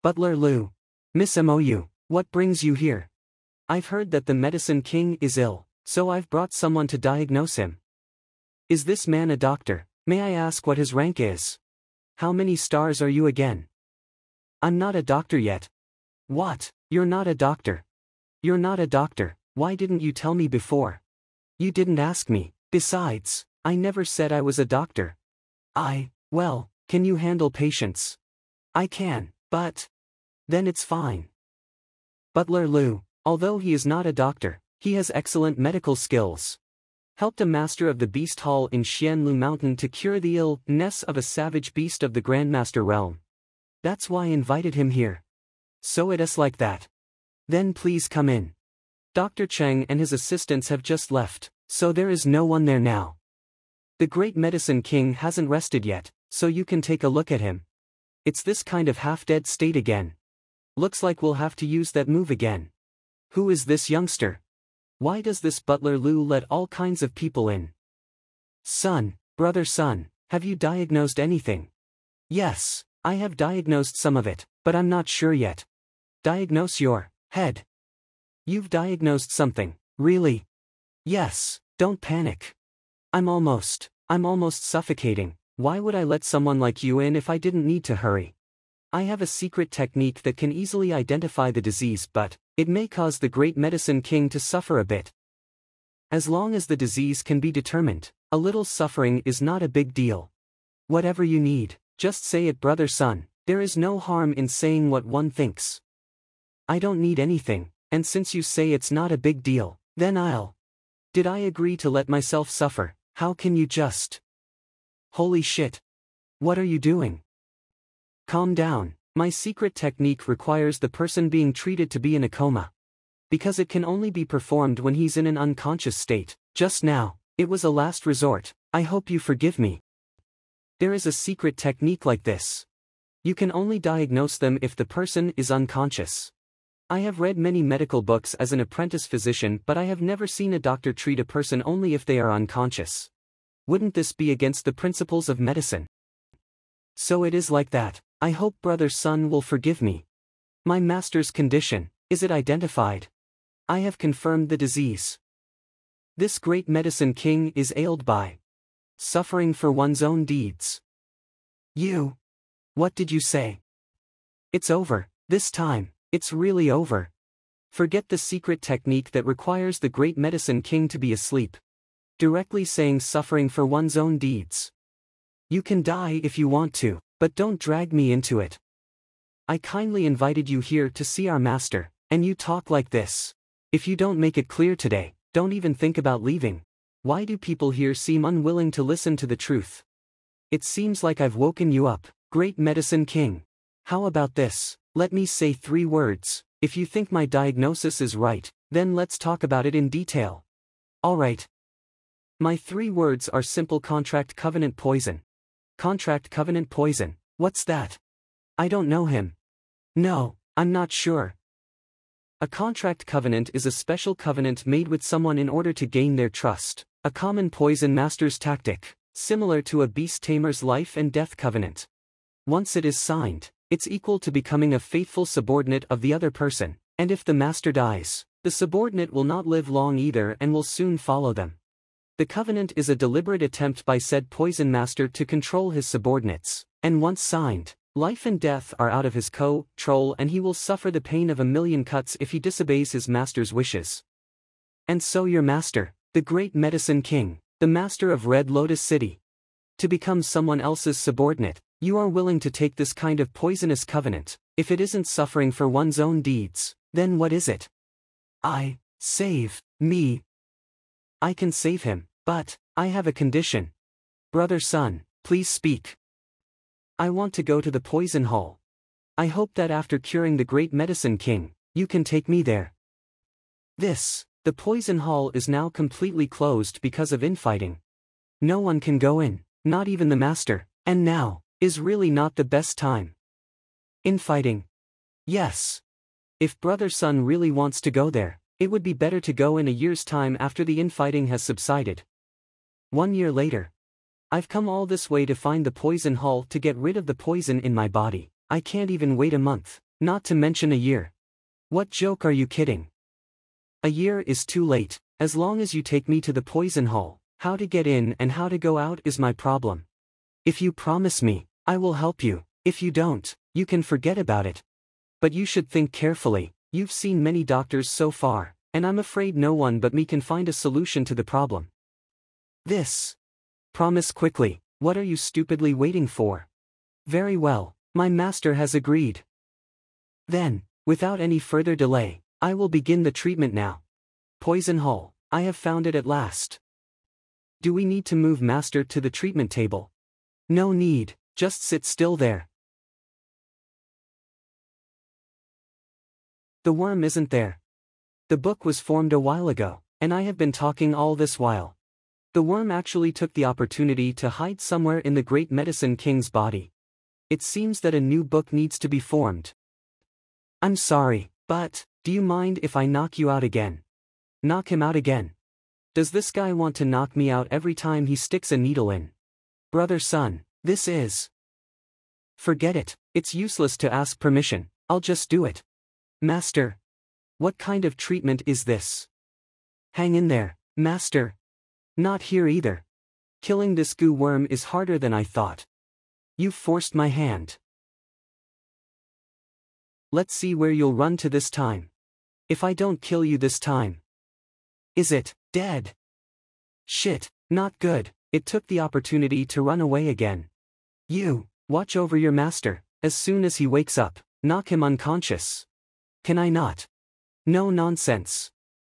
Butler Lu. Miss Mou. What brings you here? I've heard that the Medicine King is ill, so I've brought someone to diagnose him. Is this man a doctor? May I ask what his rank is? How many stars are you again? I'm not a doctor yet. What? You're not a doctor? You're not a doctor, why didn't you tell me before? You didn't ask me, besides, I never said I was a doctor. Well, can you handle patients? I can, but... Then it's fine. Butler Lu, although he is not a doctor, he has excellent medical skills. Helped a master of the beast hall in Xianlu Mountain to cure the illness of a savage beast of the Grandmaster realm. That's why I invited him here. So it is like that. Then please come in. Dr. Cheng and his assistants have just left, so there is no one there now. The Great Medicine King hasn't rested yet, so you can take a look at him. It's this kind of half-dead state again. Looks like we'll have to use that move again. Who is this youngster? Why does this Butler Lu let all kinds of people in? Son, brother son, have you diagnosed anything? Yes, I have diagnosed some of it, but I'm not sure yet. Diagnose your head. You've diagnosed something, really? Yes, don't panic. I'm almost suffocating. Why would I let someone like you in if I didn't need to hurry? I have a secret technique that can easily identify the disease, but it may cause the Great Medicine King to suffer a bit. As long as the disease can be determined, a little suffering is not a big deal. Whatever you need, just say it, brother son. There is no harm in saying what one thinks. I don't need anything, and since you say it's not a big deal, then I'll. Did I agree to let myself suffer? How can you just... Holy shit. What are you doing? Calm down. My secret technique requires the person being treated to be in a coma. Because it can only be performed when he's in an unconscious state. Just now, it was a last resort. I hope you forgive me. There is a secret technique like this. You can only diagnose them if the person is unconscious. I have read many medical books as an apprentice physician, but I have never seen a doctor treat a person only if they are unconscious. Wouldn't this be against the principles of medicine? So it is like that. I hope brother son will forgive me. My master's condition, is it identified? I have confirmed the disease. This Great Medicine King is ailed by suffering for one's own deeds. You? What did you say? It's over, this time, it's really over. Forget the secret technique that requires the Great Medicine King to be asleep. Directly saying suffering for one's own deeds. You can die if you want to, but don't drag me into it. I kindly invited you here to see our master, and you talk like this. If you don't make it clear today, don't even think about leaving. Why do people here seem unwilling to listen to the truth? It seems like I've woken you up, Great Medicine King. How about this? Let me say 3 words. If you think my diagnosis is right, then let's talk about it in detail. Alright. My 3 words are simple: contract covenant poison. Contract covenant poison, what's that? I don't know him. No, I'm not sure. A contract covenant is a special covenant made with someone in order to gain their trust, a common poison master's tactic, similar to a beast tamer's life and death covenant. Once it is signed, it's equal to becoming a faithful subordinate of the other person, and if the master dies, the subordinate will not live long either and will soon follow them. The covenant is a deliberate attempt by said poison master to control his subordinates, and once signed, life and death are out of his control and he will suffer the pain of 1,000,000 cuts if he disobeys his master's wishes. And so your master, the Great Medicine King, the master of Red Lotus City. To become someone else's subordinate, you are willing to take this kind of poisonous covenant. If it isn't suffering for one's own deeds, then what is it? Save me. I can save him, but I have a condition. Brother son, please speak. I want to go to the poison hall. I hope that after curing the Great Medicine King, you can take me there. The poison hall is now completely closed because of infighting. No one can go in, not even the master, and now is really not the best time. Infighting? Yes. If brother son really wants to go there, it would be better to go in a year's time after the infighting has subsided. 1 year later. I've come all this way to find the poison hall to get rid of the poison in my body. I can't even wait a month. Not to mention a year. What joke are you kidding? A year is too late. As long as you take me to the poison hole, how to get in and how to go out is my problem. If you promise me, I will help you. If you don't, you can forget about it. But you should think carefully. You've seen many doctors so far, and I'm afraid no one but me can find a solution to the problem. This. Promise quickly. What are you stupidly waiting for? Very well, my master has agreed. Then, without any further delay, I will begin the treatment now. Poison hole, I have found it at last. Do we need to move master to the treatment table? No need, just sit still there. The worm isn't there. The book was formed a while ago, and I have been talking all this while. The worm actually took the opportunity to hide somewhere in the great medicine king's body. It seems that a new book needs to be formed. I'm sorry, but, do you mind if I knock you out again? Knock him out again. Does this guy want to knock me out every time he sticks a needle in? Brother Sun, this is... Forget it, it's useless to ask permission, I'll just do it. Master. What kind of treatment is this? Hang in there, Master. Not here either. Killing this goo worm is harder than I thought. You've forced my hand. Let's see where you'll run to this time. If I don't kill you this time. Is it dead? Shit, not good. It took the opportunity to run away again. You, watch over your master. As soon as he wakes up, knock him unconscious. Can I not? No nonsense.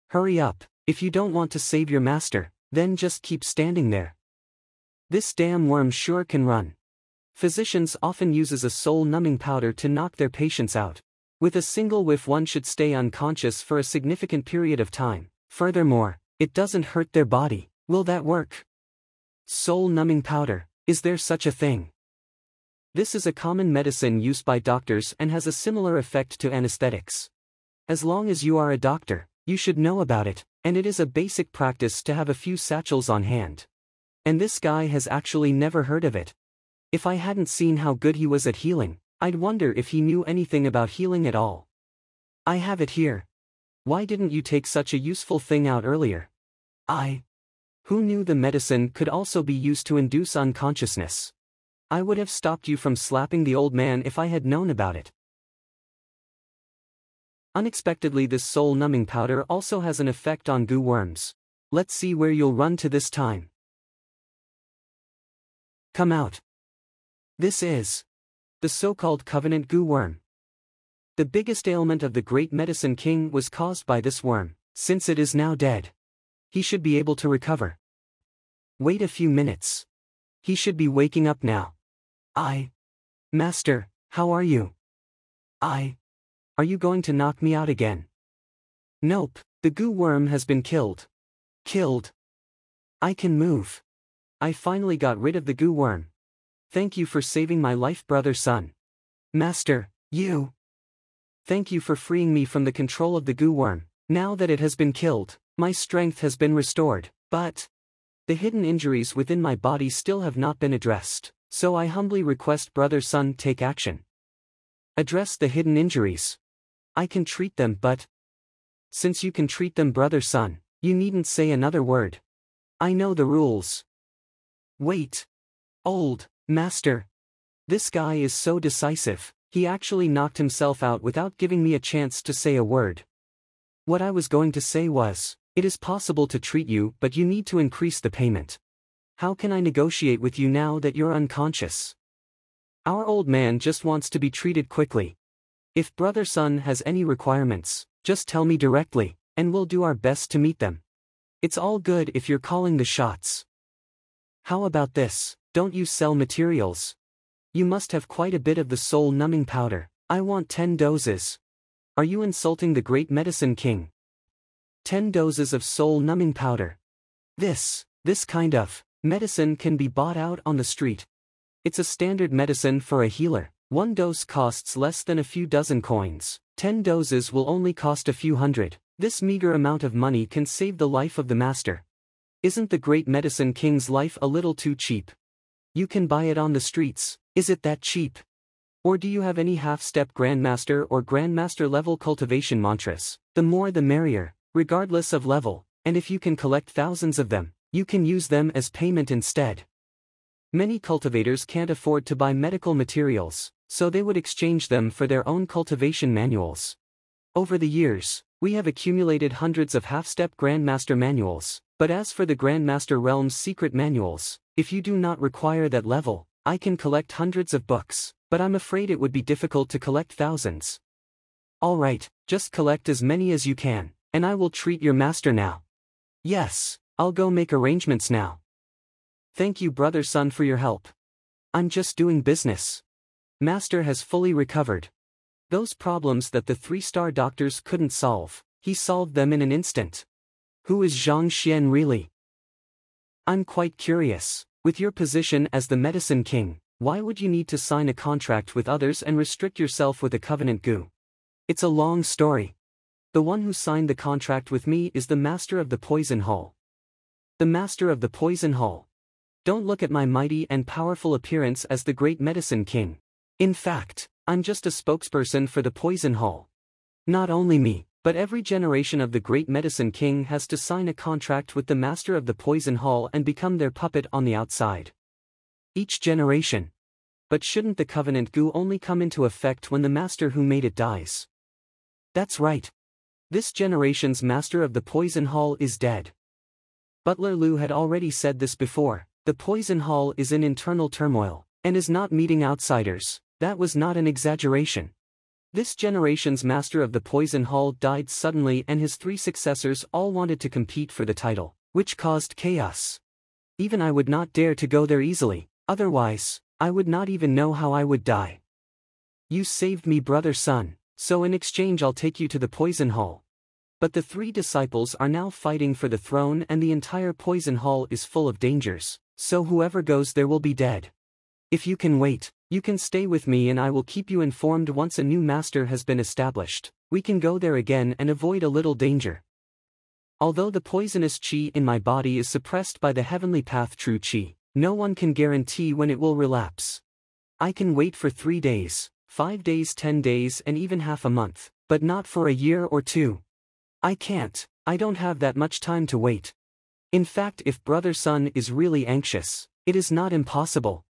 Hurry up. If you don't want to save your master, then just keep standing there. This damn worm sure can run. Physicians often uses a soul-numbing powder to knock their patients out. With a single whiff one should stay unconscious for a significant period of time. Furthermore, it doesn't hurt their body. Will that work? Soul-numbing powder, is there such a thing? This is a common medicine used by doctors and has a similar effect to anesthetics. As long as you are a doctor, you should know about it, and it is a basic practice to have a few satchels on hand. And this guy has actually never heard of it. If I hadn't seen how good he was at healing, I'd wonder if he knew anything about healing at all. I have it here. Why didn't you take such a useful thing out earlier? Who knew the medicine could also be used to induce unconsciousness? I would have stopped you from slapping the old man if I had known about it. Unexpectedly, this soul-numbing powder also has an effect on goo worms. Let's see where you'll run to this time. Come out. This is the so-called covenant goo worm. The biggest ailment of the great medicine king was caused by this worm. Since it is now dead, he should be able to recover. Wait a few minutes. He should be waking up now. Master, how are you? Are you going to knock me out again? Nope, the goo worm has been killed. Killed? I can move. I finally got rid of the goo worm. Thank you for saving my life, brother Sun. Master, you. Thank you for freeing me from the control of the goo worm. Now that it has been killed, my strength has been restored, but the hidden injuries within my body still have not been addressed, so I humbly request brother Sun take action. Address the hidden injuries. I can treat them, but since you can treat them, brother Sun, you needn't say another word. I know the rules. Wait. Old Master. This guy is so decisive, he actually knocked himself out without giving me a chance to say a word. What I was going to say was, it is possible to treat you, but you need to increase the payment. How can I negotiate with you now that you're unconscious? Our old man just wants to be treated quickly. If brother Sun has any requirements, just tell me directly, and we'll do our best to meet them. It's all good if you're calling the shots. How about this? Don't you sell materials? You must have quite a bit of the soul-numbing powder. I want 10 doses. Are you insulting the great medicine king? 10 doses of soul-numbing powder. This kind of medicine can be bought out on the street. It's a standard medicine for a healer. 1 dose costs less than a few dozen coins. 10 doses will only cost a few hundred. This meager amount of money can save the life of the master. Isn't the great medicine king's life a little too cheap? You can buy it on the streets. Is it that cheap? Or do you have any half-step Grandmaster or Grandmaster level cultivation mantras? The more the merrier, regardless of level, and if you can collect thousands of them, you can use them as payment instead. Many cultivators can't afford to buy medical materials, so they would exchange them for their own cultivation manuals. Over the years, we have accumulated hundreds of half-step Grandmaster manuals, but as for the Grandmaster Realm's secret manuals, if you do not require that level, I can collect hundreds of books, but I'm afraid it would be difficult to collect thousands. Alright, just collect as many as you can, and I will treat your master now. Yes, I'll go make arrangements now. Thank you brother Sun for your help. I'm just doing business. Master has fully recovered. Those problems that the 3-star doctors couldn't solve, he solved them in an instant. Who is Zhang Xuan really? I'm quite curious. With your position as the Medicine King, why would you need to sign a contract with others and restrict yourself with a covenant goo? It's a long story. The one who signed the contract with me is the Master of the Poison Hall. The Master of the Poison Hall. Don't look at my mighty and powerful appearance as the great Medicine King. In fact, I'm just a spokesperson for the Poison Hall. Not only me, but every generation of the great Medicine King has to sign a contract with the Master of the Poison Hall and become their puppet on the outside. Each generation. But shouldn't the covenant goo only come into effect when the master who made it dies? That's right. This generation's Master of the Poison Hall is dead. Butler Liu had already said this before. The Poison Hall is in internal turmoil, and is not meeting outsiders. That was not an exaggeration. This generation's Master of the Poison Hall died suddenly and his 3 successors all wanted to compete for the title, which caused chaos. Even I would not dare to go there easily, otherwise, I would not even know how I would die. You saved me brother Sun, so in exchange I'll take you to the Poison Hall. But the 3 disciples are now fighting for the throne and the entire Poison Hall is full of dangers. So whoever goes there will be dead. If you can wait, you can stay with me and I will keep you informed once a new master has been established. We can go there again and avoid a little danger. Although the poisonous chi in my body is suppressed by the heavenly path true chi, no one can guarantee when it will relapse. I can wait for 3 days, 5 days, 10 days and even half a month, but not for a year or 2. I can't, I don't have that much time to wait. In fact, if Brother Sun is really anxious, it is not impossible.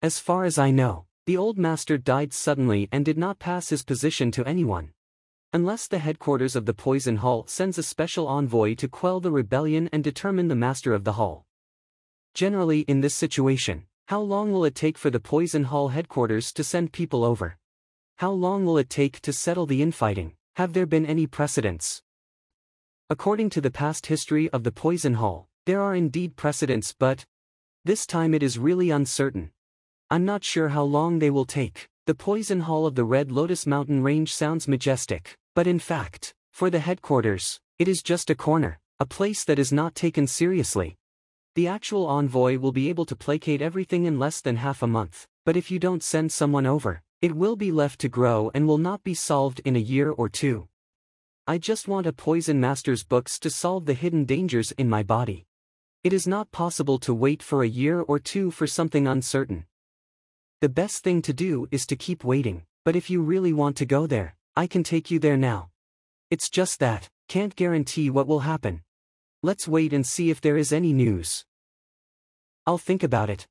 As far as I know, the old master died suddenly and did not pass his position to anyone. Unless the headquarters of the Poison Hall sends a special envoy to quell the rebellion and determine the master of the hall. Generally in this situation, how long will it take for the Poison Hall headquarters to send people over? How long will it take to settle the infighting? Have there been any precedents? According to the past history of the Poison Hall, there are indeed precedents but this time it is really uncertain. I'm not sure how long they will take. The Poison Hall of the Red Lotus Mountain Range sounds majestic, but in fact, for the headquarters, it is just a corner, a place that is not taken seriously. The actual envoy will be able to placate everything in less than half a month, but if you don't send someone over, it will be left to grow and will not be solved in a year or 2. I just want a Poison Master's books to solve the hidden dangers in my body. It is not possible to wait for a year or 2 for something uncertain. The best thing to do is to keep waiting, but if you really want to go there, I can take you there now. It's just that, can't guarantee what will happen. Let's wait and see if there is any news. I'll think about it.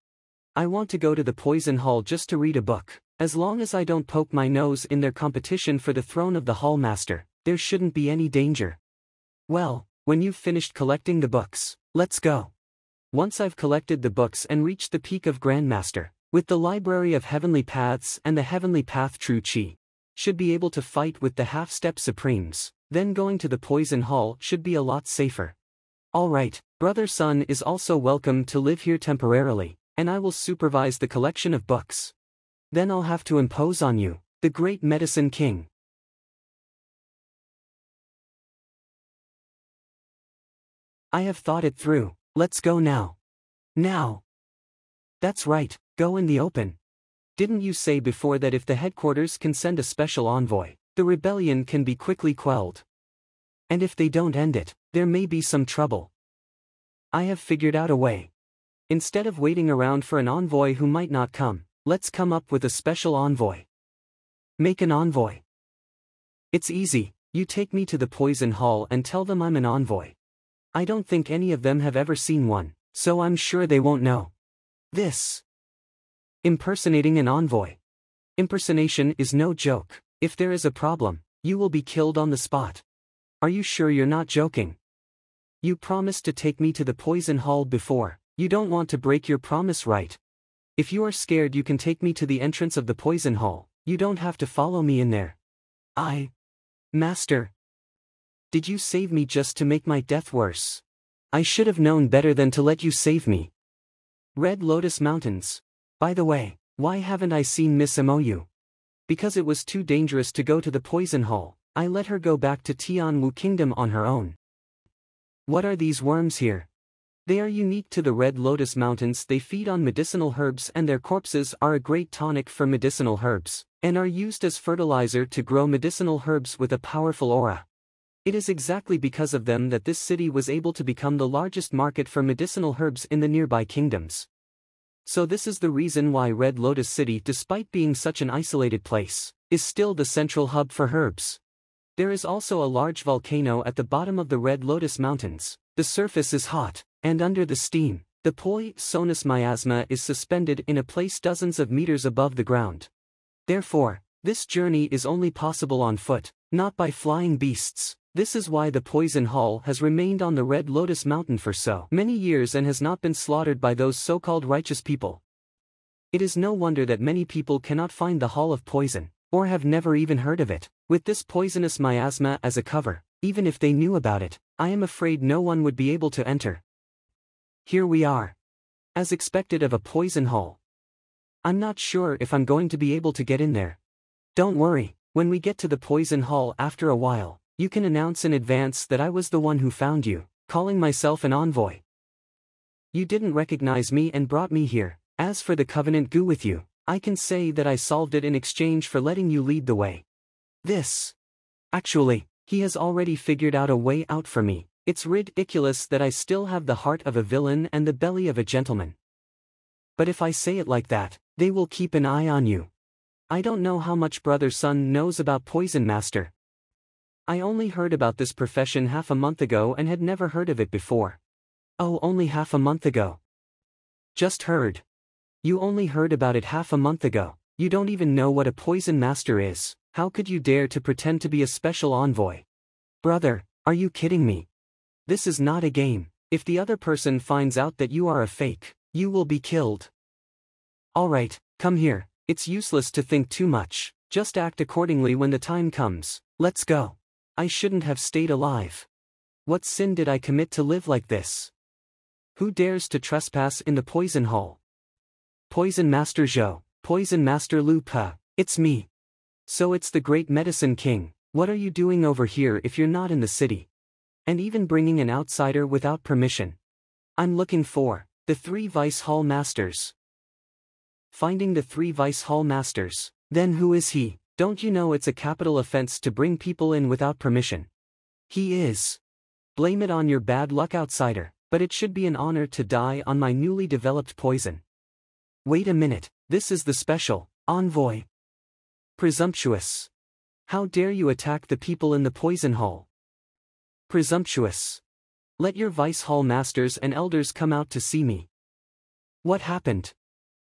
I want to go to the Poison Hall just to read a book. As long as I don't poke my nose in their competition for the throne of the Hall Master, there shouldn't be any danger. Well, when you've finished collecting the books, let's go. Once I've collected the books and reached the peak of Grandmaster, with the Library of Heavenly Paths and the Heavenly Path True Chi, should be able to fight with the Half-Step Supremes, then going to the Poison Hall should be a lot safer. Alright, Brother Sun is also welcome to live here temporarily, and I will supervise the collection of books. Then I'll have to impose on you, the great Medicine King. I have thought it through, let's go now. Now. That's right, go in the open. Didn't you say before that if the headquarters can send a special envoy, the rebellion can be quickly quelled? And if they don't end it, there may be some trouble. I have figured out a way. Instead of waiting around for an envoy who might not come, let's come up with a special envoy. Make an envoy. It's easy, you take me to the poison hall and tell them I'm an envoy. I don't think any of them have ever seen one, so I'm sure they won't know. This. Impersonating an envoy. Impersonation is no joke. If there is a problem, you will be killed on the spot. Are you sure you're not joking? You promised to take me to the poison hall before. You don't want to break your promise, right? If you are scared, you can take me to the entrance of the poison hall. You don't have to follow me in there. Master. Did you save me just to make my death worse? I should have known better than to let you save me. Red Lotus Mountains. By the way, why haven't I seen Miss Mou? Because it was too dangerous to go to the poison hall, I let her go back to Tianwu Kingdom on her own. What are these worms here? They are unique to the Red Lotus Mountains. They feed on medicinal herbs and their corpses are a great tonic for medicinal herbs, and are used as fertilizer to grow medicinal herbs with a powerful aura. It is exactly because of them that this city was able to become the largest market for medicinal herbs in the nearby kingdoms. So this is the reason why Red Lotus City, despite being such an isolated place, is still the central hub for herbs. There is also a large volcano at the bottom of the Red Lotus Mountains. The surface is hot, and under the steam, the poisonous miasma is suspended in a place dozens of meters above the ground. Therefore, this journey is only possible on foot, not by flying beasts. This is why the Poison Hall has remained on the Red Lotus Mountain for so many years and has not been slaughtered by those so-called righteous people. It is no wonder that many people cannot find the Hall of Poison, or have never even heard of it. With this poisonous miasma as a cover, even if they knew about it, I am afraid no one would be able to enter. Here we are. As expected of a poison hall. I'm not sure if I'm going to be able to get in there. Don't worry, when we get to the poison hall after a while, you can announce in advance that I was the one who found you, calling myself an envoy. You didn't recognize me and brought me here. As for the covenant goo with you, I can say that I solved it in exchange for letting you lead the way. Actually, he has already figured out a way out for me. It's ridiculous that I still have the heart of a villain and the belly of a gentleman. But if I say it like that, they will keep an eye on you. I don't know how much Brother Sun knows about Poison Master. I only heard about this profession half a month ago and had never heard of it before. Oh, only half a month ago. Just heard. You only heard about it half a month ago. You don't even know what a Poison Master is. How could you dare to pretend to be a special envoy? Brother, are you kidding me? This is not a game. If the other person finds out that you are a fake, you will be killed. Alright, come here. It's useless to think too much. Just act accordingly when the time comes. Let's go. I shouldn't have stayed alive. What sin did I commit to live like this? Who dares to trespass in the poison hall? Poison Master Zhou, Poison Master Lu Pa, it's me. So it's the great Medicine King. What are you doing over here if you're not in the city? And even bringing an outsider without permission. I'm looking for the 3 Vice Hall Masters. Finding the 3 Vice Hall Masters. Then who is he? Don't you know it's a capital offense to bring people in without permission? He is. Blame it on your bad luck, outsider, but it should be an honor to die on my newly developed poison. Wait a minute, this is the special envoy. Presumptuous. How dare you attack the people in the poison hall? Presumptuous. Let your Vice Hall Masters and Elders come out to see me. What happened?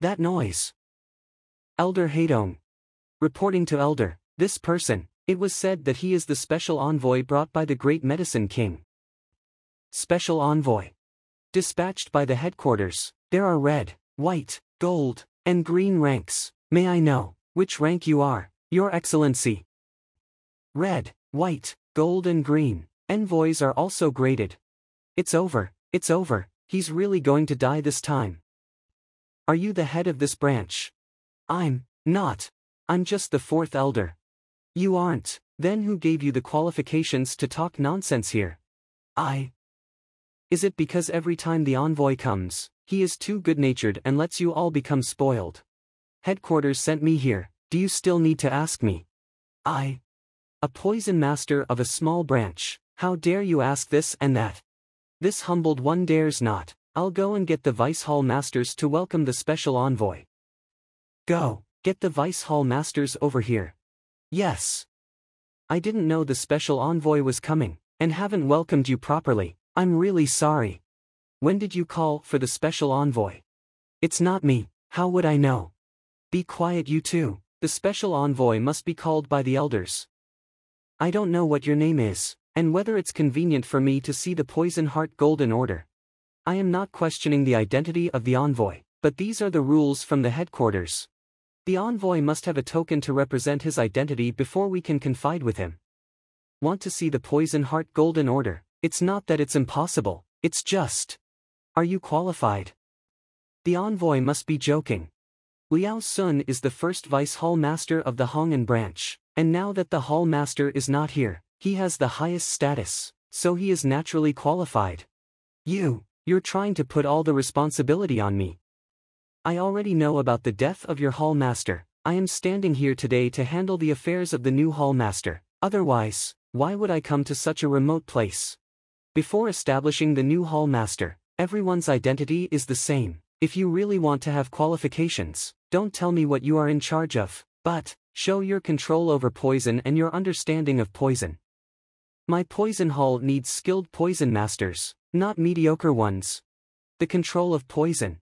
That noise. Elder Heidong. Reporting to Elder, this person, it was said that he is the special envoy brought by the great Medicine King. Special envoy. Dispatched by the headquarters. There are red, white, gold, and green ranks. May I know which rank you are, Your Excellency? Red, white, gold and green. Envoys are also graded. It's over, he's really going to die this time. Are you the head of this branch? I'm not. I'm just the 4th elder. You aren't. Then who gave you the qualifications to talk nonsense here? Is it because every time the envoy comes, he is too good-natured and lets you all become spoiled? Headquarters sent me here. Do you still need to ask me? A poison master of a small branch. How dare you ask this and that? This humbled one dares not. I'll go and get the Vice Hall Masters to welcome the special envoy. Go, get the Vice Hall Masters over here. Yes. I didn't know the special envoy was coming, and haven't welcomed you properly. I'm really sorry. When did you call for the special envoy? It's not me, how would I know? Be quiet you two, the special envoy must be called by the elders. I don't know what your name is, and whether it's convenient for me to see the Poison Heart Golden Order. I am not questioning the identity of the envoy, but these are the rules from the headquarters. The envoy must have a token to represent his identity before we can confide with him. Want to see the Poison Heart Golden Order? It's not that it's impossible, it's just. Are you qualified? The envoy must be joking. Liao Sun is the first Vice Hall Master of the Hong'an branch, and now that the Hall Master is not here, he has the highest status, so he is naturally qualified. You're trying to put all the responsibility on me. I already know about the death of your Hall Master. I am standing here today to handle the affairs of the new Hall Master. Otherwise, why would I come to such a remote place? Before establishing the new Hall Master, everyone's identity is the same. If you really want to have qualifications, don't tell me what you are in charge of, but show your control over poison and your understanding of poison. My poison hall needs skilled poison masters, not mediocre ones. The control of poison.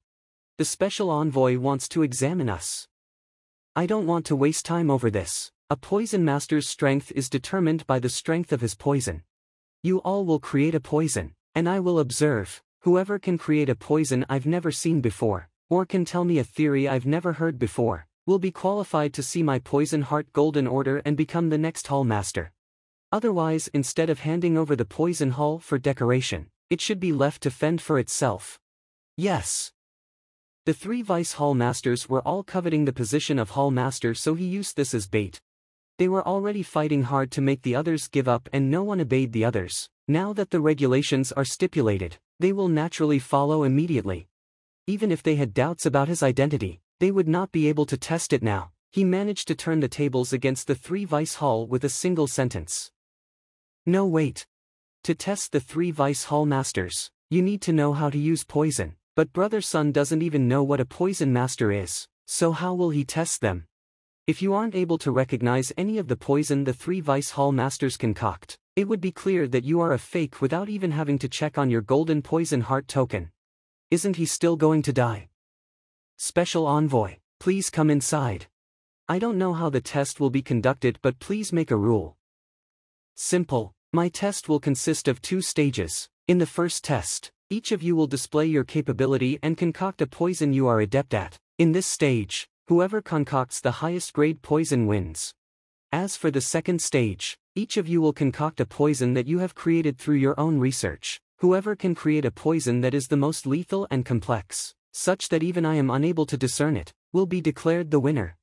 The special envoy wants to examine us. I don't want to waste time over this. A poison master's strength is determined by the strength of his poison. You all will create a poison, and I will observe. Whoever can create a poison I've never seen before, or can tell me a theory I've never heard before, will be qualified to see my Poison Heart Golden Order and become the next Hall Master. Otherwise, instead of handing over the Poison Hall for decoration, it should be left to fend for itself. Yes. The 3 Vice Hall Masters were all coveting the position of Hall Master, so he used this as bait. They were already fighting hard to make the others give up, and no one obeyed the others. Now that the regulations are stipulated, they will naturally follow immediately. Even if they had doubts about his identity, they would not be able to test it now. He managed to turn the tables against the 3 Vice Hall with a single sentence. No, wait. To test the 3 Vice Hall Masters, you need to know how to use poison. But Brother Sun doesn't even know what a poison master is, so how will he test them? If you aren't able to recognize any of the poison the 3 Vice Hall Masters concoct, it would be clear that you are a fake without even having to check on your golden poison heart token. Isn't he still going to die? Special Envoy, please come inside. I don't know how the test will be conducted, but please make a rule. Simple. My test will consist of 2 stages. In the first test, each of you will display your capability and concoct a poison you are adept at. In this stage, whoever concocts the highest grade poison wins. As for the second stage, each of you will concoct a poison that you have created through your own research. Whoever can create a poison that is the most lethal and complex, such that even I am unable to discern it, will be declared the winner.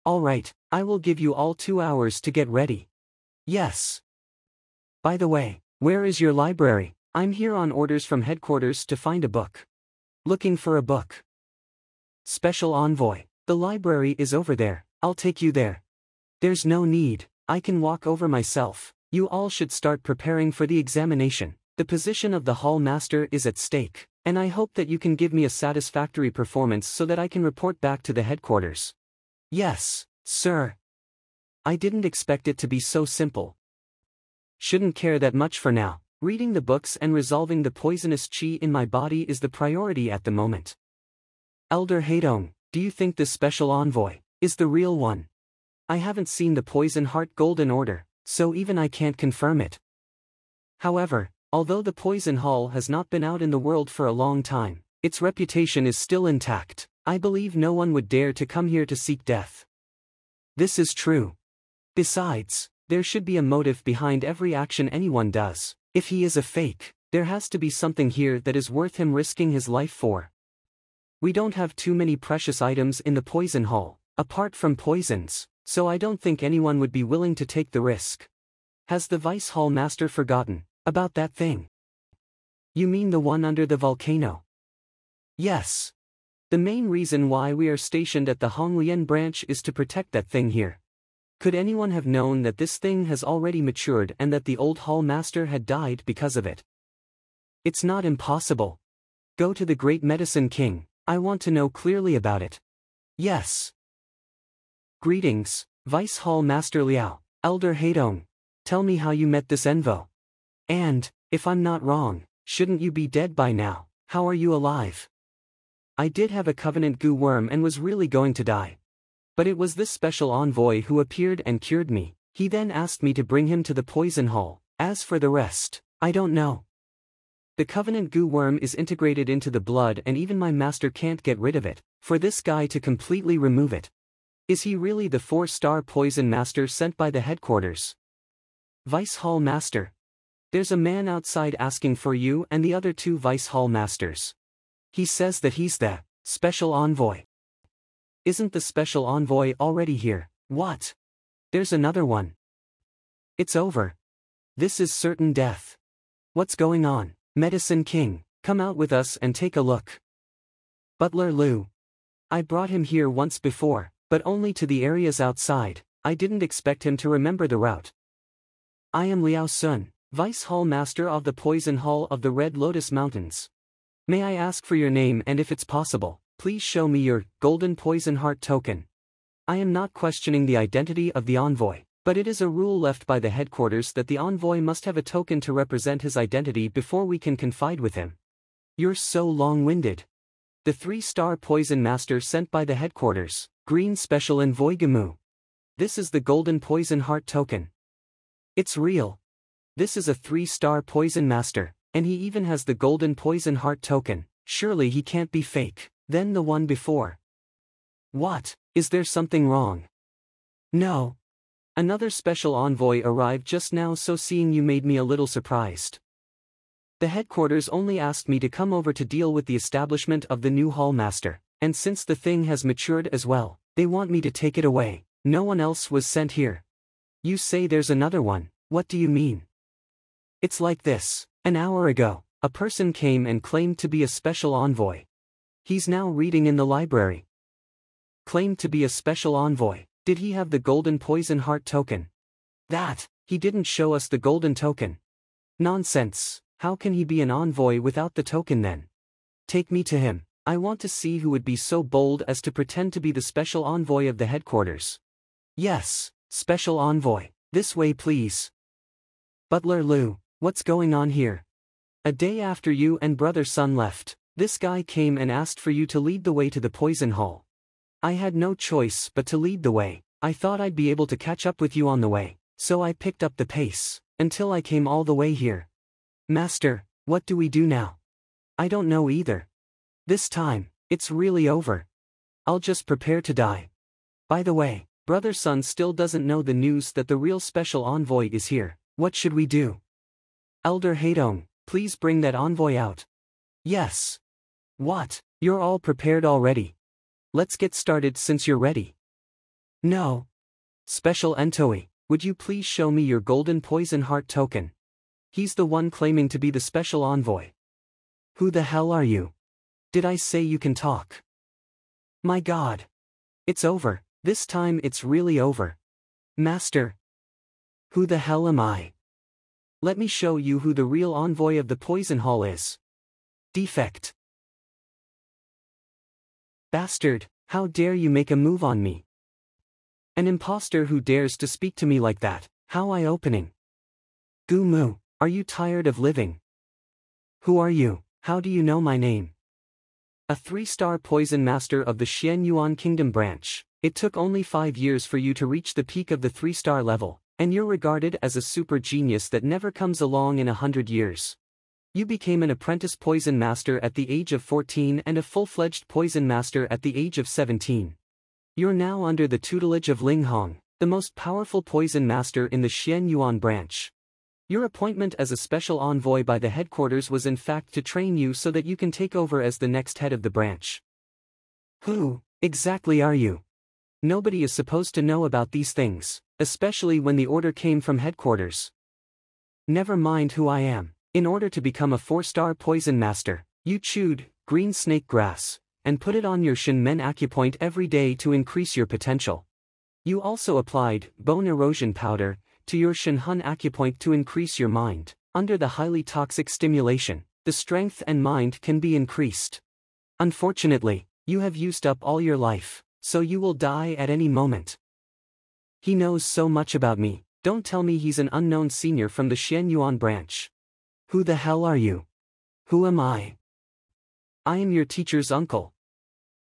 Alright, I will give you all 2 hours to get ready. Yes. By the way, where is your library? I'm here on orders from headquarters to find a book. Looking for a book. Special Envoy, the library is over there, I'll take you there. There's no need, I can walk over myself. You all should start preparing for the examination. The position of the Hall Master is at stake, and I hope that you can give me a satisfactory performance so that I can report back to the headquarters. Yes, sir. I didn't expect it to be so simple. Shouldn't care that much for now. Reading the books and resolving the poisonous qi in my body is the priority at the moment. Elder Heidong, do you think this special envoy is the real one? I haven't seen the Poison Heart Golden Order, so even I can't confirm it. However, although the Poison Hall has not been out in the world for a long time, its reputation is still intact. I believe no one would dare to come here to seek death. This is true. Besides, there should be a motive behind every action anyone does. If he is a fake, there has to be something here that is worth him risking his life for. We don't have too many precious items in the Poison Hall, apart from poisons, so I don't think anyone would be willing to take the risk. Has the Vice Hall Master forgotten about that thing? You mean the one under the volcano? Yes. The main reason why we are stationed at the Honglian branch is to protect that thing here. Could anyone have known that this thing has already matured and that the old Hall Master had died because of it? It's not impossible. Go to the Great Medicine King, I want to know clearly about it. Yes. Greetings, Vice Hall Master Liao, Elder Heidong. Tell me how you met this Envo. And, if I'm not wrong, shouldn't you be dead by now? How are you alive? I did have a covenant goo worm and was really going to die. But it was this special envoy who appeared and cured me. He then asked me to bring him to the poison hall. As for the rest, I don't know. The covenant goo worm is integrated into the blood and even my master can't get rid of it. For this guy to completely remove it. Is he really the 4-star poison master sent by the headquarters? Vice Hall Master. There's a man outside asking for you and the other 2 Vice Hall Masters. He says that he's the special envoy. Isn't the special envoy already here? What? There's another one. It's over. This is certain death. What's going on? Medicine King, come out with us and take a look. Butler Liu. I brought him here once before, but only to the areas outside. I didn't expect him to remember the route. I am Liao Sun, Vice Hall Master of the Poison Hall of the Red Lotus Mountains. May I ask for your name and if it's possible, please show me your golden poison heart token. I am not questioning the identity of the envoy, but it is a rule left by the headquarters that the envoy must have a token to represent his identity before we can confide with him. You're so long-winded. The 3-star poison master sent by the headquarters, Green Special Envoy Gamu. This is the golden poison heart token. It's real. This is a 3-star poison master, and he even has the golden poison heart token. Surely he can't be fake. Then the one before. What? Is there something wrong? No. Another special envoy arrived just now, so seeing you made me a little surprised. The headquarters only asked me to come over to deal with the establishment of the new hall master, and since the thing has matured as well, they want me to take it away. No one else was sent here. You say there's another one, what do you mean? It's like this. An hour ago, a person came and claimed to be a special envoy. He's now reading in the library. Claimed to be a special envoy. Did he have the golden poison heart token? That, he didn't show us the golden token. Nonsense, how can he be an envoy without the token then? Take me to him, I want to see who would be so bold as to pretend to be the special envoy of the headquarters. Yes, special envoy, this way please. Butler Liu, what's going on here? A day after you and Brother Sun left, this guy came and asked for you to lead the way to the poison hall. I had no choice but to lead the way. I thought I'd be able to catch up with you on the way, so I picked up the pace, until I came all the way here. Master, what do we do now? I don't know either. This time, it's really over. I'll just prepare to die. By the way, Brother Sun still doesn't know the news that the real special envoy is here. What should we do? Elder Heidong, please bring that envoy out. Yes. What? You're all prepared already. Let's get started since you're ready. No. Special Entoi, would you please show me your golden poison heart token? He's the one claiming to be the special envoy. Who the hell are you? Did I say you can talk? My God. It's over, this time it's really over. Master. Who the hell am I? Let me show you who the real envoy of the poison hall is. Defect. Bastard, how dare you make a move on me? An imposter who dares to speak to me like that, how eye-opening. Gumu, are you tired of living? Who are you, how do you know my name? A 3-star poison master of the Xian Yuan Kingdom branch. It took only 5 years for you to reach the peak of the 3-star level, and you're regarded as a super genius that never comes along in 100 years. You became an apprentice poison master at the age of 14 and a full-fledged poison master at the age of 17. You're now under the tutelage of Ling Hong, the most powerful poison master in the Xian Yuan branch. Your appointment as a special envoy by the headquarters was in fact to train you so that you can take over as the next head of the branch. Who, exactly are you? Nobody is supposed to know about these things, especially when the order came from headquarters. Never mind who I am. In order to become a 4-star poison master, you chewed green snake grass and put it on your Shin Men acupoint every day to increase your potential. You also applied bone erosion powder to your Shin Hun acupoint to increase your mind. Under the highly toxic stimulation, the strength and mind can be increased. Unfortunately, you have used up all your life. So you will die at any moment. He knows so much about me. Don't tell me he's an unknown senior from the Xianyuan branch. Who the hell are you? Who am I? I am your teacher's uncle.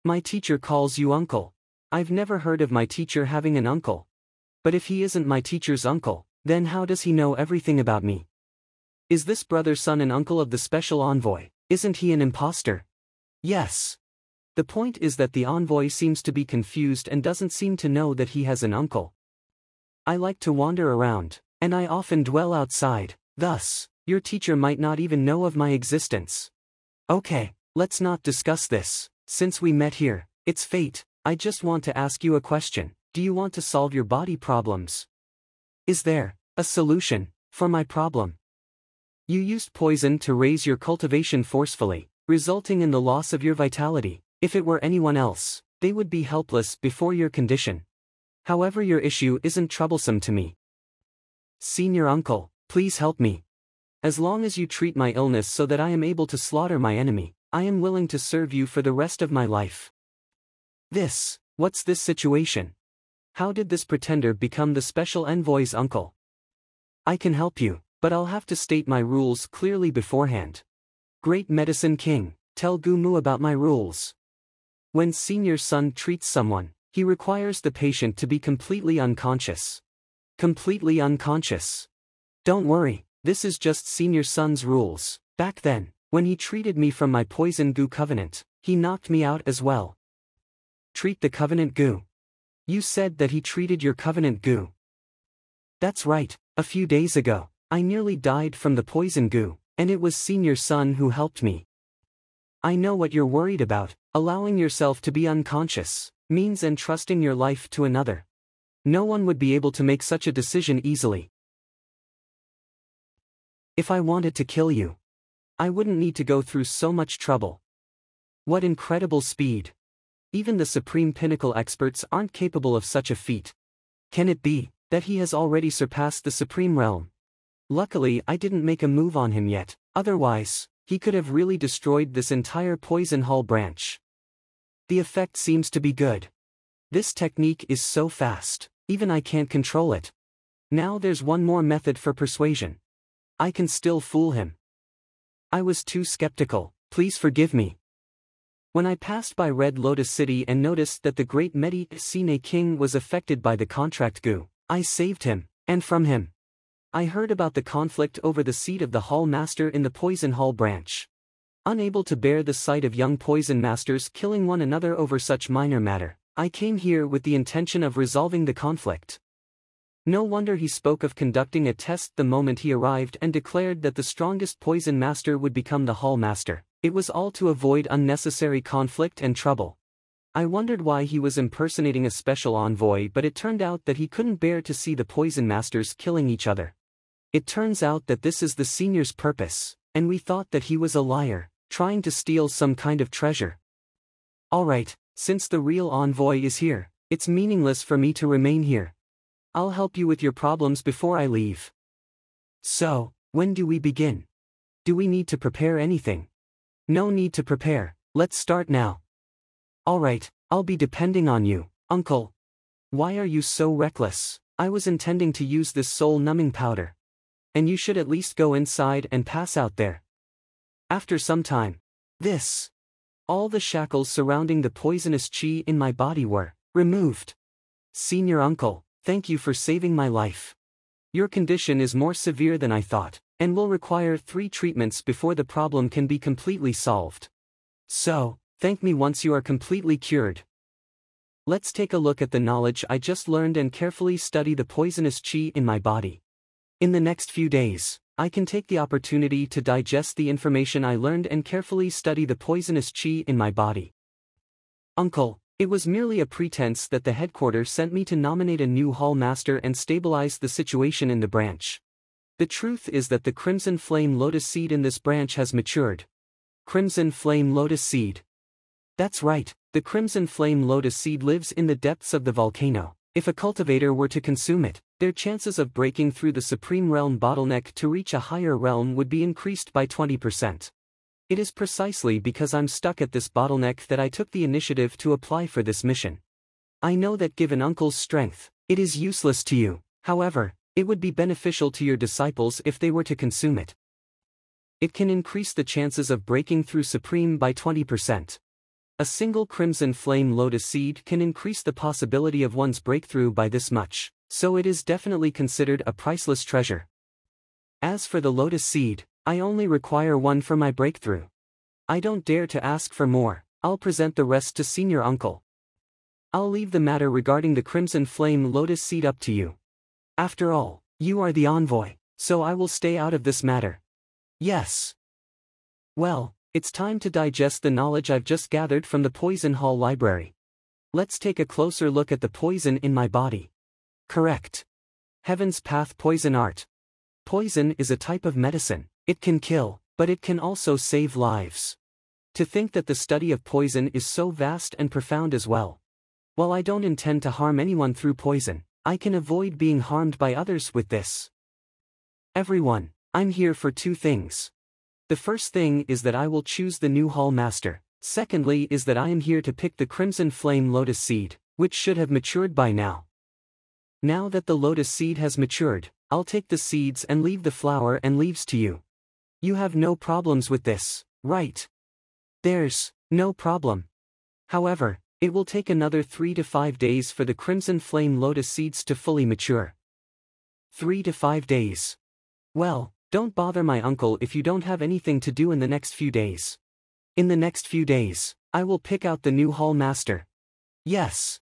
My teacher calls you uncle. I've never heard of my teacher having an uncle. But if he isn't my teacher's uncle, then how does he know everything about me? Is this brother son and uncle of the special envoy? Isn't he an imposter? Yes. The point is that the envoy seems to be confused and doesn't seem to know that he has an uncle. I like to wander around, and I often dwell outside, thus, your teacher might not even know of my existence. Okay, let's not discuss this. Since we met here, it's fate. I just want to ask you a question. Do you want to solve your body problems? Is there a solution for my problem? You used poison to raise your cultivation forcefully, resulting in the loss of your vitality. If it were anyone else, they would be helpless before your condition. However, your issue isn't troublesome to me. Senior uncle, please help me. As long as you treat my illness so that I am able to slaughter my enemy, I am willing to serve you for the rest of my life. What's this situation? How did this pretender become the special envoy's uncle? I can help you, but I'll have to state my rules clearly beforehand. Great Medicine King, tell Gumu about my rules. When Senior Sun treats someone, he requires the patient to be completely unconscious. Completely unconscious. Don't worry, this is just Senior Sun's rules. Back then, when he treated me from my poison goo covenant, he knocked me out as well. Treat the covenant goo. You said that he treated your covenant goo. That's right, a few days ago, I nearly died from the poison goo, and it was Senior Sun who helped me. I know what you're worried about. Allowing yourself to be unconscious means entrusting your life to another. No one would be able to make such a decision easily. If I wanted to kill you, I wouldn't need to go through so much trouble. What incredible speed! Even the Supreme Pinnacle experts aren't capable of such a feat. Can it be that he has already surpassed the Supreme Realm? Luckily, I didn't make a move on him yet, otherwise, he could have really destroyed this entire Poison Hall branch. The effect seems to be good. This technique is so fast, even I can't control it. Now there's one more method for persuasion. I can still fool him. I was too skeptical, please forgive me. When I passed by Red Lotus City and noticed that the great Medicine King was affected by the contract goo, I saved him, and from him. I heard about the conflict over the seat of the Hall Master in the Poison Hall branch. Unable to bear the sight of young Poison Masters killing one another over such minor matter, I came here with the intention of resolving the conflict. No wonder he spoke of conducting a test the moment he arrived and declared that the strongest Poison Master would become the Hall Master. It was all to avoid unnecessary conflict and trouble. I wondered why he was impersonating a special envoy, but it turned out that he couldn't bear to see the Poison Masters killing each other. It turns out that this is the senior's purpose, and we thought that he was a liar, trying to steal some kind of treasure. Alright, since the real envoy is here, it's meaningless for me to remain here. I'll help you with your problems before I leave. So, when do we begin? Do we need to prepare anything? No need to prepare, let's start now. Alright, I'll be depending on you, uncle. Why are you so reckless? I was intending to use this soul-numbing powder. And you should at least go inside and pass out there. After some time, all the shackles surrounding the poisonous chi in my body were removed. Senior uncle, thank you for saving my life. Your condition is more severe than I thought, and will require 3 treatments before the problem can be completely solved. So, thank me once you are completely cured. Let's take a look at the knowledge I just learned and carefully study the poisonous chi in my body. In the next few days, I can take the opportunity to digest the information I learned and carefully study the poisonous chi in my body. Uncle, it was merely a pretense that the headquarters sent me to nominate a new hall master and stabilize the situation in the branch. The truth is that the Crimson Flame Lotus Seed in this branch has matured. Crimson Flame Lotus Seed. That's right, the Crimson Flame Lotus Seed lives in the depths of the volcano. If a cultivator were to consume it, their chances of breaking through the Supreme Realm bottleneck to reach a higher realm would be increased by 20%. It is precisely because I'm stuck at this bottleneck that I took the initiative to apply for this mission. I know that given Uncle's strength, it is useless to you. However, it would be beneficial to your disciples if they were to consume it. It can increase the chances of breaking through Supreme by 20%. A single crimson flame lotus seed can increase the possibility of one's breakthrough by this much, so it is definitely considered a priceless treasure. As for the lotus seed, I only require one for my breakthrough. I don't dare to ask for more. I'll present the rest to Senior Uncle. I'll leave the matter regarding the crimson flame lotus seed up to you. After all, you are the envoy, so I will stay out of this matter. Yes. Well, it's time to digest the knowledge I've just gathered from the Poison Hall Library. Let's take a closer look at the poison in my body. Correct. Heaven's Path Poison Art. Poison is a type of medicine. It can kill, but it can also save lives. To think that the study of poison is so vast and profound as well. While I don't intend to harm anyone through poison, I can avoid being harmed by others with this. Everyone, I'm here for two things. The first thing is that I will choose the new Hall Master. Secondly is that I am here to pick the Crimson Flame Lotus Seed, which should have matured by now. Now that the lotus seed has matured, I'll take the seeds and leave the flower and leaves to you. You have no problems with this, right? There's no problem. However, it will take another 3 to 5 days for the Crimson Flame Lotus seeds to fully mature. 3 to 5 days. Well, don't bother my uncle if you don't have anything to do in the next few days. In the next few days, I will pick out the new Hall Master. Yes.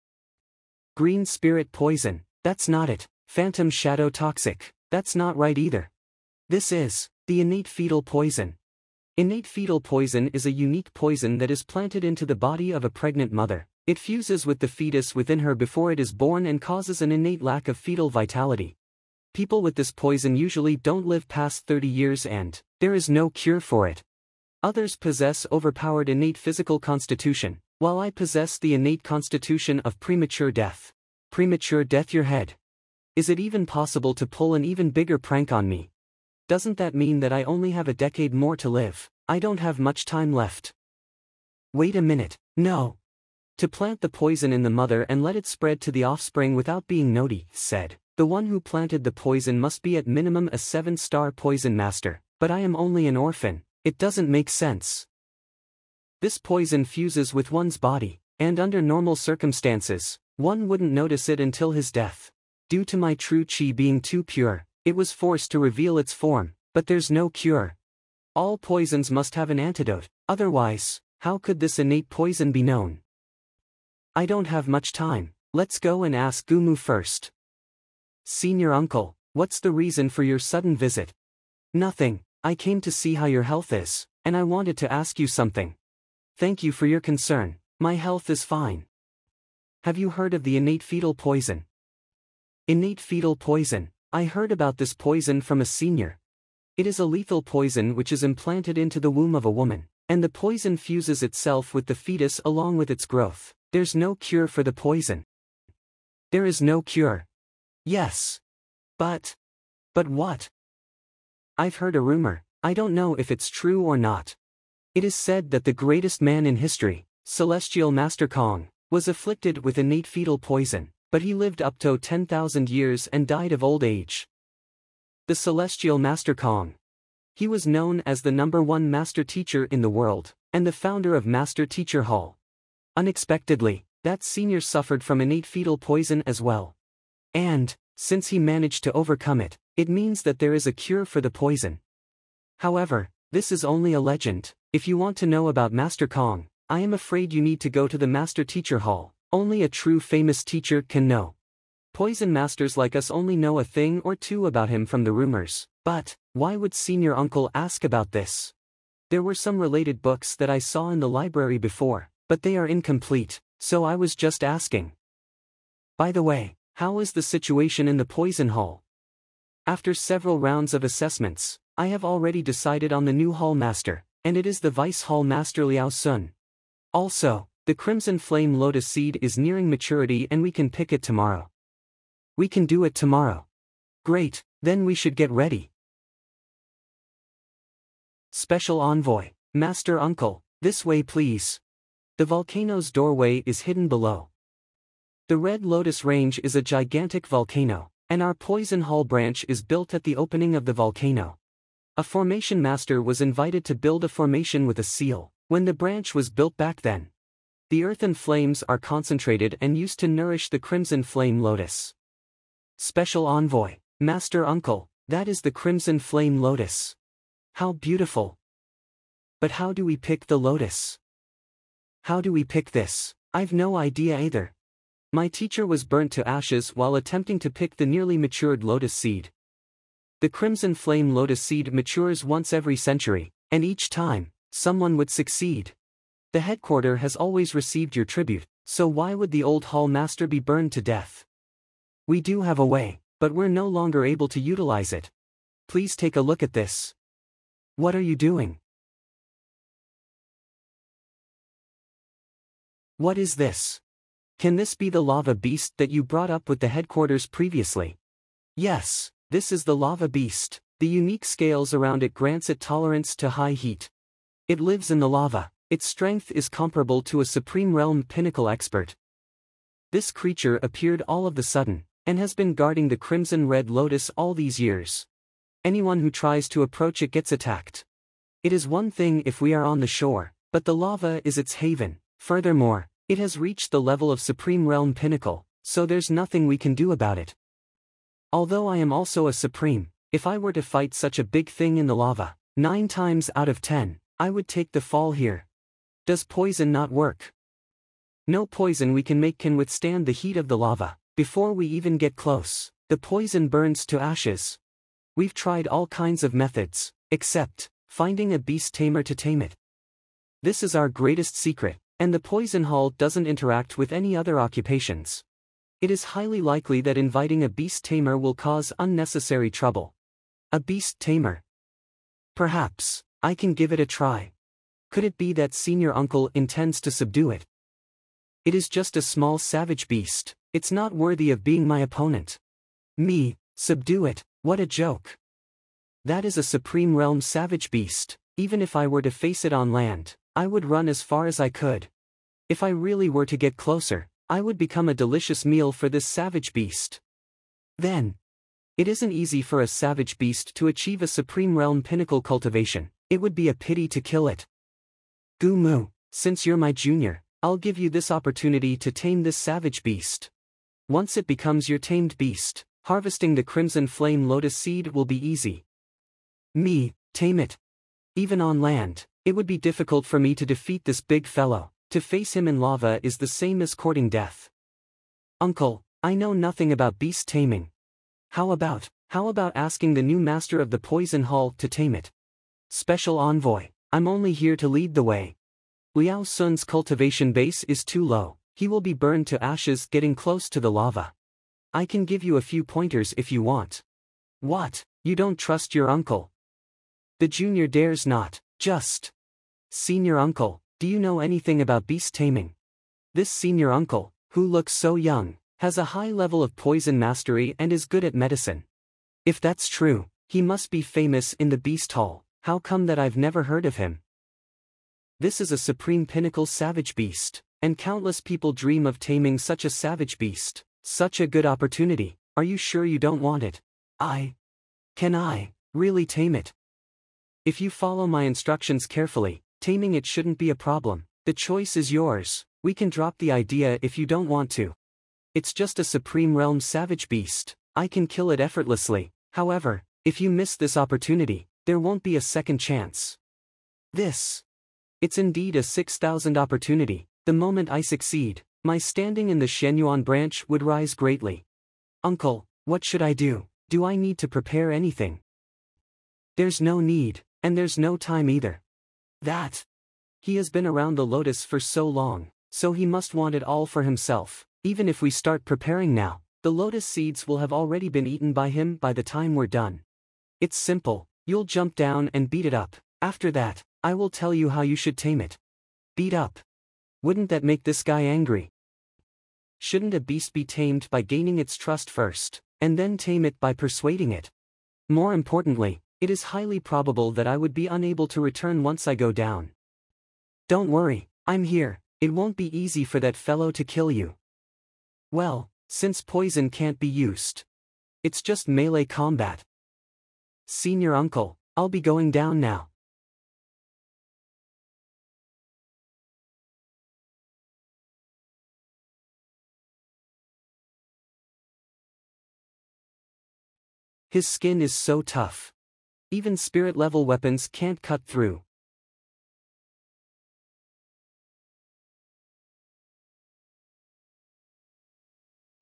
Green Spirit Poison, that's not it. Phantom Shadow Toxic, that's not right either. This is the Innate Fetal Poison. Innate fetal poison is a unique poison that is planted into the body of a pregnant mother. It fuses with the fetus within her before it is born and causes an innate lack of fetal vitality. People with this poison usually don't live past 30 years and there is no cure for it. Others possess overpowered innate physical constitution, while I possess the innate constitution of premature death. Premature death, your head. Is it even possible to pull an even bigger prank on me? Doesn't that mean that I only have a decade more to live? I don't have much time left. Wait a minute, no. To plant the poison in the mother and let it spread to the offspring without being said, the one who planted the poison must be at minimum a 7-star poison master, but I am only an orphan. It doesn't make sense. This poison fuses with one's body, and under normal circumstances, one wouldn't notice it until his death. Due to my true chi being too pure, it was forced to reveal its form, but there's no cure. All poisons must have an antidote, otherwise, how could this innate poison be known? I don't have much time, let's go and ask Gumu first. Senior Uncle, what's the reason for your sudden visit? Nothing, I came to see how your health is, and I wanted to ask you something. Thank you for your concern, my health is fine. Have you heard of the innate fetal poison? Innate fetal poison, I heard about this poison from a senior. It is a lethal poison which is implanted into the womb of a woman, and the poison fuses itself with the fetus along with its growth. There's no cure for the poison. There is no cure. Yes. But what? I've heard a rumor, I don't know if it's true or not. It is said that the greatest man in history, Celestial Master Kong, was afflicted with innate fetal poison, but he lived up to 10,000 years and died of old age. The Celestial Master Kong. He was known as the #1 master teacher in the world, and the founder of Master Teacher Hall. Unexpectedly, that senior suffered from innate fetal poison as well. And, since he managed to overcome it, it means that there is a cure for the poison. However, this is only a legend. If you want to know about Master Kong, I am afraid you need to go to the Master Teacher Hall. Only a true famous teacher can know. Poison masters like us only know a thing or two about him from the rumors. But, why would Senior Uncle ask about this? There were some related books that I saw in the library before, but they are incomplete, so I was just asking. By the way, how is the situation in the Poison Hall? After several rounds of assessments, I have already decided on the new Hall Master, and it is the Vice Hall Master Liao Sun. Also, the Crimson Flame Lotus Seed is nearing maturity and we can pick it tomorrow. We can do it tomorrow. Great, then we should get ready. Special Envoy, Master Uncle, this way please. The volcano's doorway is hidden below. The Red Lotus Range is a gigantic volcano, and our Poison Hall branch is built at the opening of the volcano. A formation master was invited to build a formation with a seal, when the branch was built back then. The earthen flames are concentrated and used to nourish the crimson flame lotus. Special Envoy, Master Uncle, that is the crimson flame lotus. How beautiful! But how do we pick the lotus? How do we pick this? I've no idea either. My teacher was burnt to ashes while attempting to pick the nearly matured lotus seed. The crimson flame lotus seed matures once every century, and each time, someone would succeed. The headquarter has always received your tribute, so why would the old hall master be burned to death? We do have a way, but we're no longer able to utilize it. Please take a look at this. What are you doing? What is this? Can this be the lava beast that you brought up with the headquarters previously? Yes, this is the lava beast. The unique scales around it grants it tolerance to high heat. It lives in the lava. Its strength is comparable to a Supreme Realm Pinnacle expert. This creature appeared all of the sudden, and has been guarding the Crimson Red Lotus all these years. Anyone who tries to approach it gets attacked. It is one thing if we are on the shore, but the lava is its haven. Furthermore, it has reached the level of Supreme Realm Pinnacle, so there's nothing we can do about it. Although I am also a Supreme, if I were to fight such a big thing in the lava, 9 times out of 10, I would take the fall here. Does poison not work? No poison we can make can withstand the heat of the lava. Before we even get close, the poison burns to ashes. We've tried all kinds of methods, except finding a beast tamer to tame it. This is our greatest secret, and the poison hall doesn't interact with any other occupations. It is highly likely that inviting a beast tamer will cause unnecessary trouble. A beast tamer? Perhaps, I can give it a try. Could it be that senior uncle intends to subdue it? It is just a small savage beast. It's not worthy of being my opponent. Me, subdue it, what a joke. That is a Supreme Realm savage beast. Even if I were to face it on land, I would run as far as I could. If I really were to get closer, I would become a delicious meal for this savage beast. Then, it isn't easy for a savage beast to achieve a Supreme Realm Pinnacle cultivation. It would be a pity to kill it. Gumu, since you're my junior, I'll give you this opportunity to tame this savage beast. Once it becomes your tamed beast, harvesting the Crimson Flame Lotus seed will be easy. Me, tame it? Even on land, it would be difficult for me to defeat this big fellow. To face him in lava is the same as courting death. Uncle, I know nothing about beast taming. How about asking the new master of the Poison Hall to tame it? Special Envoy, I'm only here to lead the way. Liao Sun's cultivation base is too low. He will be burned to ashes getting close to the lava. I can give you a few pointers if you want. What? You don't trust your uncle? The junior dares not. Just. Senior uncle, do you know anything about beast taming? This senior uncle, who looks so young, has a high level of poison mastery and is good at medicine. If that's true, he must be famous in the beast hall. How come that I've never heard of him? This is a Supreme Pinnacle savage beast. And countless people dream of taming such a savage beast. Such a good opportunity. Are you sure you don't want it? Can I really tame it? If you follow my instructions carefully, taming it shouldn't be a problem. The choice is yours. We can drop the idea if you don't want to. It's just a Supreme Realm savage beast. I can kill it effortlessly. However, if you miss this opportunity, there won't be a second chance. It's indeed a 6,000 opportunity. The moment I succeed, my standing in the Shenyuan branch would rise greatly. Uncle, what should I do? Do I need to prepare anything? There's no need, and there's no time either. He has been around the lotus for so long, so he must want it all for himself. Even if we start preparing now, the lotus seeds will have already been eaten by him by the time we're done. It's simple, you'll jump down and beat it up. After that, I will tell you how you should tame it. Beat up. Wouldn't that make this guy angry? Shouldn't a beast be tamed by gaining its trust first, and then tame it by persuading it? More importantly, it is highly probable that I would be unable to return once I go down. Don't worry, I'm here. It won't be easy for that fellow to kill you. Well, since poison can't be used, it's just melee combat. Senior uncle, I'll be going down now. His skin is so tough. Even spirit-level weapons can't cut through.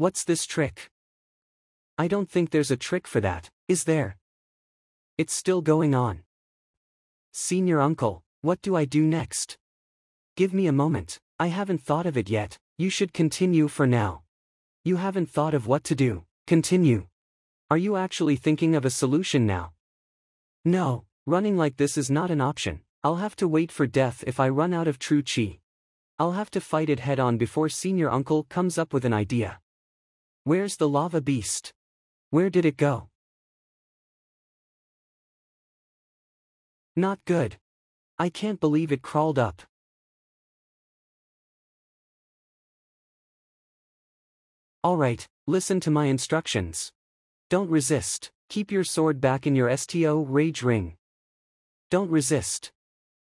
What's this trick? I don't think there's a trick for that, is there? It's still going on. Senior uncle, what do I do next? Give me a moment, I haven't thought of it yet. You should continue for now. You haven't thought of what to do. Continue. Are you actually thinking of a solution now? No, running like this is not an option. I'll have to wait for death if I run out of true chi. I'll have to fight it head-on before senior uncle comes up with an idea. Where's the lava beast? Where did it go? Not good. I can't believe it crawled up. Alright, listen to my instructions. Don't resist. Keep your sword back in your STO rage ring. Don't resist.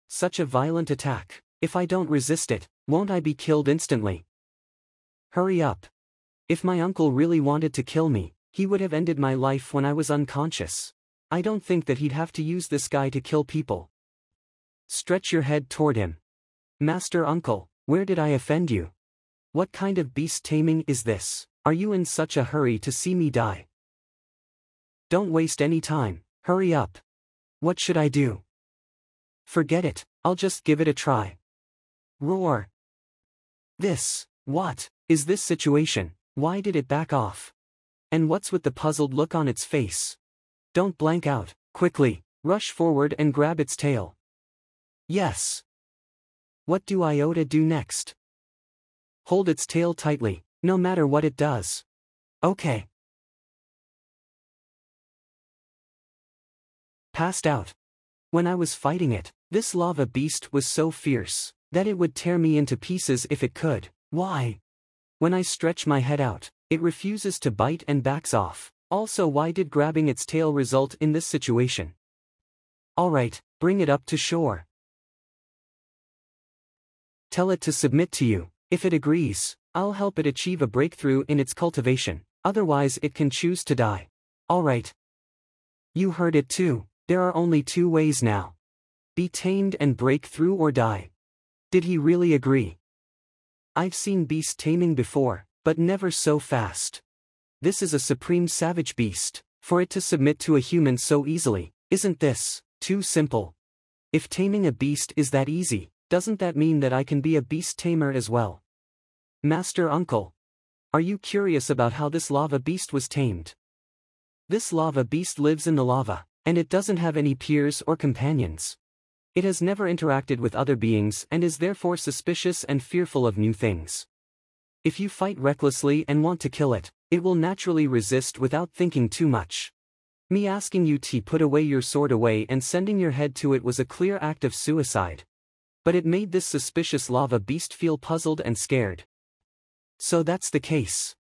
Such a violent attack. If I don't resist it, won't I be killed instantly? Hurry up. If my uncle really wanted to kill me, he would have ended my life when I was unconscious. I don't think that he'd have to use this guy to kill people. Stretch your head toward him. Master uncle, where did I offend you? What kind of beast taming is this? Are you in such a hurry to see me die? Don't waste any time, hurry up. What should I do? Forget it, I'll just give it a try. Roar. What is this situation? Why did it back off? And what's with the puzzled look on its face? Don't blank out, quickly, rush forward and grab its tail. Yes. What do Iota do next? Hold its tail tightly, no matter what it does. Okay. Passed out. When I was fighting it, this lava beast was so fierce that it would tear me into pieces if it could. Why? When I stretch my head out, it refuses to bite and backs off. Also, why did grabbing its tail result in this situation? Alright, bring it up to shore. Tell it to submit to you. If it agrees, I'll help it achieve a breakthrough in its cultivation, otherwise it can choose to die. Alright. You heard it too, there are only two ways now. Be tamed and break through or die. Did he really agree? I've seen beast taming before, but never so fast. This is a supreme savage beast. For it to submit to a human so easily, isn't this too simple? If taming a beast is that easy, doesn't that mean that I can be a beast tamer as well? Master Uncle, are you curious about how this lava beast was tamed? This lava beast lives in the lava, and it doesn't have any peers or companions. It has never interacted with other beings and is therefore suspicious and fearful of new things. If you fight recklessly and want to kill it, it will naturally resist without thinking too much. Me asking you to put away your sword away and sending your head to it was a clear act of suicide. But it made this suspicious lava beast feel puzzled and scared. So that's the case.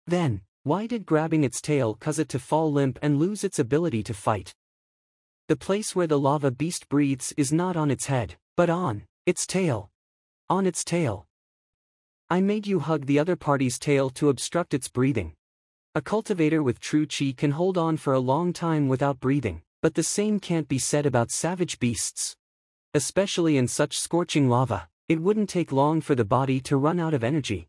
Then, why did grabbing its tail cause it to fall limp and lose its ability to fight? The place where the lava beast breathes is not on its head, but on its tail. On its tail. I made you hug the other party's tail to obstruct its breathing. A cultivator with true chi can hold on for a long time without breathing, but the same can't be said about savage beasts. Especially in such scorching lava, it wouldn't take long for the body to run out of energy.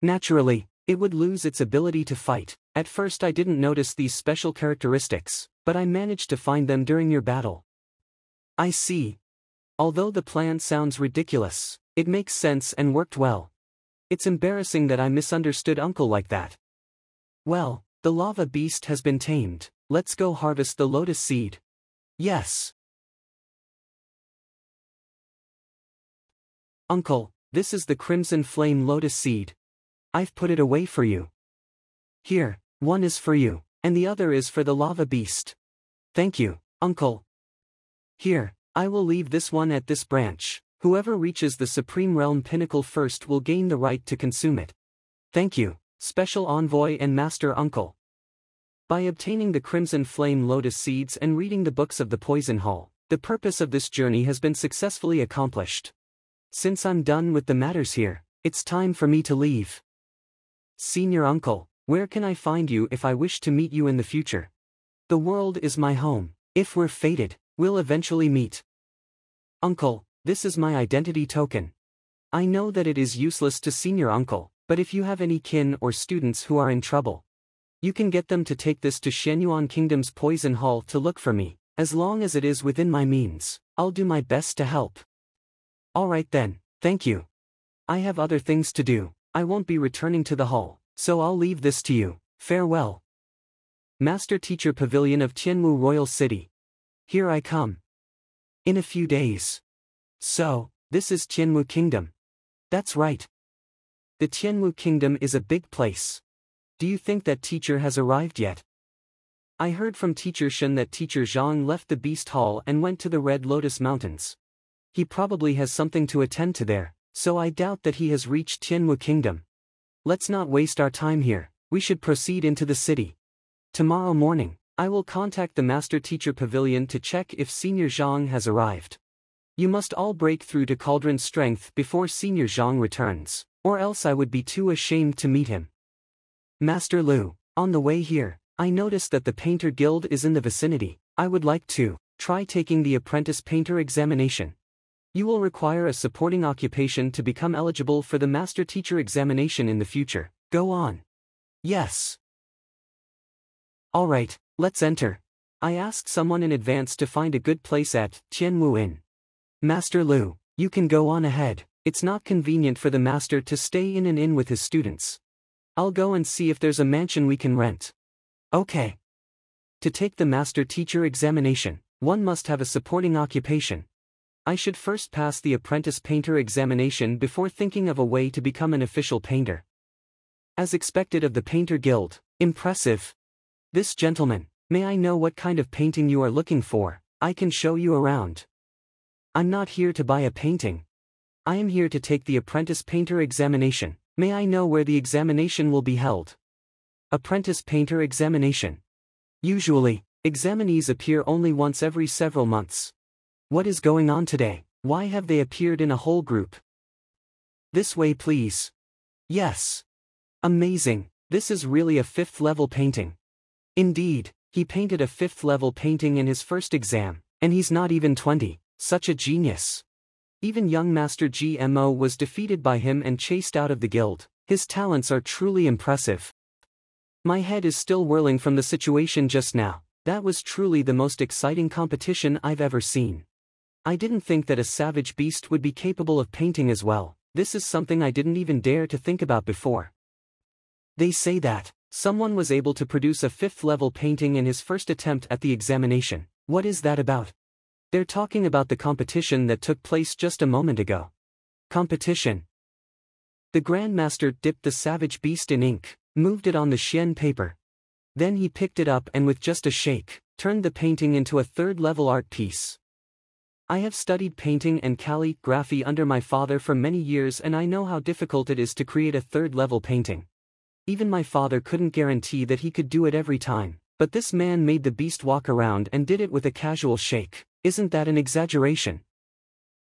Naturally, it would lose its ability to fight. At first I didn't notice these special characteristics, but I managed to find them during your battle. I see. Although the plan sounds ridiculous, it makes sense and worked well. It's embarrassing that I misunderstood Uncle like that. Well, the lava beast has been tamed. Let's go harvest the lotus seed. Yes. Uncle, this is the crimson flame lotus seed. I've put it away for you. Here, one is for you, and the other is for the lava beast. Thank you, Uncle. Here, I will leave this one at this branch. Whoever reaches the Supreme Realm pinnacle first will gain the right to consume it. Thank you. Special Envoy and Master Uncle. By obtaining the Crimson Flame Lotus Seeds and reading the books of the Poison Hall, the purpose of this journey has been successfully accomplished. Since I'm done with the matters here, it's time for me to leave. Senior Uncle, where can I find you if I wish to meet you in the future? The world is my home. If we're fated, we'll eventually meet. Uncle, this is my identity token. I know that it is useless to Senior Uncle, but if you have any kin or students who are in trouble, you can get them to take this to Shenyuan Kingdom's Poison Hall to look for me. As long as it is within my means, I'll do my best to help. Alright then, thank you. I have other things to do. I won't be returning to the hall, so I'll leave this to you. Farewell. Master Teacher Pavilion of Tianwu Royal City. Here I come. In a few days. So, this is Tianwu Kingdom. That's right. The Tianwu Kingdom is a big place. Do you think that teacher has arrived yet? I heard from Teacher Shen that Teacher Zhang left the Beast Hall and went to the Red Lotus Mountains. He probably has something to attend to there, so I doubt that he has reached Tianwu Kingdom. Let's not waste our time here, we should proceed into the city. Tomorrow morning, I will contact the Master Teacher Pavilion to check if Senior Zhang has arrived. You must all break through to Cauldron's strength before Senior Zhang returns, or else I would be too ashamed to meet him. Master Lu, on the way here, I noticed that the Painter Guild is in the vicinity. I would like to try taking the Apprentice Painter examination. You will require a supporting occupation to become eligible for the Master Teacher examination in the future. Go on. Yes. Alright, let's enter. I asked someone in advance to find a good place at Tianwu Inn. Master Lu, you can go on ahead. It's not convenient for the master to stay in an inn with his students. I'll go and see if there's a mansion we can rent. Okay. To take the Master Teacher examination, one must have a supporting occupation. I should first pass the Apprentice Painter examination before thinking of a way to become an official painter. As expected of the Painter Guild, impressive. This gentleman, may I know what kind of painting you are looking for? I can show you around. I'm not here to buy a painting. I am here to take the Apprentice Painter examination. May I know where the examination will be held? Apprentice Painter examination. Usually, examinees appear only once every several months. What is going on today? Why have they appeared in a whole group? This way please. Yes. Amazing, this is really a 5th level painting. Indeed, he painted a 5th level painting in his first exam, and he's not even 20, such a genius. Even young Master GMO was defeated by him and chased out of the guild. His talents are truly impressive. My head is still whirling from the situation just now. That was truly the most exciting competition I've ever seen. I didn't think that a savage beast would be capable of painting as well. This is something I didn't even dare to think about before. They say that someone was able to produce a 5th level painting in his first attempt at the examination. What is that about? They're talking about the competition that took place just a moment ago. Competition. The Grandmaster dipped the savage beast in ink, moved it on the Xian paper. Then he picked it up and with just a shake, turned the painting into a 3rd level art piece. I have studied painting and calligraphy under my father for many years and I know how difficult it is to create a 3rd level painting. Even my father couldn't guarantee that he could do it every time, but this man made the beast walk around and did it with a casual shake. Isn't that an exaggeration?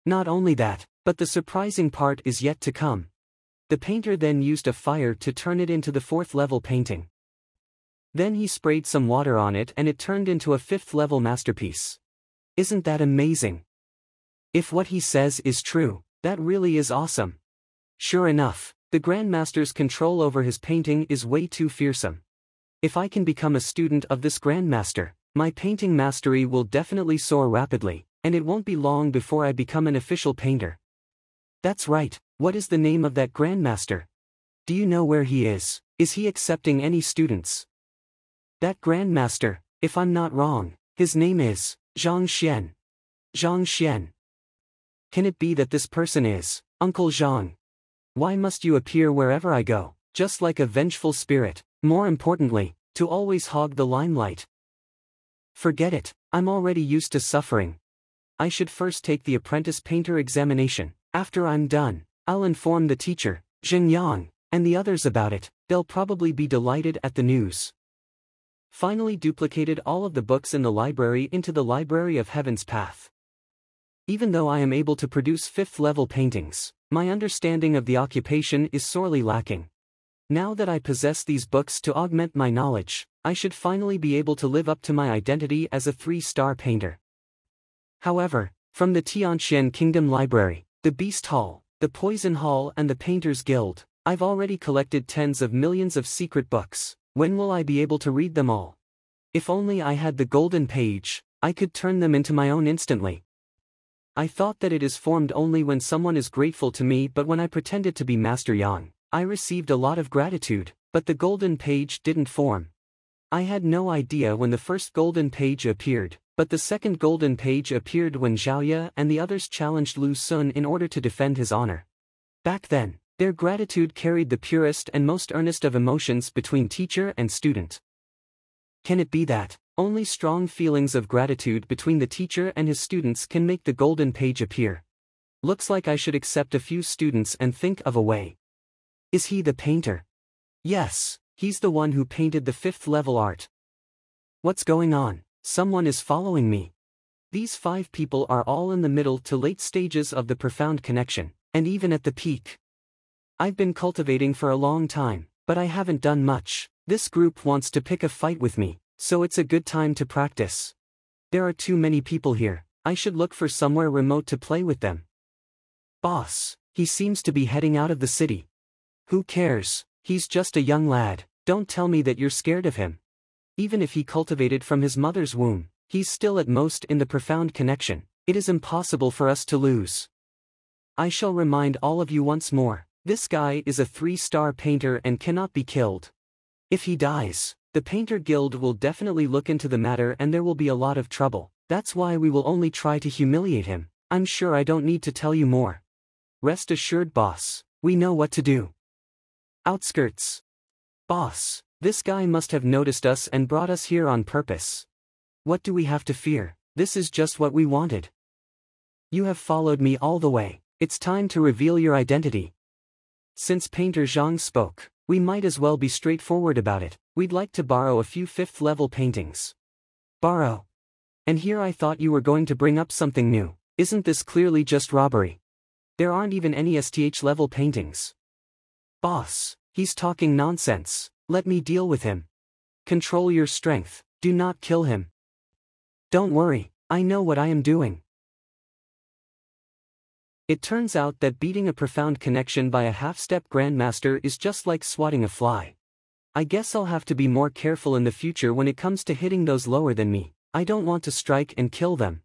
Not only that, but the surprising part is yet to come. The painter then used a fire to turn it into the 4th level painting. Then he sprayed some water on it and it turned into a 5th level masterpiece. Isn't that amazing? If what he says is true, that really is awesome. Sure enough, the Grandmaster's control over his painting is way too fearsome. If I can become a student of this Grandmaster, my painting mastery will definitely soar rapidly, and it won't be long before I become an official painter. That's right, what is the name of that Grandmaster? Do you know where he is? Is he accepting any students? That Grandmaster, if I'm not wrong, his name is Zhang Xuan. Zhang Xuan. Can it be that this person is Uncle Zhang? Why must you appear wherever I go, just like a vengeful spirit, more importantly, to always hog the limelight? Forget it, I'm already used to suffering. I should first take the Apprentice Painter examination. After I'm done, I'll inform the teacher, Zheng Yang, and the others about it. They'll probably be delighted at the news. Finally duplicated all of the books in the library into the Library of Heaven's path. Even though I am able to produce 5th-level paintings, my understanding of the occupation is sorely lacking. Now that I possess these books to augment my knowledge, I should finally be able to live up to my identity as a 3-star painter. However, from the Tianxian Kingdom Library, the Beast Hall, the Poison Hall and the Painters Guild, I've already collected tens of millions of secret books. When will I be able to read them all? If only I had the golden page, I could turn them into my own instantly. I thought that it is formed only when someone is grateful to me, but when I pretended to be Master Yang, I received a lot of gratitude, but the golden page didn't form. I had no idea when the first golden page appeared, but the second golden page appeared when Zhaoye and the others challenged Lu Sun in order to defend his honor. Back then, their gratitude carried the purest and most earnest of emotions between teacher and student. Can it be that only strong feelings of gratitude between the teacher and his students can make the golden page appear? Looks like I should accept a few students and think of a way. Is he the painter? Yes, he's the one who painted the 5th-level art. What's going on? Someone is following me. These 5 people are all in the middle to late stages of the profound connection, and even at the peak. I've been cultivating for a long time, but I haven't done much. This group wants to pick a fight with me, so it's a good time to practice. There are too many people here. I should look for somewhere remote to play with them. Boss, he seems to be heading out of the city. Who cares? He's just a young lad. Don't tell me that you're scared of him. Even if he cultivated from his mother's womb, he's still at most in the profound connection. It is impossible for us to lose. I shall remind all of you once more. This guy is a 3-star painter and cannot be killed. If he dies, the Painter Guild will definitely look into the matter and there will be a lot of trouble. That's why we will only try to humiliate him. I'm sure I don't need to tell you more. Rest assured, boss, we know what to do. Outskirts. Boss, this guy must have noticed us and brought us here on purpose. What do we have to fear? This is just what we wanted. You have followed me all the way. It's time to reveal your identity. Since Painter Zhang spoke, we might as well be straightforward about it. We'd like to borrow a few 5th-level paintings. Borrow? And here I thought you were going to bring up something new. Isn't this clearly just robbery? There aren't even any STH-level paintings. Boss, he's talking nonsense. Let me deal with him. Control your strength. Do not kill him. Don't worry, I know what I am doing. It turns out that beating a profound connection by a half-step grandmaster is just like swatting a fly. I guess I'll have to be more careful in the future when it comes to hitting those lower than me. I don't want to strike and kill them.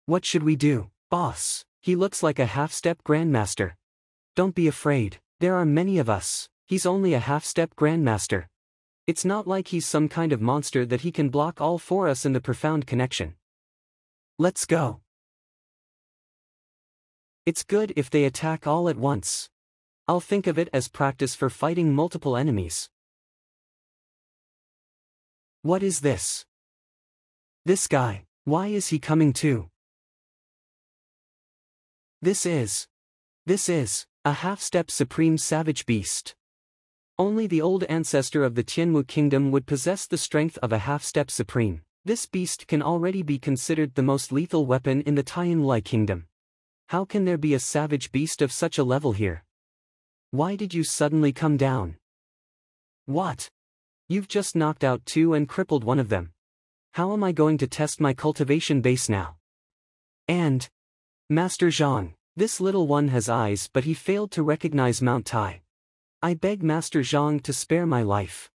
What should we do, boss? He looks like a half-step grandmaster. Don't be afraid, there are many of us. He's only a half-step grandmaster. It's not like he's some kind of monster that he can block all for us in the profound connection. Let's go. It's good if they attack all at once. I'll think of it as practice for fighting multiple enemies. What is this? This guy, why is he coming too? This is a half-step supreme savage beast. Only the old ancestor of the Tianmu kingdom would possess the strength of a half-step supreme. This beast can already be considered the most lethal weapon in the Tianlai kingdom. How can there be a savage beast of such a level here? Why did you suddenly come down? What? You've just knocked out 2 and crippled one of them. How am I going to test my cultivation base now? And Master Zhang, this little one has eyes but he failed to recognize Mount Tai. I beg Master Zhang to spare my life.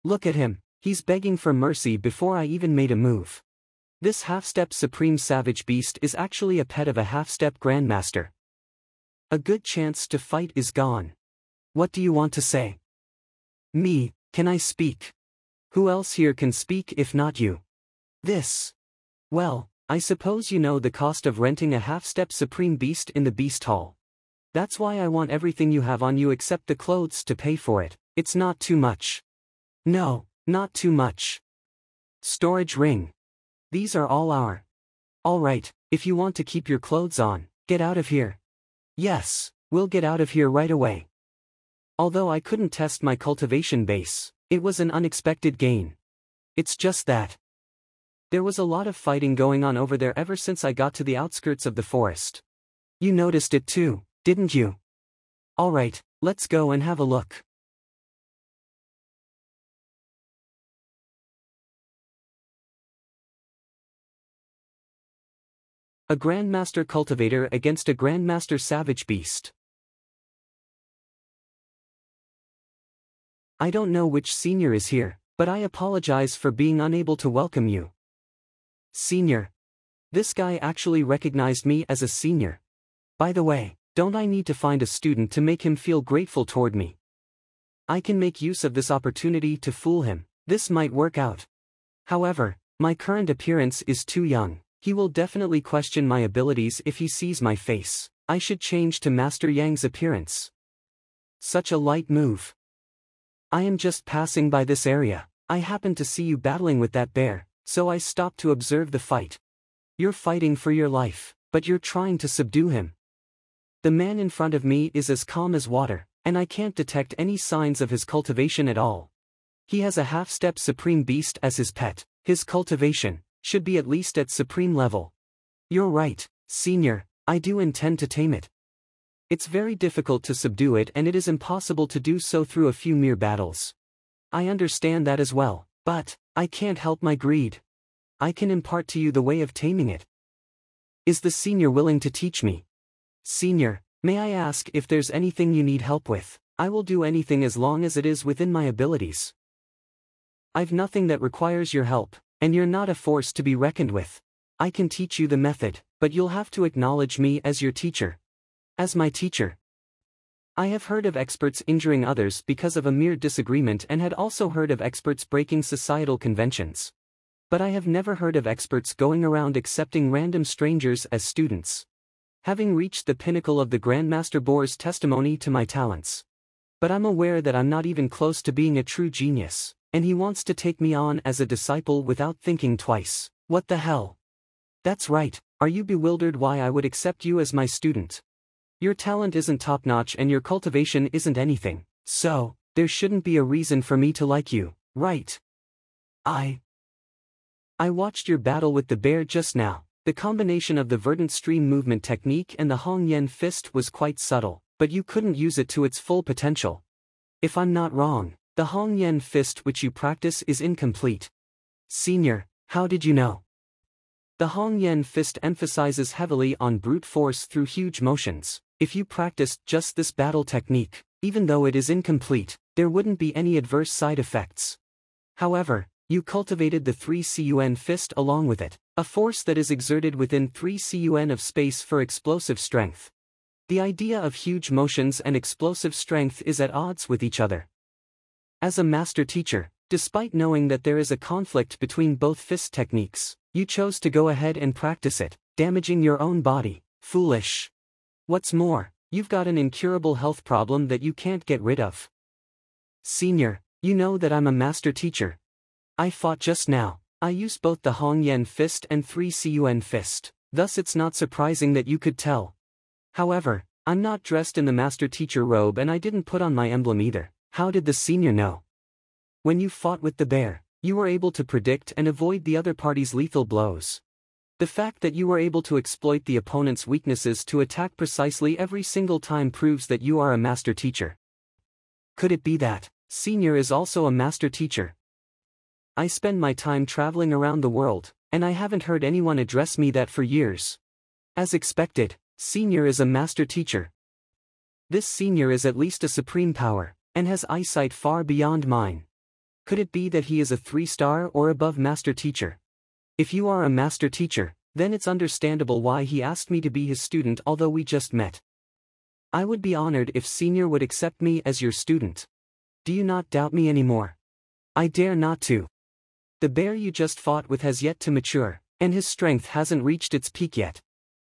Look at him, he's begging for mercy before I even made a move. This half-step supreme savage beast is actually a pet of a half-step grandmaster. A good chance to fight is gone. What do you want to say? Me, can I speak? Who else here can speak if not you? Well, I suppose you know the cost of renting a half-step supreme beast in the Beast Hall. That's why I want everything you have on you except the clothes to pay for it. It's not too much. No, not too much. Storage ring. These are all our. Alright, if you want to keep your clothes on, get out of here. Yes, we'll get out of here right away. Although I couldn't test my cultivation base, it was an unexpected gain. It's just that there was a lot of fighting going on over there ever since I got to the outskirts of the forest. You noticed it too, didn't you? Alright, let's go and have a look. A Grandmaster Cultivator against a Grandmaster Savage Beast. I don't know which senior is here, but I apologize for being unable to welcome you. Senior. This guy actually recognized me as a senior. By the way, don't I need to find a student to make him feel grateful toward me? I can make use of this opportunity to fool him. This might work out. However, my current appearance is too young. He will definitely question my abilities if he sees my face. I should change to Master Yang's appearance. Such a light move. I am just passing by this area. I happened to see you battling with that bear, so I stopped to observe the fight. You're fighting for your life, but you're trying to subdue him. The man in front of me is as calm as water, and I can't detect any signs of his cultivation at all. He has a half-step Supreme Beast as his pet. His cultivation should be at least at Supreme level. You're right, Senior, I do intend to tame it. It's very difficult to subdue it, and it is impossible to do so through a few mere battles. I understand that as well, but I can't help my greed. I can impart to you the way of taming it. Is the Senior willing to teach me? Senior, may I ask if there's anything you need help with? I will do anything as long as it is within my abilities. I've nothing that requires your help, and you're not a force to be reckoned with. I can teach you the method, but you'll have to acknowledge me as your teacher. As my teacher. I have heard of experts injuring others because of a mere disagreement, and had also heard of experts breaking societal conventions. But I have never heard of experts going around accepting random strangers as students. Having reached the pinnacle of the Grandmaster bores testimony to my talents. But I'm aware that I'm not even close to being a true genius, and he wants to take me on as a disciple without thinking twice. What the hell? That's right, are you bewildered why I would accept you as my student? Your talent isn't top-notch and your cultivation isn't anything, so there shouldn't be a reason for me to like you, right? I watched your battle with the bear just now. The combination of the verdant stream movement technique and the Hong Yen fist was quite subtle, but you couldn't use it to its full potential. If I'm not wrong, the Hong Yen fist which you practice is incomplete. Senior, how did you know? The Hong Yen fist emphasizes heavily on brute force through huge motions. If you practiced just this battle technique, even though it is incomplete, there wouldn't be any adverse side effects. However, you cultivated the 3-CUN fist along with it, a force that is exerted within 3-CUN of space for explosive strength. The idea of huge motions and explosive strength is at odds with each other. As a master teacher, despite knowing that there is a conflict between both fist techniques, you chose to go ahead and practice it, damaging your own body. Foolish. What's more, you've got an incurable health problem that you can't get rid of. Senior, you know that I'm a master teacher. I fought just now. I used both the Hong Yen fist and 3-CUN fist, thus it's not surprising that you could tell. However, I'm not dressed in the master teacher robe and I didn't put on my emblem either. How did the senior know? When you fought with the bear, you were able to predict and avoid the other party's lethal blows. The fact that you were able to exploit the opponent's weaknesses to attack precisely every single time proves that you are a master teacher. Could it be that Senior is also a master teacher? I spend my time traveling around the world, and I haven't heard anyone address me that for years. As expected, Senior is a master teacher. This Senior is at least a supreme power, and has eyesight far beyond mine. Could it be that he is a 3-star or above master teacher? If you are a master teacher, then it's understandable why he asked me to be his student although we just met. I would be honored if Senior would accept me as your student. Do you not doubt me anymore? I dare not to. The bear you just fought with has yet to mature, and his strength hasn't reached its peak yet.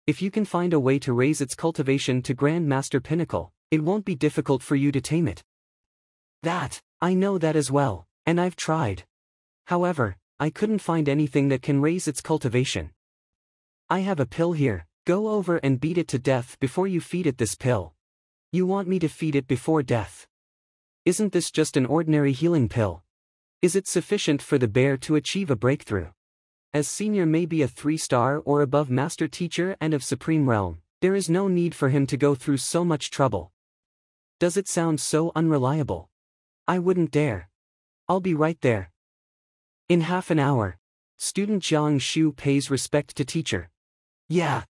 If you can find a way to raise its cultivation to Grand Master Pinnacle, it won't be difficult for you to tame it. I know that as well, and I've tried. However, I couldn't find anything that can raise its cultivation. I have a pill here, go over and beat it to death before you feed it this pill. You want me to feed it before death? Isn't this just an ordinary healing pill? Is it sufficient for the bear to achieve a breakthrough? As senior may be a 3-star or above master teacher and of supreme realm, there is no need for him to go through so much trouble. Does it sound so unreliable? I wouldn't dare. I'll be right there. In half an hour. Student Zhang Xuan pays respect to teacher. Yeah.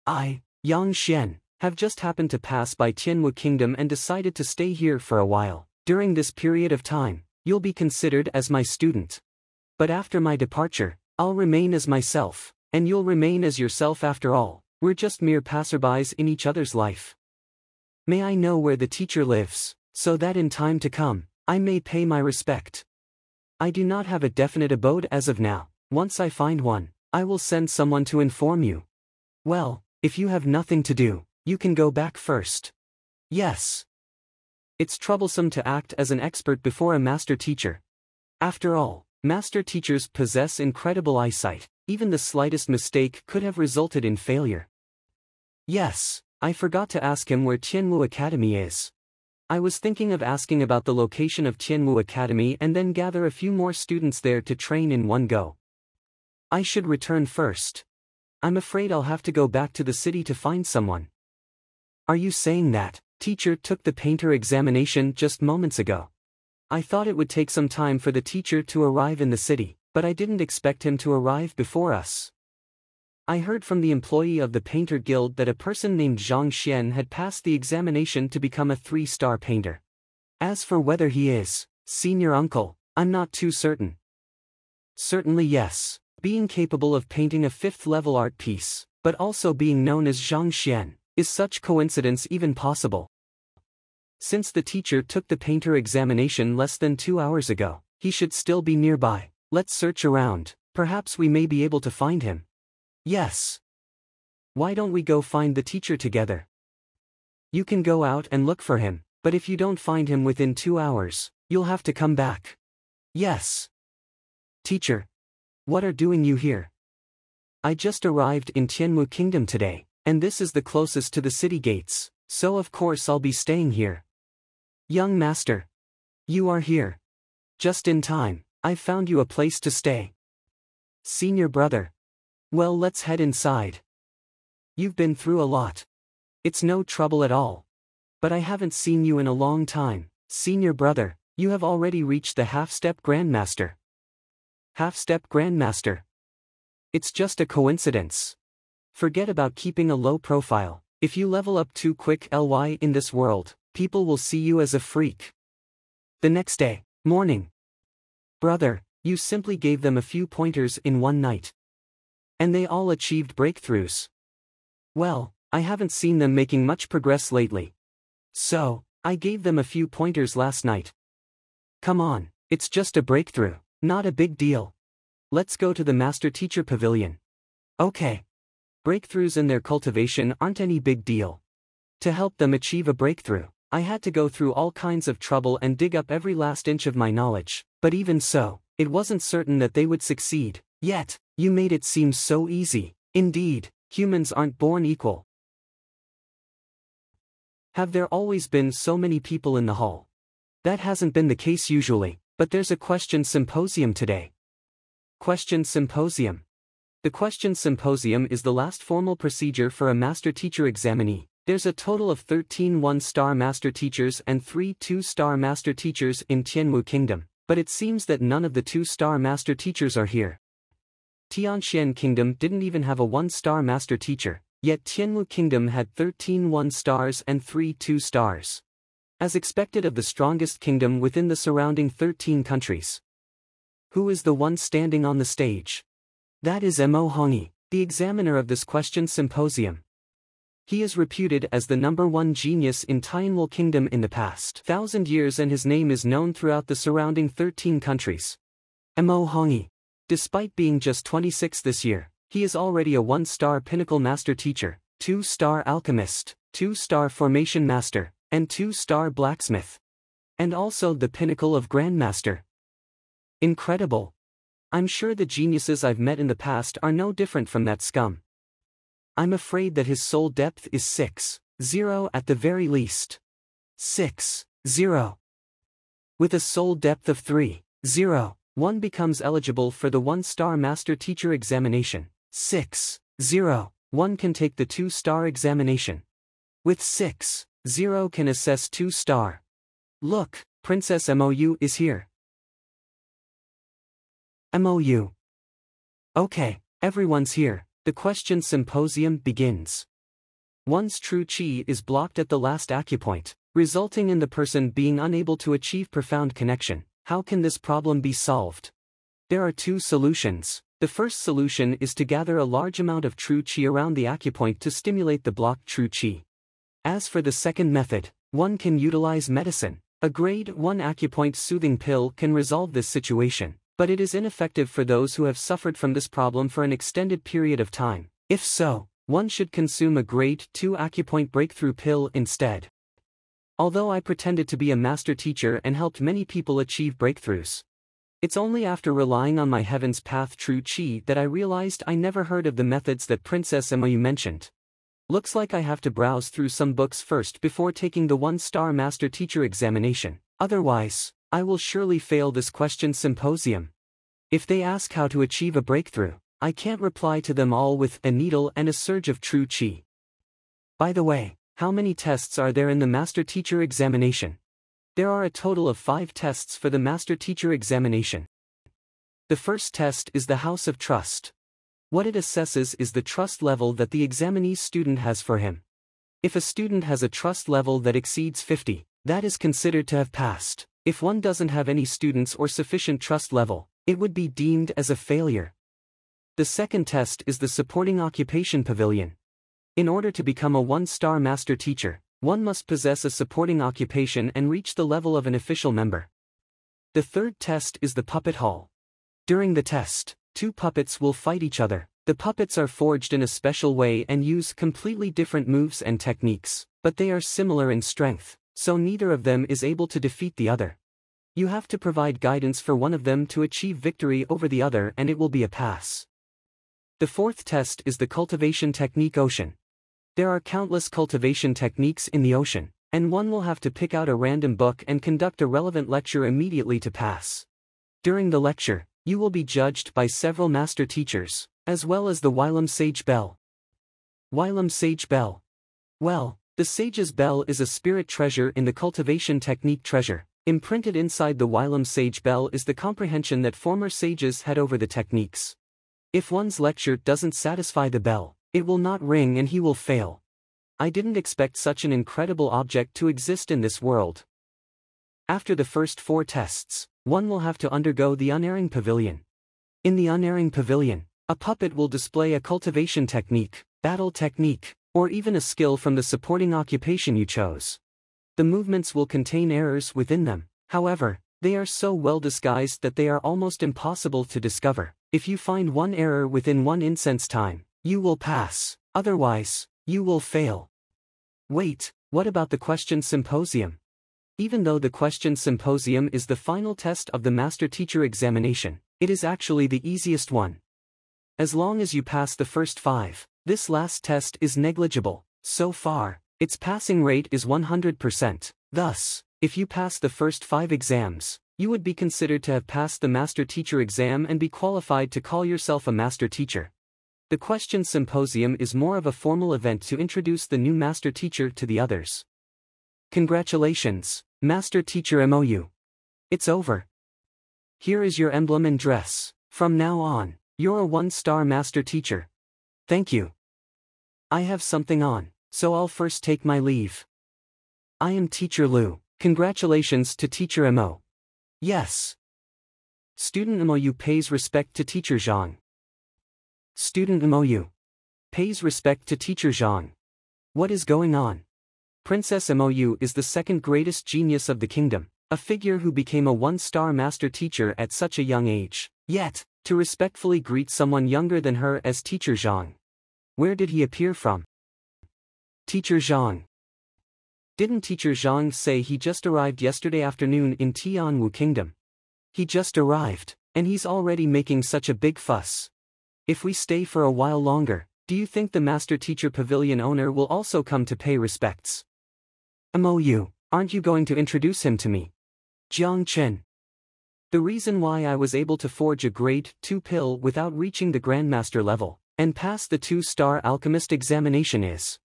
I, Yang Xian, have just happened to pass by Tianwu Kingdom and decided to stay here for a while. During this period of time, you'll be considered as my student. But after my departure, I'll remain as myself, and you'll remain as yourself after all. We're just mere passerbys in each other's life. May I know where the teacher lives, so that in time to come, I may pay my respect. I do not have a definite abode as of now. Once I find one, I will send someone to inform you. Well, if you have nothing to do, you can go back first. Yes. It's troublesome to act as an expert before a master teacher. After all, master teachers possess incredible eyesight. Even the slightest mistake could have resulted in failure. Yes, I forgot to ask him where Tianwu Academy is. I was thinking of asking about the location of Tianwu Academy and then gather a few more students there to train in one go. I should return first. I'm afraid I'll have to go back to the city to find someone. Are you saying that teacher took the painter examination just moments ago? I thought it would take some time for the teacher to arrive in the city, but I didn't expect him to arrive before us. I heard from the employee of the Painter Guild that a person named Zhang Xuan had passed the examination to become a 3-star painter. As for whether he is senior uncle, I'm not too certain. Certainly yes, being capable of painting a 5th-level art piece, but also being known as Zhang Xuan, is such coincidence even possible? Since the teacher took the painter examination less than 2 hours ago, he should still be nearby. Let's search around, perhaps we may be able to find him. Yes. Why don't we go find the teacher together? You can go out and look for him, but if you don't find him within 2 hours, you'll have to come back. Yes. Teacher. What are doing you here? I just arrived in Tianwu Kingdom today, and this is the closest to the city gates, so of course I'll be staying here. Young master. You are here. Just in time, I've found you a place to stay. Senior brother. Well, let's head inside. You've been through a lot. It's no trouble at all. But I haven't seen you in a long time, senior brother. You have already reached the half-step grandmaster. Half-step grandmaster. It's just a coincidence. Forget about keeping a low profile. If you level up too quick in this world, people will see you as a freak. The next day, morning. Brother, you simply gave them a few pointers in one night. And they all achieved breakthroughs. Well, I haven't seen them making much progress lately. So, I gave them a few pointers last night. Come on, it's just a breakthrough, not a big deal. Let's go to the Master Teacher Pavilion. Okay. Breakthroughs in their cultivation aren't any big deal. To help them achieve a breakthrough, I had to go through all kinds of trouble and dig up every last inch of my knowledge, but even so, it wasn't certain that they would succeed. Yet, you made it seem so easy. Indeed, humans aren't born equal. Have there always been so many people in the hall? That hasn't been the case usually, but there's a question symposium today. Question symposium. The question symposium is the last formal procedure for a master teacher examinee. There's a total of 13 1-star master teachers and 3 2-star master teachers in Tianwu Kingdom, but it seems that none of the 2-star master teachers are here. Tianxian Kingdom didn't even have a 1-star master teacher, yet Tianwu Kingdom had 13 1-stars and 3 2-stars. As expected of the strongest kingdom within the surrounding 13 countries. Who is the one standing on the stage? That is Mo Hongyi, the examiner of this question symposium. He is reputed as the #1 genius in Tianwu Kingdom in the past 1,000 years, and his name is known throughout the surrounding 13 countries. Mo Hongyi. Despite being just 26 this year, he is already a 1-star pinnacle master teacher, 2-star alchemist, 2-star formation master, and 2-star blacksmith. And also the pinnacle of grandmaster. Incredible. I'm sure the geniuses I've met in the past are no different from that scum. I'm afraid that his soul depth is 6-0 at the very least. 6-0. With a soul depth of 3.0, one becomes eligible for the 1-star Master Teacher examination. 6.0, one can take the 2-star examination. With 6.0 can assess 2-star. Look, Princess MOU is here. MOU. Okay, everyone's here. The question symposium begins. One's true chi is blocked at the last acupoint, resulting in the person being unable to achieve profound connection. How can this problem be solved? There are 2 solutions. The first solution is to gather a large amount of true chi around the acupoint to stimulate the blocked true chi. As for the second method, one can utilize medicine. A grade 1 acupoint soothing pill can resolve this situation, but it is ineffective for those who have suffered from this problem for an extended period of time. If so, one should consume a grade 2 acupoint breakthrough pill instead. Although I pretended to be a master teacher and helped many people achieve breakthroughs, it's only after relying on my Heaven's Path true chi that I realized I never heard of the methods that Princess MOU mentioned. Looks like I have to browse through some books first before taking the 1-star Master Teacher examination, otherwise, I will surely fail this question symposium. If they ask how to achieve a breakthrough, I can't reply to them all with a needle and a surge of true chi. By the way, how many tests are there in the Master Teacher examination? There are a total of 5 tests for the Master Teacher examination. The first test is the House of Trust. What it assesses is the trust level that the examinee's student has for him. If a student has a trust level that exceeds 50, that is considered to have passed. If one doesn't have any students or sufficient trust level, it would be deemed as a failure. The second test is the Supporting Occupation Pavilion. In order to become a 1-star Master Teacher, one must possess a supporting occupation and reach the level of an official member. The third test is the Puppet Hall. During the test, 2 puppets will fight each other. The puppets are forged in a special way and use completely different moves and techniques, but they are similar in strength, so neither of them is able to defeat the other. You have to provide guidance for one of them to achieve victory over the other and it will be a pass. The fourth test is the Cultivation Technique Ocean. There are countless cultivation techniques in the ocean, and one will have to pick out a random book and conduct a relevant lecture immediately to pass. During the lecture, you will be judged by several master teachers, as well as the Wylam Sage Bell. Wylam Sage Bell. Well, the Sage's Bell is a spirit treasure in the cultivation technique treasure. Imprinted inside the Wylam Sage Bell is the comprehension that former sages had over the techniques. If one's lecture doesn't satisfy the bell, it will not ring and he will fail. I didn't expect such an incredible object to exist in this world. After the first 4 tests, one will have to undergo the Unerring Pavilion. In the Unerring Pavilion, a puppet will display a cultivation technique, battle technique, or even a skill from the supporting occupation you chose. The movements will contain errors within them, however, they are so well disguised that they are almost impossible to discover. If you find one error within 1 incense time, you will pass, otherwise, you will fail. Wait, what about the question symposium? Even though the question symposium is the final test of the Master Teacher examination, it is actually the easiest one. As long as you pass the first 5, this last test is negligible. So far, its passing rate is 100%. Thus, if you pass the first 5 exams, you would be considered to have passed the Master Teacher exam and be qualified to call yourself a Master Teacher. The question symposium is more of a formal event to introduce the new Master Teacher to the others. Congratulations, Master Teacher MOU. It's over. Here is your emblem and dress. From now on, you're a 1-star Master Teacher. Thank you. I have something on, so I'll first take my leave. I am Teacher Lu. Congratulations to Teacher MO. Yes. Student MOU pays respect to Teacher Zhang. Student MOU pays respect to Teacher Zhang. What is going on? Princess MOU is the second greatest genius of the kingdom, a figure who became a 1-star Master Teacher at such a young age. Yet, to respectfully greet someone younger than her as Teacher Zhang. Where did he appear from? Teacher Zhang. Didn't Teacher Zhang say he just arrived yesterday afternoon in Tianwu Kingdom? He just arrived, and he's already making such a big fuss. If we stay for a while longer, do you think the Master Teacher Pavilion owner will also come to pay respects? MOU, aren't you going to introduce him to me? Zhang Chen. The reason why I was able to forge a grade 2 pill without reaching the Grandmaster level, and pass the 2-star alchemist examination is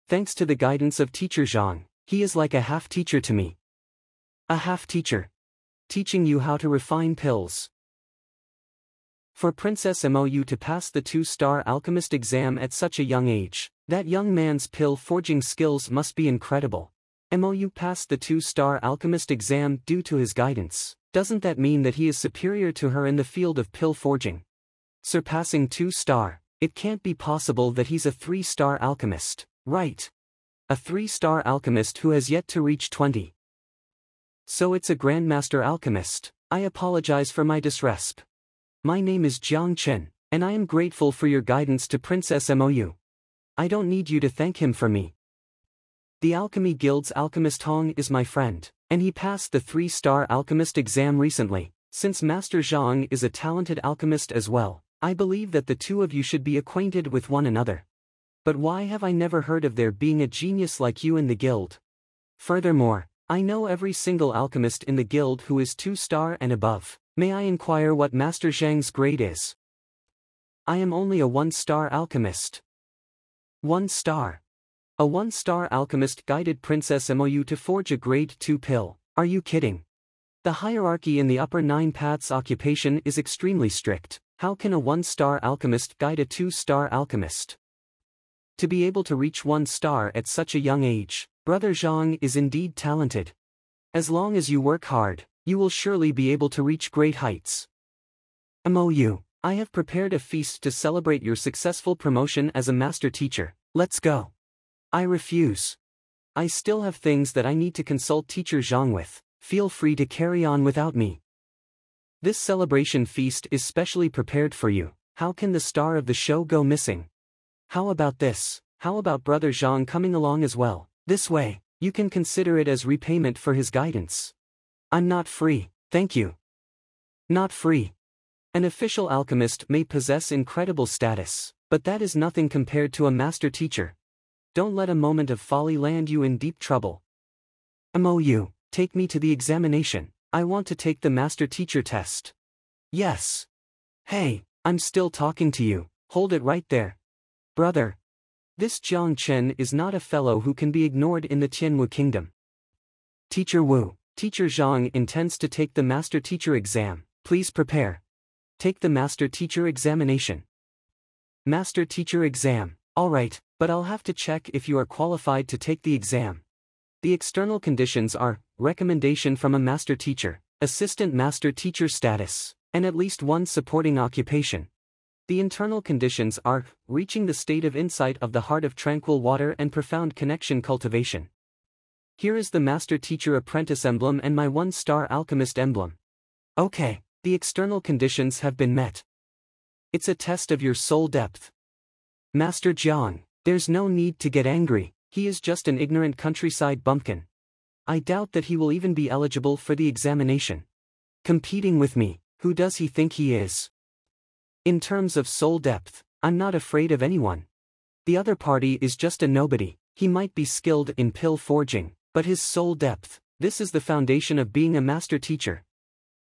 thanks to the guidance of teacher Zhang. He is like a half-teacher to me. A half-teacher. Teaching you how to refine pills. For Princess Mou to pass the 2-star alchemist exam at such a young age, that young man's pill forging skills must be incredible. Mou passed the 2-star alchemist exam due to his guidance. Doesn't that mean that he is superior to her in the field of pill forging? Surpassing 2-star, it can't be possible that he's a 3-star alchemist, right? A 3-star alchemist who has yet to reach 20. So it's a Grandmaster alchemist. I apologize for my disresp. My name is Zhang Chen, and I am grateful for your guidance to Princess Mou. I don't need you to thank him for me. The Alchemy Guild's alchemist Hong is my friend, and he passed the 3-star alchemist exam recently. Since Master Zhang is a talented alchemist as well, I believe that the two of you should be acquainted with one another. But why have I never heard of there being a genius like you in the guild? Furthermore, I know every single alchemist in the guild who is 2-star and above. May I inquire what Master Zhang's grade is? I am only a 1-star alchemist. 1 star. A 1-star alchemist guided Princess Mou to forge a grade 2 pill. Are you kidding? The hierarchy in the upper 9 paths occupation is extremely strict. How can a 1-star alchemist guide a 2-star alchemist? To be able to reach 1 star at such a young age, Brother Zhang is indeed talented. As long as you work hard, you will surely be able to reach great heights. Mou, I have prepared a feast to celebrate your successful promotion as a master teacher. Let's go. I refuse. I still have things that I need to consult teacher Zhang with. Feel free to carry on without me. This celebration feast is specially prepared for you. How can the star of the show go missing? How about this? How about Brother Zhang coming along as well? This way, you can consider it as repayment for his guidance. I'm not free, thank you. Not free. An official alchemist may possess incredible status, but that is nothing compared to a master teacher. Don't let a moment of folly land you in deep trouble. Mou, take me to the examination. I want to take the master teacher test. Yes. Hey, I'm still talking to you. Hold it right there. Brother. This Zhang Chen is not a fellow who can be ignored in the Tianwu kingdom. Teacher Wu, Teacher Zhang intends to take the master teacher exam. Please prepare. Take the master teacher examination. Master teacher exam. Alright, but I'll have to check if you are qualified to take the exam. The external conditions are recommendation from a master teacher, assistant master teacher status, and at least one supporting occupation. The internal conditions are reaching the state of insight of the heart of tranquil water and profound connection cultivation. Here is the master teacher apprentice emblem and my 1-star alchemist emblem. Okay, the external conditions have been met. It's a test of your soul depth. Master Zhang, there's no need to get angry, he is just an ignorant countryside bumpkin. I doubt that he will even be eligible for the examination. Competing with me, who does he think he is? In terms of soul depth, I'm not afraid of anyone. The other party is just a nobody. He might be skilled in pill forging, but his soul depth, this is the foundation of being a master teacher.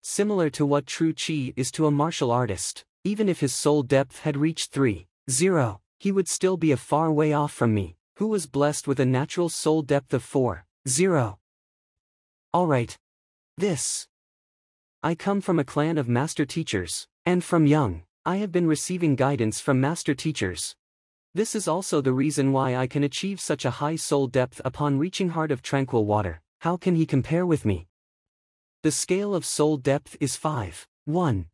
Similar to what true chi is to a martial artist, even if his soul depth had reached 3.0, he would still be a far way off from me, who was blessed with a natural soul depth of 4.0. Alright. I come from a clan of master teachers, and from young, I have been receiving guidance from master teachers. This is also the reason why I can achieve such a high soul depth upon reaching heart of tranquil water. How can he compare with me? The scale of soul depth is 5.1.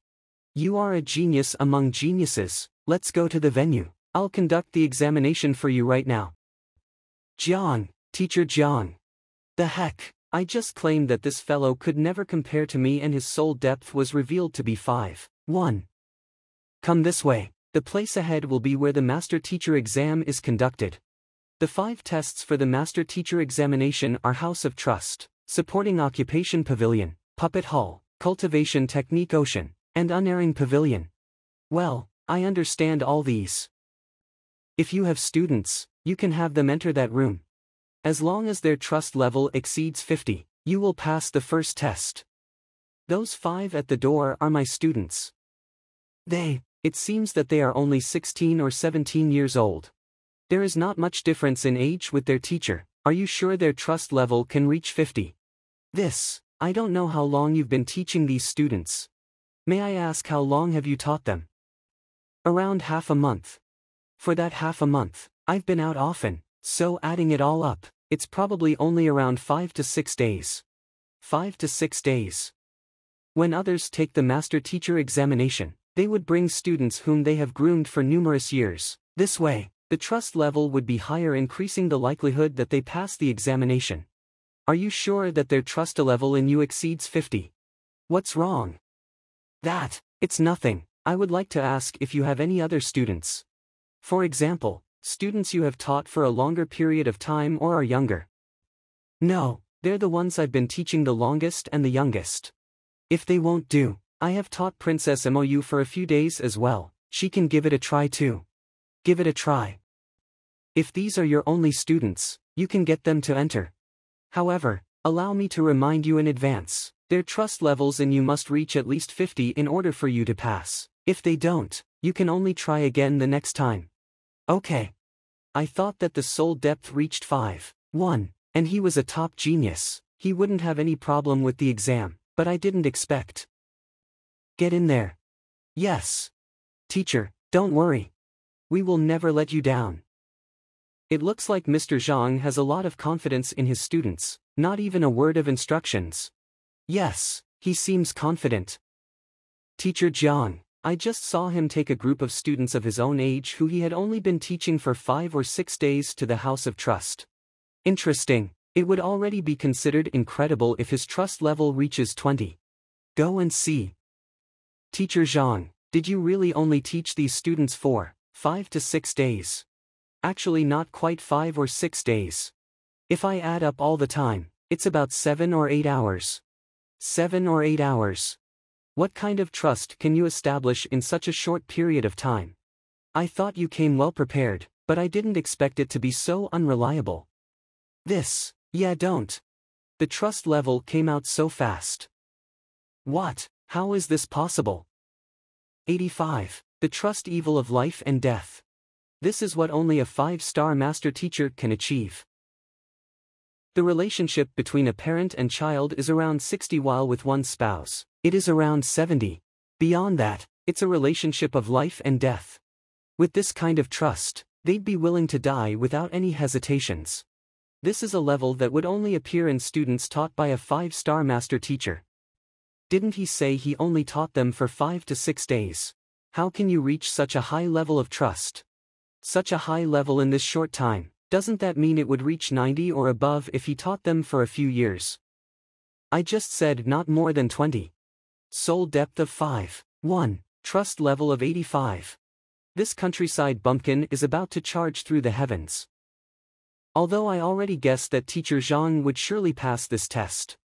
You are a genius among geniuses. Let's go to the venue. I'll conduct the examination for you right now. Jiang, Teacher Jiang. The heck, I just claimed that this fellow could never compare to me and his soul depth was revealed to be 5.1. Come this way, the place ahead will be where the master teacher exam is conducted. The 5 tests for the master teacher examination are House of Trust, Supporting Occupation Pavilion, Puppet Hall, Cultivation Technique Ocean, and Unerring Pavilion. Well, I understand all these. If you have students, you can have them enter that room. As long as their trust level exceeds 50, you will pass the first test. Those 5 at the door are my students. It seems that they are only 16 or 17 years old. There is not much difference in age with their teacher. Are you sure their trust level can reach 50? I don't know how long you've been teaching these students. May I ask how long have you taught them? Around half a month. For that half a month, I've been out often, so adding it all up, it's probably only around 5 to 6 days. 5 to 6 days. When others take the master-teacher examination, they would bring students whom they have groomed for numerous years. This way, the trust level would be higher, increasing the likelihood that they pass the examination. Are you sure that their trust level in you exceeds 50? What's wrong? It's nothing. I would like to ask if you have any other students. For example, students you have taught for a longer period of time or are younger. No, they're the ones I've been teaching the longest and the youngest. If they won't do, I have taught Princess Mou for a few days as well. She can give it a try too. Give it a try. If these are your only students, you can get them to enter. However, allow me to remind you in advance, their trust levels in you must reach at least 50 in order for you to pass. If they don't, you can only try again the next time. Okay. I thought that the soul depth reached 5.1, and he was a top genius. He wouldn't have any problem with the exam, but I didn't expect. Get in there. Yes. Teacher, don't worry. We will never let you down. It looks like Mr. Zhang has a lot of confidence in his students, not even a word of instructions. Yes, he seems confident. Teacher Zhang, I just saw him take a group of students of his own age who he had only been teaching for 5 or 6 days to the House of Trust. Interesting, it would already be considered incredible if his trust level reaches 20. Go and see. Teacher Zhang, did you really only teach these students for 5 to 6 days? Actually not quite 5 or 6 days. If I add up all the time, it's about 7 or 8 hours. 7 or 8 hours. What kind of trust can you establish in such a short period of time? I thought you came well prepared, but I didn't expect it to be so unreliable. Don't. The trust level came out so fast. What? How is this possible? 85. The trust evil of life and death. This is what only a 5-star master teacher can achieve. The relationship between a parent and child is around 60, while with one's spouse, it is around 70. Beyond that, it's a relationship of life and death. With this kind of trust, they'd be willing to die without any hesitations. This is a level that would only appear in students taught by a 5-star master teacher. Didn't he say he only taught them for 5 to 6 days? How can you reach such a high level of trust? Such a high level in this short time, doesn't that mean it would reach 90 or above if he taught them for a few years? I just said not more than 20. Soul depth of 5.1, trust level of 85. This countryside bumpkin is about to charge through the heavens. Although I already guessed that Teacher Zhang would surely pass this test,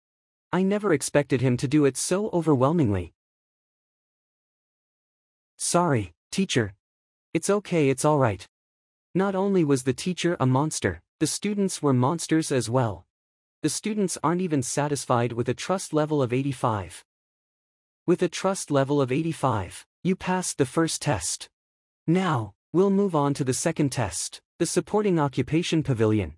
I never expected him to do it so overwhelmingly. Sorry, teacher. It's okay, it's alright. Not only was the teacher a monster, the students were monsters as well. The students aren't even satisfied with a trust level of 85. With a trust level of 85, you passed the first test. Now, we'll move on to the second test, the supporting occupation pavilion.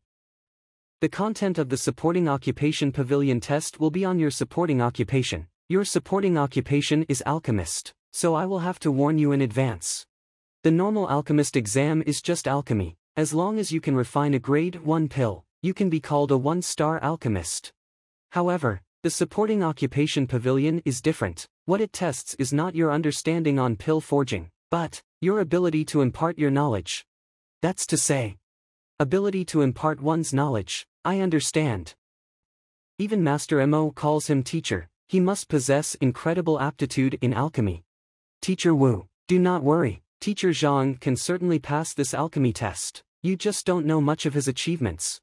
The content of the supporting occupation pavilion test will be on your supporting occupation. Your supporting occupation is alchemist, so I will have to warn you in advance. The normal alchemist exam is just alchemy. As long as you can refine a grade 1 pill, you can be called a 1-star alchemist. However, the supporting occupation pavilion is different. What it tests is not your understanding on pill forging, but your ability to impart your knowledge. That's to say, ability to impart one's knowledge. I understand. Even Master Mo calls him teacher. He must possess incredible aptitude in alchemy. Teacher Wu, do not worry. Teacher Zhang can certainly pass this alchemy test. You just don't know much of his achievements.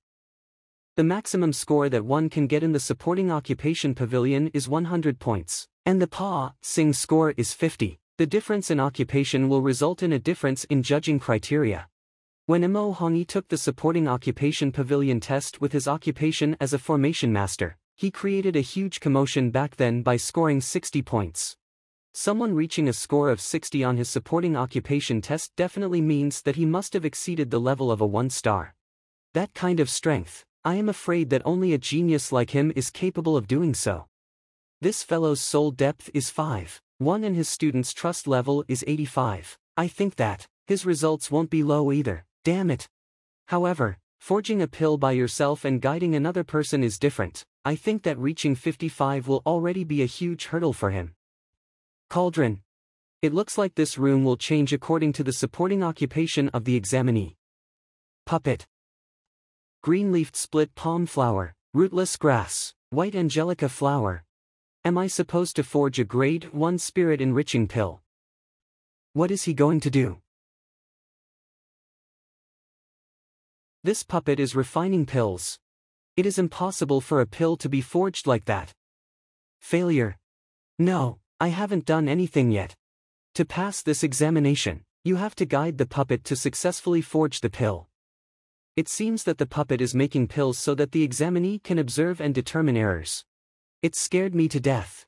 The maximum score that one can get in the supporting occupation pavilion is 100 points, and the Pa-Sing score is 50. The difference in occupation will result in a difference in judging criteria. When Mo Hongyi took the supporting occupation pavilion test with his occupation as a formation master, He created a huge commotion back then by scoring 60 points. Someone reaching a score of 60 on his supporting occupation test definitely means that he must have exceeded the level of a 1-star. That kind of strength, I am afraid that only a genius like him is capable of doing so. This fellow's soul depth is 5.1 and his student's trust level is 85. I think that his results won't be low either, damn it. However, forging a pill by yourself and guiding another person is different. I think that reaching 55 will already be a huge hurdle for him. Cauldron. It looks like this room will change according to the supporting occupation of the examinee. Puppet. Green-leafed split palm flower, rootless grass, white angelica flower. Am I supposed to forge a grade 1 spirit-enriching pill? What is he going to do? This puppet is refining pills. It is impossible for a pill to be forged like that. Failure. No, I haven't done anything yet. To pass this examination, you have to guide the puppet to successfully forge the pill. It seems that the puppet is making pills so that the examinee can observe and determine errors. It scared me to death.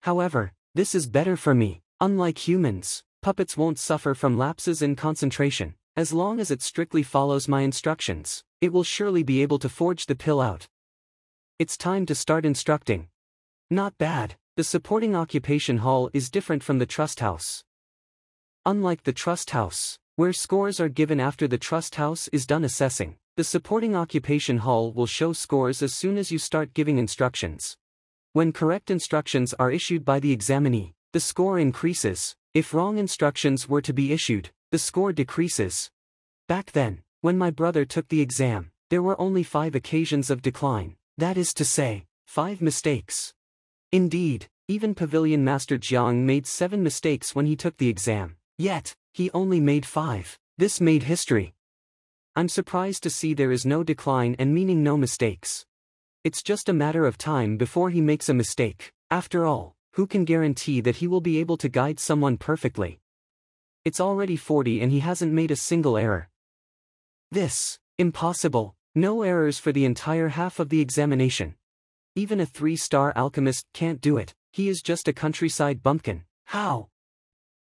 However, this is better for me. Unlike humans, puppets won't suffer from lapses in concentration. As long as it strictly follows my instructions, it will surely be able to forge the pill out. It's time to start instructing. Not bad. The supporting occupation hall is different from the trust house. Unlike the trust house, where scores are given after the trust house is done assessing, the supporting occupation hall will show scores as soon as you start giving instructions. When correct instructions are issued by the examinee, the score increases. If wrong instructions were to be issued, the score decreases. Back then, when my brother took the exam, there were only 5 occasions of decline, that is to say, 5 mistakes. Indeed, even Pavilion Master Zhang made 7 mistakes when he took the exam, yet, he only made 5. This made history. I'm surprised to see there is no decline and meaning no mistakes. It's just a matter of time before he makes a mistake. After all, who can guarantee that he will be able to guide someone perfectly? It's already 40 and he hasn't made a single error. This, impossible, no errors for the entire half of the examination. Even a 3-star alchemist can't do it, he is just a countryside bumpkin. How?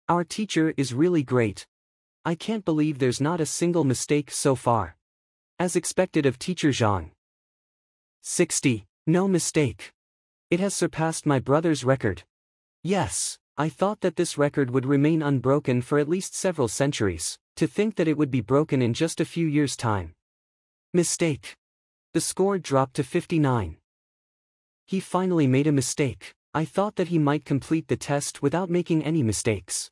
Our teacher is really great. I can't believe there's not a single mistake so far. As expected of teacher Zhang. 60, no mistake. It has surpassed my brother's record. Yes, I thought that this record would remain unbroken for at least several centuries, to think that it would be broken in just a few years' time. Mistake. The score dropped to 59. He finally made a mistake. I thought that he might complete the test without making any mistakes.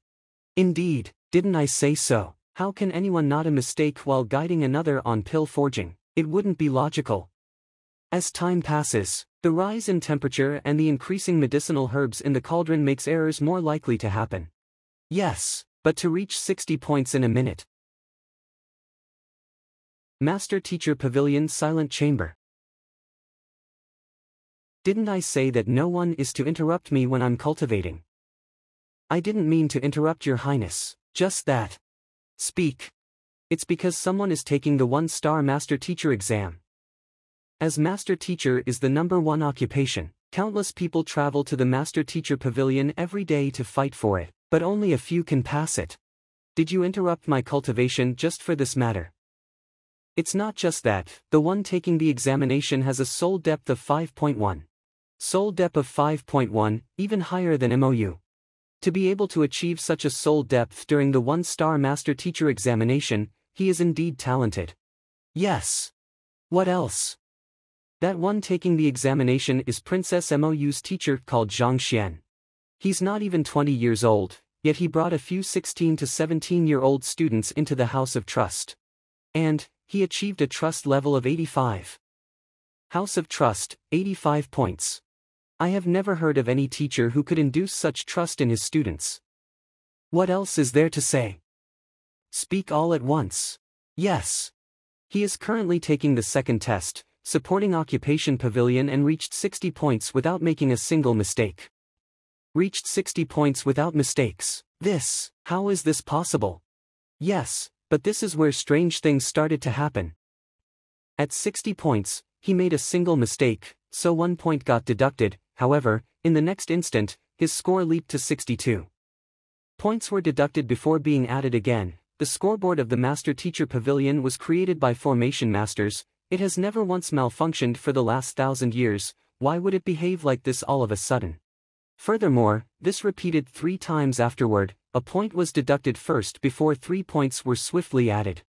Indeed, didn't I say so? How can anyone not a mistake while guiding another on pill forging? It wouldn't be logical. As time passes, the rise in temperature and the increasing medicinal herbs in the cauldron makes errors more likely to happen. Yes, but to reach 60 points in a minute. Master Teacher Pavilion Silent Chamber. Didn't I say that no one is to interrupt me when I'm cultivating? I didn't mean to interrupt your highness, just that. Speak. It's because someone is taking the 1-star Master Teacher exam. As Master Teacher is the #1 occupation, countless people travel to the Master Teacher Pavilion every day to fight for it, but only a few can pass it. Did you interrupt my cultivation just for this matter? It's not just that, the one taking the examination has a soul depth of 5.1. Soul depth of 5.1, even higher than MOU. To be able to achieve such a soul depth during the 1-star Master Teacher examination, he is indeed talented. Yes. What else? That one taking the examination is Princess MOU's teacher called Zhang Xuan. He's not even 20 years old, yet he brought a few 16 to 17-year-old students into the House of Trust. And, he achieved a trust level of 85. House of Trust, 85 points. I have never heard of any teacher who could induce such trust in his students. What else is there to say? Speak all at once. Yes. He is currently taking the second test, supporting Occupation Pavilion, and reached 60 points without making a single mistake. Reached 60 points without mistakes. How is this possible? Yes, but this is where strange things started to happen. At 60 points, he made a single mistake, so 1 point got deducted. However, in the next instant, his score leaped to 62. Points were deducted before being added again. The scoreboard of the Master-Teacher Pavilion was created by Formation Masters. It has never once malfunctioned for the last 1,000 years. Why would it behave like this all of a sudden? Furthermore, this repeated 3 times afterward. A point was deducted first before 3 points were swiftly added.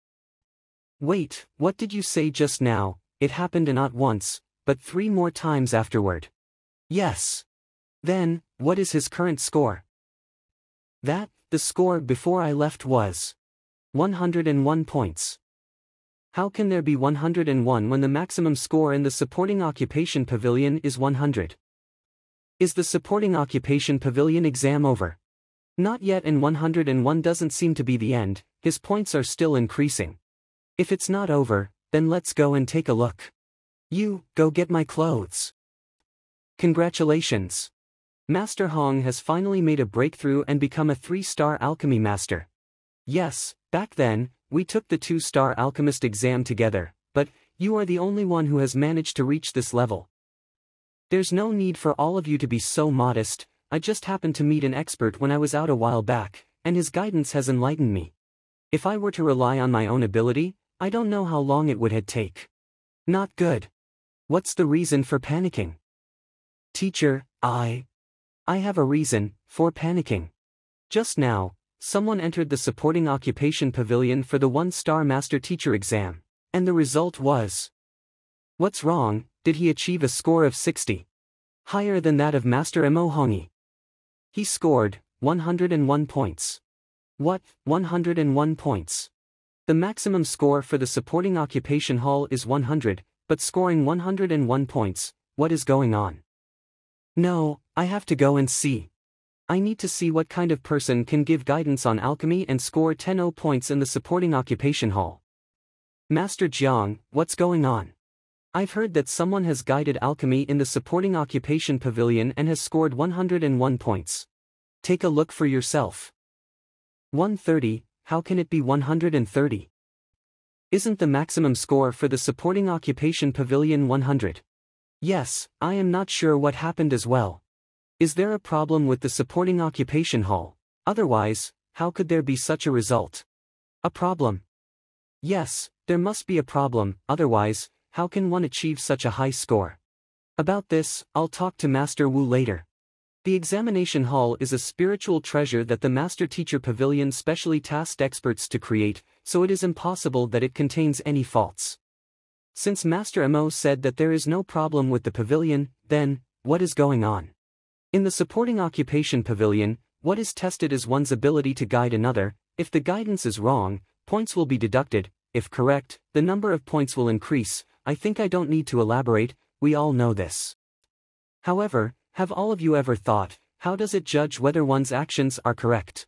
Wait, what did you say just now? It happened not once, but 3 more times afterward. Yes. Then, what is his current score? The score before I left was 101 points. How can there be 101 when the maximum score in the supporting occupation pavilion is 100? Is the supporting occupation pavilion exam over? Not yet, and 101 doesn't seem to be the end. His points are still increasing. If it's not over, then let's go and take a look. You, go get my clothes. Congratulations. Master Hong has finally made a breakthrough and become a 3-star alchemy master. Yes, back then, we took the 2-star alchemist exam together, but you are the only one who has managed to reach this level. There's no need for all of you to be so modest. I just happened to meet an expert when I was out a while back, and his guidance has enlightened me. If I were to rely on my own ability, I don't know how long it would take. Not good. What's the reason for panicking? Teacher, I have a reason for panicking. Just now, someone entered the supporting occupation pavilion for the 1-star master teacher exam, and the result was... What's wrong? Did he achieve a score of 60? Higher than that of Master Mo Hongi. He scored 101 points. What, 101 points? The maximum score for the supporting occupation hall is 100, but scoring 101 points, what is going on? No, I have to go and see. I need to see what kind of person can give guidance on alchemy and score 10 points in the supporting occupation hall. Master Jiang, what's going on? I've heard that someone has guided alchemy in the supporting occupation pavilion and has scored 101 points. Take a look for yourself. 130, how can it be 130? Isn't the maximum score for the supporting occupation pavilion 100? Yes, I am not sure what happened as well. Is there a problem with the supporting occupation hall? Otherwise, how could there be such a result? A problem? Yes, there must be a problem, otherwise, how can one achieve such a high score? About this, I'll talk to Master Wu later. The examination hall is a spiritual treasure that the Master Teacher Pavilion specially tasked experts to create, so it is impossible that it contains any faults. Since Master Mo said that there is no problem with the pavilion, then, what is going on? In the supporting occupation pavilion, what is tested is one's ability to guide another. If the guidance is wrong, points will be deducted. If correct, the number of points will increase. I think I don't need to elaborate, we all know this. However, have all of you ever thought, how does it judge whether one's actions are correct?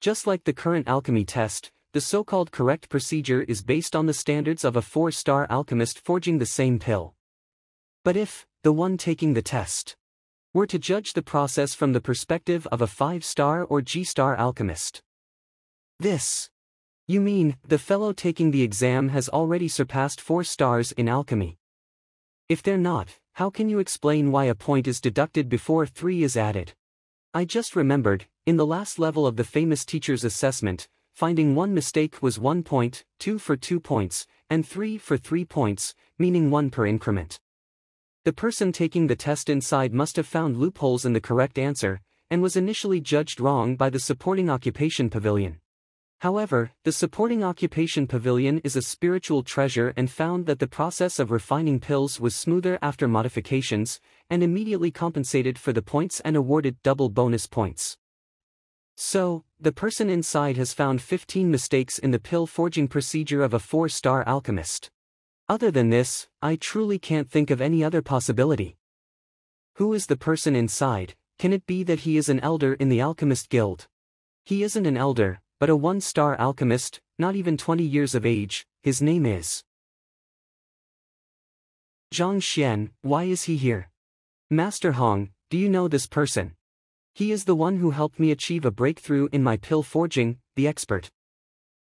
Just like the current alchemy test, the so-called correct procedure is based on the standards of a 4-star alchemist forging the same pill. But if, the one taking the test, were to judge the process from the perspective of a 5-star or G-star alchemist. You mean, the fellow taking the exam has already surpassed 4 stars in alchemy? If they're not, how can you explain why a point is deducted before 3 is added? I just remembered, in the last level of the famous teacher's assessment, finding 1 mistake was 1 point, 2 for 2 points, and 3 for 3 points, meaning 1 per increment. The person taking the test inside must have found loopholes in the correct answer, and was initially judged wrong by the supporting occupation pavilion. However, the supporting occupation pavilion is a spiritual treasure and found that the process of refining pills was smoother after modifications, and immediately compensated for the points and awarded double bonus points. So, the person inside has found 15 mistakes in the pill forging procedure of a 4-star alchemist. Other than this, I truly can't think of any other possibility. Who is the person inside? Can it be that he is an elder in the Alchemist Guild? He isn't an elder, but a 1-star alchemist, not even 20 years of age. His name is Zhang Xuan. Why is he here? Master Hong, do you know this person? He is the one who helped me achieve a breakthrough in my pill forging, the expert.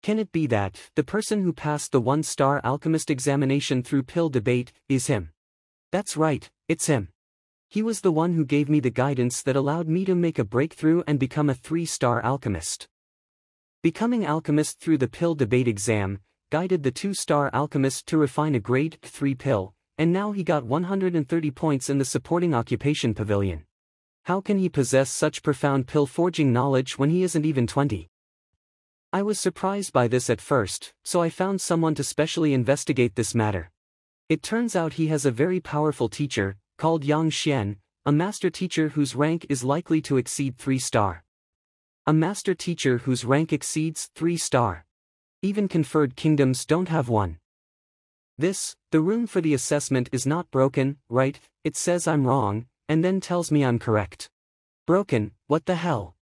Can it be that the person who passed the 1-star alchemist examination through pill debate is him? That's right, it's him. He was the one who gave me the guidance that allowed me to make a breakthrough and become a 3-star alchemist. Becoming alchemist through the pill debate exam guided the 2-star alchemist to refine a grade 3 pill, and now he got 130 points in the supporting occupation pavilion. How can he possess such profound pill forging knowledge when he isn't even 20? I was surprised by this at first, so I found someone to specially investigate this matter. It turns out he has a very powerful teacher, called Zhang Xuan, a master teacher whose rank is likely to exceed 3-star. A master teacher whose rank exceeds 3-star. Even conferred kingdoms don't have one. The room for the assessment is not broken, right? It says I'm wrong, and then tells me I'm correct. Broken, what the hell?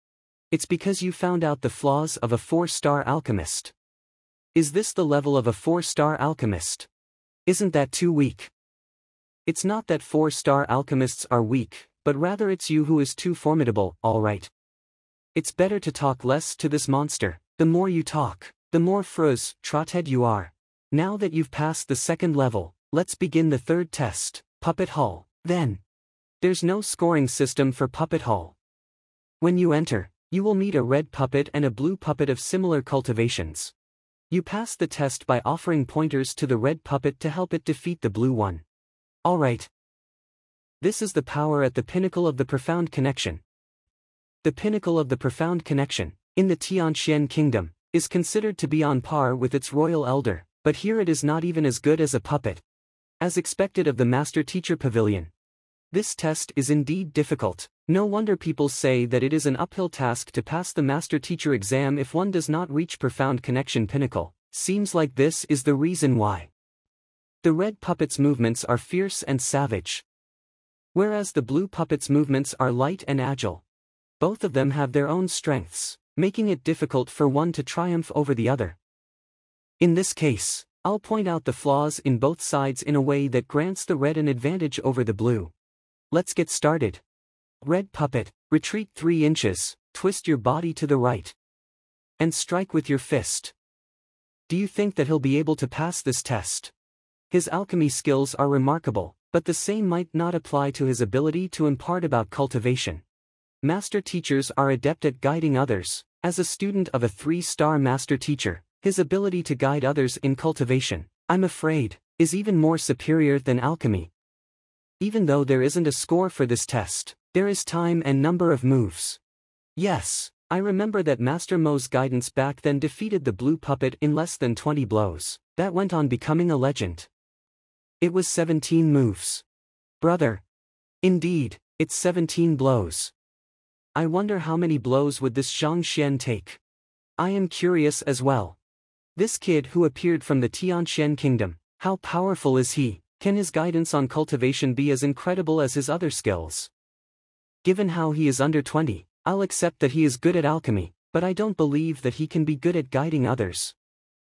It's because you found out the flaws of a 4-star alchemist. Is this the level of a 4-star alchemist? Isn't that too weak? It's not that 4-star alchemists are weak, but rather it's you who is too formidable, alright. It's better to talk less to this monster. The more you talk, the more trotted you are. Now that you've passed the 2nd level, let's begin the 3rd test, Puppet Hall. Then, there's no scoring system for Puppet Hall. When you enter, you will meet a red puppet and a blue puppet of similar cultivations. You pass the test by offering pointers to the red puppet to help it defeat the blue one. Alright. This is the power at the pinnacle of the profound connection. The pinnacle of the profound connection, in the Tianxian kingdom, is considered to be on par with its royal elder, but here it is not even as good as a puppet. As expected of the master-teacher pavilion. This test is indeed difficult. No wonder people say that it is an uphill task to pass the master-teacher exam if one does not reach profound connection pinnacle. Seems like this is the reason why. The red puppet's movements are fierce and savage, whereas the blue puppet's movements are light and agile. Both of them have their own strengths, making it difficult for one to triumph over the other. In this case, I'll point out the flaws in both sides in a way that grants the red an advantage over the blue. Let's get started. Red puppet, retreat 3 inches, twist your body to the right, and strike with your fist. Do you think that he'll be able to pass this test? His alchemy skills are remarkable, but the same might not apply to his ability to impart about cultivation. Master teachers are adept at guiding others. As a student of a 3-star master teacher, his ability to guide others in cultivation, I'm afraid, is even more superior than alchemy. Even though there isn't a score for this test, there is time and number of moves. Yes, I remember that Master Mo's guidance back then defeated the blue puppet in less than 20 blows. That went on becoming a legend. It was 17 moves. Brother. Indeed, it's 17 blows. I wonder how many blows would this Zhang Xuan take? I am curious as well. This kid who appeared from the Tianxian kingdom, how powerful is he? Can his guidance on cultivation be as incredible as his other skills? Given how he is under 20, I'll accept that he is good at alchemy, but I don't believe that he can be good at guiding others.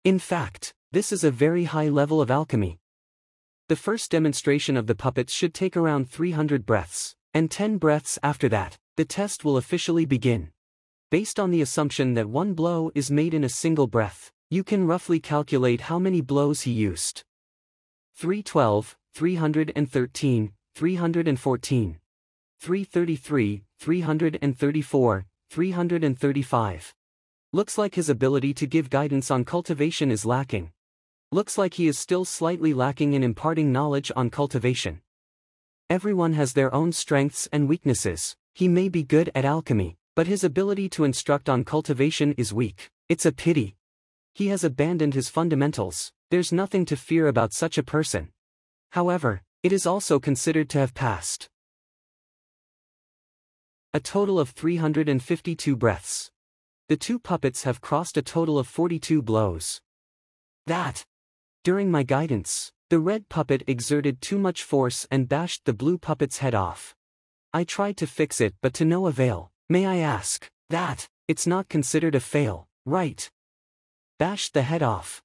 In fact, this is a very high level of alchemy. The first demonstration of the puppets should take around 300 breaths, and 10 breaths after that, the test will officially begin. Based on the assumption that one blow is made in a single breath, you can roughly calculate how many blows he used. 312, 313, 314. 333, 334, 335. Looks like his ability to give guidance on cultivation is lacking. Looks like he is still slightly lacking in imparting knowledge on cultivation. Everyone has their own strengths and weaknesses. He may be good at alchemy, but his ability to instruct on cultivation is weak. It's a pity. He has abandoned his fundamentals. There's nothing to fear about such a person. However, it is also considered to have passed. A total of 352 breaths. The two puppets have crossed a total of 42 blows. During my guidance, the red puppet exerted too much force and bashed the blue puppet's head off. I tried to fix it but to no avail. May I ask, it's not considered a fail, right? Bashed the head off.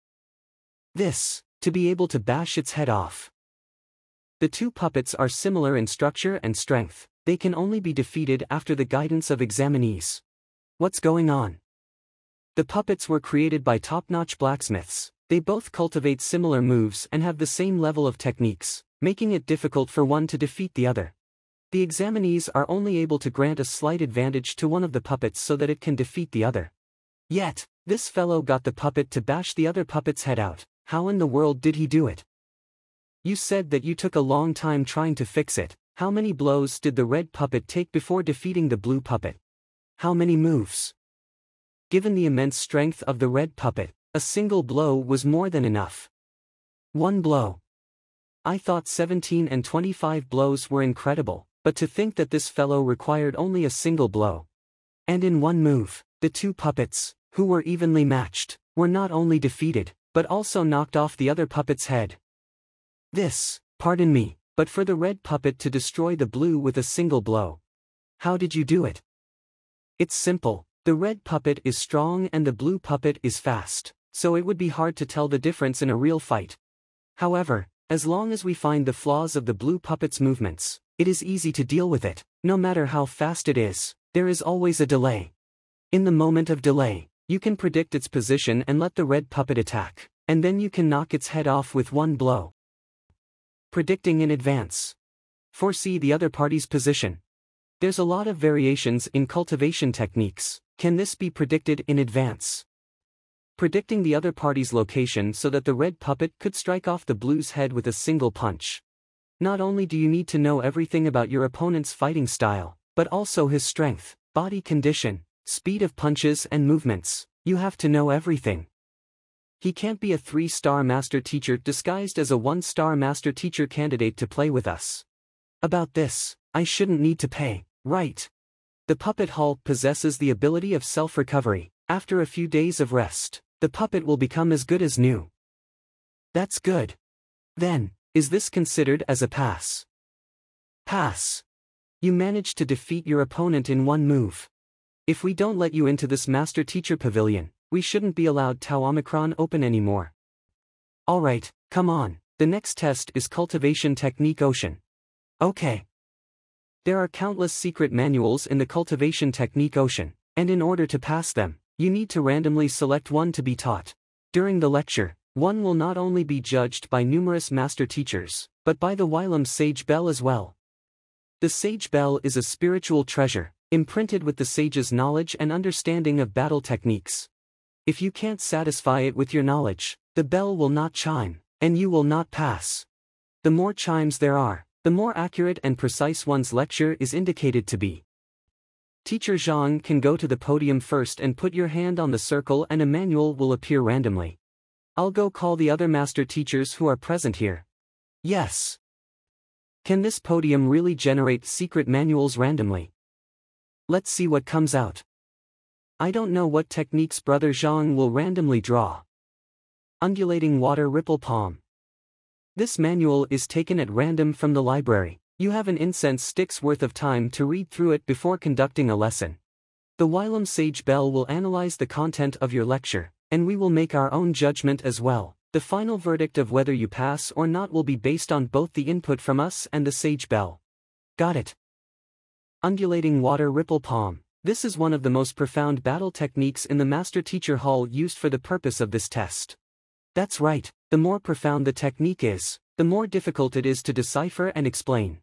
To be able to bash its head off. The two puppets are similar in structure and strength. They can only be defeated after the guidance of examinees. What's going on? The puppets were created by top-notch blacksmiths. They both cultivate similar moves and have the same level of techniques. making it difficult for one to defeat the other. The examinees are only able to grant a slight advantage to one of the puppets so that it can defeat the other. Yet, this fellow got the puppet to bash the other puppet's head out. How in the world did he do it? You said that you took a long time trying to fix it. How many blows did the red puppet take before defeating the blue puppet? How many moves? Given the immense strength of the red puppet, a single blow was more than enough. One blow. I thought 17 and 25 blows were incredible, but to think that this fellow required only a single blow. And in one move, the two puppets, who were evenly matched, were not only defeated, but also knocked off the other puppet's head. This, pardon me, but for the red puppet to destroy the blue with a single blow. How did you do it? It's simple, the red puppet is strong and the blue puppet is fast, so it would be hard to tell the difference in a real fight. However, as long as we find the flaws of the blue puppet's movements, it is easy to deal with it. No matter how fast it is, there is always a delay. In the moment of delay, you can predict its position and let the red puppet attack, and then you can knock its head off with one blow. Predicting in advance. Foresee the other party's position. There's a lot of variations in cultivation techniques. Can this be predicted in advance? Predicting the other party's location so that the red puppet could strike off the blue's head with a single punch. Not only do you need to know everything about your opponent's fighting style, but also his strength, body condition, speed of punches and movements. You have to know everything. He can't be a 3-star master teacher disguised as a 1-star master teacher candidate to play with us. About this, I shouldn't need to pay, right? The puppet hull possesses the ability of self-recovery. After a few days of rest, the puppet will become as good as new. That's good. Then, is this considered as a pass? Pass. You managed to defeat your opponent in one move. If we don't let you into this master teacher pavilion, we shouldn't be allowed Tau Omicron open anymore. Alright, come on, the next test is Cultivation Technique Ocean. Okay. There are countless secret manuals in the Cultivation Technique Ocean, and in order to pass them, you need to randomly select one to be taught. During the lecture, one will not only be judged by numerous master teachers, but by the Wylam Sage Bell as well. The Sage Bell is a spiritual treasure, imprinted with the sage's knowledge and understanding of battle techniques. If you can't satisfy it with your knowledge, the bell will not chime, and you will not pass. The more chimes there are, the more accurate and precise one's lecture is indicated to be. Teacher Zhang can go to the podium first and put your hand on the circle and a manual will appear randomly. I'll go call the other master teachers who are present here. Yes. Can this podium really generate secret manuals randomly? Let's see what comes out. I don't know what techniques Brother Zhang will randomly draw. Undulating water ripple palm. This manual is taken at random from the library. You have an incense stick's worth of time to read through it before conducting a lesson. The Wylam Sage Bell will analyze the content of your lecture, and we will make our own judgment as well. The final verdict of whether you pass or not will be based on both the input from us and the Sage Bell. Got it. Undulating water ripple palm. This is one of the most profound battle techniques in the Master Teacher Hall used for the purpose of this test. That's right, the more profound the technique is, the more difficult it is to decipher and explain.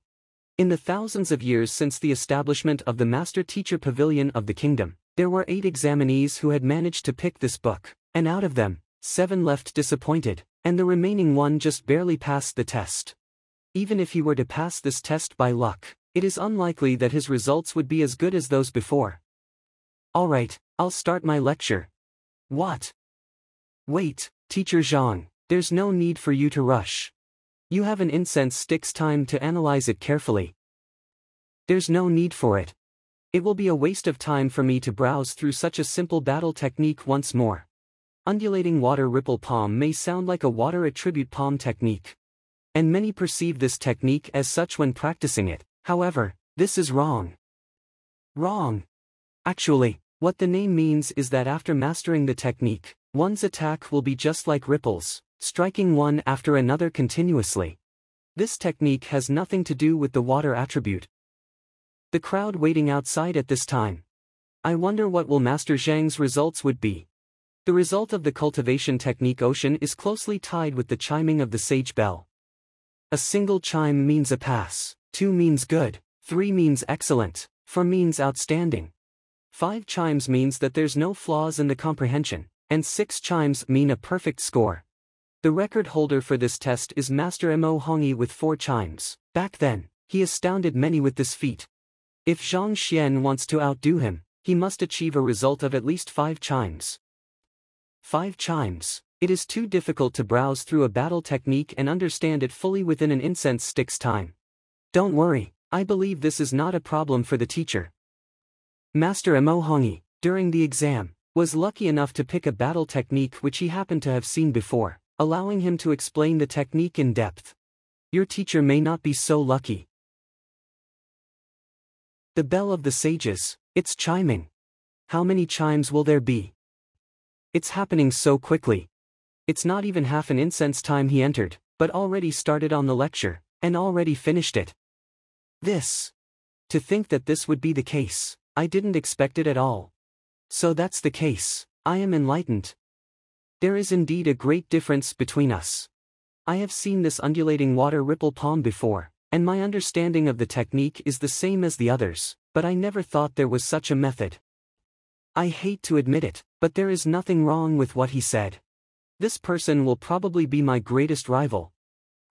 In the thousands of years since the establishment of the Master Teacher Pavilion of the Kingdom, there were 8 examinees who had managed to pick this book, and out of them, 7 left disappointed, and the remaining one just barely passed the test. Even if he were to pass this test by luck, it is unlikely that his results would be as good as those before. Alright, I'll start my lecture. What? Wait, Teacher Zhang, there's no need for you to rush. You have an incense stick's time to analyze it carefully. There's no need for it. It will be a waste of time for me to browse through such a simple battle technique once more. Undulating water ripple palm may sound like a water attribute palm technique. And many perceive this technique as such when practicing it. However, this is wrong. Wrong. Actually, what the name means is that after mastering the technique, one's attack will be just like ripples, striking one after another continuously. This technique has nothing to do with the water attribute. The crowd waiting outside at this time. I wonder what will Master Zhang's results would be. The result of the cultivation technique ocean is closely tied with the chiming of the Sage Bell. A single chime means a pass, 2 means good, 3 means excellent, 4 means outstanding. 5 chimes means that there's no flaws in the comprehension, and 6 chimes mean a perfect score. The record holder for this test is Master Mo Hongyi with 4 chimes. Back then, he astounded many with this feat. If Zhang Xuan wants to outdo him, he must achieve a result of at least 5 chimes. 5 chimes. It is too difficult to browse through a battle technique and understand it fully within an incense stick's time. Don't worry, I believe this is not a problem for the teacher. Master Mo Hongyi, during the exam, was lucky enough to pick a battle technique which he happened to have seen before, allowing him to explain the technique in depth. Your teacher may not be so lucky. The bell of the sages, it's chiming. How many chimes will there be? It's happening so quickly. It's not even half an incense time he entered, but already started on the lecture, and already finished it. To think that this would be the case, I didn't expect it at all. So that's the case, I am enlightened. There is indeed a great difference between us. I have seen this undulating water ripple palm before, and my understanding of the technique is the same as the others, but I never thought there was such a method. I hate to admit it, but there is nothing wrong with what he said. This person will probably be my greatest rival.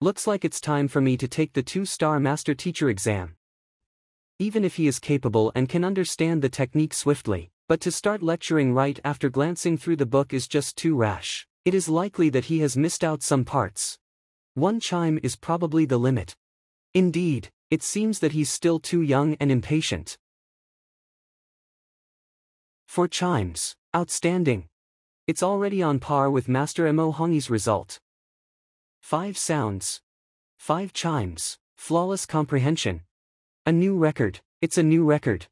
Looks like it's time for me to take the 2-star Master Teacher exam. Even if he is capable and can understand the technique swiftly, but to start lecturing right after glancing through the book is just too rash. It is likely that he has missed out some parts. 1 chime is probably the limit. Indeed, it seems that he's still too young and impatient. 4 chimes, outstanding. It's already on par with Master Mo Hongyi's result. 5 sounds. 5 chimes, flawless comprehension. A new record, it's a new record.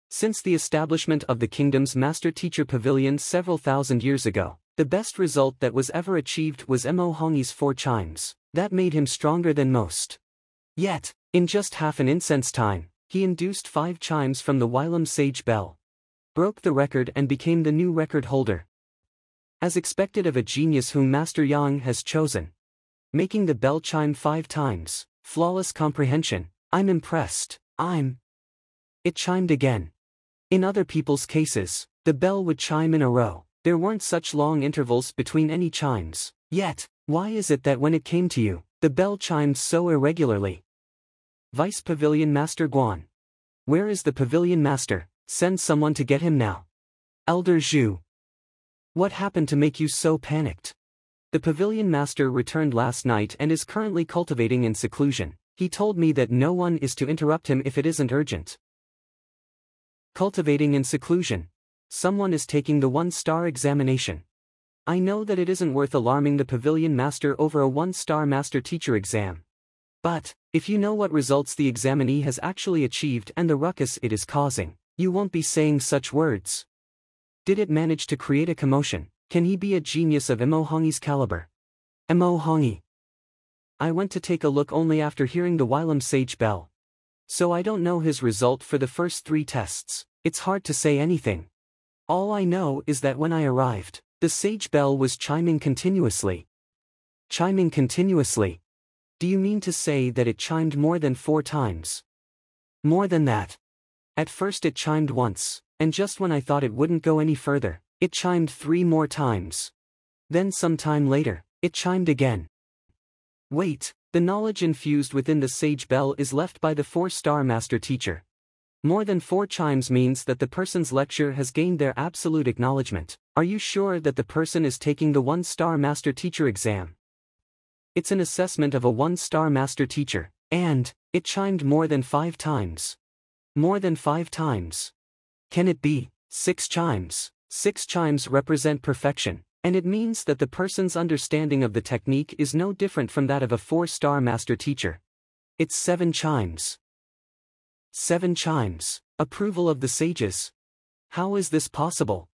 Since the establishment of the kingdom's master-teacher pavilion several thousand years ago, the best result that was ever achieved was Mo Hongyi's 4 chimes. That made him stronger than most. Yet, in just half an incense time, he induced 5 chimes from the Wylam sage bell, broke the record and became the new record holder. As expected of a genius whom Master Yang has chosen. Making the bell chime 5 times, flawless comprehension, I'm impressed, It chimed again. In other people's cases, the bell would chime in a row, there weren't such long intervals between any chimes, yet, why is it that when it came to you, the bell chimed so irregularly? Vice Pavilion Master Guan. Where is the Pavilion Master? Send someone to get him now. Elder Zhu. What happened to make you so panicked? The Pavilion Master returned last night and is currently cultivating in seclusion. He told me that no one is to interrupt him if it isn't urgent. Cultivating in seclusion. Someone is taking the 1-star examination. I know that it isn't worth alarming the Pavilion Master over a 1-star Master Teacher exam. But, if you know what results the examinee has actually achieved and the ruckus it is causing, you won't be saying such words. Did it manage to create a commotion? Can he be a genius of Mo Hongyi's caliber? Mo Hongyi. I went to take a look only after hearing the Wylam sage bell. So I don't know his result for the first 3 tests, it's hard to say anything. All I know is that when I arrived, the sage bell was chiming continuously. Chiming continuously? Do you mean to say that it chimed more than 4 times? More than that. At first it chimed once, and just when I thought it wouldn't go any further, it chimed 3 more times. Then some time later, it chimed again. Wait, the knowledge infused within the sage bell is left by the 4-star master teacher. More than 4 chimes means that the person's lecture has gained their absolute acknowledgement. Are you sure that the person is taking the 1-star master teacher exam? It's an assessment of a 1-star master teacher, and it chimed more than 5 times. More than 5 times. Can it be 6 chimes? 6 chimes represent perfection, and it means that the person's understanding of the technique is no different from that of a 4-star master teacher. It's 7 chimes. 7 chimes. Approval of the sages. How is this possible?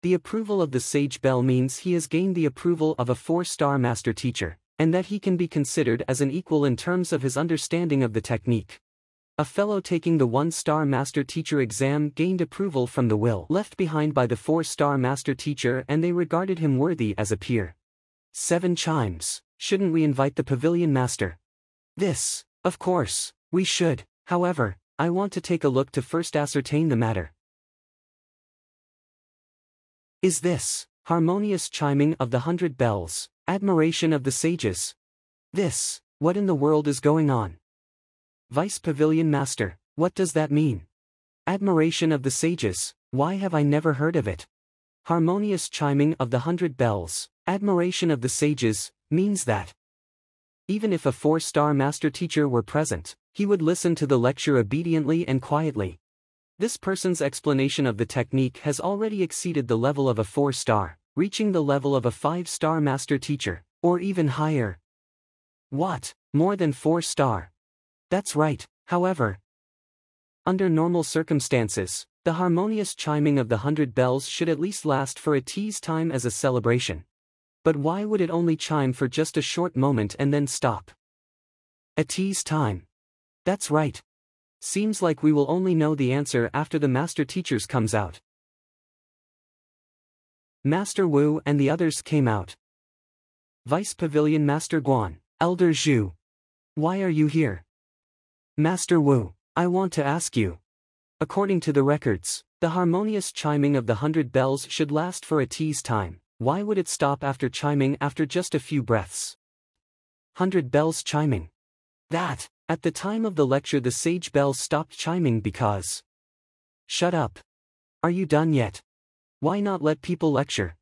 The approval of the sage bell means he has gained the approval of a 4-star master teacher, and that he can be considered as an equal in terms of his understanding of the technique. A fellow taking the 1-star master teacher exam gained approval from the will left behind by the 4-star master teacher, and they regarded him worthy as a peer. 7 chimes. shouldn't we invite the pavilion master? This, of course, we should. However, I want to take a look to first ascertain the matter. Is this harmonious chiming of the 100 bells, admiration of the sages? This, what in the world is going on? Vice Pavilion Master, what does that mean? Admiration of the sages, why have I never heard of it? Harmonious chiming of the 100 bells, admiration of the sages, means that even if a 4-star master teacher were present, he would listen to the lecture obediently and quietly. This person's explanation of the technique has already exceeded the level of a 4-star, reaching the level of a 5-star master teacher, or even higher. What? More than 4-star? That's right. However, under normal circumstances, the harmonious chiming of the 100 bells should at least last for a tea's time as a celebration. But why would it only chime for just a short moment and then stop? A tea's time. That's right. Seems like we will only know the answer after the master teachers comes out. Master Wu and the others came out. Vice Pavilion Master Guan, Elder Zhu. Why are you here? Master Wu, I want to ask you. According to the records, the harmonious chiming of the 100 bells should last for a tea's time. Why would it stop after chiming after just a few breaths? 100 bells chiming. That, at the time of the lecture the sage bells stopped chiming because... Shut up. Are you done yet? Why not let people lecture?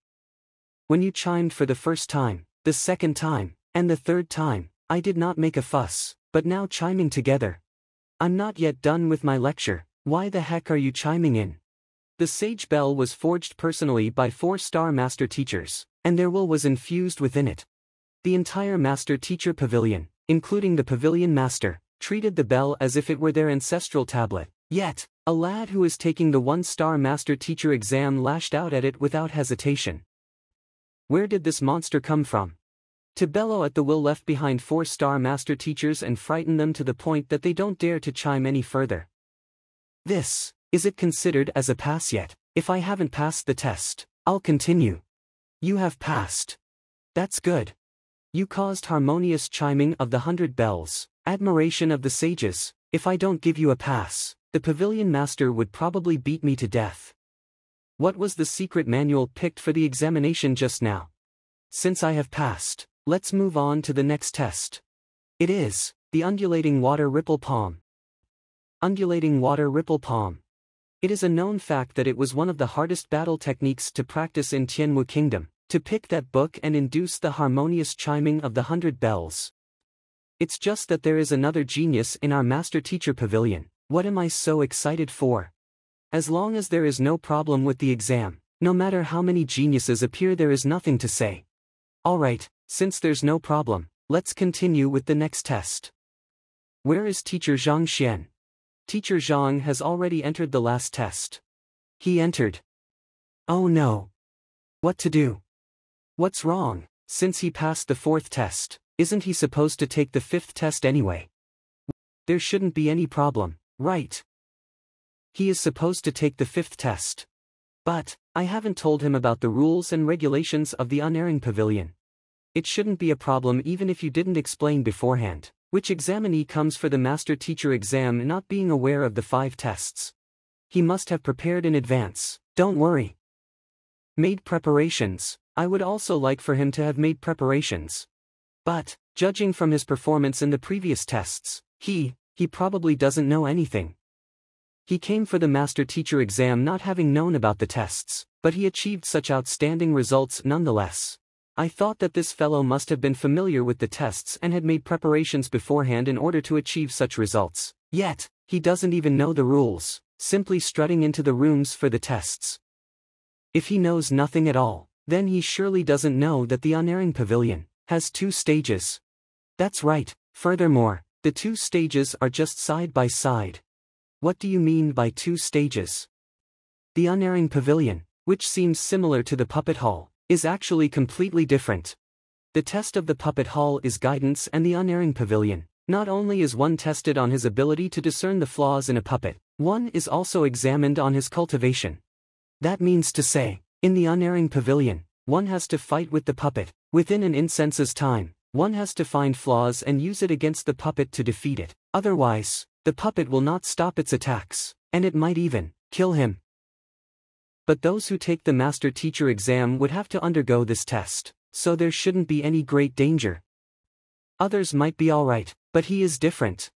When you chimed for the first time, the second time, and the third time, I did not make a fuss, but now chiming together. I'm not yet done with my lecture, why the heck are you chiming in? The sage bell was forged personally by 4-star master teachers, and their will was infused within it. The entire master teacher pavilion, including the pavilion master, treated the bell as if it were their ancestral tablet. Yet, a lad who is taking the 1-star master teacher exam lashed out at it without hesitation. Where did this monster come from? To bellow at the will left behind 4-star master teachers and frighten them to the point that they don't dare to chime any further. This. Is it considered as a pass yet? If I haven't passed the test, I'll continue. You have passed. That's good. You caused harmonious chiming of the 100 bells, admiration of the sages. If I don't give you a pass, the pavilion master would probably beat me to death. What was the secret manual picked for the examination just now? Since I have passed, let's move on to the next test. It is the undulating water ripple palm. Undulating water ripple palm. It is a known fact that it was one of the hardest battle techniques to practice in Tianwu Kingdom, to pick that book and induce the harmonious chiming of the 100 bells. It's just that there is another genius in our master teacher pavilion. What am I so excited for? As long as there is no problem with the exam, no matter how many geniuses appear, there is nothing to say. Alright, since there's no problem, let's continue with the next test. Where is Teacher Zhang Xuan? Teacher Zhang has already entered the last test. He entered. Oh no. What to do? What's wrong? Since he passed the 4th test, isn't he supposed to take the 5th test anyway? There shouldn't be any problem, right? He is supposed to take the 5th test. But, I haven't told him about the rules and regulations of the unerring pavilion. It shouldn't be a problem even if you didn't explain beforehand. Which examinee comes for the master teacher exam not being aware of the 5 tests? He must have prepared in advance, don't worry. Made preparations. I would also like for him to have made preparations. But, judging from his performance in the previous tests, he probably doesn't know anything. He came for the master teacher exam not having known about the tests, but he achieved such outstanding results nonetheless. I thought that this fellow must have been familiar with the tests and had made preparations beforehand in order to achieve such results. Yet, he doesn't even know the rules, simply strutting into the rooms for the tests. If he knows nothing at all, then he surely doesn't know that the unerring pavilion has 2 stages. That's right, furthermore, the 2 stages are just side by side. What do you mean by 2 stages? The unerring pavilion, which seems similar to the puppet hall, is actually completely different. The test of the puppet hall is guidance, and the unerring pavilion, not only is one tested on his ability to discern the flaws in a puppet, one is also examined on his cultivation. That means to say, in the unerring pavilion, one has to fight with the puppet. Within an incense's time, One has to find flaws and use it against the puppet to defeat it. Otherwise, the puppet will not stop its attacks, and it might even kill him. But those who take the master teacher exam would have to undergo this test, so there shouldn't be any great danger. Others might be alright, but he is different.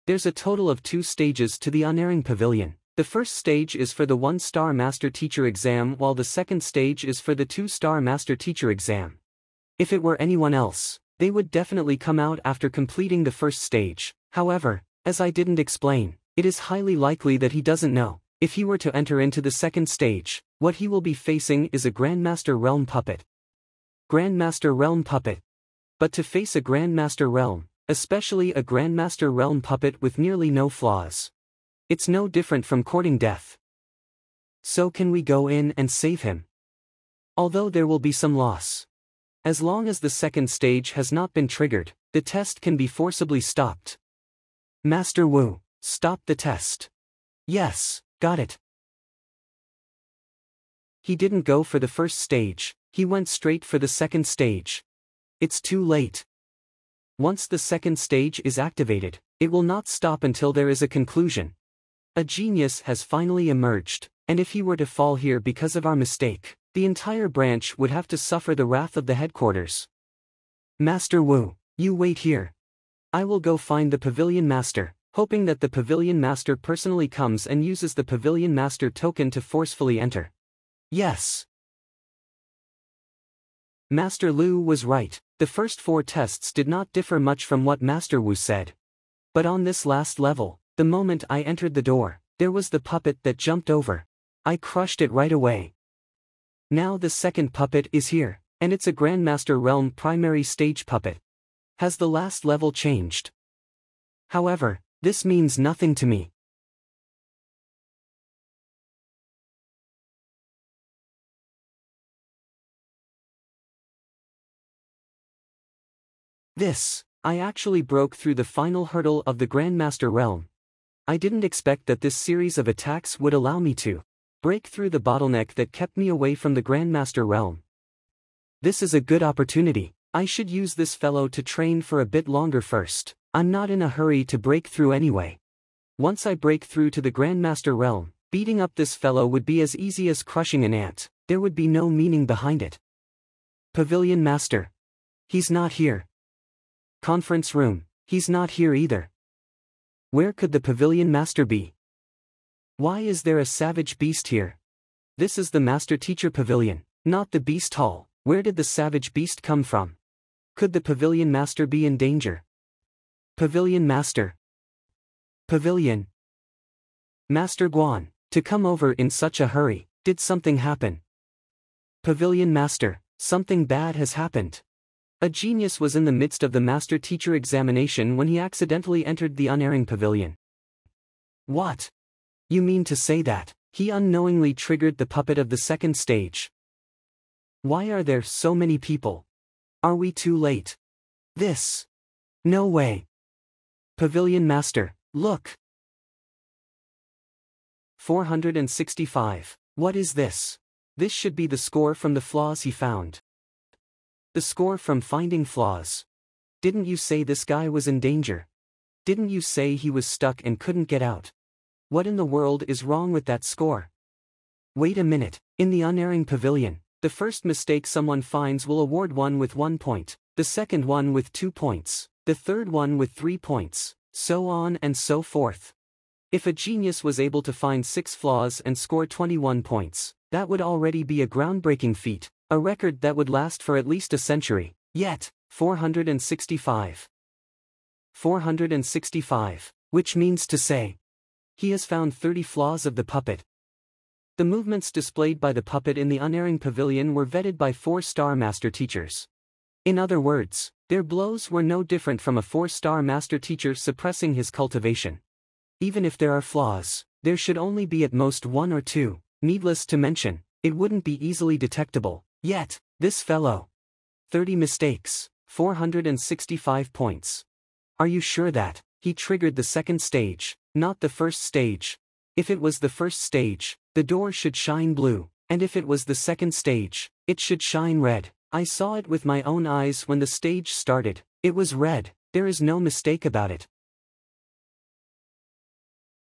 There's a total of 2 stages to the unerring pavilion. The first stage is for the 1-star master teacher exam, while the second stage is for the 2-star master teacher exam. If it were anyone else, they would definitely come out after completing the first stage. However, as I didn't explain, it is highly likely that he doesn't know. If he were to enter into the second stage, what he will be facing is a Grandmaster Realm puppet. Grandmaster Realm puppet. But to face a Grandmaster Realm, especially a Grandmaster Realm puppet with nearly no flaws, it's no different from courting death. So can we go in and save him? Although there will be some loss. As long as the second stage has not been triggered, the test can be forcibly stopped. Master Wu, stop the test. Yes, got it. He didn't go for the first stage, he went straight for the second stage. It's too late. Once the second stage is activated, it will not stop until there is a conclusion. A genius has finally emerged, and if he were to fall here because of our mistake, the entire branch would have to suffer the wrath of the headquarters. Master Wu, you wait here. I will go find the Pavilion Master, hoping that the Pavilion Master personally comes and uses the Pavilion Master token to forcefully enter. Yes. Master Lu was right. The first 4 tests did not differ much from what Master Wu said. But on this last level, the moment I entered the door, there was the puppet that jumped over. I crushed it right away. Now the second puppet is here, and it's a Grandmaster Realm primary stage puppet. Has the last level changed? However, this means nothing to me. I actually broke through the final hurdle of the Grandmaster Realm. I didn't expect that this series of attacks would allow me to break through the bottleneck that kept me away from the Grandmaster Realm. This is a good opportunity. I should use this fellow to train for a bit longer first. I'm not in a hurry to break through anyway. Once I break through to the Grandmaster Realm, beating up this fellow would be as easy as crushing an ant. There would be no meaning behind it. Pavilion Master. He's not here. Conference room. He's not here either. Where could the Pavilion Master be? Why is there a savage beast here? This is the Master Teacher Pavilion, not the Beast Hall. Where did the savage beast come from? Could the Pavilion Master be in danger? Pavilion Master. Pavilion. Master Guan, to come over in such a hurry, did something happen? Pavilion Master, something bad has happened. A genius was in the midst of the Master Teacher examination when he accidentally entered the unerring pavilion. What? You mean to say that he unknowingly triggered the puppet of the second stage? Why are there so many people? Are we too late? This. No way. Pavilion Master, look. 465. What is this? This should be the score from the flaws he found. The score from finding flaws. Didn't you say this guy was in danger? Didn't you say he was stuck and couldn't get out? What in the world is wrong with that score? Wait a minute, in the unerring pavilion, the first mistake someone finds will award one with 1 point, the second one with 2 points, the third one with 3 points, so on and so forth. If a genius was able to find 6 flaws and score 21 points, that would already be a groundbreaking feat, a record that would last for at least a century. Yet, 465. 465, which means to say, he has found 30 flaws of the puppet. The movements displayed by the puppet in the unerring pavilion were vetted by 4-star master teachers. In other words, their blows were no different from a 4-star master teacher suppressing his cultivation. Even if there are flaws, there should only be at most 1 or 2, needless to mention, it wouldn't be easily detectable. Yet, this fellow. 30 mistakes, 465 points. Are you sure that he triggered the second stage, not the first stage? If it was the first stage, the door should shine blue, and if it was the second stage, it should shine red. I saw it with my own eyes when the stage started. It was red, there is no mistake about it.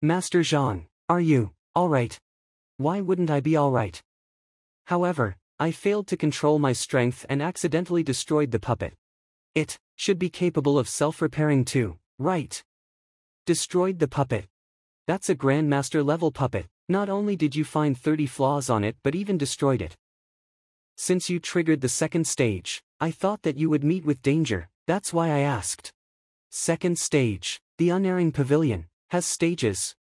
Master Zhang, are you alright? Why wouldn't I be alright? However, I failed to control my strength and accidentally destroyed the puppet. It should be capable of self-repairing too, right? Destroyed the puppet. That's a Grandmaster level puppet. Not only did you find 30 flaws on it but even destroyed it. Since you triggered the second stage, I thought that you would meet with danger, that's why I asked. Second stage, the unerring pavilion, has stages.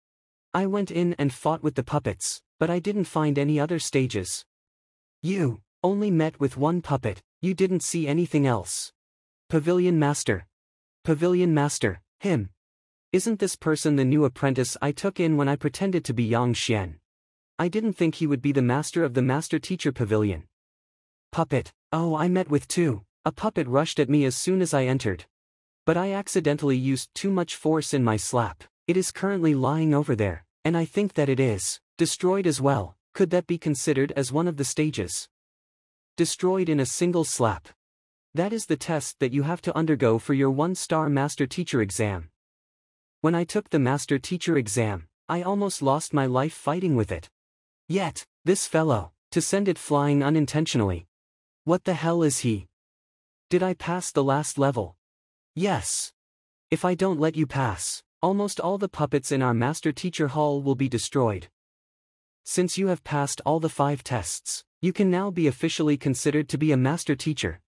I went in and fought with the puppets, but I didn't find any other stages. You only met with one puppet, you didn't see anything else. Pavilion Master. Pavilion Master, him. Isn't this person the new apprentice I took in when I pretended to be Zhang Xuan? I didn't think he would be the master of the Master Teacher Pavilion. Puppet, oh, I met with two. A puppet rushed at me as soon as I entered. But I accidentally used too much force in my slap. It is currently lying over there, and I think that it is destroyed as well. Could that be considered as one of the stages? Destroyed in a single slap. That is the test that you have to undergo for your 1-star Master Teacher exam. When I took the Master Teacher exam, I almost lost my life fighting with it. Yet, this fellow, to send it flying unintentionally. What the hell is he? Did I pass the last level? Yes. If I don't let you pass, almost all the puppets in our Master Teacher Hall will be destroyed. Since you have passed all the 5 tests, you can now be officially considered to be a Master Teacher.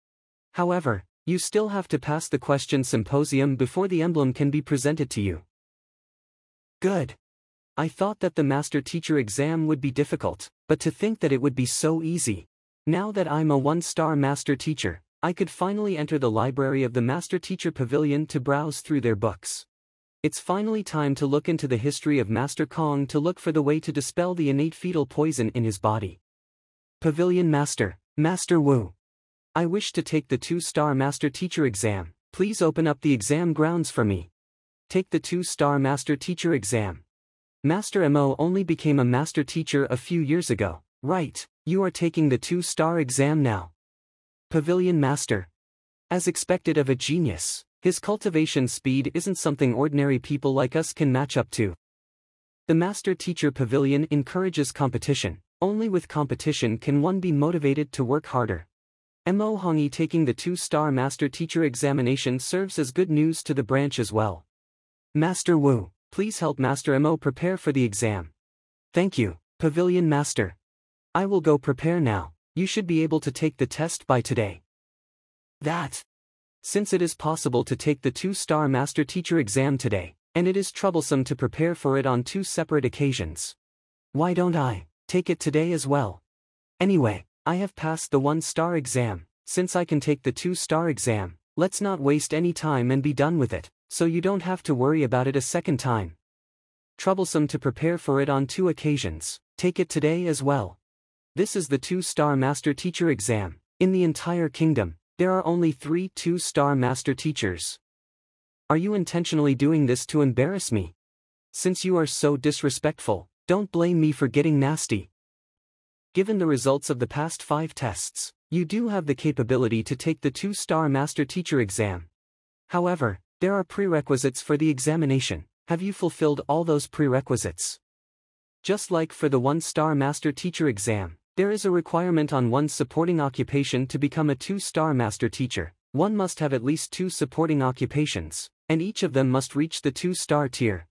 However, you still have to pass the question symposium before the emblem can be presented to you. Good. I thought that the Master Teacher exam would be difficult, but to think that it would be so easy. Now that I'm a 1-star Master Teacher, I could finally enter the library of the Master Teacher Pavilion to browse through their books. It's finally time to look into the history of Master Kong to look for the way to dispel the innate fetal poison in his body. Pavilion Master, Master Wu. I wish to take the 2-star Master Teacher exam, please open up the exam grounds for me. Take the 2-star Master Teacher exam. Master Mo only became a Master Teacher a few years ago, right? You are taking the 2-star exam now. Pavilion Master. As expected of a genius, his cultivation speed isn't something ordinary people like us can match up to. The Master Teacher Pavilion encourages competition. Only with competition can one be motivated to work harder. Mo Hongyi taking the 2-star Master Teacher examination serves as good news to the branch as well. Master Wu, please help Master Mo prepare for the exam. Thank you, Pavilion Master. I will go prepare now. You should be able to take the test by today. Since it is possible to take the 2-star Master Teacher exam today, and it is troublesome to prepare for it on 2 separate occasions. Why don't I take it today as well? Anyway, I have passed the 1-star exam. Since I can take the 2-star exam, let's not waste any time and be done with it, so you don't have to worry about it a second time. Troublesome to prepare for it on 2 occasions, take it today as well. This is the 2-star Master Teacher exam. In the entire kingdom, there are only 3 2-star Master Teachers. Are you intentionally doing this to embarrass me? Since you are so disrespectful, don't blame me for getting nasty. Given the results of the past 5 tests, you do have the capability to take the 2-star Master Teacher exam. However, there are prerequisites for the examination. Have you fulfilled all those prerequisites? Just like for the 1-star Master Teacher exam, there is a requirement on one's supporting occupation to become a 2-star Master Teacher. One must have at least 2 supporting occupations, and each of them must reach the 2-star tier.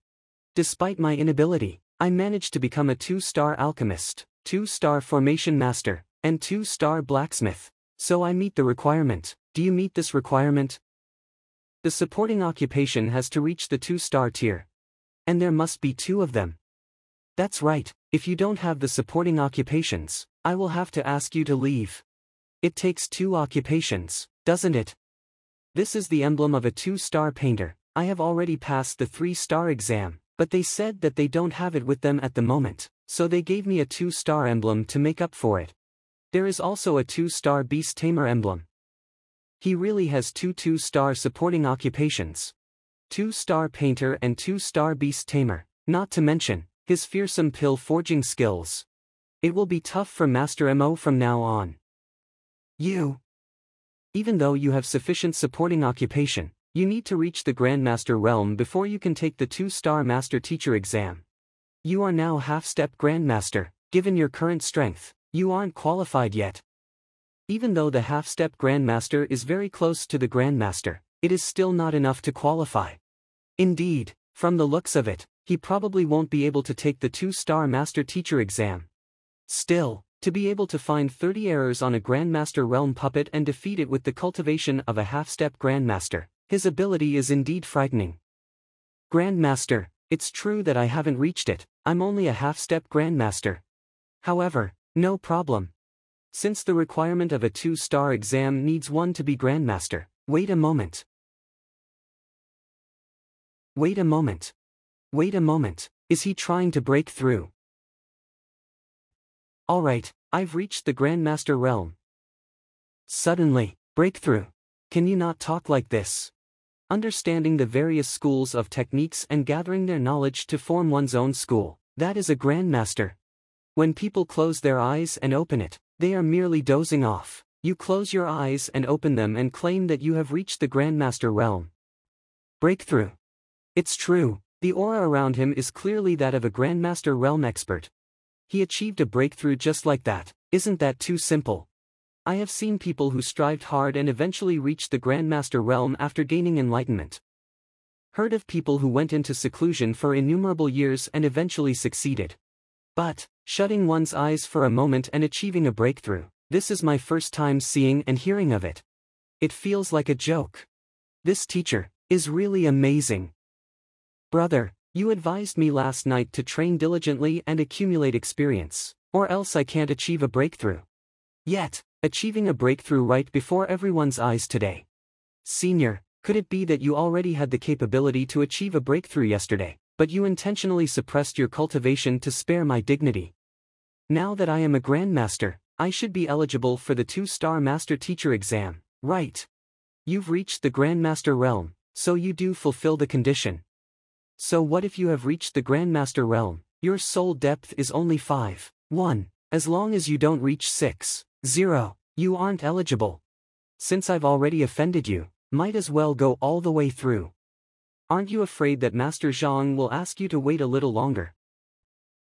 Despite my inability, I managed to become a 2-star Alchemist, 2-star Formation Master, and 2-star Blacksmith. So I meet the requirement. Do you meet this requirement? The supporting occupation has to reach the 2-star tier. And there must be 2 of them. That's right, if you don't have the supporting occupations, I will have to ask you to leave. It takes 2 occupations, doesn't it? This is the emblem of a 2-star painter. I have already passed the 3-star exam, but they said that they don't have it with them at the moment, so they gave me a 2-star emblem to make up for it. There is also a 2-star Beast Tamer emblem. He really has 2 2-star supporting occupations. 2-star painter and 2-star Beast Tamer, not to mention his fearsome pill forging skills. It will be tough for Master Mo from now on. You Even though you have sufficient supporting occupation, you need to reach the Grandmaster realm before you can take the 2-star Master Teacher exam. You are now half-step Grandmaster. Given your current strength, you aren't qualified yet. Even though the half-step Grandmaster is very close to the Grandmaster, it is still not enough to qualify. Indeed, from the looks of it, he probably won't be able to take the 2-star Master Teacher exam. Still, to be able to find 30 errors on a Grandmaster realm puppet and defeat it with the cultivation of a half-step Grandmaster, his ability is indeed frightening. Grandmaster, it's true that I haven't reached it, I'm only a half-step Grandmaster. However, no problem. Since the requirement of a 2-star exam needs one to be Grandmaster, wait a moment. Wait a moment. Wait a moment, is he trying to break through? Alright, I've reached the Grandmaster realm. Suddenly, breakthrough. Can you not talk like this? Understanding the various schools of techniques and gathering their knowledge to form one's own school, that is a Grandmaster. When people close their eyes and open it, they are merely dozing off. You close your eyes and open them and claim that you have reached the Grandmaster realm. Breakthrough. It's true, the aura around him is clearly that of a Grandmaster realm expert. He achieved a breakthrough just like that, isn't that too simple? I have seen people who strived hard and eventually reached the Grandmaster realm after gaining enlightenment. Heard of people who went into seclusion for innumerable years and eventually succeeded. But, shutting one's eyes for a moment and achieving a breakthrough, this is my first time seeing and hearing of it. It feels like a joke. This teacher is really amazing. Brother, you advised me last night to train diligently and accumulate experience, or else I can't achieve a breakthrough. Yet, achieving a breakthrough right before everyone's eyes today. Senior, could it be that you already had the capability to achieve a breakthrough yesterday, but you intentionally suppressed your cultivation to spare my dignity? Now that I am a Grandmaster, I should be eligible for the 2-star Master Teacher exam, right? You've reached the Grandmaster realm, so you do fulfill the condition. So what if you have reached the Grandmaster realm, your soul depth is only 5, 1, as long as you don't reach 6, 0, you aren't eligible. Since I've already offended you, might as well go all the way through. Aren't you afraid that Master Zhang will ask you to wait a little longer?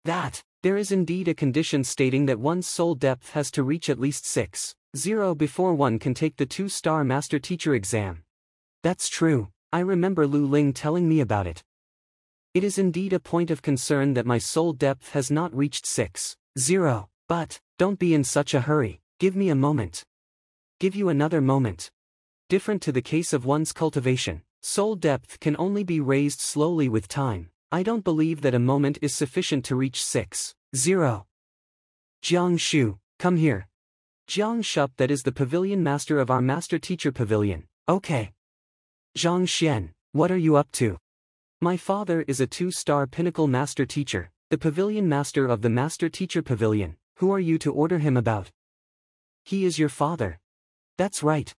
There is indeed a condition stating that one's soul depth has to reach at least 6, 0 before one can take the 2-star Master Teacher exam. That's true, I remember Lu Ling telling me about it. It is indeed a point of concern that my soul depth has not reached 6, 0, but, don't be in such a hurry, give me a moment. Give you another moment. Different to the case of one's cultivation, soul depth can only be raised slowly with time. I don't believe that a moment is sufficient to reach 6, 0. Jiang Shu, come here. Jiang Shup, that is the pavilion master of our Master Teacher Pavilion, okay. Zhang Xian, what are you up to? My father is a 2-star Pinnacle Master Teacher, the Pavilion Master of the Master Teacher Pavilion. Who are you to order him about? He is your father. That's right.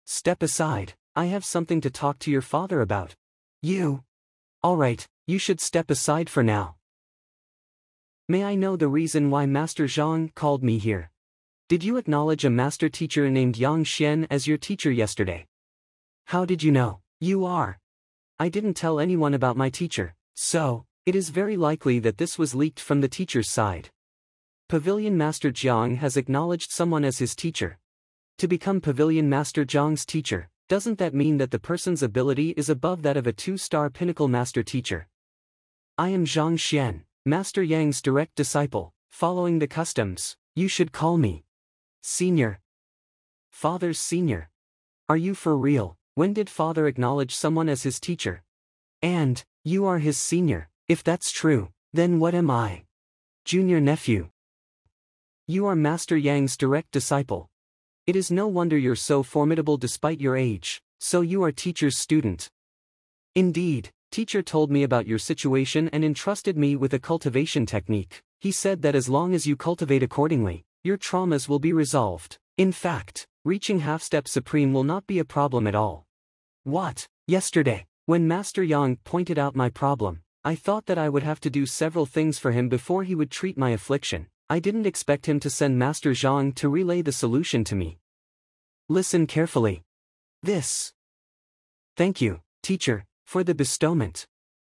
Step aside, I have something to talk to your father about. You? Alright, you should step aside for now. May I know the reason why Master Zhang called me here? Did you acknowledge a master teacher named Yang Xian as your teacher yesterday? How did you know? You are. I didn't tell anyone about my teacher, so, it is very likely that this was leaked from the teacher's side. Pavilion Master Jiang has acknowledged someone as his teacher. To become Pavilion Master Jiang's teacher, doesn't that mean that the person's ability is above that of a 2-star Pinnacle Master Teacher? I am Zhang Xian, Master Yang's direct disciple, following the customs. You should call me Senior. Father's senior. Are you for real? When did father acknowledge someone as his teacher? And, you are his senior. If that's true, then what am I? Junior nephew. You are Master Yang's direct disciple. It is no wonder you're so formidable despite your age, so you are teacher's student. Indeed, teacher told me about your situation and entrusted me with a cultivation technique. He said that as long as you cultivate accordingly, your traumas will be resolved. In fact, reaching half-step supreme will not be a problem at all. What? Yesterday, when Master Yang pointed out my problem, I thought that I would have to do several things for him before he would treat my affliction. I didn't expect him to send Master Zhang to relay the solution to me. Listen carefully. This. Thank you, teacher, for the bestowment.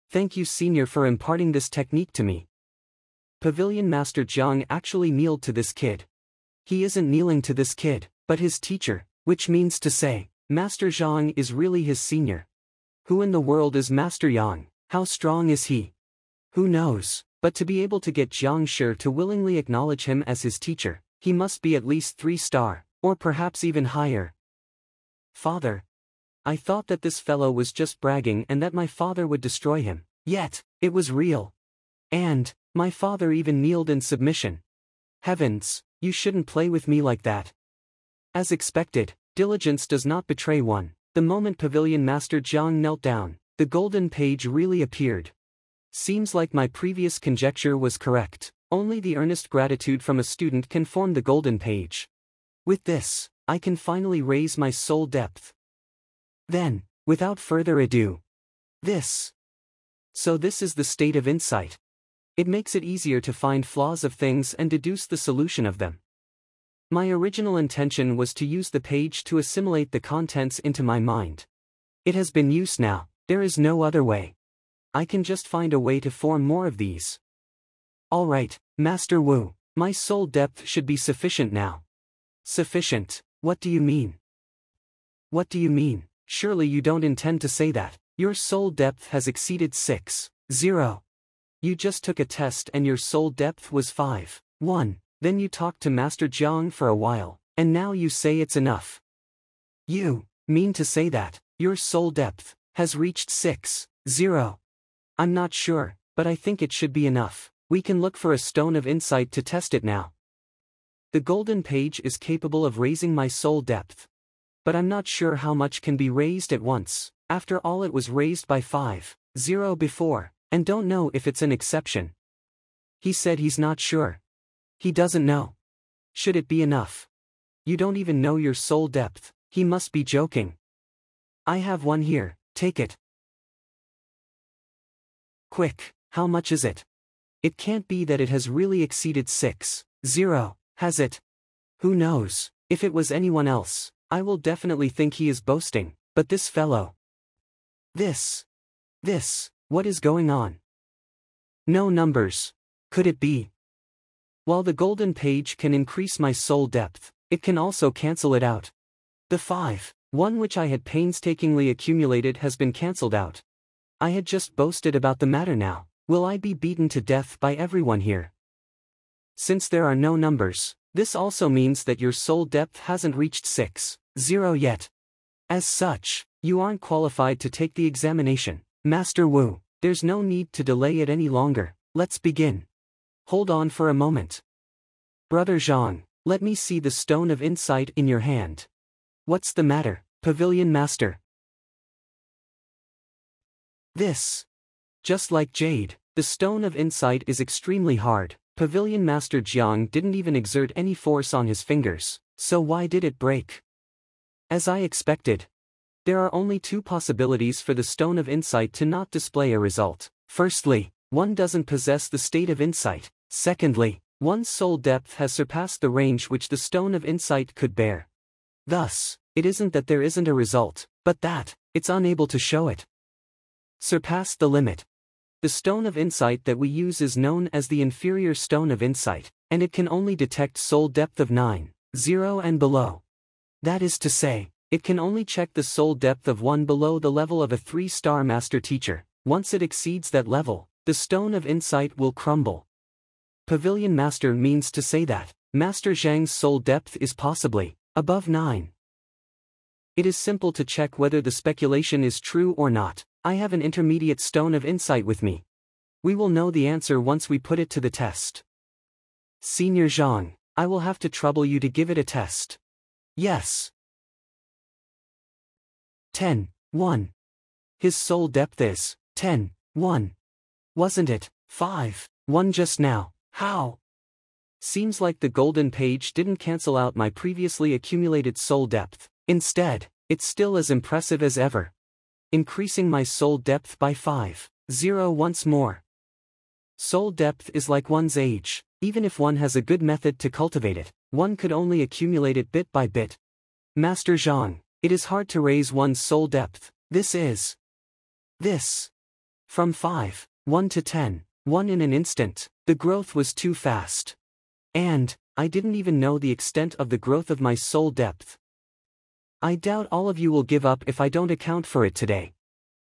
Thank you, senior, for imparting this technique to me. Pavilion Master Zhang actually kneeled to this kid. He isn't kneeling to this kid, but his teacher, which means to say, Master Zhang is really his senior. Who in the world is Master Yang? How strong is he? Who knows, but to be able to get Zhang Shi to willingly acknowledge him as his teacher, he must be at least 3-star, or perhaps even higher. Father. I thought that this fellow was just bragging and that my father would destroy him, yet, it was real. And, my father even kneeled in submission. Heavens, you shouldn't play with me like that. As expected, diligence does not betray one. The moment Pavilion Master Zhang knelt down, the golden page really appeared. Seems like my previous conjecture was correct. Only the earnest gratitude from a student can form the golden page. With this, I can finally raise my soul depth. Then, without further ado, this. So this is the state of insight. It makes it easier to find flaws of things and deduce the solution of them. My original intention was to use the page to assimilate the contents into my mind. It has been used now, there is no other way. I can just find a way to form more of these. Alright, Master Wu, my soul depth should be sufficient now. Sufficient, what do you mean? What do you mean? Surely you don't intend to say that your soul depth has exceeded 6.0. You just took a test and your soul depth was 5.1. Then you talked to Master Zhang for a while, and now you say it's enough. You mean to say that your soul depth has reached 6.0? I'm not sure, but I think it should be enough. We can look for a stone of insight to test it now. The golden page is capable of raising my soul depth. But I'm not sure how much can be raised at once. After all, it was raised by 5.0 before, and don't know if it's an exception. He said he's not sure. He doesn't know. Should it be enough? You don't even know your soul depth, he must be joking. I have one here, take it. Quick, how much is it? It can't be that it has really exceeded 6.0, has it? Who knows, if it was anyone else, I will definitely think he is boasting, but this fellow. This, what is going on? No numbers. Could it be? While the golden page can increase my soul depth, it can also cancel it out. The 5.1 which I had painstakingly accumulated has been cancelled out. I had just boasted about the matter now. Will I be beaten to death by everyone here? Since there are no numbers, this also means that your soul depth hasn't reached 6.0 yet. As such, you aren't qualified to take the examination. Master Wu, there's no need to delay it any longer, let's begin. Hold on for a moment. Brother Zhang, let me see the stone of insight in your hand. What's the matter, Pavilion Master? This. Just like jade, the stone of insight is extremely hard. Pavilion Master Jiang didn't even exert any force on his fingers, so why did it break? As I expected. There are only two possibilities for the stone of insight to not display a result. Firstly, one doesn't possess the state of insight. Secondly, one's soul depth has surpassed the range which the stone of insight could bear. Thus, it isn't that there isn't a result, but that it's unable to show it. Surpassed the limit. The stone of insight that we use is known as the inferior stone of insight, and it can only detect soul depth of 9.0 and below. That is to say, it can only check the soul depth of 1 below the level of a 3-star master teacher. Once it exceeds that level, the stone of insight will crumble. Pavilion Master means to say that Master Zhang's soul depth is possibly above 9. It is simple to check whether the speculation is true or not. I have an intermediate stone of insight with me. We will know the answer once we put it to the test. Senior Zhang, I will have to trouble you to give it a test. Yes. 10.1. His soul depth is 10.1. Wasn't it 5.1 just now? How? Seems like the golden page didn't cancel out my previously accumulated soul depth. Instead, it's still as impressive as ever. Increasing my soul depth by 5.0 once more. Soul depth is like one's age. Even if one has a good method to cultivate it, one could only accumulate it bit by bit. Master Zhang, it is hard to raise one's soul depth. This. From 5, 1 to 10, 1 in an instant, the growth was too fast. And, I didn't even know the extent of the growth of my soul depth. I doubt all of you will give up if I don't account for it today.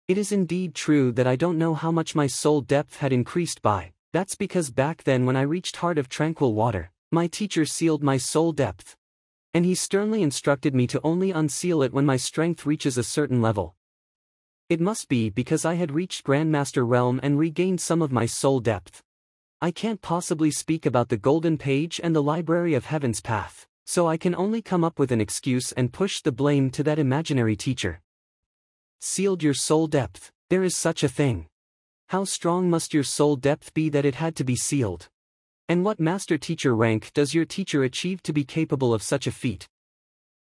It is indeed true that I don't know how much my soul depth had increased by. That's because back then when I reached Heart of Tranquil Water, my teacher sealed my soul depth. And he sternly instructed me to only unseal it when my strength reaches a certain level. It must be because I had reached Grandmaster Realm and regained some of my soul depth. I can't possibly speak about the Golden Page and the Library of Heaven's path, so I can only come up with an excuse and push the blame to that imaginary teacher. Sealed your soul depth, there is such a thing. How strong must your soul depth be that it had to be sealed? And what master teacher rank does your teacher achieve to be capable of such a feat?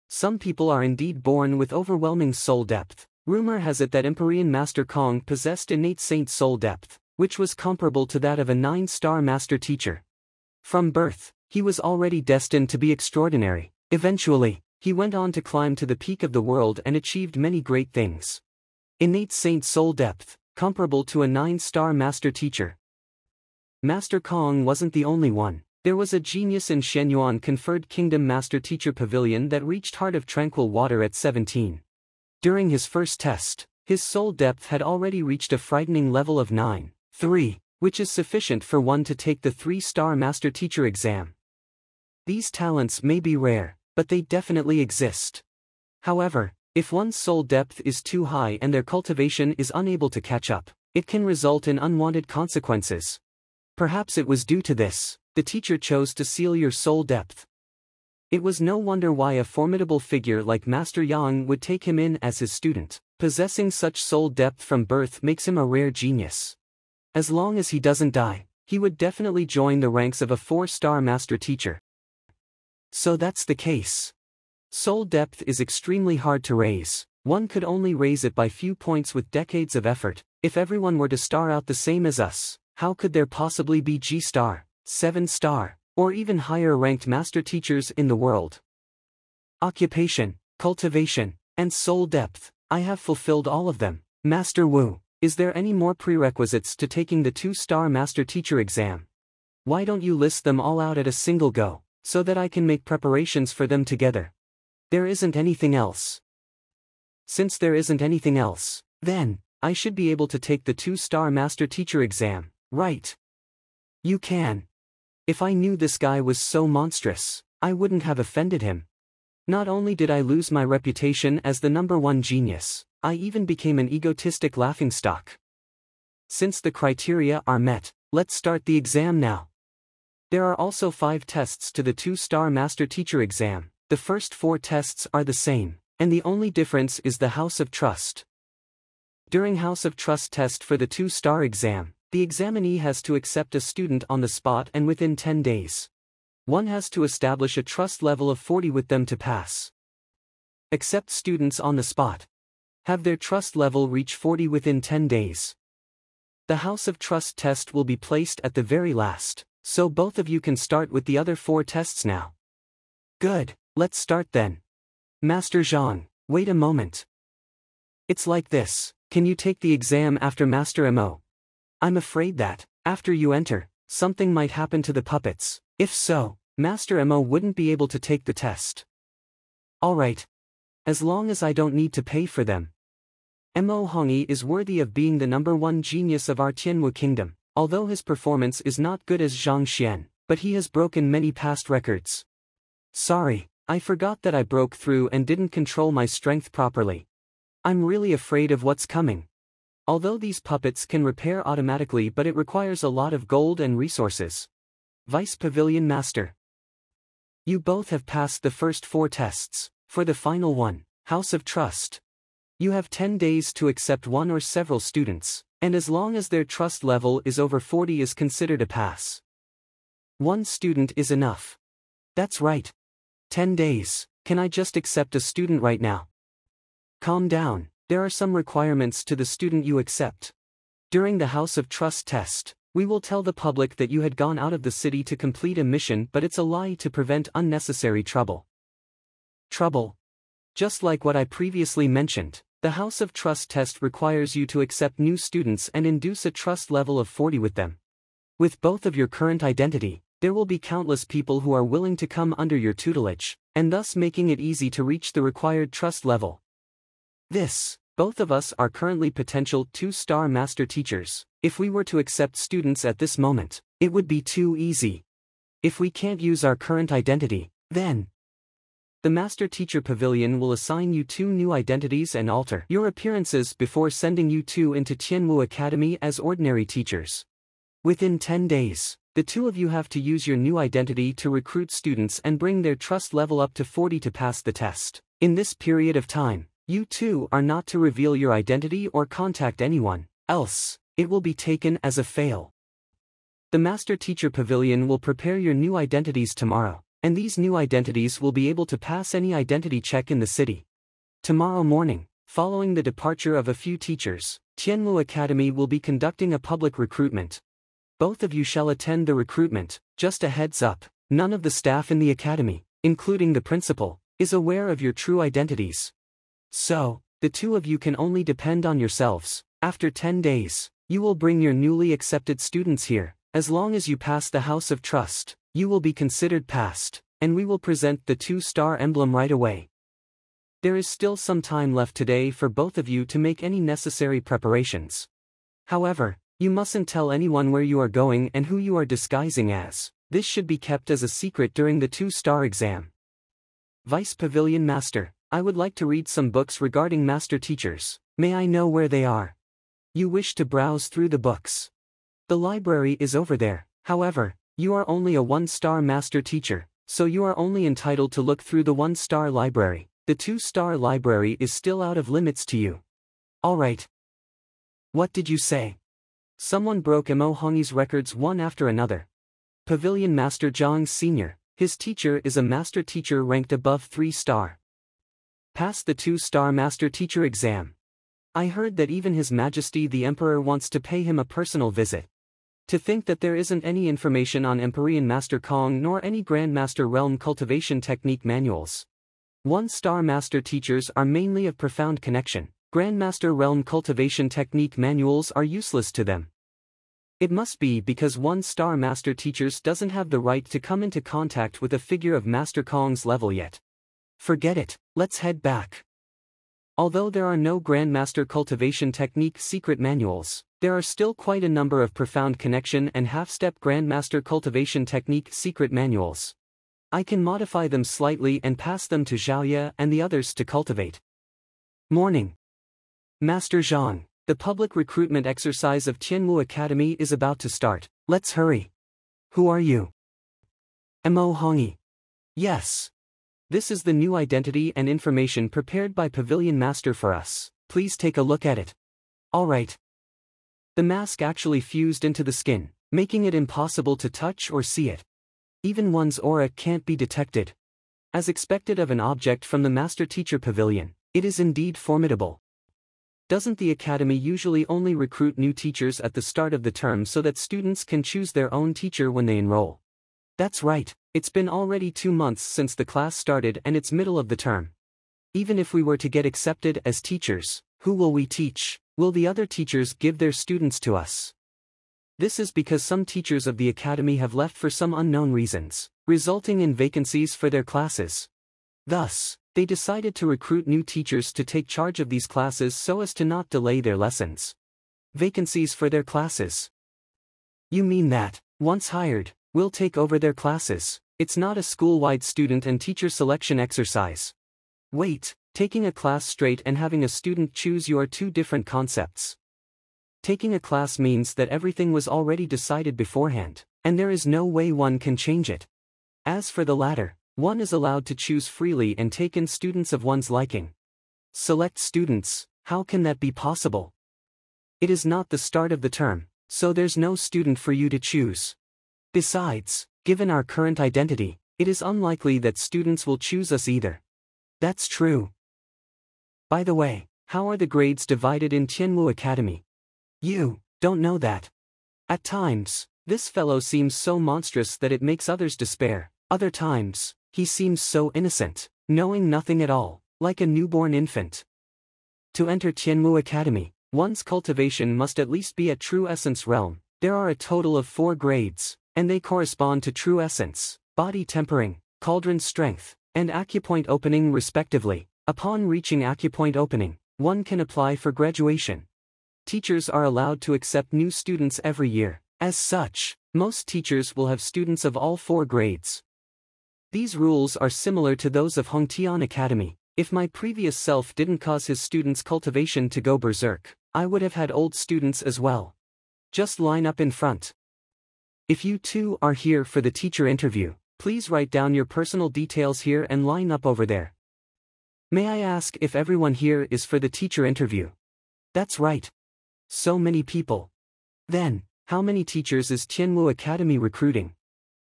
Some people are indeed born with overwhelming soul depth. Rumor has it that Empyrean Master Kong possessed innate saint soul depth, which was comparable to that of a 9-star master teacher. From birth, he was already destined to be extraordinary. Eventually, he went on to climb to the peak of the world and achieved many great things. Innate saint soul depth, comparable to a 9-star master teacher. Master Kong wasn't the only one. There was a genius in Shenyuan conferred Kingdom Master Teacher Pavilion that reached Heart of Tranquil Water at 17. During his first test, his soul depth had already reached a frightening level of 9.3, which is sufficient for one to take the 3-star Master Teacher exam. These talents may be rare, but they definitely exist. However, if one's soul depth is too high and their cultivation is unable to catch up, it can result in unwanted consequences. Perhaps it was due to this, the teacher chose to seal your soul depth. It was no wonder why a formidable figure like Master Yang would take him in as his student. Possessing such soul depth from birth makes him a rare genius. As long as he doesn't die, he would definitely join the ranks of a 4-star master teacher. So that's the case. Soul depth is extremely hard to raise. One could only raise it by few points with decades of effort. If everyone were to star out the same as us, how could there possibly be G-star, 7-star, or even higher ranked master teachers in the world? Occupation, cultivation, and soul depth, I have fulfilled all of them. Master Wu, is there any more prerequisites to taking the 2-star master teacher exam? Why don't you list them all out at a single go, so that I can make preparations for them together? There isn't anything else. Since there isn't anything else, then, I should be able to take the 2-star master teacher exam, right? You can. If I knew this guy was so monstrous, I wouldn't have offended him. Not only did I lose my reputation as the #1 genius, I even became an egotistic laughingstock. Since the criteria are met, let's start the exam now. There are also 5 tests to the 2-star master teacher exam. The first 4 tests are the same, and the only difference is the House of Trust. During House of Trust test for the 2-star exam, the examinee has to accept a student on the spot and within 10 days. One has to establish a trust level of 40 with them to pass. Accept students on the spot. Have their trust level reach 40 within 10 days. The House of Trust test will be placed at the very last, so both of you can start with the other 4 tests now. Good, let's start then. Master Zhang, wait a moment. It's like this, can you take the exam after Master Mo? I'm afraid that, after you enter, something might happen to the puppets. If so, Master Mo wouldn't be able to take the test. Alright. As long as I don't need to pay for them. Mo Hongyi is worthy of being the #1 genius of our Tianwu kingdom, although his performance is not good as Zhang Xuan, but he has broken many past records. Sorry, I forgot that I broke through and didn't control my strength properly. I'm really afraid of what's coming. Although these puppets can repair automatically, but it requires a lot of gold and resources. Vice Pavilion Master. You both have passed the first 4 tests. For the final one, House of Trust. You have 10 days to accept one or several students, and as long as their trust level is over 40 is considered a pass. 1 student is enough. That's right. 10 days, can I just accept a student right now? Calm down, there are some requirements to the student you accept. During the House of Trust test, we will tell the public that you had gone out of the city to complete a mission, but it's a lie to prevent unnecessary trouble. Trouble? Just like what I previously mentioned, the House of Trust test requires you to accept new students and induce a trust level of 40 with them. With both of your current identity, there will be countless people who are willing to come under your tutelage, and thus making it easy to reach the required trust level. Both of us are currently potential 2-star master teachers. If we were to accept students at this moment, it would be too easy. If we can't use our current identity, then the Master Teacher Pavilion will assign you 2 new identities and alter your appearances before sending you 2 into Tianmu Academy as ordinary teachers. Within 10 days, the 2 of you have to use your new identity to recruit students and bring their trust level up to 40 to pass the test. In this period of time, you 2 are not to reveal your identity or contact anyone, else it will be taken as a fail. The Master Teacher Pavilion will prepare your new identities tomorrow, and these new identities will be able to pass any identity check in the city. Tomorrow morning, following the departure of a few teachers, Tianmu Academy will be conducting a public recruitment. Both of you shall attend the recruitment. Just a heads up, none of the staff in the academy, including the principal, is aware of your true identities. So, the 2 of you can only depend on yourselves. After 10 days, you will bring your newly accepted students here. As long as you pass the House of Trust, you will be considered passed, and we will present the 2-star emblem right away. There is still some time left today for both of you to make any necessary preparations. However, you mustn't tell anyone where you are going and who you are disguising as. This should be kept as a secret during the 2-star exam. Vice Pavilion Master, I would like to read some books regarding master teachers. May I know where they are? You wish to browse through the books. The library is over there. However, you are only a 1-star master teacher, so you are only entitled to look through the 1-star library. The 2-star library is still out of limits to you. Alright. What did you say? Someone broke Mo Hongyi's records one after another. Pavilion Master Zhang Sr., his teacher is a master teacher ranked above 3-star. Passed the 2-star master teacher exam. I heard that even His Majesty the Emperor wants to pay him a personal visit. To think that there isn't any information on Empyrean Master Kong nor any Grandmaster Realm cultivation technique manuals. 1-star master teachers are mainly of profound connection. Grandmaster Realm cultivation technique manuals are useless to them. It must be because 1-star master teachers doesn't have the right to come into contact with a figure of Master Kong's level yet. Forget it, let's head back. Although there are no Grandmaster cultivation technique secret manuals, there are still quite a number of profound connection and half-step Grandmaster cultivation technique secret manuals. I can modify them slightly and pass them to Zhaoye and the others to cultivate. Morning. Master Zhang, the public recruitment exercise of Tianmu Academy is about to start. Let's hurry. Who are you? Mo Hongyi. Yes. This is the new identity and information prepared by Pavilion Master for us. Please take a look at it. Alright. The mask actually fused into the skin, making it impossible to touch or see it. Even one's aura can't be detected. As expected of an object from the Master Teacher Pavilion, it is indeed formidable. Doesn't the academy usually only recruit new teachers at the start of the term so that students can choose their own teacher when they enroll? That's right, it's been already 2 months since the class started and it's middle of the term. Even if we were to get accepted as teachers, who will we teach? Will the other teachers give their students to us? This is because some teachers of the academy have left for some unknown reasons, resulting in vacancies for their classes. Thus, they decided to recruit new teachers to take charge of these classes so as to not delay their lessons. Vacancies for their classes. You mean that, once hired, we'll take over their classes? It's not a school-wide student and teacher selection exercise. Wait, taking a class straight and having a student choose you are 2 different concepts. Taking a class means that everything was already decided beforehand, and there is no way one can change it. As for the latter, one is allowed to choose freely and take in students of one's liking. Select students, how can that be possible? It is not the start of the term, so there's no student for you to choose. Besides, given our current identity, it is unlikely that students will choose us either. That's true. By the way, how are the grades divided in Tianmu Academy? You don't know that. At times, this fellow seems so monstrous that it makes others despair. Other times, he seems so innocent, knowing nothing at all. Like a newborn infant. To enter Tianmu Academy, one's cultivation must at least be at true essence realm. There are a total of 4 grades, and they correspond to true essence, body tempering, cauldron strength, and acupoint opening respectively. Upon reaching acupoint opening, one can apply for graduation. Teachers are allowed to accept new students every year. As such, most teachers will have students of all 4 grades. These rules are similar to those of Hongtian Academy. If my previous self didn't cause his students' cultivation to go berserk, I would have had old students as well. Just line up in front. If you too are here for the teacher interview, please write down your personal details here and line up over there. May I ask if everyone here is for the teacher interview? That's right. So many people. Then, how many teachers is Tianmu Academy recruiting?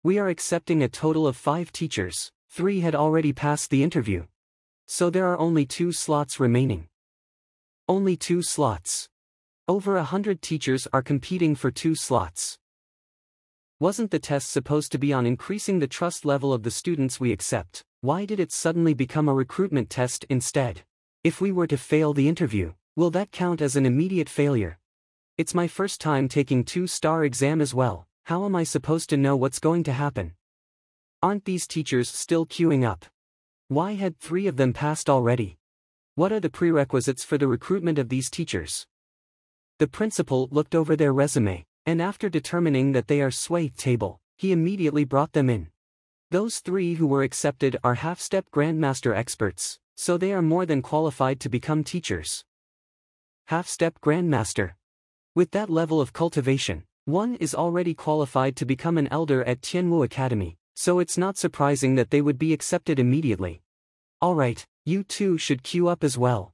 We are accepting a total of 5 teachers. 3 had already passed the interview. So there are only 2 slots remaining. Only 2 slots. Over 100 teachers are competing for 2 slots. Wasn't the test supposed to be on increasing the trust level of the students we accept? Why did it suddenly become a recruitment test instead? If we were to fail the interview, will that count as an immediate failure? It's my first time taking 2-star exam as well. How am I supposed to know what's going to happen? Aren't these teachers still queuing up? Why had 3 of them passed already? What are the prerequisites for the recruitment of these teachers? The principal looked over their resume, and after determining that they are sway-table, he immediately brought them in. Those 3 who were accepted are half-step grandmaster experts, so they are more than qualified to become teachers. Half-step grandmaster. With that level of cultivation, one is already qualified to become an elder at Tianmu Academy, so it's not surprising that they would be accepted immediately. Alright, you two should queue up as well.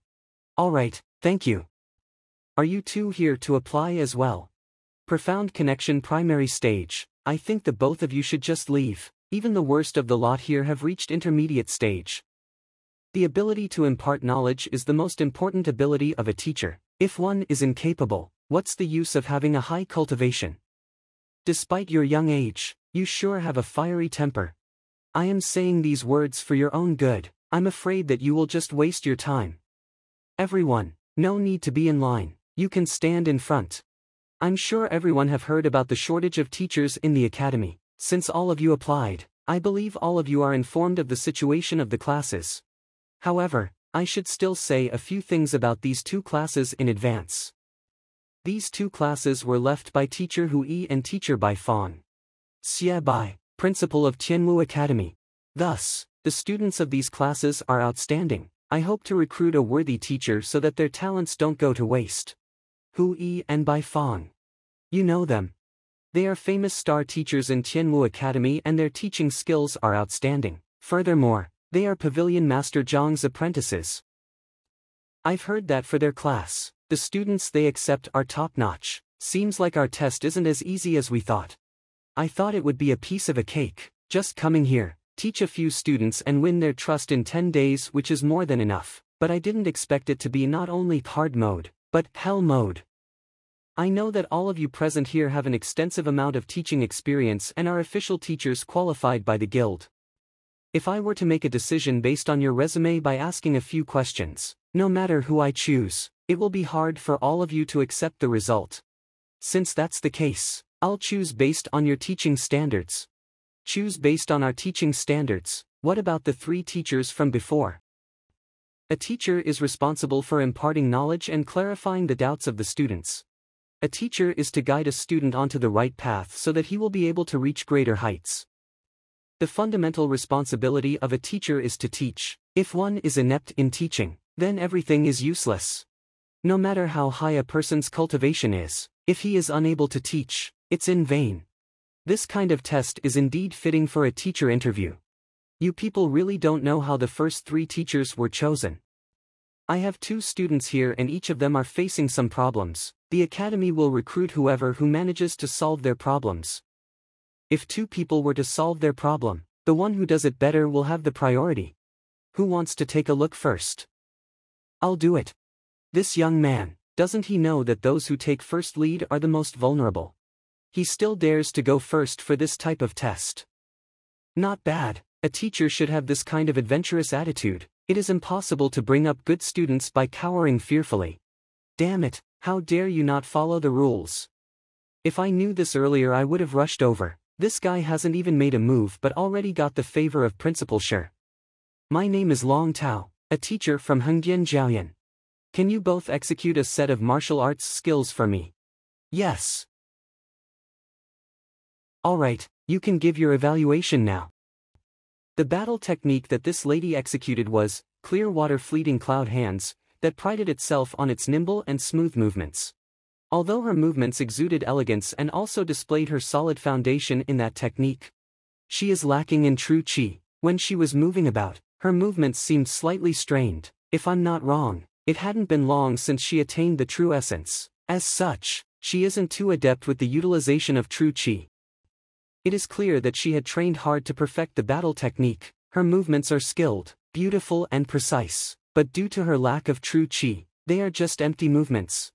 Alright, thank you. Are you two here to apply as well? Profound connection primary stage. I think the both of you should just leave. Even the worst of the lot here have reached intermediate stage. The ability to impart knowledge is the most important ability of a teacher. If one is incapable, what's the use of having a high cultivation? Despite your young age, you sure have a fiery temper. I am saying these words for your own good. I'm afraid that you will just waste your time. Everyone, no need to be in line. You can stand in front. I'm sure everyone have heard about the shortage of teachers in the academy. Since all of you applied, I believe all of you are informed of the situation of the classes. However, I should still say a few things about these 2 classes in advance. These 2 classes were left by Teacher Hu Yi and Teacher Bai Fang. Xie Bai, Principal of Tianmu Academy. Thus, the students of these classes are outstanding. I hope to recruit a worthy teacher so that their talents don't go to waste. Hu Yi and Bai Fang. You know them. They are famous star teachers in Tianmu Academy and their teaching skills are outstanding. Furthermore, they are Pavilion Master Zhang's apprentices. I've heard that for their class, the students they accept are top-notch. Seems like our test isn't as easy as we thought. I thought it would be a piece of a cake, just coming here, teach a few students and win their trust in 10 days, which is more than enough, but I didn't expect it to be not only hard mode, but hell mode. I know that all of you present here have an extensive amount of teaching experience and are official teachers qualified by the guild. If I were to make a decision based on your resume by asking a few questions, no matter who I choose, it will be hard for all of you to accept the result. Since that's the case, I'll choose based on your teaching standards. Choose based on our teaching standards. What about the 3 teachers from before? A teacher is responsible for imparting knowledge and clarifying the doubts of the students. A teacher is to guide a student onto the right path so that he will be able to reach greater heights. The fundamental responsibility of a teacher is to teach. If one is inept in teaching, then everything is useless. No matter how high a person's cultivation is, if he is unable to teach, it's in vain. This kind of test is indeed fitting for a teacher interview. You people really don't know how the first 3 teachers were chosen. I have 2 students here and each of them are facing some problems. The academy will recruit whoever who manages to solve their problems. If 2 people were to solve their problem, the one who does it better will have the priority. Who wants to take a look first? I'll do it. This young man, doesn't he know that those who take first lead are the most vulnerable? He still dares to go first for this type of test. Not bad. A teacher should have this kind of adventurous attitude. It is impossible to bring up good students by cowering fearfully. Damn it, how dare you not follow the rules? If I knew this earlier I would have rushed over. This guy hasn't even made a move but already got the favor of Principal Shi. My name is Long Tao, a teacher from Hengdian Jiaoyan. Can you both execute a set of martial arts skills for me? Yes. Alright, you can give your evaluation now. The battle technique that this lady executed was clear water fleeting cloud hands, that prided itself on its nimble and smooth movements. Although her movements exuded elegance and also displayed her solid foundation in that technique, she is lacking in true qi. When she was moving about, her movements seemed slightly strained. If I'm not wrong, it hadn't been long since she attained the true essence. As such, she isn't too adept with the utilization of true qi. It is clear that she had trained hard to perfect the battle technique. Her movements are skilled, beautiful and precise, but due to her lack of true qi, they are just empty movements.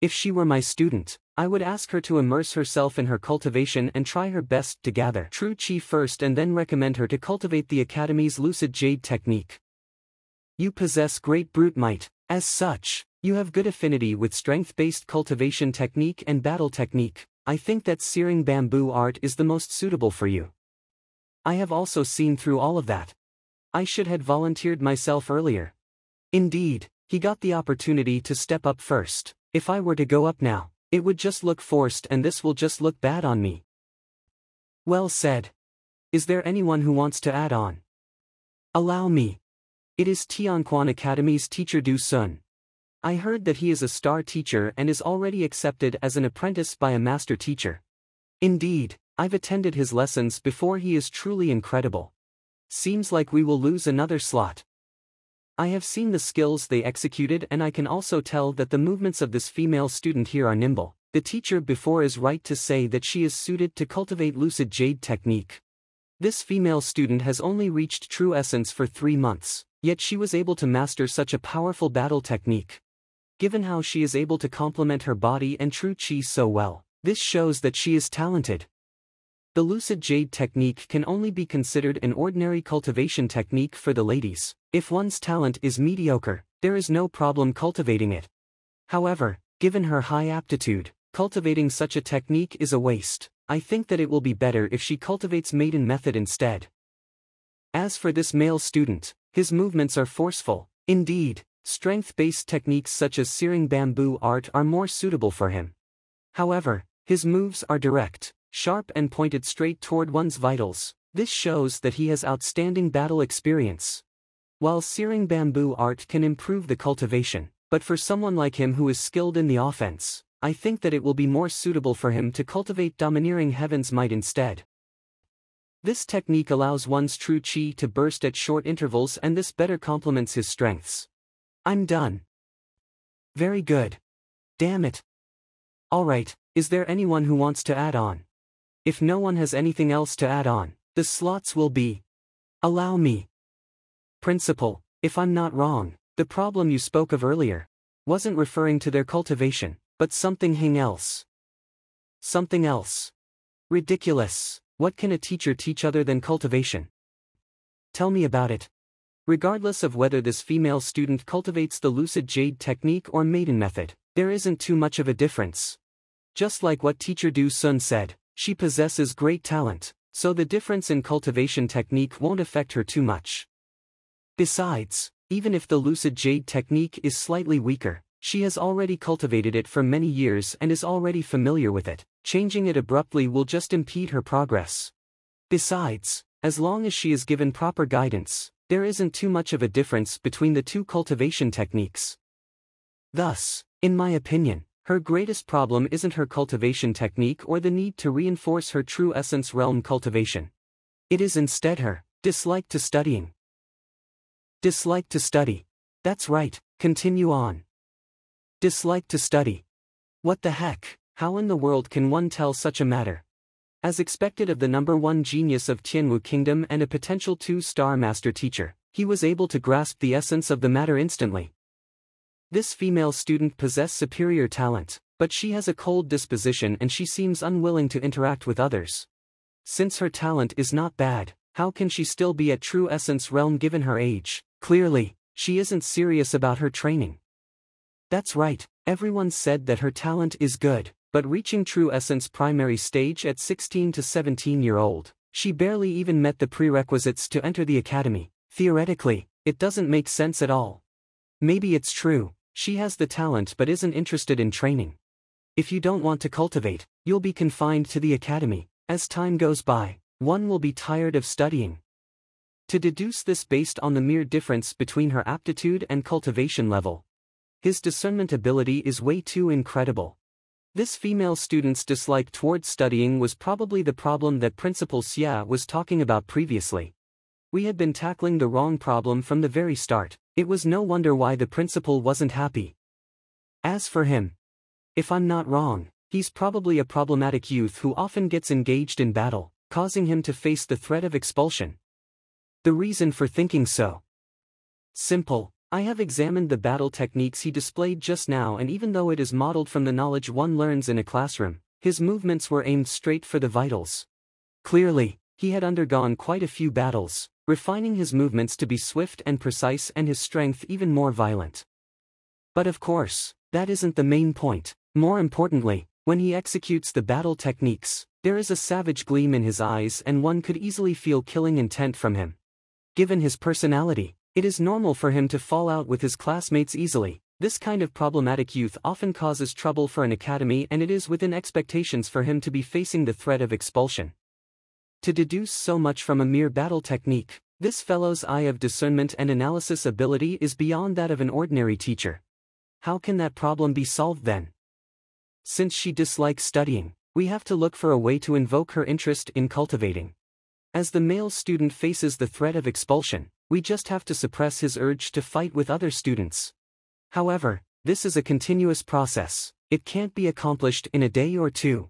If she were my student, I would ask her to immerse herself in her cultivation and try her best to gather true qi first and then recommend her to cultivate the Academy's lucid jade technique. You possess great brute might. As such, you have good affinity with strength-based cultivation technique and battle technique. I think that searing bamboo art is the most suitable for you. I have also seen through all of that. I should have volunteered myself earlier. Indeed, he got the opportunity to step up first. If I were to go up now, it would just look forced and this will just look bad on me. Well said. Is there anyone who wants to add on? Allow me. It is Tianquan Academy's teacher Du Sun. I heard that he is a star teacher and is already accepted as an apprentice by a master teacher. Indeed, I've attended his lessons before. He is truly incredible. Seems like we will lose another slot. I have seen the skills they executed and I can also tell that the movements of this female student here are nimble. The teacher before is right to say that she is suited to cultivate lucid jade technique. This female student has only reached true essence for 3 months, yet she was able to master such a powerful battle technique. Given how she is able to complement her body and true qi so well, this shows that she is talented. The lucid jade technique can only be considered an ordinary cultivation technique for the ladies. If one's talent is mediocre, there is no problem cultivating it. However, given her high aptitude, cultivating such a technique is a waste. I think that it will be better if she cultivates maiden method instead. As for this male student, his movements are forceful. Indeed, strength-based techniques such as searing bamboo art are more suitable for him. However, his moves are direct, sharp and pointed straight toward one's vitals. This shows that he has outstanding battle experience. While searing bamboo art can improve the cultivation, but for someone like him who is skilled in the offense, I think that it will be more suitable for him to cultivate domineering heaven's might instead. This technique allows one's true qi to burst at short intervals and this better complements his strengths. I'm done. Very good. Damn it. Alright, is there anyone who wants to add on? If no one has anything else to add on, the slots will be. Allow me. Principal, if I'm not wrong, the problem you spoke of earlier wasn't referring to their cultivation, but something else. Something else. Ridiculous. What can a teacher teach other than cultivation? Tell me about it. Regardless of whether this female student cultivates the lucid jade technique or maiden method, there isn't too much of a difference. Just like what teacher Du Sun said, she possesses great talent, so the difference in cultivation technique won't affect her too much. Besides, even if the lucid jade technique is slightly weaker, she has already cultivated it for many years and is already familiar with it. Changing it abruptly will just impede her progress. Besides, as long as she is given proper guidance, there isn't too much of a difference between the two cultivation techniques. Thus, in my opinion, her greatest problem isn't her cultivation technique or the need to reinforce her true essence realm cultivation. It is instead her dislike to studying. Dislike to study. That's right, continue on. Dislike to study. What the heck, how in the world can one tell such a matter? As expected of the #1 genius of Tianwu Kingdom and a potential 2-star master teacher, he was able to grasp the essence of the matter instantly. This female student possesses superior talent, but she has a cold disposition and she seems unwilling to interact with others. Since her talent is not bad, how can she still be at true essence realm given her age? Clearly, she isn't serious about her training. That's right, everyone said that her talent is good, but reaching true essence primary stage at 16 to 17-year-old, she barely even met the prerequisites to enter the academy. Theoretically, it doesn't make sense at all. Maybe it's true, she has the talent but isn't interested in training. If you don't want to cultivate, you'll be confined to the academy. As time goes by, one will be tired of studying. To deduce this based on the mere difference between her aptitude and cultivation level. His discernment ability is way too incredible. This female student's dislike towards studying was probably the problem that Principal Xia was talking about previously. We had been tackling the wrong problem from the very start. It was no wonder why the principal wasn't happy. As for him, if I'm not wrong, he's probably a problematic youth who often gets engaged in battle, causing him to face the threat of expulsion. The reason for thinking so? Simple. I have examined the battle techniques he displayed just now, and even though it is modeled from the knowledge one learns in a classroom, his movements were aimed straight for the vitals. Clearly, he had undergone quite a few battles, refining his movements to be swift and precise and his strength even more violent. But of course, that isn't the main point. More importantly, when he executes the battle techniques, there is a savage gleam in his eyes and one could easily feel killing intent from him. Given his personality, it is normal for him to fall out with his classmates easily. This kind of problematic youth often causes trouble for an academy, and it is within expectations for him to be facing the threat of expulsion. To deduce so much from a mere battle technique, this fellow's eye of discernment and analysis ability is beyond that of an ordinary teacher. How can that problem be solved then? Since she dislikes studying, we have to look for a way to invoke her interest in cultivating. As the male student faces the threat of expulsion, we just have to suppress his urge to fight with other students. However, this is a continuous process. It can't be accomplished in a day or two.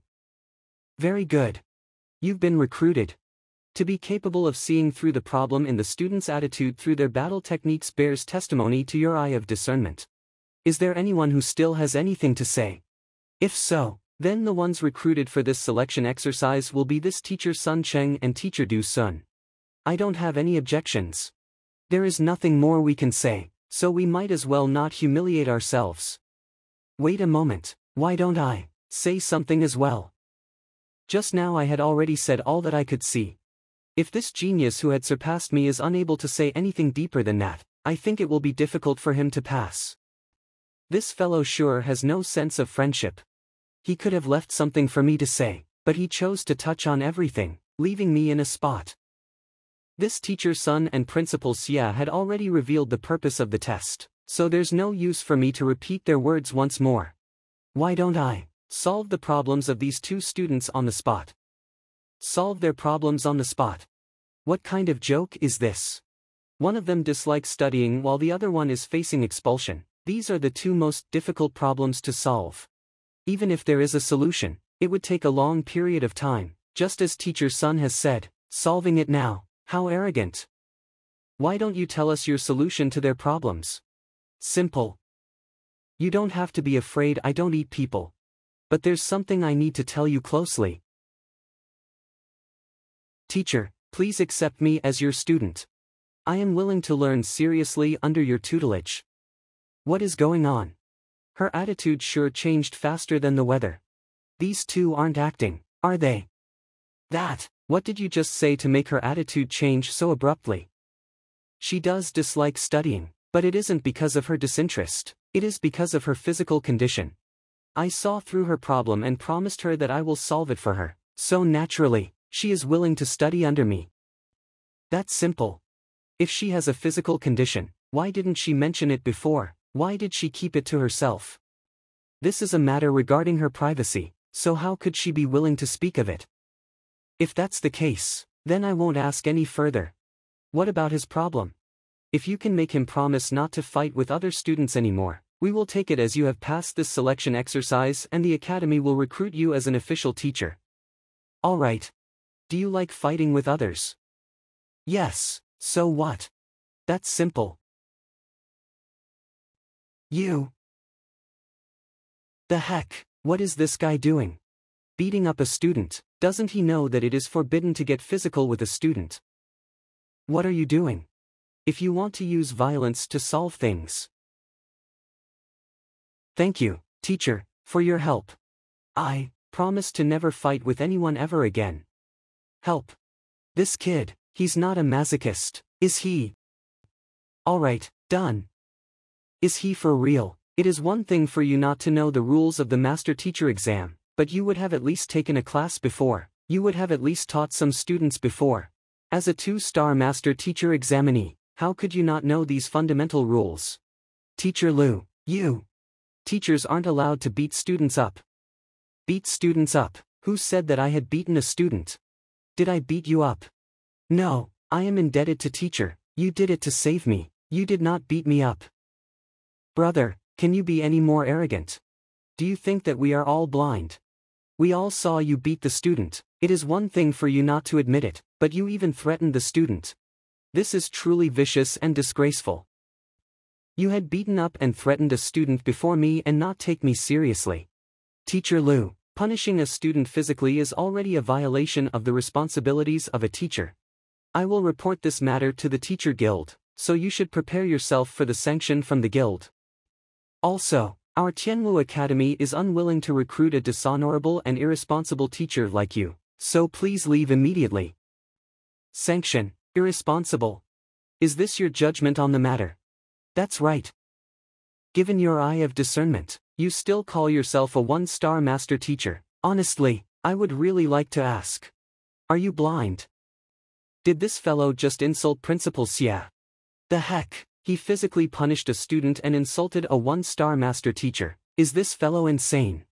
Very good. You've been recruited. To be capable of seeing through the problem in the student's attitude through their battle techniques bears testimony to your eye of discernment. Is there anyone who still has anything to say? If so, then the ones recruited for this selection exercise will be this teacher Sun Cheng and teacher Du Sun. I don't have any objections. There is nothing more we can say, so we might as well not humiliate ourselves. Wait a moment, why don't I say something as well? Just now I had already said all that I could see. If this genius who had surpassed me is unable to say anything deeper than that, I think it will be difficult for him to pass. This fellow sure has no sense of friendship. He could have left something for me to say, but he chose to touch on everything, leaving me in a spot. This teacher Sun and Principal Xia had already revealed the purpose of the test, so there's no use for me to repeat their words once more. Why don't I solve the problems of these two students on the spot? Solve their problems on the spot? What kind of joke is this? One of them dislikes studying while the other one is facing expulsion. These are the two most difficult problems to solve. Even if there is a solution, it would take a long period of time, just as teacher Sun has said. Solving it now? How arrogant. Why don't you tell us your solution to their problems? Simple. You don't have to be afraid I don't eat people. But there's something I need to tell you closely. Teacher, please accept me as your student. I am willing to learn seriously under your tutelage. What is going on? Her attitude sure changed faster than the weather. These two aren't acting, are they? What did you just say to make her attitude change so abruptly? She does dislike studying, but it isn't because of her disinterest, it is because of her physical condition. I saw through her problem and promised her that I will solve it for her, so naturally, she is willing to study under me. That's simple. If she has a physical condition, why didn't she mention it before? Why did she keep it to herself? This is a matter regarding her privacy, so how could she be willing to speak of it? If that's the case, then I won't ask any further. What about his problem? If you can make him promise not to fight with other students anymore, we will take it as you have passed this selection exercise and the academy will recruit you as an official teacher. All right. Do you like fighting with others? Yes, so what? That's simple. You. The heck, what is this guy doing? Beating up a student. Doesn't he know that it is forbidden to get physical with a student? What are you doing? if you want to use violence to solve things. Thank you, teacher, for your help. I promise to never fight with anyone ever again. Help. This kid, he's not a masochist, is he? Alright, done. Is he for real? It is one thing for you not to know the rules of the master-teacher exam, but you would have at least taken a class before, you would have at least taught some students before. As a 2-star master-teacher examinee, how could you not know these fundamental rules? Teacher Liu, you. Teachers aren't allowed to beat students up. Beat students up? Who said that I had beaten a student? Did I beat you up? No, I am indebted to teacher, you did it to save me, you did not beat me up. Brother, can you be any more arrogant? Do you think that we are all blind? We all saw you beat the student. It is one thing for you not to admit it, but you even threatened the student. This is truly vicious and disgraceful. You had beaten up and threatened a student before me and not take me seriously. Teacher Liu, punishing a student physically is already a violation of the responsibilities of a teacher. I will report this matter to the teacher guild, so you should prepare yourself for the sanction from the guild. Also, our Tianwu Academy is unwilling to recruit a dishonorable and irresponsible teacher like you, so please leave immediately. Sanction, irresponsible. Is this your judgment on the matter? That's right. Given your eye of discernment, you still call yourself a 1-star master teacher. Honestly, I would really like to ask. Are you blind? Did this fellow just insult Principal Xia? The heck, he physically punished a student and insulted a 1-star master teacher. Is this fellow insane?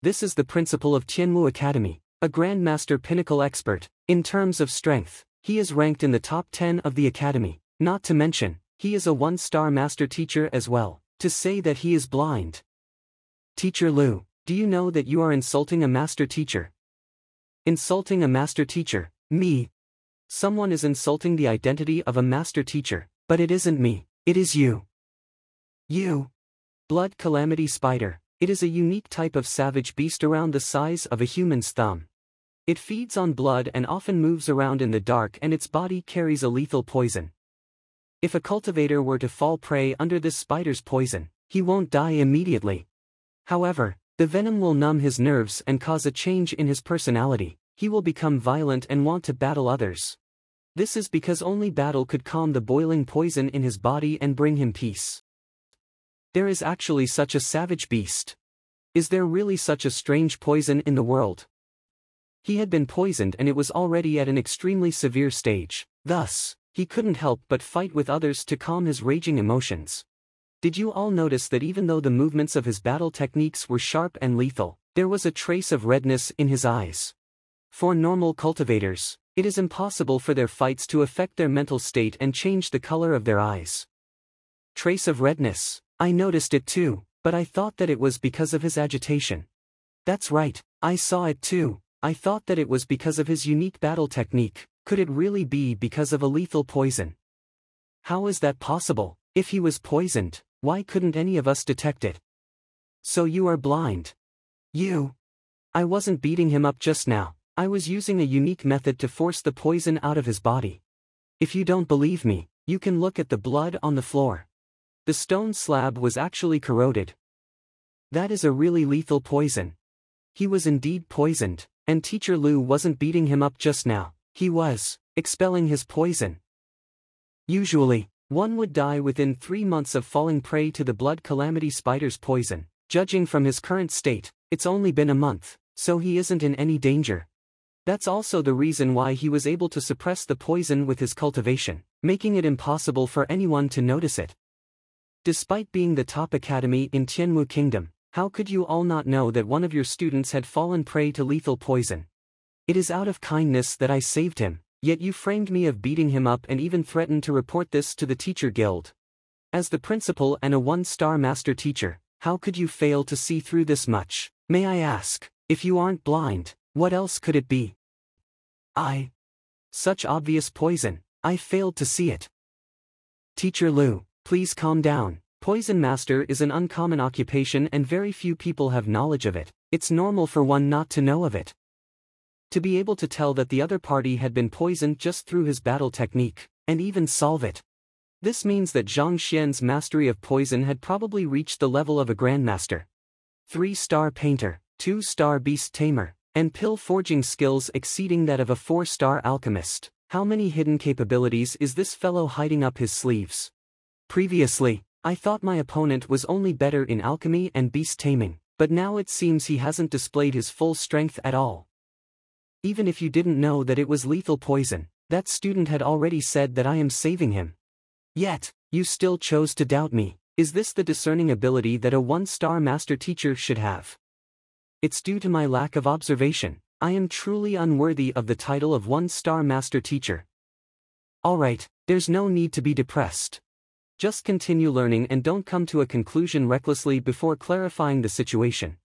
This is the principal of Tianwu Academy, a Grandmaster Pinnacle expert. In terms of strength, he is ranked in the top 10 of the academy, not to mention, he is a 1-star master teacher as well. To say that he is blind. Teacher Liu, do you know that you are insulting a master teacher? Insulting a master teacher, me? Someone is insulting the identity of a master teacher, but it isn't me, it is you. You. Blood calamity spider, it is a unique type of savage beast around the size of a human's thumb. It feeds on blood and often moves around in the dark, and its body carries a lethal poison. If a cultivator were to fall prey under this spider's poison, he won't die immediately. However, the venom will numb his nerves and cause a change in his personality. He will become violent and want to battle others. This is because only battle could calm the boiling poison in his body and bring him peace. There is actually such a savage beast. Is there really such a strange poison in the world? He had been poisoned and it was already at an extremely severe stage. Thus, he couldn't help but fight with others to calm his raging emotions. Did you all notice that even though the movements of his battle techniques were sharp and lethal, there was a trace of redness in his eyes? For normal cultivators, it is impossible for their fights to affect their mental state and change the color of their eyes. Trace of redness, I noticed it too, but I thought that it was because of his agitation. That's right, I saw it too. I thought that it was because of his unique battle technique. Could it really be because of a lethal poison? How is that possible? If he was poisoned, why couldn't any of us detect it? So you are blind. You. I wasn't beating him up just now, I was using a unique method to force the poison out of his body. If you don't believe me, you can look at the blood on the floor. The stone slab was actually corroded. That is a really lethal poison. He was indeed poisoned, and Teacher Liu wasn't beating him up just now. He was expelling his poison. Usually, one would die within 3 months of falling prey to the blood calamity spider's poison. Judging from his current state, it's only been a month, so he isn't in any danger. That's also the reason why he was able to suppress the poison with his cultivation, making it impossible for anyone to notice it. Despite being the top academy in Tianwu Kingdom, how could you all not know that one of your students had fallen prey to lethal poison? It is out of kindness that I saved him, yet you framed me of beating him up and even threatened to report this to the teacher guild. As the principal and a 1-star master teacher, how could you fail to see through this much? May I ask, if you aren't blind, what else could it be? Such obvious poison, I failed to see it. Teacher Liu, please calm down. Poison master is an uncommon occupation and very few people have knowledge of it. It's normal for one not to know of it. To be able to tell that the other party had been poisoned just through his battle technique, and even solve it. This means that Zhang Xuan's mastery of poison had probably reached the level of a grandmaster. 3-star painter, 2-star beast tamer, and pill forging skills exceeding that of a 4-star alchemist. How many hidden capabilities is this fellow hiding up his sleeves? Previously, I thought my opponent was only better in alchemy and beast taming, but now it seems he hasn't displayed his full strength at all. Even if you didn't know that it was lethal poison, that student had already said that I am saving him. Yet, you still chose to doubt me. Is this the discerning ability that a 1-star master teacher should have? It's due to my lack of observation. I am truly unworthy of the title of 1-star master teacher. Alright, there's no need to be depressed. Just continue learning and don't come to a conclusion recklessly before clarifying the situation.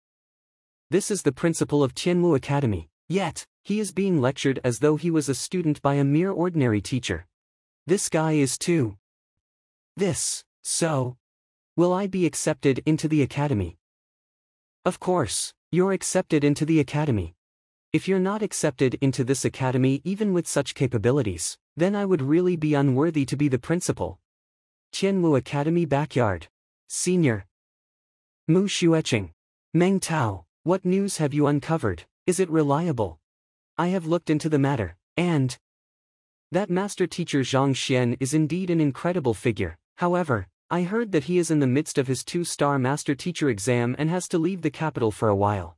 This is the principal of Tianwu Academy, yet, he is being lectured as though he was a student by a mere ordinary teacher. This guy is too. So, will I be accepted into the academy? Of course, you're accepted into the academy. If you're not accepted into this academy even with such capabilities, then I would really be unworthy to be the principal. Tianwu Academy Backyard. Senior. Mu Xueqing. Meng Tao, what news have you uncovered? Is it reliable? I have looked into the matter, and that master teacher Zhang Xuan is indeed an incredible figure. However, I heard that he is in the midst of his 2-star master teacher exam and has to leave the capital for a while.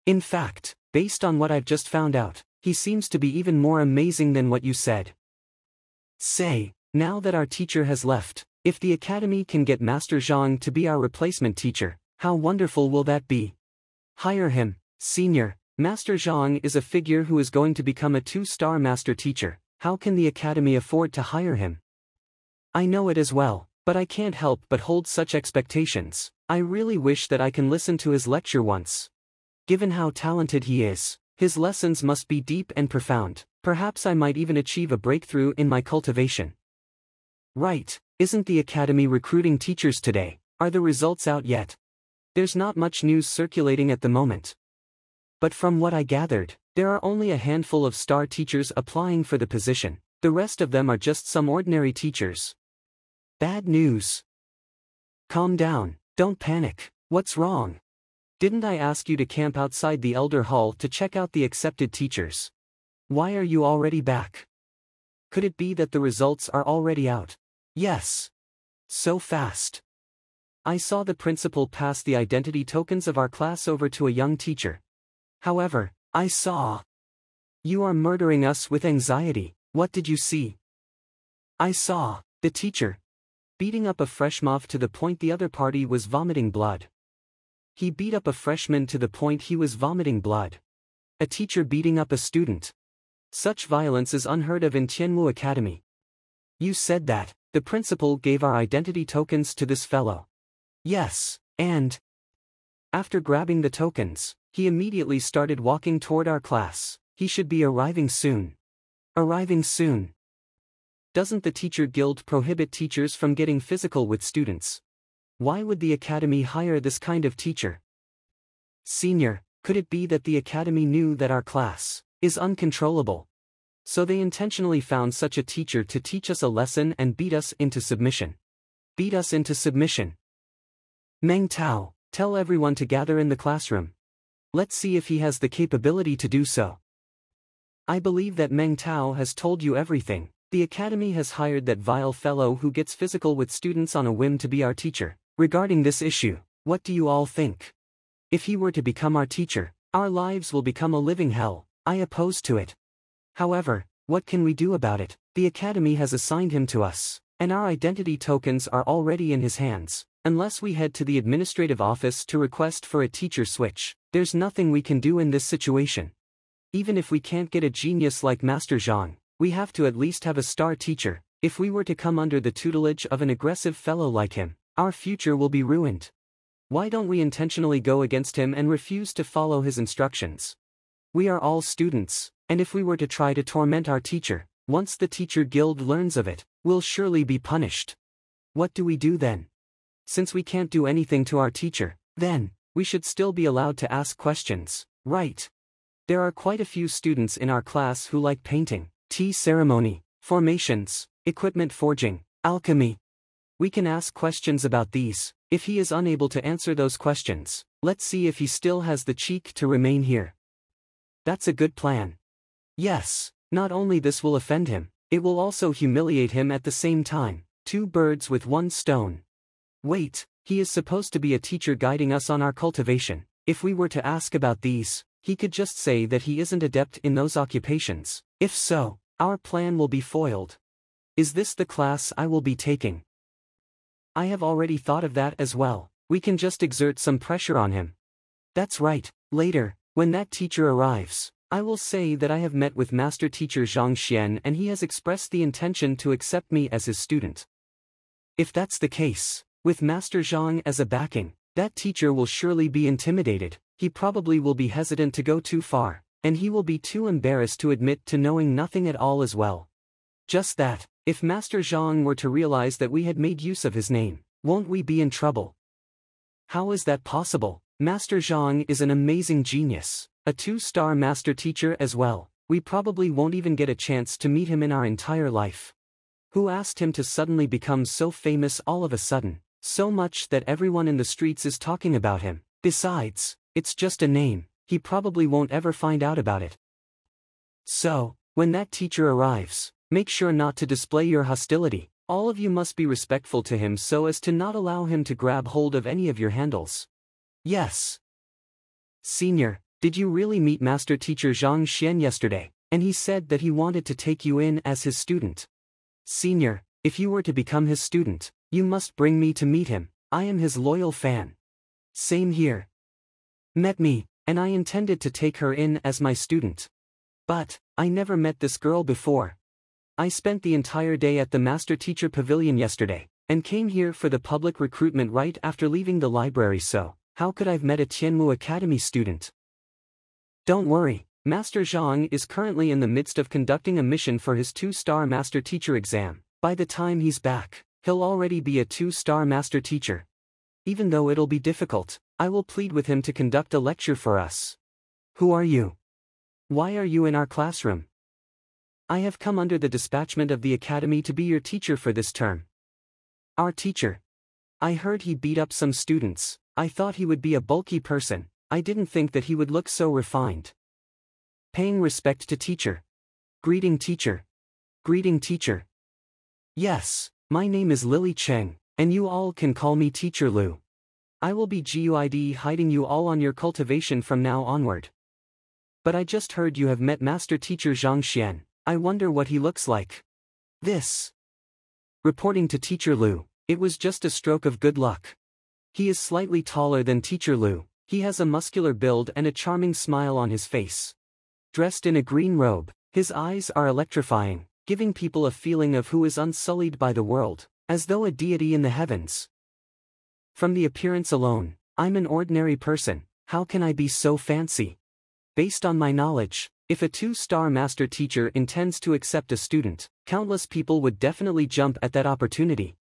In fact, based on what I've just found out, he seems to be even more amazing than what you said. Say, now that our teacher has left, if the academy can get Master Zhang to be our replacement teacher, how wonderful will that be? Hire him, senior. Master Zhang is a figure who is going to become a 2-star master teacher. How can the academy afford to hire him? I know it as well, but I can't help but hold such expectations. I really wish that I can listen to his lecture once. Given how talented he is, his lessons must be deep and profound. Perhaps I might even achieve a breakthrough in my cultivation. Right, isn't the academy recruiting teachers today? Are the results out yet? There's not much news circulating at the moment. But from what I gathered, there are only a handful of star teachers applying for the position. The rest of them are just some ordinary teachers. Bad news. Calm down, don't panic. What's wrong? Didn't I ask you to camp outside the Elder Hall to check out the accepted teachers? Why are you already back? Could it be that the results are already out? Yes. So fast. I saw the principal pass the identity tokens of our class over to a young teacher. However, I saw. You are murdering us with anxiety. What did you see? I saw the teacher beating up a freshman to the point the other party was vomiting blood. He beat up a freshman to the point he was vomiting blood. A teacher beating up a student. Such violence is unheard of in Tianwu Academy. You said that the principal gave our identity tokens to this fellow. Yes, and after grabbing the tokens, he immediately started walking toward our class. He should be arriving soon. Arriving soon. Doesn't the teacher guild prohibit teachers from getting physical with students? Why would the academy hire this kind of teacher? Senior, could it be that the academy knew that our class is uncontrollable? So they intentionally found such a teacher to teach us a lesson and beat us into submission. Beat us into submission. Meng Tao, tell everyone to gather in the classroom. Let's see if he has the capability to do so. I believe that Meng Tao has told you everything. The academy has hired that vile fellow who gets physical with students on a whim to be our teacher. Regarding this issue, what do you all think? If he were to become our teacher, our lives will become a living hell. I oppose to it. However, what can we do about it? The academy has assigned him to us, and our identity tokens are already in his hands. Unless we head to the administrative office to request for a teacher switch, there's nothing we can do in this situation. Even if we can't get a genius like Master Zhang, we have to at least have a star teacher. If we were to come under the tutelage of an aggressive fellow like him, our future will be ruined. Why don't we intentionally go against him and refuse to follow his instructions? We are all students, and if we were to try to torment our teacher, once the teacher guild learns of it, we'll surely be punished. What do we do then? Since we can't do anything to our teacher, then, we should still be allowed to ask questions, right? There are quite a few students in our class who like painting, tea ceremony, formations, equipment forging, alchemy, We can ask questions about these. If he is unable to answer those questions, let's see if he still has the cheek to remain here. That's a good plan. Yes, not only this will offend him, it will also humiliate him at the same time. Two birds with one stone. Wait, he is supposed to be a teacher guiding us on our cultivation. If we were to ask about these, he could just say that he isn't adept in those occupations. If so, our plan will be foiled. Is this the class I will be taking? I have already thought of that as well. We can just exert some pressure on him. That's right. Later, when that teacher arrives, I will say that I have met with Master Teacher Zhang Xuan and he has expressed the intention to accept me as his student. If that's the case, with Master Zhang as a backing, that teacher will surely be intimidated. He probably will be hesitant to go too far, and he will be too embarrassed to admit to knowing nothing at all as well. Just that, if Master Zhang were to realize that we had made use of his name, won't we be in trouble? How is that possible? Master Zhang is an amazing genius, a 2-star master teacher as well. We probably won't even get a chance to meet him in our entire life. Who asked him to suddenly become so famous all of a sudden, so much that everyone in the streets is talking about him? Besides, it's just a name, he probably won't ever find out about it. So, when that teacher arrives, make sure not to display your hostility. All of you must be respectful to him so as to not allow him to grab hold of any of your handles. Yes. Senior, did you really meet Master Teacher Zhang Xuan yesterday? And he said that he wanted to take you in as his student. Senior, if you were to become his student, you must bring me to meet him. I am his loyal fan. Same here. Met me, and I intended to take her in as my student. But, I never met this girl before. I spent the entire day at the Master Teacher Pavilion yesterday, and came here for the public recruitment right after leaving the library, so how could I've met a Tianmu Academy student? Don't worry, Master Zhang is currently in the midst of conducting a mission for his 2-star Master Teacher exam. By the time he's back, he'll already be a 2-star Master Teacher. Even though it'll be difficult, I will plead with him to conduct a lecture for us. Who are you? Why are you in our classroom? I have come under the dispatchment of the academy to be your teacher for this term. Our teacher. I heard he beat up some students. I thought he would be a bulky person. I didn't think that he would look so refined. Paying respect to teacher. Greeting teacher. Greeting teacher. Yes, my name is Lily Cheng, and you all can call me Teacher Lu. I will be guiding you all on your cultivation from now onward. But I just heard you have met Master Teacher Zhang Xuan. I wonder what he looks like. This. Reporting to Teacher Lu, it was just a stroke of good luck. He is slightly taller than Teacher Lu. He has a muscular build and a charming smile on his face. Dressed in a green robe, his eyes are electrifying, giving people a feeling of who is unsullied by the world, as though a deity in the heavens. From the appearance alone, I'm an ordinary person. How can I be so fancy? Based on my knowledge, if a 2-star master teacher intends to accept a student, countless people would definitely jump at that opportunity.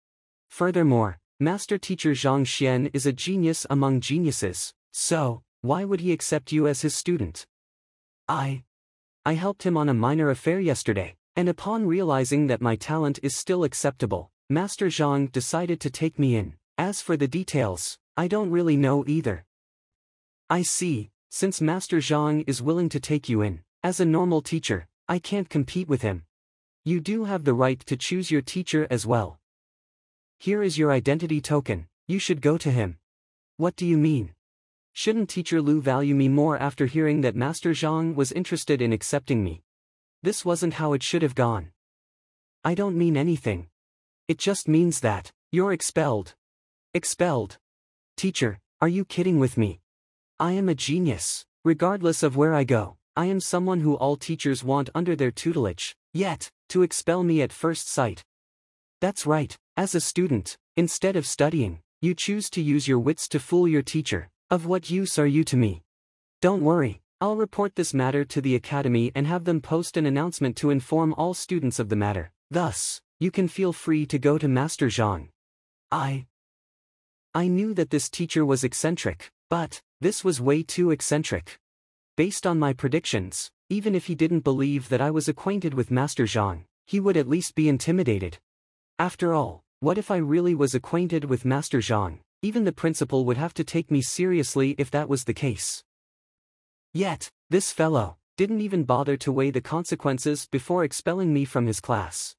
Furthermore, Master Teacher Zhang Xuan is a genius among geniuses, so why would he accept you as his student? I helped him on a minor affair yesterday, and upon realizing that my talent is still acceptable, Master Zhang decided to take me in. As for the details, I don't really know either. I see, since Master Zhang is willing to take you in, as a normal teacher, I can't compete with him. You do have the right to choose your teacher as well. Here is your identity token, you should go to him. What do you mean? Shouldn't Teacher Lu value me more after hearing that Master Zhang was interested in accepting me? This wasn't how it should have gone. I don't mean anything. It just means that you're expelled. Expelled? Teacher, are you kidding with me? I am a genius. Regardless of where I go, I am someone who all teachers want under their tutelage, yet, to expel me at first sight. That's right, as a student, instead of studying, you choose to use your wits to fool your teacher. Of what use are you to me? Don't worry, I'll report this matter to the academy and have them post an announcement to inform all students of the matter. Thus, you can feel free to go to Master Zhang. I knew that this teacher was eccentric, but this was way too eccentric. Based on my predictions, even if he didn't believe that I was acquainted with Master Zhang, he would at least be intimidated. After all, What if I really was acquainted with Master Zhang? Even the principal would have to take me seriously if that was the case. Yet, this fellow didn't even bother to weigh the consequences before expelling me from his class.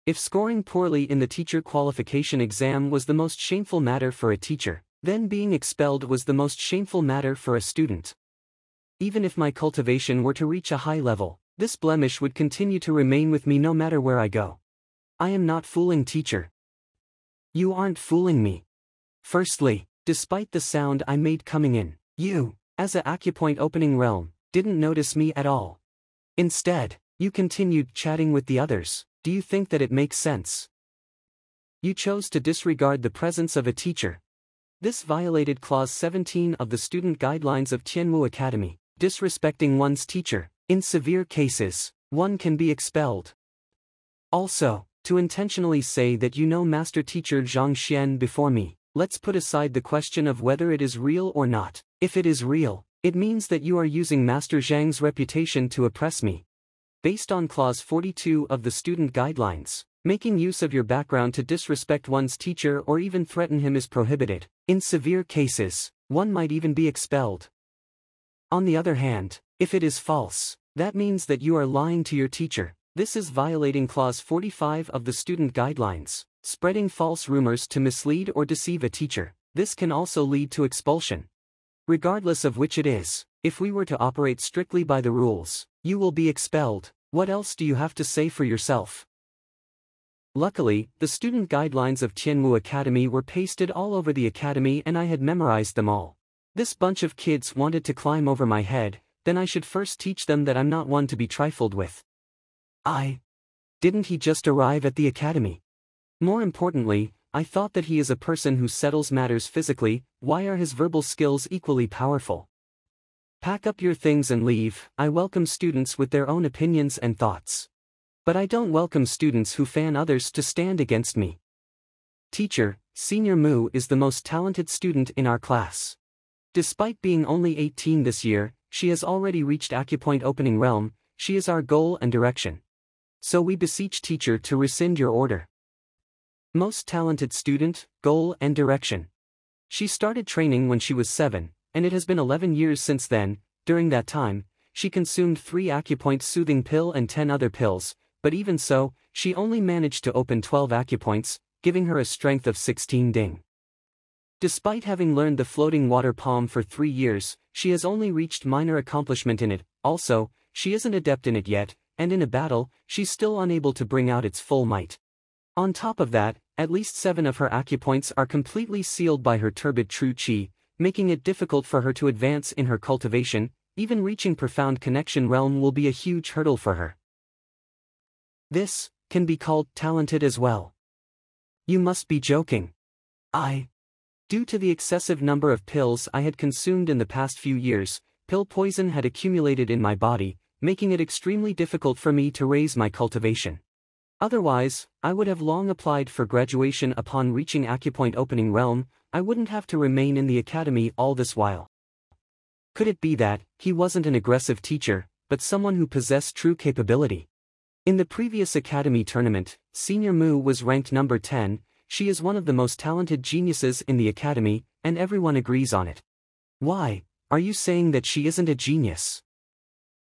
If scoring poorly in the teacher qualification exam was the most shameful matter for a teacher, then being expelled was the most shameful matter for a student. Even if my cultivation were to reach a high level, this blemish would continue to remain with me no matter where I go. I am not fooling teacher. You aren't fooling me. Firstly, despite the sound I made coming in, you, as a acupoint opening realm, didn't notice me at all. Instead, you continued chatting with the others. Do you think that it makes sense? You chose to disregard the presence of a teacher. This violated Clause 17 of the Student Guidelines of Tianwu Academy. Disrespecting one's teacher. In severe cases, one can be expelled. Also, to intentionally say that you know Master Teacher Zhang Xuan before me, let's put aside the question of whether it is real or not. If it is real, it means that you are using Master Zhang's reputation to oppress me. Based on Clause 42 of the Student Guidelines, making use of your background to disrespect one's teacher or even threaten him is prohibited. In severe cases, one might even be expelled. On the other hand, if it is false, that means that you are lying to your teacher. This is violating Clause 45 of the Student Guidelines, spreading false rumors to mislead or deceive a teacher. This can also lead to expulsion. Regardless of which it is, if we were to operate strictly by the rules, you will be expelled. What else do you have to say for yourself? Luckily, the Student Guidelines of Tianwu Academy were pasted all over the academy and I had memorized them all. This bunch of kids wanted to climb over my head, then I should first teach them that I'm not one to be trifled with. Didn't he just arrive at the academy? More importantly, I thought that he is a person who settles matters physically. Why are his verbal skills equally powerful? Pack up your things and leave. I welcome students with their own opinions and thoughts. But I don't welcome students who fan others to stand against me. Teacher, Senior Mu is the most talented student in our class. Despite being only 18 this year, she has already reached acupoint opening realm. She is our goal and direction. So we beseech teacher to rescind your order. Most talented student, goal and direction. She started training when she was 7, and it has been 11 years since then. During that time, she consumed 3 acupoint soothing pill and 10 other pills, but even so, she only managed to open 12 acupoints, giving her a strength of 16 ding. Despite having learned the floating water palm for 3 years, she has only reached minor accomplishment in it. Also, she isn't adept in it yet, and in a battle, she's still unable to bring out its full might. On top of that, at least 7 of her acupoints are completely sealed by her turbid true qi, making it difficult for her to advance in her cultivation. Even reaching profound connection realm will be a huge hurdle for her. This can be called talented as well. You must be joking. Due to the excessive number of pills I had consumed in the past few years, pill poison had accumulated in my body, making it extremely difficult for me to raise my cultivation. Otherwise, I would have long applied for graduation upon reaching acupoint opening realm. I wouldn't have to remain in the academy all this while. Could it be that he wasn't an aggressive teacher, but someone who possessed true capability? In the previous academy tournament, Senior Mu was ranked number 10. She is one of the most talented geniuses in the academy, and everyone agrees on it. Why are you saying that she isn't a genius?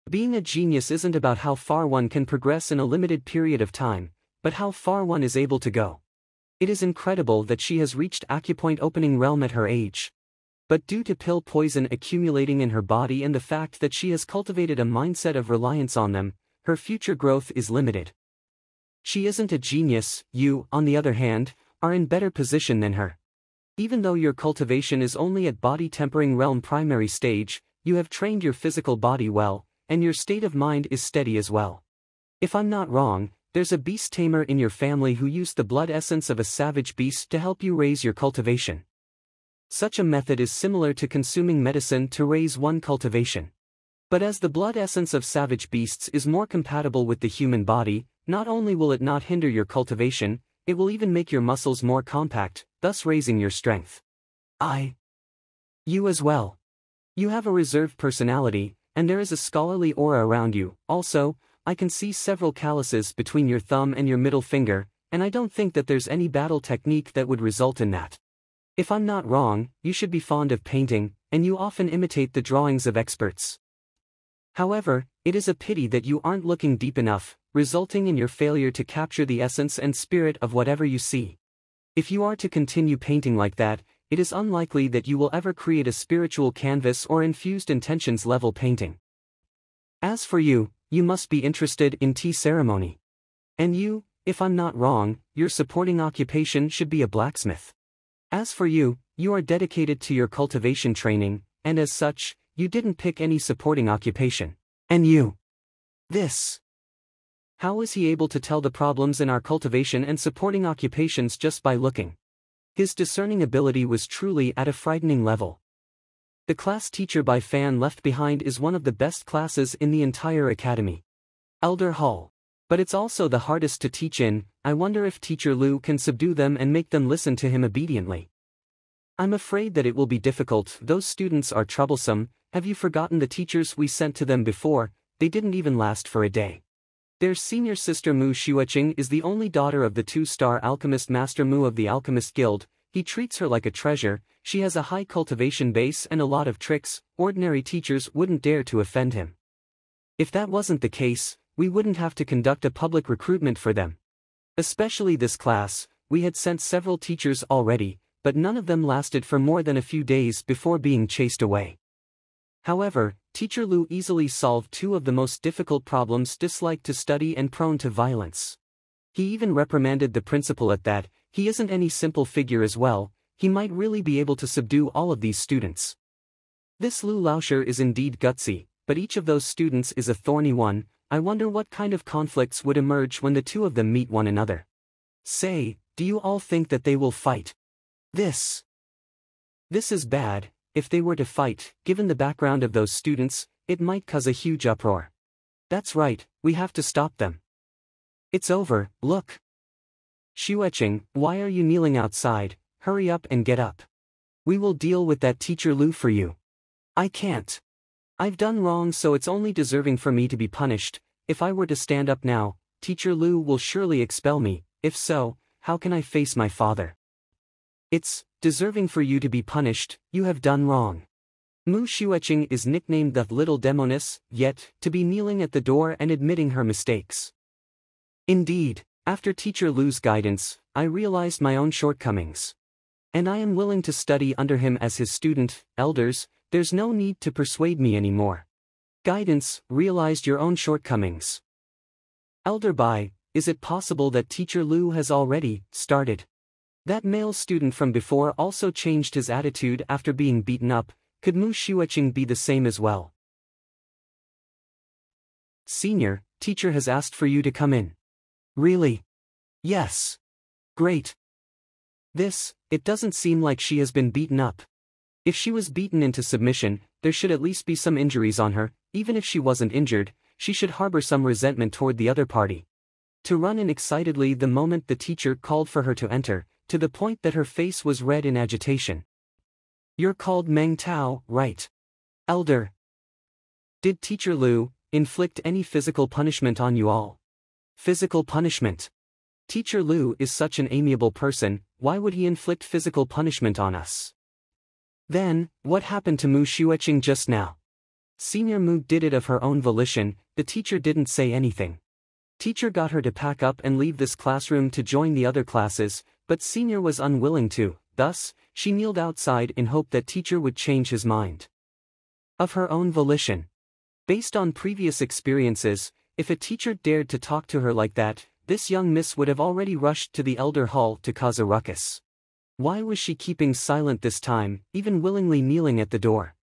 Being a genius isn't about how far one can progress in a limited period of time, but how far one is able to go. It is incredible that she has reached acupoint opening realm at her age. But due to pill poison accumulating in her body and the fact that she has cultivated a mindset of reliance on them, her future growth is limited. She isn't a genius. You, on the other hand, are in better position than her. Even though your cultivation is only at body tempering realm primary stage, you have trained your physical body well, and your state of mind is steady as well. If I'm not wrong, there's a beast tamer in your family who used the blood essence of a savage beast to help you raise your cultivation. Such a method is similar to consuming medicine to raise one cultivation. But as the blood essence of savage beasts is more compatible with the human body, not only will it not hinder your cultivation, it will even make your muscles more compact, thus raising your strength. You as well. You have a reserved personality, and there is a scholarly aura around you. Also, I can see several calluses between your thumb and your middle finger. and I don't think that there's any battle technique that would result in that. If I'm not wrong, you should be fond of painting, and you often imitate the drawings of experts. However, it is a pity that you aren't looking deep enough, resulting in your failure to capture the essence and spirit of whatever you see. If you are to continue painting like that, it is unlikely that you will ever create a spiritual canvas or infused intentions level painting. As for you, you must be interested in tea ceremony. And you, if I'm not wrong, your supporting occupation should be a blacksmith. As for you, you are dedicated to your cultivation training, and as such, you didn't pick any supporting occupation. And you. This. How was he able to tell the problems in our cultivation and supporting occupations just by looking? His discerning ability was truly at a frightening level. The class teacher by fan left behind is one of the best classes in the entire academy. Elder Hall. But it's also the hardest to teach in. I wonder if Teacher Lu can subdue them and make them listen to him obediently. I'm afraid that it will be difficult. Those students are troublesome. Have you forgotten the teachers we sent to them before? They didn't even last for a day. Their senior sister Mu Xueqing is the only daughter of the two-star alchemist Master Mu of the Alchemist Guild. He treats her like a treasure. She has a high cultivation base and a lot of tricks. Ordinary teachers wouldn't dare to offend him. If that wasn't the case, we wouldn't have to conduct a public recruitment for them. Especially this class. We had sent several teachers already, but none of them lasted for more than a few days before being chased away. However, Teacher Lu easily solved two of the most difficult problems: disliked to study and prone to violence. He even reprimanded the principal at that. He isn't any simple figure as well. He might really be able to subdue all of these students. This Lu Laosher is indeed gutsy, but each of those students is a thorny one. I wonder what kind of conflicts would emerge when the two of them meet one another. Say, do you all think that they will fight? This is bad. If they were to fight, given the background of those students, it might cause a huge uproar. That's right, we have to stop them. It's over, look. Xueqing, why are you kneeling outside? Hurry up and get up. We will deal with that Teacher Lu for you. I can't. I've done wrong, so it's only deserving for me to be punished. If I were to stand up now, Teacher Lu will surely expel me. If so, how can I face my father? It's deserving for you to be punished. You have done wrong. Mu Xueqing is nicknamed the Little Demoness, yet, to be kneeling at the door and admitting her mistakes. Indeed, after Teacher Lu's guidance, I realized my own shortcomings. And I am willing to study under him as his student. Elders, there's no need to persuade me anymore. Guidance, realized your own shortcomings. Elder Bai, is it possible that Teacher Lu has already started? That male student from before also changed his attitude after being beaten up. Could Mu Xueqing be the same as well? Senior, teacher has asked for you to come in. Really? Yes. Great. It doesn't seem like she has been beaten up. If she was beaten into submission, there should at least be some injuries on her. Even if she wasn't injured, she should harbor some resentment toward the other party. To run in excitedly the moment the teacher called for her to enter, to the point that her face was red in agitation. You're called Meng Tao, right? Elder. Did Teacher Lu inflict any physical punishment on you all? Physical punishment? Teacher Lu is such an amiable person, why would he inflict physical punishment on us? Then, what happened to Mu Xueqing just now? Senior Mu did it of her own volition. The teacher didn't say anything. Teacher got her to pack up and leave this classroom to join the other classes, but Senior was unwilling to. Thus, she kneeled outside in hope that teacher would change his mind. Of her own volition. Based on previous experiences, if a teacher dared to talk to her like that, this young miss would have already rushed to the elder hall to cause a ruckus. Why was she keeping silent this time, even willingly kneeling at the door?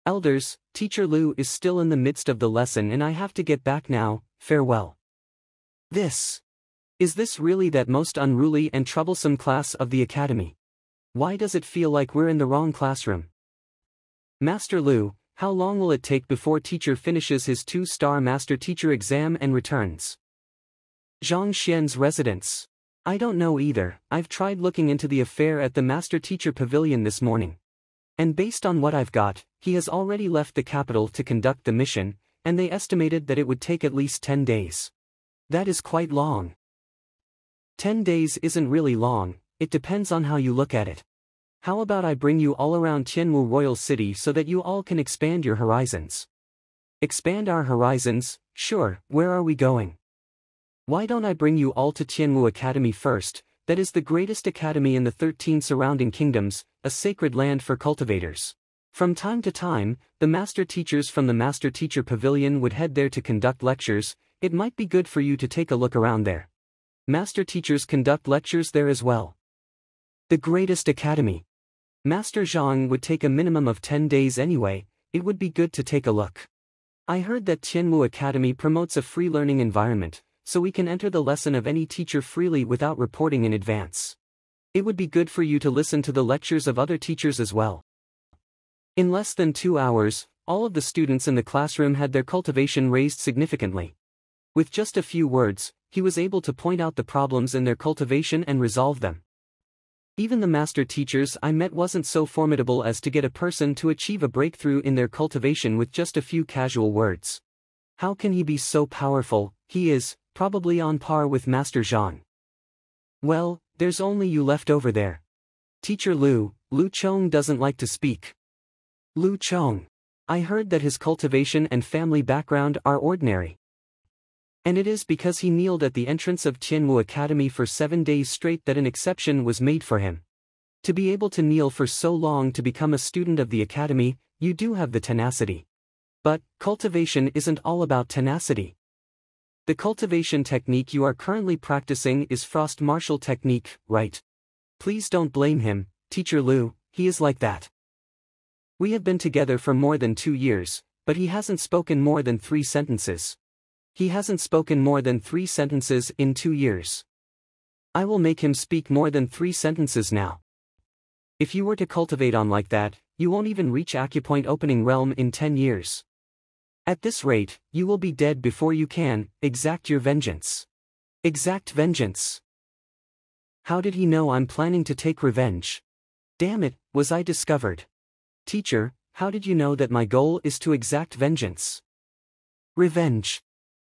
Elders, Teacher Lu is still in the midst of the lesson and I have to get back now. Farewell. Is this really that most unruly and troublesome class of the academy? Why does it feel like we're in the wrong classroom? Master Lu, how long will it take before teacher finishes his 2-star master teacher exam and returns? Zhang Xuan's residence. I don't know either. I've tried looking into the affair at the master teacher pavilion this morning. And based on what I've got, he has already left the capital to conduct the mission, and they estimated that it would take at least 10 days. That is quite long. 10 days isn't really long, it depends on how you look at it. How about I bring you all around Tianwu Royal City so that you all can expand your horizons? Expand our horizons? Sure, where are we going? Why don't I bring you all to Tianwu Academy first, that is the greatest academy in the 13 surrounding kingdoms, a sacred land for cultivators. From time to time, the master teachers from the Master Teacher Pavilion would head there to conduct lectures. It might be good for you to take a look around there. Master teachers conduct lectures there as well. The greatest academy. Master Zhang would take a minimum of 10 days anyway, it would be good to take a look. I heard that Tianwu Academy promotes a free learning environment, so we can enter the lesson of any teacher freely without reporting in advance. It would be good for you to listen to the lectures of other teachers as well. In less than 2 hours, all of the students in the classroom had their cultivation raised significantly. With just a few words, he was able to point out the problems in their cultivation and resolve them. Even the master teachers I met wasn't so formidable as to get a person to achieve a breakthrough in their cultivation with just a few casual words. How can he be so powerful? He is, probably on par with Master Zhang. Well, there's only you left over there. Teacher Lu Chong doesn't like to speak. Lu Chong. I heard that his cultivation and family background are ordinary. And it is because he kneeled at the entrance of Tianwu Academy for 7 days straight that an exception was made for him. To be able to kneel for so long to become a student of the academy, you do have the tenacity. But, cultivation isn't all about tenacity. The cultivation technique you are currently practicing is frost martial technique, right? Please don't blame him, Teacher Lu, he is like that. We have been together for more than 2 years, but he hasn't spoken more than 3 sentences. He hasn't spoken more than 3 sentences in 2 years. I will make him speak more than 3 sentences now. If you were to cultivate on like that, you won't even reach acupoint opening realm in 10 years. At this rate, you will be dead before you can exact your vengeance. Exact vengeance. How did he know I'm planning to take revenge? Damn it, was I discovered? Teacher, how did you know that my goal is to exact vengeance? Revenge.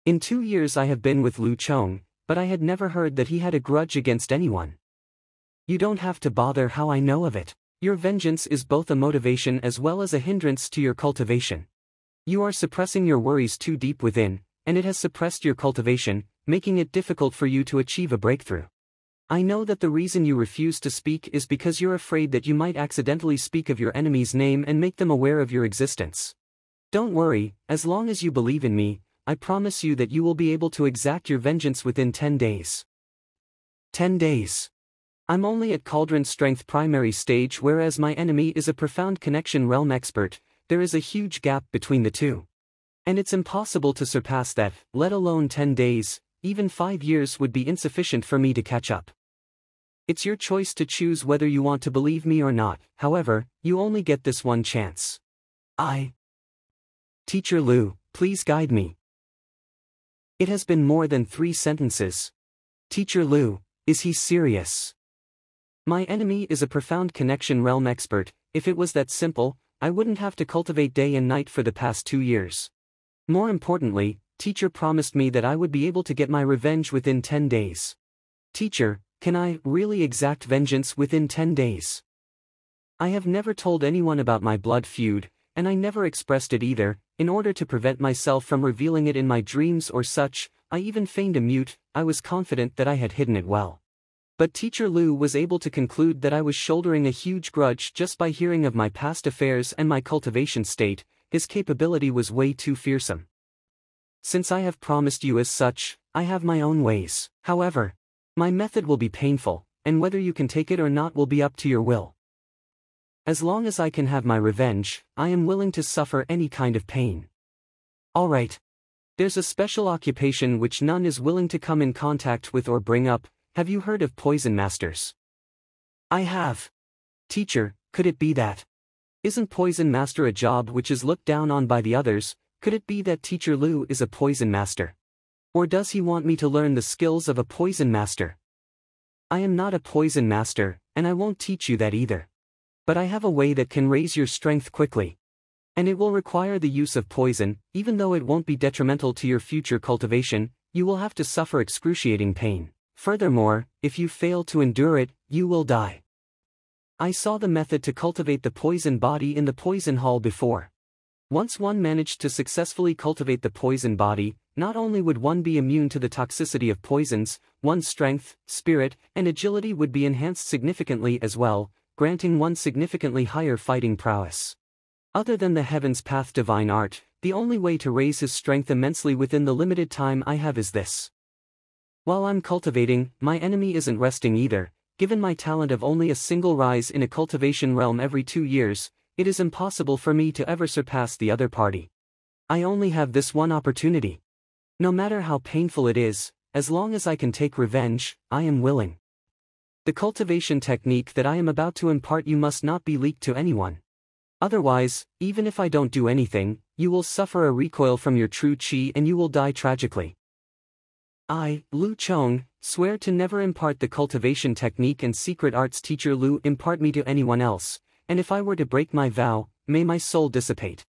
In 2 years I have been with Lu Chong, but I had never heard that he had a grudge against anyone. You don't have to bother how I know of it. Your vengeance is both a motivation as well as a hindrance to your cultivation. You are suppressing your worries too deep within, and it has suppressed your cultivation, making it difficult for you to achieve a breakthrough. I know that the reason you refuse to speak is because you're afraid that you might accidentally speak of your enemy's name and make them aware of your existence. Don't worry, as long as you believe in me, I promise you that you will be able to exact your vengeance within 10 days. 10 days. I'm only at Cauldron Strength primary stage, whereas my enemy is a profound connection realm expert. There is a huge gap between the two. And it's impossible to surpass that, let alone 10 days, even 5 years would be insufficient for me to catch up. It's your choice to choose whether you want to believe me or not, however, you only get this one chance. Teacher Lu, please guide me. It has been more than 3 sentences. Teacher Lu, is he serious? My enemy is a profound connection realm expert. If it was that simple, I wouldn't have to cultivate day and night for the past 2 years. More importantly, teacher promised me that I would be able to get my revenge within 10 days. Teacher, can I really exact vengeance within 10 days? I have never told anyone about my blood feud, and I never expressed it either. In order to prevent myself from revealing it in my dreams or such, I even feigned a mute. I was confident that I had hidden it well. But Teacher Lu was able to conclude that I was shouldering a huge grudge just by hearing of my past affairs and my cultivation state. His capability was way too fearsome. Since I have promised you as such, I have my own ways. However, my method will be painful, and whether you can take it or not will be up to your will. As long as I can have my revenge, I am willing to suffer any kind of pain. Alright. There's a special occupation which none is willing to come in contact with or bring up. Have you heard of poison masters? I have. Teacher, could it be that? Isn't poison master a job which is looked down on by the others? Could it be that Teacher Lu is a poison master? Or does he want me to learn the skills of a poison master? I am not a poison master, and I won't teach you that either. But I have a way that can raise your strength quickly. And it will require the use of poison. Even though it won't be detrimental to your future cultivation, you will have to suffer excruciating pain. Furthermore, if you fail to endure it, you will die. I saw the method to cultivate the poison body in the poison hall before. Once one managed to successfully cultivate the poison body, not only would one be immune to the toxicity of poisons, one's strength, spirit, and agility would be enhanced significantly as well, granting one significantly higher fighting prowess. Other than the Heaven's Path divine art, the only way to raise his strength immensely within the limited time I have is this. While I'm cultivating, my enemy isn't resting either. Given my talent of only a single rise in a cultivation realm every 2 years, it is impossible for me to ever surpass the other party. I only have this one opportunity. No matter how painful it is, as long as I can take revenge, I am willing. The cultivation technique that I am about to impart you must not be leaked to anyone. Otherwise, even if I don't do anything, you will suffer a recoil from your true chi and you will die tragically. I, Lu Chong, swear to never impart the cultivation technique and secret arts teacher Lu impart me to anyone else, and if I were to break my vow, may my soul dissipate.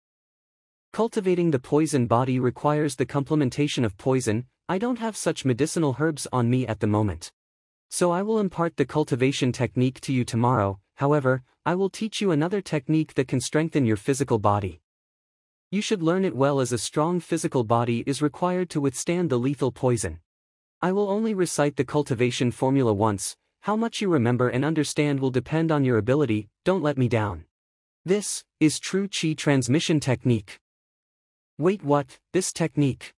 Cultivating the poison body requires the complementation of poison. I don't have such medicinal herbs on me at the moment. So I will impart the cultivation technique to you tomorrow. However, I will teach you another technique that can strengthen your physical body. You should learn it well, as a strong physical body is required to withstand the lethal poison. I will only recite the cultivation formula once. How much you remember and understand will depend on your ability. Don't let me down. This is true chi transmission technique. Wait, what? This technique?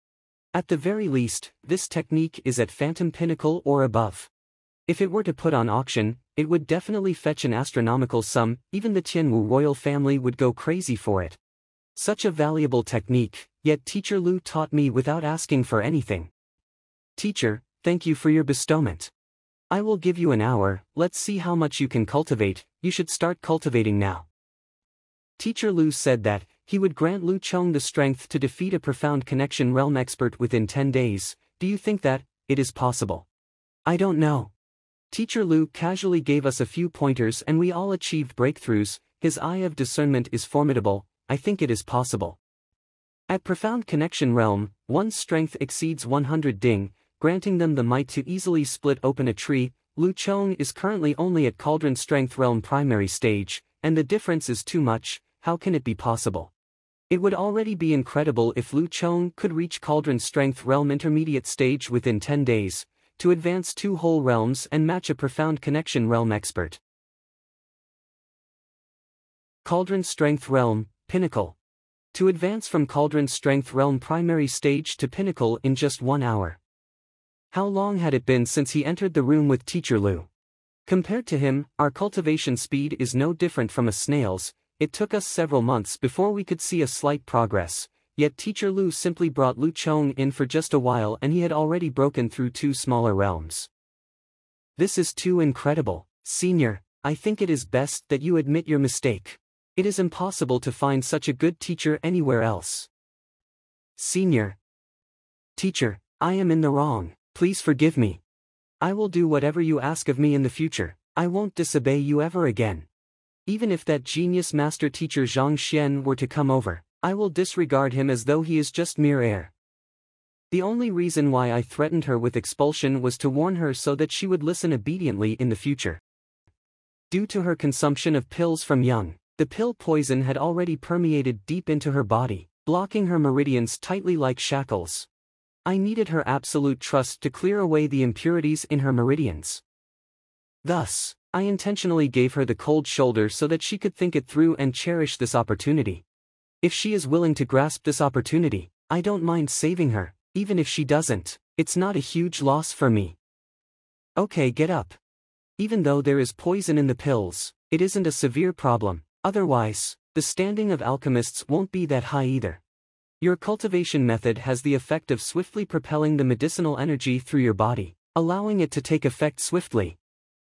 At the very least, this technique is at Phantom Pinnacle or above. If it were to put on auction, it would definitely fetch an astronomical sum. Even the Tianwu royal family would go crazy for it. Such a valuable technique, yet teacher Lu taught me without asking for anything. Teacher, thank you for your bestowment. I will give you an hour. Let's see how much you can cultivate. You should start cultivating now. Teacher Lu said that he would grant Lu Chong the strength to defeat a profound connection realm expert within 10 days. Do you think that it is possible? I don't know. Teacher Lu casually gave us a few pointers and we all achieved breakthroughs. His eye of discernment is formidable. I think it is possible. At profound connection realm, one's strength exceeds 100 ding, granting them the might to easily split open a tree. Lu Chong is currently only at cauldron strength realm primary stage, and the difference is too much. How can it be possible? It would already be incredible if Lu Chong could reach cauldron strength realm intermediate stage within 10 days, to advance 2 whole realms and match a profound connection realm expert. Cauldron strength realm, pinnacle. To advance from cauldron strength realm primary stage to pinnacle in just 1 hour. How long had it been since he entered the room with teacher Lu? Compared to him, our cultivation speed is no different from a snail's. It took us several months before we could see a slight progress, yet teacher Lu simply brought Lu Chong in for just a while and he had already broken through 2 smaller realms. This is too incredible. Senior, I think it is best that you admit your mistake. It is impossible to find such a good teacher anywhere else. Senior. Teacher, I am in the wrong. Please forgive me. I will do whatever you ask of me in the future. I won't disobey you ever again. Even if that genius master teacher Zhang Xuan were to come over, I will disregard him as though he is just mere air. The only reason why I threatened her with expulsion was to warn her so that she would listen obediently in the future. Due to her consumption of pills from young, the pill poison had already permeated deep into her body, blocking her meridians tightly like shackles. I needed her absolute trust to clear away the impurities in her meridians. Thus, I intentionally gave her the cold shoulder so that she could think it through and cherish this opportunity. If she is willing to grasp this opportunity, I don't mind saving her. Even if she doesn't, it's not a huge loss for me. Okay, get up. Even though there is poison in the pills, it isn't a severe problem. Otherwise, the standing of alchemists won't be that high either. Your cultivation method has the effect of swiftly propelling the medicinal energy through your body, allowing it to take effect swiftly.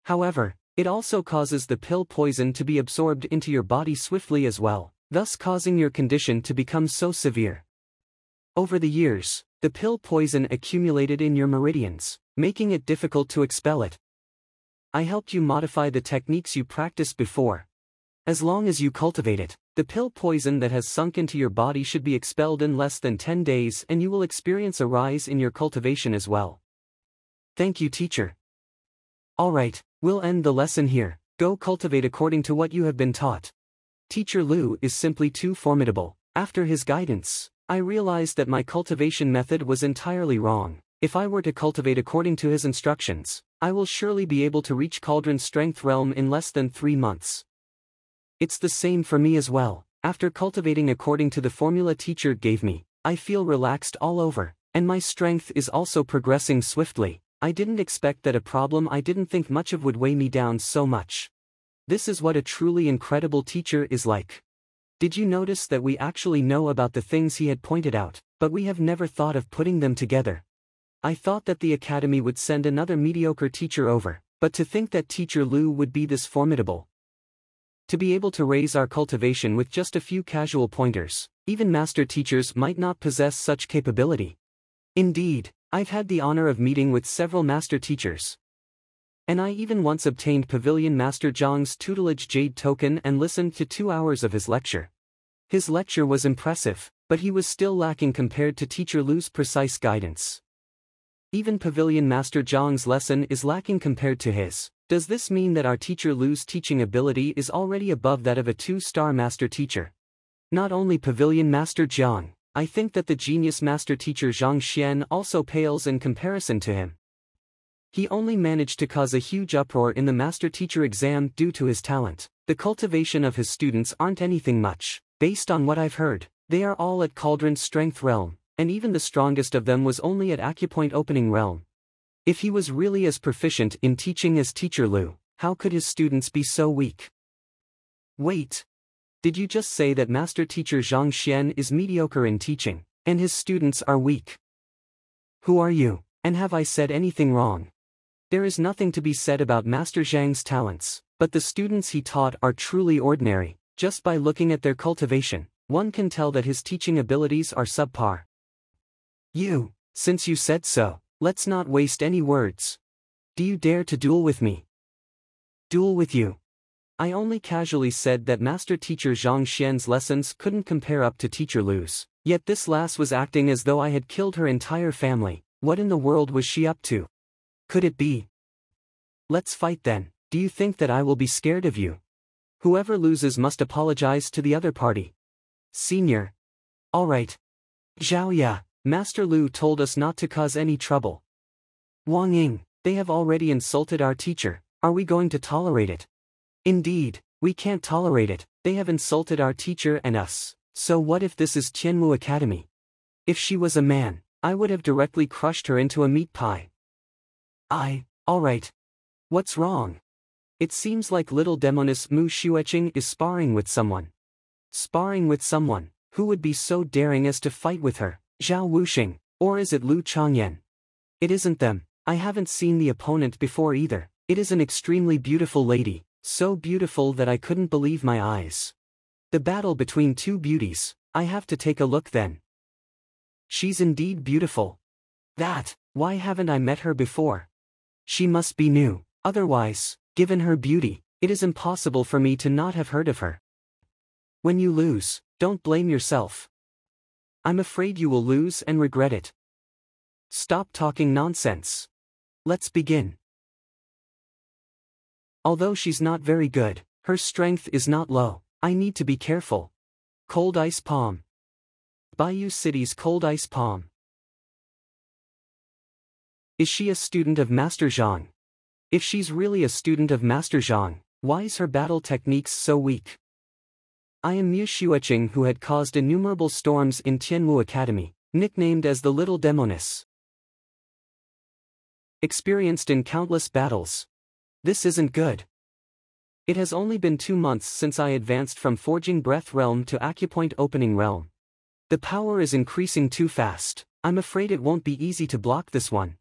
However, it also causes the pill poison to be absorbed into your body swiftly as well, thus causing your condition to become so severe. Over the years, the pill poison accumulated in your meridians, making it difficult to expel it. I helped you modify the techniques you practiced before. As long as you cultivate it, the pill poison that has sunk into your body should be expelled in less than 10 days and you will experience a rise in your cultivation as well. Thank you, teacher. Alright, we'll end the lesson here. Go cultivate according to what you have been taught. Teacher Lu is simply too formidable. After his guidance, I realized that my cultivation method was entirely wrong. If I were to cultivate according to his instructions, I will surely be able to reach Cauldron Strength Realm in less than 3 months. It's the same for me as well. After cultivating according to the formula teacher gave me, I feel relaxed all over, and my strength is also progressing swiftly. I didn't expect that a problem I didn't think much of would weigh me down so much. This is what a truly incredible teacher is like. Did you notice that we actually know about the things he had pointed out, but we have never thought of putting them together? I thought that the academy would send another mediocre teacher over, but to think that teacher Lu would be this formidable. To be able to raise our cultivation with just a few casual pointers, even master teachers might not possess such capability. Indeed, I've had the honor of meeting with several master teachers. And I even once obtained Pavilion Master Zhang's tutelage jade token and listened to 2 hours of his lecture. His lecture was impressive, but he was still lacking compared to teacher Lu's precise guidance. Even Pavilion Master Zhang's lesson is lacking compared to his. Does this mean that our teacher Lu's teaching ability is already above that of a 2-star master teacher? Not only Pavilion Master Zhang, I think that the genius master teacher Zhang Xuan also pales in comparison to him. He only managed to cause a huge uproar in the master teacher exam due to his talent. The cultivation of his students aren't anything much. Based on what I've heard, they are all at Cauldron Strength Realm, and even the strongest of them was only at Acupoint Opening Realm. If he was really as proficient in teaching as teacher Lu, how could his students be so weak? Wait. Did you just say that master teacher Zhang Xuan is mediocre in teaching, and his students are weak? Who are you, and have I said anything wrong? There is nothing to be said about Master Zhang's talents, but the students he taught are truly ordinary. Just by looking at their cultivation, one can tell that his teaching abilities are subpar. Since you said so, let's not waste any words. Do you dare to duel with me? Duel with you? I only casually said that master teacher Zhang Xuan's lessons couldn't compare up to teacher Lu's, yet this lass was acting as though I had killed her entire family. What in the world was she up to? Could it be? Let's fight then. Do you think that I will be scared of you? Whoever loses must apologize to the other party. Senior. Alright. Zhao Ya, Master Lu told us not to cause any trouble. Wang Ying, they have already insulted our teacher. Are we going to tolerate it? Indeed, we can't tolerate it. They have insulted our teacher and us. So what if this is Tianwu Academy? If she was a man, I would have directly crushed her into a meat pie. Alright. What's wrong? It seems like little demoness Mu Xueqing is sparring with someone. Sparring with someone? Who would be so daring as to fight with her? Zhao Wuxing, or is it Lu Changyan? It isn't them. I haven't seen the opponent before either. It is an extremely beautiful lady, so beautiful that I couldn't believe my eyes. The battle between two beauties. I have to take a look then. She's indeed beautiful. Why haven't I met her before? She must be new. Otherwise, given her beauty, it is impossible for me to not have heard of her. When you lose, don't blame yourself. I'm afraid you will lose and regret it. Stop talking nonsense. Let's begin. Although she's not very good, her strength is not low. I need to be careful. Cold Ice Palm. Bayou City's Cold Ice Palm. Is she a student of Master Zhang? If she's really a student of Master Zhang, why is her battle techniques so weak? I am Mu Xueqing, who had caused innumerable storms in Tianwu Academy, nicknamed as the Little Demoness. Experienced in countless battles. This isn't good. It has only been 2 months since I advanced from Forging Breath Realm to Acupoint Opening Realm. The power is increasing too fast. I'm afraid it won't be easy to block this one.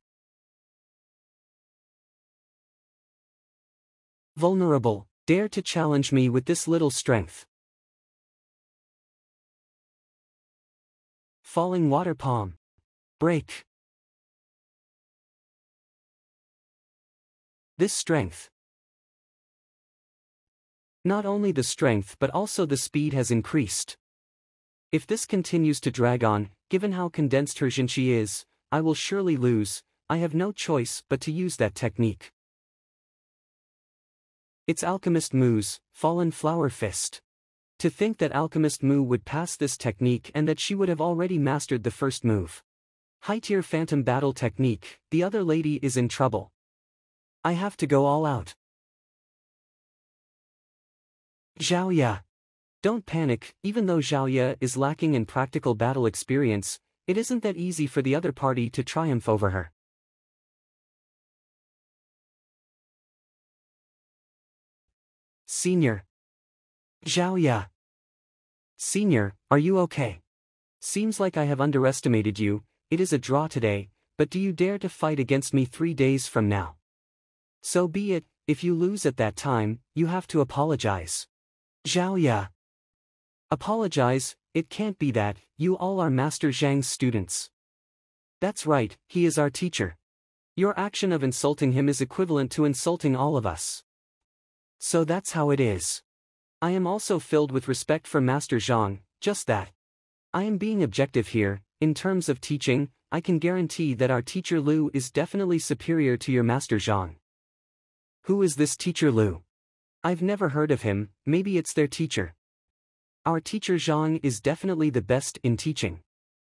Vulnerable, dare to challenge me with this little strength. Falling Water Palm. Break. This strength. Not only the strength but also the speed has increased. If this continues to drag on, given how condensed her Jinshi is, I will surely lose. I have no choice but to use that technique. It's Alchemist Mu's Fallen Flower Fist. To think that Alchemist Mu would pass this technique and that she would have already mastered the first move. High-tier Phantom Battle technique, the other lady is in trouble. I have to go all out. Zhao. Don't panic, even though Zhao is lacking in practical battle experience, it isn't that easy for the other party to triumph over her. Senior. Zhao. Senior, are you okay? Seems like I have underestimated you. It is a draw today, but do you dare to fight against me 3 days from now? So be it, if you lose at that time, you have to apologize. Zhao. Apologize? It can't be that, you all are Master Zhang's students. That's right, he is our teacher. Your action of insulting him is equivalent to insulting all of us. So that's how it is. I am also filled with respect for Master Zhang, just that. I am being objective here, in terms of teaching, I can guarantee that our teacher Lu is definitely superior to your Master Zhang. Who is this teacher Lu? I've never heard of him, maybe it's their teacher. Our teacher Zhang is definitely the best in teaching.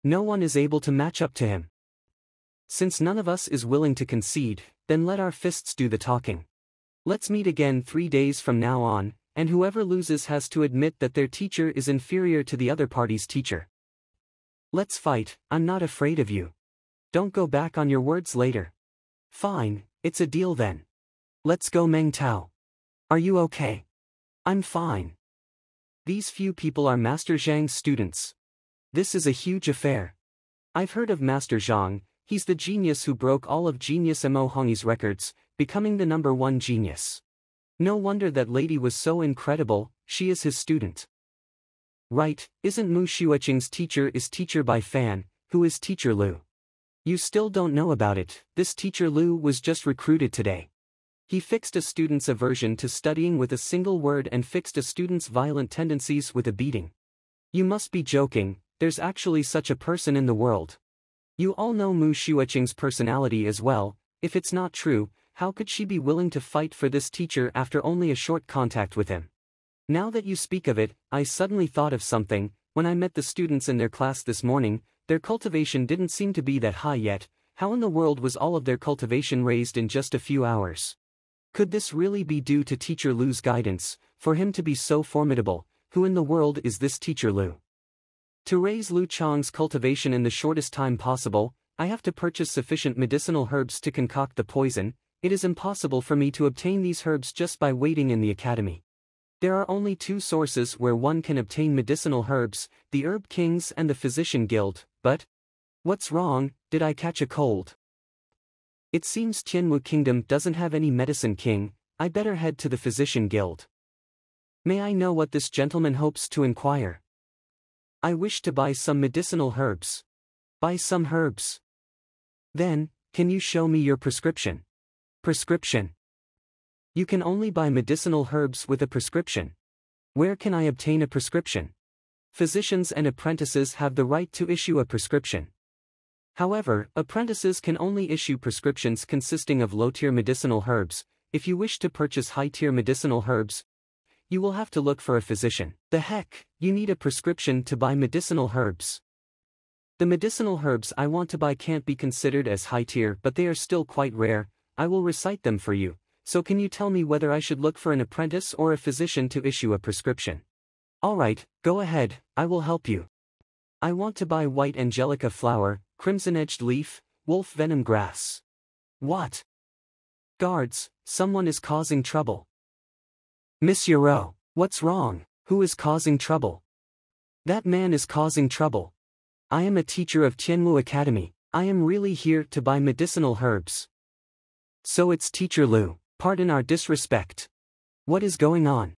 No one is able to match up to him. Since none of us is willing to concede, then let our fists do the talking. Let's meet again 3 days from now on, and whoever loses has to admit that their teacher is inferior to the other party's teacher. Let's fight, I'm not afraid of you. Don't go back on your words later. Fine, it's a deal then. Let's go Meng Tao. Are you okay? I'm fine. These few people are Master Zhang's students. This is a huge affair. I've heard of Master Zhang, he's the genius who broke all of Genius Mo Hongyi's records, becoming the #1 genius. No wonder that lady was so incredible, she is his student. Right, isn't Mu Xueqing's teacher is teacher by Fan, who is teacher Lu? You still don't know about it, this teacher Lu was just recruited today. He fixed a student's aversion to studying with a single word and fixed a student's violent tendencies with a beating. You must be joking, there's actually such a person in the world. You all know Mu Xueqing's personality as well, if it's not true, how could she be willing to fight for this teacher after only a short contact with him? Now that you speak of it, I suddenly thought of something. When I met the students in their class this morning, their cultivation didn't seem to be that high yet. How in the world was all of their cultivation raised in just a few hours? Could this really be due to teacher Lu's guidance, for him to be so formidable? Who in the world is this teacher Lu? To raise Lu Chang's cultivation in the shortest time possible, I have to purchase sufficient medicinal herbs to concoct the poison. It is impossible for me to obtain these herbs just by waiting in the academy. There are only 2 sources where one can obtain medicinal herbs, the Herb Kings and the Physician Guild, but... What's wrong, did I catch a cold? It seems Tianwu Kingdom doesn't have any medicine king, I better head to the Physician Guild. May I know what this gentleman hopes to inquire? I wish to buy some medicinal herbs. Buy some herbs. Then, can you show me your prescription? Prescription. You can only buy medicinal herbs with a prescription. Where can I obtain a prescription? Physicians and apprentices have the right to issue a prescription. However, apprentices can only issue prescriptions consisting of low-tier medicinal herbs. If you wish to purchase high-tier medicinal herbs, you will have to look for a physician. The heck, you need a prescription to buy medicinal herbs. The medicinal herbs I want to buy can't be considered as high-tier, but they are still quite rare. I will recite them for you. So can you tell me whether I should look for an apprentice or a physician to issue a prescription? Alright, go ahead, I will help you. I want to buy white angelica flower, crimson-edged leaf, wolf venom grass. What? Guards, someone is causing trouble. Monsieur Ro, what's wrong? Who is causing trouble? That man is causing trouble. I am a teacher of Tianwu Academy. I am really here to buy medicinal herbs. So it's teacher Lu. Pardon our disrespect. What is going on?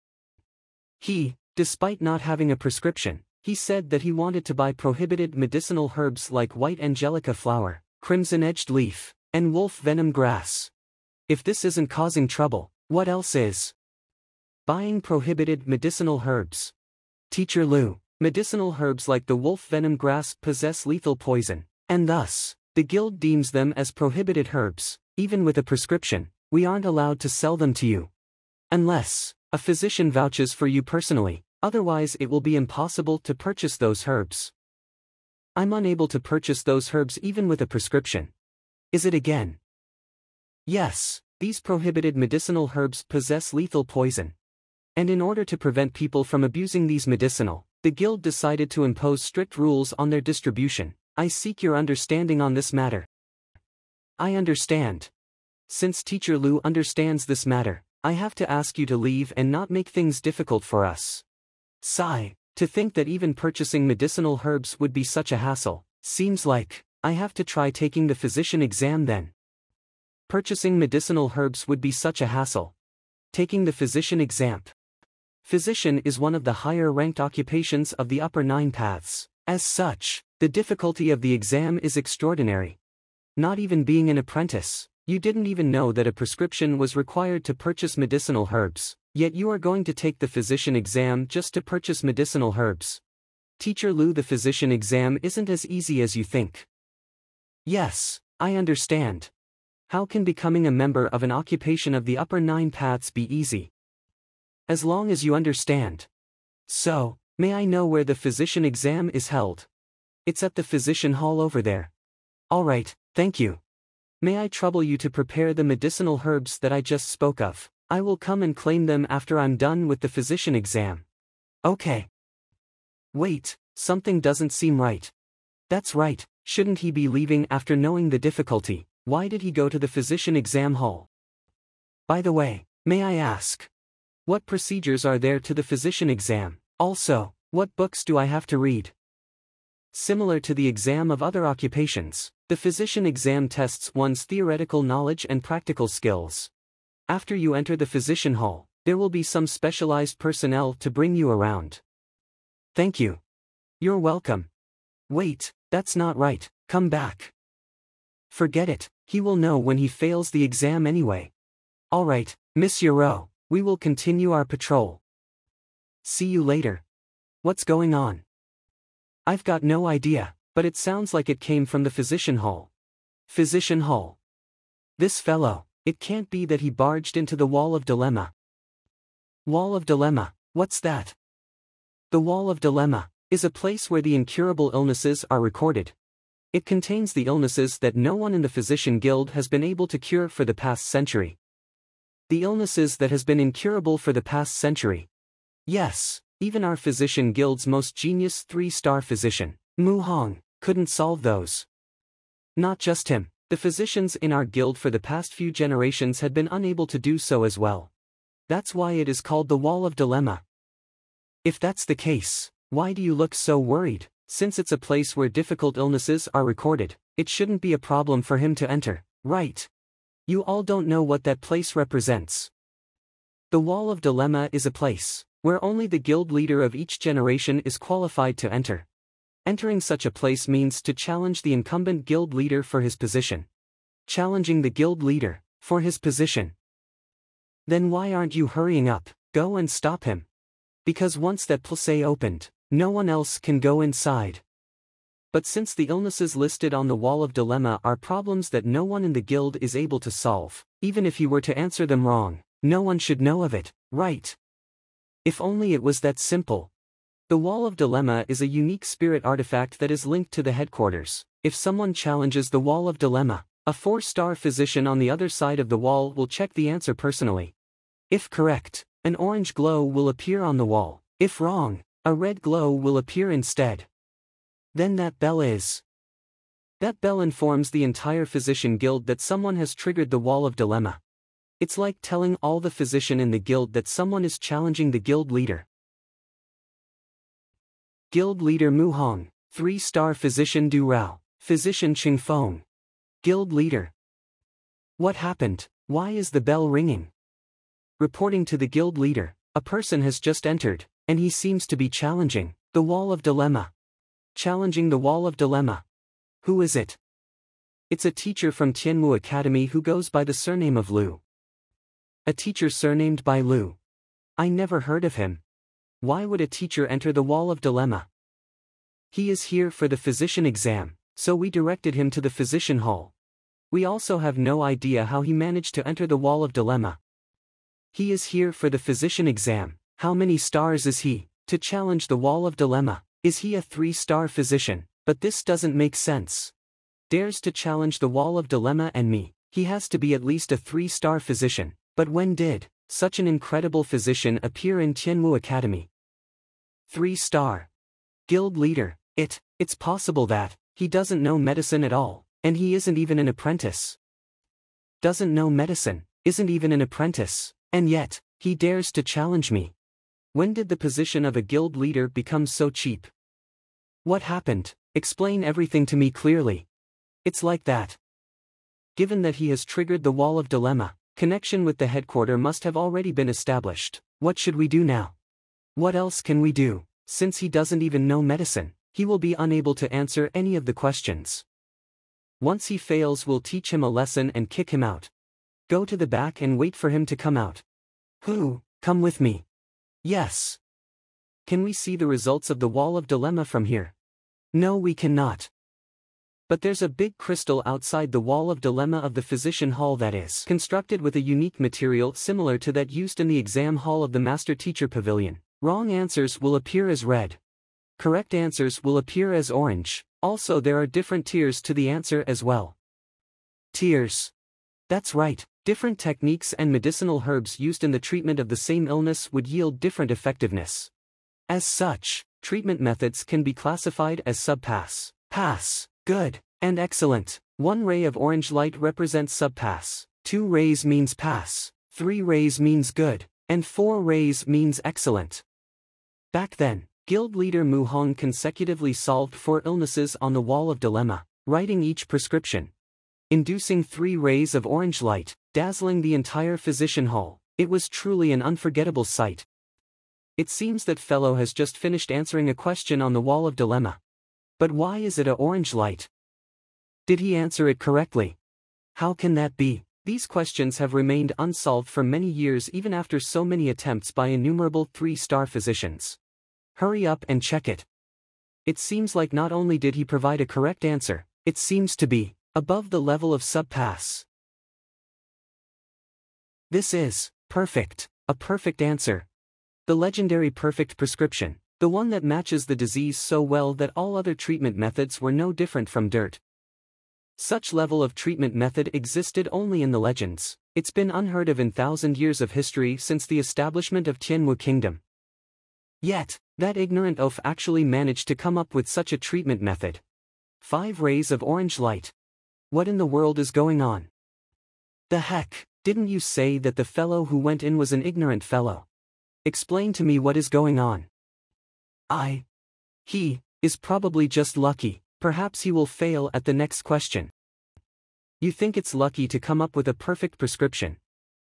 He, despite not having a prescription, he said that he wanted to buy prohibited medicinal herbs like white angelica flower, crimson-edged leaf, and wolf venom grass. If this isn't causing trouble, what else is? Buying prohibited medicinal herbs. Teacher Lu, medicinal herbs like the wolf venom grass possess lethal poison, and thus, The guild deems them as prohibited herbs. Even with a prescription, we aren't allowed to sell them to you. Unless a physician vouches for you personally, otherwise it will be impossible to purchase those herbs. I'm unable to purchase those herbs even with a prescription. Is it again? Yes, these prohibited medicinal herbs possess lethal poison. And in order to prevent people from abusing these medicinal, the guild decided to impose strict rules on their distribution. I seek your understanding on this matter. I understand. Since Teacher Lu understands this matter, I have to ask you to leave and not make things difficult for us. Sigh, to think that even purchasing medicinal herbs would be such a hassle. Seems like I have to try taking the physician exam then. Purchasing medicinal herbs would be such a hassle. Taking the physician exam. Physician is one of the higher-ranked occupations of the upper 9 paths. As such, the difficulty of the exam is extraordinary. Not even being an apprentice, you didn't even know that a prescription was required to purchase medicinal herbs, yet you are going to take the physician exam just to purchase medicinal herbs. Teacher Lu, the physician exam isn't as easy as you think. Yes, I understand. How can becoming a member of an occupation of the upper 9 paths be easy? As long as you understand. So, may I know where the physician exam is held? It's at the physician hall over there. Alright, thank you. May I trouble you to prepare the medicinal herbs that I just spoke of? I will come and claim them after I'm done with the physician exam. Okay. Wait, something doesn't seem right. That's right, shouldn't he be leaving after knowing the difficulty? Why did he go to the physician exam hall? By the way, may I ask? What procedures are there to the physician exam? Also, what books do I have to read? Similar to the exam of other occupations, the physician exam tests one's theoretical knowledge and practical skills. After you enter the physician hall, there will be some specialized personnel to bring you around. Thank you. You're welcome. Wait, that's not right, come back. Forget it, he will know when he fails the exam anyway. Alright, Monsieur Rowe, we will continue our patrol. See you later. What's going on? I've got no idea, but it sounds like it came from the physician hall. Physician hall. This fellow, it can't be that he barged into the Wall of Dilemma. Wall of Dilemma, what's that? The Wall of Dilemma is a place where the incurable illnesses are recorded. It contains the illnesses that no one in the physician guild has been able to cure for the past century. The illnesses that has been incurable for the past century. Yes, even our physician guild's most genius 3-star physician, Mu Hong, couldn't solve those. Not just him, the physicians in our guild for the past few generations had been unable to do so as well. That's why it is called the Wall of Dilemma. If that's the case, why do you look so worried? Since it's a place where difficult illnesses are recorded, it shouldn't be a problem for him to enter, right? You all don't know what that place represents. The Wall of Dilemma is a place where only the guild leader of each generation is qualified to enter. Entering such a place means to challenge the incumbent guild leader for his position. Challenging the guild leader for his position. Then why aren't you hurrying up? Go and stop him. Because once that place opened, no one else can go inside. But since the illnesses listed on the Wall of Dilemma are problems that no one in the guild is able to solve, even if he were to answer them wrong, no one should know of it, right? If only it was that simple. The Wall of Dilemma is a unique spirit artifact that is linked to the headquarters. If someone challenges the Wall of Dilemma, a 4-star physician on the other side of the wall will check the answer personally. If correct, an orange glow will appear on the wall. If wrong, a red glow will appear instead. Then that bell informs the entire physician guild that someone has triggered the Wall of Dilemma. It's like telling all the physician in the guild that someone is challenging the guild leader. Guild leader Mu Hong, 3-star physician Du Rao, physician Qing Feng. Guild leader. What happened? Why is the bell ringing? Reporting to the guild leader, a person has just entered, and he seems to be challenging the Wall of Dilemma. Challenging the Wall of Dilemma. Who is it? It's a teacher from Tianmu Academy who goes by the surname of Lu. A teacher surnamed by Lu. I never heard of him. Why would a teacher enter the Wall of Dilemma? He is here for the physician exam. So we directed him to the physician hall. We also have no idea how he managed to enter the wall of dilemma. He is here for the physician exam. How many stars is he? To challenge the wall of dilemma. Is he a 3-star physician? But this doesn't make sense. Dares to challenge the wall of dilemma and me. He has to be at least a 3-star physician. But when did such an incredible physician appear in Tianwu Academy? 3-star. Guild leader. It's possible that he doesn't know medicine at all, and he isn't even an apprentice. Doesn't know medicine, isn't even an apprentice, and yet, he dares to challenge me. When did the position of a guild leader become so cheap? What happened? Explain everything to me clearly. It's like that. Given that he has triggered the wall of dilemma, connection with the headquarters must have already been established. What should we do now? What else can we do? Since he doesn't even know medicine, he will be unable to answer any of the questions. Once he fails, we'll teach him a lesson and kick him out. Go to the back and wait for him to come out. Who? Come with me. Yes. Can we see the results of the wall of dilemma from here? No, we cannot. But there's a big crystal outside the wall of dilemma of the physician hall that is constructed with a unique material similar to that used in the exam hall of the master teacher pavilion. Wrong answers will appear as red. Correct answers will appear as orange. Also, there are different tiers to the answer as well. Tiers. That's right, different techniques and medicinal herbs used in the treatment of the same illness would yield different effectiveness. As such, treatment methods can be classified as subpass, pass, good, and excellent. 1 ray of orange light represents subpass, 2 rays means pass, 3 rays means good, and 4 rays means excellent. Back then, Guild leader Mu Hong consecutively solved 4 illnesses on the wall of dilemma, writing each prescription. Inducing 3 rays of orange light, dazzling the entire physician hall. It was truly an unforgettable sight. It seems that fellow has just finished answering a question on the wall of dilemma. But why is it a orange light? Did he answer it correctly? How can that be? These questions have remained unsolved for many years even after so many attempts by innumerable 3-star physicians. Hurry up and check it. It seems like not only did he provide a correct answer, it seems to be above the level of subpass. This is perfect, a perfect answer. The legendary perfect prescription, the one that matches the disease so well that all other treatment methods were no different from dirt. Such level of treatment method existed only in the legends. It's been unheard of in 1,000 years of history since the establishment of Tianwu Kingdom. Yet, that ignorant oaf actually managed to come up with such a treatment method. 5 rays of orange light. What in the world is going on? The heck, didn't you say that the fellow who went in was an ignorant fellow? Explain to me what is going on. He is probably just lucky, perhaps he will fail at the next question. You think it's lucky to come up with a perfect prescription?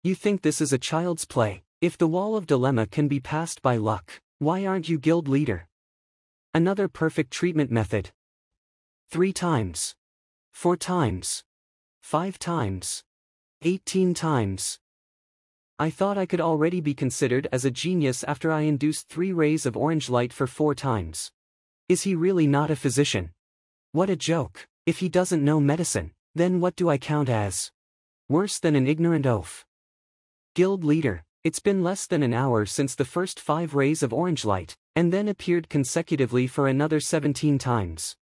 You think this is a child's play? If the wall of dilemma can be passed by luck, why aren't you guild leader? Another perfect treatment method. 3 times. 4 times. 5 times. 18 times. I thought I could already be considered as a genius after I induced 3 rays of orange light for 4 times. Is he really not a physician? What a joke. If he doesn't know medicine, then what do I count as? Worse than an ignorant oaf. Guild leader. It's been less than an hour since the first 5 rays of orange light, and then appeared consecutively for another 17 times.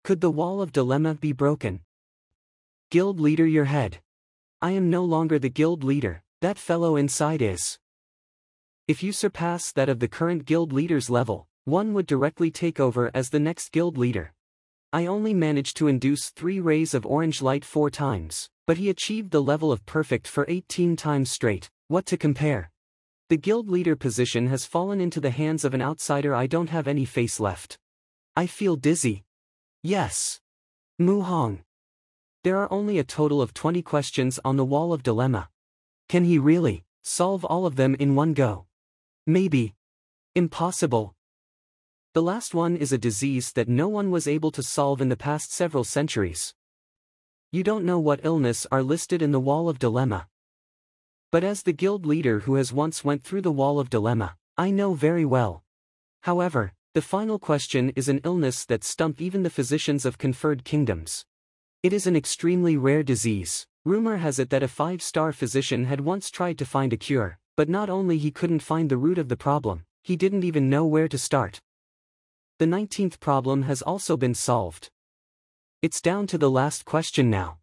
Could the wall of dilemma be broken? Guild leader, your head. I am no longer the guild leader, that fellow inside is. If you surpass that of the current guild leader's level, one would directly take over as the next guild leader. I only managed to induce 3 rays of orange light 4 times, but he achieved the level of perfect for 18 times straight. What to compare? The guild leader position has fallen into the hands of an outsider. I don't have any face left. I feel dizzy. Yes. Mu Hong. There are only a total of 20 questions on the wall of dilemma. Can he really solve all of them in one go? Maybe. Impossible. The last one is a disease that no one was able to solve in the past several centuries. You don't know what illness are listed in the wall of dilemma. But as the guild leader who has once went through the wall of dilemma, I know very well. However, The final question is an illness that stumped even the physicians of conferred kingdoms. It is an extremely rare disease. Rumor has it that a 5-star physician had once tried to find a cure, but not only he couldn't find the root of the problem, he didn't even know where to start. The 19th problem has also been solved. It's down to the last question now.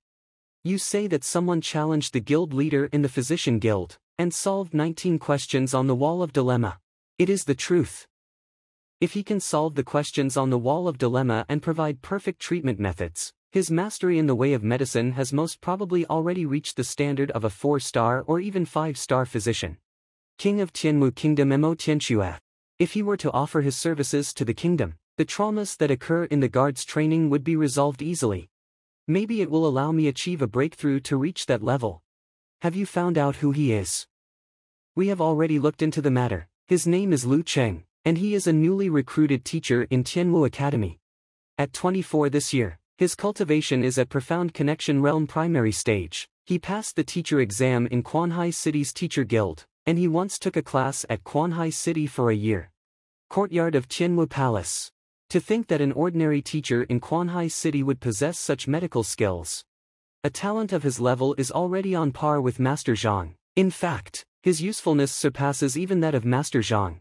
You say that someone challenged the guild leader in the physician guild, and solved 19 questions on the wall of dilemma. It is the truth. If he can solve the questions on the wall of dilemma and provide perfect treatment methods, his mastery in the way of medicine has most probably already reached the standard of a 4-star or even 5-star physician. King of Tianmu Kingdom Mo Tianxue. If he were to offer his services to the kingdom, the traumas that occur in the guards' training would be resolved easily. Maybe it will allow me achieve a breakthrough to reach that level. Have you found out who he is? We have already looked into the matter. His name is Lu Cheng, and he is a newly recruited teacher in Tianmu Academy. At 24 this year, his cultivation is at Profound Connection Realm primary stage. He passed the teacher exam in Quanhai City's teacher guild, and he once took a class at Quanhai City for a year. Courtyard of Tianmu Palace. To think that an ordinary teacher in Quanhai City would possess such medical skills. A talent of his level is already on par with Master Zhang. In fact, his usefulness surpasses even that of Master Zhang.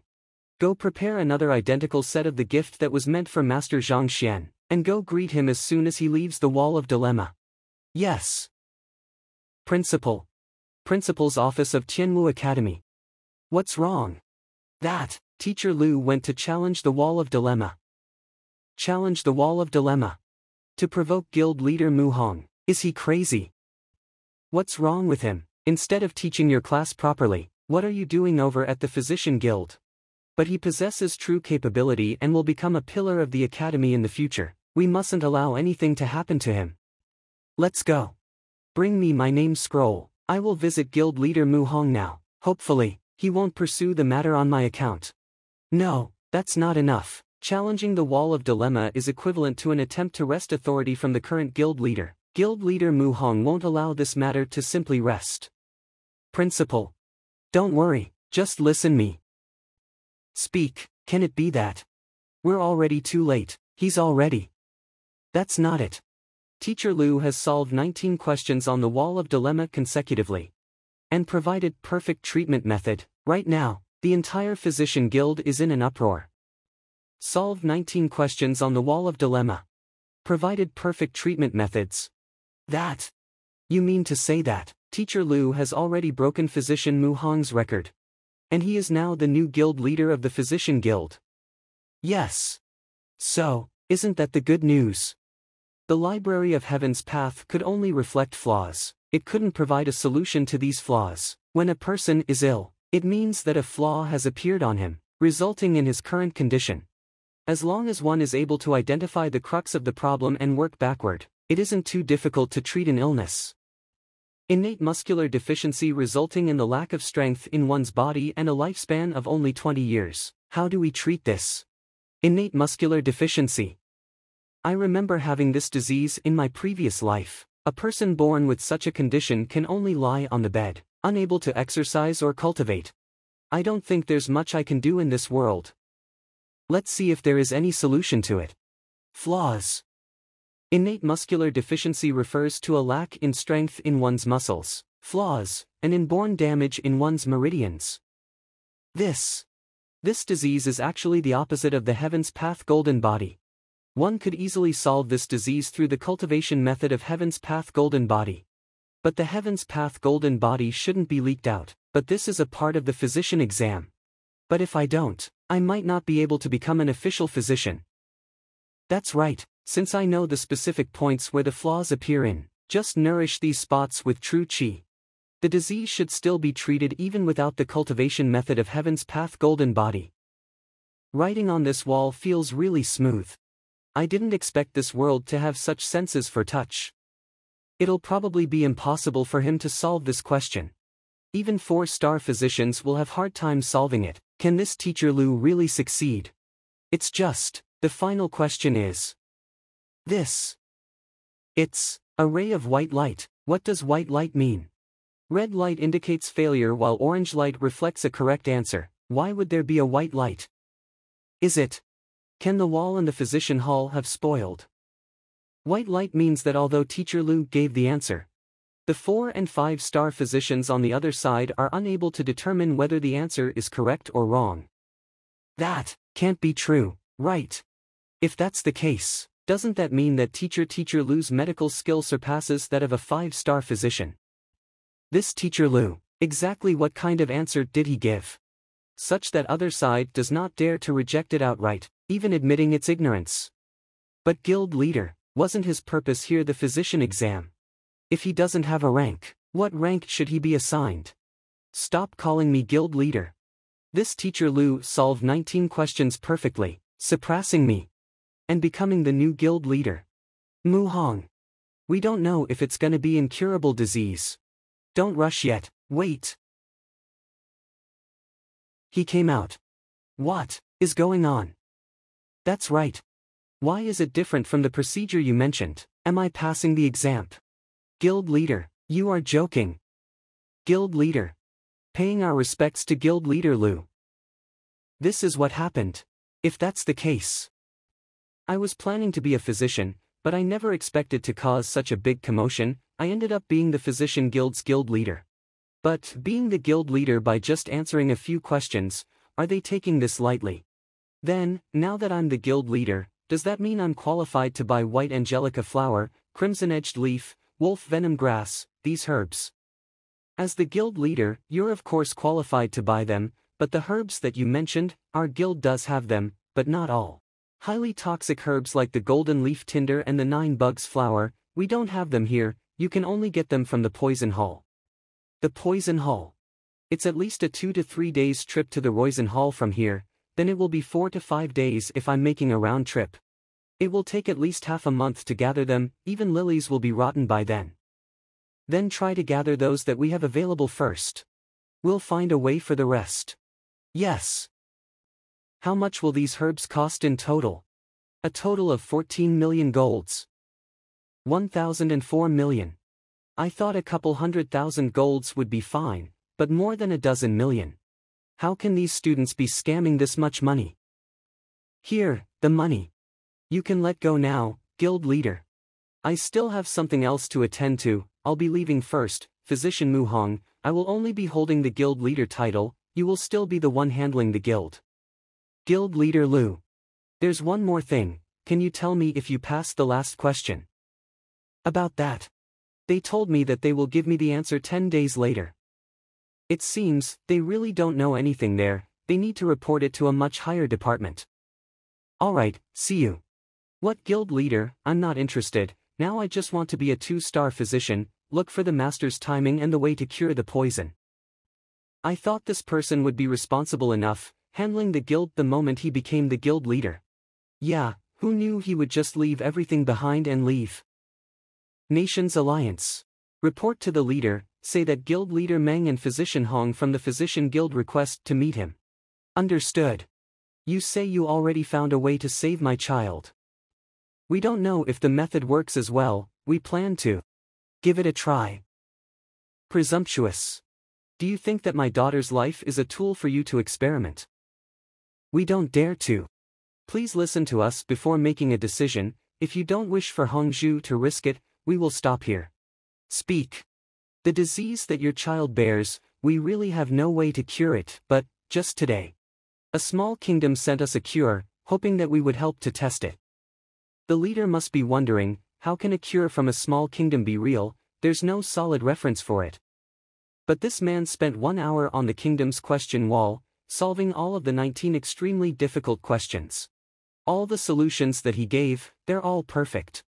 Go prepare another identical set of the gift that was meant for Master Zhang Xian, and go greet him as soon as he leaves the wall of dilemma. Yes. Principal. Principal's office of Tianmu Academy. What's wrong? That, Teacher Lu went to challenge the wall of dilemma. Challenge the wall of dilemma. To provoke guild leader Mu Hong. Is he crazy? What's wrong with him? Instead of teaching your class properly, what are you doing over at the physician guild? But he possesses true capability and will become a pillar of the academy in the future. We mustn't allow anything to happen to him. Let's go. Bring me my name scroll. I will visit guild leader Mu Hong now. Hopefully, he won't pursue the matter on my account. No, that's not enough. Challenging the wall of dilemma is equivalent to an attempt to wrest authority from the current guild leader. Guild leader Mu Hong won't allow this matter to simply rest. Principal. Don't worry, just listen me. Speak, can it be that? We're already too late, he's already. That's not it. Teacher Lu has solved 19 questions on the wall of dilemma consecutively. And provided perfect treatment method. Right now, the entire physician guild is in an uproar. Solved 19 questions on the wall of dilemma. Provided perfect treatment methods. That. You mean to say that, Teacher Lu has already broken physician Mu Hong's record. And he is now the new guild leader of the physician guild. Yes. So, isn't that the good news? The Library of Heaven's path could only reflect flaws. It couldn't provide a solution to these flaws. When a person is ill, it means that a flaw has appeared on him, resulting in his current condition. As long as one is able to identify the crux of the problem and work backward, it isn't too difficult to treat an illness. Innate muscular deficiency resulting in the lack of strength in one's body and a lifespan of only 20 years. How do we treat this? Innate muscular deficiency. I remember having this disease in my previous life. A person born with such a condition can only lie on the bed, unable to exercise or cultivate. I don't think there's much I can do in this world. Let's see if there is any solution to it. Flaws. Innate muscular deficiency refers to a lack in strength in one's muscles. Flaws, an inborn damage in one's meridians. This disease is actually the opposite of the Heaven's Path Golden Body. One could easily solve this disease through the cultivation method of Heaven's Path Golden Body. But the Heaven's Path Golden Body shouldn't be leaked out, but this is a part of the physician exam. But if I don't, I might not be able to become an official physician. That's right, since I know the specific points where the flaws appear in, just nourish these spots with true qi. The disease should still be treated even without the cultivation method of Heaven's Path Golden Body. Writing on this wall feels really smooth. I didn't expect this world to have such senses for touch. It'll probably be impossible for him to solve this question. Even 4-star physicians will have hard time solving it. Can this teacher Lu really succeed? It's just, the final question is this. It's a ray of white light. What does white light mean? Red light indicates failure while orange light reflects a correct answer. Why would there be a white light? Is it Can the wall and the physician hall have spoiled? White light means that although Teacher Lu gave the answer, the 4- and 5-star physicians on the other side are unable to determine whether the answer is correct or wrong. That can't be true, right? If that's the case, doesn't that mean that Teacher Lu's medical skill surpasses that of a 5-star physician? This Teacher Lu, exactly what kind of answer did he give? Such that other side does not dare to reject it outright, even admitting its ignorance. But guild leader, wasn't his purpose here the physician exam? If he doesn't have a rank, what rank should he be assigned? Stop calling me guild leader. This Teacher Lu solved 19 questions perfectly, surpassing me, and becoming the new guild leader. Mu Hong. We don't know if it's gonna be incurable disease. Don't rush yet, wait. He came out. What is going on? That's right. Why is it different from the procedure you mentioned? Am I passing the exam? Guild leader, you are joking. Guild leader. Paying our respects to guild leader Lu. This is what happened. If that's the case. I was planning to be a physician, but I never expected to cause such a big commotion. I ended up being the physician guild's guild leader. But being the guild leader by just answering a few questions, are they taking this lightly? Then, now that I'm the guild leader, does that mean I'm qualified to buy white angelica flower, crimson-edged leaf, wolf venom grass, these herbs? As the guild leader, you're of course qualified to buy them, but the herbs that you mentioned, our guild does have them, but not all. Highly toxic herbs like the golden leaf tinder and the 9 bugs flower, we don't have them here, you can only get them from the poison hall. The poison hall. It's at least a 2 to 3 days trip to the poison hall from here, then it will be 4 to 5 days if I'm making a round trip. It will take at least half a month to gather them, even lilies will be rotten by then. Then try to gather those that we have available first. We'll find a way for the rest. Yes. How much will these herbs cost in total? A total of 14 million golds. 1,004 million. I thought a couple 100,000 golds would be fine, but more than a dozen million. How can these students be scamming this much money? Here, the money. You can let go now, guild leader. I still have something else to attend to. I'll be leaving first, Physician Mu Hong. I will only be holding the guild leader title, you will still be the one handling the guild. Guild leader Lu. There's one more thing, can you tell me if you passed the last question? About that. They told me that they will give me the answer 10 days later. It seems, they really don't know anything there, they need to report it to a much higher department. Alright, see you. What guild leader, I'm not interested, now I just want to be a 2-star physician, look for the master's timing and the way to cure the poison. I thought this person would be responsible enough, handling the guild the moment he became the guild leader. Yeah, who knew he would just leave everything behind and leave? Nations Alliance. Report to the leader, say that guild leader Meng and physician Hong from the physician guild request to meet him. Understood. You say you already found a way to save my child. We don't know if the method works as well, we plan to give it a try. Presumptuous. Do you think that my daughter's life is a tool for you to experiment? We don't dare to. Please listen to us before making a decision, if you don't wish for Hongzhu to risk it, we will stop here. Speak. The disease that your child bears, we really have no way to cure it, but, just today, a small kingdom sent us a cure, hoping that we would help to test it. The leader must be wondering, how can a cure from a small kingdom be real? There's no solid reference for it. But this man spent 1 hour on the kingdom's question wall, solving all of the 19 extremely difficult questions. All the solutions that he gave, they're all perfect.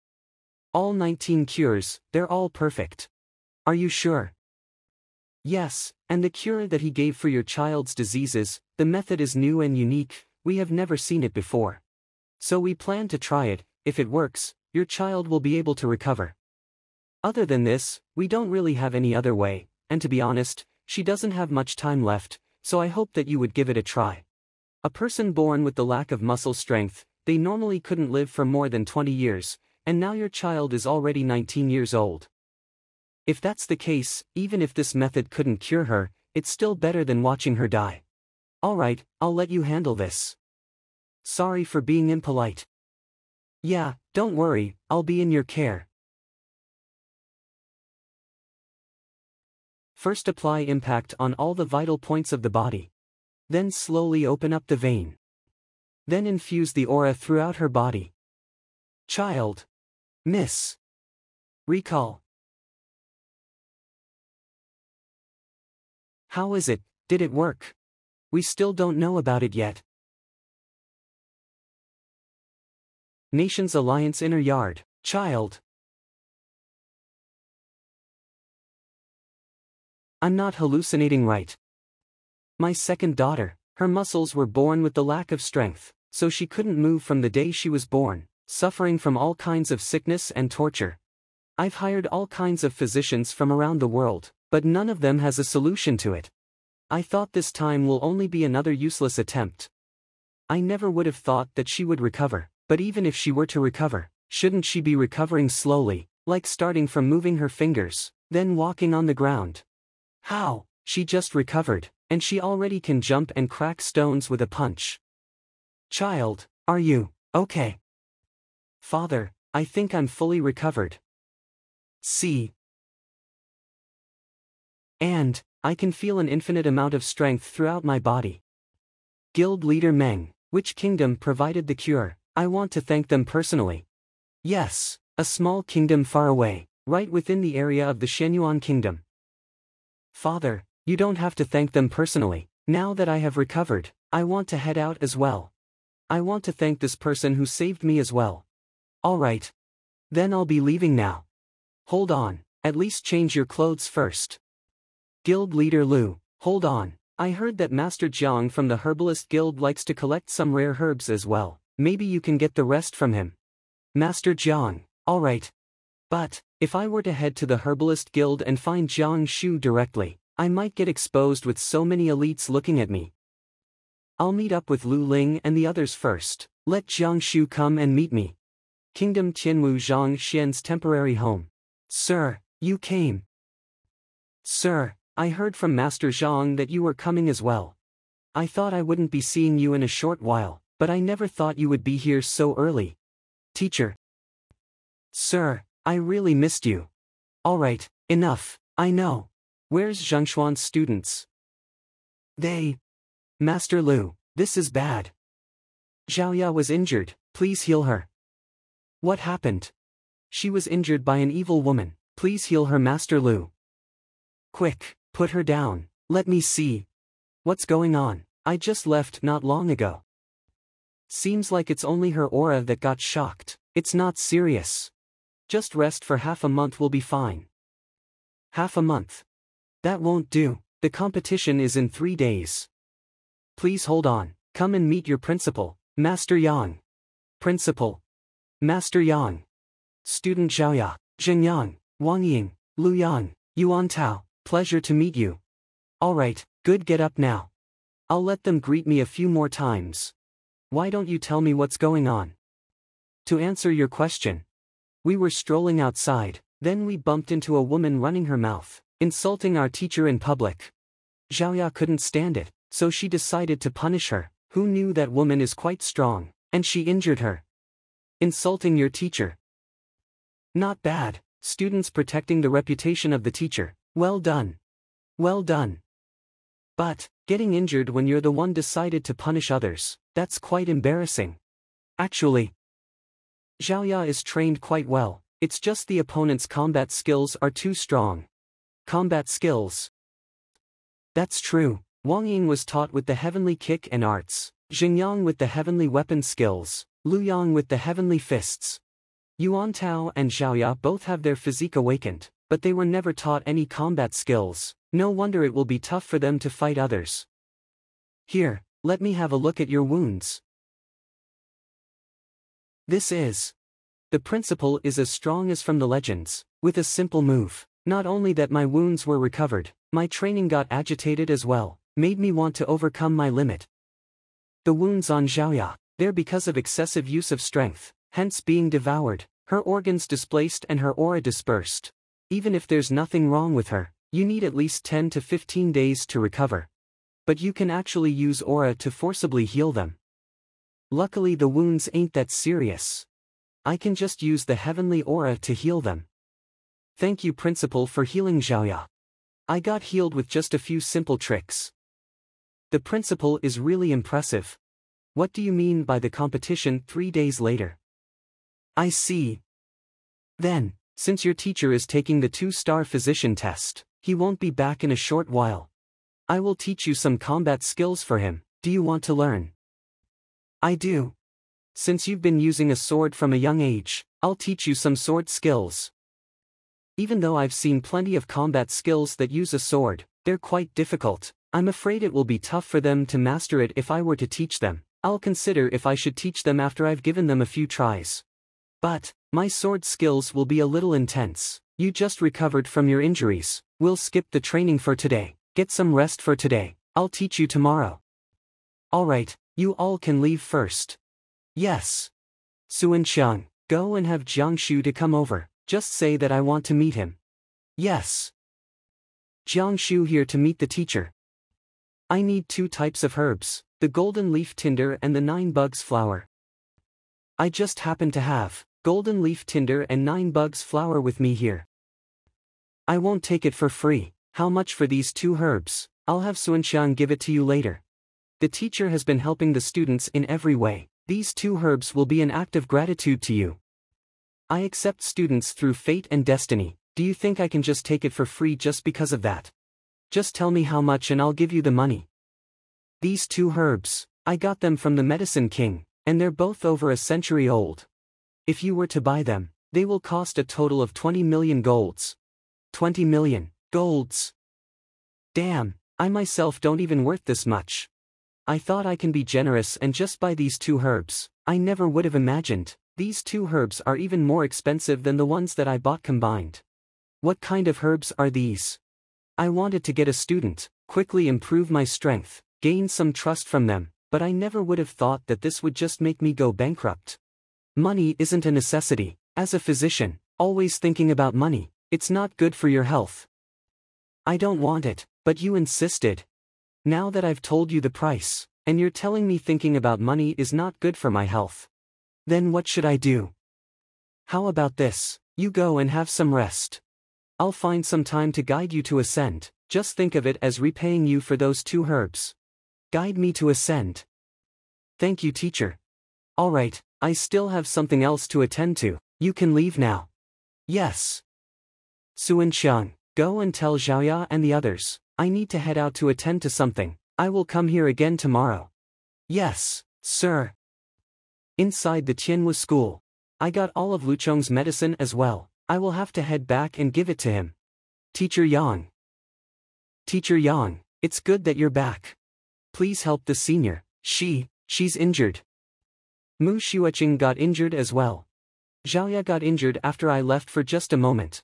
All 19 cures, they're all perfect. Are you sure? Yes, and the cure that he gave for your child's diseases, the method is new and unique, we have never seen it before. So we plan to try it, if it works, your child will be able to recover. Other than this, we don't really have any other way, and to be honest, she doesn't have much time left, so I hope that you would give it a try. A person born with the lack of muscle strength, they normally couldn't live for more than 20 years, and now your child is already 19 years old. If that's the case, even if this method couldn't cure her, it's still better than watching her die. Alright, I'll let you handle this. Sorry for being impolite. Yeah, don't worry, I'll be in your care. First apply impact on all the vital points of the body. Then slowly open up the vein. Then infuse the aura throughout her body. Child. Miss. Recall. How is it? Did it work? We still don't know about it yet. Nations Alliance Inner Yard. Child. I'm not hallucinating, right? My second daughter, her muscles were born with the lack of strength, so she couldn't move from the day she was born, suffering from all kinds of sickness and torture. I've hired all kinds of physicians from around the world, but none of them has a solution to it. I thought this time will only be another useless attempt. I never would have thought that she would recover, but even if she were to recover, shouldn't she be recovering slowly, like starting from moving her fingers, then walking on the ground? How? She just recovered, and she already can jump and crack stones with a punch. Child, are you okay? Father, I think I'm fully recovered. See? And I can feel an infinite amount of strength throughout my body. Guild leader Meng, which kingdom provided the cure? I want to thank them personally. Yes, a small kingdom far away, right within the area of the Shenyuan kingdom. Father, you don't have to thank them personally. Now that I have recovered, I want to head out as well. I want to thank this person who saved me as well. Alright. Then I'll be leaving now. Hold on, at least change your clothes first. Guild leader Lu, hold on. I heard that Master Zhang from the Herbalist Guild likes to collect some rare herbs as well. Maybe you can get the rest from him. Master Zhang, alright. But, if I were to head to the Herbalist Guild and find Zhang Shu directly, I might get exposed with so many elites looking at me. I'll meet up with Lu Ling and the others first. Let Zhang Shu come and meet me. Kingdom Tianwu Zhang Xian's temporary home. Sir, you came. Sir, I heard from Master Zhang that you were coming as well. I thought I wouldn't be seeing you in a short while, but I never thought you would be here so early. Teacher. Sir, I really missed you. Alright, enough, I know. Where's Zhang Xuan's students? Master Lu, this is bad. Xiaoya was injured, please heal her. What happened? She was injured by an evil woman, please heal her, Master Lu. Quick, put her down, let me see. What's going on? I just left not long ago. Seems like it's only her aura that got shocked. It's not serious. Just rest for half a month, will be fine. Half a month? That won't do, the competition is in 3 days. Please hold on, come and meet your principal, Master Yang. Principal. Master Yang. Student Xiaoya, Zhengyang, Wang Ying, Lu Yang, Yuan Tao, pleasure to meet you. Alright, good, get up now. I'll let them greet me a few more times. Why don't you tell me what's going on? To answer your question. We were strolling outside, then we bumped into a woman running her mouth, insulting our teacher in public. Xiaoya couldn't stand it, so she decided to punish her. Who knew that woman is quite strong, and she injured her. Insulting your teacher. Not bad, students protecting the reputation of the teacher, well done. Well done. But, getting injured when you're the one decided to punish others, that's quite embarrassing. Actually, Xiaoya is trained quite well, it's just the opponent's combat skills are too strong. Combat skills. That's true, Wang Ying was taught with the heavenly kick and arts, Xingyang with the heavenly weapon skills, Lu Yang with the heavenly fists. Yuan Tao and Xiaoya both have their physique awakened, but they were never taught any combat skills. No wonder it will be tough for them to fight others. Here, let me have a look at your wounds. The principle is as strong as from the legends, with a simple move. Not only that my wounds were recovered, my training got agitated as well, made me want to overcome my limit. The wounds on Xiaoya, they're because of excessive use of strength, hence being devoured, her organs displaced and her aura dispersed. Even if there's nothing wrong with her, you need at least 10 to 15 days to recover. But you can actually use aura to forcibly heal them. Luckily the wounds ain't that serious. I can just use the heavenly aura to heal them. Thank you principal for healing Xiaoya. I got healed with just a few simple tricks. The principal is really impressive. What do you mean by the competition 3 days later? I see. Then, since your teacher is taking the 2-star physician test, he won't be back in a short while. I will teach you some combat skills for him. Do you want to learn? I do. Since you've been using a sword from a young age, I'll teach you some sword skills. Even though I've seen plenty of combat skills that use a sword, they're quite difficult. I'm afraid it will be tough for them to master it if I were to teach them. I'll consider if I should teach them after I've given them a few tries. But, my sword skills will be a little intense. You just recovered from your injuries. We'll skip the training for today. Get some rest for today. I'll teach you tomorrow. Alright, you all can leave first. Yes. Xuanqiang, go and have Zhang Xuan to come over. Just say that I want to meet him. Yes. Zhang Xuan here to meet the teacher. I need 2 types of herbs, the golden leaf tinder and the 9 bugs flower. I just happen to have golden leaf tinder and 9 bugs flower with me here. I won't take it for free. How much for these 2 herbs? I'll have Xuanqiang give it to you later. The teacher has been helping the students in every way. These 2 herbs will be an act of gratitude to you. I accept students through fate and destiny. Do you think I can just take it for free just because of that? Just tell me how much and I'll give you the money. These 2 herbs, I got them from the Medicine King, and they're both over a century old. If you were to buy them, they will cost a total of 20 million golds. 20 million golds. Damn, I myself don't even worth this much. I thought I can be generous and just buy these 2 herbs. I never would have imagined. These 2 herbs are even more expensive than the ones that I bought combined. What kind of herbs are these? I wanted to get a student, quickly improve my strength, gain some trust from them, but I never would have thought that this would just make me go bankrupt. Money isn't a necessity. As a physician, always thinking about money, it's not good for your health. I don't want it, but you insisted. Now that I've told you the price, and you're telling me thinking about money is not good for my health. Then what should I do? How about this? You go and have some rest. I'll find some time to guide you to ascend. Just think of it as repaying you for those 2 herbs. Guide me to ascend. Thank you, teacher. Alright, I still have something else to attend to. You can leave now. Yes. Xuanqiang, go and tell Xiaoya and the others. I need to head out to attend to something. I will come here again tomorrow. Yes, sir. Inside the Tianhua school. I got all of Luchong's medicine as well. I will have to head back and give it to him. Teacher Yang. Teacher Yang, it's good that you're back. Please help the senior. She's injured. Mu Xueqing got injured as well. Xiaoya got injured after I left for just a moment.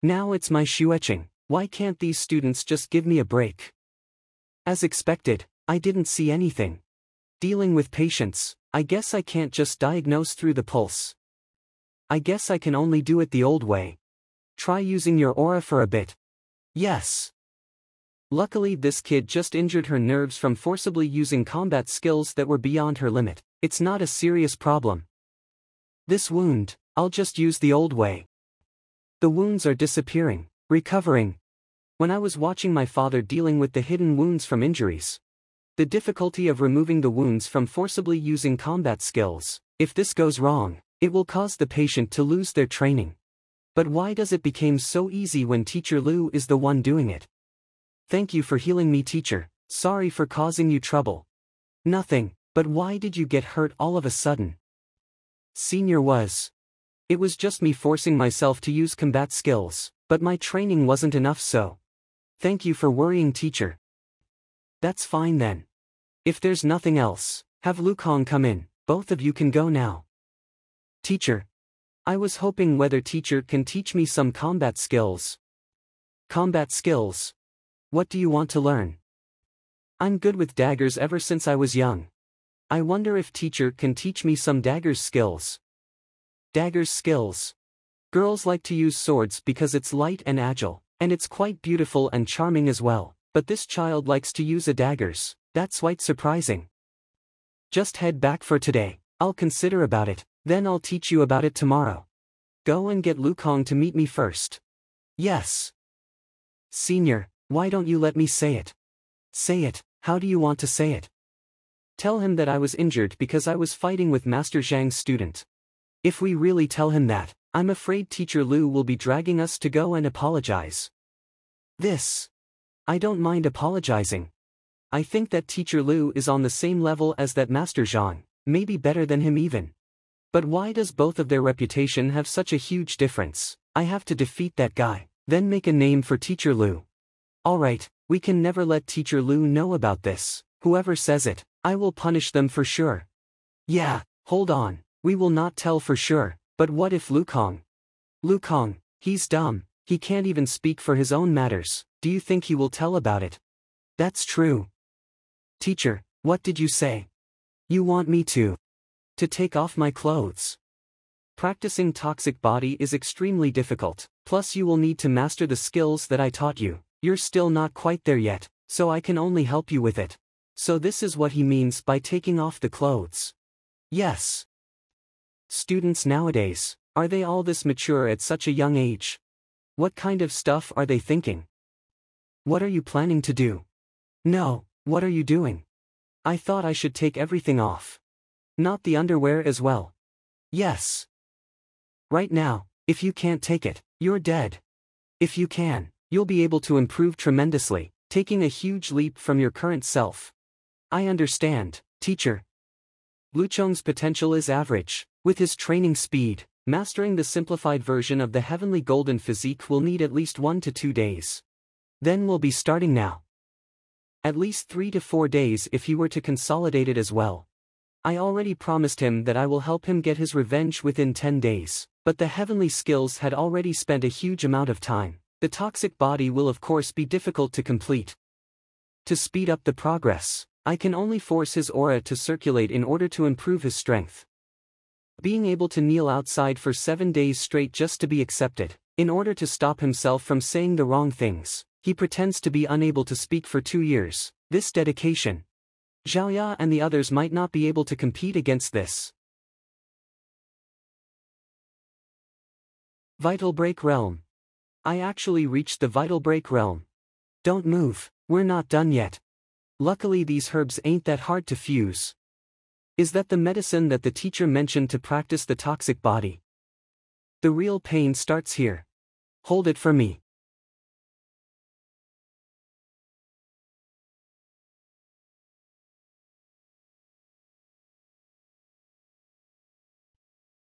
Now it's my Xueqing. Why can't these students just give me a break? As expected, I didn't see anything. Dealing with patients, I guess I can't just diagnose through the pulse. I guess I can only do it the old way. Try using your aura for a bit. Yes. Luckily this kid just injured her nerves from forcibly using combat skills that were beyond her limit. It's not a serious problem. This wound, I'll just use the old way. The wounds are disappearing, recovering. When I was watching my father dealing with the hidden wounds from injuries, the difficulty of removing the wounds from forcibly using combat skills, if this goes wrong, it will cause the patient to lose their training. But why does it become so easy when Teacher Lu is the one doing it? Thank you for healing me, teacher. Sorry for causing you trouble. Nothing, but why did you get hurt all of a sudden? Senior was. It was just me forcing myself to use combat skills, but my training wasn't enough, so. Thank you for worrying, teacher. That's fine then. If there's nothing else, have Lukong come in. Both of you can go now. Teacher. I was hoping whether teacher can teach me some combat skills. Combat skills? What do you want to learn? I'm good with daggers ever since I was young. I wonder if teacher can teach me some daggers skills. Daggers skills. Girls like to use swords because it's light and agile, and it's quite beautiful and charming as well, but this child likes to use a daggers. That's quite surprising. Just head back for today. I'll consider about it, then I'll teach you about it tomorrow. Go and get Lu Kong to meet me first. Yes. Senior, why don't you let me say it? Say it, how do you want to say it? Tell him that I was injured because I was fighting with Master Zhang's student. If we really tell him that, I'm afraid Teacher Lu will be dragging us to go and apologize. I don't mind apologizing. I think that Teacher Lu is on the same level as that Master Zhang, maybe better than him even. But why does both of their reputation have such a huge difference? I have to defeat that guy, then make a name for Teacher Lu. Alright, we can never let Teacher Lu know about this. Whoever says it, I will punish them for sure. Yeah, hold on, we will not tell for sure, but what if Lu Kong? Lu Kong, he's dumb, he can't even speak for his own matters, do you think he will tell about it? That's true. Teacher, what did you say? You want me to take off my clothes? Practicing toxic body is extremely difficult, plus you will need to master the skills that I taught you. You're still not quite there yet, so I can only help you with it. So this is what he means by taking off the clothes. Yes. Students nowadays, are they all this mature at such a young age? What kind of stuff are they thinking? What are you planning to do? No, what are you doing? I thought I should take everything off. Not the underwear as well. Yes. Right now, if you can't take it, you're dead. If you can, you'll be able to improve tremendously, taking a huge leap from your current self. I understand, teacher. Lu Cheng's potential is average. With his training speed, mastering the simplified version of the heavenly golden physique will need at least 1 to 2 days. Then we'll be starting now. At least 3 to 4 days if he were to consolidate it as well. I already promised him that I will help him get his revenge within 10 days, but the heavenly skills had already spent a huge amount of time. The toxic body will of course be difficult to complete. To speed up the progress, I can only force his aura to circulate in order to improve his strength. Being able to kneel outside for 7 days straight just to be accepted, in order to stop himself from saying the wrong things, he pretends to be unable to speak for 2 years. This dedication. Zhaoya and the others might not be able to compete against this. Vital Break Realm. I actually reached the Vital Break Realm. Don't move, we're not done yet. Luckily these herbs ain't that hard to fuse. Is that the medicine that the teacher mentioned to practice the toxic body? The real pain starts here. Hold it for me.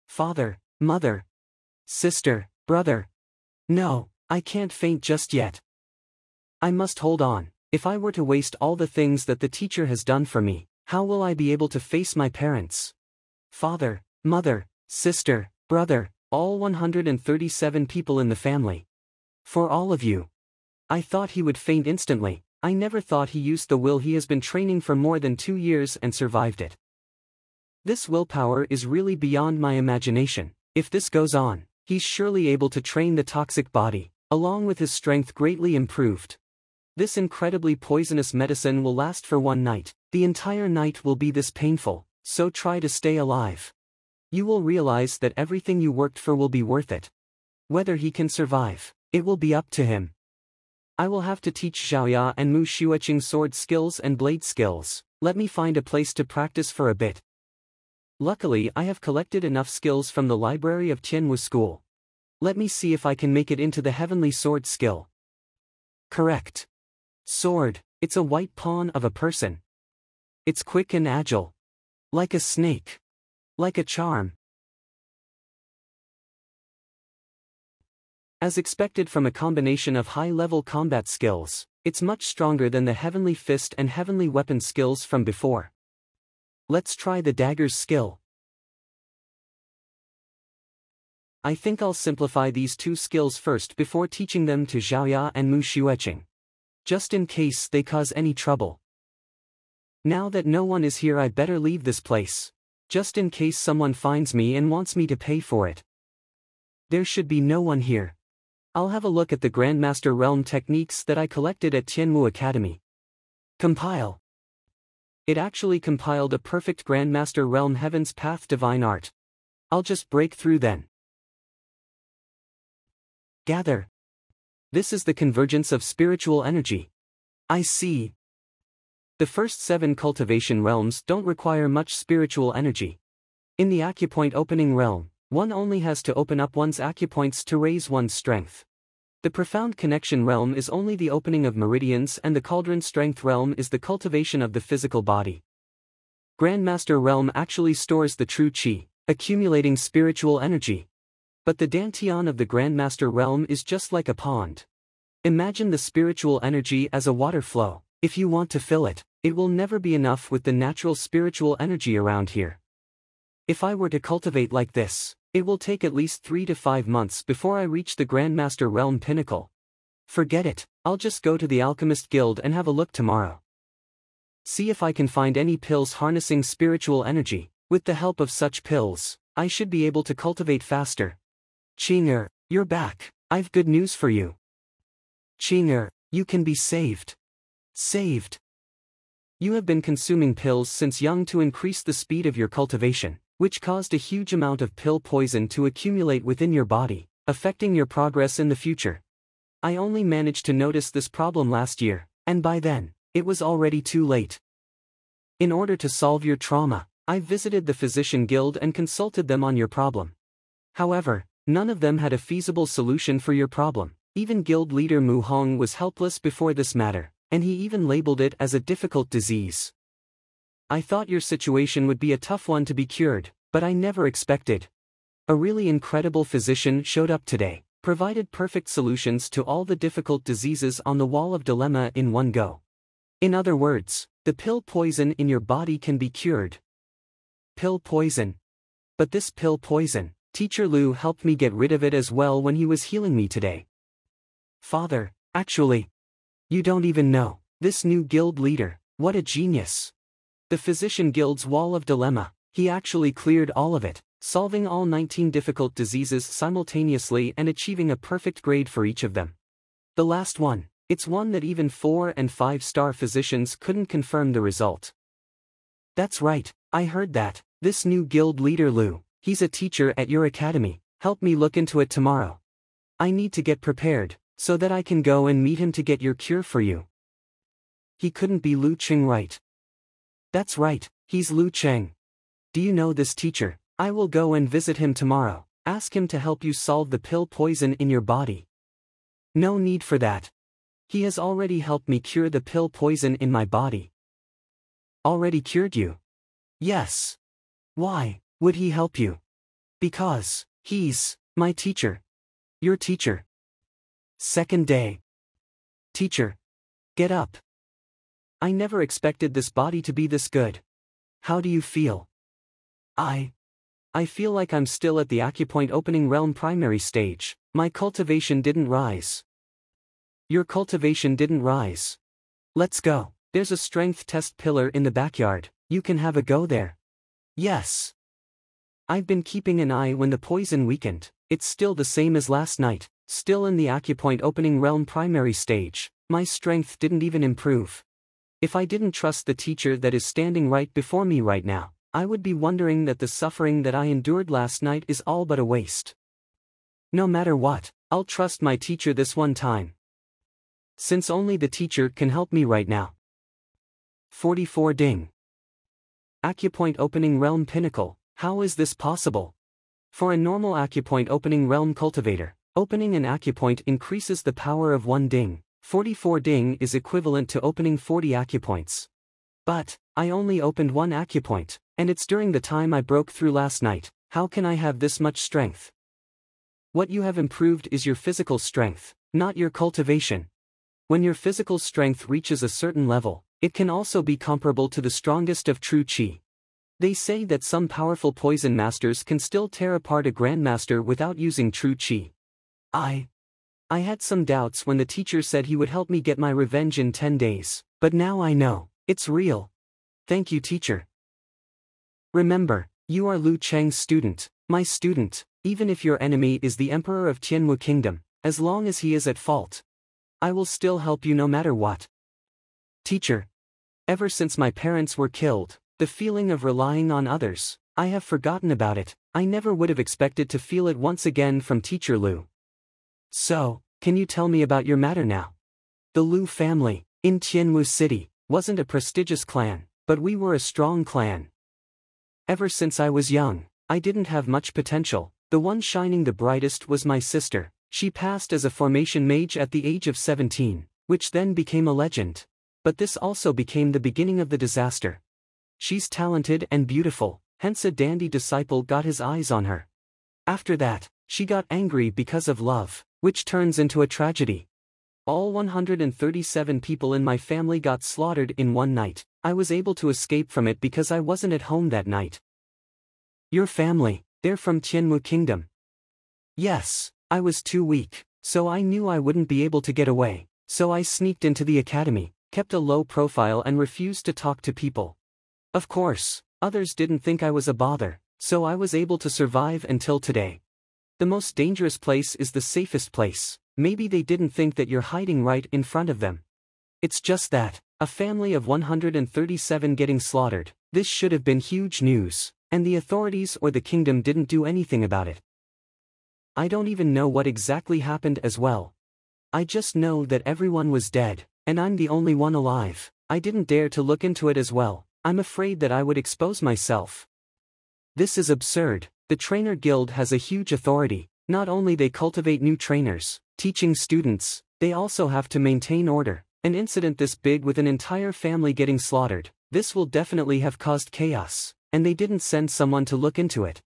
Father, mother, sister, brother. No, I can't faint just yet. I must hold on. If I were to waste all the things that the teacher has done for me, how will I be able to face my parents? Father, mother, sister, brother, all 137 people in the family. For all of you. I thought he would faint instantly. I never thought he used the will he has been training for more than 2 years and survived it. This willpower is really beyond my imagination. If this goes on, he's surely able to train the toxic body, along with his strength greatly improved. This incredibly poisonous medicine will last for 1 night. The entire night will be this painful, so try to stay alive. You will realize that everything you worked for will be worth it. Whether he can survive, it will be up to him. I will have to teach Zhaoya and Mu Xueqing sword skills and blade skills. Let me find a place to practice for a bit. Luckily I have collected enough skills from the library of Tianwu School. Let me see if I can make it into the heavenly sword skill. Correct. Sword, it's a white pawn of a person. It's quick and agile. Like a snake. Like a charm. As expected from a combination of high-level combat skills, it's much stronger than the heavenly fist and heavenly weapon skills from before. Let's try the dagger's skill. I think I'll simplify these 2 skills first before teaching them to Zhaoya and Mu Xueqing. Just in case they cause any trouble. Now that no one is here, I'd better leave this place. Just in case someone finds me and wants me to pay for it. There should be no one here. I'll have a look at the Grandmaster Realm techniques that I collected at Tianwu Academy. Compile. It actually compiled a perfect Grandmaster Realm Heaven's Path Divine Art. I'll just break through then. Gather. This is the convergence of spiritual energy. I see. The first 7 cultivation realms don't require much spiritual energy. In the acupoint opening realm, one only has to open up one's acupoints to raise one's strength. The profound connection realm is only the opening of meridians, and the cauldron strength realm is the cultivation of the physical body. Grandmaster realm actually stores the true chi, accumulating spiritual energy. But the dantian of the Grandmaster realm is just like a pond. Imagine the spiritual energy as a water flow. If you want to fill it, it will never be enough with the natural spiritual energy around here. If I were to cultivate like this, it will take at least 3 to 5 months before I reach the Grandmaster realm pinnacle. Forget it, I'll just go to the Alchemist Guild and have a look tomorrow. See if I can find any pills harnessing spiritual energy. With the help of such pills, I should be able to cultivate faster. Qing'er, you're back. I've good news for you. Qing'er, you can be saved. Saved. You have been consuming pills since young to increase the speed of your cultivation, which caused a huge amount of pill poison to accumulate within your body, affecting your progress in the future. I only managed to notice this problem last year, and by then, it was already too late. In order to solve your trauma, I visited the Physician Guild and consulted them on your problem. However, none of them had a feasible solution for your problem. Even guild leader Mu Hong was helpless before this matter, and he even labeled it as a difficult disease. I thought your situation would be a tough one to be cured, but I never expected. A really incredible physician showed up today, provided perfect solutions to all the difficult diseases on the wall of dilemma in one go. In other words, the pill poison in your body can be cured. Pill poison. But this pill poison, Teacher Lu helped me get rid of it as well when he was healing me today. Father, actually, you don't even know, this new guild leader, what a genius. The Physician Guild's wall of dilemma, he actually cleared all of it, solving all 19 difficult diseases simultaneously and achieving a perfect grade for each of them. The last one, it's one that even 4- and 5-star physicians couldn't confirm the result. That's right, I heard that, this new guild leader Lu, he's a teacher at your academy, help me look into it tomorrow. I need to get prepared, so that I can go and meet him to get your cure for you. He couldn't be Lu Cheng, right? That's right, he's Lu Cheng. Do you know this teacher? I will go and visit him tomorrow, ask him to help you solve the pill poison in your body. No need for that. He has already helped me cure the pill poison in my body. Already cured you? Yes. Why would he help you? Because he's my teacher. Your teacher. Second day. Teacher. Get up. I never expected this body to be this good. How do you feel? I feel like I'm still at the acupoint opening realm primary stage. My cultivation didn't rise. Your cultivation didn't rise. Let's go. There's a strength test pillar in the backyard, you can have a go there. Yes. I've been keeping an eye when the poison weakened, it's still the same as last night, still in the acupoint opening realm primary stage, my strength didn't even improve. If I didn't trust the teacher that is standing right before me right now, I would be wondering that the suffering that I endured last night is all but a waste. No matter what, I'll trust my teacher this one time. Since only the teacher can help me right now. 44 Ding. Acupoint opening realm pinnacle, how is this possible? For a normal acupoint opening realm cultivator, opening an acupoint increases the power of 1 ding. 44 ding is equivalent to opening 40 acupoints. But, I only opened 1 acupoint, and it's during the time I broke through last night. How can I have this much strength? What you have improved is your physical strength, not your cultivation. When your physical strength reaches a certain level, it can also be comparable to the strongest of true chi. They say that some powerful poison masters can still tear apart a grandmaster without using true chi. I had some doubts when the teacher said he would help me get my revenge in 10 days, but now I know, it's real. Thank you, teacher. Remember, you are Lu Cheng's student, my student, even if your enemy is the Emperor of Tianwu Kingdom, as long as he is at fault. I will still help you no matter what. Teacher. Ever since my parents were killed, the feeling of relying on others, I have forgotten about it. I never would have expected to feel it once again from Teacher Lu. So, can you tell me about your matter now? The Lu family, in Tianwu City, wasn't a prestigious clan, but we were a strong clan. Ever since I was young, I didn't have much potential. The one shining the brightest was my sister. She passed as a formation mage at the age of 17, which then became a legend. But this also became the beginning of the disaster. She's talented and beautiful, hence a dandy disciple got his eyes on her. After that, she got angry because of love, which turns into a tragedy. All 137 people in my family got slaughtered in one night. I was able to escape from it because I wasn't at home that night. Your family, they're from Tianwu Kingdom. Yes, I was too weak, so I knew I wouldn't be able to get away, so I sneaked into the academy, kept a low profile and refused to talk to people. Of course, others didn't think I was a bother, so I was able to survive until today. The most dangerous place is the safest place. Maybe they didn't think that you're hiding right in front of them. It's just that, a family of 137 getting slaughtered, this should have been huge news, and the authorities or the kingdom didn't do anything about it. I don't even know what exactly happened as well. I just know that everyone was dead, and I'm the only one alive. I didn't dare to look into it as well. I'm afraid that I would expose myself. This is absurd. The trainer guild has a huge authority. Not only they cultivate new trainers, teaching students, they also have to maintain order. An incident this big with an entire family getting slaughtered, this will definitely have caused chaos, and they didn't send someone to look into it.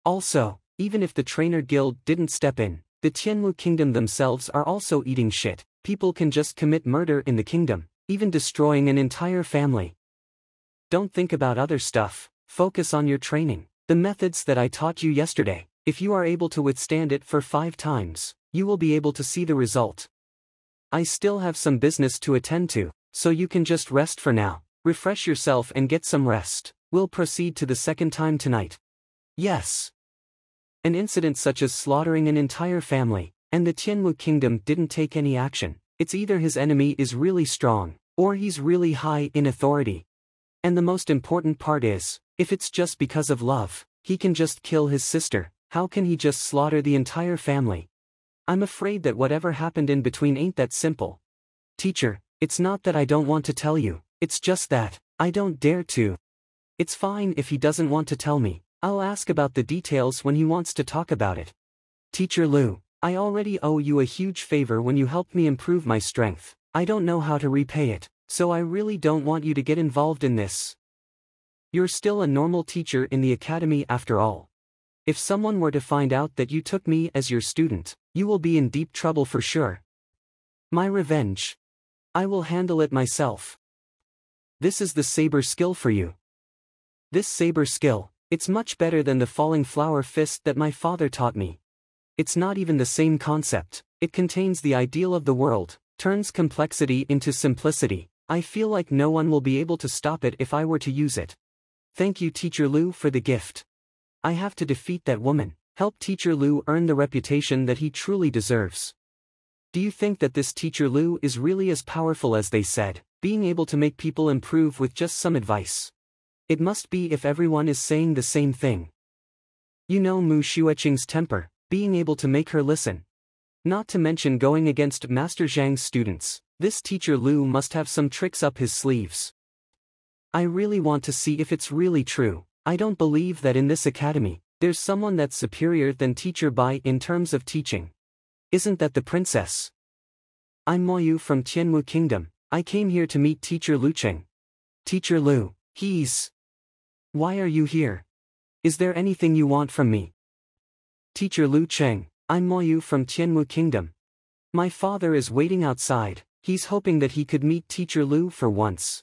Also, even if the trainer guild didn't step in, the Tianwu kingdom themselves are also eating shit. People can just commit murder in the kingdom, even destroying an entire family. Don't think about other stuff, focus on your training. The methods that I taught you yesterday, if you are able to withstand it for 5 times, you will be able to see the result. I still have some business to attend to, so you can just rest for now, refresh yourself and get some rest. We'll proceed to the second time tonight. Yes. An incident such as slaughtering an entire family, and the Tianwu kingdom didn't take any action. It's either his enemy is really strong, or he's really high in authority. And the most important part is, if it's just because of love, he can just kill his sister. How can he just slaughter the entire family? I'm afraid that whatever happened in between ain't that simple. Teacher, it's not that I don't want to tell you, it's just that, I don't dare to. It's fine if he doesn't want to tell me. I'll ask about the details when he wants to talk about it. Teacher Lu, I already owe you a huge favor when you helped me improve my strength. I don't know how to repay it, so I really don't want you to get involved in this. You're still a normal teacher in the academy after all. If someone were to find out that you took me as your student, you will be in deep trouble for sure. My revenge. I will handle it myself. This is the saber skill for you. This saber skill, it's much better than the falling flower fist that my father taught me. It's not even the same concept. It contains the ideal of the world, turns complexity into simplicity. I feel like no one will be able to stop it if I were to use it. Thank you Teacher Lu for the gift. I have to defeat that woman, help Teacher Lu earn the reputation that he truly deserves. Do you think that this Teacher Lu is really as powerful as they said, being able to make people improve with just some advice? It must be if everyone is saying the same thing. You know Mu Xueqing's temper, being able to make her listen. Not to mention going against Master Zhang's students, this Teacher Lu must have some tricks up his sleeves. I really want to see if it's really true. I don't believe that in this academy, there's someone that's superior than Teacher Bai in terms of teaching. Isn't that the princess? I'm Moyu from Tianwu Kingdom. I came here to meet Teacher Lu Cheng. Teacher Lu, he's... Why are you here? Is there anything you want from me? Teacher Lu Cheng, I'm Moyu from Tianwu Kingdom. My father is waiting outside. He's hoping that he could meet Teacher Lu for once.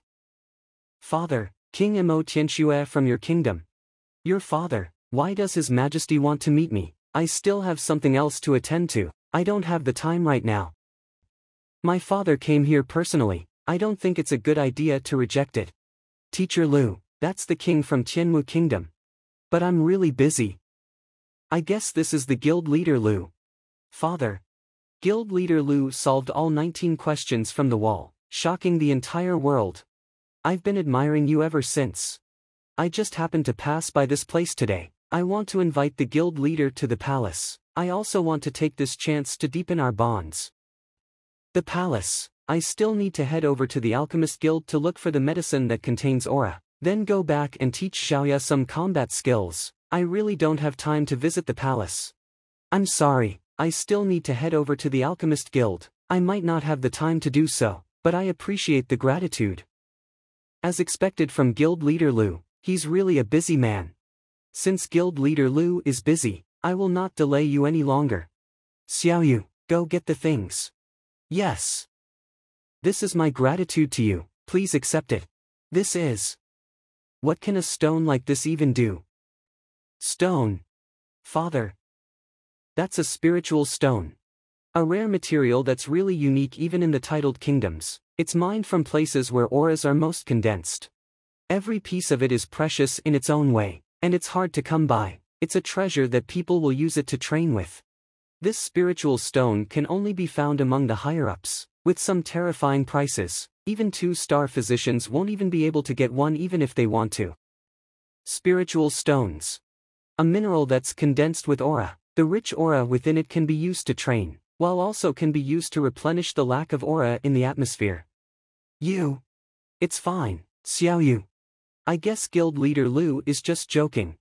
Father, King Mo Tianxue from your kingdom. Your father, why does His Majesty want to meet me? I still have something else to attend to. I don't have the time right now. My father came here personally. I don't think it's a good idea to reject it. Teacher Lu, that's the king from Tianwu Kingdom. But I'm really busy. I guess this is the guild leader Lu. Father. Guild leader Lu solved all 19 questions from the wall, shocking the entire world. I've been admiring you ever since. I just happened to pass by this place today. I want to invite the guild leader to the palace. I also want to take this chance to deepen our bonds. The palace. I still need to head over to the Alchemist Guild to look for the medicine that contains aura, then go back and teach Xiaoya some combat skills. I really don't have time to visit the palace. I'm sorry, I still need to head over to the Alchemist Guild. I might not have the time to do so, but I appreciate the gratitude. As expected from Guild Leader Lu, he's really a busy man. Since Guild Leader Lu is busy, I will not delay you any longer. Xiaoyu, go get the things. Yes. This is my gratitude to you, please accept it. This is. What can a stone like this even do? Stone. Father. That's a spiritual stone. A rare material that's really unique even in the titled kingdoms. It's mined from places where auras are most condensed. Every piece of it is precious in its own way, and it's hard to come by. It's a treasure that people will use it to train with. This spiritual stone can only be found among the higher-ups, with some terrifying prices. Even 2-star physicians won't even be able to get one even if they want to. Spiritual stones. A mineral that's condensed with aura. The rich aura within it can be used to train, while also can be used to replenish the lack of aura in the atmosphere. It's fine, Xiaoyu. I guess Guild Leader Lu is just joking.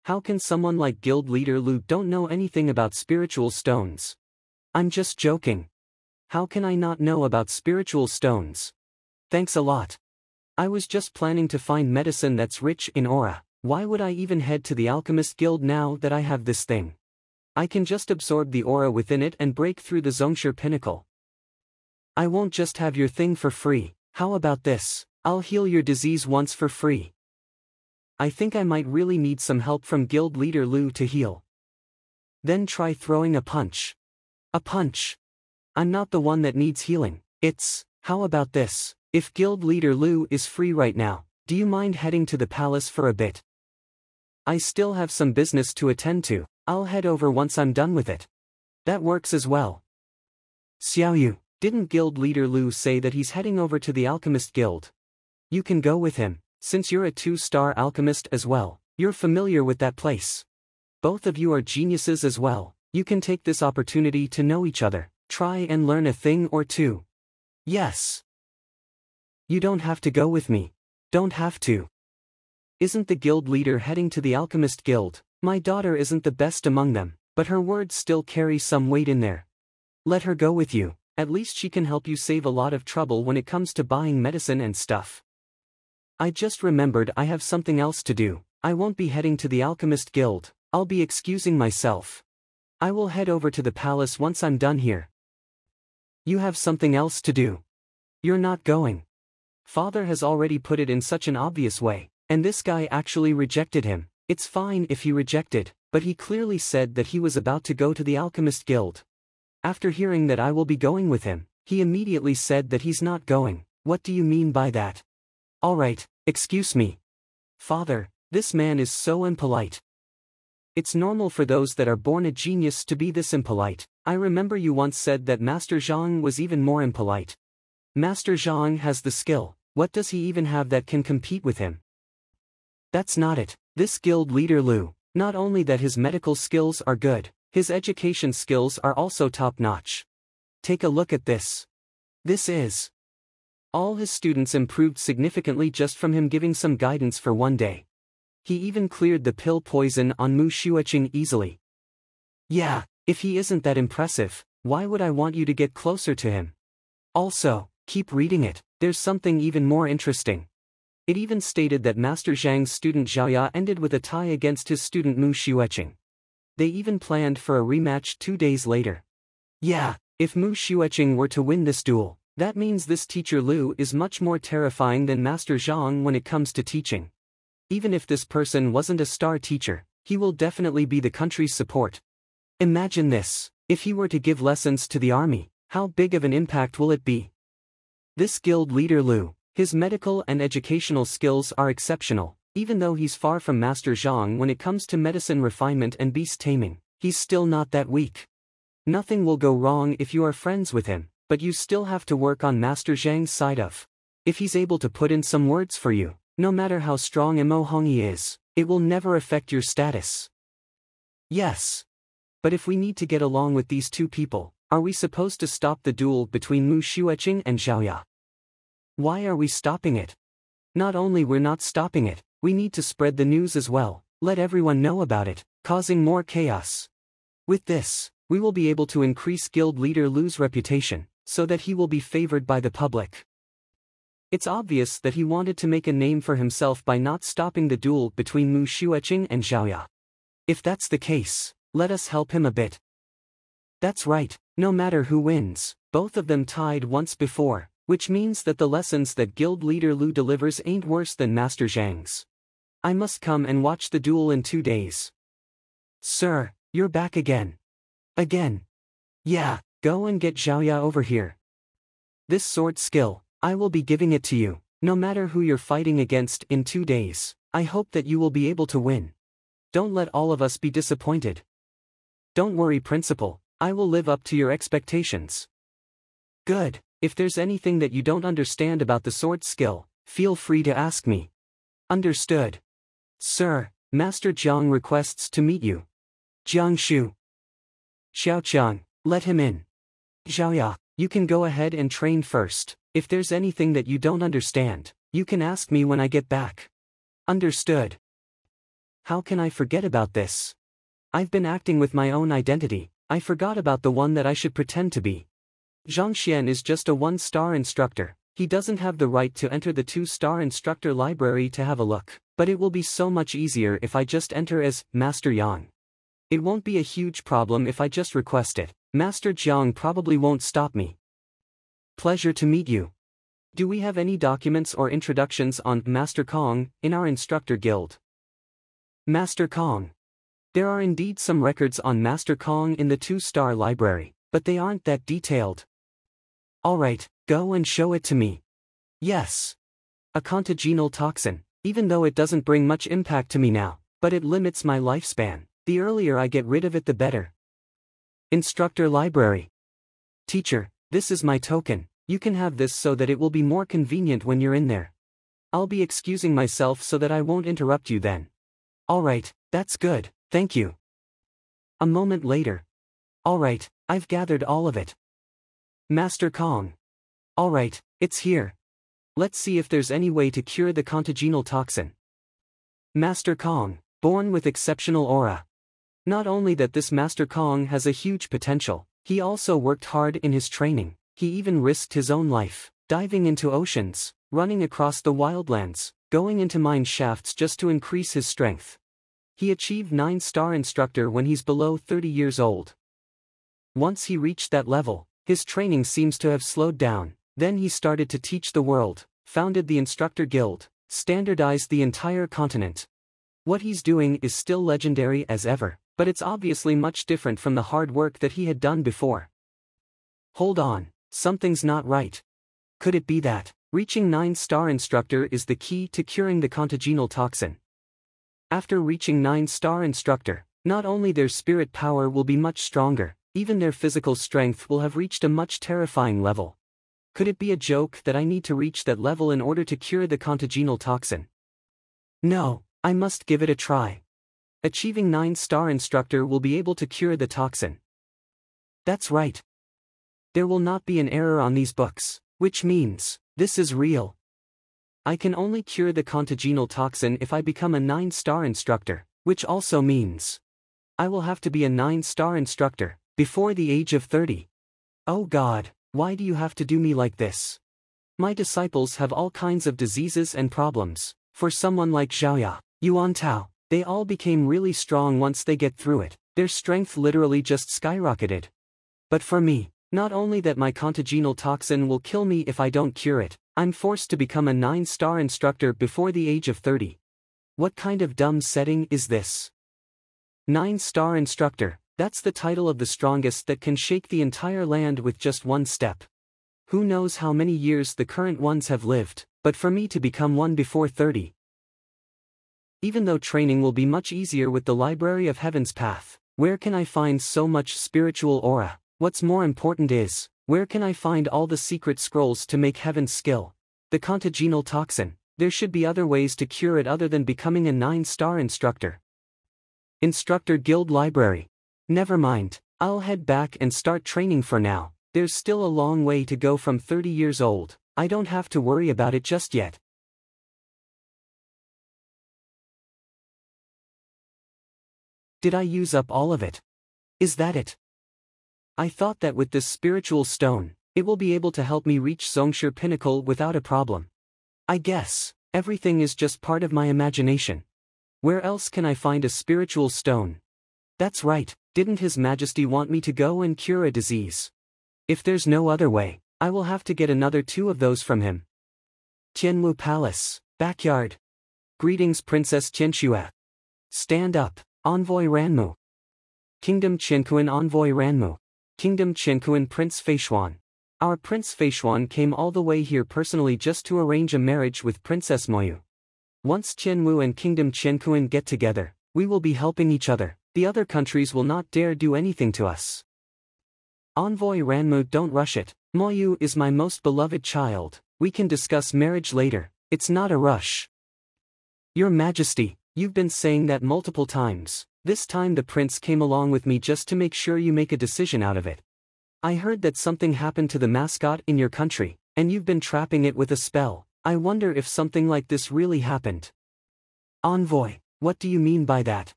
How can someone like Guild Leader Lu don't know anything about spiritual stones? I'm just joking. How can I not know about spiritual stones? Thanks a lot. I was just planning to find medicine that's rich in aura. Why would I even head to the Alchemist Guild now that I have this thing? I can just absorb the aura within it and break through the Zhongshu pinnacle. I won't just have your thing for free. How about this? I'll heal your disease once for free. I think I might really need some help from Guild Leader Lu to heal. Then try throwing a punch. A punch. I'm not the one that needs healing. How about this? If Guild Leader Lu is free right now, do you mind heading to the palace for a bit? I still have some business to attend to. I'll head over once I'm done with it. That works as well. Xiaoyu, didn't Guild Leader Lu say that he's heading over to the Alchemist Guild? You can go with him, since you're a 2-star alchemist as well. You're familiar with that place. Both of you are geniuses as well. You can take this opportunity to know each other. Try and learn a thing or two. Yes. You don't have to go with me. Don't have to. Isn't the guild leader heading to the Alchemist Guild? My daughter isn't the best among them, but her words still carry some weight in there. Let her go with you. At least she can help you save a lot of trouble when it comes to buying medicine and stuff. I just remembered I have something else to do. I won't be heading to the Alchemist Guild. I'll be excusing myself. I will head over to the palace once I'm done here. You have something else to do. You're not going. Father has already put it in such an obvious way, and this guy actually rejected him. It's fine if he rejected, but he clearly said that he was about to go to the Alchemist Guild. After hearing that I will be going with him, he immediately said that he's not going. What do you mean by that? Alright, excuse me. Father, this man is so impolite. It's normal for those that are born a genius to be this impolite. I remember you once said that Master Zhang was even more impolite. Master Zhang has the skill. What does he even have that can compete with him? That's not it. This guild leader Lu, not only that his medical skills are good, his education skills are also top-notch. Take a look at this. This is. All his students improved significantly just from him giving some guidance for one day. He even cleared the pill poison on Mu Xueqing easily. Yeah, if he isn't that impressive, why would I want you to get closer to him? Also, keep reading it, there's something even more interesting. It even stated that Master Zhang's student Zhaoya ended with a tie against his student Mu Xueqing. They even planned for a rematch 2 days later. Yeah, if Mu Xueqing were to win this duel, that means this teacher Lu is much more terrifying than Master Zhang when it comes to teaching. Even if this person wasn't a star teacher, he will definitely be the country's support. Imagine this, if he were to give lessons to the army, how big of an impact will it be? This guild leader Lu, his medical and educational skills are exceptional, even though he's far from Master Zhang when it comes to medicine refinement and beast taming, he's still not that weak. Nothing will go wrong if you are friends with him, but you still have to work on Master Zhang's side of. If he's able to put in some words for you, no matter how strong Mo Hongyi is, it will never affect your status. Yes. But if we need to get along with these two people, are we supposed to stop the duel between Mu Xueqing and Zhaoya? Why are we stopping it? Not only we're not stopping it, we need to spread the news as well, let everyone know about it, causing more chaos. With this, we will be able to increase guild leader Lu's reputation, so that he will be favored by the public. It's obvious that he wanted to make a name for himself by not stopping the duel between Mu Xueqing and Zhaoya. If that's the case, let us help him a bit. That's right, no matter who wins, both of them tied once before, which means that the lessons that guild leader Lu delivers ain't worse than Master Zhang's. I must come and watch the duel in 2 days. Sir, you're back again. Again. Yeah, go and get Zhaoya over here. This sword skill, I will be giving it to you, no matter who you're fighting against in 2 days. I hope that you will be able to win. Don't let all of us be disappointed. Don't worry, Principal, I will live up to your expectations. Good, if there's anything that you don't understand about the sword skill, feel free to ask me. Understood. Sir, Master Jiang requests to meet you. Jiang Shu. Xiaoqiang, let him in. Zhaoya, you can go ahead and train first. If there's anything that you don't understand, you can ask me when I get back. Understood. How can I forget about this? I've been acting with my own identity, I forgot about the one that I should pretend to be. Zhang Xuan is just a 1-star instructor, he doesn't have the right to enter the 2-star instructor library to have a look, but it will be so much easier if I just enter as Master Yang. It won't be a huge problem if I just request it, Master Jiang probably won't stop me. Pleasure to meet you. Do we have any documents or introductions on Master Kong in our instructor guild? Master Kong. There are indeed some records on Master Kong in the 2-star library, but they aren't that detailed. Alright, go and show it to me. Yes. A contagious toxin, even though it doesn't bring much impact to me now, but it limits my lifespan. The earlier I get rid of it the better. Instructor library. Teacher, this is my token, you can have this so that it will be more convenient when you're in there. I'll be excusing myself so that I won't interrupt you then. Alright, that's good, thank you. A moment later. Alright, I've gathered all of it. Master Kong. Alright, it's here. Let's see if there's any way to cure the contagious toxin. Master Kong, born with exceptional aura. Not only that this Master Kong has a huge potential, he also worked hard in his training, he even risked his own life, diving into oceans, running across the wildlands, going into mine shafts just to increase his strength. He achieved 9-star instructor when he's below 30 years old. Once he reached that level, his training seems to have slowed down, then he started to teach the world, founded the instructor guild, standardized the entire continent. What he's doing is still legendary as ever, but it's obviously much different from the hard work that he had done before. Hold on, something's not right. Could it be that reaching 9-star instructor is the key to curing the contagious toxin? After reaching 9-star instructor, not only their spirit power will be much stronger, even their physical strength will have reached a much terrifying level. Could it be a joke that I need to reach that level in order to cure the contagious toxin? No, I must give it a try. Achieving 9-star instructor will be able to cure the toxin. That's right. There will not be an error on these books, which means, this is real. I can only cure the contagious toxin if I become a 9-star instructor, which also means I will have to be a 9-star instructor before the age of 30. Oh God, why do you have to do me like this? My disciples have all kinds of diseases and problems. For someone like Zhaoya, Yuan Tao, they all became really strong once they get through it, their strength literally just skyrocketed. But for me, not only that my contagious toxin will kill me if I don't cure it, I'm forced to become a 9-star instructor before the age of 30. What kind of dumb setting is this? 9-star instructor, that's the title of the strongest that can shake the entire land with just one step. Who knows how many years the current ones have lived, but for me to become one before 30. Even though training will be much easier with the Library of Heaven's path, where can I find so much spiritual aura? What's more important is, where can I find all the secret scrolls to make heaven's skill? The contagious toxin. There should be other ways to cure it other than becoming a 9-star instructor. Instructor Guild Library. Never mind, I'll head back and start training for now. There's still a long way to go from 30 years old. I don't have to worry about it just yet. Did I use up all of it? Is that it? I thought that with this spiritual stone, it will be able to help me reach Zhongshu pinnacle without a problem. I guess everything is just part of my imagination. Where else can I find a spiritual stone? That's right, didn't His Majesty want me to go and cure a disease? If there's no other way, I will have to get another 2 of those from him. Tianwu Palace, backyard. Greetings Princess Qianxue. Stand up, Envoy Ranmu. Kingdom Qianquan Envoy Ranmu. Kingdom Qianquan Prince Feishuan. Our Prince Feishuan came all the way here personally just to arrange a marriage with Princess Moyu. Once Qianwu and Kingdom Qianquan get together, we will be helping each other. The other countries will not dare do anything to us. Envoy Ranmu, don't rush it. Moyu is my most beloved child. We can discuss marriage later. It's not a rush. Your Majesty, you've been saying that multiple times. This time the prince came along with me just to make sure you make a decision out of it. I heard that something happened to the mascot in your country, and you've been trapping it with a spell. I wonder if something like this really happened. Envoy, what do you mean by that?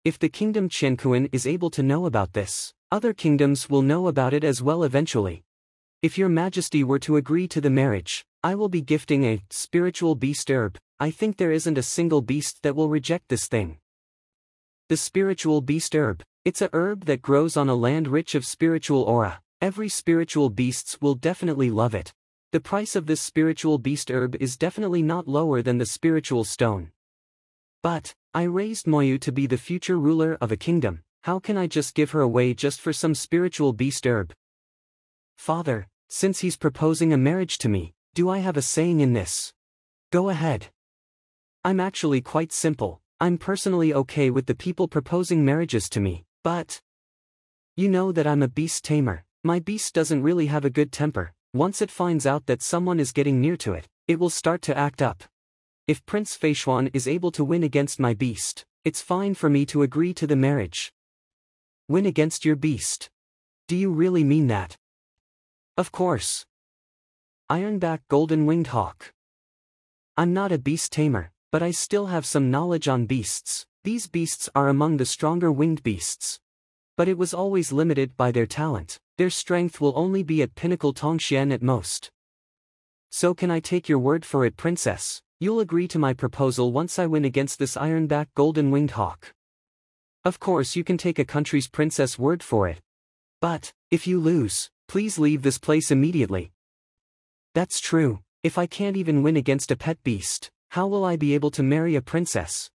If the kingdom Qianquan is able to know about this, other kingdoms will know about it as well eventually. If your Majesty were to agree to the marriage, I will be gifting a spiritual beast herb. I think there isn't a single beast that will reject this thing. The spiritual beast herb. It's a herb that grows on a land rich of spiritual aura. Every spiritual beasts will definitely love it. The price of this spiritual beast herb is definitely not lower than the spiritual stone. But, I raised Moyu to be the future ruler of a kingdom. How can I just give her away just for some spiritual beast herb? Father, since he's proposing a marriage to me, do I have a saying in this? Go ahead. I'm actually quite simple. I'm personally okay with the people proposing marriages to me, but you know that I'm a beast tamer. My beast doesn't really have a good temper. Once it finds out that someone is getting near to it, it will start to act up. If Prince Feishuan is able to win against my beast, it's fine for me to agree to the marriage. Win against your beast? Do you really mean that? Of course. Ironback Golden-Winged Hawk. I'm not a beast tamer, but I still have some knowledge on beasts. These beasts are among the stronger winged beasts. But it was always limited by their talent. Their strength will only be at pinnacle Tongxian at most. So can I take your word for it, Princess? You'll agree to my proposal once I win against this Ironback Golden-Winged Hawk. Of course you can take a country's princess word for it. But, if you lose, please leave this place immediately. That's true. If I can't even win against a pet beast, how will I be able to marry a princess?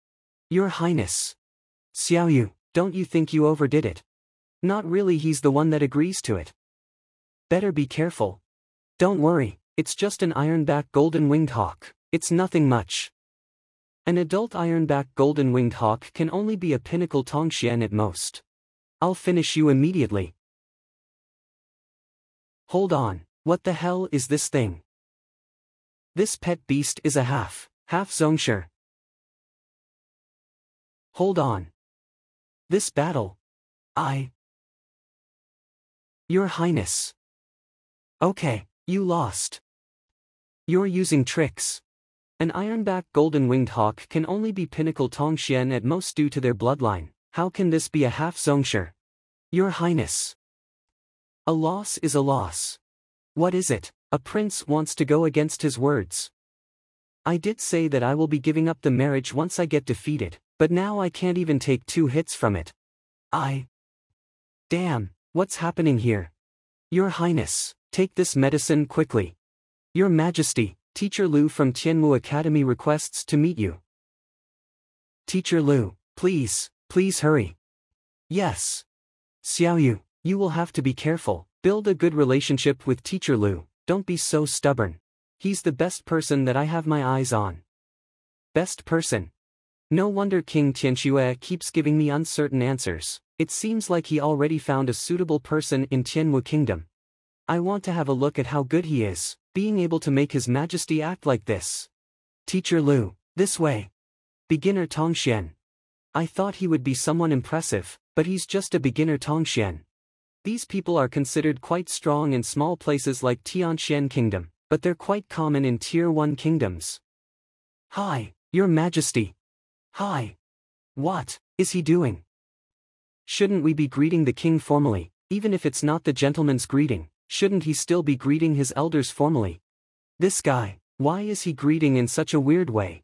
Your Highness. Xiaoyu, don't you think you overdid it? Not really, he's the one that agrees to it. Better be careful. Don't worry, it's just an Ironback Golden-Winged Hawk. It's nothing much. An adult Ironback Golden-Winged Hawk can only be a pinnacle Tongxian at most. I'll finish you immediately. Hold on, what the hell is this thing? This pet beast is a half Zhongshu. Hold on. This battle. Your Highness. Okay, you lost. You're using tricks. An Ironback Golden-Winged Hawk can only be pinnacle Tongxian at most due to their bloodline. How can this be a half Zhongshu? Your Highness. A loss is a loss. What is it? A prince wants to go against his words. I did say that I will be giving up the marriage once I get defeated, but now I can't even take 2 hits from it. Damn, what's happening here? Your Highness, take this medicine quickly. Your Majesty, Teacher Lu from Tianmu Academy requests to meet you. Teacher Lu, please hurry. Yes. Xiaoyu, you will have to be careful. Build a good relationship with Teacher Lu. Don't be so stubborn. He's the best person that I have my eyes on. Best person? No wonder King Tianxue keeps giving me uncertain answers. It seems like he already found a suitable person in Tianmu Kingdom. I want to have a look at how good he is. being able to make His Majesty act like this. Teacher Lu, this way. Beginner Tongxian. I thought he would be someone impressive, but he's just a beginner Tongxian. These people are considered quite strong in small places like Tianxian Kingdom, but they're quite common in Tier 1 kingdoms. Hi, Your Majesty. Hi. What is he doing? Shouldn't we be greeting the king formally, even if it's not the gentleman's greeting? Shouldn't he still be greeting his elders formally? This guy, why is he greeting in such a weird way?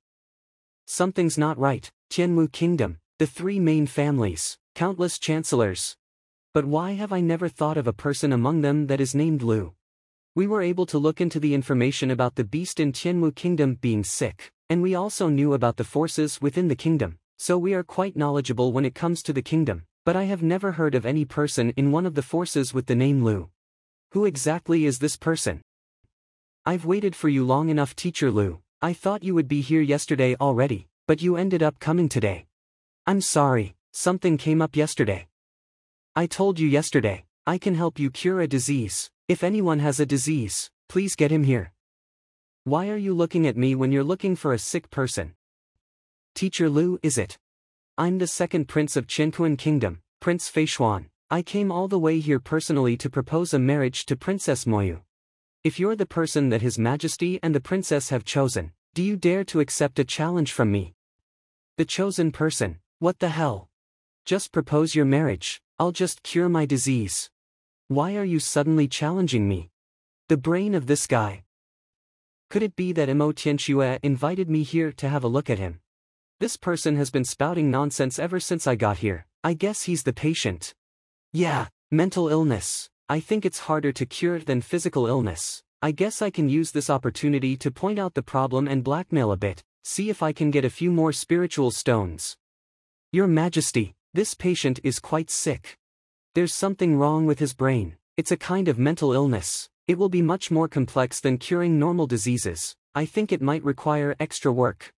Something's not right. Tianwu Kingdom, the three main families, countless chancellors. But why have I never thought of a person among them that is named Lu? We were able to look into the information about the beast in Tianwu Kingdom being sick, and we also knew about the forces within the kingdom, so we are quite knowledgeable when it comes to the kingdom, but I have never heard of any person in one of the forces with the name Lu. Who exactly is this person? I've waited for you long enough, Teacher Lu. I thought you would be here yesterday already, but you ended up coming today. I'm sorry, something came up yesterday. I told you yesterday, I can help you cure a disease. If anyone has a disease, please get him here. Why are you looking at me when you're looking for a sick person? Teacher Lu, is it? I'm the second prince of Qianquan Kingdom, Prince Fei Xuan. I came all the way here personally to propose a marriage to Princess Moyu. If you're the person that His Majesty and the princess have chosen, do you dare to accept a challenge from me? The chosen person, what the hell? Just propose your marriage, I'll just cure my disease. Why are you suddenly challenging me? The brain of this guy. Could it be that Mo Tianxue invited me here to have a look at him? This person has been spouting nonsense ever since I got here. I guess he's the patient. Yeah, mental illness. I think it's harder to cure than physical illness. I guess I can use this opportunity to point out the problem and blackmail a bit, see if I can get a few more spiritual stones. Your Majesty, this patient is quite sick. There's something wrong with his brain. It's a kind of mental illness. It will be much more complex than curing normal diseases. I think it might require extra work.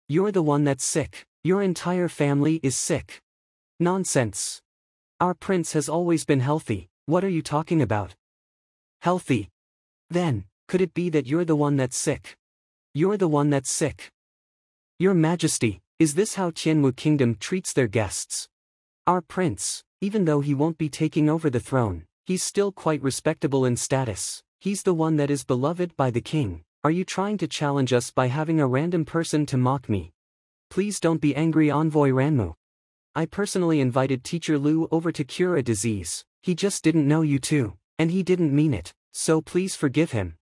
You're the one that's sick. Your entire family is sick. Nonsense. Our prince has always been healthy. What are you talking about? Healthy? Then, could it be that you're the one that's sick? You're the one that's sick. Your Majesty, is this how Tianwu Kingdom treats their guests? Our prince, even though he won't be taking over the throne, he's still quite respectable in status. He's the one that is beloved by the king. Are you trying to challenge us by having a random person to mock me? Please don't be angry, Envoy Ranmu. I personally invited Teacher Lu over to cure a disease. He just didn't know you too, and he didn't mean it, so please forgive him.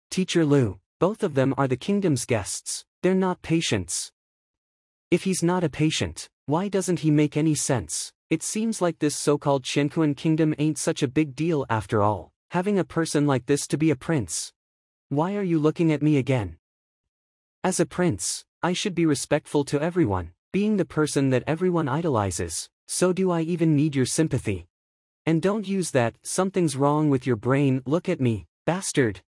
Teacher Lu, both of them are the kingdom's guests. They're not patients. If he's not a patient, why doesn't he make any sense? It seems like this so-called Qianquan Kingdom ain't such a big deal after all, having a person like this to be a prince. Why are you looking at me again? As a prince, I should be respectful to everyone, being the person that everyone idolizes, so do I even need your sympathy? And don't use that, something's wrong with your brain, look at me, bastard.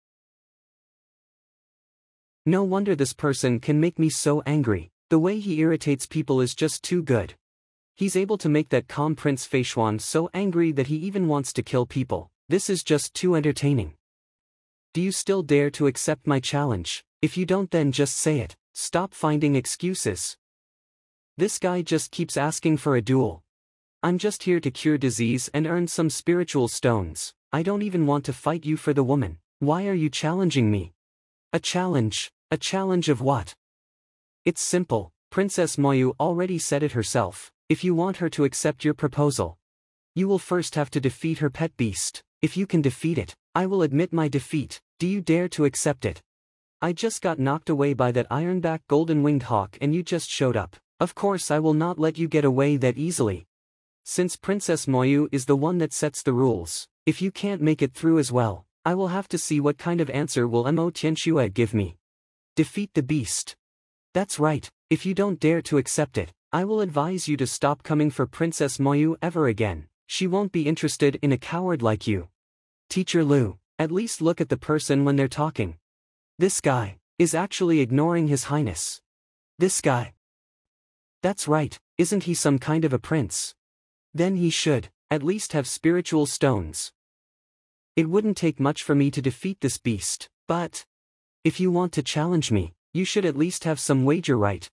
No wonder this person can make me so angry, the way he irritates people is just too good. He's able to make that calm Prince Fei Xuan so angry that he even wants to kill people. This is just too entertaining. Do you still dare to accept my challenge? If you don't, then just say it. Stop finding excuses. This guy just keeps asking for a duel. I'm just here to cure disease and earn some spiritual stones. I don't even want to fight you for the woman. Why are you challenging me? A challenge? A challenge of what? It's simple. Princess Moyu already said it herself. If you want her to accept your proposal, you will first have to defeat her pet beast. If you can defeat it, I will admit my defeat. Do you dare to accept it? I just got knocked away by that ironback golden-winged hawk and you just showed up. Of course I will not let you get away that easily. Since Princess Moyu is the one that sets the rules, if you can't make it through as well, I will have to see what kind of answer will Mo Tianxue give me. Defeat the beast. That's right, if you don't dare to accept it, I will advise you to stop coming for Princess Moyu ever again. She won't be interested in a coward like you. Teacher Lu, at least look at the person when they're talking. This guy is actually ignoring His Highness. This guy. That's right, isn't he some kind of a prince? Then he should, at least have spiritual stones. It wouldn't take much for me to defeat this beast, But if you want to challenge me, you should at least have some wager right.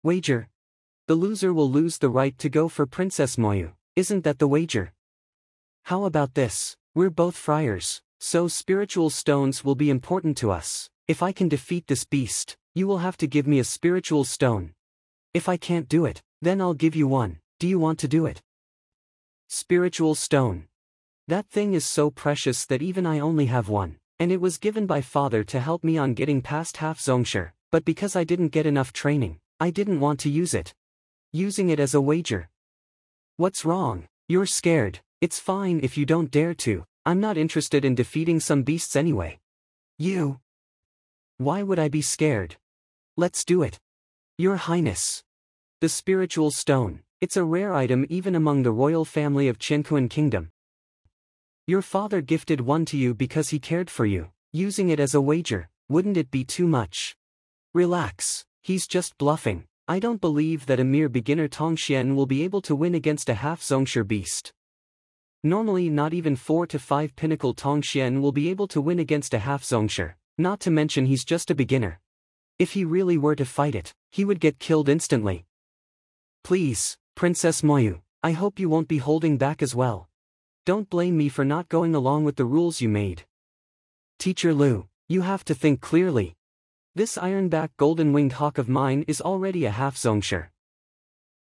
Wager? The loser will lose the right to go for Princess Moyu, isn't that the wager? How about this? We're both friars, so spiritual stones will be important to us. If I can defeat this beast, you will have to give me a spiritual stone. If I can't do it, then I'll give you one. Do you want to do it? Spiritual stone. That thing is so precious that even I only have one, and it was given by father to help me on getting past half Zhongsher, but because I didn't get enough training, I didn't want to use it. Using it as a wager. What's wrong? You're scared. It's fine if you don't dare to. I'm not interested in defeating some beasts anyway. You? Why would I be scared? Let's do it. Your Highness. The spiritual stone. It's a rare item even among the royal family of Qianquan Kingdom. Your father gifted one to you because he cared for you. Using it as a wager, wouldn't it be too much? Relax, he's just bluffing. I don't believe that a mere beginner Tongxian will be able to win against a half-Zhongsher beast. Normally not even 4 to 5 pinnacle Tongxian will be able to win against a half-Zhongsher, not to mention he's just a beginner. If he really were to fight it, he would get killed instantly. Please, Princess Moyu, I hope you won't be holding back as well. Don't blame me for not going along with the rules you made. Teacher Lu, you have to think clearly. This ironback golden-winged hawk of mine is already a half-Zhongsher.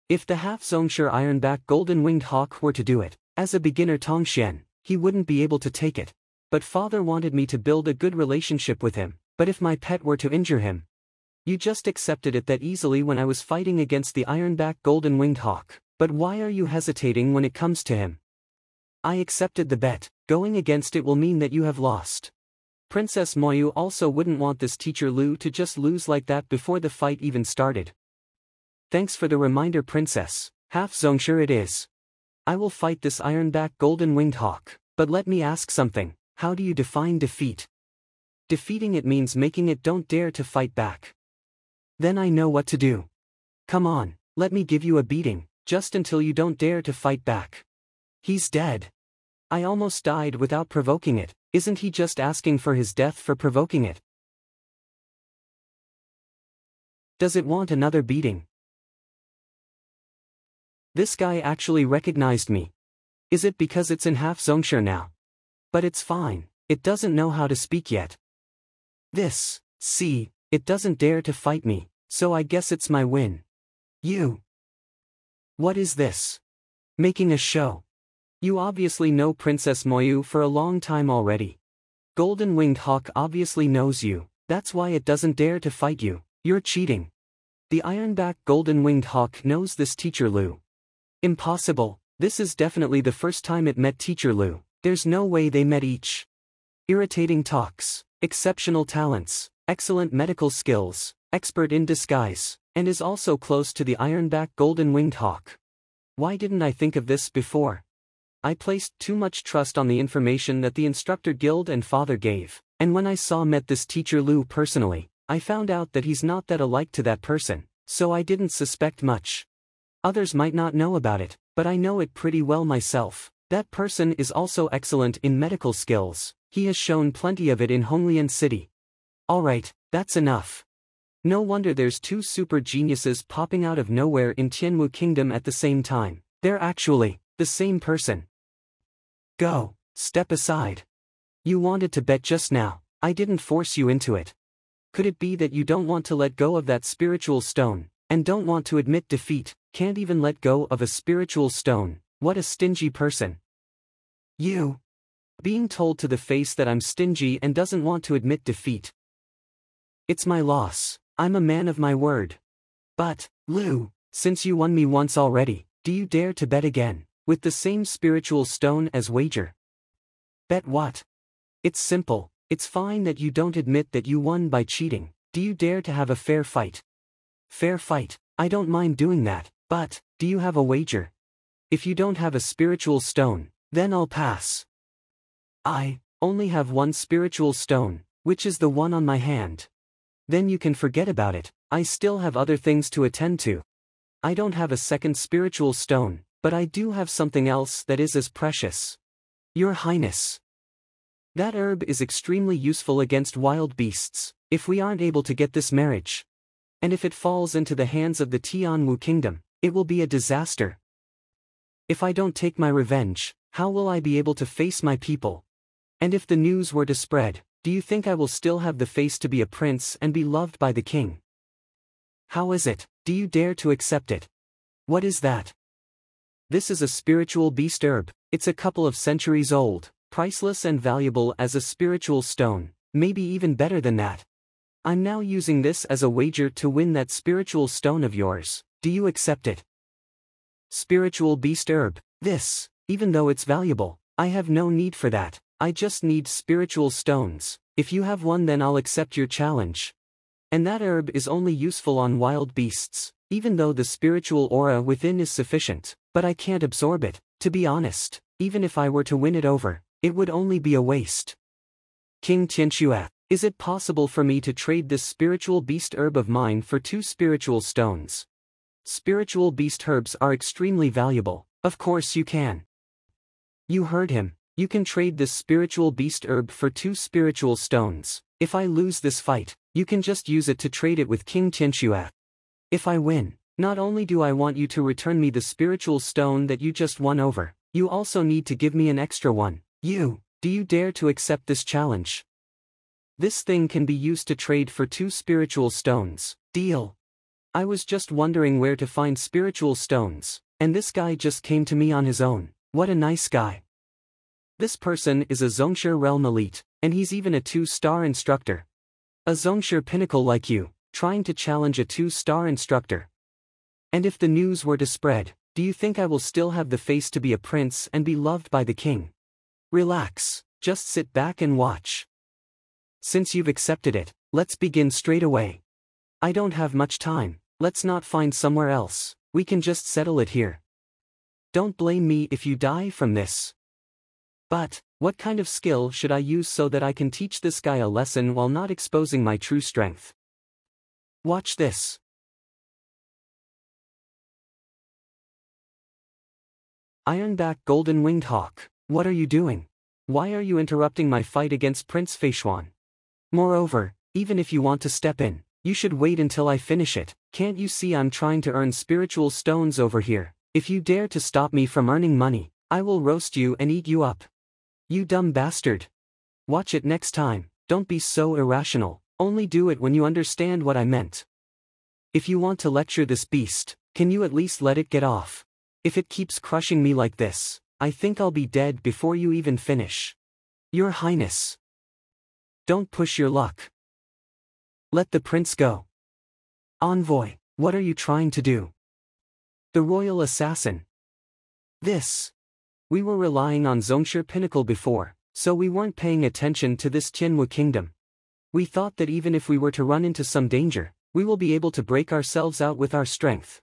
If the half-Zhongsher ironback golden-winged hawk were to do it, as a beginner Tongxian, he wouldn't be able to take it. But father wanted me to build a good relationship with him, but if my pet were to injure him. You just accepted it that easily when I was fighting against the ironback golden-winged hawk, but why are you hesitating when it comes to him? I accepted the bet. Going against it will mean that you have lost. Princess Moyu also wouldn't want this teacher Lu to just lose like that before the fight even started. Thanks for the reminder, Princess. Half-Zhongsher it is. I will fight this ironback golden-winged hawk, but let me ask something. How do you define defeat? Defeating it means making it don't dare to fight back. Then I know what to do. Come on, let me give you a beating, just until you don't dare to fight back. He's dead. I almost died without provoking it. Isn't he just asking for his death for provoking it? Does it want another beating? This guy actually recognized me. Is it because it's in half-Zhongsher now? But it's fine, it doesn't know how to speak yet. See, it doesn't dare to fight me, so I guess it's my win. You. What is this? Making a show. You obviously know Princess Moyu for a long time already. Golden-winged hawk obviously knows you, that's why it doesn't dare to fight you. You're cheating. The ironback golden-winged hawk knows this teacher Lu. Impossible, this is definitely the first time it met teacher Lu, there's no way they met each. Irritating talks, exceptional talents, excellent medical skills, expert in disguise, and is also close to the ironback golden-winged hawk. Why didn't I think of this before? I placed too much trust on the information that the instructor guild and father gave, and when I met this teacher Lu personally, I found out that he's not that alike to that person, so I didn't suspect much. Others might not know about it, but I know it pretty well myself. That person is also excellent in medical skills, he has shown plenty of it in Honglian City. Alright, that's enough. No wonder there's 2 super geniuses popping out of nowhere in Tianwu Kingdom at the same time. They're actually the same person. Go, step aside. You wanted to bet just now, I didn't force you into it. Could it be that you don't want to let go of that spiritual stone, and don't want to admit defeat, can't even let go of a spiritual stone? What a stingy person. You. Being told to the face that I'm stingy and doesn't want to admit defeat. It's my loss, I'm a man of my word. But, Lu, since you won me once already, do you dare to bet again, with the same spiritual stone as wager? Bet what? It's simple, it's fine that you don't admit that you won by cheating. Do you dare to have a fair fight? Fair fight, I don't mind doing that, but, do you have a wager? If you don't have a spiritual stone, then I'll pass. I only have one spiritual stone, which is the one on my hand. Then you can forget about it, I still have other things to attend to. I don't have a second spiritual stone, but I do have something else that is as precious. Your Highness. That herb is extremely useful against wild beasts, if we aren't able to get this marriage. And if it falls into the hands of the Tianwu kingdom, it will be a disaster. If I don't take my revenge, how will I be able to face my people? And if the news were to spread, do you think I will still have the face to be a prince and be loved by the king? How is it? Do you dare to accept it? What is that? This is a spiritual beast herb. It's a couple of centuries old, priceless and valuable as a spiritual stone, maybe even better than that. I'm now using this as a wager to win that spiritual stone of yours. Do you accept it? Spiritual beast herb. This, even though it's valuable, I have no need for that. I just need spiritual stones. If you have one, then I'll accept your challenge. And that herb is only useful on wild beasts, even though the spiritual aura within is sufficient, but I can't absorb it. To be honest, even if I were to win it over, it would only be a waste. King Tianxue, is it possible for me to trade this spiritual beast herb of mine for 2 spiritual stones? Spiritual beast herbs are extremely valuable. Of course you can. You heard him. You can trade this spiritual beast herb for 2 spiritual stones. If I lose this fight, you can just use it to trade it with King Tianxue. If I win, not only do I want you to return me the spiritual stone that you just won over, you also need to give me an extra one. Do you dare to accept this challenge? This thing can be used to trade for 2 spiritual stones. Deal. I was just wondering where to find spiritual stones, and this guy just came to me on his own. What a nice guy. This person is a Zhongshi realm elite, and he's even a 2-star instructor. A Zhongshi pinnacle like you, trying to challenge a 2-star instructor. And if the news were to spread, do you think I will still have the face to be a prince and be loved by the king? Relax, just sit back and watch. Since you've accepted it, let's begin straight away. I don't have much time, let's not find somewhere else, we can just settle it here. Don't blame me if you die from this. But, what kind of skill should I use so that I can teach this guy a lesson while not exposing my true strength? Watch this. Ironback Golden Winged Hawk, what are you doing? Why are you interrupting my fight against Prince Feishuan? Moreover, even if you want to step in, you should wait until I finish it. Can't you see I'm trying to earn spiritual stones over here? If you dare to stop me from earning money, I will roast you and eat you up. You dumb bastard. Watch it next time, don't be so irrational, only do it when you understand what I meant. If you want to lecture this beast, can you at least let it get off? If it keeps crushing me like this, I think I'll be dead before you even finish. Your Highness. Don't push your luck. Let the prince go. Envoy, what are you trying to do? The royal assassin. This. We were relying on Zhongshi Pinnacle before, so we weren't paying attention to this Tianwu kingdom. We thought that even if we were to run into some danger, we will be able to break ourselves out with our strength.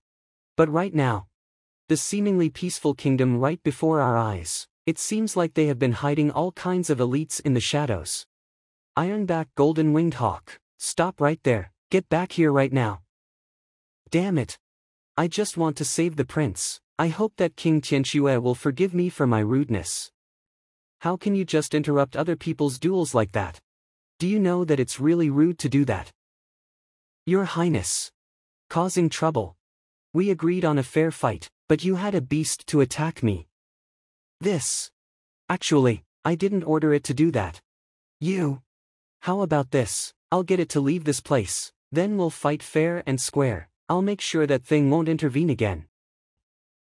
But right now, the seemingly peaceful kingdom right before our eyes, it seems like they have been hiding all kinds of elites in the shadows. Ironback Golden Winged Hawk, stop right there, get back here right now. Damn it. I just want to save the prince. I hope that King Tianxue will forgive me for my rudeness. How can you just interrupt other people's duels like that? Do you know that it's really rude to do that? Your Highness. Causing trouble. We agreed on a fair fight, but you had a beast to attack me. This. Actually, I didn't order it to do that. You. How about this? I'll get it to leave this place, then we'll fight fair and square. I'll make sure that thing won't intervene again.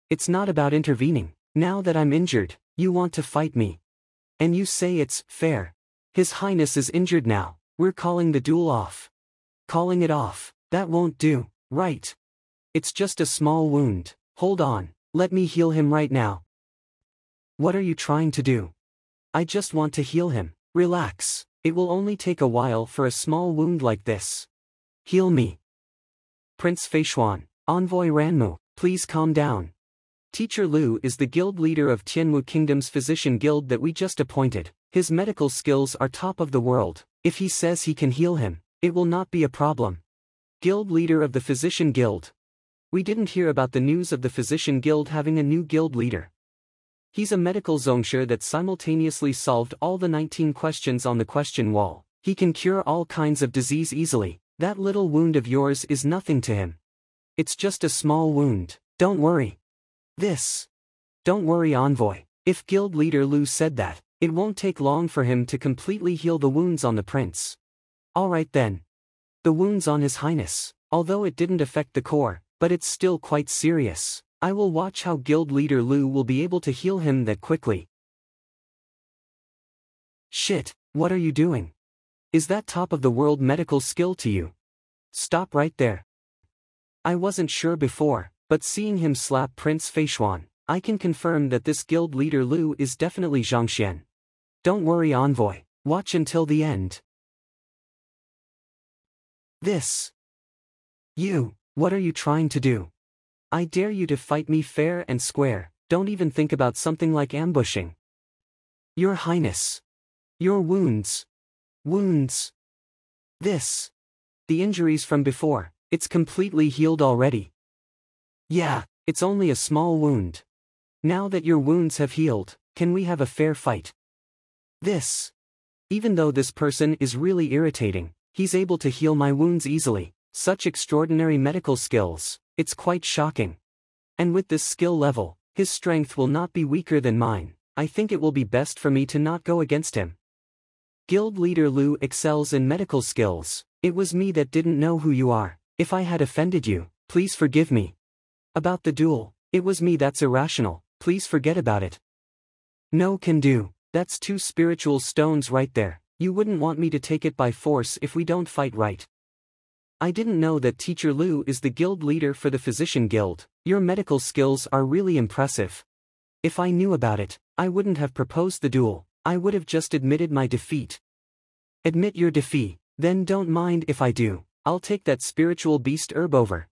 It's not about intervening. Now that I'm injured, you want to fight me. And you say it's fair. His Highness is injured now, we're calling the duel off. Calling it off, that won't do, right? It's just a small wound, hold on, let me heal him right now. What are you trying to do? I just want to heal him, relax, it will only take a while for a small wound like this. Heal me. Prince Feishuan, Envoy Ranmu, please calm down. Teacher Liu is the guild leader of Tianwu Kingdom's physician guild that we just appointed. His medical skills are top of the world. If he says he can heal him, it will not be a problem. Guild leader of the physician guild. We didn't hear about the news of the physician guild having a new guild leader. He's a medical zongshi that simultaneously solved all the 19 questions on the question wall. He can cure all kinds of disease easily. That little wound of yours is nothing to him. It's just a small wound. Don't worry. Don't worry, envoy. If guild leader Lu said that, it won't take long for him to completely heal the wounds on the prince. Alright then. The wounds on his highness, although it didn't affect the core, but it's still quite serious. I will watch how guild leader Lu will be able to heal him that quickly. Shit, what are you doing? Is that top of the world medical skill to you? Stop right there. I wasn't sure before, but seeing him slap Prince Feishuan, I can confirm that this guild leader Lu is definitely Zhang Xuan. Don't worry, envoy, watch until the end. You, what are you trying to do? I dare you to fight me fair and square, don't even think about something like ambushing. Your Highness. Your wounds. The injuries from before, it's completely healed already. Yeah, it's only a small wound. Now that your wounds have healed, can we have a fair fight? Even though this person is really irritating, he's able to heal my wounds easily. Such extraordinary medical skills, it's quite shocking. And with this skill level, his strength will not be weaker than mine. I think it will be best for me to not go against him. Guild leader Lu excels in medical skills. It was me that didn't know who you are. If I had offended you, please forgive me. About the duel, it was me that's irrational, please forget about it. No can do, that's 2 spiritual stones right there. You wouldn't want me to take it by force if we don't fight right. I didn't know that Teacher Lu is the guild leader for the Physician Guild. Your medical skills are really impressive. If I knew about it, I wouldn't have proposed the duel. I would have just admitted my defeat. Admit your defeat, then don't mind if I do. I'll take that spiritual beast herb over.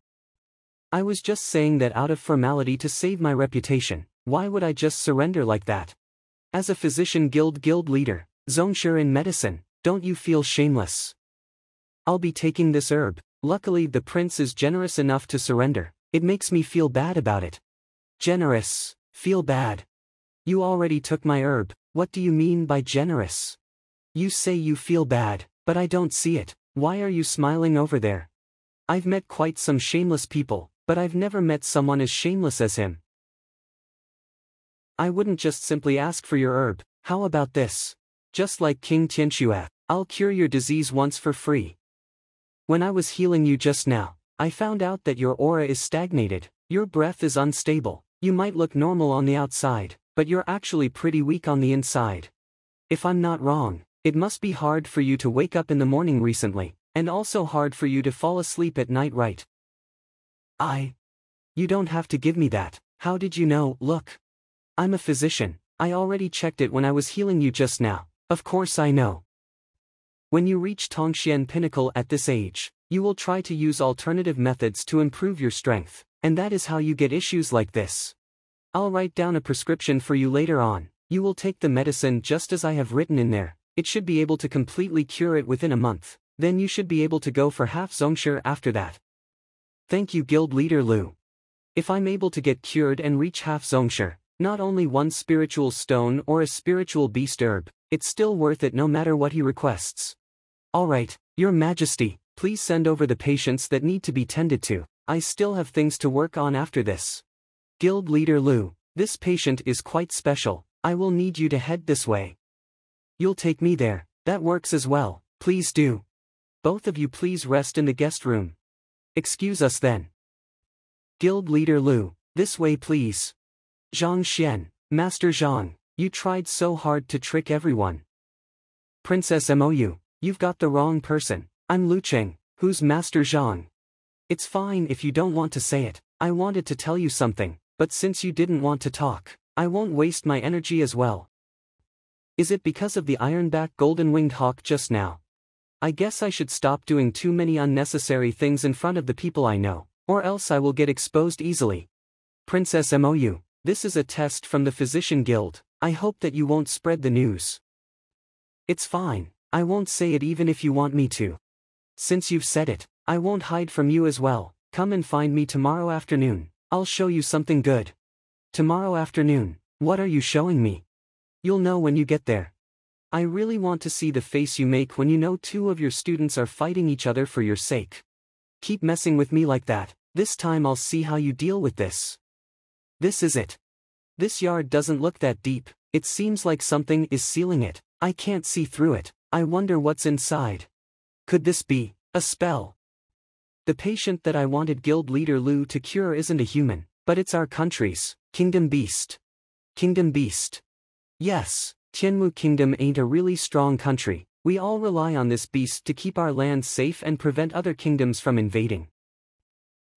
I was just saying that out of formality to save my reputation. Why would I just surrender like that? As a Physician Guild leader, zongshi in medicine, don't you feel shameless? I'll be taking this herb. Luckily the prince is generous enough to surrender. It makes me feel bad about it. Generous, feel bad. You already took my herb. What do you mean by generous? You say you feel bad, but I don't see it. Why are you smiling over there? I've met quite some shameless people, but I've never met someone as shameless as him. I wouldn't just simply ask for your herb. How about this? Just like King Tianxue, I'll cure your disease once for free. When I was healing you just now, I found out that your aura is stagnated, your breath is unstable. You might look normal on the outside, but you're actually pretty weak on the inside. If I'm not wrong, it must be hard for you to wake up in the morning recently, and also hard for you to fall asleep at night, right? You don't have to give me that. How did you know? Look. I'm a physician. I already checked it when I was healing you just now. Of course I know. When you reach Tongxian Pinnacle at this age, you will try to use alternative methods to improve your strength, and that is how you get issues like this. I'll write down a prescription for you later on. You will take the medicine just as I have written in there. It should be able to completely cure it within a month. Then you should be able to go for half zongshi after that. Thank you, Guild Leader Lu. If I'm able to get cured and reach half zongshi, not only 1 spiritual stone or a spiritual beast herb, it's still worth it no matter what he requests. Alright, Your Majesty, please send over the patients that need to be tended to. I still have things to work on after this. Guild Leader Lu, this patient is quite special. I will need you to head this way. You'll take me there. That works as well, please do. Both of you please rest in the guest room. Excuse us then. Guild Leader Lu, this way please. Zhang Xuan, Master Zhang, you tried so hard to trick everyone. Princess Mou, you've got the wrong person. I'm Lu Cheng, who's Master Zhang. It's fine if you don't want to say it. I wanted to tell you something, but since you didn't want to talk, I won't waste my energy as well. Is it because of the ironback golden-winged hawk just now? I guess I should stop doing too many unnecessary things in front of the people I know, or else I will get exposed easily. Princess Mou, this is a test from the Physician Guild. I hope that you won't spread the news. It's fine, I won't say it even if you want me to. Since you've said it, I won't hide from you as well. Come and find me tomorrow afternoon. I'll show you something good. Tomorrow afternoon. What are you showing me? You'll know when you get there. I really want to see the face you make when you know two of your students are fighting each other for your sake. Keep messing with me like that, this time I'll see how you deal with this. This is it. This yard doesn't look that deep, it seems like something is sealing it. I can't see through it, I wonder what's inside. Could this be a spell? The patient that I wanted Guild Leader Lu to cure isn't a human, but it's our country's kingdom beast. Kingdom beast. Yes, Tianmu Kingdom ain't a really strong country, we all rely on this beast to keep our land safe and prevent other kingdoms from invading.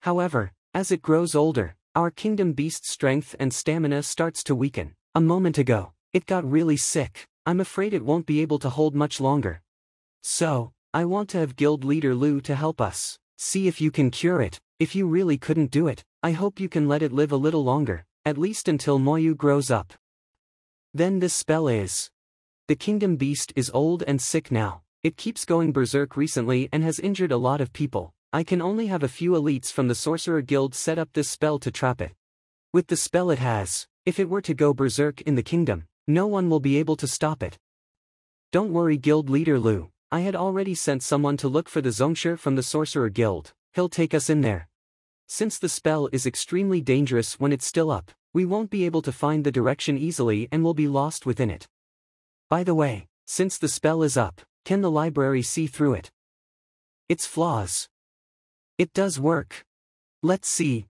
However, as it grows older, our kingdom beast's strength and stamina starts to weaken. A moment ago, it got really sick, I'm afraid it won't be able to hold much longer. So, I want to have Guild Leader Lu to help us. See if you can cure it. If you really couldn't do it, I hope you can let it live a little longer, at least until Moyu grows up. Then this spell is. The kingdom beast is old and sick now. It keeps going berserk recently and has injured a lot of people. I can only have a few elites from the Sorcerer Guild set up this spell to trap it. With the spell it has, if it were to go berserk in the kingdom, no one will be able to stop it. Don't worry Guild Leader Lu, I had already sent someone to look for the Zhongshi from the Sorcerer Guild, he'll take us in there. Since the spell is extremely dangerous when it's still up, we won't be able to find the direction easily and will be lost within it. By the way, since the spell is up, can the library see through it? Its flaws. It does work. Let's see.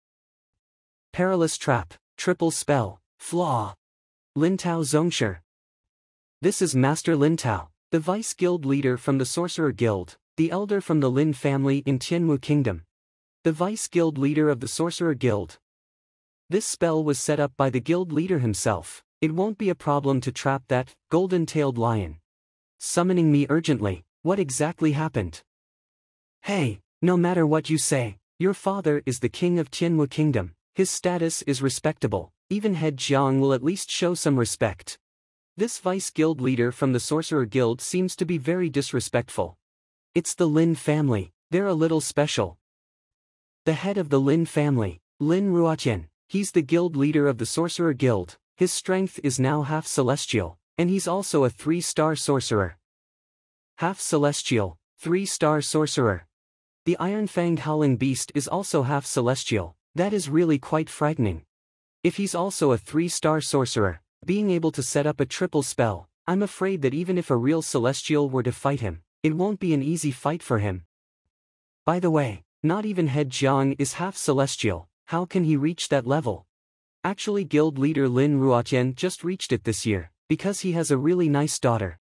Perilous trap, triple spell, flaw. Lintao Zhongshi. This is Master Lintao, the Vice Guild Leader from the Sorcerer Guild, the elder from the Lin family in Tianmu Kingdom. The Vice Guild Leader of the Sorcerer Guild. This spell was set up by the Guild Leader himself, it won't be a problem to trap that golden-tailed lion. Summoning me urgently, what exactly happened? Hey, no matter what you say, your father is the king of Tianmu Kingdom, his status is respectable, even head Jiang will at least show some respect. This Vice Guild Leader from the Sorcerer Guild seems to be very disrespectful. It's the Lin family, they're a little special. The head of the Lin family, Lin Ruotian, he's the Guild Leader of the Sorcerer Guild, his strength is now half celestial, and he's also a 3-star sorcerer. Half celestial, 3-star sorcerer. The Iron-Fanged Howling Beast is also half celestial, that is really quite frightening. If he's also a 3-star sorcerer, being able to set up a triple spell, I'm afraid that even if a real celestial were to fight him, it won't be an easy fight for him. By the way, not even head Jiang is half celestial, how can he reach that level? Actually Guild Leader Lin Ruotian just reached it this year, because he has a really nice daughter.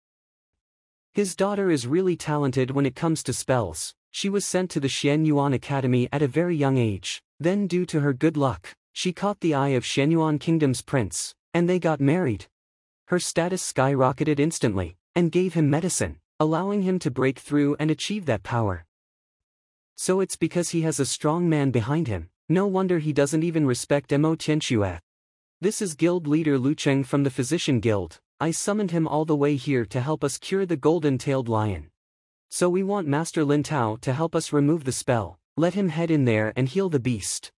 His daughter is really talented when it comes to spells, she was sent to the Xianyuan Academy at a very young age, then due to her good luck, she caught the eye of Xianyuan Kingdom's prince, and they got married. Her status skyrocketed instantly, and gave him medicine, allowing him to break through and achieve that power. So it's because he has a strong man behind him, no wonder he doesn't even respect Mo Tianxue. This is Guild Leader Lu Cheng from the Physician Guild, I summoned him all the way here to help us cure the golden-tailed lion. So we want Master Lintao to help us remove the spell, let him head in there and heal the beast.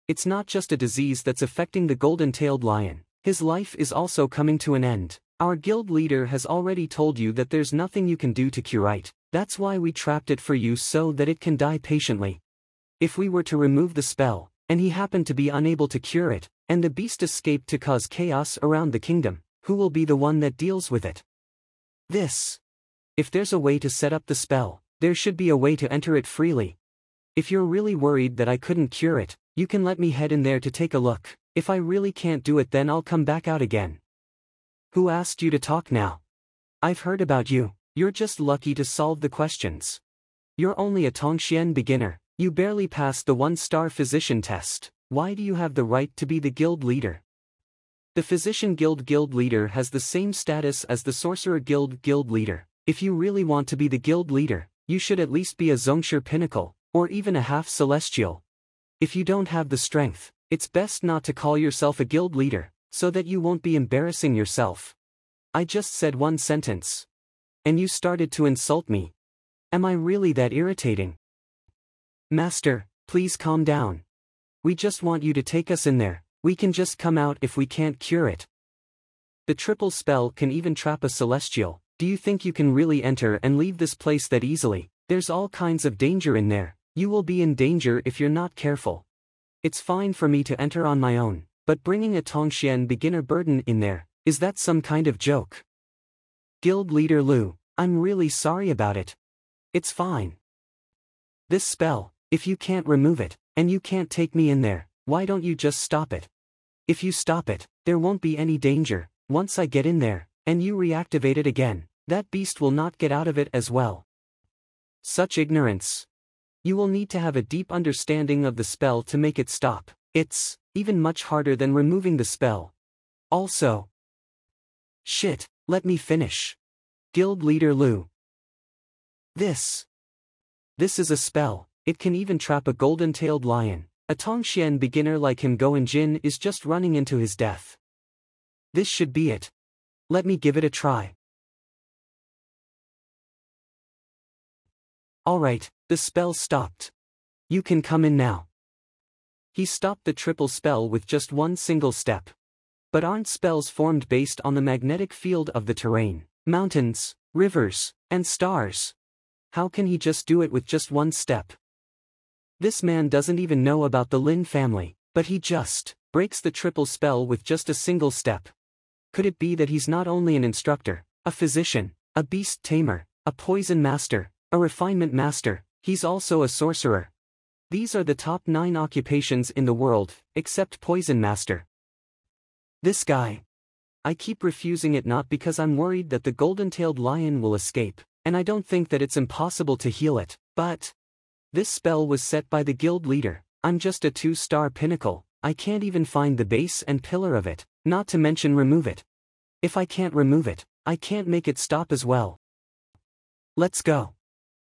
It's not just a disease that's affecting the golden-tailed lion, his life is also coming to an end. Our guild leader has already told you that there's nothing you can do to cure it, that's why we trapped it for you so that it can die patiently. If we were to remove the spell, and he happened to be unable to cure it, and the beast escaped to cause chaos around the kingdom, who will be the one that deals with it? This. If there's a way to set up the spell, there should be a way to enter it freely. If you're really worried that I couldn't cure it, you can let me head in there to take a look. If I really can't do it then I'll come back out again. Who asked you to talk now? I've heard about you, you're just lucky to solve the questions. You're only a Tongxian beginner, you barely passed the 1-star physician test, why do you have the right to be the guild leader? The Physician Guild guild leader has the same status as the Sorcerer Guild guild leader. If you really want to be the guild leader, you should at least be a Zhongshi pinnacle, or even a half celestial. If you don't have the strength, it's best not to call yourself a guild leader, so that you won't be embarrassing yourself. I just said one sentence. And you started to insult me. Am I really that irritating? Master, please calm down. We just want you to take us in there, we can just come out if we can't cure it. The triple spell can even trap a celestial. Do you think you can really enter and leave this place that easily? There's all kinds of danger in there. You will be in danger if you're not careful. It's fine for me to enter on my own, but bringing a Tongxian beginner burden in there, is that some kind of joke? Guild leader Lu, I'm really sorry about it. It's fine. This spell, if you can't remove it, and you can't take me in there, why don't you just stop it? If you stop it, there won't be any danger. Once I get in there, and you reactivate it again, that beast will not get out of it as well. Such ignorance. You will need to have a deep understanding of the spell to make it stop. It's even much harder than removing the spell. Also. Shit, let me finish. Guild leader Lu. This is a spell. It can even trap a golden-tailed lion. A Tongxian beginner like him Goen Jin is just running into his death. This should be it. Let me give it a try. Alright, the spell stopped. You can come in now. He stopped the triple spell with just one single step. But aren't spells formed based on the magnetic field of the terrain, mountains, rivers, and stars? How can he just do it with just one step? This man doesn't even know about the Lin family, but he just breaks the triple spell with just a single step. Could it be that he's not only an instructor, a physician, a beast tamer, a poison master, a refinement master, he's also a sorcerer? These are the top 9 occupations in the world, except poison master. This guy. I keep refusing it not because I'm worried that the golden-tailed lion will escape, and I don't think that it's impossible to heal it, but this spell was set by the guild leader. I'm just a 2-star pinnacle. I can't even find the base and pillar of it, not to mention remove it. If I can't remove it, I can't make it stop as well. Let's go.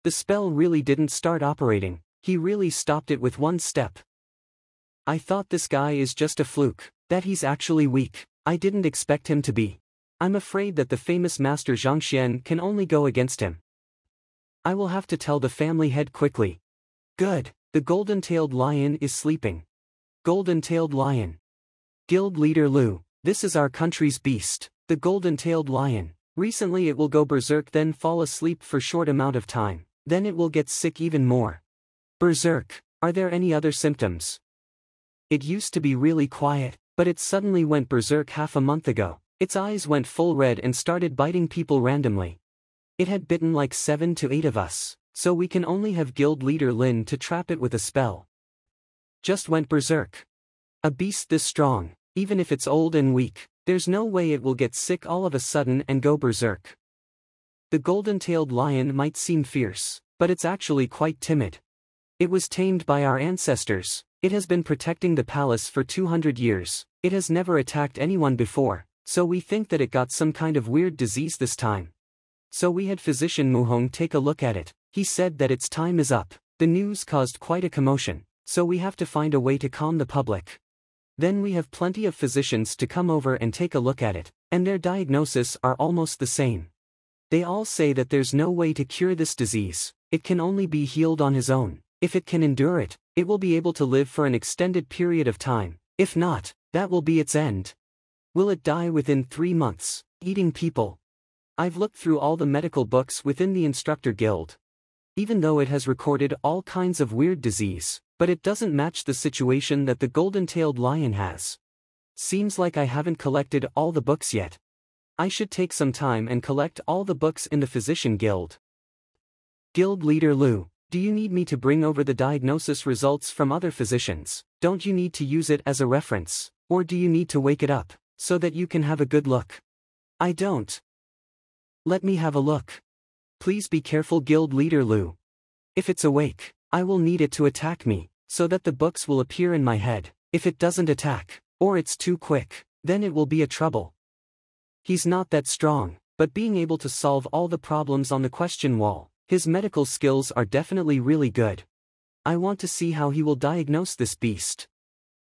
The spell really didn't start operating. He really stopped it with one step. I thought this guy is just a fluke, that he's actually weak. I didn't expect him to be. I'm afraid that the famous master Zhang Xuan can only go against him. I will have to tell the family head quickly. Good, the golden-tailed lion is sleeping. Golden-tailed lion. Guild leader Lu, this is our country's beast, the golden-tailed lion. Recently it will go berserk then fall asleep for short amount of time, then it will get sick even more. Berserk, are there any other symptoms? It used to be really quiet, but it suddenly went berserk half a month ago. Its eyes went full red and started biting people randomly. It had bitten like 7 to 8 of us, so we can only have guild leader Lin to trap it with a spell. Just went berserk. A beast this strong, even if it's old and weak, there's no way it will get sick all of a sudden and go berserk. The golden-tailed lion might seem fierce, but it's actually quite timid. It was tamed by our ancestors. It has been protecting the palace for 200 years. It has never attacked anyone before, so we think that it got some kind of weird disease this time. So we had physician Mu Hong take a look at it. He said that its time is up. The news caused quite a commotion, so we have to find a way to calm the public. Then we have plenty of physicians to come over and take a look at it, and their diagnosis are almost the same. They all say that there's no way to cure this disease. It can only be healed on his own. If it can endure it, it will be able to live for an extended period of time. If not, that will be its end. Will it die within 3 months, eating people? I've looked through all the medical books within the instructor guild. Even though it has recorded all kinds of weird disease, but it doesn't match the situation that the golden-tailed lion has. Seems like I haven't collected all the books yet. I should take some time and collect all the books in the physician guild. Guild leader Lu, do you need me to bring over the diagnosis results from other physicians? Don't you need to use it as a reference, or do you need to wake it up, so that you can have a good look? I don't. Let me have a look. Please be careful Guild leader Lu. If it's awake, I will need it to attack me, so that the books will appear in my head. If it doesn't attack, or it's too quick, then it will be a trouble. He's not that strong, but being able to solve all the problems on the question wall, his medical skills are definitely really good. I want to see how he will diagnose this beast.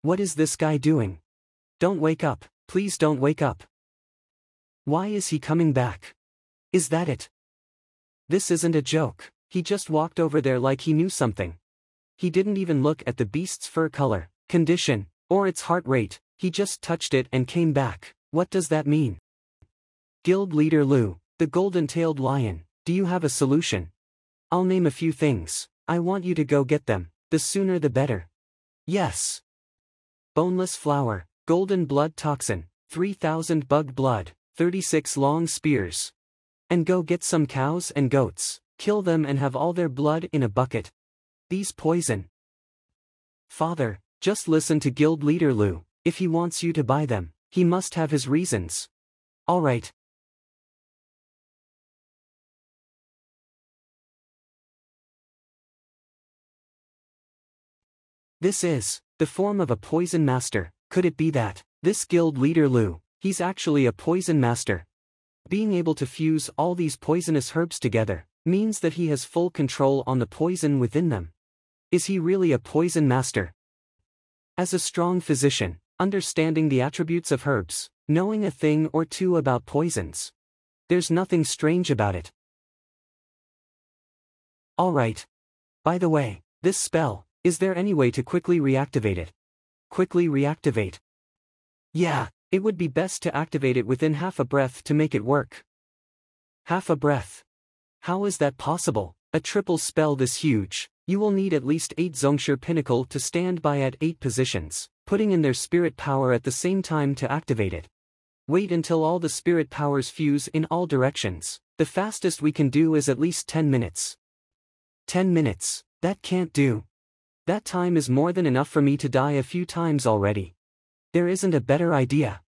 What is this guy doing? Don't wake up, please don't wake up. Why is he coming back? Is that it? This isn't a joke. He just walked over there like he knew something. He didn't even look at the beast's fur color, condition, or its heart rate. He just touched it and came back. What does that mean? Guild Leader Lu, the golden-tailed lion, do you have a solution? I'll name a few things. I want you to go get them, the sooner the better. Yes. Boneless flower, golden blood toxin, 3,000 bug blood, 36 long spears. And go get some cows and goats, kill them and have all their blood in a bucket. These poison. Father, just listen to Guild Leader Lu. If he wants you to buy them, he must have his reasons. All right. This is the form of a poison master. Could it be that this Guild Leader Lu, he's actually a poison master? Being able to fuse all these poisonous herbs together means that he has full control on the poison within them. Is he really a poison master? As a strong physician, understanding the attributes of herbs, knowing a thing or two about poisons, there's nothing strange about it. All right. By the way, this spell, is there any way to quickly reactivate it? Quickly reactivate? Yeah, it would be best to activate it within half a breath to make it work. Half a breath? How is that possible? A triple spell this huge, you will need at least 8 Zongshi pinnacle to stand by at 8 positions, putting in their spirit power at the same time to activate it. Wait until all the spirit powers fuse in all directions. The fastest we can do is at least 10 minutes. 10 minutes, that can't do. That time is more than enough for me to die a few times already. There isn't a better idea.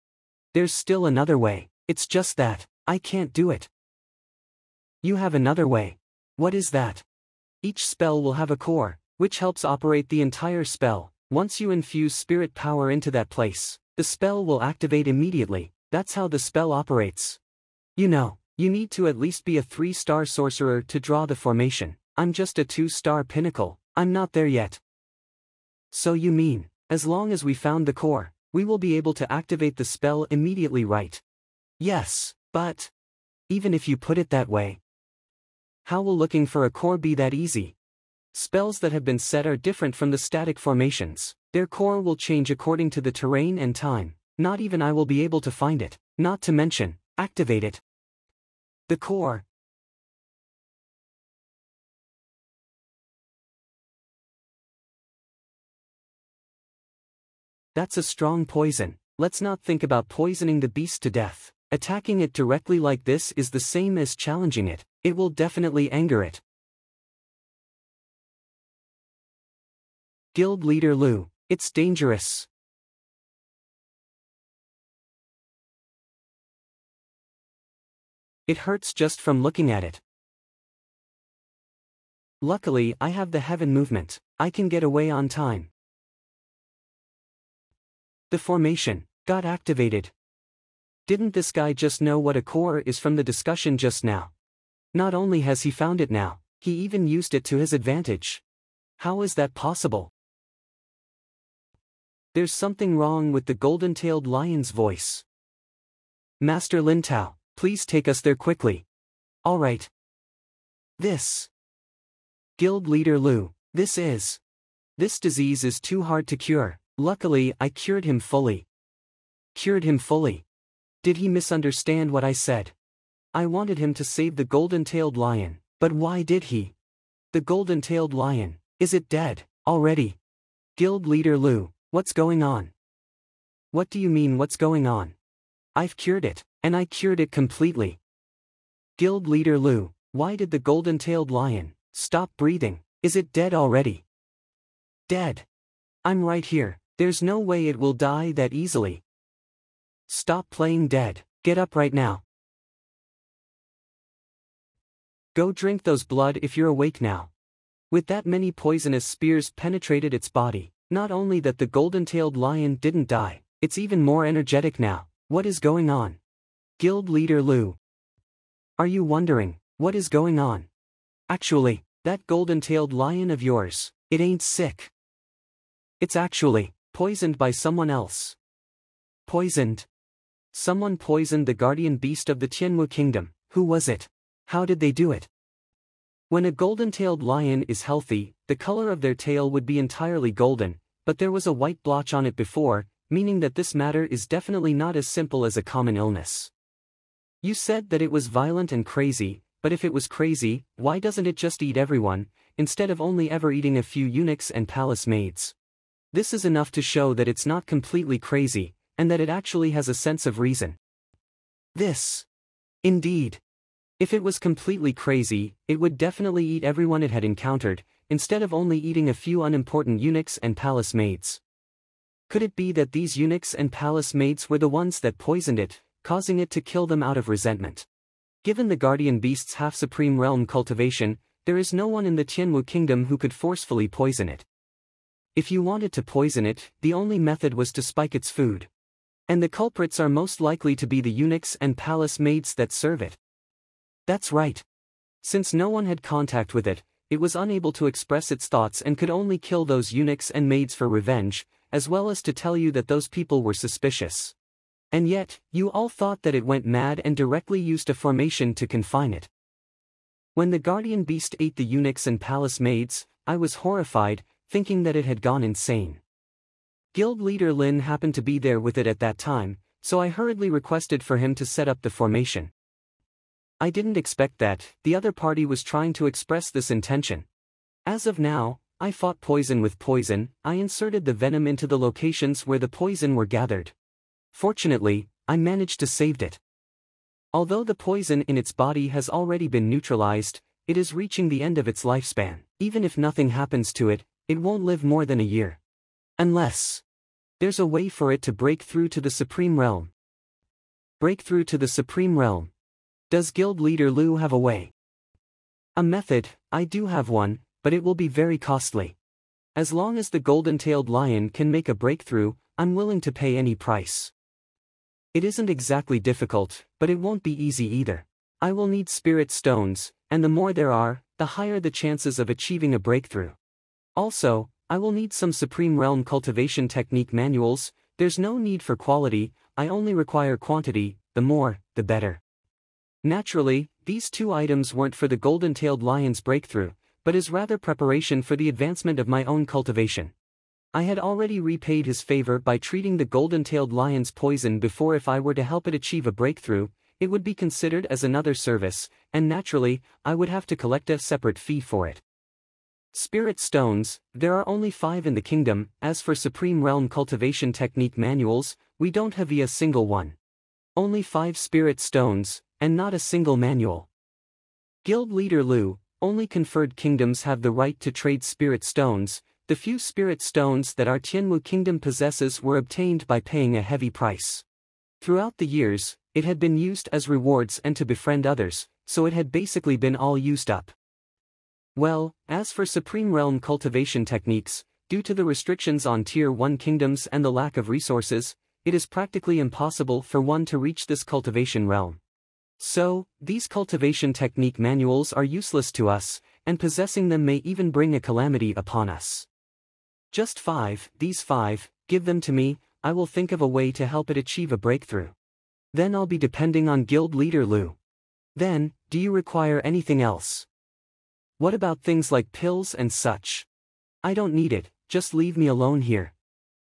There's still another way, it's just that I can't do it. You have another way. What is that? Each spell will have a core, which helps operate the entire spell. Once you infuse spirit power into that place, the spell will activate immediately. That's how the spell operates. You know, you need to at least be a 3-star sorcerer to draw the formation. I'm just a 2-star pinnacle, I'm not there yet. So you mean, as long as we found the core, we will be able to activate the spell immediately, right? Yes, but even if you put it that way, how will looking for a core be that easy? Spells that have been set are different from the static formations. Their core will change according to the terrain and time. Not even I will be able to find it, not to mention, activate it. The core. That's a strong poison. Let's not think about poisoning the beast to death. Attacking it directly like this is the same as challenging it. It will definitely anger it. Guild Leader Lu, it's dangerous. It hurts just from looking at it. Luckily, I have the heaven movement. I can get away on time. The formation got activated. Didn't this guy just know what a core is from the discussion just now? Not only has he found it now, he even used it to his advantage. How is that possible? There's something wrong with the golden-tailed lion's voice. Master Lin Tao, please take us there quickly. All right. This. Guild Leader Lu, this disease is too hard to cure. Luckily, I cured him fully. Cured him fully? Did he misunderstand what I said? I wanted him to save the golden-tailed lion, but why did he? The golden-tailed lion, is it dead, already? Guild Leader Lu, what's going on? What do you mean what's going on? I've cured it, and I cured it completely. Guild Leader Lu, why did the golden-tailed lion stop breathing? Is it dead already? Dead? I'm right here, there's no way it will die that easily. Stop playing dead, get up right now. Go drink those blood if you're awake now. With that many poisonous spears penetrated its body, not only that the golden-tailed lion didn't die, it's even more energetic now. What is going on? Guild Leader Lu. Are you wondering, what is going on? Actually, that golden-tailed lion of yours, it ain't sick. It's actually poisoned by someone else. Poisoned? Someone poisoned the guardian beast of the Tianwu kingdom. Who was it? How did they do it? When a golden-tailed lion is healthy, the color of their tail would be entirely golden, but there was a white blotch on it before, meaning that this matter is definitely not as simple as a common illness. You said that it was violent and crazy, but if it was crazy, why doesn't it just eat everyone, instead of only ever eating a few eunuchs and palace maids? This is enough to show that it's not completely crazy, and that it actually has a sense of reason. This. Indeed. If it was completely crazy, it would definitely eat everyone it had encountered, instead of only eating a few unimportant eunuchs and palace maids. Could it be that these eunuchs and palace maids were the ones that poisoned it, causing it to kill them out of resentment? Given the guardian beast's half-supreme realm cultivation, there is no one in the Tianwu kingdom who could forcefully poison it. If you wanted to poison it, the only method was to spike its food. And the culprits are most likely to be the eunuchs and palace maids that serve it. That's right. Since no one had contact with it, it was unable to express its thoughts and could only kill those eunuchs and maids for revenge, as well as to tell you that those people were suspicious. And yet, you all thought that it went mad and directly used a formation to confine it. When the guardian beast ate the eunuchs and palace maids, I was horrified, thinking that it had gone insane. Guild leader Lin happened to be there with it at that time, so I hurriedly requested for him to set up the formation. I didn't expect that the other party was trying to express this intention. As of now, I fought poison with poison. I inserted the venom into the locations where the poison were gathered. Fortunately, I managed to save it. Although the poison in its body has already been neutralized, it is reaching the end of its lifespan. Even if nothing happens to it, it won't live more than a year. Unless there's a way for it to break through to the Supreme Realm. Break through to the Supreme Realm. Does Guild Leader Liu have a way? A method. I do have one, but it will be very costly. As long as the golden-tailed lion can make a breakthrough, I'm willing to pay any price. It isn't exactly difficult, but it won't be easy either. I will need spirit stones, and the more there are, the higher the chances of achieving a breakthrough. Also, I will need some Supreme Realm cultivation technique manuals. There's no need for quality, I only require quantity, the more, the better. Naturally, these two items weren't for the golden-tailed lion's breakthrough, but is rather preparation for the advancement of my own cultivation. I had already repaid his favor by treating the golden-tailed lion's poison before. If I were to help it achieve a breakthrough, it would be considered as another service, and naturally, I would have to collect a separate fee for it. Spirit stones, there are only 5 in the kingdom. As for Supreme Realm cultivation technique manuals, we don't have a single one. Only 5 spirit stones, and not a single manual. Guild Leader Liu, only conferred kingdoms have the right to trade spirit stones. The few spirit stones that our Tianwu kingdom possesses were obtained by paying a heavy price. Throughout the years, it had been used as rewards and to befriend others, so it had basically been all used up. Well, as for Supreme Realm cultivation techniques, due to the restrictions on Tier 1 kingdoms and the lack of resources, it is practically impossible for one to reach this cultivation realm. So, these cultivation technique manuals are useless to us, and possessing them may even bring a calamity upon us. Just 5, these 5, give them to me, I will think of a way to help it achieve a breakthrough. Then I'll be depending on Guild Leader Liu. Then, do you require anything else? What about things like pills and such? I don't need it, just leave me alone here.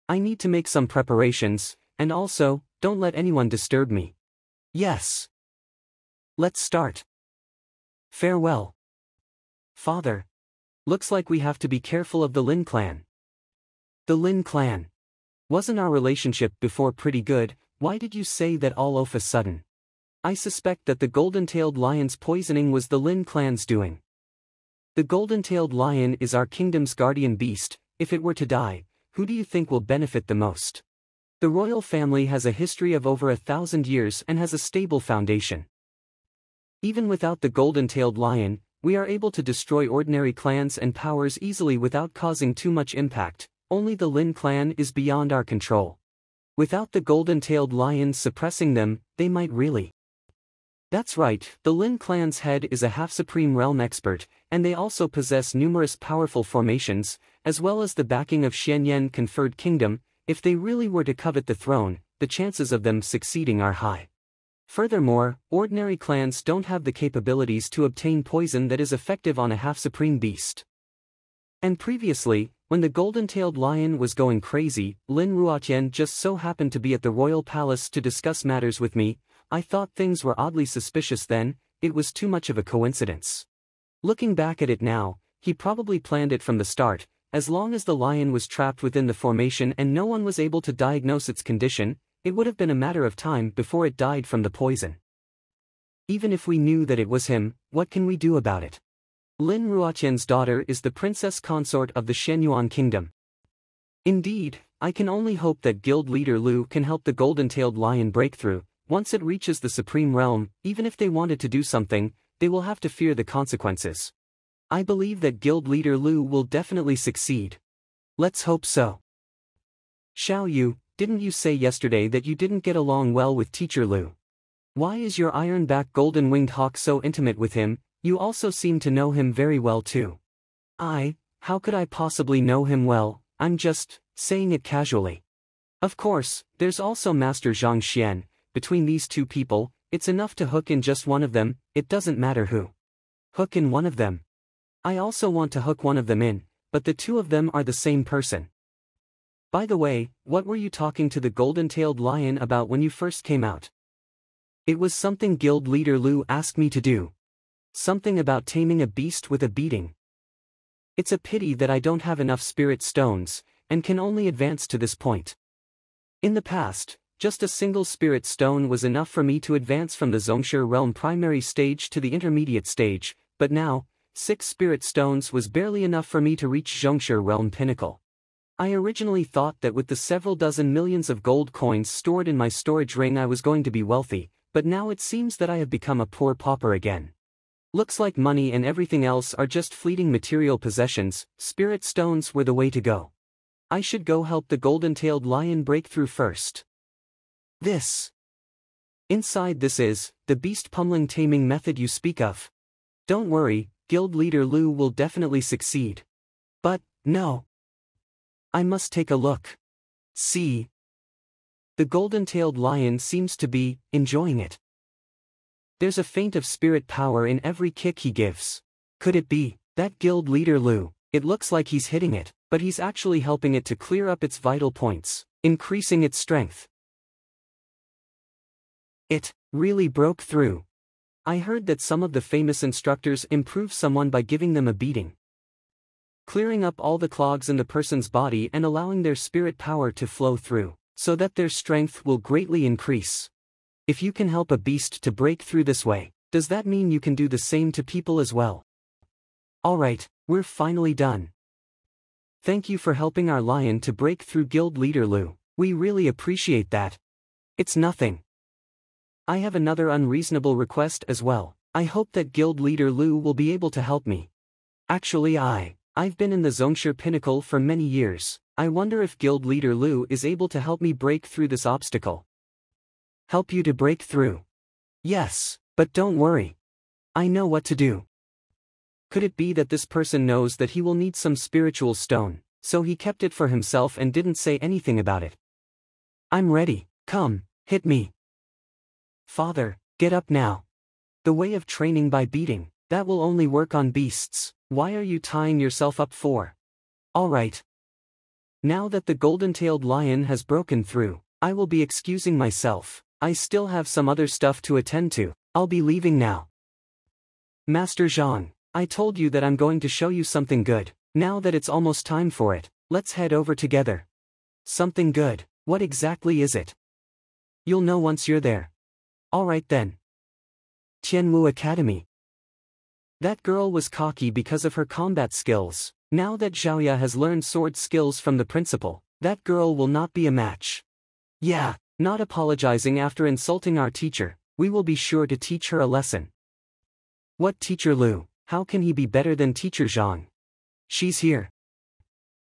I need to make some preparations, and also, don't let anyone disturb me. Yes. Let's start. Farewell. Father. Looks like we have to be careful of the Lin clan. The Lin clan. Wasn't our relationship before pretty good? Why did you say that all of a sudden? I suspect that the golden-tailed lion's poisoning was the Lin clan's doing. The golden-tailed lion is our kingdom's guardian beast. If it were to die, who do you think will benefit the most? The royal family has a history of over 1,000 years and has a stable foundation. Even without the golden-tailed lion, we are able to destroy ordinary clans and powers easily without causing too much impact. Only the Lin clan is beyond our control. Without the golden-tailed lion suppressing them, they might really. That's right, the Lin clan's head is a half-supreme realm expert, and they also possess numerous powerful formations, as well as the backing of Xianyan conferred kingdom. If they really were to covet the throne, the chances of them succeeding are high. Furthermore, ordinary clans don't have the capabilities to obtain poison that is effective on a half-supreme beast. And previously, when the golden-tailed lion was going crazy, Lin Ruotian just so happened to be at the royal palace to discuss matters with me. I thought things were oddly suspicious then, it was too much of a coincidence. Looking back at it now, he probably planned it from the start. As long as the lion was trapped within the formation and no one was able to diagnose its condition, it would have been a matter of time before it died from the poison. Even if we knew that it was him, what can we do about it? Lin Ruotian's daughter is the princess consort of the Shenyuan kingdom. Indeed, I can only hope that guild leader Lu can help the golden-tailed lion break through. Once it reaches the supreme realm, even if they wanted to do something, they will have to fear the consequences. I believe that guild leader Lu will definitely succeed. Let's hope so. Xiao Yu, didn't you say yesterday that you didn't get along well with teacher Lu? Why is your iron-backed golden-winged hawk so intimate with him? You also seem to know him very well too. How could I possibly know him well? I'm just saying it casually. Of course, there's also Master Zhang Xuan. Between these two people, it's enough to hook in just one of them, it doesn't matter who. Hook in one of them. I also want to hook one of them in, but the two of them are the same person. By the way, what were you talking to the golden-tailed lion about when you first came out? It was something guild leader Lu asked me to do. Something about taming a beast with a beating. It's a pity that I don't have enough spirit stones, and can only advance to this point. In the past, just a single spirit stone was enough for me to advance from the Zhongshe realm primary stage to the intermediate stage, but now, 6 spirit stones was barely enough for me to reach Zhongshe realm pinnacle. I originally thought that with the several dozen millions of gold coins stored in my storage ring I was going to be wealthy, but now it seems that I have become a poor pauper again. Looks like money and everything else are just fleeting material possessions. Spirit stones were the way to go. I should go help the golden-tailed lion break through first. Inside this is the beast pummeling taming method you speak of. Don't worry, guild leader Lu will definitely succeed. But, no. I must take a look. See. The golden-tailed lion seems to be enjoying it. There's a feint of spirit power in every kick he gives. Could it be that guild leader Lu? It looks like he's hitting it, but he's actually helping it to clear up its vital points, increasing its strength. It really broke through. I heard that some of the famous instructors improve someone by giving them a beating, clearing up all the clogs in the person's body and allowing their spirit power to flow through, so that their strength will greatly increase. If you can help a beast to break through this way, does that mean you can do the same to people as well? Alright, we're finally done. Thank you for helping our lion to break through guild leader Lu. We really appreciate that. It's nothing. I have another unreasonable request as well. I hope that guild leader Lu will be able to help me. Actually I've been in the Zhongshe pinnacle for many years. I wonder if guild leader Lu is able to help me break through this obstacle. Help you to break through? Yes, but don't worry. I know what to do. Could it be that this person knows that he will need some spiritual stone, so he kept it for himself and didn't say anything about it? I'm ready, come, hit me. Father, get up now. The way of training by beating, that will only work on beasts. Why are you tying yourself up for? Alright. Now that the golden-tailed lion has broken through, I will be excusing myself. I still have some other stuff to attend to. I'll be leaving now. Master Zhang, I told you that I'm going to show you something good. Now that it's almost time for it, let's head over together. Something good, what exactly is it? You'll know once you're there. Alright then. Tianwu Academy. That girl was cocky because of her combat skills. Now that Xiaoya has learned sword skills from the principal, that girl will not be a match. Yeah, not apologizing after insulting our teacher, we will be sure to teach her a lesson. What teacher Lu? How can he be better than teacher Zhang? She's here.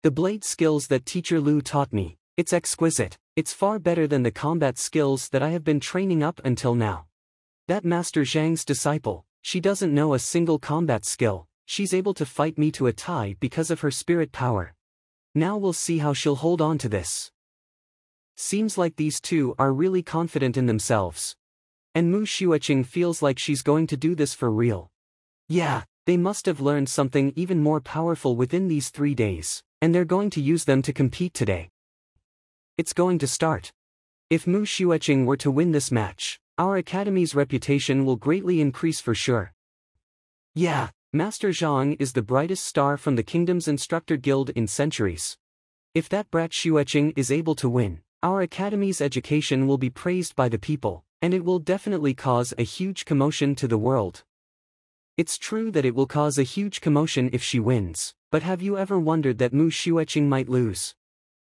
The blade skills that teacher Lu taught me, it's exquisite. It's far better than the combat skills that I have been training up until now. That Master Zhang's disciple, she doesn't know a single combat skill. She's able to fight me to a tie because of her spirit power. Now we'll see how she'll hold on to this. Seems like these two are really confident in themselves. And Mu Xueqing feels like she's going to do this for real. Yeah, they must have learned something even more powerful within these 3 days, and they're going to use them to compete today. It's going to start. If Mu Xueqing were to win this match, Our academy's reputation will greatly increase for sure. Yeah, Master Zhang is the brightest star from the kingdom's instructor guild in centuries. If that brat Xueqing is able to win, our academy's education will be praised by the people, and it will definitely cause a huge commotion to the world. It's true that it will cause a huge commotion if she wins, but have you ever wondered that Mu Xueqing might lose?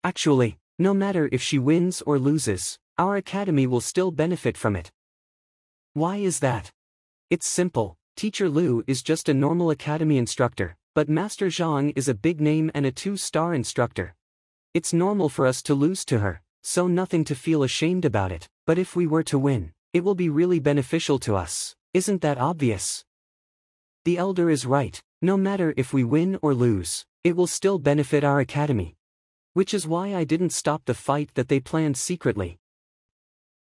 Actually, no matter if she wins or loses, our academy will still benefit from it. Why is that? It's simple. Teacher Lu is just a normal academy instructor, but Master Zhang is a big name and a 2-star instructor. It's normal for us to lose to her, so nothing to feel ashamed about it, but if we were to win, it will be really beneficial to us. Isn't that obvious? The elder is right. No matter if we win or lose, it will still benefit our academy. Which is why I didn't stop the fight that they planned secretly.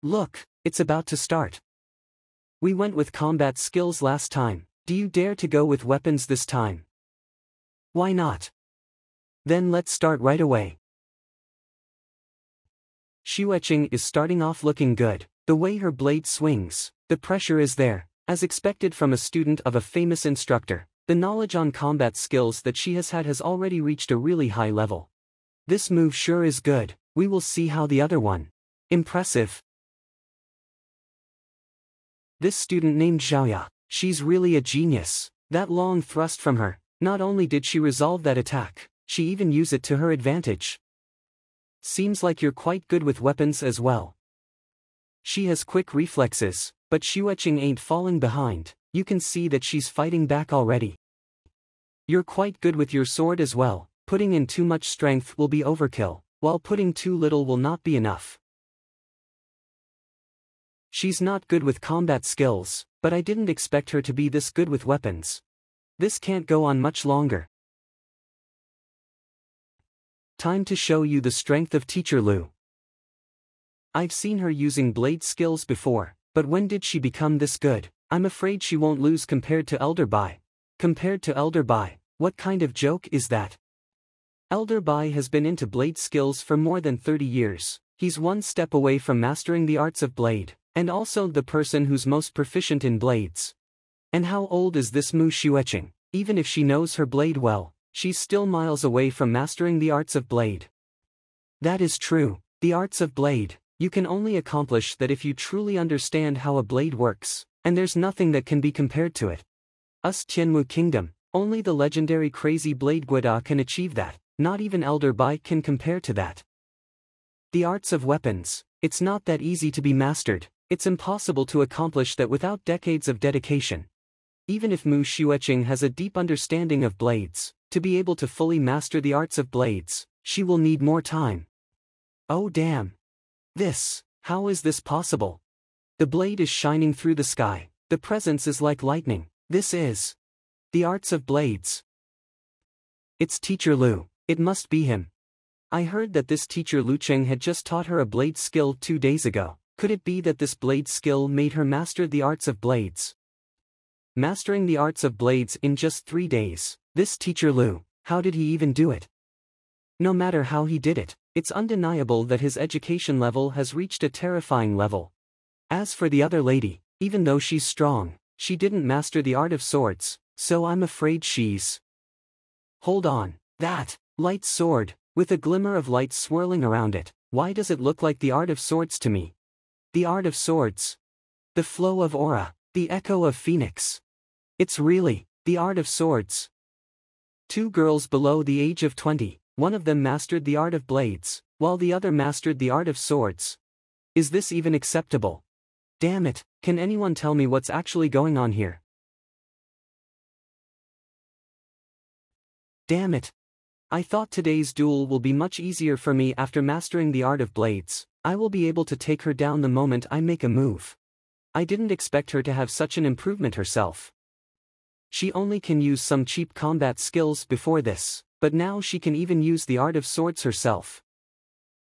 Look, it's about to start. We went with combat skills last time. Do you dare to go with weapons this time? Why not? Then let's start right away. Xueqing is starting off looking good. The way her blade swings, the pressure is there, as expected from a student of a famous instructor. The knowledge on combat skills that she has had has already reached a really high level. This move sure is good. We will see how the other one. Impressive. This student named Xiaoya, she's really a genius. That long thrust from her, not only did she resolve that attack, she even used it to her advantage. Seems like you're quite good with weapons as well. She has quick reflexes, but Xueqing ain't falling behind. You can see that she's fighting back already. You're quite good with your sword as well. Putting in too much strength will be overkill, while putting too little will not be enough. She's not good with combat skills, but I didn't expect her to be this good with weapons. This can't go on much longer. Time to show you the strength of Teacher Lu. I've seen her using blade skills before, but when did she become this good? I'm afraid she won't lose compared to Elder Bai. Compared to Elder Bai, what kind of joke is that? Elder Bai has been into blade skills for more than 30 years. He's one step away from mastering the arts of blade, and also the person who's most proficient in blades. And how old is this Mu Xueqing? Even if she knows her blade well, she's still miles away from mastering the arts of blade. That is true. The arts of blade, you can only accomplish that if you truly understand how a blade works, and there's nothing that can be compared to it. Us Tianwu Kingdom, only the legendary crazy blade Guida can achieve that, not even Elder Bai can compare to that. The arts of weapons, it's not that easy to be mastered, it's impossible to accomplish that without decades of dedication. Even if Mu Xueqing has a deep understanding of blades, to be able to fully master the arts of blades, she will need more time. Oh damn. How is this possible? The blade is shining through the sky, the presence is like lightning. This is the arts of blades. It's Teacher Lu, it must be him. I heard that this teacher Lu Cheng had just taught her a blade skill 2 days ago. Could it be that this blade skill made her master the arts of blades? Mastering the arts of blades in just 3 days, this Teacher Lu, how did he even do it? No matter how he did it, it's undeniable that his education level has reached a terrifying level. As for the other lady, even though she's strong, she didn't master the art of swords, so I'm afraid she's... Hold on, that light sword, with a glimmer of light swirling around it, why does it look like the art of swords to me? The art of swords. The flow of aura, the echo of phoenix. It's really the art of swords. 2 girls below the age of 20, one of them mastered the art of blades, while the other mastered the art of swords. Is this even acceptable? Damn it, can anyone tell me what's actually going on here? Damn it. I thought today's duel will be much easier for me after mastering the art of blades. I will be able to take her down the moment I make a move. I didn't expect her to have such an improvement herself. She only can use some cheap combat skills before this, but now she can even use the art of swords herself.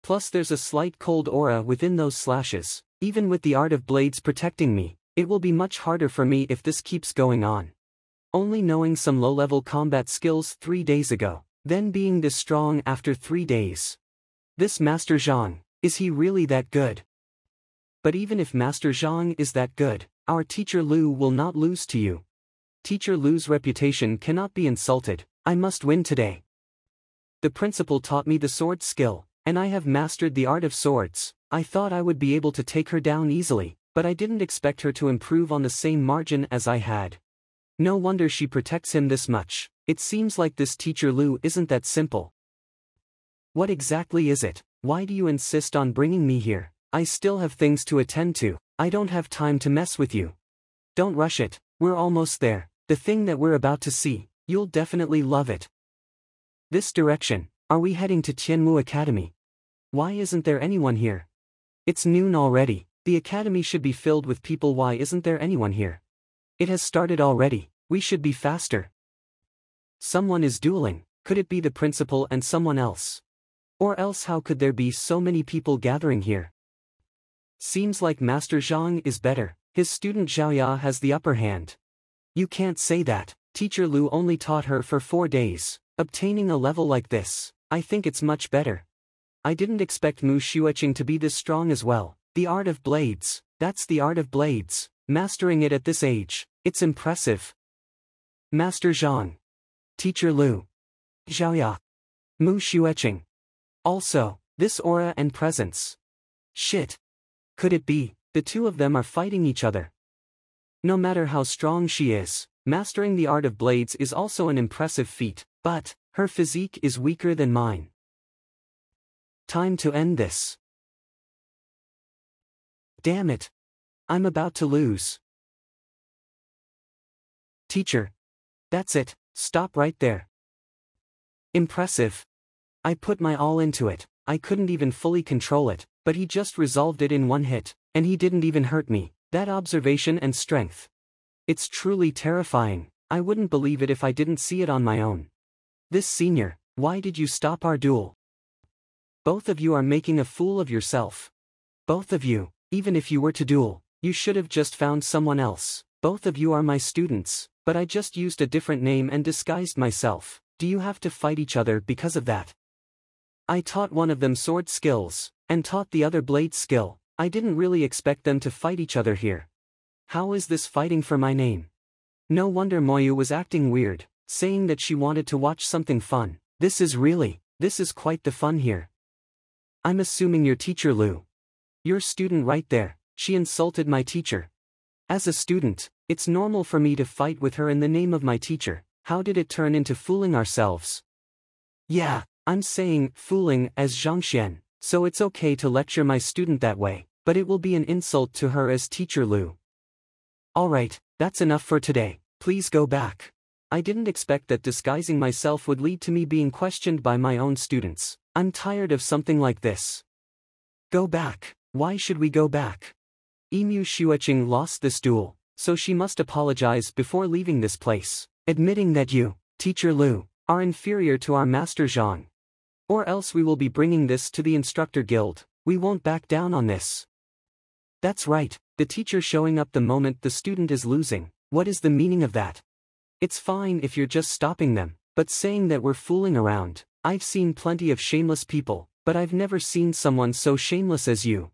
Plus there's a slight cold aura within those slashes. Even with the art of blades protecting me, it will be much harder for me if this keeps going on. Only knowing some low-level combat skills 3 days ago, then being this strong after 3 days. This Master Zhang, is he really that good? But even if Master Zhang is that good, our teacher Lu will not lose to you. Teacher Lu's reputation cannot be insulted. I must win today. The principal taught me the sword skill, and I have mastered the art of swords. I thought I would be able to take her down easily, but I didn't expect her to improve on the same margin as I had. No wonder she protects him this much. It seems like this teacher Lu isn't that simple. What exactly is it? Why do you insist on bringing me here? I still have things to attend to. I don't have time to mess with you. Don't rush it, we're almost there. The thing that we're about to see, you'll definitely love it. This direction, are we heading to Tianmu Academy? Why isn't there anyone here? It's noon already, the academy should be filled with people. Why isn't there anyone here? It has started already, we should be faster. Someone is dueling, could it be the principal and someone else? Or else how could there be so many people gathering here? Seems like Master Zhang is better, his student Xiaoya has the upper hand. You can't say that, teacher Lu only taught her for 4 days, obtaining a level like this, I think it's much better. I didn't expect Mu Xueqing to be this strong as well. The art of blades, that's the art of blades, mastering it at this age, it's impressive. Master Zhang. Teacher Lu. Xiaoya. Mu Xueqing. Also, this aura and presence. Shit. Could it be, the two of them are fighting each other? No matter how strong she is, mastering the art of blades is also an impressive feat, but her physique is weaker than mine. Time to end this. Damn it. I'm about to lose. Teacher. That's it, stop right there. Impressive. I put my all into it, I couldn't even fully control it, but he just resolved it in one hit, and he didn't even hurt me. That observation and strength. It's truly terrifying, I wouldn't believe it if I didn't see it on my own. This senior, why did you stop our duel? Both of you are making a fool of yourself. Both of you, even if you were to duel, you should have just found someone else. Both of you are my students, but I just used a different name and disguised myself. Do you have to fight each other because of that? I taught one of them sword skills, and taught the other blade skill. I didn't really expect them to fight each other here. How is this fighting for my name? No wonder Moyu was acting weird, saying that she wanted to watch something fun. This is quite the fun here. I'm assuming your teacher Lu. Your student right there, she insulted my teacher. As a student, it's normal for me to fight with her in the name of my teacher. How did it turn into fooling ourselves? Yeah, I'm saying fooling as Zhang Xuan, so it's okay to lecture my student that way. But it will be an insult to her as teacher Lu. Alright, that's enough for today, please go back. I didn't expect that disguising myself would lead to me being questioned by my own students. I'm tired of something like this. Go back, why should we go back? Mu Xueqing lost this duel, so she must apologize before leaving this place, admitting that you, teacher Lu, are inferior to our Master Zhang. Or else we will be bringing this to the instructor guild, we won't back down on this. That's right, the teacher showing up the moment the student is losing. What is the meaning of that? It's fine if you're just stopping them, but saying that we're fooling around. I've seen plenty of shameless people, but I've never seen someone so shameless as you.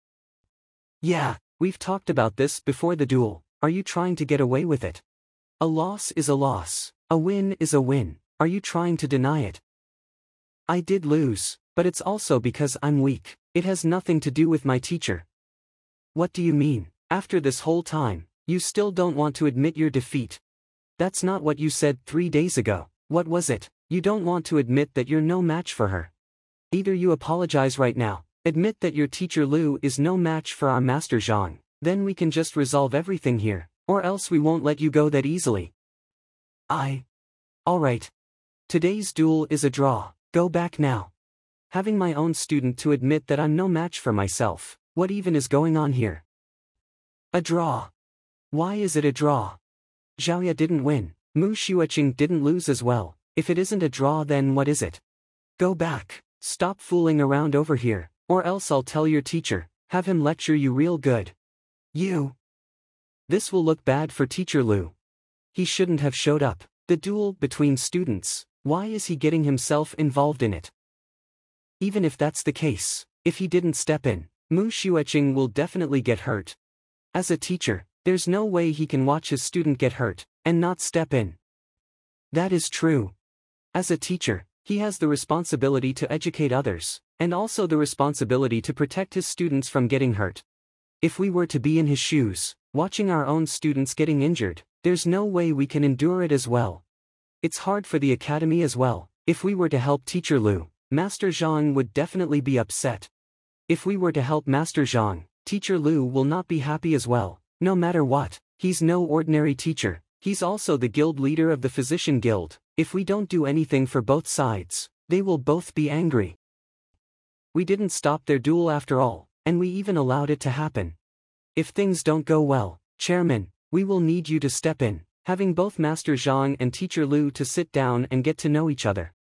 Yeah, we've talked about this before the duel. Are you trying to get away with it? A loss is a loss, a win is a win. Are you trying to deny it? I did lose, but it's also because I'm weak. It has nothing to do with my teacher. What do you mean? After this whole time, you still don't want to admit your defeat? That's not what you said 3 days ago. What was it? You don't want to admit that you're no match for her. Either you apologize right now, admit that your teacher Lu is no match for our Master Zhang, then we can just resolve everything here, or else we won't let you go that easily. Alright. Today's duel is a draw, go back now. Having my own student to admit that I'm no match for myself, what even is going on here? A draw. Why is it a draw? Xiaoya didn't win, Mu Xueqing didn't lose as well. If it isn't a draw, then what is it? Go back, stop fooling around over here, or else I'll tell your teacher, have him lecture you real good. You. This will look bad for teacher Lu. He shouldn't have showed up. The duel between students, why is he getting himself involved in it? Even if that's the case, if he didn't step in, Mu Xueqing will definitely get hurt. As a teacher, there's no way he can watch his student get hurt, and not step in. That is true. As a teacher, he has the responsibility to educate others, and also the responsibility to protect his students from getting hurt. If we were to be in his shoes, watching our own students getting injured, there's no way we can endure it as well. It's hard for the academy as well. If we were to help Teacher Lu, Master Zhang would definitely be upset. If we were to help Master Zhang, Teacher Lu will not be happy as well, no matter what. He's no ordinary teacher, he's also the guild leader of the Physician Guild. If we don't do anything for both sides, they will both be angry. We didn't stop their duel after all, and we even allowed it to happen. If things don't go well, Chairman, we will need you to step in, having both Master Zhang and Teacher Lu to sit down and get to know each other.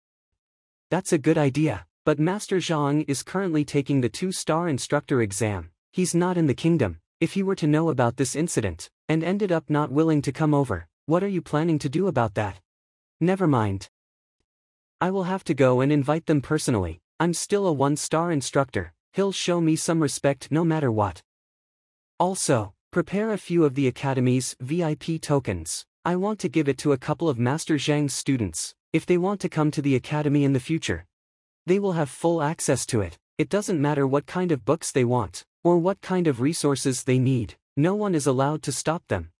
That's a good idea, but Master Zhang is currently taking the 2-star instructor exam. He's not in the kingdom. If he were to know about this incident, and ended up not willing to come over, what are you planning to do about that? Never mind. I will have to go and invite them personally. I'm still a 1-star instructor, he'll show me some respect no matter what. Also, prepare a few of the Academy's VIP tokens. I want to give it to a couple of Master Zhang's students, if they want to come to the Academy in the future. They will have full access to it. It doesn't matter what kind of books they want, or what kind of resources they need, no one is allowed to stop them.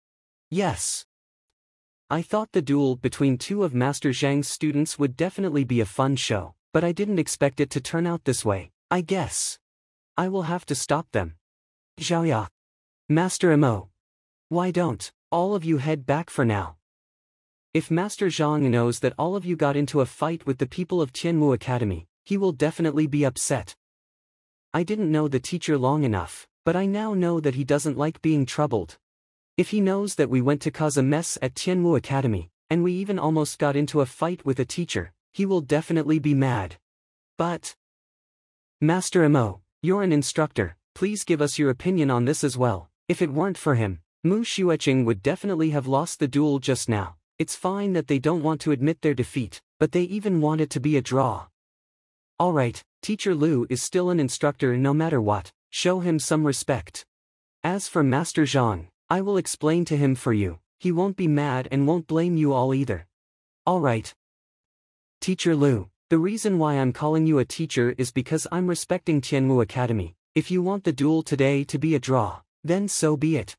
Yes. I thought the duel between 2 of Master Zhang's students would definitely be a fun show, but I didn't expect it to turn out this way. I guess I will have to stop them. Xiaoya. Master Mo. Why don't all of you head back for now? If Master Zhang knows that all of you got into a fight with the people of Tianmu Academy, he will definitely be upset. I didn't know the teacher long enough, but I now know that he doesn't like being troubled. If he knows that we went to cause a mess at Tianmu Academy, and we even almost got into a fight with a teacher, he will definitely be mad. But Master Mo, you're an instructor, please give us your opinion on this as well. If it weren't for him, Mu Xueqing would definitely have lost the duel just now. It's fine that they don't want to admit their defeat, but they even want it to be a draw. Alright, Teacher Lu is still an instructor no matter what, show him some respect. As for Master Zhang, I will explain to him for you, he won't be mad and won't blame you all either. Alright. Teacher Lu, the reason why I'm calling you a teacher is because I'm respecting Tianmu Academy. If you want the duel today to be a draw, then so be it.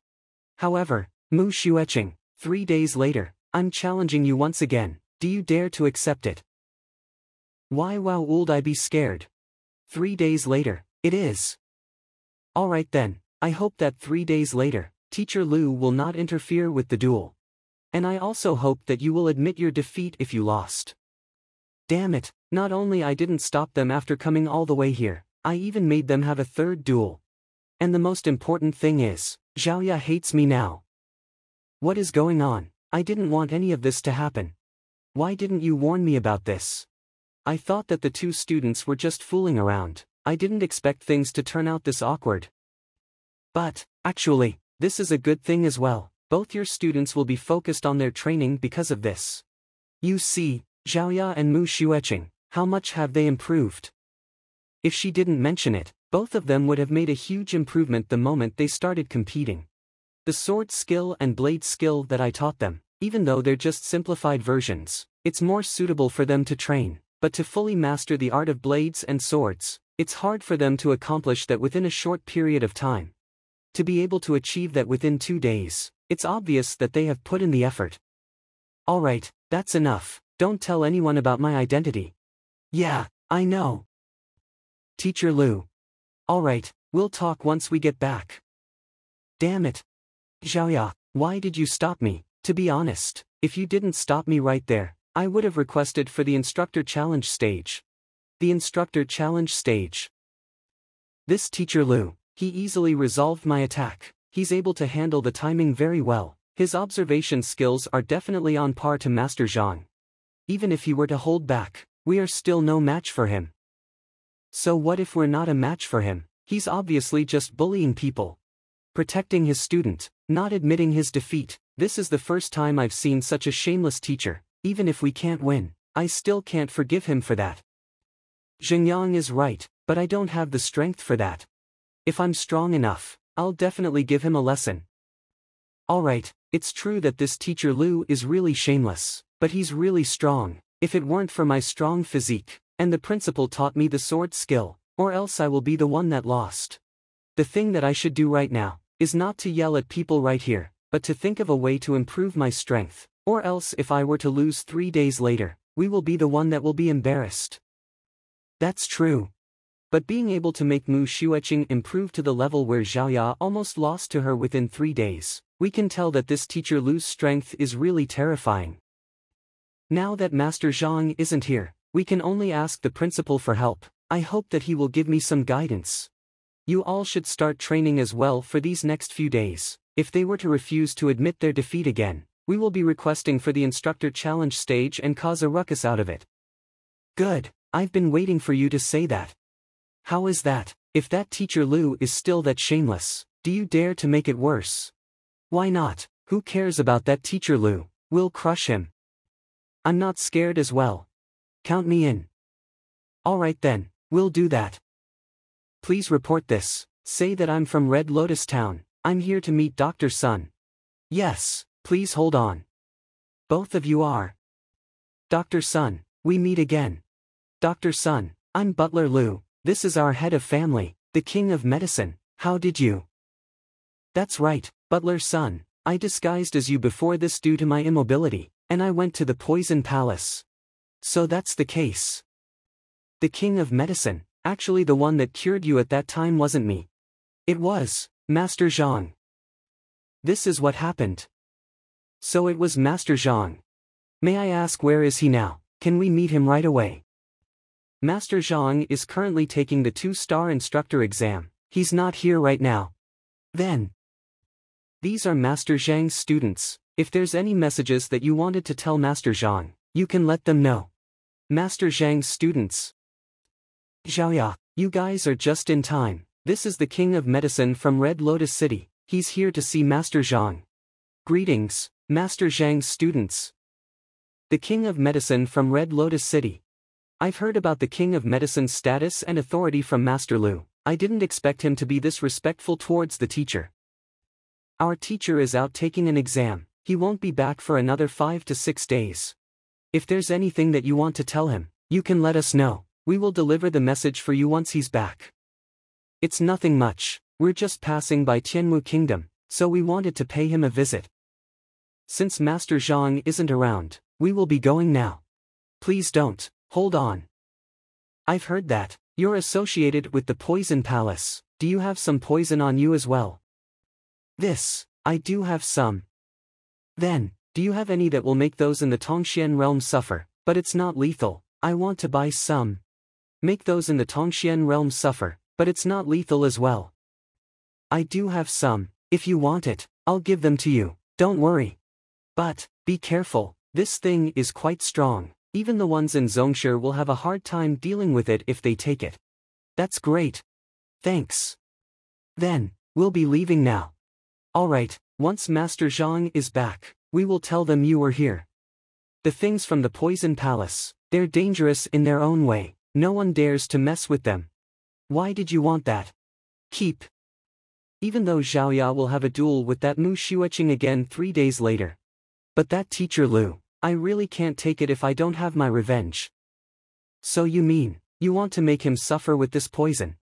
However, Mu Xueqing, 3 days later, I'm challenging you once again, do you dare to accept it? Why would I be scared? 3 days later, it is. Alright then, I hope that 3 days later, Teacher Lu will not interfere with the duel. And I also hope that you will admit your defeat if you lost. Damn it, not only I didn't stop them after coming all the way here, I even made them have a 3rd duel. And the most important thing is, Xiaoya hates me now. What is going on? I didn't want any of this to happen. Why didn't you warn me about this? I thought that the 2 students were just fooling around. I didn't expect things to turn out this awkward. But, actually, this is a good thing as well. Both your students will be focused on their training because of this. You see, Xiaoya and Mu Xueqing, how much have they improved? If she didn't mention it, both of them would have made a huge improvement the moment they started competing. The sword skill and blade skill that I taught them, even though they're just simplified versions, it's more suitable for them to train, but to fully master the art of blades and swords, it's hard for them to accomplish that within a short period of time. To be able to achieve that within 2 days, it's obvious that they have put in the effort. Alright, that's enough, don't tell anyone about my identity. Yeah, I know. Teacher Lu. Alright, we'll talk once we get back. Damn it. Xiaoya, why did you stop me? To be honest, if you didn't stop me right there, I would have requested for the instructor challenge stage. The instructor challenge stage. This Teacher Lu, he easily resolved my attack. He's able to handle the timing very well. His observation skills are definitely on par to Master Zhang. Even if he were to hold back, we are still no match for him. So what if we're not a match for him? He's obviously just bullying people. Protecting his student, not admitting his defeat. This is the first time I've seen such a shameless teacher. Even if we can't win, I still can't forgive him for that. Xingyang is right, but I don't have the strength for that. If I'm strong enough, I'll definitely give him a lesson. Alright, it's true that this teacher Lu is really shameless, but he's really strong. If it weren't for my strong physique, and the principal taught me the sword skill, or else I will be the one that lost. The thing that I should do right now, is not to yell at people right here, but to think of a way to improve my strength, or else if I were to lose 3 days later, we will be the one that will be embarrassed. That's true. But being able to make Mu Xueqing improve to the level where Zhaoya almost lost to her within 3 days, we can tell that this teacher Lu's strength is really terrifying. Now that Master Zhang isn't here, we can only ask the principal for help. I hope that he will give me some guidance. You all should start training as well for these next few days. If they were to refuse to admit their defeat again, we will be requesting for the instructor challenge stage and cause a ruckus out of it. Good, I've been waiting for you to say that. How is that? If that teacher Lu is still that shameless, do you dare to make it worse? Why not? Who cares about that teacher Lu? We'll crush him. I'm not scared as well. Count me in. Alright then, we'll do that. Please report this. Say that I'm from Red Lotus Town. I'm here to meet Dr. Sun. Yes, please hold on. Both of you are. Dr. Sun, we meet again. Dr. Sun, I'm Butler Lu. This is our head of family, the king of medicine. How did you? That's right, Butler Sun. I disguised as you before this due to my immobility, and I went to the Poison Palace. So that's the case. The king of medicine, actually the one that cured you at that time wasn't me. It was Master Zhang. This is what happened. So it was Master Zhang. May I ask where is he now? Can we meet him right away? Master Zhang is currently taking the 2-star instructor exam. He's not here right now. Then. These are Master Zhang's students. If there's any messages that you wanted to tell Master Zhang, you can let them know. Master Zhang's students. Zhaoya, you guys are just in time. This is the king of medicine from Red Lotus City. He's here to see Master Zhang. Greetings, Master Zhang's students. The king of medicine from Red Lotus City. I've heard about the king of medicine's status and authority from Master Lu. I didn't expect him to be this respectful towards the teacher. Our teacher is out taking an exam. He won't be back for another 5 to 6 days. If there's anything that you want to tell him, you can let us know. We will deliver the message for you once he's back. It's nothing much. We're just passing by Tianmu Kingdom, so we wanted to pay him a visit. Since Master Zhang isn't around, we will be going now. Please don't. Hold on. I've heard that you're associated with the Poison Palace. Do you have some poison on you as well? I do have some. Then, do you have any that will make those in the Tongxian realm suffer? But it's not lethal. I want to buy some. Make those in the Tongxian realm suffer, but it's not lethal as well. I do have some. If you want it, I'll give them to you. Don't worry. But, be careful. This thing is quite strong. Even the ones in Zhongshe will have a hard time dealing with it if they take it. That's great. Thanks. Then, we'll be leaving now. Alright, once Master Zhang is back, we will tell them you were here. The things from the Poison Palace, they're dangerous in their own way. No one dares to mess with them. Why did you want that? Keep. Even though Zhaoya will have a duel with that Mu Xueqing again 3 days later. But that teacher Lu, I really can't take it if I don't have my revenge. So you mean, you want to make him suffer with this poison?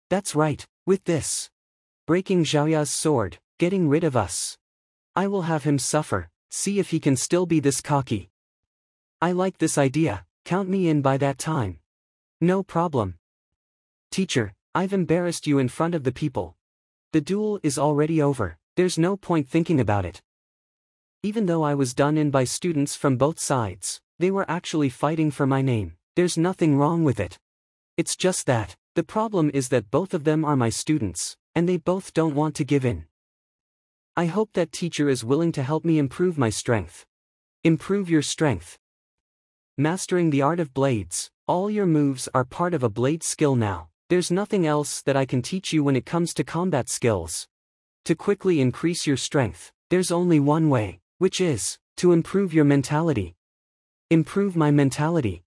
That's right, with this. Breaking Zhaoya's sword, getting rid of us. I will have him suffer, see if he can still be this cocky. I like this idea, count me in by that time. No problem. Teacher, I've embarrassed you in front of the people. The duel is already over, there's no point thinking about it. Even though I was done in by students from both sides, they were actually fighting for my name. There's nothing wrong with it. It's just that, the problem is that both of them are my students, and they both don't want to give in. I hope that teacher is willing to help me improve my strength. Improve your strength. Mastering the art of blades, all your moves are part of a blade skill now. There's nothing else that I can teach you when it comes to combat skills. To quickly increase your strength, there's only one way, which is to improve your mentality. Improve my mentality.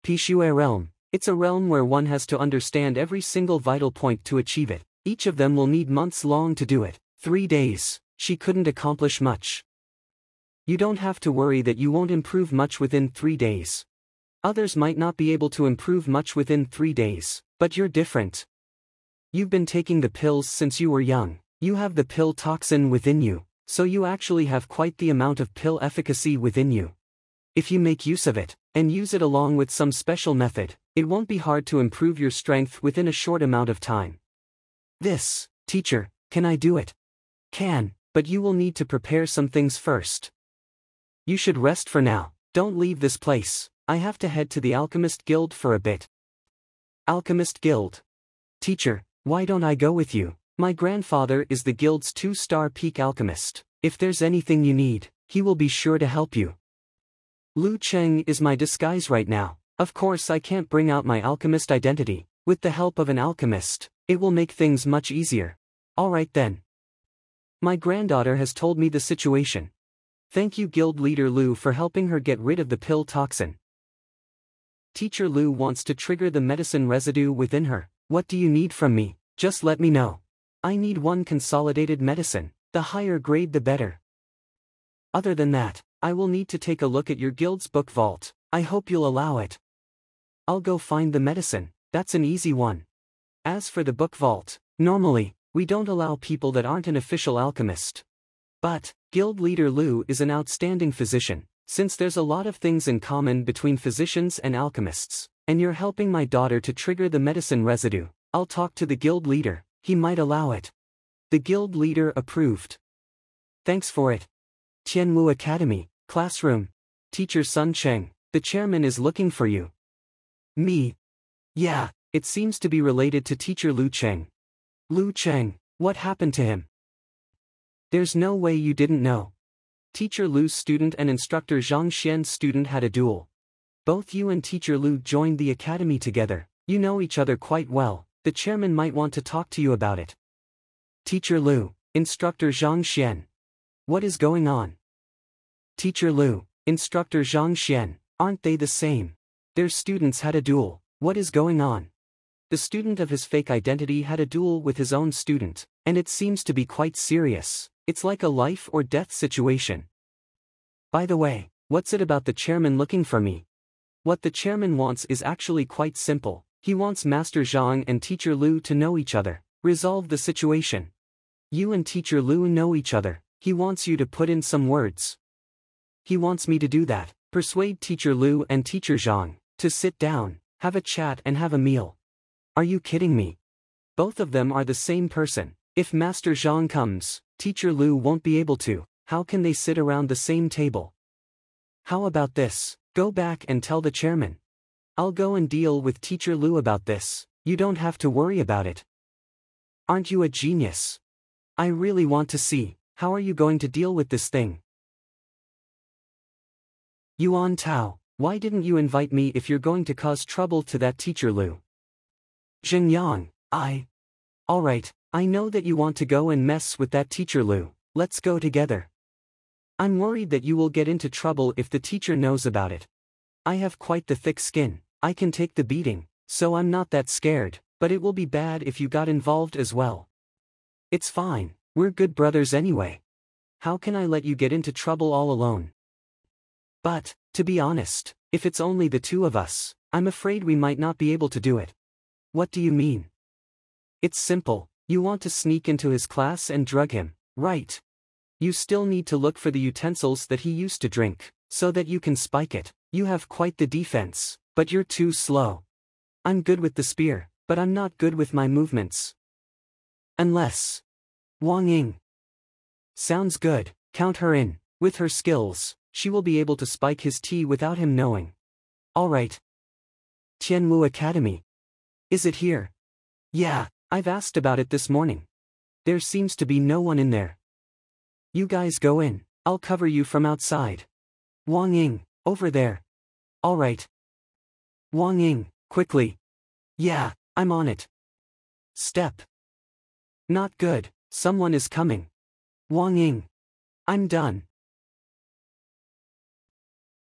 Pishue realm, It's a realm where one has to understand every single vital point to achieve it. Each of them will need months long to do it. 3 days, she couldn't accomplish much. You don't have to worry that you won't improve much within 3 days. Others might not be able to improve much within 3 days, but you're different. You've been taking the pills since you were young. You have the pill toxin within you, so you actually have quite the amount of pill efficacy within you. If you make use of it, and use it along with some special method, it won't be hard to improve your strength within a short amount of time. This, teacher, can I do it? Can, but you will need to prepare some things first. You should rest for now. Don't leave this place. I have to head to the Alchemist Guild for a bit. Alchemist Guild. Teacher, why don't I go with you? My grandfather is the guild's 2-star peak alchemist. If there's anything you need, he will be sure to help you. Lu Cheng is my disguise right now. Of course I can't bring out my alchemist identity. With the help of an alchemist, it will make things much easier. Alright then. My granddaughter has told me the situation. Thank you Guild Leader Lu for helping her get rid of the pill toxin. Teacher Lu wants to trigger the medicine residue within her. What do you need from me? Just let me know. I need 1 consolidated medicine. The higher grade the better. Other than that, I will need to take a look at your guild's book vault. I hope you'll allow it. I'll go find the medicine. That's an easy one. As for the book vault, normally, we don't allow people that aren't an official alchemist. But, Guild Leader Lu is an outstanding physician, since there's a lot of things in common between physicians and alchemists, and you're helping my daughter to trigger the medicine residue. I'll talk to the guild leader, he might allow it. The guild leader approved. Thanks for it. Tianwu Academy, classroom. Teacher Sun Cheng, the chairman is looking for you. Me? Yeah, it seems to be related to teacher Lu Cheng. Lu Cheng, what happened to him? There's no way you didn't know. Teacher Lu's student and instructor Zhang Xuan's student had a duel. Both you and teacher Lu joined the academy together. You know each other quite well. The chairman might want to talk to you about it. Teacher Lu, instructor Zhang Xuan. What is going on? Teacher Lu, instructor Zhang Xuan, aren't they the same? Their students had a duel. What is going on? The student of his fake identity had a duel with his own student, and it seems to be quite serious. It's like a life or death situation. By the way, what's it about the chairman looking for me? What the chairman wants is actually quite simple. He wants Master Zhang and teacher Lu to know each other, resolve the situation. You and teacher Lu know each other. He wants you to put in some words. He wants me to do that, persuade teacher Lu and teacher Zhang to sit down, have a chat and have a meal. Are you kidding me? Both of them are the same person. If Master Zhang comes, teacher Lu won't be able to. How can they sit around the same table? How about this? Go back and tell the chairman. I'll go and deal with teacher Lu about this. You don't have to worry about it. Aren't you a genius? I really want to see. How are you going to deal with this thing? Yuan Tao, why didn't you invite me if you're going to cause trouble to that teacher Lu? Zheng Yang, Alright, I know that you want to go and mess with that teacher Lu. Let's go together. I'm worried that you will get into trouble if the teacher knows about it. I have quite the thick skin. I can take the beating, so I'm not that scared, but it will be bad if you got involved as well. It's fine, we're good brothers anyway. How can I let you get into trouble all alone? But, to be honest, if it's only the two of us, I'm afraid we might not be able to do it. What do you mean? It's simple, you want to sneak into his class and drug him, right? You still need to look for the utensils that he used to drink, so that you can spike it. You have quite the defense, but you're too slow. I'm good with the spear, but I'm not good with my movements. Unless... Wang Ying. Sounds good, count her in. With her skills, she will be able to spike his tea without him knowing. Alright. Tianwu Academy. Is it here? Yeah, I've asked about it this morning. There seems to be no one in there. You guys go in, I'll cover you from outside. Wang Ying, over there. Alright. Wang Ying, quickly. Yeah, I'm on it. Step. Not good, someone is coming. Wang Ying. I'm done.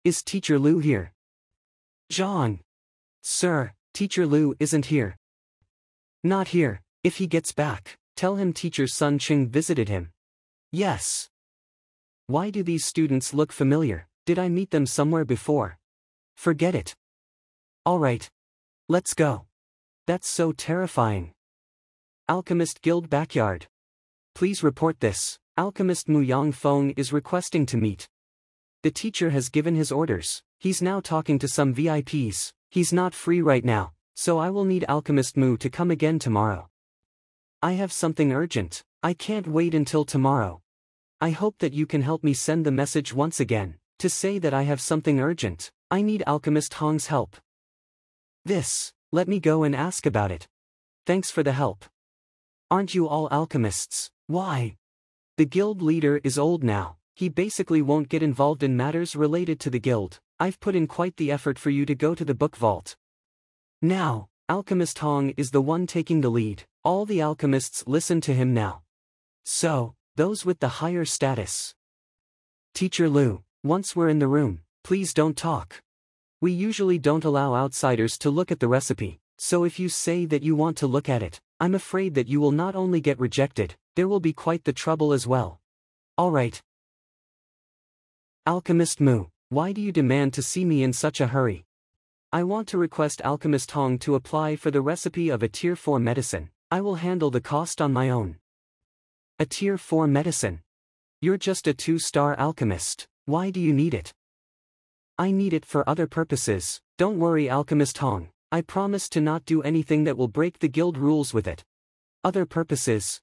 Is teacher Lu here? Zhang. Sir, Teacher Lu isn't here. Not here. If he gets back, tell him Teacher Sun Ching visited him. Yes. Why do these students look familiar? Did I meet them somewhere before? Forget it. Alright. Let's go. That's so terrifying. Alchemist Guild Backyard. Please report this. Alchemist Mu Yangfeng is requesting to meet. The teacher has given his orders. He's now talking to some VIPs. He's not free right now, so I will need Alchemist Mu to come again tomorrow. I have something urgent. I can't wait until tomorrow. I hope that you can help me send the message once again, to say that I have something urgent. I need Alchemist Hong's help. Let me go and ask about it. Thanks for the help. Aren't you all alchemists? Why? The guild leader is old now. He basically won't get involved in matters related to the guild. I've put in quite the effort for you to go to the book vault. Now, Alchemist Hong is the one taking the lead. All the alchemists listen to him now. So, those with the higher status. Teacher Lu, once we're in the room, please don't talk. We usually don't allow outsiders to look at the recipe, so if you say that you want to look at it, I'm afraid that you will not only get rejected, there will be quite the trouble as well. Alright. Alchemist Mu, why do you demand to see me in such a hurry? I want to request Alchemist Hong to apply for the recipe of a Tier 4 medicine. I will handle the cost on my own. A Tier 4 medicine? You're just a 2-star alchemist. Why do you need it? I need it for other purposes. Don't worry, Alchemist Hong. I promise to not do anything that will break the guild rules with it. Other purposes?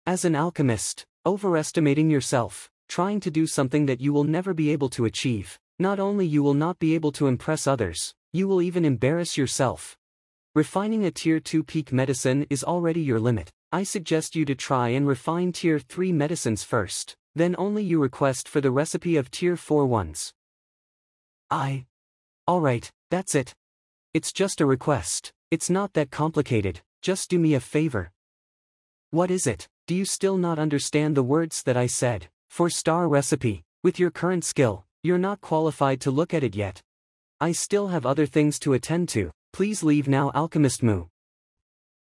As an alchemist, overestimating yourself, trying to do something that you will never be able to achieve. Not only you will not be able to impress others, you will even embarrass yourself. Refining a Tier 2 peak medicine is already your limit. I suggest you to try and refine Tier 3 medicines first, then only you request for the recipe of Tier 4 ones. Alright, that's it. It's just a request. It's not that complicated, just do me a favor. What is it? Do you still not understand the words that I said? 4-star recipe. With your current skill, you're not qualified to look at it yet. I still have other things to attend to. Please leave now, Alchemist Mu.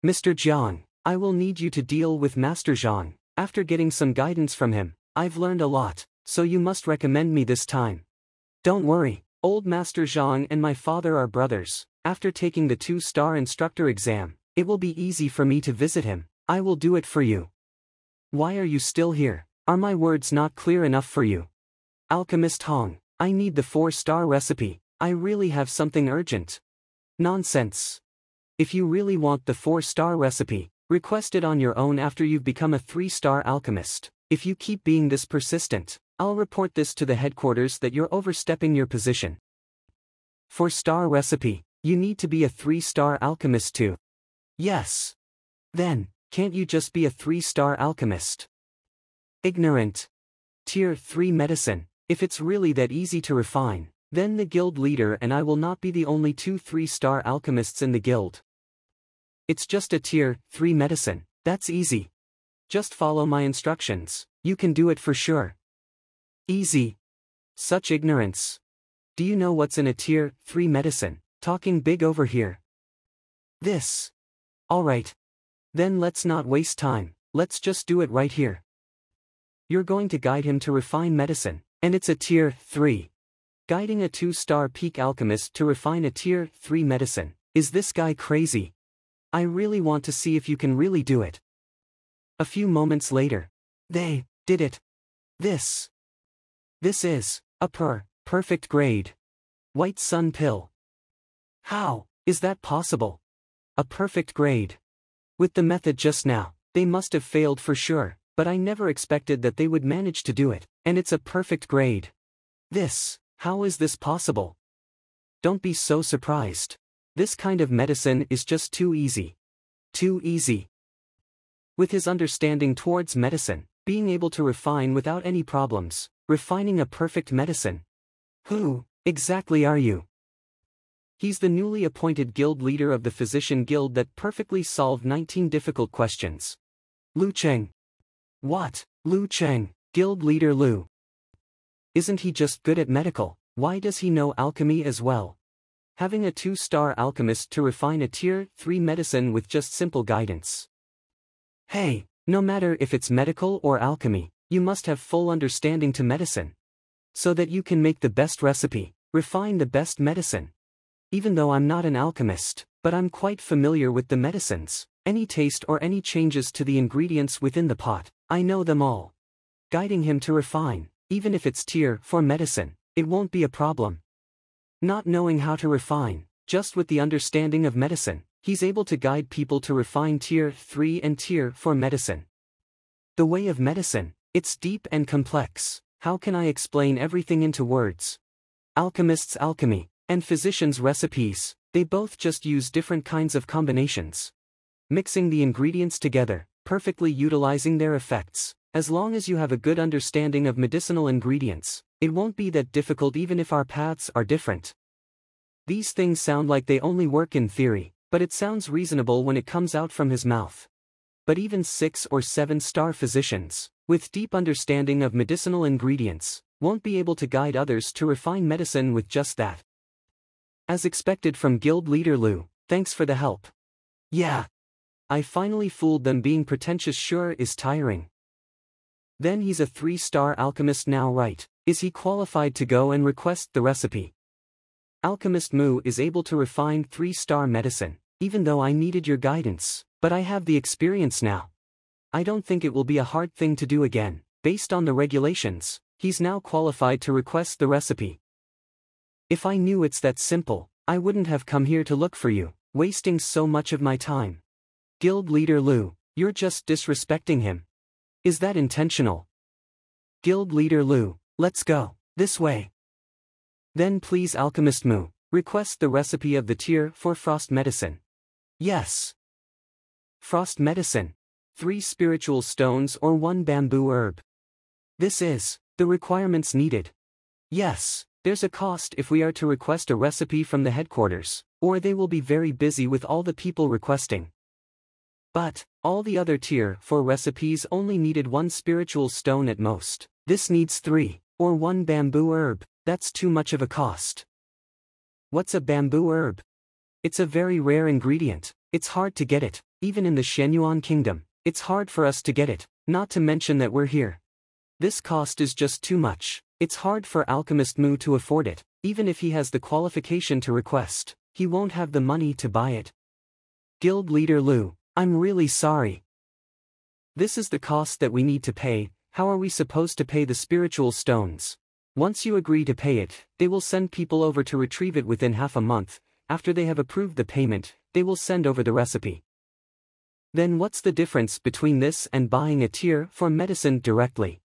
Mr. Jiang, I will need you to deal with Master Zhang. After getting some guidance from him, I've learned a lot, so you must recommend me this time. Don't worry, old Master Zhang and my father are brothers. After taking the 2-star instructor exam, it will be easy for me to visit him. I will do it for you. Why are you still here? Are my words not clear enough for you? Alchemist Hong, I need the 4-star recipe. I really have something urgent. Nonsense. If you really want the 4-star recipe, request it on your own after you've become a 3-star alchemist. If you keep being this persistent, I'll report this to the headquarters that you're overstepping your position. 4-star recipe, you need to be a 3-star alchemist too. Yes. Then, can't you just be a 3-star alchemist? Ignorant. Tier 3 medicine, if it's really that easy to refine, then the guild leader and I will not be the only 2 3-star alchemists in the guild. It's just a Tier 3 medicine, that's easy. Just follow my instructions, you can do it for sure. Easy. Such ignorance. Do you know what's in a Tier 3 medicine? Talking big over here. This. Alright. Then let's not waste time, let's just do it right here. You're going to guide him to refine medicine, and it's a Tier 3. Guiding a 2-star peak alchemist to refine a Tier 3 medicine. Is this guy crazy? I really want to see if you can really do it. A few moments later. They did it. This is a perfect grade. White sun pill. How is that possible? A perfect grade. With the method just now, they must have failed for sure, but I never expected that they would manage to do it, and it's a perfect grade. How is this possible? Don't be so surprised. This kind of medicine is just too easy. Too easy. With his understanding towards medicine, being able to refine without any problems, refining a perfect medicine. Who exactly are you? He's the newly appointed guild leader of the Physician Guild that perfectly solved 19 difficult questions. Lu Cheng. What? Lu Cheng, guild leader Lu. Isn't he just good at medical? Why does he know alchemy as well? having a 2-star alchemist to refine a tier 3 medicine with just simple guidance. Hey, no matter if it's medical or alchemy, you must have full understanding to medicine, so that you can make the best recipe, refine the best medicine. Even though I'm not an alchemist, but I'm quite familiar with the medicines, any taste or any changes to the ingredients within the pot, I know them all. Guiding him to refine, even if it's tier 4 medicine, it won't be a problem. Not knowing how to refine, just with the understanding of medicine, he's able to guide people to refine tier 3 and tier 4 medicine. The way of medicine, it's deep and complex. How can I explain everything into words? Alchemists' alchemy, and physicians' recipes, they both just use different kinds of combinations. Mixing the ingredients together, perfectly utilizing their effects. As long as you have a good understanding of medicinal ingredients, it won't be that difficult even if our paths are different. These things sound like they only work in theory, but it sounds reasonable when it comes out from his mouth. But even 6 or 7-star physicians, with deep understanding of medicinal ingredients, won't be able to guide others to refine medicine with just that. As expected from Guild Leader Lu, thanks for the help. Yeah. I finally fooled them. Being pretentious sure is tiring. Then he's a 3-star alchemist now, right? Is he qualified to go and request the recipe? Alchemist Mu is able to refine 3-star medicine, even though I needed your guidance, but I have the experience now. I don't think it will be a hard thing to do again. Based on the regulations, he's now qualified to request the recipe. If I knew it's that simple, I wouldn't have come here to look for you, wasting so much of my time. Guild Leader Lu, you're just disrespecting him. Is that intentional? Guild Leader Lu, let's go, this way. Then please Alchemist Mu, request the recipe of the tier 4 frost medicine. Yes. Frost medicine. 3 spiritual stones or 1 bamboo herb. This is the requirements needed. Yes, there's a cost if we are to request a recipe from the headquarters, or they will be very busy with all the people requesting. But all the other tier 4 recipes only needed 1 spiritual stone at most. This needs 3, or 1 bamboo herb. That's too much of a cost. What's a bamboo herb? It's a very rare ingredient. It's hard to get it, even in the Shenyuan kingdom. It's hard for us to get it, not to mention that we're here. This cost is just too much. It's hard for Alchemist Mu to afford it. Even if he has the qualification to request, he won't have the money to buy it. Guild Leader Lu, I'm really sorry. This is the cost that we need to pay. How are we supposed to pay the spiritual stones? Once you agree to pay it, they will send people over to retrieve it within half a month. After they have approved the payment, they will send over the recipe. Then what's the difference between this and buying a tier 4 medicine directly?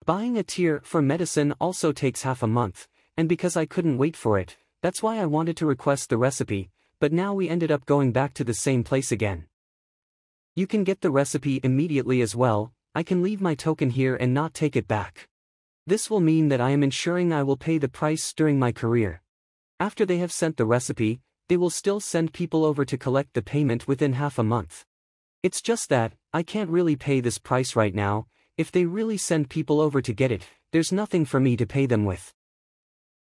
Buying a tier 4 medicine also takes half a month, and because I couldn't wait for it, that's why I wanted to request the recipe, but now we ended up going back to the same place again. You can get the recipe immediately as well. I can leave my token here and not take it back. This will mean that I am ensuring I will pay the price during my career. After they have sent the recipe, they will still send people over to collect the payment within half a month. It's just that, I can't really pay this price right now. If they really send people over to get it, there's nothing for me to pay them with.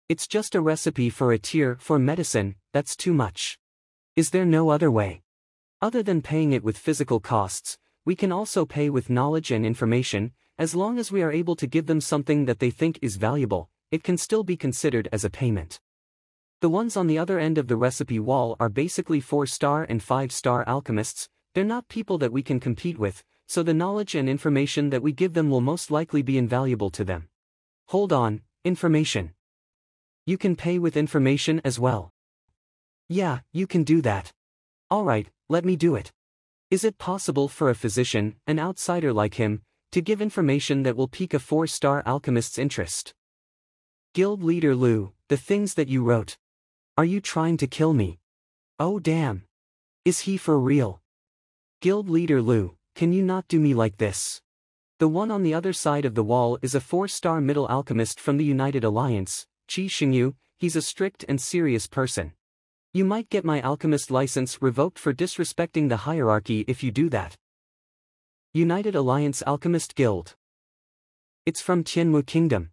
It's just a recipe for a tier 4 medicine. That's too much. Is there no other way? Other than paying it with physical costs, we can also pay with knowledge and information. As long as we are able to give them something that they think is valuable, it can still be considered as a payment. The ones on the other end of the recipe wall are basically 4-star and 5-star alchemists. They're not people that we can compete with, so the knowledge and information that we give them will most likely be invaluable to them. Hold on, information. You can pay with information as well. Yeah, you can do that. Alright, let me do it. Is it possible for a physician, an outsider like him, to give information that will pique a 4-star alchemist's interest? Guild Leader Lu, the things that you wrote. Are you trying to kill me? Oh damn. Is he for real? Guild Leader Lu, can you not do me like this? The one on the other side of the wall is a 4-star middle alchemist from the United Alliance, Qi Xingyu. He's a strict and serious person. You might get my alchemist license revoked for disrespecting the hierarchy if you do that. United Alliance Alchemist Guild. It's from Tianmu Kingdom.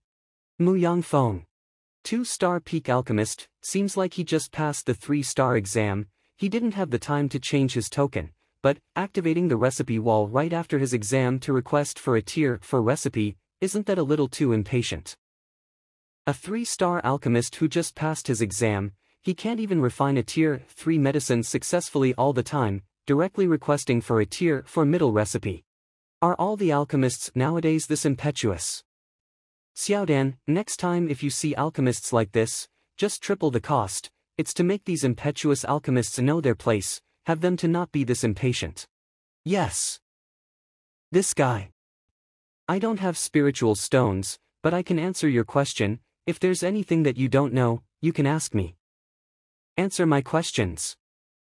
Mu Yangfeng. 2-star peak alchemist, seems like he just passed the 3-star exam. He didn't have the time to change his token, but activating the recipe wall right after his exam to request for a tier 4 recipe, isn't that a little too impatient? A 3-star alchemist who just passed his exam, he can't even refine a tier 3 medicine successfully all the time, directly requesting for a tier 4 middle recipe. Are all the alchemists nowadays this impetuous? Xiaodan, next time if you see alchemists like this, just triple the cost. It's to make these impetuous alchemists know their place, have them to not be this impatient. Yes. This guy. I don't have spiritual stones, but I can answer your question. If there's anything that you don't know, you can ask me. Answer my questions.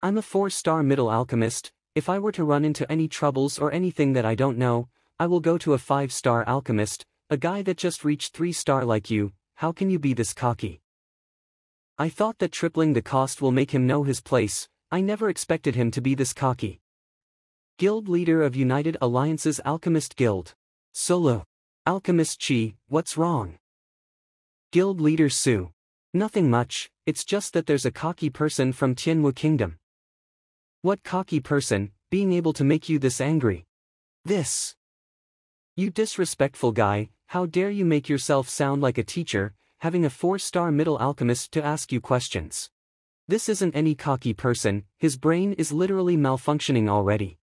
I'm a 4-star middle alchemist. If I were to run into any troubles or anything that I don't know, I will go to a 5-star alchemist, a guy that just reached 3-star like you. How can you be this cocky? I thought that tripling the cost will make him know his place. I never expected him to be this cocky. Guild leader of United Alliance's Alchemist Guild. Solo. Alchemist Chi, what's wrong? Guild leader Su. Nothing much, it's just that there's a cocky person from Tianwu Kingdom. What cocky person, being able to make you this angry? This. You disrespectful guy, how dare you make yourself sound like a teacher, having a 4-star middle alchemist to ask you questions. This isn't any cocky person, his brain is literally malfunctioning already.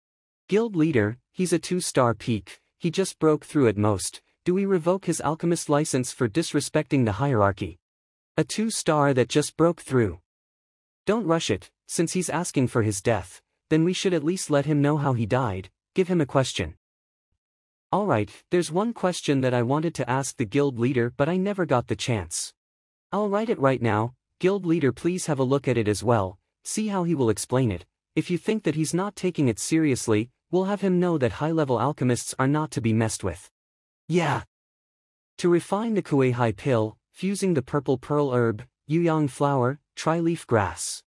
Guild leader, he's a 2-star peak, he just broke through at most. Do we revoke his alchemist license for disrespecting the hierarchy? A 2-star that just broke through. Don't rush it, since he's asking for his death, then we should at least let him know how he died, give him a question. Alright, there's one question that I wanted to ask the guild leader but I never got the chance. I'll write it right now. Guild leader, please have a look at it as well, see how he will explain it. If you think that he's not taking it seriously, we'll have him know that high-level alchemists are not to be messed with. Yeah. To refine the Kuei-Hai pill, fusing the purple pearl herb, Yuyang flower, tri-leaf grass.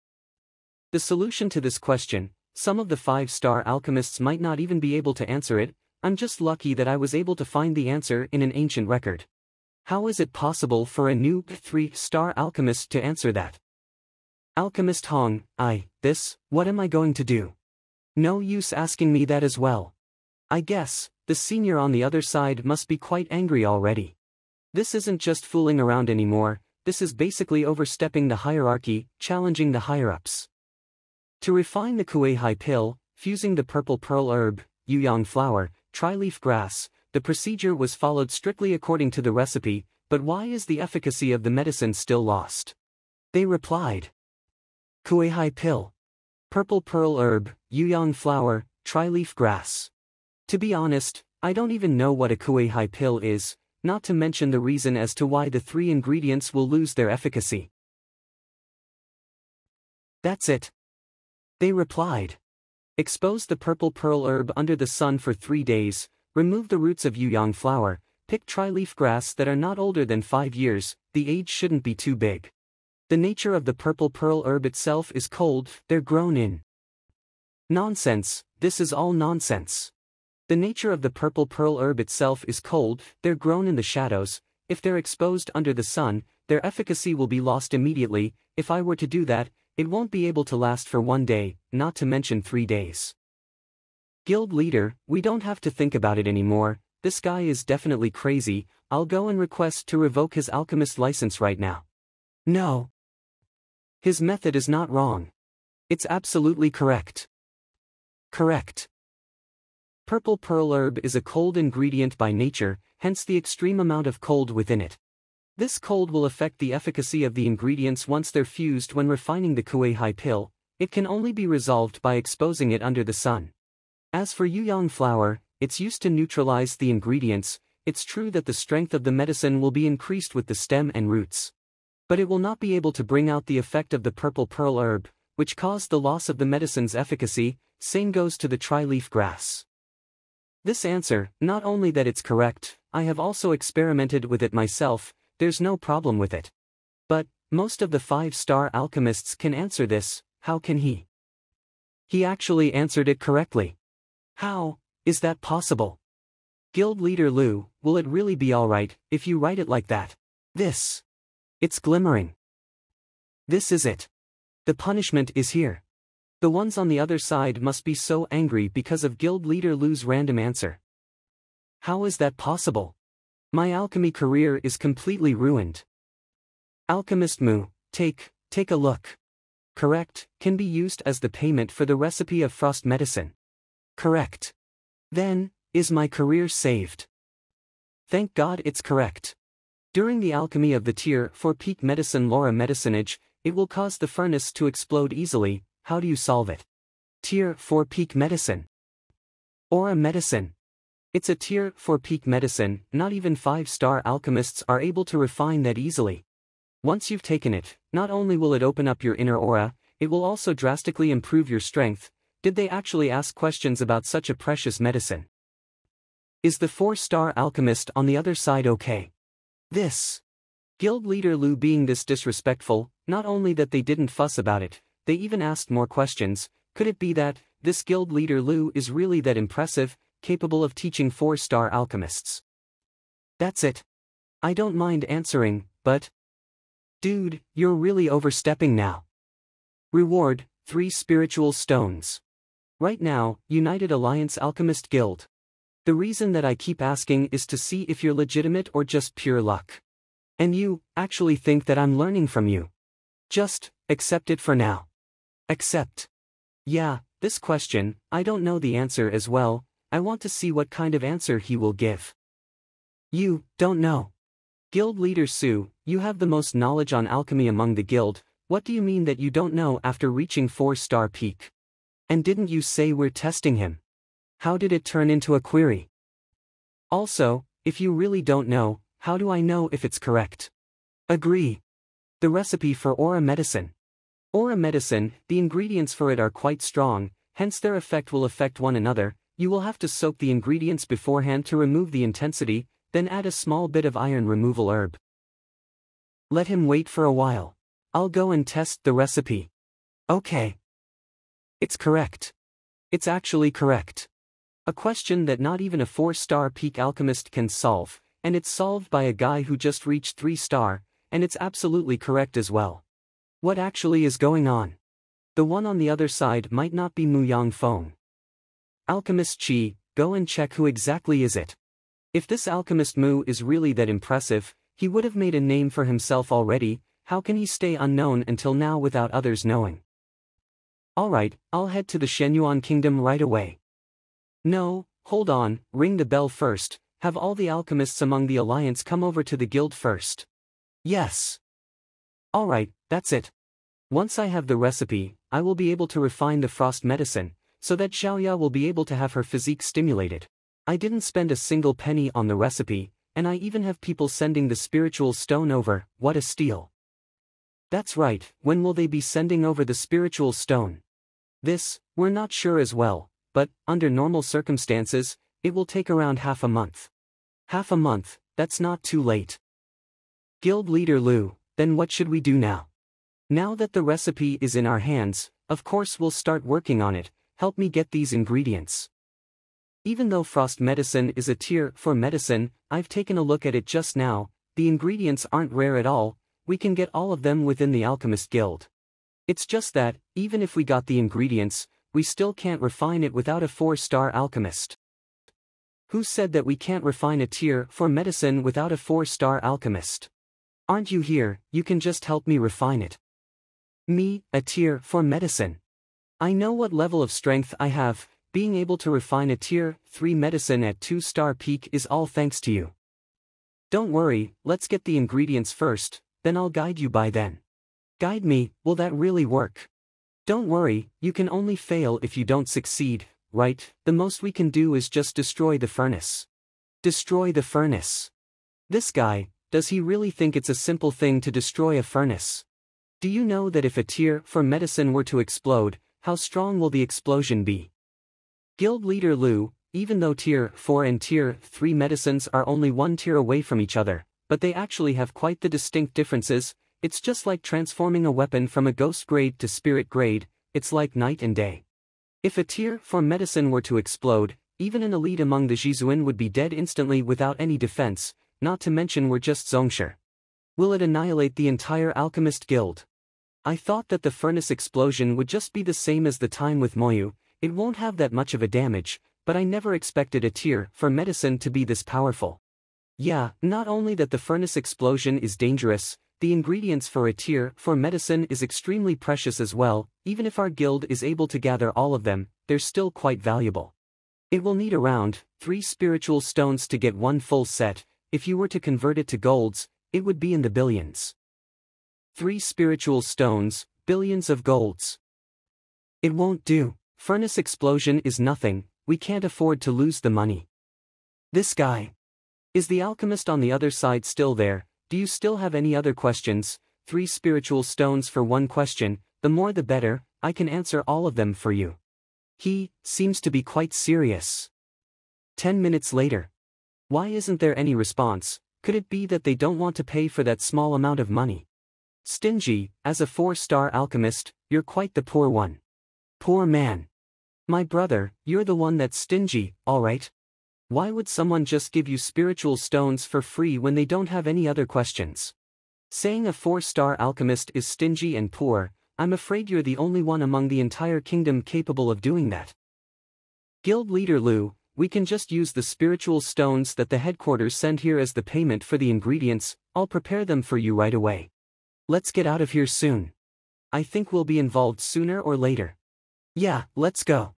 The solution to this question, some of the 5-star alchemists might not even be able to answer it. I'm just lucky that I was able to find the answer in an ancient record. How is it possible for a new 3-star alchemist to answer that? Alchemist Hong, what am I going to do? No use asking me that as well. I guess, the senior on the other side must be quite angry already. This isn't just fooling around anymore, this is basically overstepping the hierarchy, challenging the higher-ups. To refine the Kuei-Hai pill, fusing the purple pearl herb, Yuyang flower, tri-leaf grass, the procedure was followed strictly according to the recipe, but why is the efficacy of the medicine still lost? They replied. Kuei-Hai pill. Purple pearl herb, Yuyang flower, tri-leaf grass. To be honest, I don't even know what a Kuei-Hai pill is, not to mention the reason as to why the 3 ingredients will lose their efficacy. That's it. They replied. Expose the purple pearl herb under the sun for 3 days, remove the roots of Yuyang flower, pick tri-leaf grass that are not older than 5 years, the age shouldn't be too big. The nature of the purple pearl herb itself is cold, they're grown in. Nonsense, this is all nonsense. The nature of the purple pearl herb itself is cold, they're grown in the shadows. If they're exposed under the sun, their efficacy will be lost immediately. If I were to do that, it won't be able to last for 1 day, not to mention 3 days. Guild leader, we don't have to think about it anymore, this guy is definitely crazy. I'll go and request to revoke his alchemist license right now. No. His method is not wrong. It's absolutely correct. Correct. Purple pearl herb is a cold ingredient by nature, hence the extreme amount of cold within it. This cold will affect the efficacy of the ingredients once they're fused when refining the Kuei-Hai pill. It can only be resolved by exposing it under the sun. As for Yuyang flower, it's used to neutralize the ingredients. It's true that the strength of the medicine will be increased with the stem and roots. But it will not be able to bring out the effect of the purple pearl herb, which caused the loss of the medicine's efficacy. Same goes to the tri-leaf grass. This answer, not only that it's correct, I have also experimented with it myself, there's no problem with it. But, most of the 5-star alchemists can answer this, how can he? He actually answered it correctly. How is that possible? Guild leader Lu, will it really be alright if you write it like that? This. It's glimmering. This is it. The punishment is here. The ones on the other side must be so angry because of Guild Leader Lu's random answer. How is that possible? My alchemy career is completely ruined. Alchemist Mu, take a look. Correct, can be used as the payment for the recipe of frost medicine. Correct. Then, is my career saved? Thank God it's correct. During the alchemy of the Tier 4 peak medicine Laura medicinage, it will cause the furnace to explode easily. How do you solve it? Tier 4 peak medicine. Aura medicine. It's a Tier 4 peak medicine, not even 5-star alchemists are able to refine that easily. Once you've taken it, not only will it open up your inner aura, it will also drastically improve your strength. Did they actually ask questions about such a precious medicine? Is the 4-star alchemist on the other side okay? This. Guild Leader Lu being this disrespectful, not only that they didn't fuss about it, they even asked more questions. Could it be that this Guild Leader Lu is really that impressive, capable of teaching 4-star alchemists? That's it. I don't mind answering, but... Dude, you're really overstepping now. Reward, 3 spiritual stones. Right now, United Alliance Alchemist Guild. The reason that I keep asking is to see if you're legitimate or just pure luck. And you, actually think that I'm learning from you. Just, accept it for now. Accept. Yeah, this question, I don't know the answer as well, I want to see what kind of answer he will give. You, don't know. Guild Leader Su, you have the most knowledge on alchemy among the guild, what do you mean that you don't know after reaching 4-star peak? And didn't you say we're testing him? How did it turn into a query? Also, if you really don't know, how do I know if it's correct? Agree. The recipe for aura medicine. Aura medicine, the ingredients for it are quite strong, hence their effect will affect one another. You will have to soak the ingredients beforehand to remove the intensity, then add a small bit of iron removal herb. Let him wait for a while. I'll go and test the recipe. Okay. It's correct. It's actually correct. A question that not even a 4-star peak alchemist can solve, and it's solved by a guy who just reached 3-star, and it's absolutely correct as well. What actually is going on? The one on the other side might not be Mu Yang Feng. Alchemist Chi, go and check who exactly is it. If this alchemist Mu is really that impressive, he would have made a name for himself already. How can he stay unknown until now without others knowing? Alright, I'll head to the Shenyuan Kingdom right away. No, hold on, ring the bell first, have all the alchemists among the alliance come over to the guild first. Yes. Alright, that's it. Once I have the recipe, I will be able to refine the frost medicine, so that Xiaoya will be able to have her physique stimulated. I didn't spend a single penny on the recipe, and I even have people sending the spiritual stone over. What a steal. That's right, when will they be sending over the spiritual stone? This, we're not sure as well, but, under normal circumstances, it will take around half a month. Half a month, that's not too late. Guild Leader Lu, then what should we do now? Now that the recipe is in our hands, of course we'll start working on it. Help me get these ingredients. Even though frost medicine is a Tier 4 medicine, I've taken a look at it just now, the ingredients aren't rare at all, we can get all of them within the Alchemist Guild. It's just that, even if we got the ingredients, we still can't refine it without a 4-star alchemist. Who said that we can't refine a Tier 4 medicine without a 4-star alchemist? Aren't you here, you can just help me refine it. Me, a Tier 4 medicine. I know what level of strength I have. Being able to refine a Tier 3 medicine at 2-star peak is all thanks to you. Don't worry, let's get the ingredients first, then I'll guide you by then. Guide me, will that really work? Don't worry, you can only fail if you don't succeed, right? The most we can do is just destroy the furnace. Destroy the furnace. This guy, does he really think it's a simple thing to destroy a furnace? Do you know that if a Tier 4 medicine were to explode, how strong will the explosion be? Guild Leader Lu, even though Tier 4 and Tier 3 medicines are only one tier away from each other, but they actually have quite the distinct differences. It's just like transforming a weapon from a ghost grade to spirit grade, it's like night and day. If a Tier 4 medicine were to explode, even an elite among the Jizuan would be dead instantly without any defense, not to mention we're just Zhongsher. Will it annihilate the entire alchemist guild? I thought that the furnace explosion would just be the same as the time with Moyu, it won't have that much of a damage, but I never expected a tear for medicine to be this powerful. Yeah, not only that the furnace explosion is dangerous, the ingredients for a tear for medicine is extremely precious as well. Even if our guild is able to gather all of them, they're still quite valuable. It will need around 3 spiritual stones to get one full set. If you were to convert it to golds, it would be in the billions. 3 spiritual stones, billions of golds. It won't do. Furnace explosion is nothing, we can't afford to lose the money. This guy. Is the alchemist on the other side still there? Do you still have any other questions? 3 spiritual stones for 1 question, the more the better, I can answer all of them for you. He seems to be quite serious. 10 minutes later. Why isn't there any response? Could it be that they don't want to pay for that small amount of money? Stingy, as a 4-star alchemist, you're quite the poor one. Poor man. My brother, you're the one that's stingy, alright? Why would someone just give you spiritual stones for free when they don't have any other questions? Saying a 4-star alchemist is stingy and poor, I'm afraid you're the only one among the entire kingdom capable of doing that. Guild leader Lu, we can just use the spiritual stones that the headquarters send here as the payment for the ingredients. I'll prepare them for you right away. Let's get out of here soon. I think we'll be involved sooner or later. Yeah, let's go.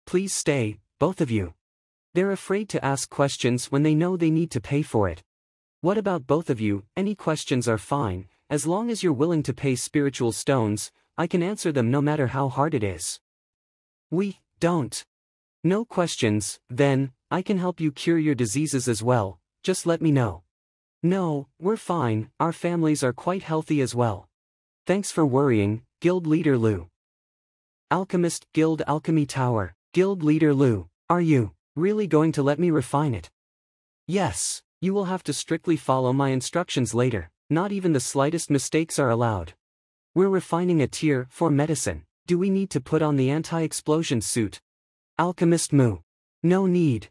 Please stay, both of you. They're afraid to ask questions when they know they need to pay for it. What about both of you? Any questions are fine, as long as you're willing to pay spiritual stones, I can answer them no matter how hard it is. We don't. No questions, then, I can help you cure your diseases as well, just let me know. No, we're fine, our families are quite healthy as well. Thanks for worrying, Guild Leader Lu. Alchemist Guild Alchemy Tower, Guild Leader Lu, are you really going to let me refine it? Yes, you will have to strictly follow my instructions later, not even the slightest mistakes are allowed. We're refining a tier for medicine. Do we need to put on the anti-explosion suit? Alchemist Mu. No need.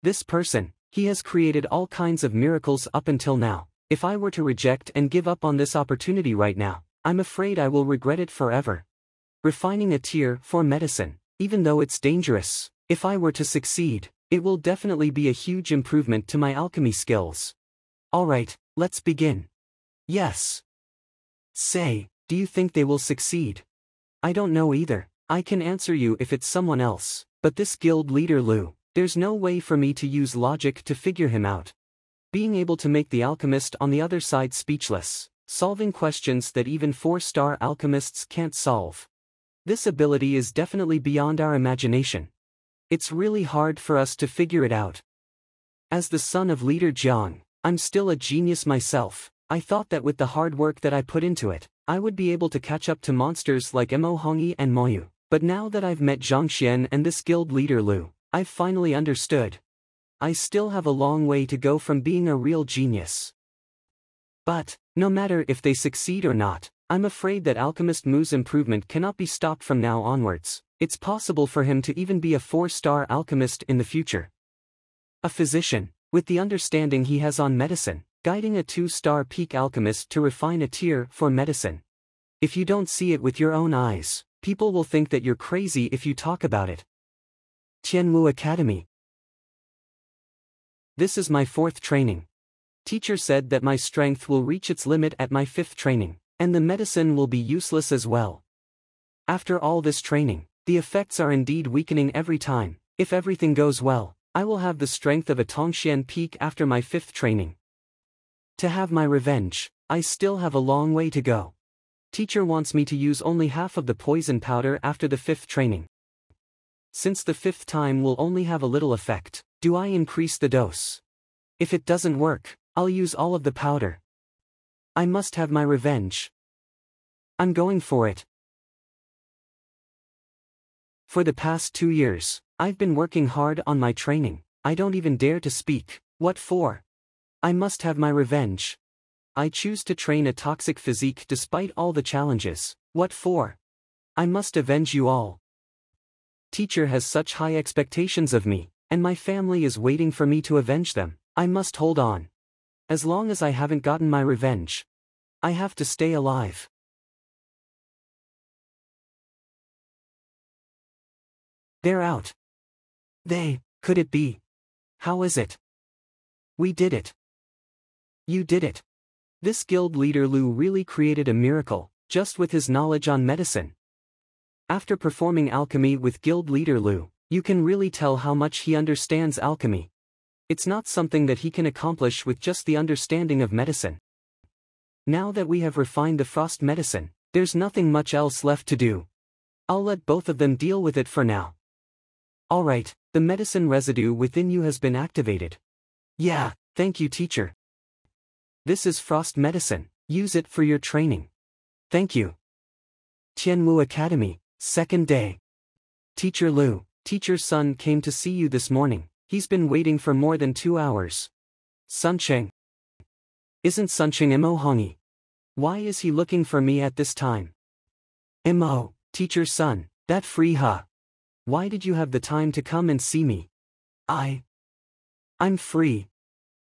This person, he has created all kinds of miracles up until now. If I were to reject and give up on this opportunity right now, I'm afraid I will regret it forever. Refining a tier for medicine, even though it's dangerous, if I were to succeed, it will definitely be a huge improvement to my alchemy skills. Alright, let's begin. Yes. Say, do you think they will succeed? I don't know either. I can answer you if it's someone else, but this guild leader Lu, there's no way for me to use logic to figure him out. Being able to make the alchemist on the other side speechless, solving questions that even 4-star alchemists can't solve. This ability is definitely beyond our imagination. It's really hard for us to figure it out. As the son of leader Zhang, I'm still a genius myself. I thought that with the hard work that I put into it, I would be able to catch up to monsters like Mo Hongyi and Moyu. But now that I've met Zhang Xuan and this guild leader Lu, I've finally understood. I still have a long way to go from being a real genius. But, no matter if they succeed or not, I'm afraid that Alchemist Mu's improvement cannot be stopped from now onwards. It's possible for him to even be a 4-star alchemist in the future. A physician, with the understanding he has on medicine, guiding a 2-star peak alchemist to refine a tier for medicine. If you don't see it with your own eyes, people will think that you're crazy if you talk about it. Tianwu Academy. This is my 4th training. Teacher said that my strength will reach its limit at my 5th training, and the medicine will be useless as well. After all this training, the effects are indeed weakening every time. If everything goes well, I will have the strength of a Tongxian peak after my 5th training. To have my revenge, I still have a long way to go. Teacher wants me to use only half of the poison powder after the 5th training. Since the 5th time will only have a little effect, do I increase the dose? If it doesn't work, I'll use all of the powder. I must have my revenge. I'm going for it. For the past 2 years, I've been working hard on my training. I don't even dare to speak. What for? I must have my revenge. I choose to train a toxic physique despite all the challenges. What for? I must avenge you all. Teacher has such high expectations of me, and my family is waiting for me to avenge them. I must hold on. As long as I haven't gotten my revenge, I have to stay alive. They're out. Could it be? How is it? We did it. You did it. This guild leader Lu really created a miracle, just with his knowledge on medicine. After performing alchemy with guild leader Lu, you can really tell how much he understands alchemy. It's not something that he can accomplish with just the understanding of medicine. Now that we have refined the frost medicine, there's nothing much else left to do. I'll let both of them deal with it for now. Alright, the medicine residue within you has been activated. Yeah, thank you teacher. This is frost medicine, use it for your training. Thank you. Tianwu Academy, second day. Teacher Lu, teacher's son came to see you this morning, he's been waiting for more than 2 hours. Suncheng. Isn't Suncheng Mo Hongi? Why is he looking for me at this time? Mo, teacher's son, that free ha. Why did you have the time to come and see me? I'm free.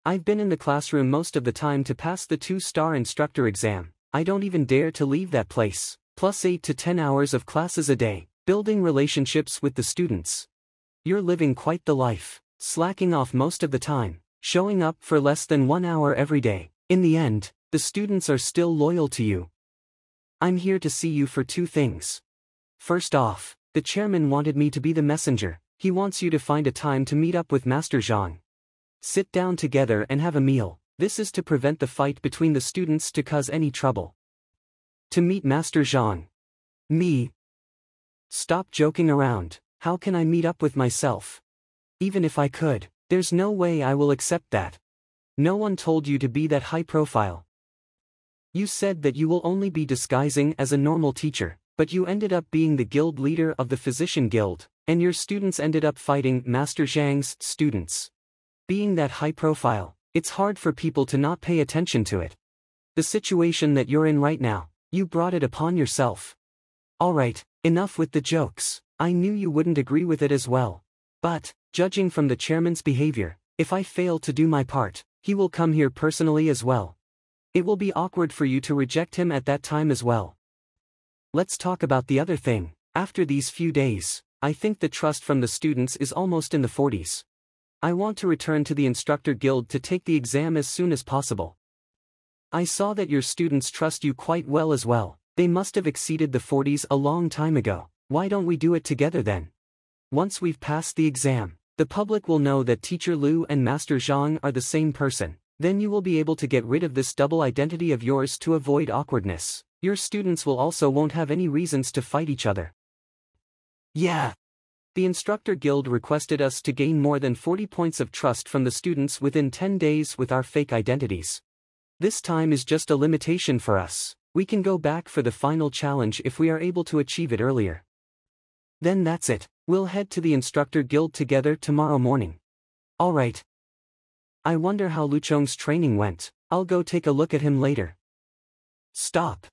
I've been in the classroom most of the time to pass the 2-star instructor exam. I don't even dare to leave that place. Plus 8 to 10 hours of classes a day, building relationships with the students. You're living quite the life, slacking off most of the time, showing up for less than 1 hour every day. In the end, the students are still loyal to you. I'm here to see you for 2 things. First off, the chairman wanted me to be the messenger. He wants you to find a time to meet up with Master Zhang. Sit down together and have a meal. This is to prevent the fight between the students to cause any trouble. To meet Master Zhang. Me? Stop joking around. How can I meet up with myself? Even if I could, there's no way I will accept that. No one told you to be that high profile. You said that you will only be disguising as a normal teacher, but you ended up being the guild leader of the physician guild, and your students ended up fighting Master Zhang's students. Being that high profile, it's hard for people to not pay attention to it. The situation that you're in right now, you brought it upon yourself. Alright, enough with the jokes. I knew you wouldn't agree with it as well. But, judging from the chairman's behavior, if I fail to do my part, he will come here personally as well. It will be awkward for you to reject him at that time as well. Let's talk about the other thing. After these few days, I think the trust from the students is almost in the 40s. I want to return to the instructor guild to take the exam as soon as possible. I saw that your students trust you quite well as well. They must have exceeded the 40s a long time ago. Why don't we do it together then? Once we've passed the exam, the public will know that Teacher Lu and Master Zhang are the same person. Then you will be able to get rid of this double identity of yours to avoid awkwardness. Your students will also won't have any reasons to fight each other. Yeah. The instructor guild requested us to gain more than 40 points of trust from the students within 10 days with our fake identities. This time is just a limitation for us. We can go back for the final challenge if we are able to achieve it earlier. Then that's it. We'll head to the instructor guild together tomorrow morning. Alright. I wonder how Luchong's training went. I'll go take a look at him later. Stop.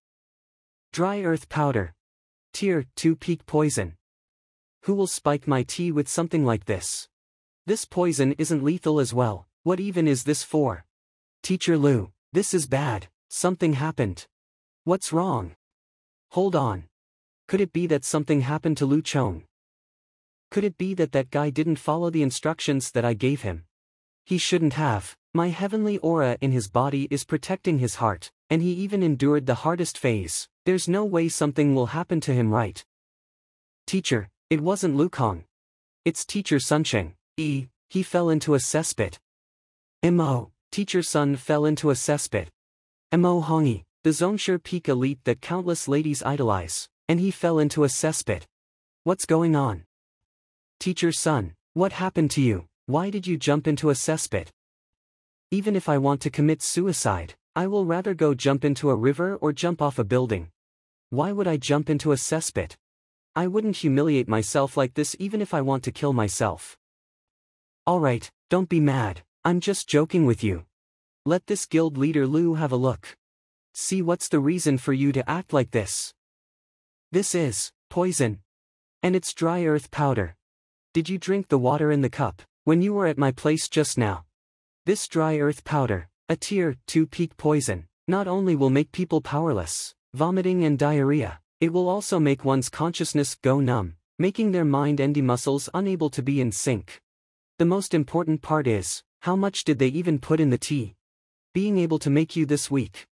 Dry earth powder. Tier 2 peak poison. Who will spike my tea with something like this? This poison isn't lethal as well. What even is this for? Teacher Lu, this is bad. Something happened. What's wrong? Hold on. Could it be that something happened to Lu Chong? Could it be that that guy didn't follow the instructions that I gave him? He shouldn't have. My heavenly aura in his body is protecting his heart, and he even endured the hardest phase. There's no way something will happen to him, right? Teacher, it wasn't Lu Kong. It's Teacher Suncheng. He fell into a cesspit. Mo, Teacher Sun fell into a cesspit. Mo Hongi, the Zhongshe Peak elite that countless ladies idolize, and he fell into a cesspit. What's going on? Teacher Sun, what happened to you? Why did you jump into a cesspit? Even if I want to commit suicide, I will rather go jump into a river or jump off a building. Why would I jump into a cesspit? I wouldn't humiliate myself like this even if I want to kill myself. Alright, don't be mad, I'm just joking with you. Let this guild leader Lu have a look. See what's the reason for you to act like this. This is poison. And it's dry earth powder. Did you drink the water in the cup when you were at my place just now? This dry earth powder, A tier 2 peak poison not only will make people powerless, vomiting and diarrhea, it will also make one's consciousness go numb, making their mind and muscles unable to be in sync. The most important part is, how much did they even put in the tea? Being able to make you this weak.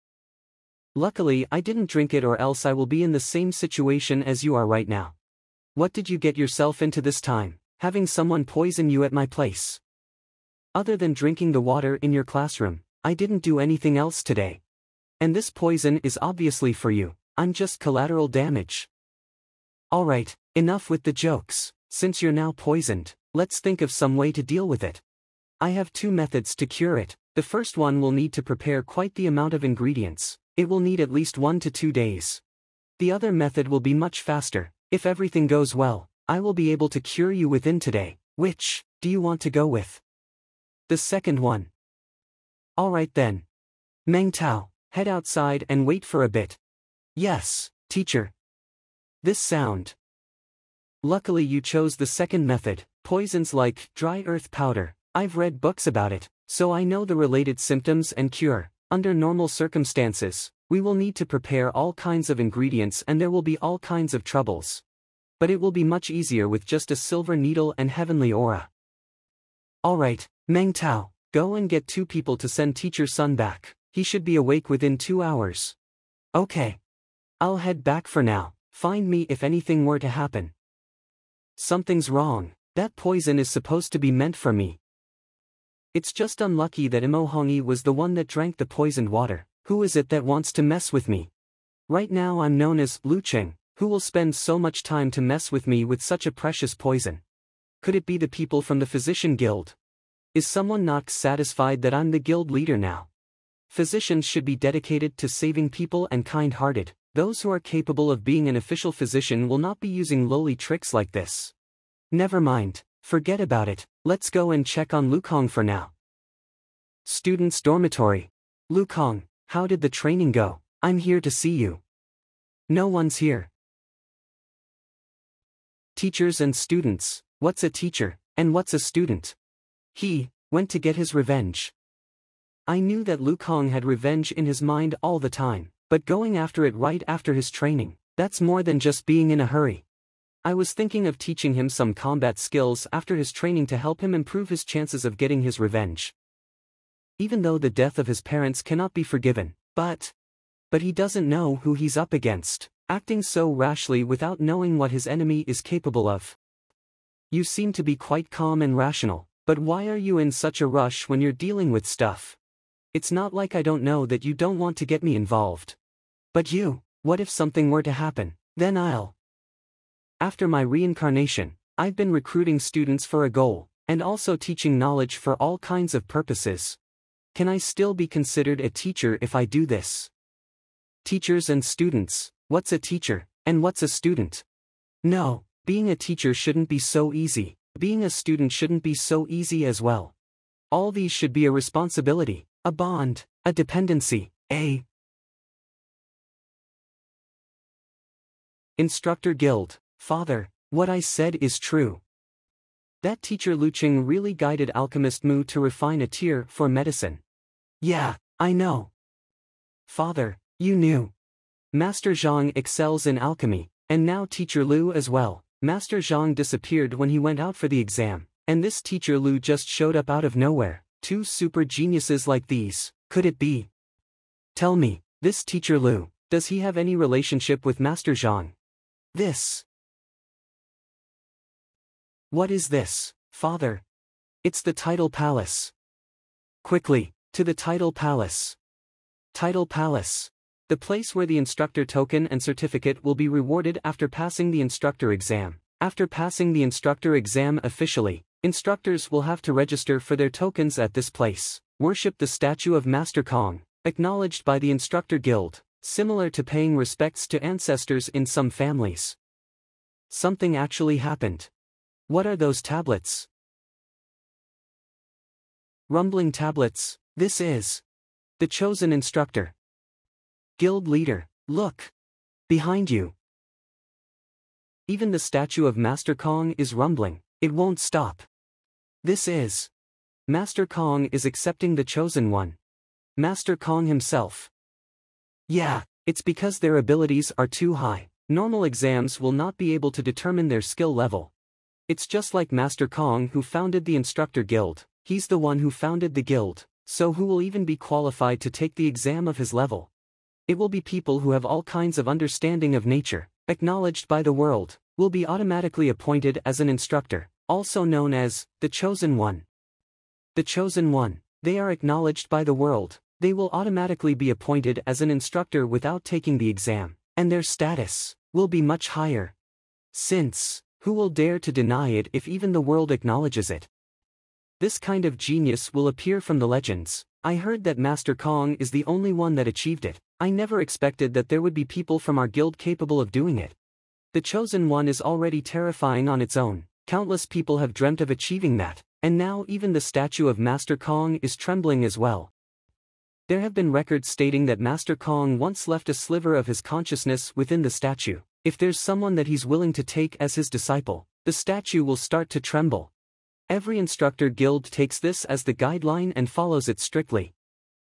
Luckily I didn't drink it, or else I will be in the same situation as you are right now. What did you get yourself into this time, having someone poison you at my place? Other than drinking the water in your classroom, I didn't do anything else today. And this poison is obviously for you, I'm just collateral damage. Alright, enough with the jokes. Since you're now poisoned, let's think of some way to deal with it. I have 2 methods to cure it. The first one will need to prepare quite the amount of ingredients. It will need at least 1 to 2 days. The other method will be much faster. If everything goes well, I will be able to cure you within today. Which do you want to go with? The second one. Alright then. Meng Tao, head outside and wait for a bit. Yes, teacher. This sound. Luckily you chose the second method. Poisons like dry earth powder. I've read books about it, so I know the related symptoms and cure. Under normal circumstances, we will need to prepare all kinds of ingredients and there will be all kinds of troubles. But it will be much easier with just a silver needle and heavenly aura. Alright, Meng Tao, go and get 2 people to send Teacher Sun back. He should be awake within 2 hours. Okay. I'll head back for now. Find me if anything were to happen. Something's wrong. That poison is supposed to be meant for me. It's just unlucky that Imo Hongi was the one that drank the poisoned water. Who is it that wants to mess with me? Right now I'm known as Lu Cheng, who will spend so much time to mess with me with such a precious poison. Could it be the people from the Physician Guild? Is someone not satisfied that I'm the guild leader now? Physicians should be dedicated to saving people and kind-hearted. Those who are capable of being an official physician will not be using lowly tricks like this. Never mind, forget about it, let's go and check on Lukong for now. Students' dormitory. Lukong, how did the training go? I'm here to see you. No one's here. Teachers and students. What's a teacher, and what's a student? He went to get his revenge. I knew that Lukong had revenge in his mind all the time, but going after it right after his training, that's more than just being in a hurry. I was thinking of teaching him some combat skills after his training to help him improve his chances of getting his revenge. Even though the death of his parents cannot be forgiven, but he doesn't know who he's up against, acting so rashly without knowing what his enemy is capable of. You seem to be quite calm and rational, but why are you in such a rush when you're dealing with stuff? It's not like I don't know that you don't want to get me involved. But what if something were to happen? Then After my reincarnation, I've been recruiting students for a goal, and also teaching knowledge for all kinds of purposes. Can I still be considered a teacher if I do this? Teachers and students, what's a teacher, and what's a student? No, being a teacher shouldn't be so easy, being a student shouldn't be so easy as well. All these should be a responsibility, a bond, a dependency, a Instructor Guild. Father, what I said is true. That teacher Lu Qing really guided Alchemist Mu to refine a tier for medicine. Yeah, I know. Father, you knew. Master Zhang excels in alchemy, and now Teacher Lu as well. Master Zhang disappeared when he went out for the exam, and this Teacher Lu just showed up out of nowhere. 2 super geniuses like these, could it be? Tell me, this Teacher Lu, does he have any relationship with Master Zhang? What is this, Father? It's the Tidal Palace. Quickly, to the Tidal Palace. Tidal Palace. The place where the instructor token and certificate will be rewarded after passing the instructor exam. After passing the instructor exam officially, instructors will have to register for their tokens at this place. Worship the statue of Master Kong, acknowledged by the Instructor Guild, similar to paying respects to ancestors in some families. Something actually happened. What are those tablets? Rumbling tablets. This is the chosen instructor. Guild leader, look. Behind you. Even the statue of Master Kong is rumbling, it won't stop. This is Master Kong is accepting the chosen one. Master Kong himself. Yeah, it's because their abilities are too high. Normal exams will not be able to determine their skill level. It's just like Master Kong who founded the Instructor Guild. He's the one who founded the guild, so who will even be qualified to take the exam of his level? It will be people who have all kinds of understanding of nature, acknowledged by the world, will be automatically appointed as an instructor, also known as the Chosen One. The Chosen One, they are acknowledged by the world, they will automatically be appointed as an instructor without taking the exam, and their status will be much higher. Since, who will dare to deny it if even the world acknowledges it? This kind of genius will appear from the legends. I heard that Master Kong is the only one that achieved it. I never expected that there would be people from our guild capable of doing it. The Chosen One is already terrifying on its own. Countless people have dreamt of achieving that, and now even the statue of Master Kong is trembling as well. There have been records stating that Master Kong once left a sliver of his consciousness within the statue. If there's someone that he's willing to take as his disciple, the statue will start to tremble. Every instructor guild takes this as the guideline and follows it strictly.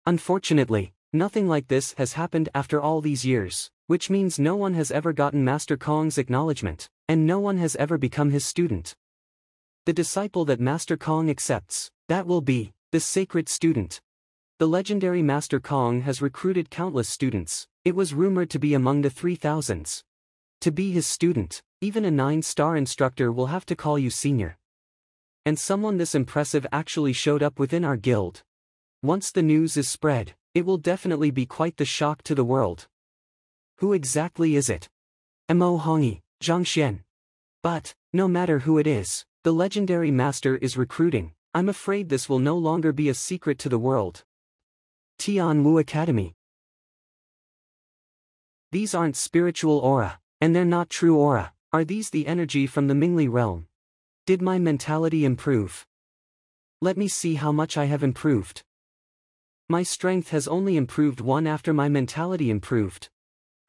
Unfortunately, nothing like this has happened after all these years, which means no one has ever gotten Master Kong's acknowledgement, and no one has ever become his student. The disciple that Master Kong accepts, that will be the sacred student. The legendary Master Kong has recruited countless students. It was rumored to be among the 3,000s. To be his student, even a 9-star instructor will have to call you senior. And someone this impressive actually showed up within our guild. Once the news is spread, it will definitely be quite the shock to the world. Who exactly is it? Mo Hongyi, Zhang Xuan. But, no matter who it is, the legendary master is recruiting. I'm afraid this will no longer be a secret to the world. Tianwu Academy. These aren't spiritual aura, and they're not true aura. Are these the energy from the Mingli realm? Did my mentality improve? Let me see how much I have improved. My strength has only improved 1 after my mentality improved.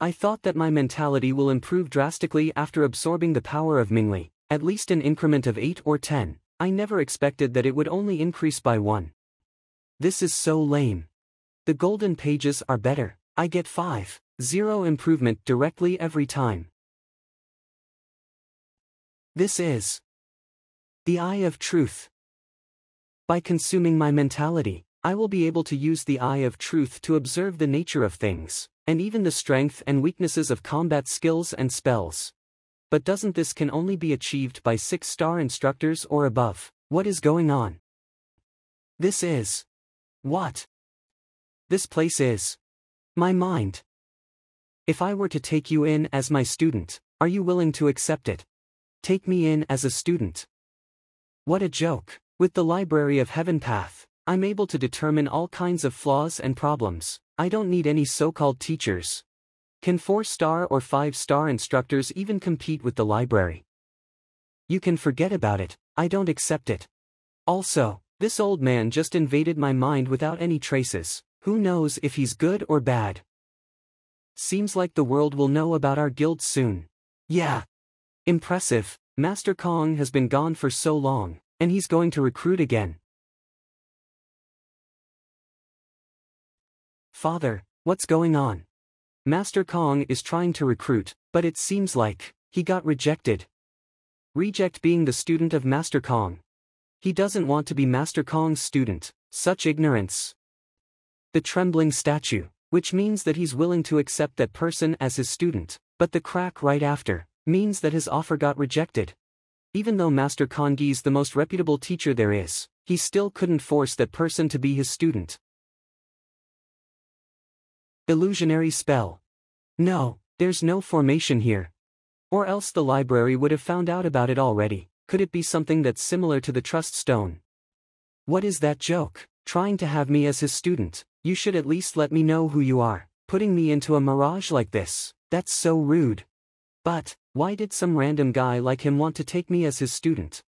I thought that my mentality will improve drastically after absorbing the power of Mingli, at least an increment of 8 or 10. I never expected that it would only increase by 1. This is so lame. The golden pages are better. I get 5.0 improvement directly every time. This is the Eye of Truth. By consuming my mentality, I will be able to use the Eye of Truth to observe the nature of things, and even the strength and weaknesses of combat skills and spells. But doesn't this can only be achieved by 6-star instructors or above? What is going on? This is what? This place is my mind. If I were to take you in as my student, are you willing to accept it? Take me in as a student. What a joke. With the Library of Heaven path, I'm able to determine all kinds of flaws and problems. I don't need any so-called teachers. Can 4-star or 5-star instructors even compete with the library? You can forget about it. I don't accept it. Also, this old man just invaded my mind without any traces. Who knows if he's good or bad? Seems like the world will know about our guild soon. Yeah. Impressive. Master Kong has been gone for so long, and he's going to recruit again. Father, what's going on? Master Kong is trying to recruit, but it seems like he got rejected. Reject being the student of Master Kong. He doesn't want to be Master Kong's student. Such ignorance. The trembling statue, which means that he's willing to accept that person as his student, but the crack right after means that his offer got rejected. Even though Master Kongyi's the most reputable teacher there is, he still couldn't force that person to be his student. Illusionary spell. No, there's no formation here. Or else the library would have found out about it already. Could it be something that's similar to the Trust Stone? What is that joke? Trying to have me as his student? You should at least let me know who you are. Putting me into a mirage like this, that's so rude. But, why did some random guy like him want to take me as his student?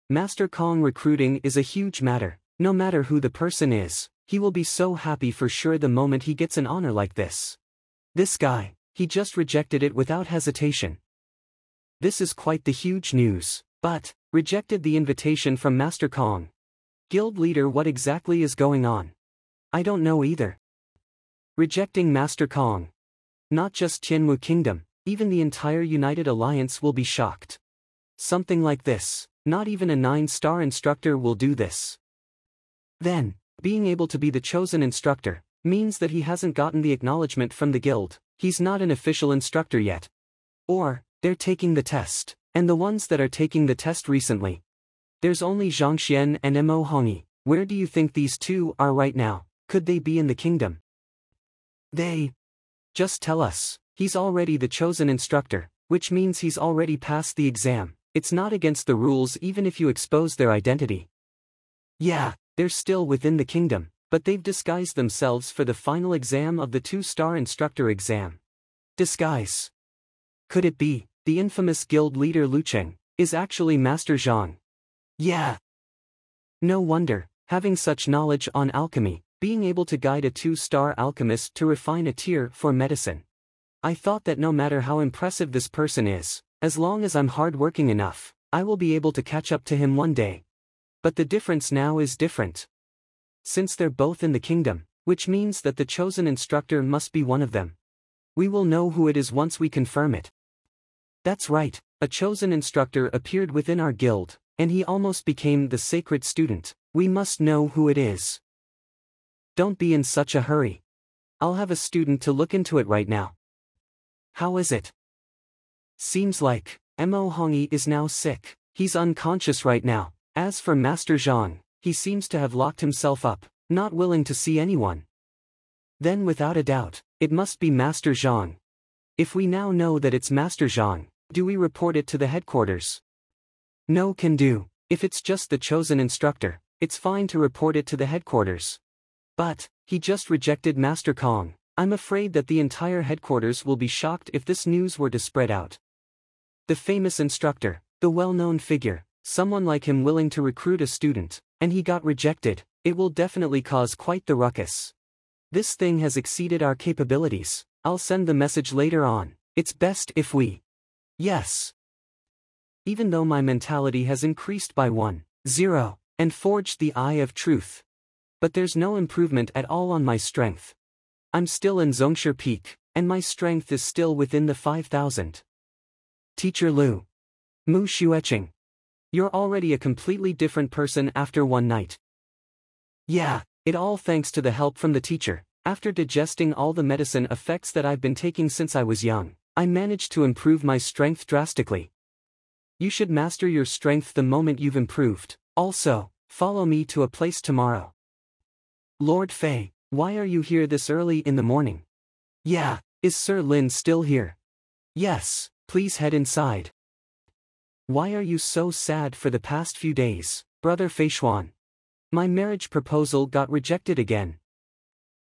Master Kong recruiting is a huge matter. No matter who the person is, he will be so happy for sure the moment he gets an honor like this. This guy, he just rejected it without hesitation. This is quite the huge news, but, rejected the invitation from Master Kong. Guild leader, what exactly is going on? I don't know either. Rejecting Master Kong. Not just Tianwu Kingdom, even the entire United Alliance will be shocked. Something like this, not even a 9-star instructor will do this. Then, being able to be the chosen instructor, means that he hasn't gotten the acknowledgement from the guild, he's not an official instructor yet. Or, they're taking the test, and the ones that are taking the test recently. There's only Zhang Xuan and Mo Hongyi. Where do you think these two are right now? Could they be in the kingdom? Just tell us, he's already the chosen instructor, which means he's already passed the exam. It's not against the rules even if you expose their identity. Yeah, they're still within the kingdom, but they've disguised themselves for the final exam of the 2-star instructor exam. Disguise. Could it be, the infamous guild leader Lu Cheng, is actually Master Zhang? Yeah. No wonder, having such knowledge on alchemy, being able to guide a 2-star alchemist to refine a tier for medicine. I thought that no matter how impressive this person is, as long as I'm hardworking enough, I will be able to catch up to him one day. But the difference now is different. Since they're both in the kingdom, which means that the chosen instructor must be one of them. We will know who it is once we confirm it. That's right, a chosen instructor appeared within our guild, and he almost became the sacred student. We must know who it is. Don't be in such a hurry. I'll have a student to look into it right now. How is it? Seems like Mo Hongyi is now sick. He's unconscious right now. As for Master Zhang, he seems to have locked himself up, not willing to see anyone. Then without a doubt, it must be Master Zhang. If we now know that it's Master Zhang, do we report it to the headquarters? No can do. If it's just the chosen instructor, it's fine to report it to the headquarters. But, he just rejected Master Kong. I'm afraid that the entire headquarters will be shocked if this news were to spread out. The famous instructor, the well-known figure, someone like him willing to recruit a student, and he got rejected, it will definitely cause quite the ruckus. This thing has exceeded our capabilities. I'll send the message later on. It's best if we... Yes. Even though my mentality has increased by 1-0, and forged the Eye of Truth. But there's no improvement at all on my strength. I'm still in Zhongsher Peak, and my strength is still within the 5,000. Teacher Lu. Mu Xueqing. You're already a completely different person after one night. Yeah, it all thanks to the help from the teacher. After digesting all the medicine effects that I've been taking since I was young, I managed to improve my strength drastically. You should master your strength the moment you've improved. Also, follow me to a place tomorrow. Lord Fei, why are you here this early in the morning? Yeah, is Sir Lin still here? Yes, please head inside. Why are you so sad for the past few days, Brother Fei Xuan? My marriage proposal got rejected again.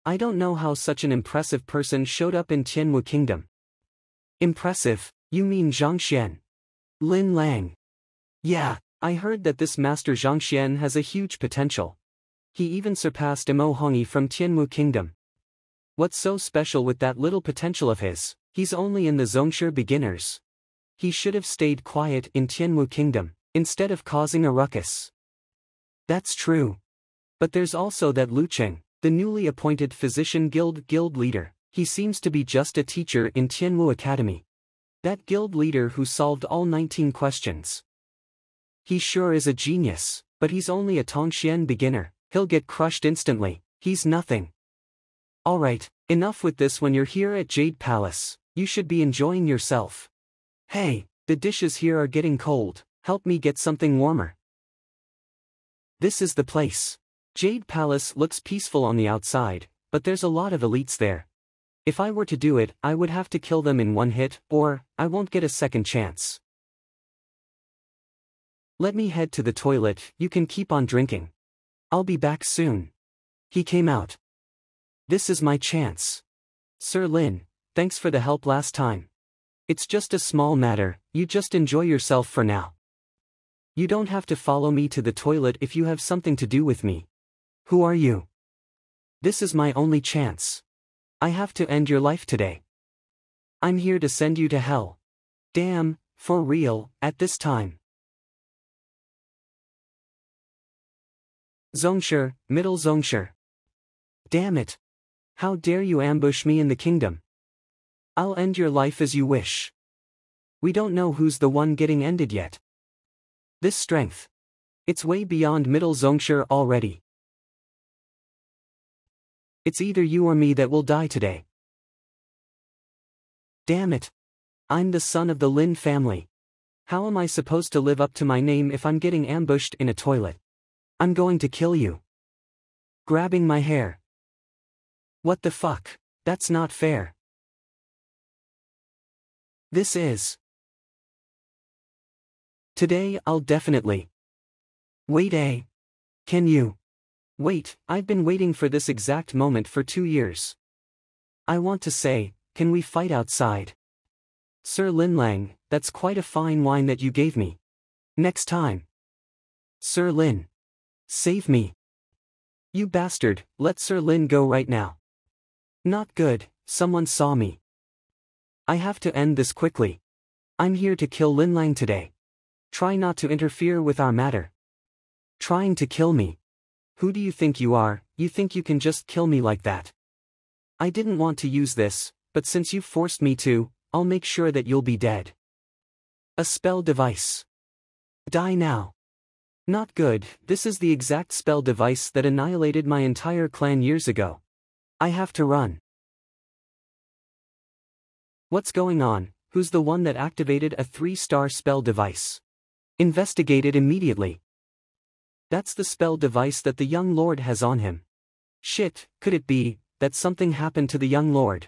I don't know how such an impressive person showed up in Tianwu Kingdom. Impressive, you mean Zhang Xuan? Lin Lang. Yeah, I heard that this Master Zhang Xuan has a huge potential. He even surpassed Mo Hongyi from Tianwu Kingdom. What's so special with that little potential of his? He's only in the Zhongsher beginners. He should have stayed quiet in Tianwu Kingdom, instead of causing a ruckus. That's true. But there's also that Lu Cheng, the newly appointed Physician Guild leader. He seems to be just a teacher in Tianwu Academy. That guild leader who solved all 19 questions. He sure is a genius, but he's only a Tongxian beginner. He'll get crushed instantly. He's nothing. Alright, enough with this. When you're here at Jade Palace, you should be enjoying yourself. Hey, the dishes here are getting cold. Help me get something warmer. This is the place. Jade Palace looks peaceful on the outside, but there's a lot of elites there. If I were to do it, I would have to kill them in one hit, or I won't get a second chance. Let me head to the toilet. You can keep on drinking. I'll be back soon. He came out. This is my chance. Sir Lin, thanks for the help last time. It's just a small matter, you just enjoy yourself for now. You don't have to follow me to the toilet if you have something to do with me. Who are you? This is my only chance. I have to end your life today. I'm here to send you to hell. Damn, for real, at this time. Zhongsher, Middle Zhongsher. Damn it! How dare you ambush me in the kingdom? I'll end your life as you wish. We don't know who's the one getting ended yet. This strength. It's way beyond middle Zhongshe already. It's either you or me that will die today. Damn it! I'm the son of the Lin family. How am I supposed to live up to my name if I'm getting ambushed in a toilet? I'm going to kill you. Grabbing my hair. What the fuck? That's not fair. This is. Today I'll definitely. Wait. Can you? Wait, I've been waiting for this exact moment for 2 years. I want to say, can we fight outside? Sir Linlang, that's quite a fine wine that you gave me. Next time. Sir Lin. Save me. You bastard, let Sir Lin go right now. Not good, someone saw me. I have to end this quickly. I'm here to kill Linlang today. Try not to interfere with our matter. Trying to kill me. Who do you think you are? You think you can just kill me like that? I didn't want to use this, but since you forced me to, I'll make sure that you'll be dead. A spell device. Die now. Not good, this is the exact spell device that annihilated my entire clan years ago. I have to run. What's going on? Who's the one that activated a 3-star spell device? Investigate it immediately. That's the spell device that the young lord has on him. Shit, could it be that something happened to the young lord?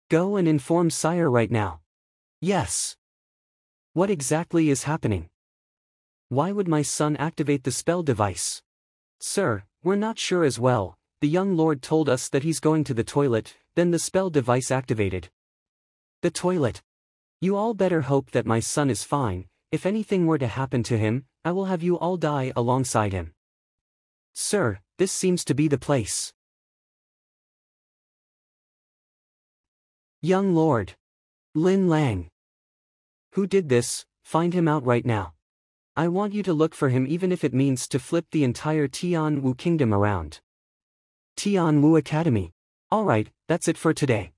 Go and inform sire right now. Yes. What exactly is happening? Why would my son activate the spell device? Sir, we're not sure as well. The young lord told us that he's going to the toilet, then the spell device activated. The toilet. You all better hope that my son is fine. If anything were to happen to him, I will have you all die alongside him. Sir, this seems to be the place. Young Lord. Lin Lang. Who did this? Find him out right now. I want you to look for him even if it means to flip the entire Tianwu kingdom around. Tianwu Academy. Alright, that's it for today.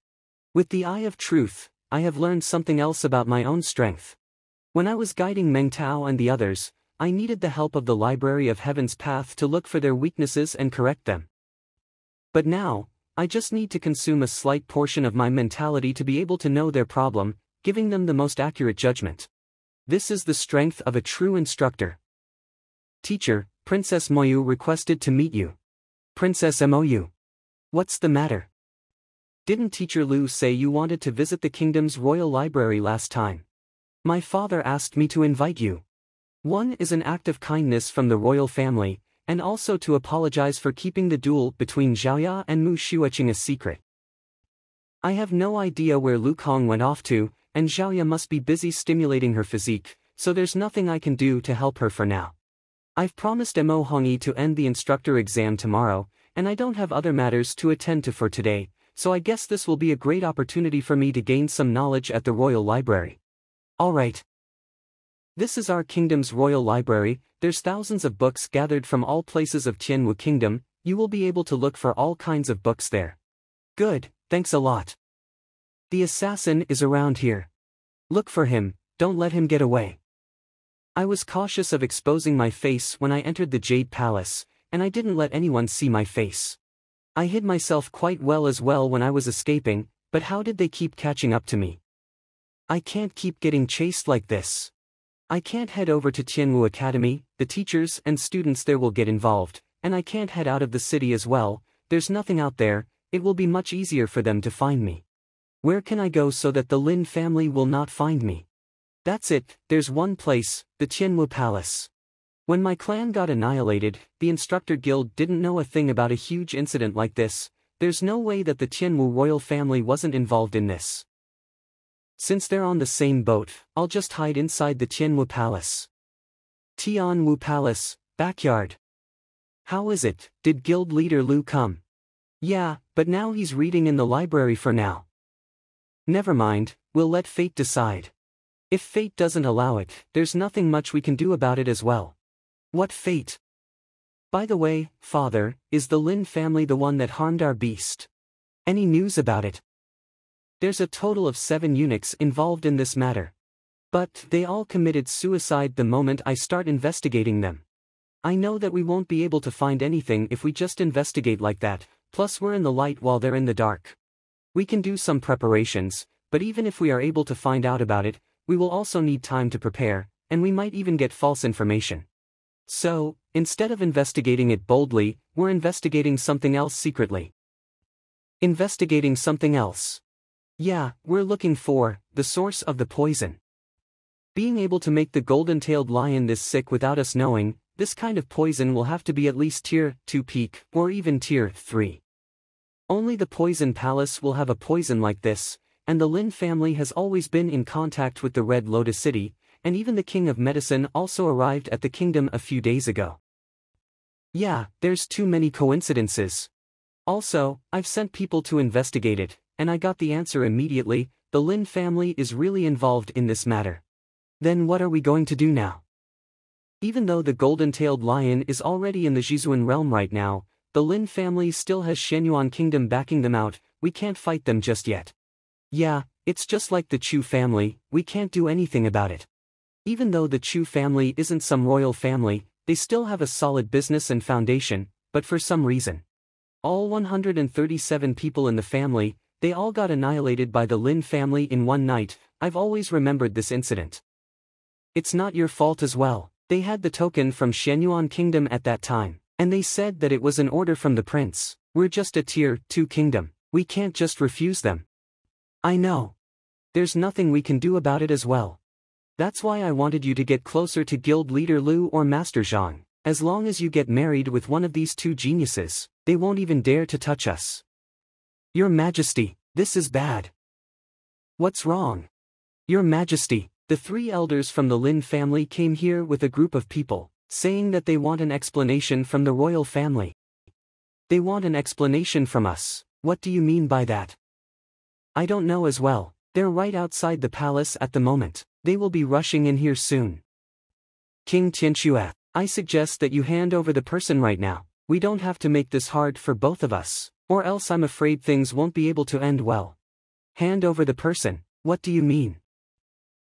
With the Eye of Truth, I have learned something else about my own strength. When I was guiding Meng Tao and the others, I needed the help of the Library of Heaven's path to look for their weaknesses and correct them. But now, I just need to consume a slight portion of my mentality to be able to know their problem, giving them the most accurate judgment. This is the strength of a true instructor. Teacher, Princess Moyu requested to meet you. Princess Moyu. What's the matter? Didn't Teacher Lu say you wanted to visit the kingdom's royal library last time? My father asked me to invite you. One is an act of kindness from the royal family, and also to apologize for keeping the duel between Zhaoya and Mu Xueqing a secret. I have no idea where Lu Kong went off to, and Zhaoya must be busy stimulating her physique, so there's nothing I can do to help her for now. I've promised Mo Hongyi to end the instructor exam tomorrow, and I don't have other matters to attend to for today, so I guess this will be a great opportunity for me to gain some knowledge at the royal library. Alright. This is our kingdom's royal library. There's thousands of books gathered from all places of Tianwu Kingdom. You will be able to look for all kinds of books there. Good, thanks a lot. The assassin is around here. Look for him, don't let him get away. I was cautious of exposing my face when I entered the Jade Palace, and I didn't let anyone see my face. I hid myself quite well as well when I was escaping, but how did they keep catching up to me? I can't keep getting chased like this. I can't head over to Tianwu Academy, the teachers and students there will get involved, and I can't head out of the city as well. There's nothing out there, it will be much easier for them to find me. Where can I go so that the Lin family will not find me? That's it, there's one place, the Tianwu Palace. When my clan got annihilated, the instructor guild didn't know a thing about a huge incident like this. There's no way that the Tianwu royal family wasn't involved in this. Since they're on the same boat, I'll just hide inside the Tianwu Palace. Tianwu Palace, backyard. How is it, did guild leader Lu come? Yeah, but now he's reading in the library for now. Never mind, we'll let fate decide. If fate doesn't allow it, there's nothing much we can do about it as well. What fate? By the way, father, is the Lin family the one that harmed our beast? Any news about it? There's a total of 7 eunuchs involved in this matter. But they all committed suicide the moment I start investigating them. I know that we won't be able to find anything if we just investigate like that, plus we're in the light while they're in the dark. We can do some preparations, but even if we are able to find out about it, we will also need time to prepare, and we might even get false information. So, instead of investigating it boldly, we're investigating something else secretly. Investigating something else. Yeah, we're looking for the source of the poison. Being able to make the golden-tailed lion this sick without us knowing, this kind of poison will have to be at least tier 2 peak, or even tier 3. Only the poison palace will have a poison like this, and the Lin family has always been in contact with the Red Lotus City, and even the King of Medicine also arrived at the kingdom a few days ago. Yeah, there's too many coincidences. Also, I've sent people to investigate it, and I got the answer immediately. The Lin family is really involved in this matter. Then what are we going to do now? Even though the golden-tailed lion is already in the Jizuan realm right now, the Lin family still has Shenyuan kingdom backing them out. We can't fight them just yet. Yeah, it's just like the Chu family, we can't do anything about it. Even though the Chu family isn't some royal family, they still have a solid business and foundation, but for some reason, all 137 people in the family, they all got annihilated by the Lin family in one night. I've always remembered this incident. It's not your fault as well. They had the token from Shenyuan kingdom at that time, and they said that it was an order from the prince. We're just a tier 2 kingdom, we can't just refuse them. I know. There's nothing we can do about it as well. That's why I wanted you to get closer to Guild Leader Lu or Master Zhang. As long as you get married with one of these 2 geniuses, they won't even dare to touch us. Your Majesty, this is bad. What's wrong? Your Majesty, the 3 elders from the Lin family came here with a group of people, saying that they want an explanation from the royal family. They want an explanation from us. What do you mean by that? I don't know as well. They're right outside the palace at the moment. They will be rushing in here soon. King Tianxue, I suggest that you hand over the person right now. We don't have to make this hard for both of us, or else I'm afraid things won't be able to end well. Hand over the person, what do you mean?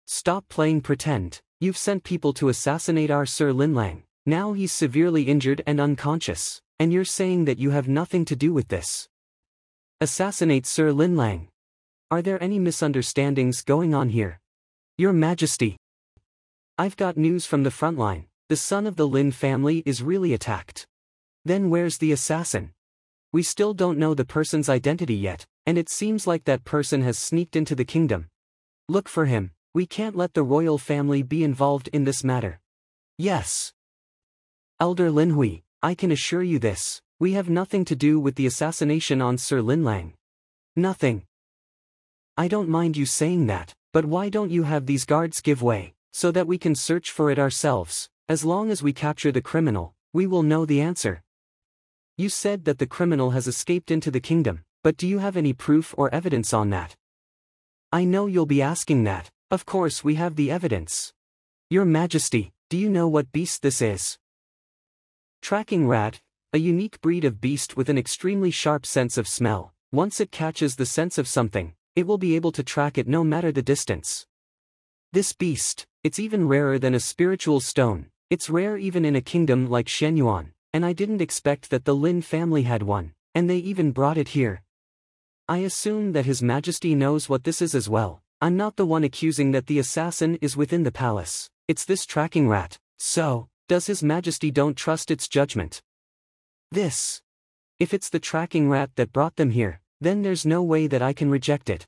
Stop playing pretend. You've sent people to assassinate our Sir Linlang. Now he's severely injured and unconscious, and you're saying that you have nothing to do with this. Assassinate Sir Linlang. Are there any misunderstandings going on here? Your Majesty. I've got news from the front line. The son of the Lin family is really attacked. Then where's the assassin? We still don't know the person's identity yet, and it seems like that person has sneaked into the kingdom. Look for him. We can't let the royal family be involved in this matter. Yes. Elder Linhui, I can assure you this. We have nothing to do with the assassination on Sir Linlang. Nothing. I don't mind you saying that, but why don't you have these guards give way, so that we can search for it ourselves? As long as we capture the criminal, we will know the answer. You said that the criminal has escaped into the kingdom, but do you have any proof or evidence on that? I know you'll be asking that. Of course we have the evidence. Your Majesty, do you know what beast this is? Tracking rat, a unique breed of beast with an extremely sharp sense of smell. Once it catches the sense of something, it will be able to track it no matter the distance. This beast, it's even rarer than a spiritual stone. It's rare even in a kingdom like Shenyuan, and I didn't expect that the Lin family had one, and they even brought it here. I assume that His Majesty knows what this is as well. I'm not the one accusing that the assassin is within the palace. It's this tracking rat. So, does His Majesty don't trust its judgment? This. If it's the tracking rat that brought them here, then there's no way that I can reject it.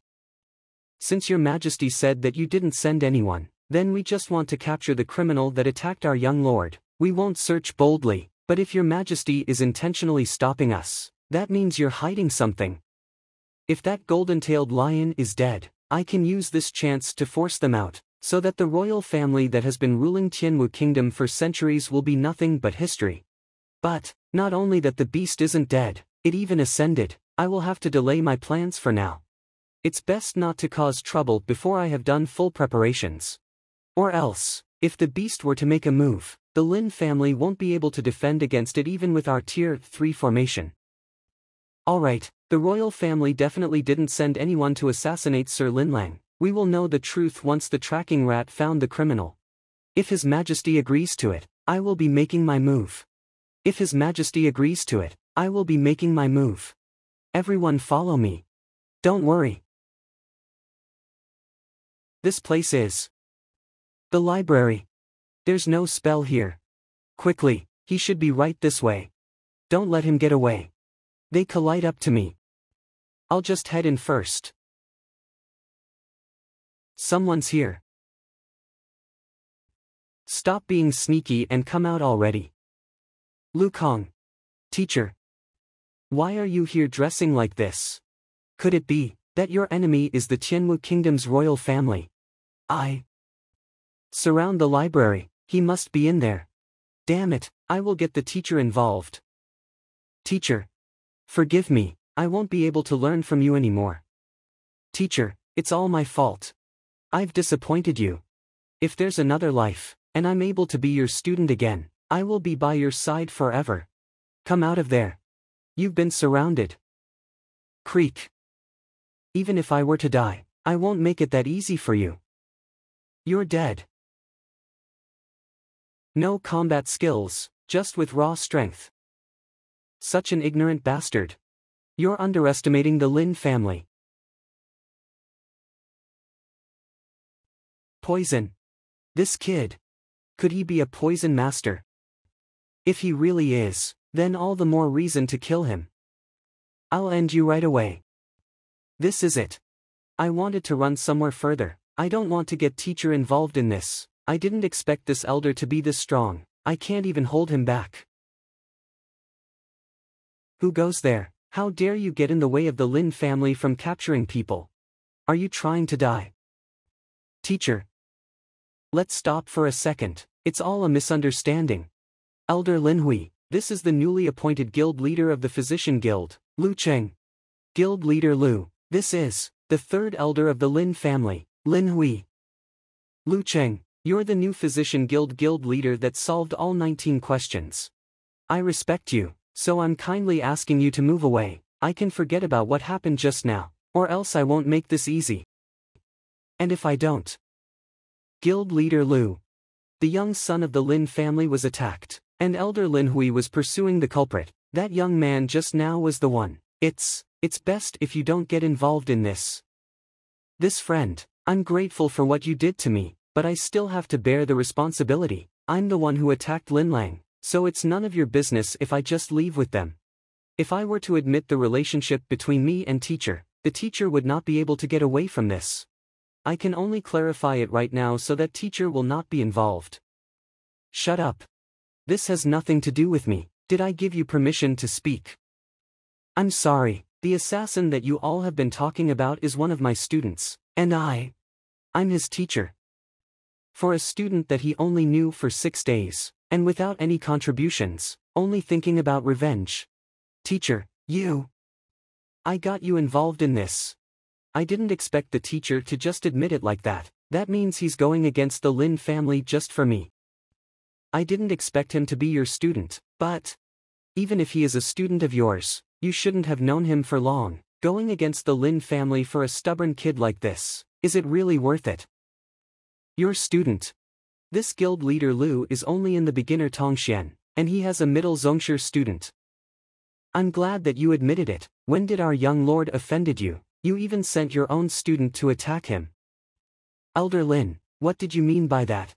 Since Your Majesty said that you didn't send anyone, then we just want to capture the criminal that attacked our young lord. We won't search boldly, but if Your Majesty is intentionally stopping us, that means you're hiding something. If that golden-tailed lion is dead, I can use this chance to force them out, so that the royal family that has been ruling Tianwu Kingdom for centuries will be nothing but history. But, not only that the beast isn't dead, it even ascended. I will have to delay my plans for now. It's best not to cause trouble before I have done full preparations. Or else, if the beast were to make a move, The Lin family won't be able to defend against it even with our Tier 3 formation. Alright, the royal family definitely didn't send anyone to assassinate Sir Linlang. We will know the truth once the tracking rat found the criminal. If His Majesty agrees to it, I will be making my move. If His Majesty agrees to it, I will be making my move. Everyone follow me. Don't worry. This place is the library. There's no spell here. Quickly, he should be right this way. Don't let him get away. They collide up to me. I'll just head in first. Someone's here. Stop being sneaky and come out already. Lu Kong. Teacher. Why are you here dressing like this? Could it be that your enemy is the Tianwu Kingdom's royal family? Surround the library, he must be in there. Damn it, I will get the teacher involved. Teacher. Forgive me, I won't be able to learn from you anymore. Teacher, it's all my fault. I've disappointed you. If there's another life, and I'm able to be your student again, I will be by your side forever. Come out of there. You've been surrounded. Creak. Even if I were to die, I won't make it that easy for you. You're dead. No combat skills, just with raw strength. Such an ignorant bastard. You're underestimating the Lin family. Poison. This kid. Could he be a poison master? If he really is, then all the more reason to kill him. I'll end you right away. This is it. I wanted to run somewhere further. I don't want to get teacher involved in this. I didn't expect this elder to be this strong. I can't even hold him back. Who goes there? How dare you get in the way of the Lin family from capturing people? Are you trying to die? Teacher. Let's stop for a second. It's all a misunderstanding. Elder Lin Hui, this is the newly appointed guild leader of the Physician Guild, Lu Cheng. Guild leader Lu, this is the third elder of the Lin family, Lin Hui. Lu Cheng, you're the new Physician Guild leader that solved all 19 questions. I respect you, so I'm kindly asking you to move away. I can forget about what happened just now, or else I won't make this easy. And if I don't? Guild leader Lu. The young son of the Lin family was attacked, and Elder Lin Hui was pursuing the culprit. That young man just now was the one. It's best if you don't get involved in this. This friend, I'm grateful for what you did to me, but I still have to bear the responsibility. I'm the one who attacked Lin Lang, so it's none of your business if I just leave with them. If I were to admit the relationship between me and teacher, the teacher would not be able to get away from this. I can only clarify it right now so that teacher will not be involved. Shut up. This has nothing to do with me. Did I give you permission to speak? I'm sorry, the assassin that you all have been talking about is one of my students, and I'm his teacher. For a student that he only knew for 6 days, and without any contributions, only thinking about revenge. Teacher, I got you involved in this. I didn't expect the teacher to just admit it like that. That means he's going against the Lin family just for me. I didn't expect him to be your student, but even if he is a student of yours, you shouldn't have known him for long. Going against the Lin family for a stubborn kid like this, is it really worth it? Your student. This guild leader Lu is only in the beginner Tongxian, and he has a middle Zongshi student. I'm glad that you admitted it. When did our young lord offended you? You even sent your own student to attack him. Elder Lin, what did you mean by that?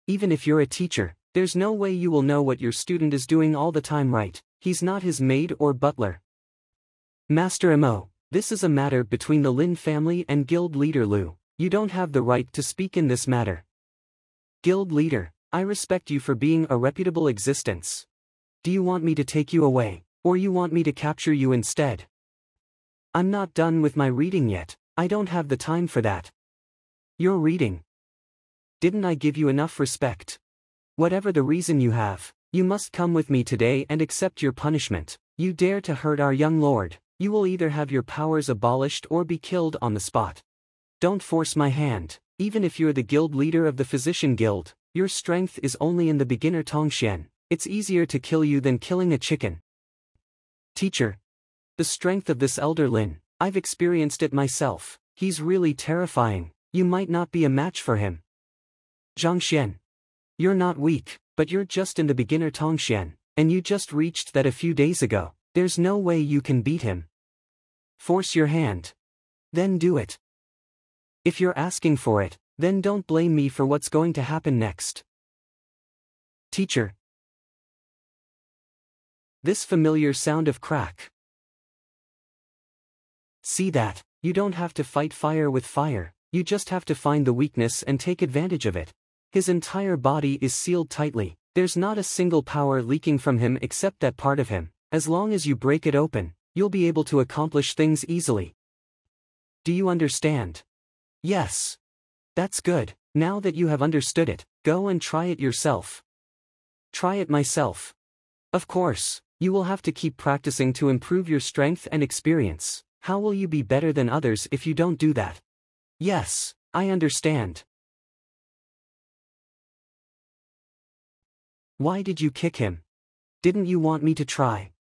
Even if you're a teacher, there's no way you will know what your student is doing all the time, right? He's not his maid or butler. Master Mo, this is a matter between the Lin family and guild leader Lu. You don't have the right to speak in this matter. Guild leader, I respect you for being a reputable existence. Do you want me to take you away, or you want me to capture you instead? I'm not done with my reading yet. I don't have the time for that. You're reading. Didn't I give you enough respect? Whatever the reason you have, you must come with me today and accept your punishment. You dare to hurt our young lord, you will either have your powers abolished or be killed on the spot. Don't force my hand, even if you're the guild leader of the Physician Guild. Your strength is only in the beginner Tongxian. It's easier to kill you than killing a chicken. Teacher. The strength of this elder Lin, I've experienced it myself. He's really terrifying. You might not be a match for him. Zhang Xuan. You're not weak, but you're just in the beginner Tongxian, and you just reached that a few days ago. There's no way you can beat him. Force your hand. Then do it. If you're asking for it, then don't blame me for what's going to happen next. Teacher. This familiar sound of crack. See that? You don't have to fight fire with fire, you just have to find the weakness and take advantage of it. His entire body is sealed tightly, there's not a single power leaking from him except that part of him. As long as you break it open, you'll be able to accomplish things easily. Do you understand? Yes. That's good. Now that you have understood it, go and try it yourself. Try it myself. Of course, you will have to keep practicing to improve your strength and experience. How will you be better than others if you don't do that? Yes, I understand. Why did you kick him? Didn't you want me to try?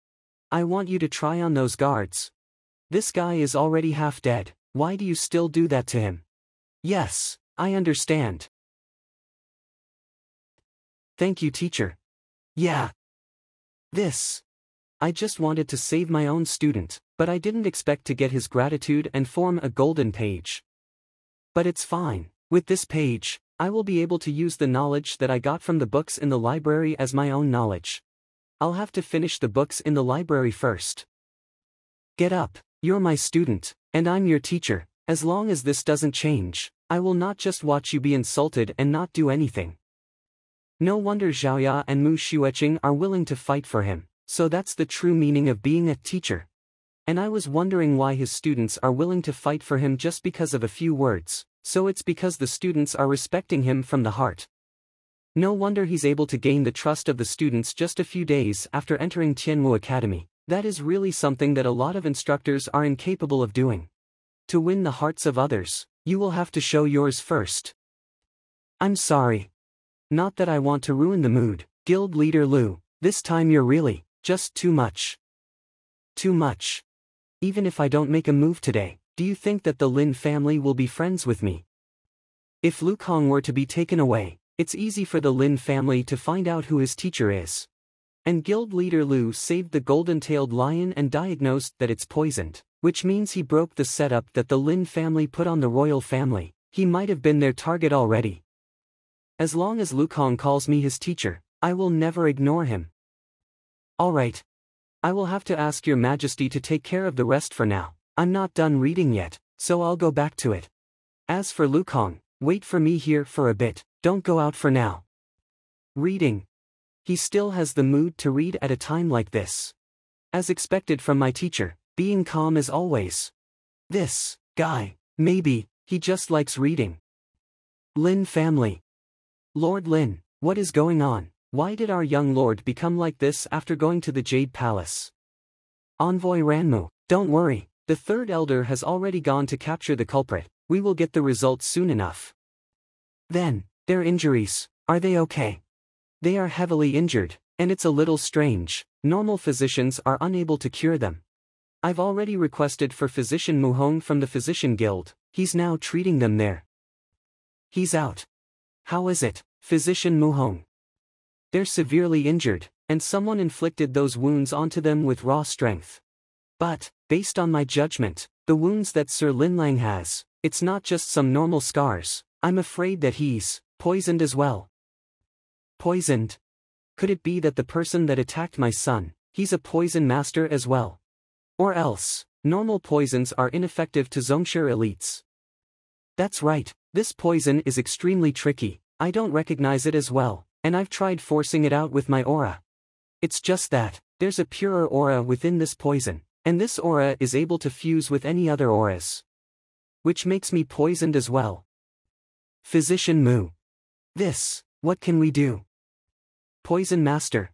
I want you to try on those guards. This guy is already half dead, why do you still do that to him? Yes, I understand. Thank you, teacher. Yeah. I just wanted to save my own student, but I didn't expect to get his gratitude and form a golden page. But it's fine. With this page, I will be able to use the knowledge that I got from the books in the library as my own knowledge. I'll have to finish the books in the library first. Get up, you're my student, and I'm your teacher. As long as this doesn't change, I will not just watch you be insulted and not do anything. No wonder Zhaoya and Mu Xueqing are willing to fight for him, so that's the true meaning of being a teacher. And I was wondering why his students are willing to fight for him just because of a few words, so it's because the students are respecting him from the heart. No wonder he's able to gain the trust of the students just a few days after entering Tianwu Academy. That is really something that a lot of instructors are incapable of doing. To win the hearts of others, you will have to show yours first. I'm sorry. Not that I want to ruin the mood, Guild Leader Lu, this time you're really, just too much. Too much. Even if I don't make a move today, do you think that the Lin family will be friends with me? If Lu Kong were to be taken away, it's easy for the Lin family to find out who his teacher is. And Guild Leader Lu saved the golden-tailed lion and diagnosed that it's poisoned, which means he broke the setup that the Lin family put on the royal family. He might have been their target already. As long as Lu Kong calls me his teacher, I will never ignore him. Alright. I will have to ask your majesty to take care of the rest for now. I'm not done reading yet, so I'll go back to it. As for Lu Kong, wait for me here for a bit, don't go out for now. Reading. He still has the mood to read at a time like this. As expected from my teacher, being calm as always. This guy, maybe, he just likes reading. Lin family. Lord Lin, what is going on? Why did our young lord become like this after going to the Jade Palace? Envoy Ranmu, don't worry, the third elder has already gone to capture the culprit, we will get the results soon enough. Then, their injuries, are they okay? They are heavily injured, and it's a little strange, normal physicians are unable to cure them. I've already requested for Physician Mu Hong from the Physician Guild, he's now treating them there. He's out. How is it, Physician Mu Hong? They're severely injured, and someone inflicted those wounds onto them with raw strength. But, based on my judgment, the wounds that Sir Linlang has, it's not just some normal scars, I'm afraid that he's poisoned as well. Poisoned? Could it be that the person that attacked my son, he's a poison master as well? Or else, normal poisons are ineffective to Zhongsher elites. That's right, this poison is extremely tricky, I don't recognize it as well. And I've tried forcing it out with my aura. It's just that, there's a purer aura within this poison, and this aura is able to fuse with any other auras. Which makes me poisoned as well. Physician Mu. What can we do? Poison Master.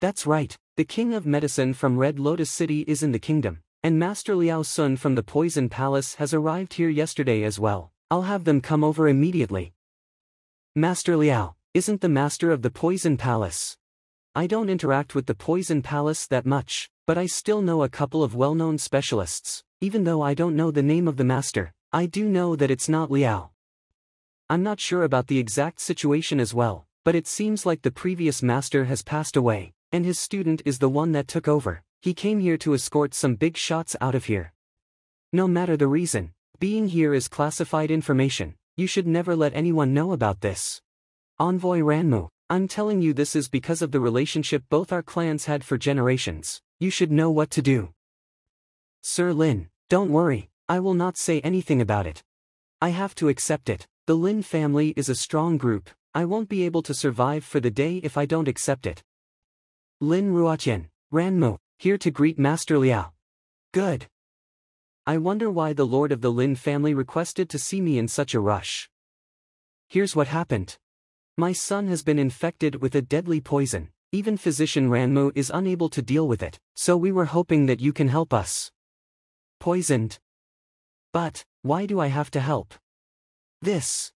That's right, the King of Medicine from Red Lotus City is in the kingdom, and Master Liao Sun from the Poison Palace has arrived here yesterday as well. I'll have them come over immediately. Master Liao. isn't the master of the Poison Palace. I don't interact with the Poison Palace that much, but I still know a couple of well-known specialists. Even though I don't know the name of the master, I do know that it's not Liao. I'm not sure about the exact situation as well, but it seems like the previous master has passed away, and his student is the one that took over. He came here to escort some big shots out of here. No matter the reason, being here is classified information. You should never let anyone know about this. Envoy Ranmu, I'm telling you this is because of the relationship both our clans had for generations. You should know what to do. Sir Lin, don't worry, I will not say anything about it. I have to accept it. The Lin family is a strong group. I won't be able to survive for the day if I don't accept it. Lin Ruotian, Ranmu, here to greet Master Liao. Good. I wonder why the lord of the Lin family requested to see me in such a rush. Here's what happened. My son has been infected with a deadly poison. Even physician Ranmu is unable to deal with it, so we were hoping that you can help us. Poisoned? But, why do I have to help? This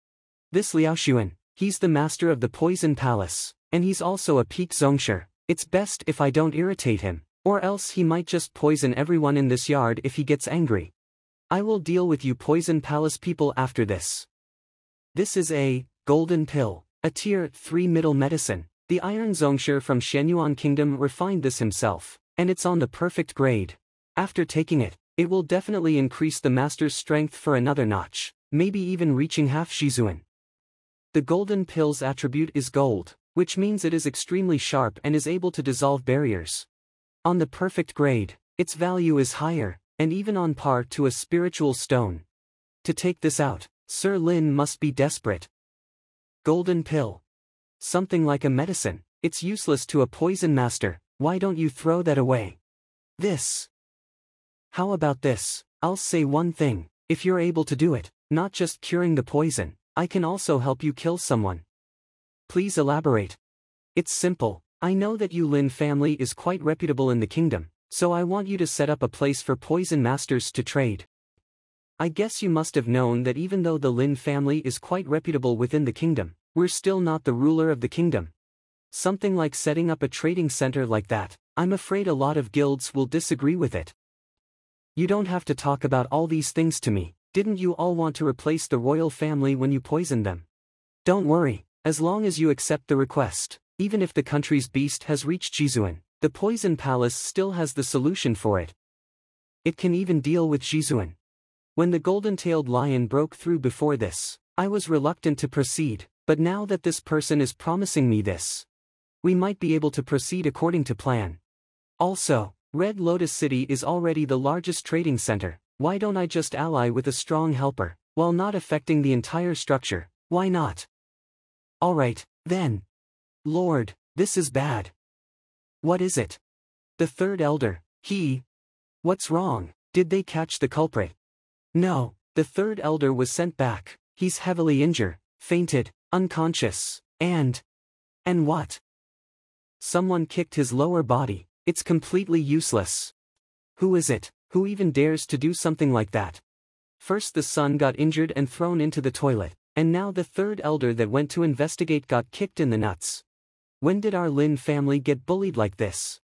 Liao Xuan, he's the master of the Poison Palace, and he's also a peak zongsher. It's best if I don't irritate him, or else he might just poison everyone in this yard if he gets angry. I will deal with you Poison Palace people after this. This is a golden pill, a tier 3 middle medicine. The Iron Zongsher from Shenyuan Kingdom refined this himself, and it's on the perfect grade. After taking it, it will definitely increase the master's strength for another notch, maybe even reaching half Shizuan. The golden pill's attribute is gold, which means it is extremely sharp and is able to dissolve barriers. On the perfect grade, its value is higher, and even on par to a spiritual stone. To take this out, Sir Lin must be desperate. Golden pill. Something like a medicine. It's useless to a poison master. Why don't you throw that away? This. How about this? I'll say one thing. If you're able to do it, not just curing the poison, I can also help you kill someone. Please elaborate. It's simple. I know that you Lin family is quite reputable in the kingdom, so I want you to set up a place for poison masters to trade. I guess you must have known that even though the Lin family is quite reputable within the kingdom, we're still not the ruler of the kingdom. Something like setting up a trading center like that, I'm afraid a lot of guilds will disagree with it. You don't have to talk about all these things to me. Didn't you all want to replace the royal family when you poisoned them? Don't worry, as long as you accept the request. Even if the country's beast has reached Shizuan, the Poison Palace still has the solution for it. It can even deal with Shizuan. When the golden-tailed lion broke through before this, I was reluctant to proceed, but now that this person is promising me this, we might be able to proceed according to plan. Also, Red Lotus City is already the largest trading center. Why don't I just ally with a strong helper, while not affecting the entire structure? Why not? Alright, then. Lord, this is bad. What is it? The third elder, What's wrong? Did they catch the culprit? No, the third elder was sent back. He's heavily injured, fainted, unconscious, and what? Someone kicked his lower body. It's completely useless. Who is it? Who even dares to do something like that? First the son got injured and thrown into the toilet, and now the third elder that went to investigate got kicked in the nuts. When did our Lin family get bullied like this?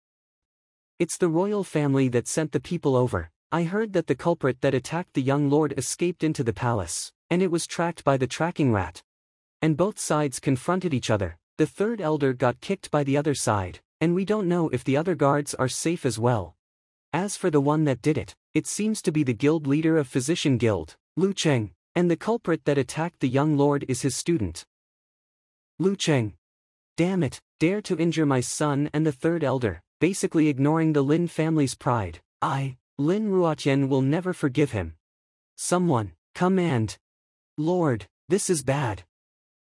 It's the royal family that sent the people over. I heard that the culprit that attacked the young lord escaped into the palace, and it was tracked by the tracking rat. And both sides confronted each other. The third elder got kicked by the other side, and we don't know if the other guards are safe as well. As for the one that did it, it seems to be the guild leader of Physician Guild, Lu Cheng, and the culprit that attacked the young lord is his student. Lu Cheng. Damn it, dare to injure my son and the third elder, basically ignoring the Lin family's pride. Lin Ruotian will never forgive him. Someone, command. Lord, this is bad.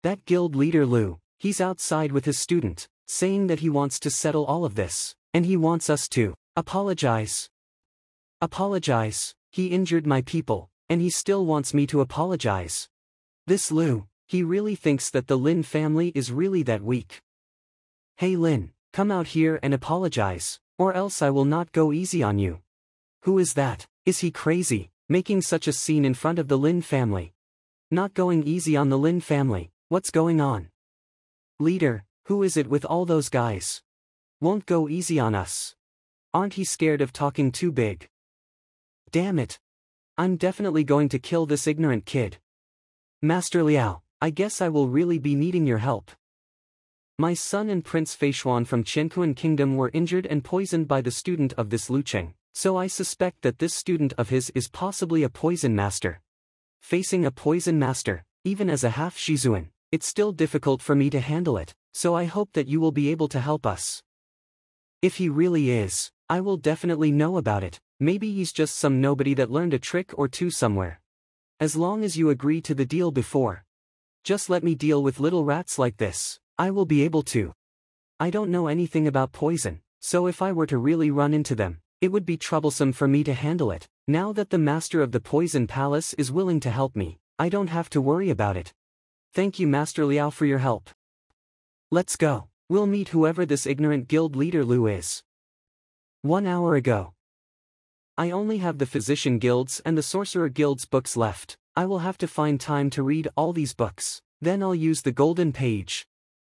That guild leader Lu, he's outside with his student, saying that he wants to settle all of this, and he wants us to apologize. Apologize? He injured my people, and he still wants me to apologize. This Lu, he really thinks that the Lin family is really that weak. Hey Lin, come out here and apologize, or else I will not go easy on you. Who is that? Is he crazy, making such a scene in front of the Lin family? Not going easy on the Lin family, what's going on? Leader, who is it with all those guys? Won't go easy on us. Aren't he scared of talking too big? Damn it. I'm definitely going to kill this ignorant kid. Master Liao, I guess I will really be needing your help. My son and Prince Feishuan from Qianquan Kingdom were injured and poisoned by the student of this Lu Cheng, so I suspect that this student of his is possibly a poison master. Facing a poison master, even as a half Shizuan, it's still difficult for me to handle it, so I hope that you will be able to help us. If he really is, I will definitely know about it. Maybe he's just some nobody that learned a trick or two somewhere. As long as you agree to the deal before. Just let me deal with little rats like this, I will be able to. I don't know anything about poison, so if I were to really run into them, it would be troublesome for me to handle it. Now that the master of the Poison Palace is willing to help me, I don't have to worry about it. Thank you Master Liao for your help. Let's go, we'll meet whoever this ignorant guild leader Lu is. 1 hour ago. I only have the Physician Guild's and the Sorcerer Guild's books left. I will have to find time to read all these books, then I'll use the golden page.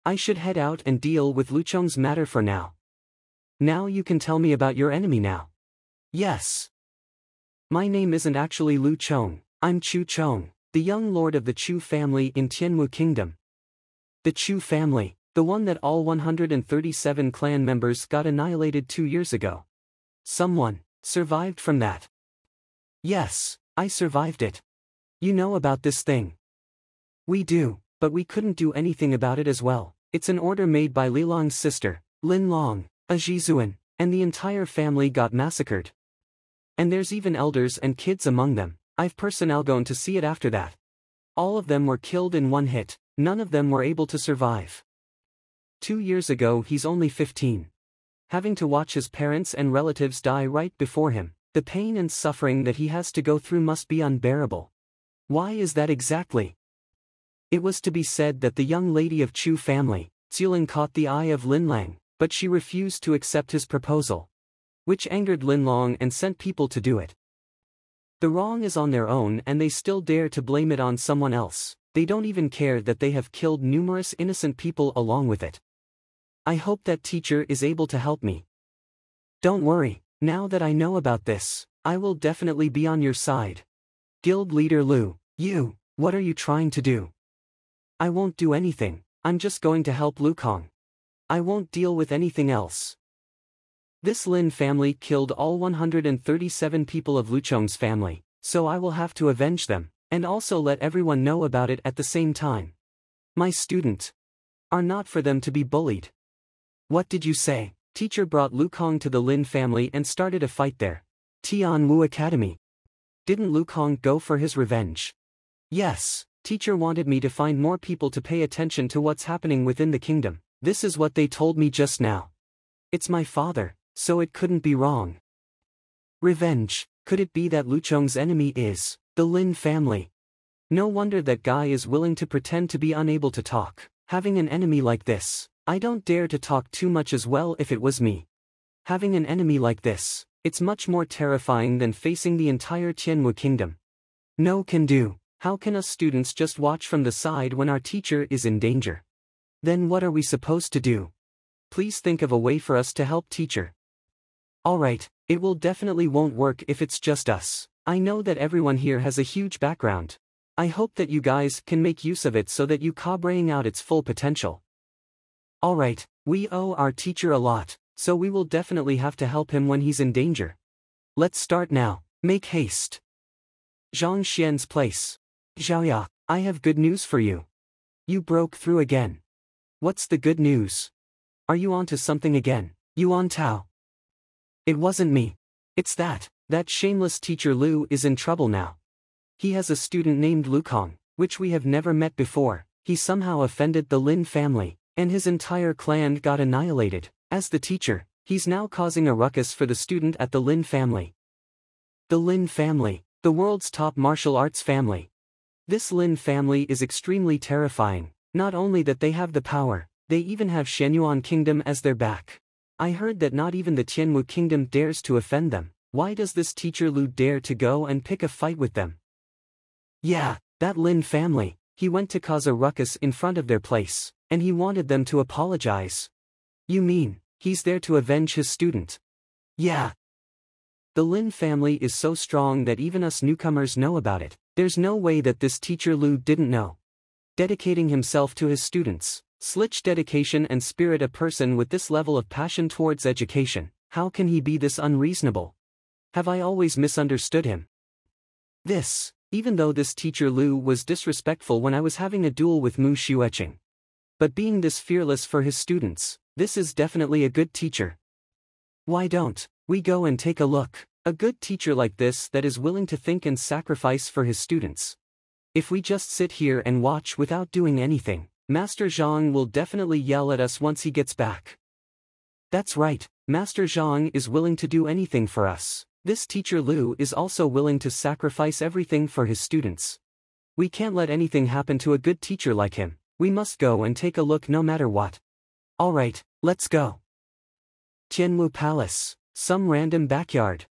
I should head out and deal with Lu Cheng's matter for now. Now you can tell me about your enemy now. Yes. My name isn't actually Lu Cheng, I'm Chu Cheng, the young lord of the Chu family in Tianwu Kingdom. The Chu family, the one that all 137 clan members got annihilated 2 years ago. Someone survived from that. Yes, I survived it. You know about this thing? We do, but we couldn't do anything about it as well. It's an order made by Li Long's sister, Lin Long, a Jizuan, and the entire family got massacred. And there's even elders and kids among them. I've personnel gone to see it after that. All of them were killed in one hit, none of them were able to survive. 2 years ago he's only 15. Having to watch his parents and relatives die right before him, the pain and suffering that he has to go through must be unbearable. Why is that exactly? It was to be said that the young lady of Chu family, Zilin, caught the eye of Lin Lang, but she refused to accept his proposal, which angered Lin Long and sent people to do it. The wrong is on their own and they still dare to blame it on someone else. They don't even care that they have killed numerous innocent people along with it. I hope that teacher is able to help me. Don't worry, now that I know about this, I will definitely be on your side. Guild Leader Lu, what are you trying to do? I won't do anything, I'm just going to help Lu Kong. I won't deal with anything else. This Lin family killed all 137 people of Lu Cheng's family, so I will have to avenge them, and also let everyone know about it at the same time. My student are not for them to be bullied. What did you say? Teacher brought Lu Kong to the Lin family and started a fight there. Tianwu Academy. Didn't Lu Kong go for his revenge? Yes, teacher wanted me to find more people to pay attention to what's happening within the kingdom. This is what they told me just now. It's my father, so it couldn't be wrong. Revenge, could it be that Lu Cheng's enemy is the Lin family? No wonder that guy is willing to pretend to be unable to talk. Having an enemy like this, I don't dare to talk too much as well if it was me. Having an enemy like this, it's much more terrifying than facing the entire Tianwu kingdom. No can do. How can us students just watch from the side when our teacher is in danger? Then what are we supposed to do? Please think of a way for us to help teacher. Alright, it will definitely won't work if it's just us. I know that everyone here has a huge background. I hope that you guys can make use of it so that you bring out its full potential. Alright, we owe our teacher a lot, so we will definitely have to help him when he's in danger. Let's start now, make haste. Zhang Xuan's place. Xiaoya, I have good news for you. You broke through again. What's the good news? Are you onto something again, Yuan Tao? It wasn't me. It's that shameless teacher Lu is in trouble now. He has a student named Lu Kong, which we have never met before. He somehow offended the Lin family, and his entire clan got annihilated. As the teacher, he's now causing a ruckus for the student at the Lin family. The Lin family, the world's top martial arts family. This Lin family is extremely terrifying, not only that they have the power, they even have Shenyuan Kingdom as their back. I heard that not even the Tianwu Kingdom dares to offend them. Why does this teacher Lu dare to go and pick a fight with them? Yeah, that Lin family, He went to cause a ruckus in front of their place, and he wanted them to apologize. You mean, he's there to avenge his student? Yeah. The Lin family is so strong that even us newcomers know about it. There's no way that this teacher Lu didn't know. Dedicating himself to his students, such dedication and spirit. A person with this level of passion towards education, how can he be this unreasonable? Have I always misunderstood him? Even though this teacher Lu was disrespectful when I was having a duel with Mu Xueqing. But being this fearless for his students, this is definitely a good teacher. Why don't we go and take a look? A good teacher like this that is willing to think and sacrifice for his students. If we just sit here and watch without doing anything, Master Zhang will definitely yell at us once he gets back. That's right, Master Zhang is willing to do anything for us. This teacher Lu is also willing to sacrifice everything for his students. We can't let anything happen to a good teacher like him. We must go and take a look no matter what. Alright, let's go. Tianwu Palace, some random backyard.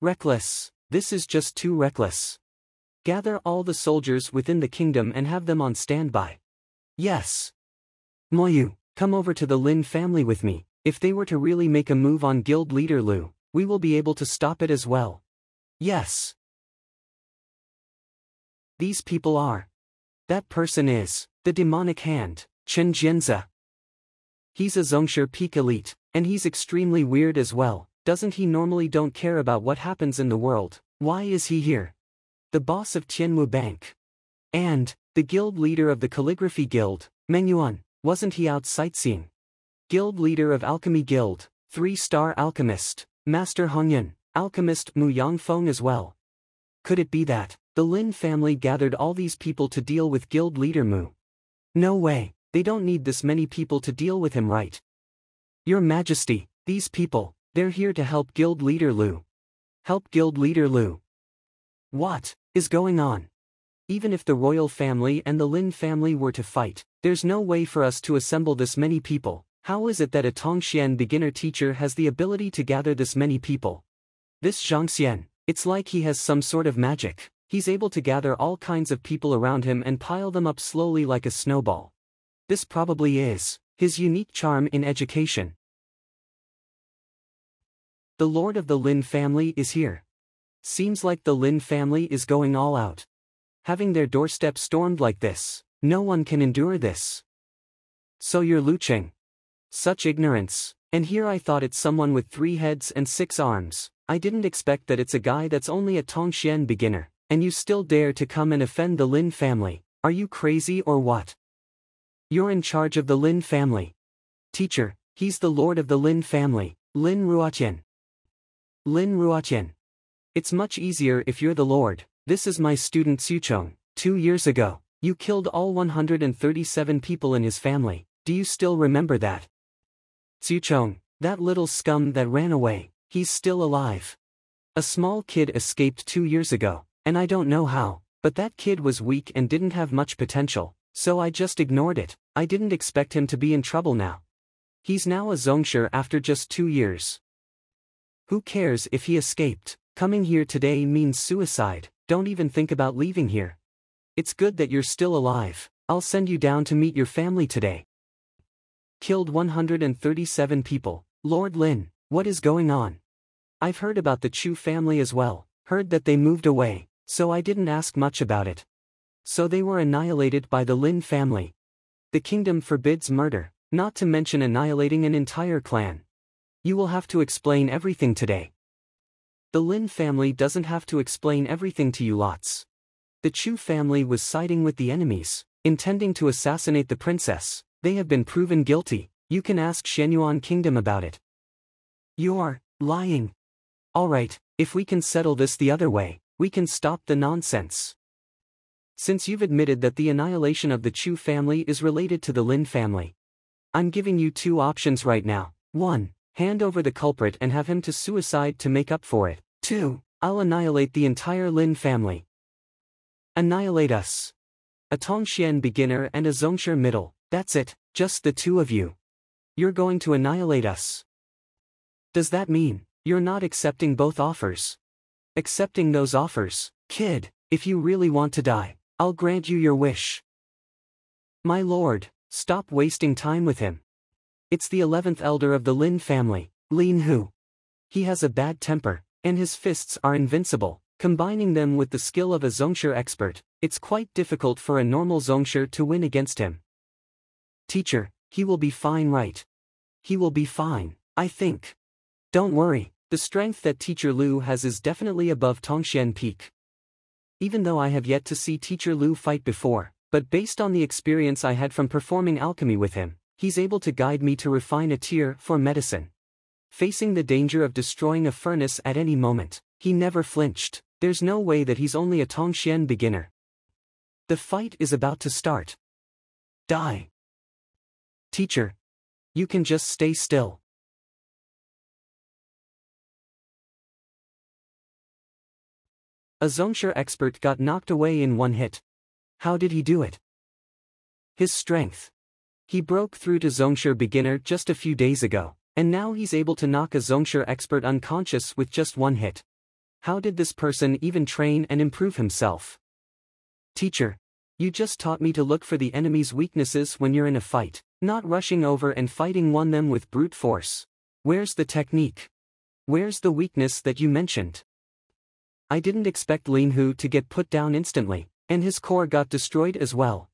Reckless, this is just too reckless. Gather all the soldiers within the kingdom and have them on standby. Yes. Moyu, come over to the Lin family with me. If they were to really make a move on guild leader Lu, we will be able to stop it as well. Yes. These people are. That person is the demonic hand, Chen Jianze. He's a Zhongshe peak elite, and he's extremely weird as well. Doesn't he normally don't care about what happens in the world? Why is he here? The boss of Tianwu Bank. And the guild leader of the calligraphy guild, Manhua, wasn't he out sightseeing? Guild leader of Alchemy Guild, 3-star alchemist, Master Hongyan, alchemist Mu Yangfeng as well. Could it be that the Lin family gathered all these people to deal with guild leader Mu? No way, they don't need this many people to deal with him, right? Your Majesty, these people, they're here to help guild leader Lu. Help guild leader Lu. What is going on? Even if the royal family and the Lin family were to fight, there's no way for us to assemble this many people. How is it that a Tongxian beginner teacher has the ability to gather this many people? This Zhang Xuan, it's like he has some sort of magic. He's able to gather all kinds of people around him and pile them up slowly like a snowball. This probably is his unique charm in education. The Lord of the Lin family is here. Seems like the Lin family is going all out. Having their doorstep stormed like this, no one can endure this. So you're Lu Qing. Such ignorance, and here I thought it's someone with 3 heads and 6 arms. I didn't expect that it's a guy that's only a Tongxian beginner, and you still dare to come and offend the Lin family. Are you crazy or what? You're in charge of the Lin family. Teacher, he's the lord of the Lin family, Lin Ruotian. Lin Ruotian. It's much easier if you're the lord. This is my student Xuchong. 2 years ago, you killed all 137 people in his family. Do you still remember that? Xuchong, that little scum that ran away, he's still alive. A small kid escaped 2 years ago, and I don't know how, but that kid was weak and didn't have much potential, so I just ignored it. I didn't expect him to be in trouble now. He's now a Zhongshe after just 2 years. Who cares if he escaped? Coming here today means suicide. Don't even think about leaving here. It's good that you're still alive. I'll send you down to meet your family today. Killed 137 people. Lord Lin, what is going on? I've heard about the Chu family as well, heard that they moved away, so I didn't ask much about it. So they were annihilated by the Lin family. The kingdom forbids murder, not to mention annihilating an entire clan. You will have to explain everything today. The Lin family doesn't have to explain everything to you lots. The Chu family was siding with the enemies, intending to assassinate the princess. They have been proven guilty. You can ask Shenyuan Kingdom about it. You're lying. Alright, if we can settle this the other way, we can stop the nonsense. Since you've admitted that the annihilation of the Chu family is related to the Lin family, I'm giving you 2 options right now. 1. Hand over the culprit and have him to suicide to make up for it. 2. I'll annihilate the entire Lin family. Annihilate us. A Tongxian beginner and a Zhongshe middle. That's it, just the 2 of you. You're going to annihilate us. Does that mean you're not accepting both offers? Accepting those offers, kid, if you really want to die, I'll grant you your wish. My lord, stop wasting time with him. It's the 11th elder of the Lin family, Lin Hu. He has a bad temper, and his fists are invincible. Combining them with the skill of a Zhongshi expert, it's quite difficult for a normal Zhongshi to win against him. Teacher, he will be fine, right? He will be fine, I think. Don't worry, the strength that Teacher Lu has is definitely above Tongxian peak. Even though I have yet to see Teacher Lu fight before, but based on the experience I had from performing alchemy with him, he's able to guide me to refine a tier for medicine. Facing the danger of destroying a furnace at any moment, he never flinched. There's no way that he's only a Tongxian beginner. The fight is about to start. Die. Teacher. You can just stay still. A Zhongshi expert got knocked away in one hit. How did he do it? His strength. He broke through to Zhongshi beginner just a few days ago, and now he's able to knock a Zhongshi expert unconscious with just one hit. How did this person even train and improve himself? Teacher, you just taught me to look for the enemy's weaknesses when you're in a fight, not rushing over and fighting them with brute force. Where's the technique? Where's the weakness that you mentioned? I didn't expect Lin Hu to get put down instantly, and his core got destroyed as well.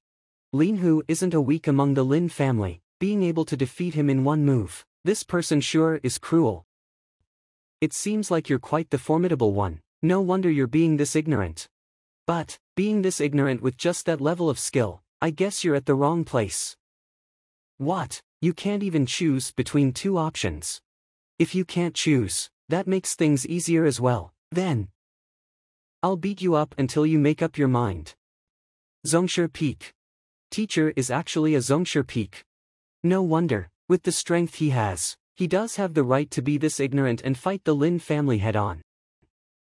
Lin Hu isn't a weak among the Lin family, being able to defeat him in one move. This person sure is cruel. It seems like you're quite the formidable one, no wonder you're being this ignorant. But, being this ignorant with just that level of skill, I guess you're at the wrong place. What? You can't even choose between two options. If you can't choose, that makes things easier as well, then I'll beat you up until you make up your mind. Zhongshi peak. Teacher is actually a Zhongshi peak. No wonder, with the strength he has, he does have the right to be this ignorant and fight the Lin family head-on.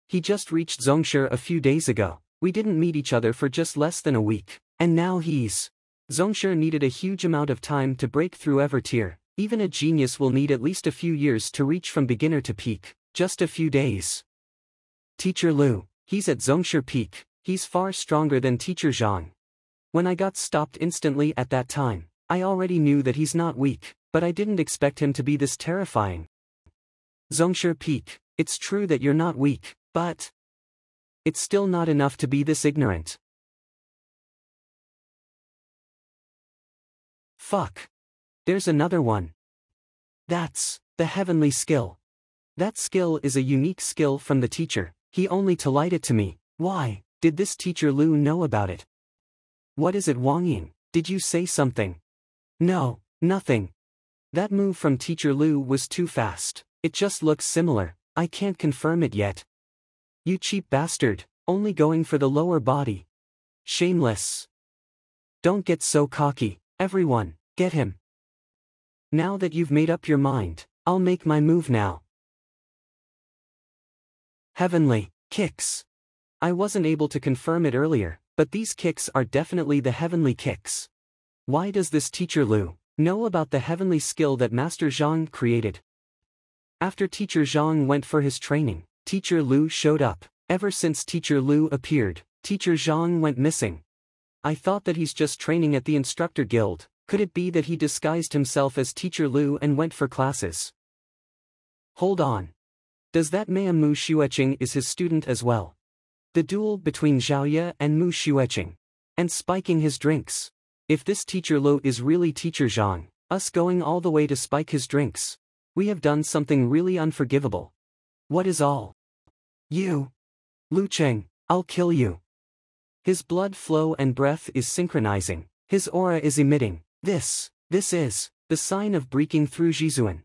He just reached Zhongshi a few days ago. We didn't meet each other for just less than a week, and now he's... Zhongshi needed a huge amount of time to break through every tier. Even a genius will need at least a few years to reach from beginner to peak, just a few days. Teacher Lu, he's at Zhongshi peak, he's far stronger than Teacher Zhang. When I got stopped instantly at that time, I already knew that he's not weak, but I didn't expect him to be this terrifying. Zhongshi peak, it's true that you're not weak, but it's still not enough to be this ignorant. Fuck. There's another one. That's the heavenly skill. That skill is a unique skill from the teacher. He only lied it to me. Why did this Teacher Lu know about it? What is it, Wang Ying? Did you say something? No, nothing. That move from Teacher Lu was too fast. It just looks similar. I can't confirm it yet. You cheap bastard, only going for the lower body. Shameless. Don't get so cocky, everyone, get him. Now that you've made up your mind, I'll make my move now. Heavenly kicks. I wasn't able to confirm it earlier, but these kicks are definitely the heavenly kicks. Why does this Teacher Lu know about the heavenly skill that Master Zhang created? After Teacher Zhang went for his training, Teacher Lu showed up. Ever since Teacher Lu appeared, Teacher Zhang went missing. I thought that he's just training at the instructor guild. Could it be that he disguised himself as Teacher Lu and went for classes? Hold on. Does that mean Mu Xueqing is his student as well? The duel between Zhaoye and Mu Xueqing. And spiking his drinks. If this Teacher Lu is really Teacher Zhang, us going all the way to spike his drinks, we have done something really unforgivable. What is all? You. Lu Cheng, I'll kill you. His blood flow and breath is synchronizing, his aura is emitting. This is the sign of breaking through Jizuan.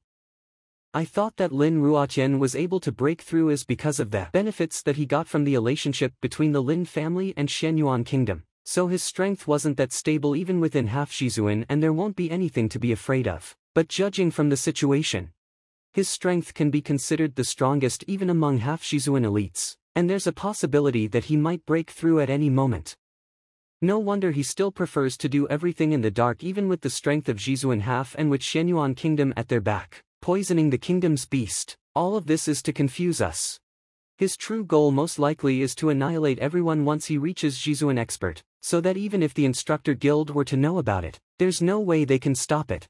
I thought that Lin Ruotian was able to break through is because of the benefits that he got from the relationship between the Lin family and Shenyuan kingdom, so his strength wasn't that stable even within half Jizuan and there won't be anything to be afraid of. But judging from the situation, his strength can be considered the strongest even among half Jizuan elites, and there's a possibility that he might break through at any moment. No wonder he still prefers to do everything in the dark even with the strength of Jizuan half and with Shenyuan kingdom at their back, poisoning the kingdom's beast. All of this is to confuse us. His true goal most likely is to annihilate everyone once he reaches Zhizuan expert, so that even if the instructor guild were to know about it, there's no way they can stop it.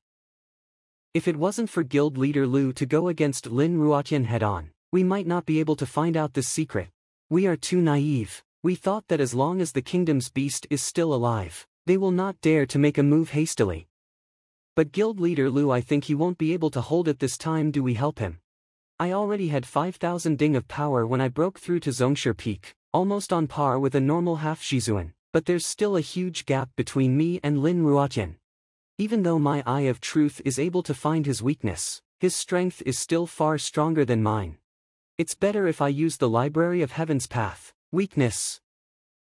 If it wasn't for guild leader Lu to go against Lin Ruotian head-on, we might not be able to find out this secret. We are too naive. We thought that as long as the kingdom's beast is still alive, they will not dare to make a move hastily. But guild leader Lu, I think he won't be able to hold it this time. Do we help him? I already had 5,000 ding of power when I broke through to Zhongshe Peak, almost on par with a normal half Zhizuan, but there's still a huge gap between me and Lin Ruotian. Even though my Eye of Truth is able to find his weakness, his strength is still far stronger than mine. It's better if I use the Library of Heaven's path. Weakness.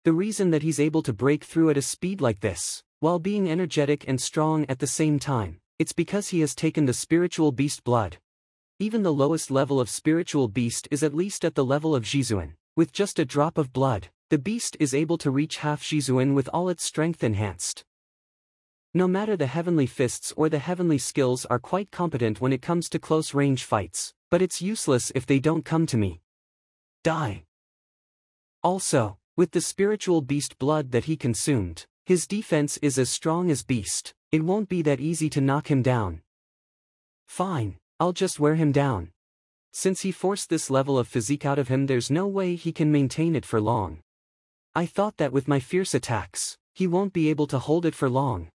The reason that he's able to break through at a speed like this, while being energetic and strong at the same time, it's because he has taken the spiritual beast blood. Even the lowest level of spiritual beast is at least at the level of Zhizuan. With just a drop of blood, the beast is able to reach half Zhizuan with all its strength enhanced. No matter the heavenly fists or the heavenly skills are quite competent when it comes to close-range fights, but it's useless if they don't come to me. Die. Also, with the spiritual beast blood that he consumed, his defense is as strong as beast. It won't be that easy to knock him down. Fine. I'll just wear him down. Since he forced this level of physique out of him, there's no way he can maintain it for long. I thought that with my fierce attacks, he won't be able to hold it for long.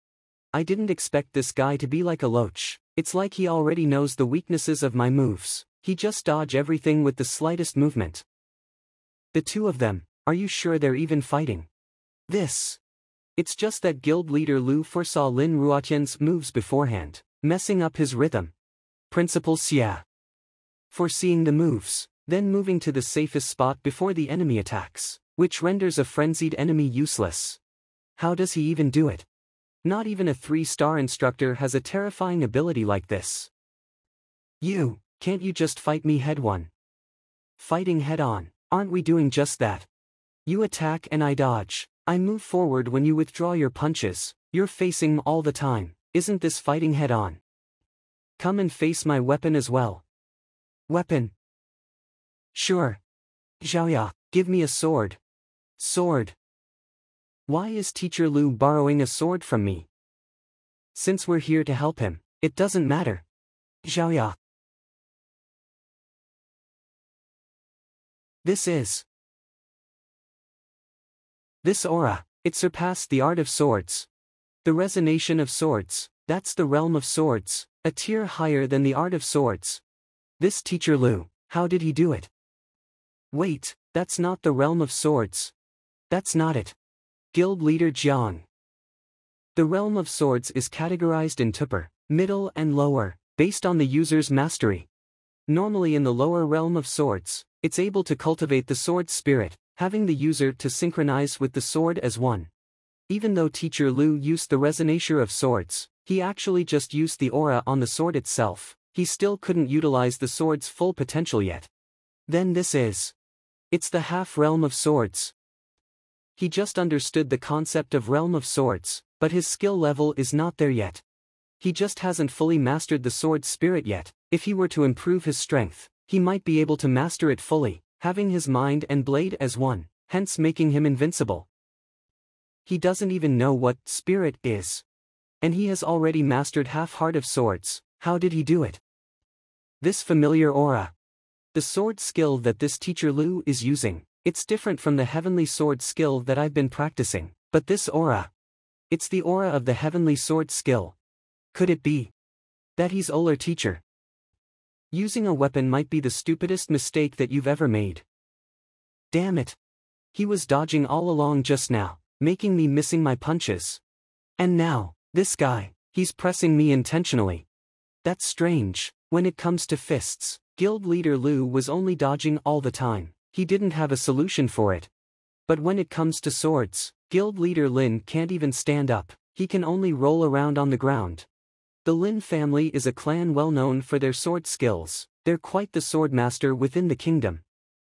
I didn't expect this guy to be like a loach. It's like he already knows the weaknesses of my moves. He just dodge everything with the slightest movement. The two of them, are you sure they're even fighting? It's just that guild leader Lu foresaw Lin Ruotian's moves beforehand, messing up his rhythm. Principal Xia. Foreseeing the moves, then moving to the safest spot before the enemy attacks, which renders a frenzied enemy useless. How does he even do it? Not even a 3-star instructor has a terrifying ability like this. Can't you just fight me head-on? Fighting head-on, aren't we doing just that? You attack and I dodge. I move forward when you withdraw your punches. You're facing all the time. Isn't this fighting head-on? Come and face my weapon as well. Weapon? Sure. Xiaoya, give me a sword. Sword. Why is Teacher Lu borrowing a sword from me? Since we're here to help him, it doesn't matter. Xiaoya. This aura, it surpassed the art of swords. The resonation of swords, that's the realm of swords, a tier higher than the art of swords. This Teacher Lu, how did he do it? Wait, that's not the realm of swords. That's not it. Guild leader Jiang. The realm of swords is categorized in upper, middle and lower, based on the user's mastery. Normally in the lower realm of swords, it's able to cultivate the sword spirit, having the user to synchronize with the sword as one. Even though Teacher Lu used the resonation of swords, he actually just used the aura on the sword itself. He still couldn't utilize the sword's full potential yet. Then it's the half realm of swords. He just understood the concept of realm of swords, but his skill level is not there yet. He just hasn't fully mastered the sword spirit yet. If he were to improve his strength, he might be able to master it fully, having his mind and blade as one, hence making him invincible. He doesn't even know what spirit is. And he has already mastered half heart of swords. How did he do it? This familiar aura. The sword skill that this Teacher Lu is using, it's different from the heavenly sword skill that I've been practicing, but this aura. It's the aura of the heavenly sword skill. Could it be that he's older teacher? Using a weapon might be the stupidest mistake that you've ever made. Damn it. He was dodging all along just now, making me missing my punches. And now, this guy, he's pressing me intentionally. That's strange. When it comes to fists, guild leader Lu was only dodging all the time. He didn't have a solution for it. But when it comes to swords, guild leader Lin can't even stand up. He can only roll around on the ground. The Lin family is a clan well known for their sword skills. They're quite the sword master within the kingdom.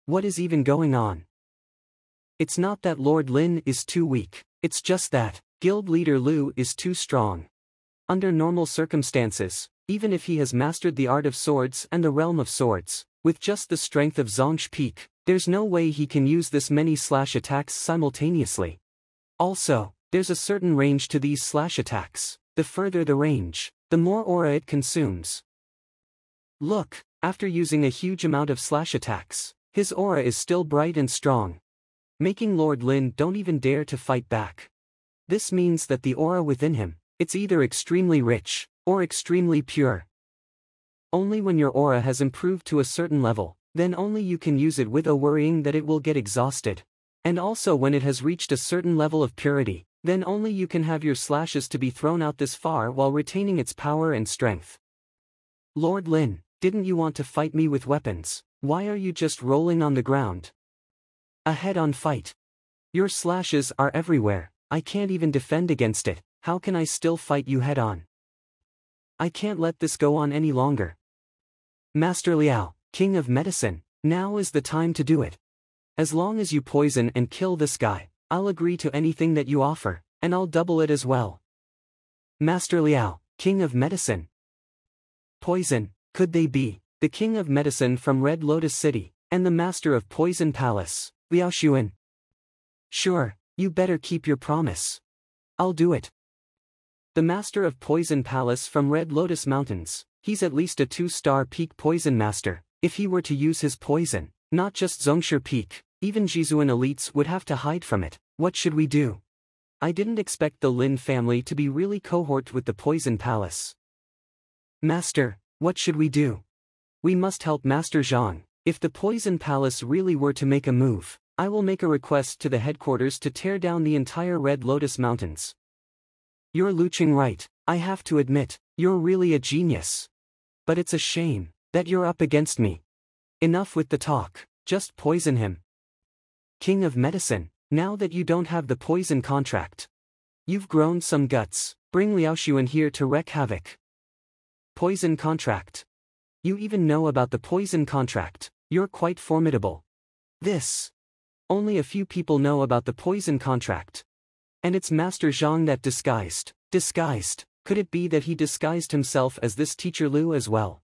What is even going on? It's not that Lord Lin is too weak, it's just that guild leader Lu is too strong. Under normal circumstances, even if he has mastered the art of swords and the realm of swords, with just the strength of Zhongshe Peak, There's no way he can use this many slash attacks simultaneously. Also, there's a certain range to these slash attacks. The further the range, the more aura it consumes. Look, after using a huge amount of slash attacks, his aura is still bright and strong, making Lord Lin don't even dare to fight back. This means that the aura within him, it's either extremely rich, or extremely pure. Only when your aura has improved to a certain level, then only you can use it without worrying that it will get exhausted. And also when it has reached a certain level of purity, then only you can have your slashes to be thrown out this far while retaining its power and strength. Lord Lin, didn't you want to fight me with weapons? Why are you just rolling on the ground? A head-on fight. Your slashes are everywhere, I can't even defend against it, how can I still fight you head-on? I can't let this go on any longer. Master Liao, King of Medicine, now is the time to do it. As long as you poison and kill this guy, I'll agree to anything that you offer, and I'll double it as well. Master Liao, King of Medicine. Poison, could they be the King of Medicine from Red Lotus City, and the Master of Poison Palace, Liao Xuan? Sure, you better keep your promise. I'll do it. The Master of Poison Palace from Red Lotus Mountains, he's at least a 2-star peak poison master. If he were to use his poison, not just Zhongsher peak, even Jizuan elites would have to hide from it. What should we do? I didn't expect the Lin family to be really cohort with the Poison Palace. Master, what should we do? We must help Master Zhang. If the Poison Palace really were to make a move, I will make a request to the headquarters to tear down the entire Red Lotus Mountains. You're Luching right, I have to admit, you're really a genius. But it's a shame that you're up against me. Enough with the talk, just poison him. King of Medicine, now that you don't have the poison contract, you've grown some guts, bring Liao Xuan here to wreak havoc. Poison contract. You even know about the poison contract, you're quite formidable. This. Only a few people know about the poison contract. And it's Master Zhang that disguised. Could it be that he disguised himself as this teacher Lu as well?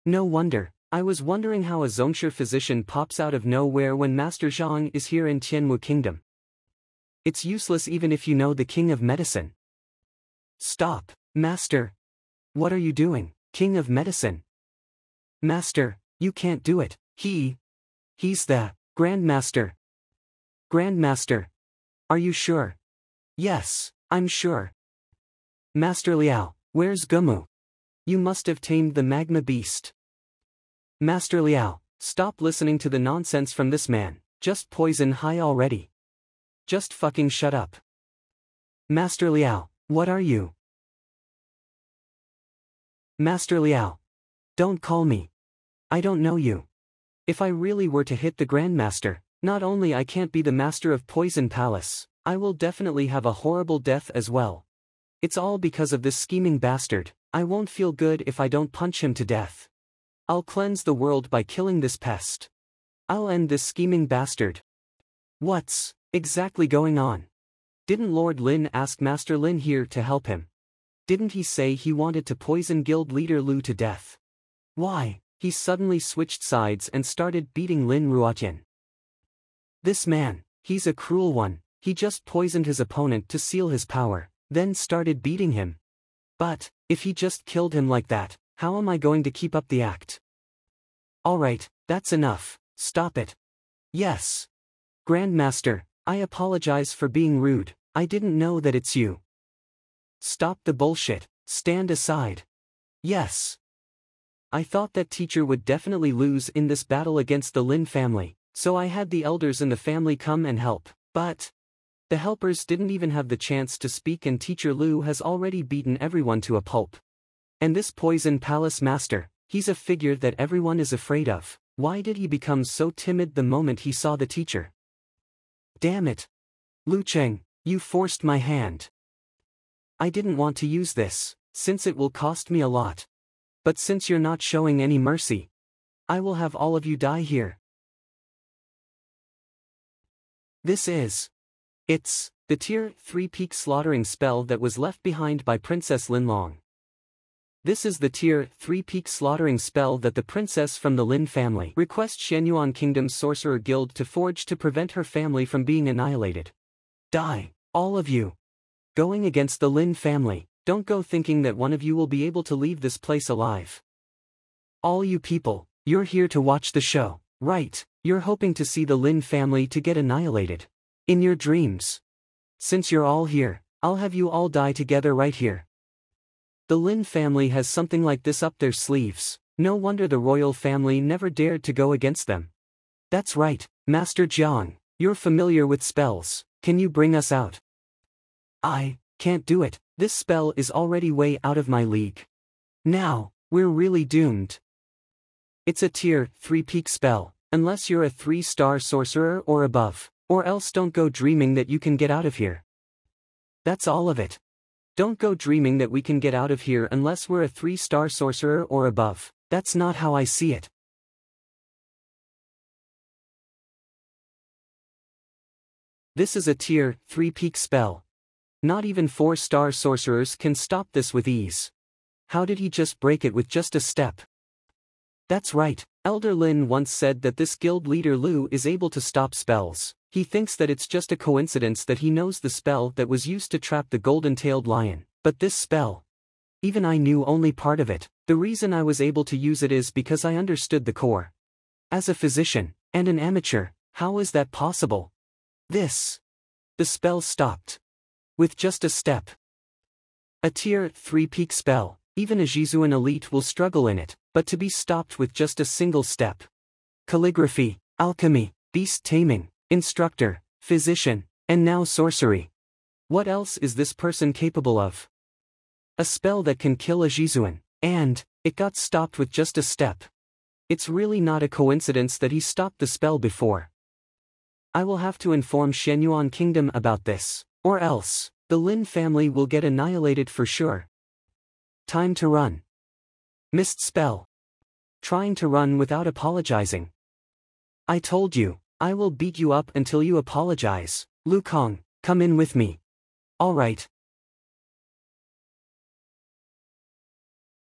No wonder, I was wondering how a Zhongsher physician pops out of nowhere when Master Zhang is here in Tianwu Kingdom. It's useless even if you know the King of Medicine. Stop, Master. What are you doing, King of Medicine? Master, you can't do it, he's the Grandmaster. Grandmaster. Are you sure? Yes, I'm sure. Master Liao, where's Gumu? You must have tamed the magma beast. Master Liao, stop listening to the nonsense from this man, just poison high already. Just fucking shut up. Master Liao, what are you? Master Liao. Don't call me. I don't know you. If I really were to hit the Grandmaster, not only I can't be the Master of Poison Palace, I will definitely have a horrible death as well. It's all because of this scheming bastard. I won't feel good if I don't punch him to death. I'll cleanse the world by killing this pest. I'll end this scheming bastard. What's exactly going on? Didn't Lord Lin ask Master Lin here to help him? Didn't he say he wanted to poison guild leader Lu to death? Why, he suddenly switched sides and started beating Lin Ruotian. This man, he's a cruel one. He just poisoned his opponent to seal his power, then started beating him. But, if he just killed him like that, how am I going to keep up the act? Alright, that's enough, stop it. Yes. Grandmaster, I apologize for being rude, I didn't know that it's you. Stop the bullshit, stand aside. Yes. I thought that teacher would definitely lose in this battle against the Lin family, so I had the elders in the family come and help, but the helpers didn't even have the chance to speak and teacher Lu has already beaten everyone to a pulp. And this Poison Palace master, he's a figure that everyone is afraid of. Why did he become so timid the moment he saw the teacher? Damn it. Lu Cheng, you forced my hand. I didn't want to use this, since it will cost me a lot. But since you're not showing any mercy, I will have all of you die here. It's the Tier 3 peak slaughtering spell that was left behind by Princess Linlong. This is the Tier 3 Peak Slaughtering spell that the princess from the Lin family requests Shenyuan Kingdom's Sorcerer Guild to forge to prevent her family from being annihilated. Die, all of you. Going against the Lin family, don't go thinking that one of you will be able to leave this place alive. All you people, you're here to watch the show, right? You're hoping to see the Lin family to get annihilated. In your dreams. Since you're all here, I'll have you all die together right here. The Lin family has something like this up their sleeves. No wonder the royal family never dared to go against them. That's right, Master Jiang, you're familiar with spells, can you bring us out? I can't do it, this spell is already way out of my league. Now, we're really doomed. It's a Tier 3 Peak spell, unless you're a 3-star sorcerer or above, or else don't go dreaming that you can get out of here. That's all of it. Don't go dreaming that we can get out of here unless we're a 3-star sorcerer or above. That's not how I see it. This is a Tier 3 Peak spell. Not even 4-star sorcerers can stop this with ease. How did he just break it with just a step? That's right, Elder Lin once said that this guild leader Lu is able to stop spells. He thinks that it's just a coincidence that he knows the spell that was used to trap the golden-tailed lion, but this spell, even I knew only part of it. The reason I was able to use it is because I understood the core. As a physician, and an amateur, how is that possible? The spell stopped. With just a step. A Tier 3 Peak spell, even a Jizuan elite will struggle in it, but to be stopped with just a single step. Calligraphy, alchemy, beast taming, instructor, physician, and now sorcery. What else is this person capable of? A spell that can kill a Jizuan, and it got stopped with just a step. It's really not a coincidence that he stopped the spell before. I will have to inform Shenyuan Kingdom about this, or else, the Lin family will get annihilated for sure. Time to run. Missed spell. Trying to run without apologizing. I told you, I will beat you up until you apologize. Lu Kong, come in with me. Alright.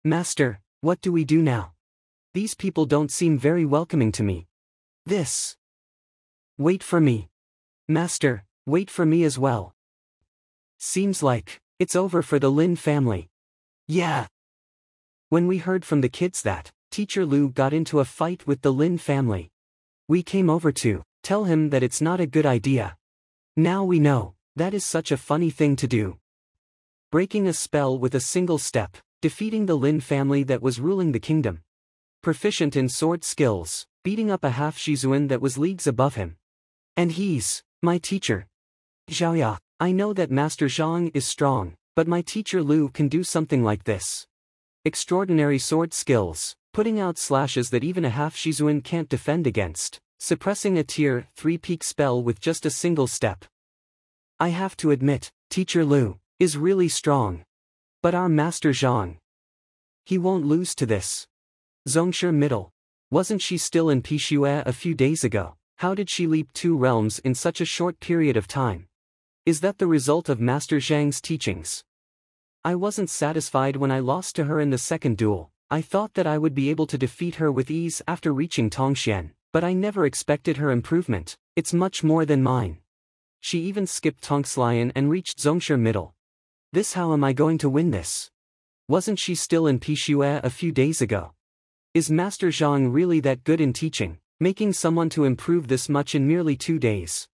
Master, what do we do now? These people don't seem very welcoming to me. Wait for me. Master, wait for me as well. Seems like it's over for the Lin family. Yeah. When we heard from the kids that Teacher Lu got into a fight with the Lin family, we came over to tell him that it's not a good idea. Now we know, that is such a funny thing to do. Breaking a spell with a single step, defeating the Lin family that was ruling the kingdom. Proficient in sword skills, beating up a half Jizuan that was leagues above him. And he's my teacher. Xiaoya, I know that Master Zhang is strong, but my teacher Lu can do something like this. Extraordinary sword skills, putting out slashes that even a half Jizuan can't defend against, suppressing a Tier 3 Peak spell with just a single step. I have to admit, Teacher Lu is really strong. But our Master Zhang, he won't lose to this. Zhongshe Middle. Wasn't she still in Pishue a few days ago? How did she leap 2 realms in such a short period of time? Is that the result of Master Zhang's teachings? I wasn't satisfied when I lost to her in the second duel. I thought that I would be able to defeat her with ease after reaching Tongxian, but I never expected her improvement. It's much more than mine. She even skipped Tonkslian and reached Zhongshe Middle. How am I going to win this? Wasn't she still in Pishue a few days ago? Is Master Zhang really that good in teaching, making someone to improve this much in merely 2 days?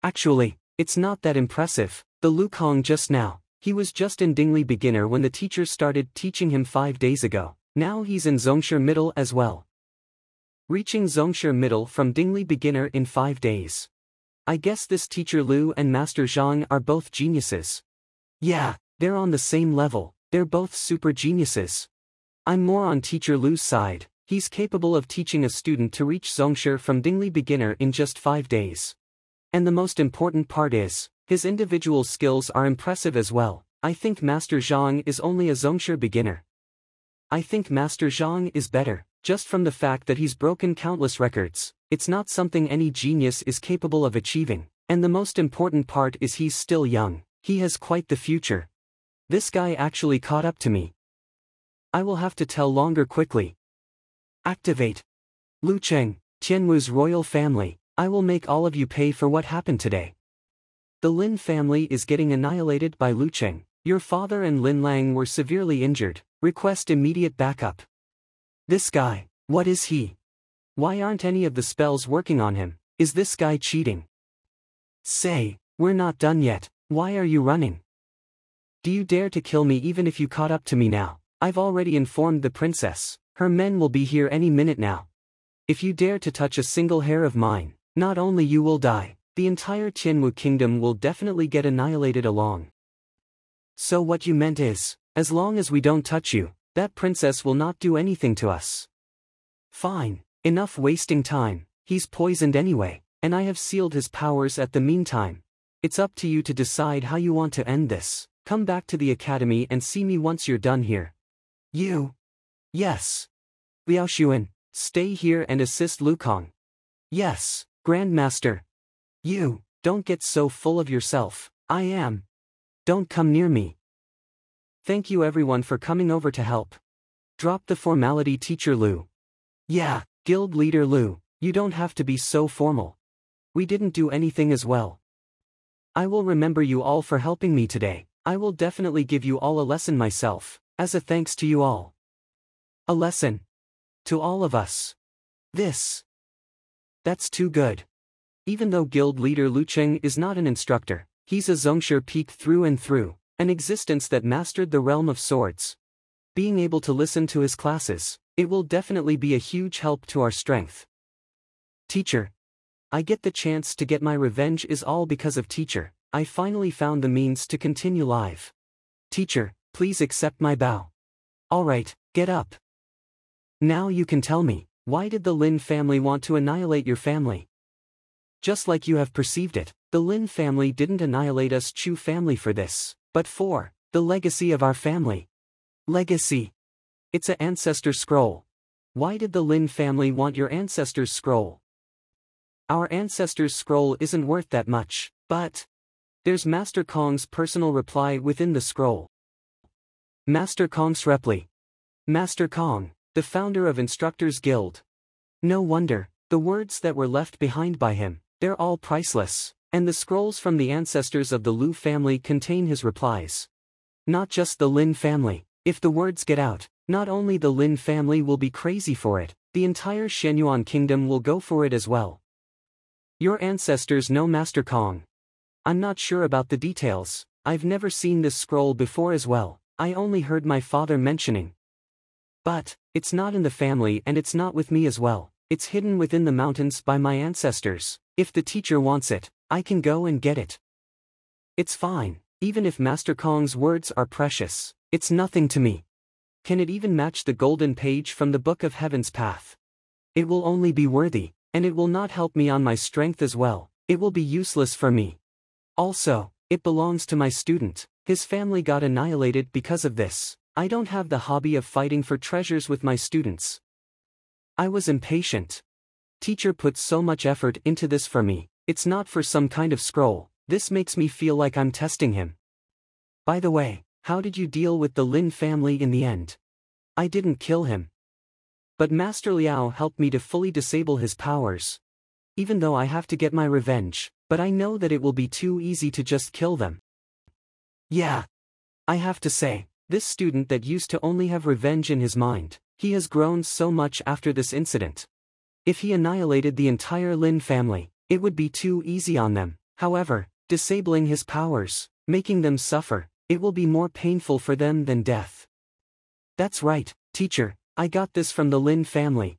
Actually, it's not that impressive. The Lu Kong just now, he was just in Dingli Beginner when the teacher started teaching him 5 days ago. Now he's in Zhongshe Middle as well. Reaching Zhongshe Middle from Dingli Beginner in 5 days. I guess this teacher Lu and Master Zhang are both geniuses. Yeah, they're on the same level, they're both super geniuses. I'm more on teacher Lu's side. He's capable of teaching a student to reach Zhongshe from Dingli Beginner in just 5 days. And the most important part is, his individual skills are impressive as well. I think Master Zhang is only a Zhongshe beginner. I think Master Zhang is better, just from the fact that he's broken countless records. It's not something any genius is capable of achieving, and the most important part is he's still young. He has quite the future. This guy actually caught up to me. I will have to tell longer quickly. Activate. Lu Cheng, Tianwu's royal family, I will make all of you pay for what happened today. The Lin family is getting annihilated by Lu Cheng. Your father and Lin Lang were severely injured. Request immediate backup. This guy, what is he? Why aren't any of the spells working on him? Is this guy cheating? Say, we're not done yet. Why are you running? Do you dare to kill me even if you caught up to me now? I've already informed the princess. Her men will be here any minute now. If you dare to touch a single hair of mine, not only you will die, the entire Tianwu kingdom will definitely get annihilated along. So what you meant is, as long as we don't touch you, that princess will not do anything to us. Fine, enough wasting time, he's poisoned anyway, and I have sealed his powers at the meantime. It's up to you to decide how you want to end this. Come back to the academy and see me once you're done here. You? Yes. Liao Xuan, stay here and assist Lu Kong. Yes, Grandmaster. You, don't get so full of yourself. I am. Don't come near me. Thank you everyone for coming over to help. Drop the formality, Teacher Lu. Yeah, Guild Leader Lu, you don't have to be so formal. We didn't do anything as well. I will remember you all for helping me today. I will definitely give you all a lesson myself, as a thanks to you all. A lesson? To all of us. That's too good. Even though Guild Leader Lu Cheng is not an instructor, he's a Zhongsher peak through and through, an existence that mastered the realm of swords. Being able to listen to his classes, it will definitely be a huge help to our strength. Teacher. I get the chance to get my revenge is all because of Teacher. I finally found the means to continue live. Teacher, please accept my bow. Alright, get up. Now you can tell me, why did the Lin family want to annihilate your family? Just like you have perceived it, the Lin family didn't annihilate us Chu family for this, but for the legacy of our family. Legacy. It's an ancestor scroll. Why did the Lin family want your ancestor's scroll? Our ancestor's scroll isn't worth that much, but there's Master Kong's personal reply within the scroll. Master Kong's reply. Master Kong, the founder of Instructors Guild. No wonder, the words that were left behind by him, they're all priceless, and the scrolls from the ancestors of the Lu family contain his replies. Not just the Lin family. If the words get out, not only the Lin family will be crazy for it, the entire Shenyuan kingdom will go for it as well. Your ancestors know Master Kong. I'm not sure about the details, I've never seen this scroll before as well, I only heard my father mentioning. But, it's not in the family and it's not with me as well, it's hidden within the mountains by my ancestors. If the teacher wants it, I can go and get it. It's fine, even if Master Kong's words are precious, it's nothing to me. Can it even match the golden page from the Book of Heaven's Path? It will only be worthy, and it will not help me on my strength as well, it will be useless for me. Also, it belongs to my student, his family got annihilated because of this. I don't have the hobby of fighting for treasures with my students. I was impatient. Teacher put so much effort into this for me, it's not for some kind of scroll, this makes me feel like I'm testing him. By the way, how did you deal with the Lin family in the end? I didn't kill him. But Master Liao helped me to fully disable his powers. Even though I have to get my revenge, but I know that it will be too easy to just kill them. Yeah. I have to say, this student that used to only have revenge in his mind, he has grown so much after this incident. If he annihilated the entire Lin family, it would be too easy on them. However, disabling his powers, making them suffer, it will be more painful for them than death. That's right, teacher, I got this from the Lin family.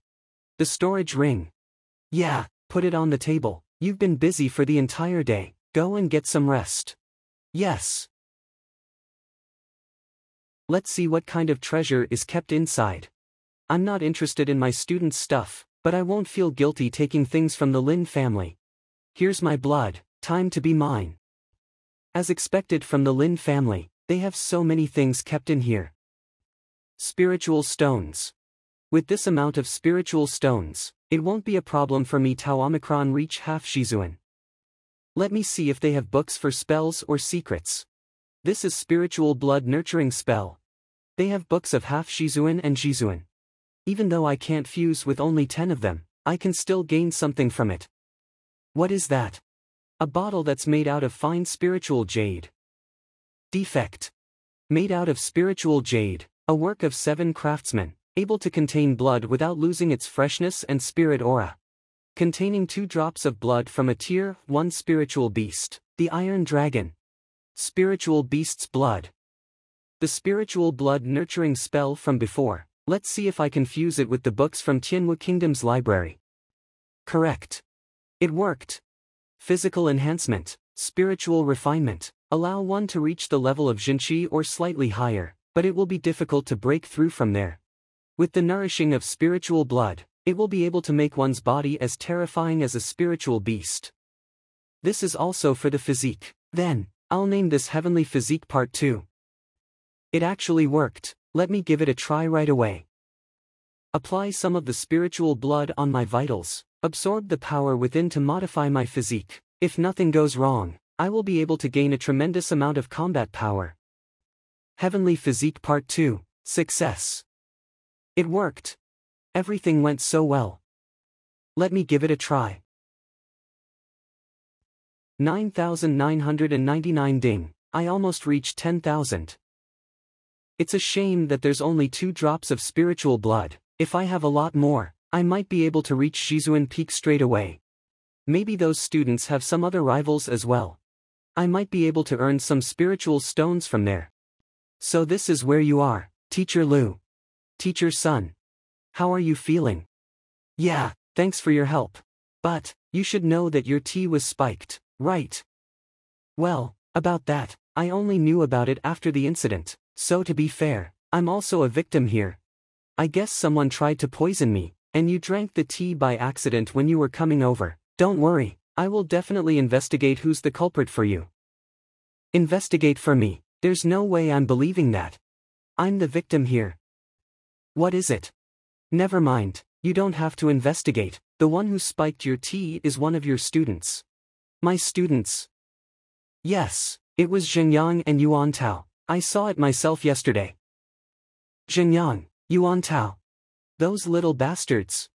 The storage ring. Yeah, put it on the table, you've been busy for the entire day, go and get some rest. Yes. Let's see what kind of treasure is kept inside. I'm not interested in my students' stuff, but I won't feel guilty taking things from the Lin family. Here's my blood, time to be mine. As expected from the Lin family, they have so many things kept in here. Spiritual stones. With this amount of spiritual stones, it won't be a problem for me to Omicron reach half Shizuan. Let me see if they have books for spells or secrets. This is spiritual blood nurturing spell. They have books of half Shizuan and Jizuan. Even though I can't fuse with only 10 of them, I can still gain something from it. What is that? A bottle that's made out of fine spiritual jade. Defect. Made out of spiritual jade, a work of 7 craftsmen, able to contain blood without losing its freshness and spirit aura. Containing 2 drops of blood from a tier 1 spiritual beast, the Iron Dragon. Spiritual beast's blood. The spiritual blood nurturing spell from before. Let's see if I can fuse it with the books from Tianwu Kingdom's library. Correct. It worked. Physical enhancement, spiritual refinement, allow one to reach the level of Jinqi or slightly higher, but it will be difficult to break through from there. With the nourishing of spiritual blood, it will be able to make one's body as terrifying as a spiritual beast. This is also for the physique. Then, I'll name this Heavenly Physique Part 2. It actually worked. Let me give it a try right away. Apply some of the spiritual blood on my vitals, absorb the power within to modify my physique. If nothing goes wrong, I will be able to gain a tremendous amount of combat power. Heavenly Physique Part 2, Success. It worked. Everything went so well. Let me give it a try. 9,999 ding, I almost reached 10,000. It's a shame that there's only 2 drops of spiritual blood. If I have a lot more, I might be able to reach Shizuan Peak straight away. Maybe those students have some other rivals as well. I might be able to earn some spiritual stones from there. So this is where you are, Teacher Lu. Teacher Sun. How are you feeling? Yeah, thanks for your help. But, you should know that your tea was spiked, right? Well, about that, I only knew about it after the incident. So to be fair, I'm also a victim here. I guess someone tried to poison me, and you drank the tea by accident when you were coming over. Don't worry, I will definitely investigate who's the culprit for you. Investigate for me? There's no way I'm believing that. I'm the victim here. What is it? Never mind, you don't have to investigate. The one who spiked your tea is one of your students. My students? Yes, it was Zhengyang and Yuan Tao. I saw it myself yesterday. Zhengyang, Yuan Tao. Those little bastards.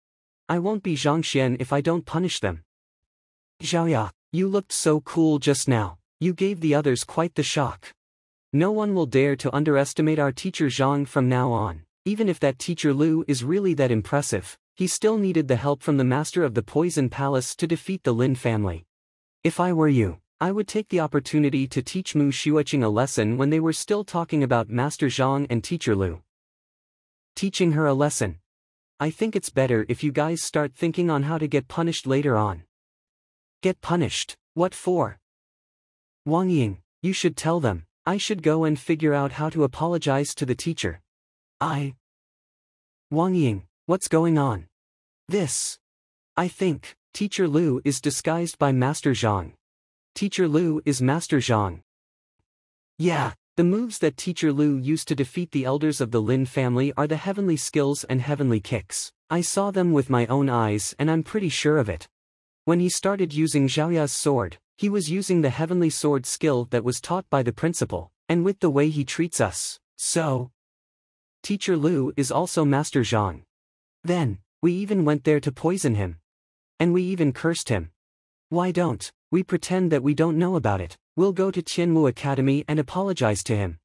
I won't be Zhang Xuan if I don't punish them. Xiaoya, you looked so cool just now. You gave the others quite the shock. No one will dare to underestimate our teacher Zhang from now on. Even if that teacher Lu is really that impressive, he still needed the help from the master of the Poison Palace to defeat the Lin family. If I were you, I would take the opportunity to teach Mu Xueqing a lesson when they were still talking about Master Zhang and Teacher Lu. Teaching her a lesson. I think it's better if you guys start thinking on how to get punished later on. Get punished? What for? Wang Ying, you should tell them. I should go and figure out how to apologize to the teacher. Wang Ying, what's going on? I think, Teacher Lu is disguised by Master Zhang. Teacher Lu is Master Zhang. Yeah, the moves that Teacher Lu used to defeat the elders of the Lin family are the heavenly skills and heavenly kicks. I saw them with my own eyes and I'm pretty sure of it. When he started using Xiaoya's sword, he was using the heavenly sword skill that was taught by the principal, and with the way he treats us, so. Teacher Lu is also Master Zhang. Then, we even went there to poison him. And we even cursed him. Why don't we pretend that we don't know about it? We'll go to Tianwu Academy and apologize to him.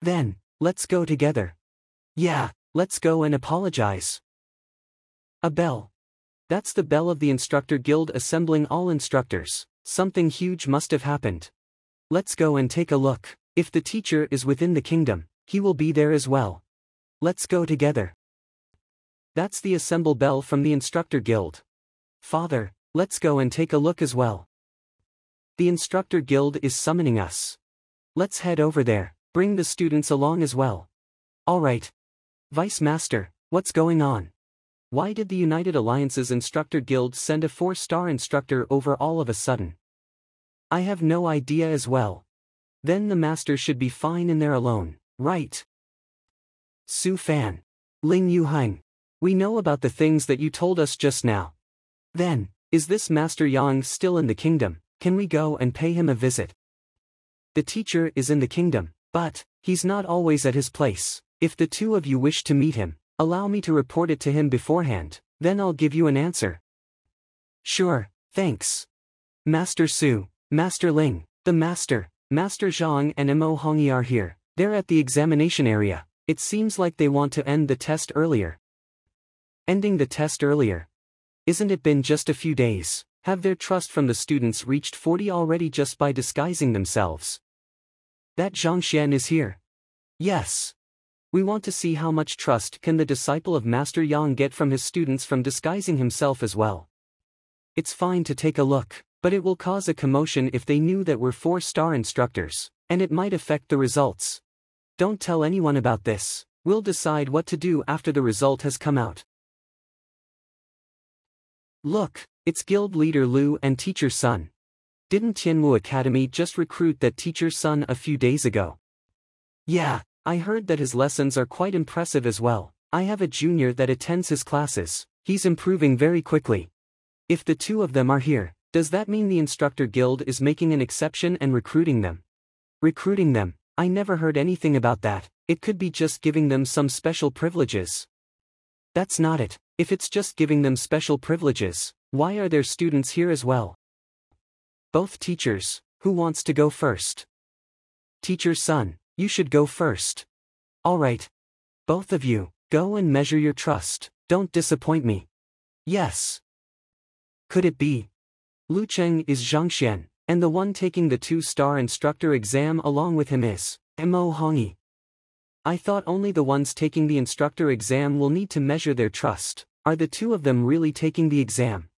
Then, let's go together. Yeah, let's go and apologize. A bell. That's the bell of the instructor guild assembling all instructors. Something huge must have happened. Let's go and take a look. If the teacher is within the kingdom, he will be there as well. Let's go together. That's the assemble bell from the instructor guild. Father, let's go and take a look as well. The instructor guild is summoning us. Let's head over there, bring the students along as well. Alright. Vice Master, what's going on? Why did the United Alliance's instructor guild send a 4-star instructor over all of a sudden? I have no idea as well. Then the master should be fine in there alone, right? Su Fan. Ling Yuhang. We know about the things that you told us just now. Then, is this Master Yang still in the kingdom? Can we go and pay him a visit? The teacher is in the kingdom, but he's not always at his place. If the two of you wish to meet him, allow me to report it to him beforehand, then I'll give you an answer. Sure, thanks. Master Su, Master Ling, the Master, Master Zhang and Mo Hongyi are here. They're at the examination area. It seems like they want to end the test earlier. Ending the test earlier? Isn't it been just a few days? Have their trust from the students reached 40 already just by disguising themselves? That Zhang Xuan is here. Yes. We want to see how much trust can the disciple of Master Yang get from his students from disguising himself as well. It's fine to take a look, but it will cause a commotion if they knew that we're 4-star instructors, and it might affect the results. Don't tell anyone about this. We'll decide what to do after the result has come out. Look, it's guild leader Lu and teacher Sun. Didn't Tianmu Academy just recruit that teacher Sun a few days ago? Yeah, I heard that his lessons are quite impressive as well. I have a junior that attends his classes. He's improving very quickly. If the two of them are here, does that mean the instructor guild is making an exception and recruiting them? Recruiting them? I never heard anything about that. It could be just giving them some special privileges. That's not it. If it's just giving them special privileges, why are there students here as well? Both teachers. Who wants to go first? Teacher Sun, you should go first. Alright. Both of you, go and measure your trust. Don't disappoint me. Yes. Could it be? Lu Cheng is Zhang Xuan, and the one taking the 2-star instructor exam along with him is Mo Hongyi. I thought only the ones taking the instructor exam will need to measure their trust. Are the two of them really taking the exam?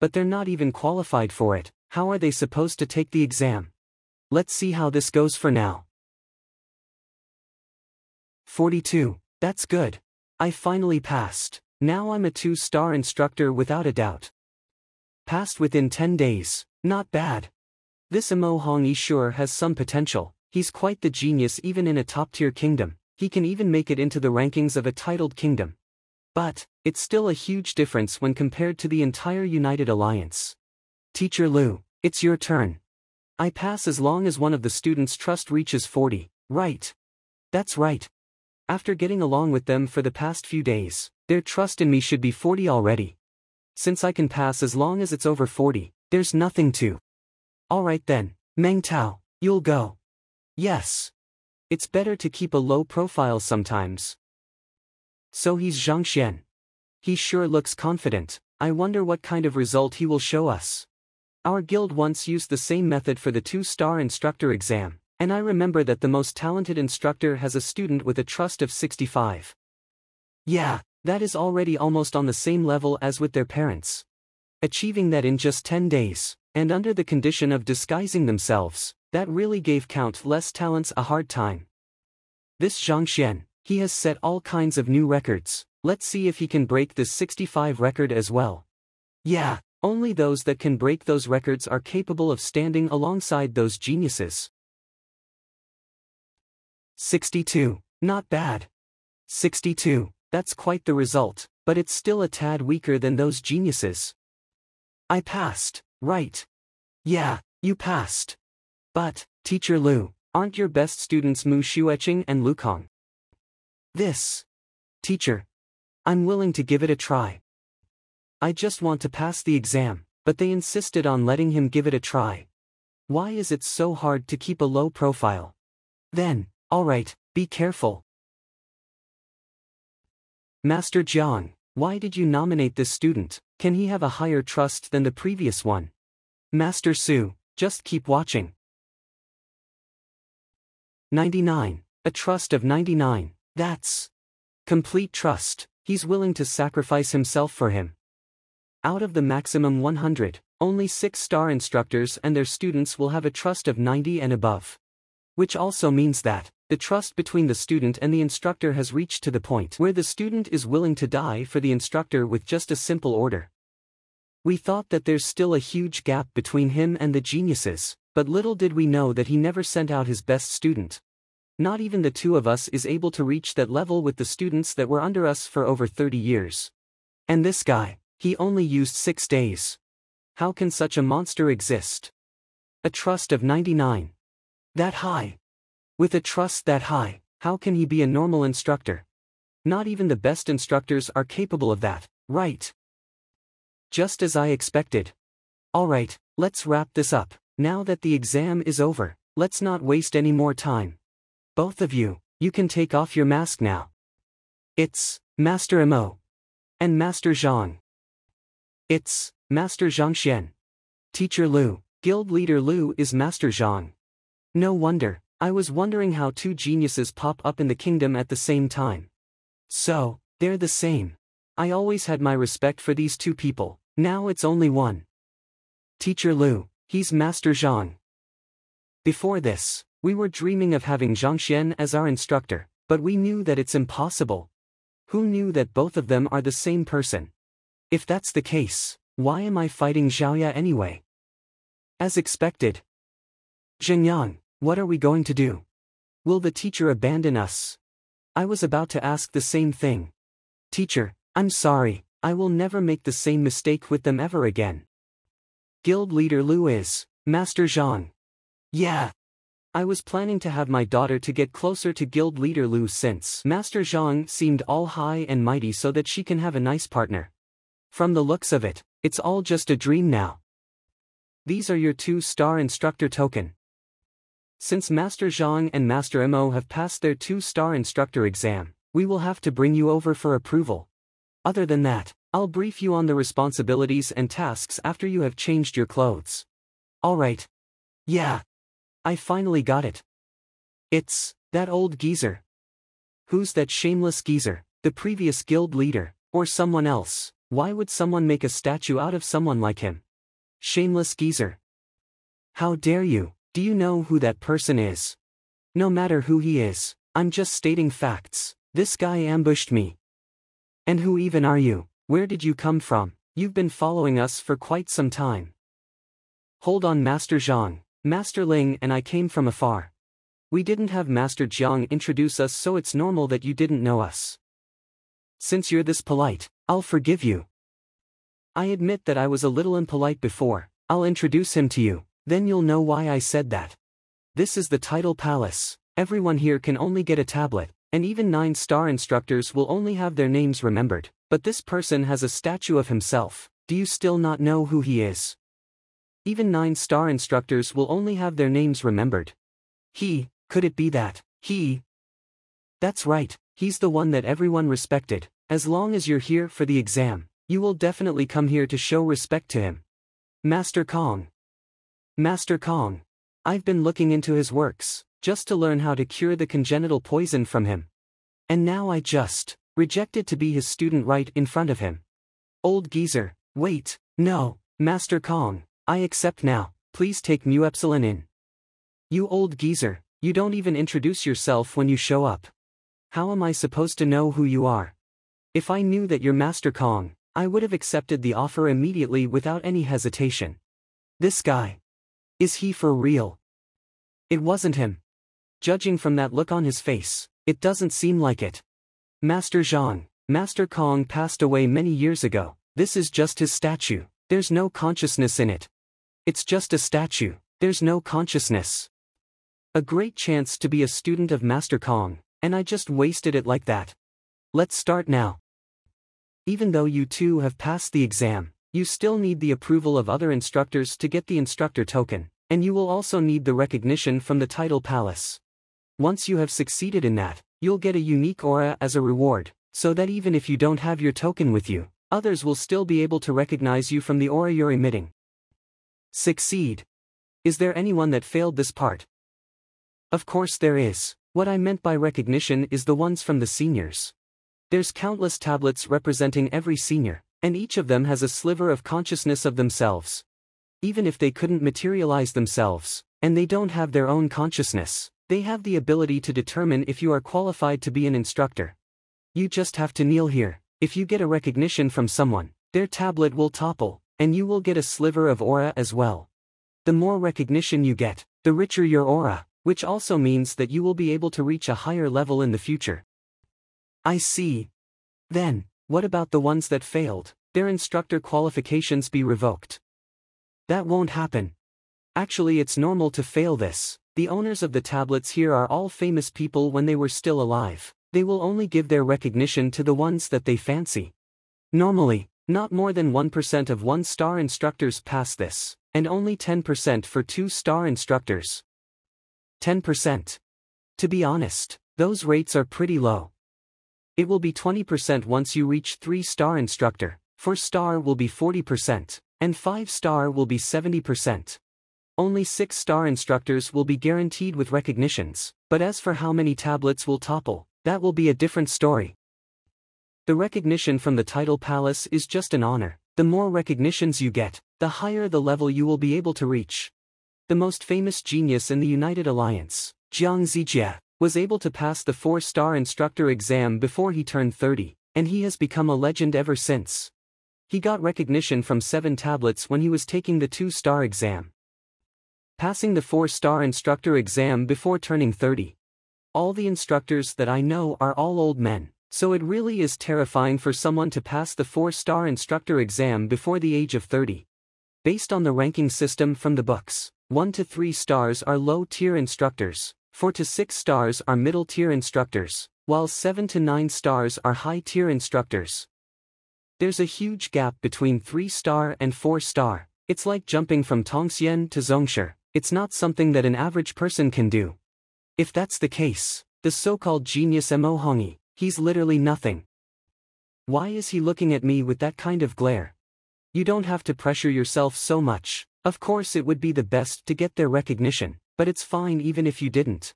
But they're not even qualified for it. How are they supposed to take the exam? Let's see how this goes for now. 42. That's good. I finally passed. Now I'm a 2-star instructor without a doubt. Passed within 10 days. Not bad. This Mo Hongyi sure has some potential. He's quite the genius even in a top-tier kingdom. He can even make it into the rankings of a titled kingdom. But, it's still a huge difference when compared to the entire United Alliance. Teacher Lu, it's your turn. I pass as long as one of the students' trust reaches 40, right? That's right. After getting along with them for the past few days, their trust in me should be 40 already. Since I can pass as long as it's over 40, there's nothing to. Alright then, Meng Tao, you'll go. Yes. It's better to keep a low profile sometimes. So he's Zhang Xuan. He sure looks confident. I wonder what kind of result he will show us. Our guild once used the same method for the 2-star instructor exam, and I remember that the most talented instructor has a student with a trust of 65. Yeah, that is already almost on the same level as with their parents. Achieving that in just 10 days, and under the condition of disguising themselves, that really gave countless talents a hard time. This Zhang Xuan, he has set all kinds of new records. Let's see if he can break this 65 record as well. Yeah, only those that can break those records are capable of standing alongside those geniuses. 62. Not bad. 62. That's quite the result, but it's still a tad weaker than those geniuses. I passed, right? Yeah, you passed. But, Teacher Lu, aren't your best students Mu Xueqing and Lu Kong? This. Teacher. I'm willing to give it a try. I just want to pass the exam, but they insisted on letting him give it a try. Why is it so hard to keep a low profile? Then, alright, be careful. Master Jiang, why did you nominate this student? Can he have a higher trust than the previous one? Master Su, just keep watching. 99. A trust of 99. That's complete trust. He's willing to sacrifice himself for him. Out of the maximum 100, only 6-star instructors and their students will have a trust of 90 and above. Which also means that the trust between the student and the instructor has reached to the point where the student is willing to die for the instructor with just a simple order. We thought that there's still a huge gap between him and the geniuses, but little did we know that he never sent out his best student. Not even the two of us is able to reach that level with the students that were under us for over 30 years. And this guy, he only used 6 days. How can such a monster exist? A trust of 99. That high. With a trust that high, How can he be a normal instructor? Not even the best instructors are capable of that, right? Just as I expected. Alright, let's wrap this up. Now that the exam is over, let's not waste any more time. Both of you, you can take off your mask now. It's Master Mo. And Master Zhang. It's Master Zhang Xuan. Teacher Lu, Guild Leader Lu is Master Zhang. No wonder, I was wondering how two geniuses pop up in the kingdom at the same time. So, they're the same. I always had my respect for these two people, now it's only one. Teacher Lu, he's Master Zhang. Before this, we were dreaming of having Zhang Xuan as our instructor, but we knew that it's impossible. Who knew that both of them are the same person? If that's the case, why am I fighting Xiaoya anyway? As expected. Zhengyan, what are we going to do? Will the teacher abandon us? I was about to ask the same thing. Teacher, I'm sorry, I will never make the same mistake with them ever again. Guild Leader Lu is Master Zhang. Yeah. I was planning to have my daughter to get closer to Guild Leader Lu since Master Zhang seemed all high and mighty so that she can have a nice partner. From the looks of it, it's all just a dream now. These are your 2-star instructor token. Since Master Zhang and Master Mo have passed their 2-star instructor exam, we will have to bring you over for approval. Other than that, I'll brief you on the responsibilities and tasks after you have changed your clothes. Alright. Yeah. I finally got it. It's that old geezer. Who's that shameless geezer? The previous guild leader, or someone else? Why would someone make a statue out of someone like him? Shameless geezer. How dare you? Do you know who that person is? No matter who he is, I'm just stating facts. This guy ambushed me. And who even are you? Where did you come from? You've been following us for quite some time. Hold on, Master Zhang. Master Ling and I came from afar. We didn't have Master Jiang introduce us, so it's normal that you didn't know us. Since you're this polite, I'll forgive you. I admit that I was a little impolite before. I'll introduce him to you, then you'll know why I said that. This is the Title Palace. Everyone here can only get a tablet, and even 9-star instructors will only have their names remembered, but this person has a statue of himself. Do you still not know who he is? Even 9-star instructors will only have their names remembered. Could it be that, That's right, he's the one that everyone respected. As long as you're here for the exam, you will definitely come here to show respect to him. Master Kong. Master Kong. I've been looking into his works, just to learn how to cure the congenital poison from him. And now I just rejected to be his student right in front of him. Old geezer, wait, no, Master Kong. I accept now, please take Mu Epsilon in. You old geezer, you don't even introduce yourself when you show up. How am I supposed to know who you are? If I knew that you're Master Kong, I would have accepted the offer immediately without any hesitation. This guy. Is he for real? It wasn't him. Judging from that look on his face, it doesn't seem like it. Master Zhang, Master Kong passed away many years ago. This is just his statue. There's no consciousness in it. It's just a statue, there's no consciousness. A great chance to be a student of Master Kong, and I just wasted it like that. Let's start now. Even though you two have passed the exam, you still need the approval of other instructors to get the instructor token, and you will also need the recognition from the Title Palace. Once you have succeeded in that, you'll get a unique aura as a reward, so that even if you don't have your token with you, others will still be able to recognize you from the aura you're emitting. Succeed. Is there anyone that failed this part? Of course there is. What I meant by recognition is the ones from the seniors. There's countless tablets representing every senior, and each of them has a sliver of consciousness of themselves. Even if they couldn't materialize themselves, and they don't have their own consciousness, they have the ability to determine if you are qualified to be an instructor. You just have to kneel here. If you get a recognition from someone, their tablet will topple, and you will get a sliver of aura as well. The more recognition you get, the richer your aura, which also means that you will be able to reach a higher level in the future. I see. Then, what about the ones that failed? Their instructor qualifications be revoked? That won't happen. Actually, it's normal to fail this. The owners of the tablets here are all famous people when they were still alive. They will only give their recognition to the ones that they fancy. Normally, not more than 1% of 1-star instructors pass this, and only 10% for 2-star instructors. 10%. To be honest, those rates are pretty low. It will be 20% once you reach 3-star instructor, 4-star will be 40%, and 5-star will be 70%. Only 6-star instructors will be guaranteed with recognitions, but as for how many tablets will topple, that will be a different story. The recognition from the title palace is just an honor. The more recognitions you get, the higher the level you will be able to reach. The most famous genius in the United Alliance, Zhang Xuan, was able to pass the 4-star instructor exam before he turned 30, and he has become a legend ever since. He got recognition from 7 tablets when he was taking the 2-star exam. Passing the 4-star instructor exam before turning 30. All the instructors that I know are all old men, so it really is terrifying for someone to pass the 4-star instructor exam before the age of 30. Based on the ranking system from the books, 1 to 3 stars are low-tier instructors, 4 to 6 stars are middle-tier instructors, while 7 to 9 stars are high-tier instructors. There's a huge gap between 3-star and 4-star. It's like jumping from Tongxian to Zhongshe. It's not something that an average person can do. If that's the case, the so-called genius Mo Hongyi, he's literally nothing. Why is he looking at me with that kind of glare? You don't have to pressure yourself so much. Of course it would be the best to get their recognition, but it's fine even if you didn't.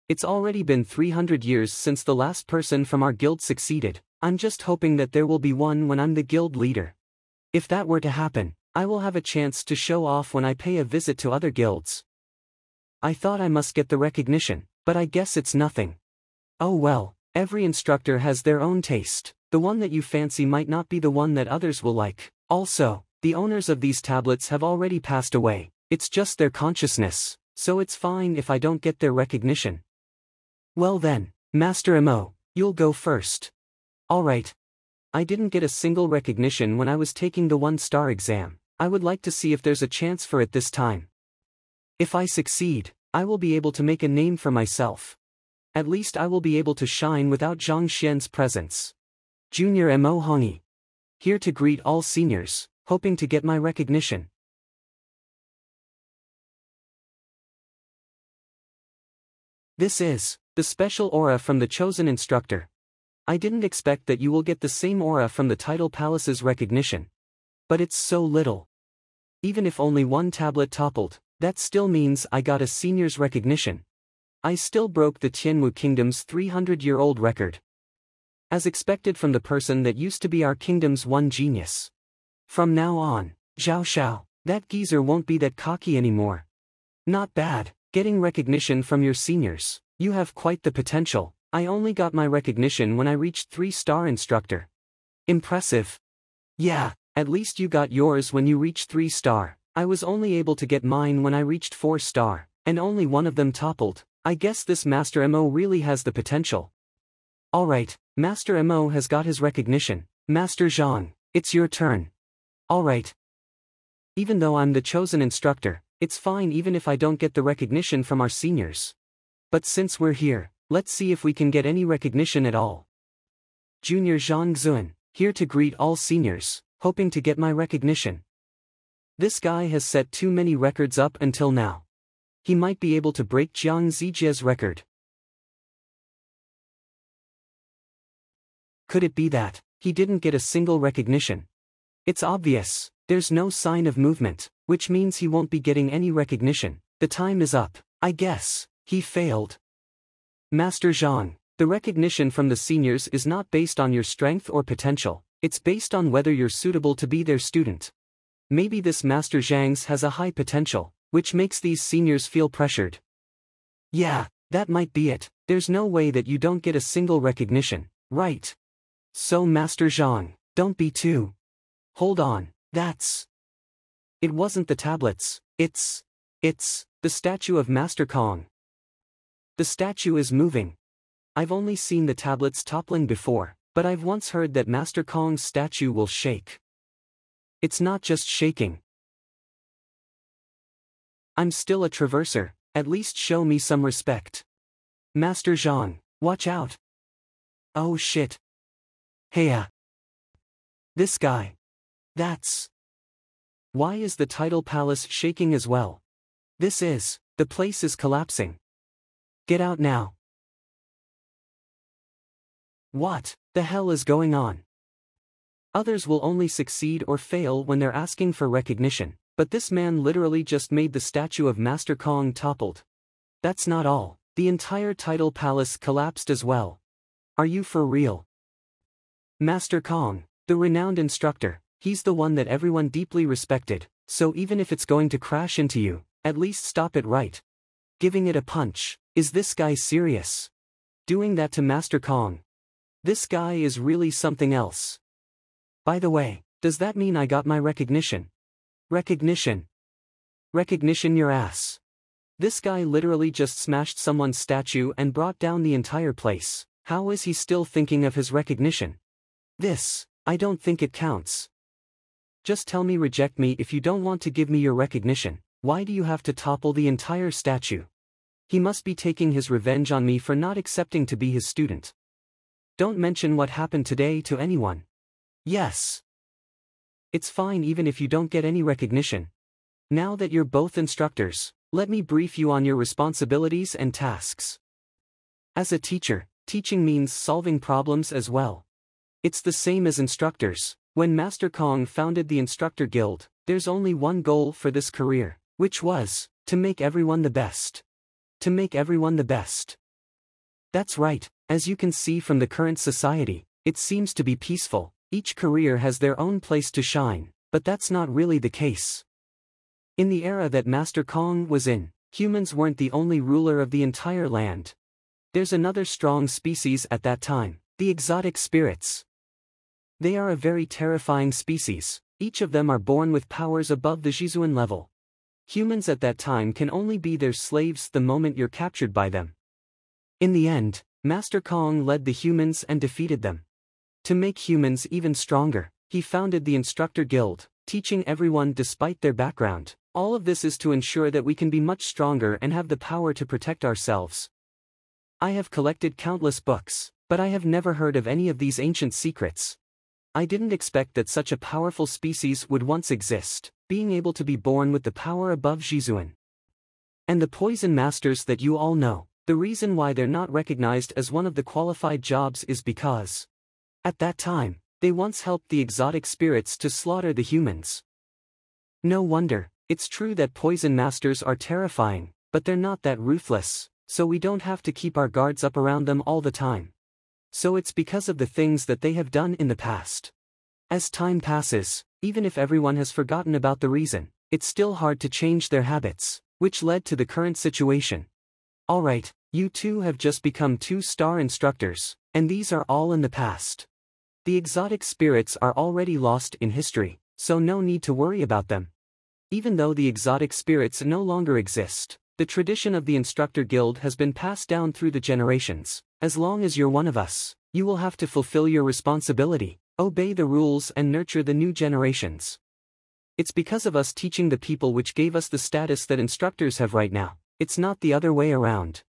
It's already been 300 years since the last person from our guild succeeded. I'm just hoping that there will be one when I'm the guild leader. If that were to happen, I will have a chance to show off when I pay a visit to other guilds. I thought I must get the recognition, but I guess it's nothing. Oh well, every instructor has their own taste. The one that you fancy might not be the one that others will like. Also, the owners of these tablets have already passed away. It's just their consciousness, so it's fine if I don't get their recognition. Well then, Master Mo, you'll go first. Alright. I didn't get a single recognition when I was taking the 1-star exam. I would like to see if there's a chance for it this time. If I succeed, I will be able to make a name for myself. At least I will be able to shine without Zhang Xuan's presence. Junior Mo Hongyi. Here to greet all seniors, hoping to get my recognition. This is the special aura from the chosen instructor. I didn't expect that you will get the same aura from the title palace's recognition. But it's so little. Even if only 1 tablet toppled, that still means I got a senior's recognition. I still broke the Tianwu Kingdom's 300-year-old record. As expected from the person that used to be our kingdom's one genius. From now on, Zhao Xiao, that geezer won't be that cocky anymore. Not bad, getting recognition from your seniors. You have quite the potential. I only got my recognition when I reached 3-star instructor. Impressive. Yeah, at least you got yours when you reached 3-star. I was only able to get mine when I reached 4-star, and only one of them toppled. I guess this Master Mo really has the potential. Alright, Master Mo has got his recognition. Master Zhang, it's your turn. Alright. Even though I'm the chosen instructor, it's fine even if I don't get the recognition from our seniors. But since we're here, let's see if we can get any recognition at all. Junior Zhang Xuan, here to greet all seniors, hoping to get my recognition. This guy has set too many records up until now. He might be able to break Zhang Zijie's record. Could it be that he didn't get a single recognition? It's obvious, there's no sign of movement, which means he won't be getting any recognition. The time is up. I guess he failed. Master Zhang, the recognition from the seniors is not based on your strength or potential, it's based on whether you're suitable to be their student. Maybe this Master Zhang's has a high potential, which makes these seniors feel pressured. Yeah, that might be it. There's no way that you don't get a single recognition, right? So Master Zhang, don't be too. Hold on, that's... It wasn't the tablets, it's the statue of Master Kong. The statue is moving. I've only seen the tablets toppling before, but I've once heard that Master Kong's statue will shake. It's not just shaking. I'm still a traverser, At least show me some respect. Master Zhang, watch out. Oh shit. Heya. This guy. That's... Why is the tidal palace shaking as well? The place is collapsing. Get out now. What the hell is going on? Others will only succeed or fail when they're asking for recognition, but this man literally just made the statue of Master Kong toppled. That's not all, the entire tidal palace collapsed as well. Are you for real? Master Kong, the renowned instructor, he's the one that everyone deeply respected, so even if it's going to crash into you, at least stop it right. Giving it a punch. Is this guy serious? Doing that to Master Kong? This guy is really something else. By the way, does that mean I got my recognition? Recognition? Recognition your ass. This guy literally just smashed someone's statue and brought down the entire place. How is he still thinking of his recognition? I don't think it counts. Just tell me reject me if you don't want to give me your recognition. Why do you have to topple the entire statue? He must be taking his revenge on me for not accepting to be his student. Don't mention what happened today to anyone. Yes. It's fine even if you don't get any recognition. Now that you're both instructors, let me brief you on your responsibilities and tasks. As a teacher, teaching means solving problems as well. It's the same as instructors. When Master Kong founded the Instructor Guild, there's only one goal for this career, which was to make everyone the best. To make everyone the best. That's right, as you can see from the current society, it seems to be peaceful, each career has their own place to shine, but that's not really the case. In the era that Master Kong was in, humans weren't the only ruler of the entire land. There's another strong species at that time, the exotic spirits. They are a very terrifying species, each of them are born with powers above the Zhizuan level. Humans at that time can only be their slaves the moment you're captured by them. In the end, Master Kong led the humans and defeated them. To make humans even stronger, he founded the Instructor Guild, teaching everyone despite their background. All of this is to ensure that we can be much stronger and have the power to protect ourselves. I have collected countless books, but I have never heard of any of these ancient secrets. I didn't expect that such a powerful species would once exist, being able to be born with the power above Zhizuan. And the poison masters that you all know, the reason why they're not recognized as one of the qualified jobs is because, at that time, they once helped the exotic spirits to slaughter the humans. No wonder, it's true that poison masters are terrifying, but they're not that ruthless, so we don't have to keep our guards up around them all the time. So it's because of the things that they have done in the past. As time passes, even if everyone has forgotten about the reason, it's still hard to change their habits, which led to the current situation. Alright, you two have just become 2-star instructors, and these are all in the past. The exotic spirits are already lost in history, so no need to worry about them. Even though the exotic spirits no longer exist, the tradition of the Instructor Guild has been passed down through the generations. As long as you're one of us, you will have to fulfill your responsibility, obey the rules and nurture the new generations. It's because of us teaching the people which gave us the status that instructors have right now. It's not the other way around.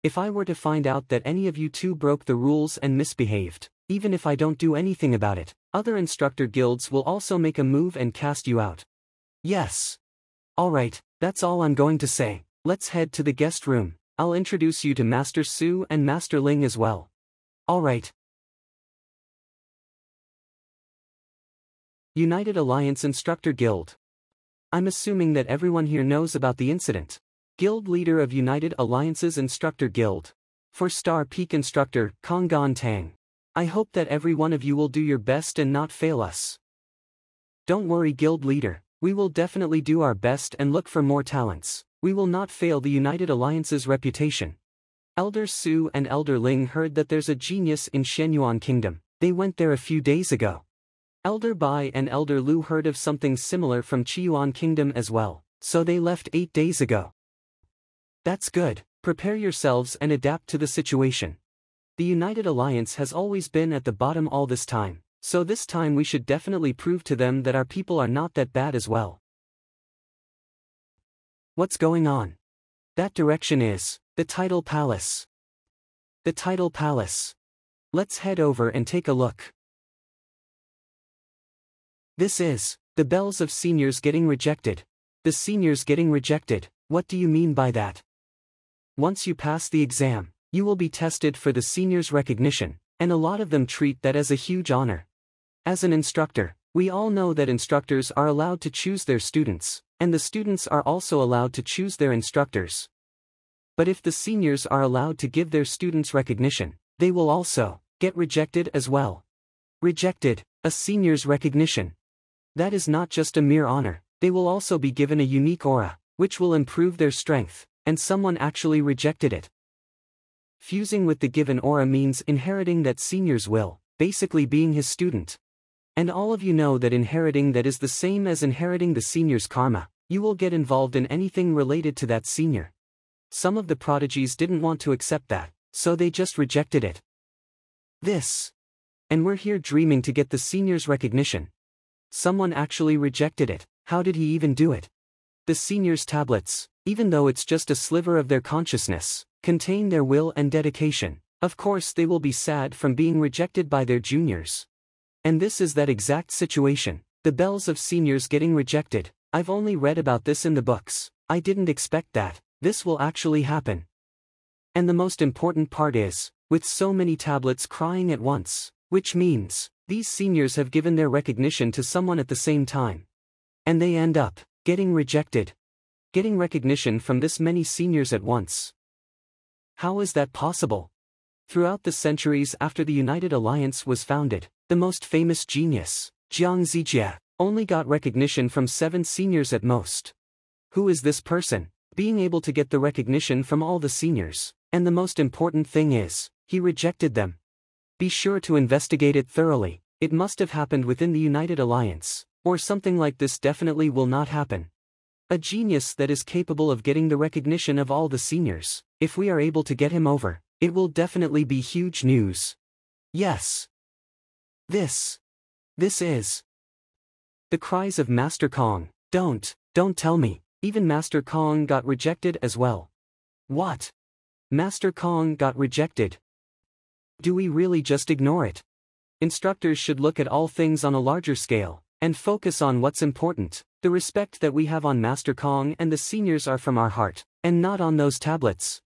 If I were to find out that any of you two broke the rules and misbehaved, even if I don't do anything about it, other instructor guilds will also make a move and cast you out. Yes. Alright, that's all I'm going to say. Let's head to the guest room. I'll introduce you to Master Su and Master Ling as well. Alright. United Alliance Instructor Guild. I'm assuming that everyone here knows about the incident. Guild leader of United Alliance's Instructor Guild. 4-star peak instructor, Konggan Tang. I hope that every one of you will do your best and not fail us. Don't worry, Guild leader, we will definitely do our best and look for more talents. We will not fail the United Alliance's reputation. Elder Su and Elder Ling heard that there's a genius in Shenyuan Kingdom. They went there a few days ago. Elder Bai and Elder Lu heard of something similar from Chiyuan Kingdom as well, so they left 8 days ago. That's good. Prepare yourselves and adapt to the situation. The United Alliance has always been at the bottom all this time, so this time we should definitely prove to them that our people are not that bad as well. What's going on? That direction is the Tidal Palace. The Tidal Palace. Let's head over and take a look. This is the bells of seniors getting rejected. The seniors getting rejected. What do you mean by that? Once you pass the exam, you will be tested for the seniors recognition, and a lot of them treat that as a huge honor. As an instructor, we all know that instructors are allowed to choose their students, and the students are also allowed to choose their instructors. But if the seniors are allowed to give their students recognition, they will also get rejected as well. Rejected, a senior's recognition. That is not just a mere honor, they will also be given a unique aura, which will improve their strength, and someone actually rejected it. Fusing with the given aura means inheriting that senior's will, basically being his student. And all of you know that inheriting that is the same as inheriting the senior's karma. You will get involved in anything related to that senior. Some of the prodigies didn't want to accept that, so they just rejected it. And we're here dreaming to get the senior's recognition. Someone actually rejected it. How did he even do it? The senior's tablets, even though it's just a sliver of their consciousness, contain their will and dedication. Of course they will be sad from being rejected by their juniors. And this is that exact situation, the bells of seniors getting rejected. I've only read about this in the books. I didn't expect that this will actually happen. And the most important part is, with so many tablets crying at once, which means, these seniors have given their recognition to someone at the same time. And they end up getting rejected. Getting recognition from this many seniors at once. How is that possible? Throughout the centuries after the United Alliance was founded, the most famous genius, Zhang Xuan, only got recognition from 7 seniors at most. Who is this person? Being able to get the recognition from all the seniors, and the most important thing is, he rejected them. Be sure to investigate it thoroughly. It must have happened within the United Alliance, or something like this definitely will not happen. A genius that is capable of getting the recognition of all the seniors, if we are able to get him over, it will definitely be huge news. Yes. This is the cries of Master Kong. Don't tell me, even Master Kong got rejected as well. What? Master Kong got rejected? Do we really just ignore it? Instructors should look at all things on a larger scale, and focus on what's important. The respect that we have on Master Kong and the seniors are from our heart, and not on those tablets.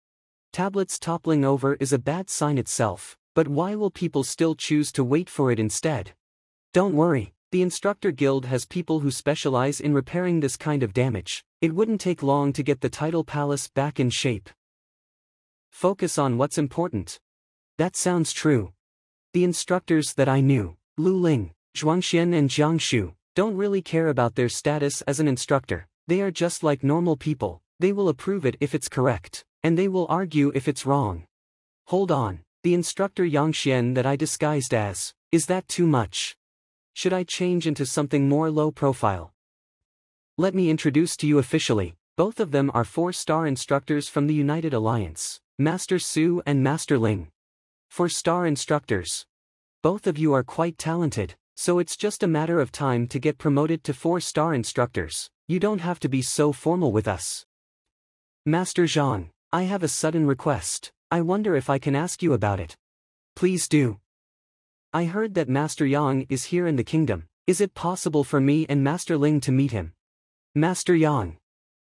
Tablets toppling over is a bad sign itself, but why will people still choose to wait for it instead? Don't worry, the Instructor Guild has people who specialize in repairing this kind of damage. It wouldn't take long to get the Tidal Palace back in shape. Focus on what's important. That sounds true. The instructors that I knew, Lu Ling, Zhuang Xuan and Jiang Shu, don't really care about their status as an instructor. They are just like normal people. They will approve it if it's correct, and they will argue if it's wrong. Hold on, the instructor Yang Xian that I disguised as, is that too much? Should I change into something more low profile? Let me introduce to you officially, both of them are 4-star instructors from the United Alliance, Master Su and Master Ling. 4-star instructors. Both of you are quite talented, so it's just a matter of time to get promoted to 4-star instructors. You don't have to be so formal with us. Master Zhang, I have a sudden request. I wonder if I can ask you about it. Please do. I heard that Master Yang is here in the kingdom. Is it possible for me and Master Ling to meet him? Master Yang.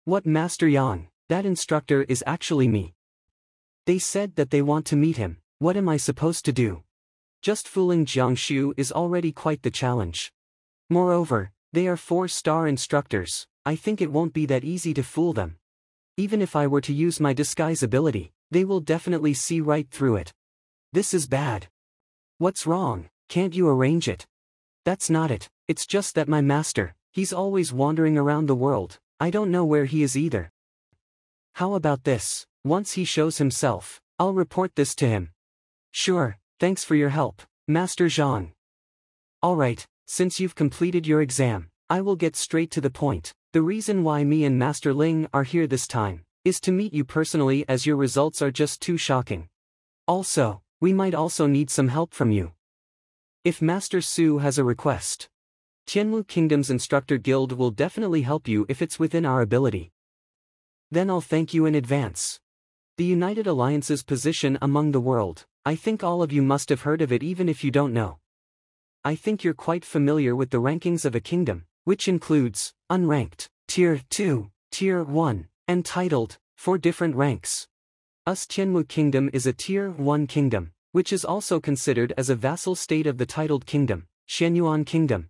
What Master Yang? That instructor is actually me. They said that they want to meet him. What am I supposed to do? Just fooling Jiang Shu is already quite the challenge. Moreover, they are 4-star instructors. I think it won't be that easy to fool them. Even if I were to use my disguise ability, they will definitely see right through it. This is bad. What's wrong? Can't you arrange it? That's not it. It's just that my master, he's always wandering around the world. I don't know where he is either. How about this? Once he shows himself, I'll report this to him. Sure, thanks for your help, Master Zhang. Alright, since you've completed your exam, I will get straight to the point. The reason why me and Master Ling are here this time is to meet you personally, as your results are just too shocking. Also, we might also need some help from you. If Master Su has a request, Tianwu Kingdom's Instructor Guild will definitely help you if it's within our ability. Then I'll thank you in advance. The United Alliance's position among the world. I think all of you must have heard of it even if you don't know. I think you're quite familiar with the rankings of a kingdom, which includes unranked, Tier 2, Tier 1, and titled, 4 different ranks. Us Tianmu Kingdom is a Tier 1 kingdom, which is also considered as a vassal state of the titled kingdom, Shenyuan Kingdom.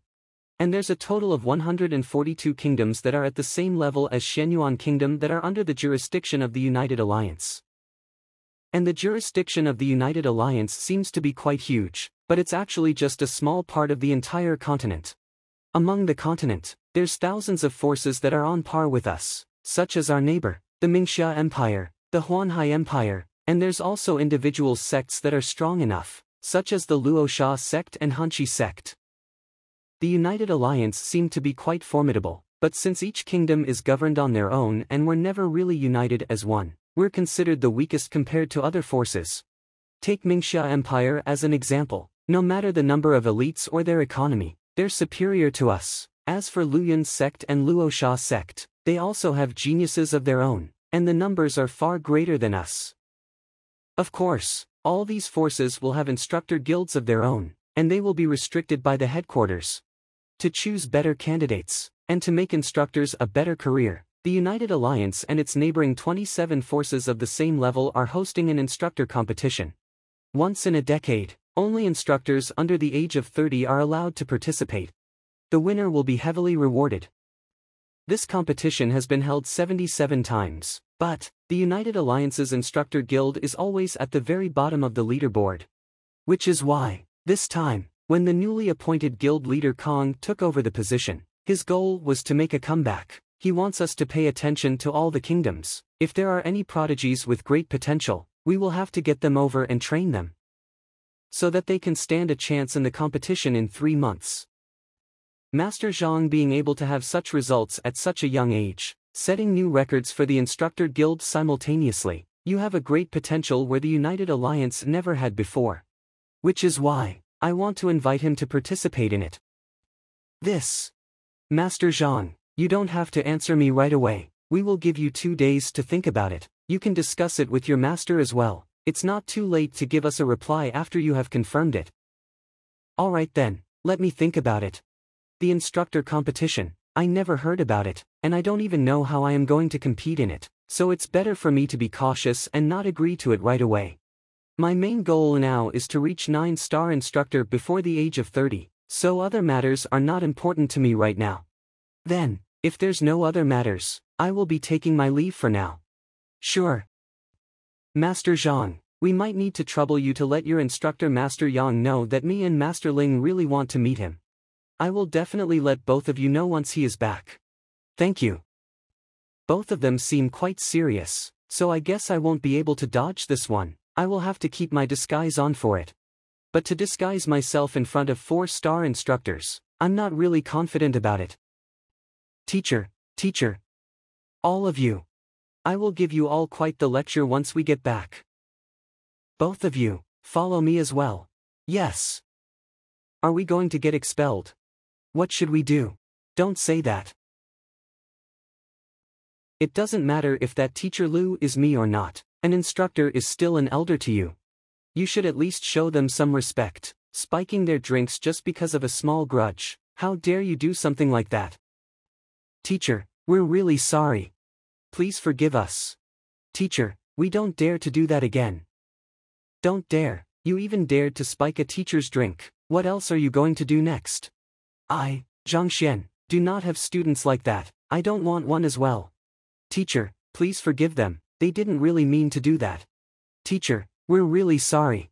And there's a total of 142 kingdoms that are at the same level as Shenyuan Kingdom that are under the jurisdiction of the United Alliance. And the jurisdiction of the United Alliance seems to be quite huge, but it's actually just a small part of the entire continent. Among the continent, there's thousands of forces that are on par with us, such as our neighbor, the Mingxia Empire, the Huanhai Empire, and there's also individual sects that are strong enough, such as the Luosha sect and Hanshi sect. The United Alliance seemed to be quite formidable, but since each kingdom is governed on their own and were never really united as one, we're considered the weakest compared to other forces. Take Mingxia Empire as an example. No matter the number of elites or their economy, they're superior to us. As for Luyan sect and Luosha sect, they also have geniuses of their own, and the numbers are far greater than us. Of course, all these forces will have instructor guilds of their own, and they will be restricted by the headquarters. To choose better candidates, and to make instructors a better career, the United Alliance and its neighboring 27 forces of the same level are hosting an instructor competition. Once in a decade, only instructors under the age of 30 are allowed to participate. The winner will be heavily rewarded. This competition has been held 77 times, but the United Alliance's instructor guild is always at the very bottom of the leaderboard. Which is why, this time, when the newly appointed guild leader Kong took over the position, his goal was to make a comeback. He wants us to pay attention to all the kingdoms. If there are any prodigies with great potential, we will have to get them over and train them, so that they can stand a chance in the competition in 3 months. Master Zhang being able to have such results at such a young age, setting new records for the instructor guild simultaneously, you have a great potential where the United Alliance never had before. Which is why, I want to invite him to participate in it. Master Zhang, you don't have to answer me right away, we will give you 2 days to think about it, you can discuss it with your master as well. It's not too late to give us a reply after you have confirmed it. Alright then, let me think about it. The instructor competition, I never heard about it, and I don't even know how I am going to compete in it, so it's better for me to be cautious and not agree to it right away. My main goal now is to reach 9-star instructor before the age of 30, so other matters are not important to me right now. Then, if there's no other matters, I will be taking my leave for now. Sure. Master Zhang, we might need to trouble you to let your instructor Master Yang know that me and Master Ling really want to meet him. I will definitely let both of you know once he is back. Thank you. Both of them seem quite serious, so I guess I won't be able to dodge this one. I will have to keep my disguise on for it. But to disguise myself in front of 4-star instructors, I'm not really confident about it. Teacher. All of you. I will give you all quite the lecture once we get back. Both of you, follow me as well. Yes. Are we going to get expelled? What should we do? Don't say that. It doesn't matter if that teacher Lu is me or not, an instructor is still an elder to you. You should at least show them some respect, spiking their drinks just because of a small grudge. How dare you do something like that? Teacher, we're really sorry. Please forgive us. Teacher, we don't dare to do that again. Don't dare, you even dared to spike a teacher's drink. What else are you going to do next? I, Zhang Xuan, do not have students like that. I don't want one as well. Teacher, please forgive them, they didn't really mean to do that. Teacher, we're really sorry.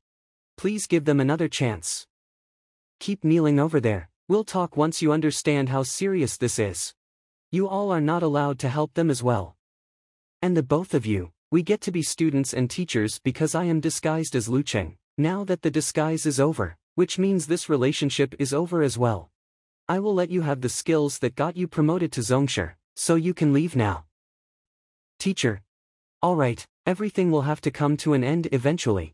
Please give them another chance. Keep kneeling over there, we'll talk once you understand how serious this is. You all are not allowed to help them as well. And the both of you, we get to be students and teachers because I am disguised as Lu Cheng, now that the disguise is over, which means this relationship is over as well. I will let you have the skills that got you promoted to Zhongsher, so you can leave now. Teacher. Alright, everything will have to come to an end eventually.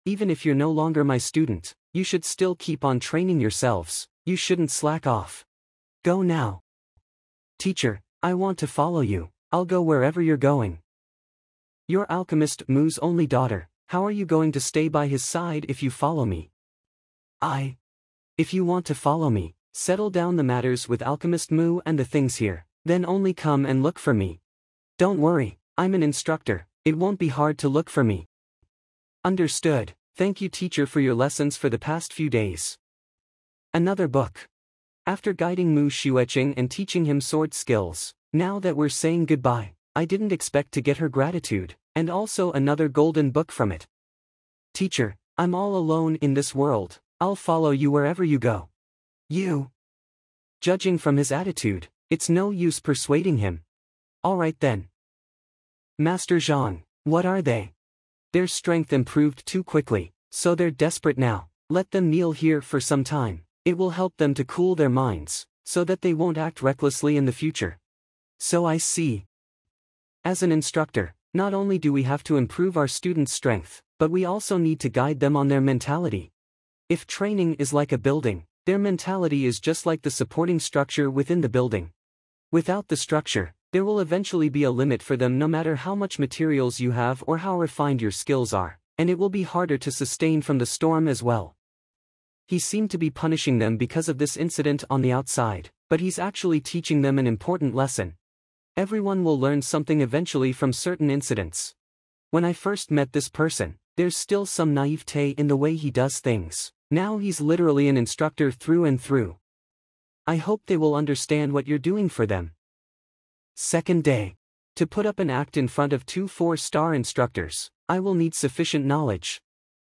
Even if you're no longer my student, you should still keep on training yourselves, you shouldn't slack off. Go now. Teacher, I want to follow you, I'll go wherever you're going. You're Alchemist Mu's only daughter, how are you going to stay by his side if you follow me? If you want to follow me, settle down the matters with Alchemist Mu and the things here, then only come and look for me. Don't worry, I'm an instructor, it won't be hard to look for me. Understood, thank you teacher for your lessons for the past few days. Another book. After guiding Mu Xueqing and teaching him sword skills, now that we're saying goodbye, I didn't expect to get her gratitude, and also another golden book from it. Teacher, I'm all alone in this world, I'll follow you wherever you go. You? Judging from his attitude, it's no use persuading him. Alright then. Master Zhang, what are they? Their strength improved too quickly, so they're desperate now. Let them kneel here for some time, it will help them to cool their minds, so that they won't act recklessly in the future. So I see. As an instructor, not only do we have to improve our students' strength, but we also need to guide them on their mentality. If training is like a building, their mentality is just like the supporting structure within the building. Without the structure, there will eventually be a limit for them no matter how much materials you have or how refined your skills are, and it will be harder to sustain from the storm as well. He seemed to be punishing them because of this incident on the outside, but he's actually teaching them an important lesson. Everyone will learn something eventually from certain incidents. When I first met this person, there's still some naivete in the way he does things. Now he's literally an instructor through and through. I hope they will understand what you're doing for them. Second day. To put up an act in front of 2 4-star instructors, I will need sufficient knowledge.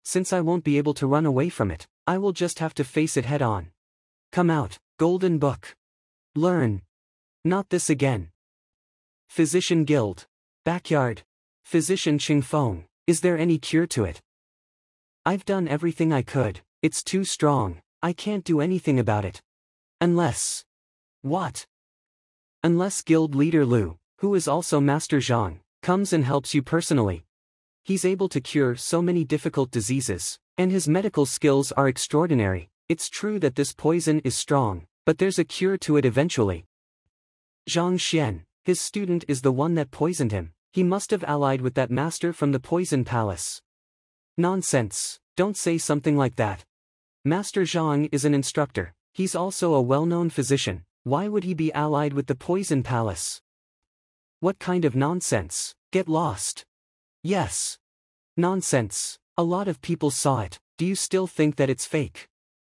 Since I won't be able to run away from it, I will just have to face it head on. Come out, Golden Book. Learn. Not this again. Physician Guild. Backyard. Physician Qingfeng, is there any cure to it? I've done everything I could, it's too strong, I can't do anything about it. Unless... What? Unless Guild Leader Lu, who is also Master Zhang, comes and helps you personally. He's able to cure so many difficult diseases, and his medical skills are extraordinary. It's true that this poison is strong, but there's a cure to it eventually. Zhang Xuan, his student is the one that poisoned him. He must have allied with that master from the Poison Palace. Nonsense, don't say something like that. Master Zhang is an instructor, he's also a well-known physician, why would he be allied with the Poison Palace? What kind of nonsense, get lost. Yes. Nonsense, a lot of people saw it, do you still think that it's fake?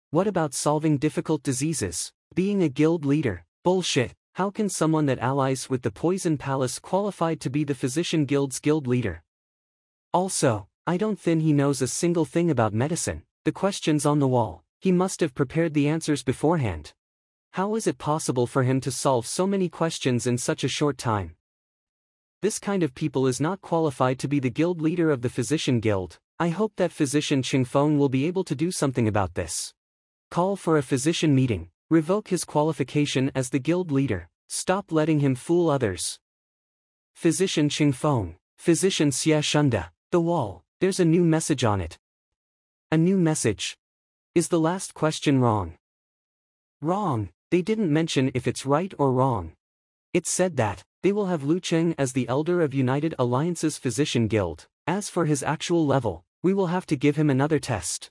What about solving difficult diseases, being a guild leader, bullshit. How can someone that allies with the Poison Palace qualified to be the Physician Guild's guild leader? Also, I don't think he knows a single thing about medicine. The questions on the wall, he must have prepared the answers beforehand. How is it possible for him to solve so many questions in such a short time? This kind of people is not qualified to be the guild leader of the Physician Guild. I hope that Physician Qingfeng will be able to do something about this. Call for a physician meeting. Revoke his qualification as the guild leader. Stop letting him fool others. Physician Qingfeng, Physician Xie Shunda, the wall, there's a new message on it. A new message. Is the last question wrong? Wrong, they didn't mention if it's right or wrong. It said that, they will have Lu Cheng as the elder of United Alliance's Physician Guild. As for his actual level, we will have to give him another test.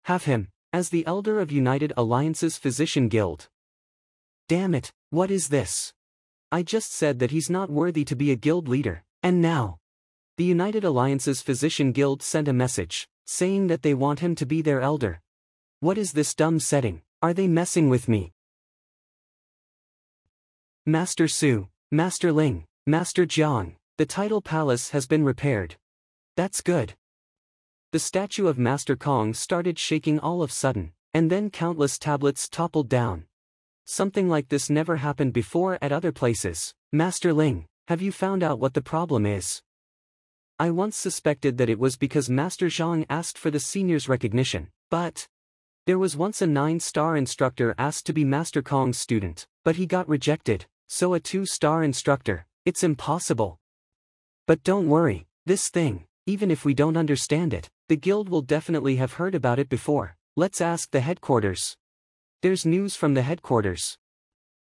Have him as the elder of United Alliance's Physician Guild. Damn it, what is this? I just said that he's not worthy to be a guild leader, and now the United Alliance's Physician Guild sent a message, saying that they want him to be their elder. What is this dumb setting? Are they messing with me? Master Su, Master Ling, Master Jiang, the title palace has been repaired. That's good. The statue of Master Kong started shaking all of a sudden, and then countless tablets toppled down. Something like this never happened before at other places. Master Ling, have you found out what the problem is? I once suspected that it was because Master Zhang asked for the senior's recognition, but there was once a 9-star instructor asked to be Master Kong's student, but he got rejected, so a 2-star instructor, it's impossible. But don't worry, this thing, even if we don't understand it, the guild will definitely have heard about it before. Let's ask the headquarters. There's news from the headquarters.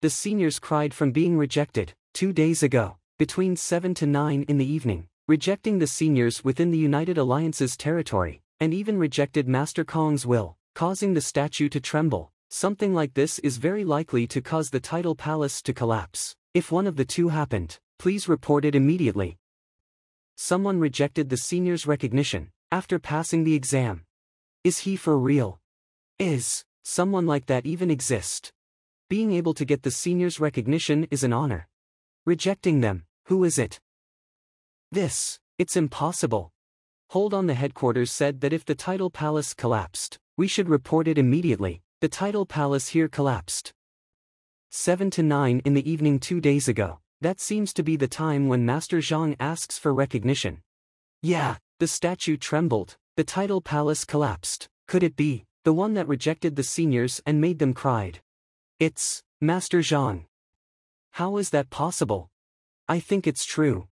The seniors cried from being rejected, 2 days ago, between 7 to 9 in the evening, rejecting the seniors within the United Alliance's territory, and even rejected Master Kong's will, causing the statue to tremble. Something like this is very likely to cause the tidal palace to collapse. If one of the two happened, please report it immediately. Someone rejected the senior's recognition after passing the exam. Is he for real? Is someone like that even exist? Being able to get the senior's recognition is an honor. Rejecting them, who is it? It's impossible. Hold on, the headquarters said that if the tidal palace collapsed, we should report it immediately. The tidal palace here collapsed. 7 to 9 in the evening 2 days ago. That seems to be the time when Master Zhang asks for recognition. Yeah, the statue trembled, the tidal palace collapsed. Could it be the one that rejected the seniors and made them cried? It's Master Zhang. How is that possible? I think it's true.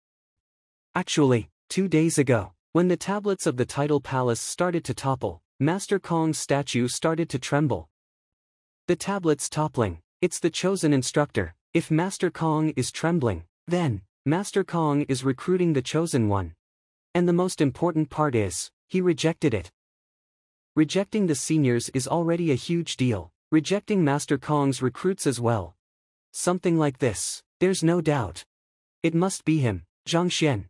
Actually, 2 days ago, when the tablets of the tidal palace started to topple, Master Kong's statue started to tremble. The tablets toppling, it's the chosen instructor. If Master Kong is trembling, then Master Kong is recruiting the chosen one. And the most important part is, he rejected it. Rejecting the seniors is already a huge deal, rejecting Master Kong's recruits as well. Something like this, there's no doubt. It must be him, Zhang Xuan.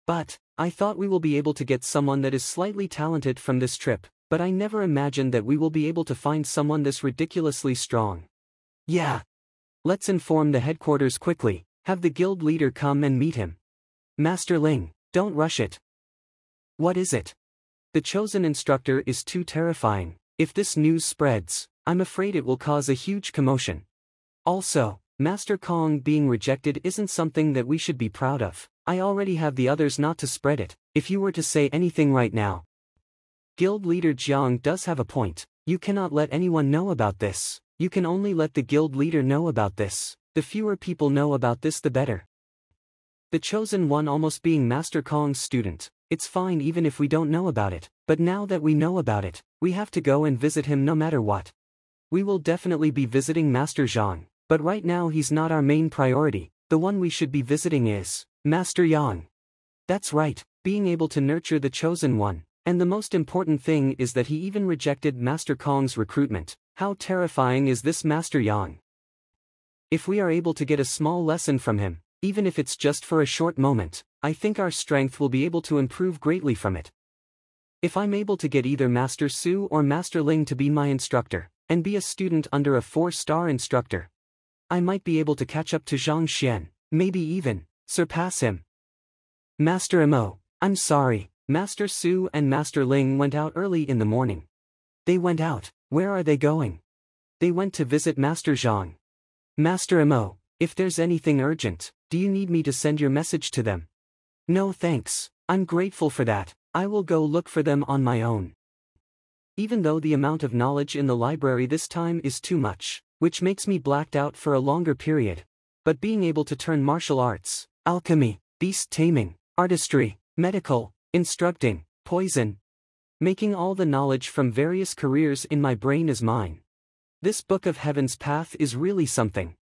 But I thought we will be able to get someone that is slightly talented from this trip, but I never imagined that we will be able to find someone this ridiculously strong. Yeah. Let's inform the headquarters quickly, have the guild leader come and meet him. Master Ling, don't rush it. What is it? The chosen instructor is too terrifying. If this news spreads, I'm afraid it will cause a huge commotion. Also, Master Kong being rejected isn't something that we should be proud of. I already have the others not to spread it. If you were to say anything right now. Guild leader Jiang does have a point. You cannot let anyone know about this. You can only let the guild leader know about this. The fewer people know about this, the better. The chosen one almost being Master Kong's student. It's fine even if we don't know about it, but now that we know about it, we have to go and visit him no matter what. We will definitely be visiting Master Zhang, but right now he's not our main priority. The one we should be visiting is Master Yang. That's right, being able to nurture the chosen one. And the most important thing is that he even rejected Master Kong's recruitment. How terrifying is this Master Yang? If we are able to get a small lesson from him, even if it's just for a short moment, I think our strength will be able to improve greatly from it. If I'm able to get either Master Su or Master Ling to be my instructor, and be a student under a 4-star instructor, I might be able to catch up to Zhang Xuan, maybe even surpass him. Master Mo, I'm sorry. Master Su and Master Ling went out early in the morning. They went out. Where are they going? They went to visit Master Zhang. Master Mo, if there's anything urgent, do you need me to send your message to them? No thanks, I'm grateful for that. I will go look for them on my own. Even though the amount of knowledge in the library this time is too much, which makes me blacked out for a longer period. But being able to turn martial arts, alchemy, beast taming, artistry, medical, instructing, poison, making all the knowledge from various careers in my brain is mine. This Book of Heaven's Path is really something.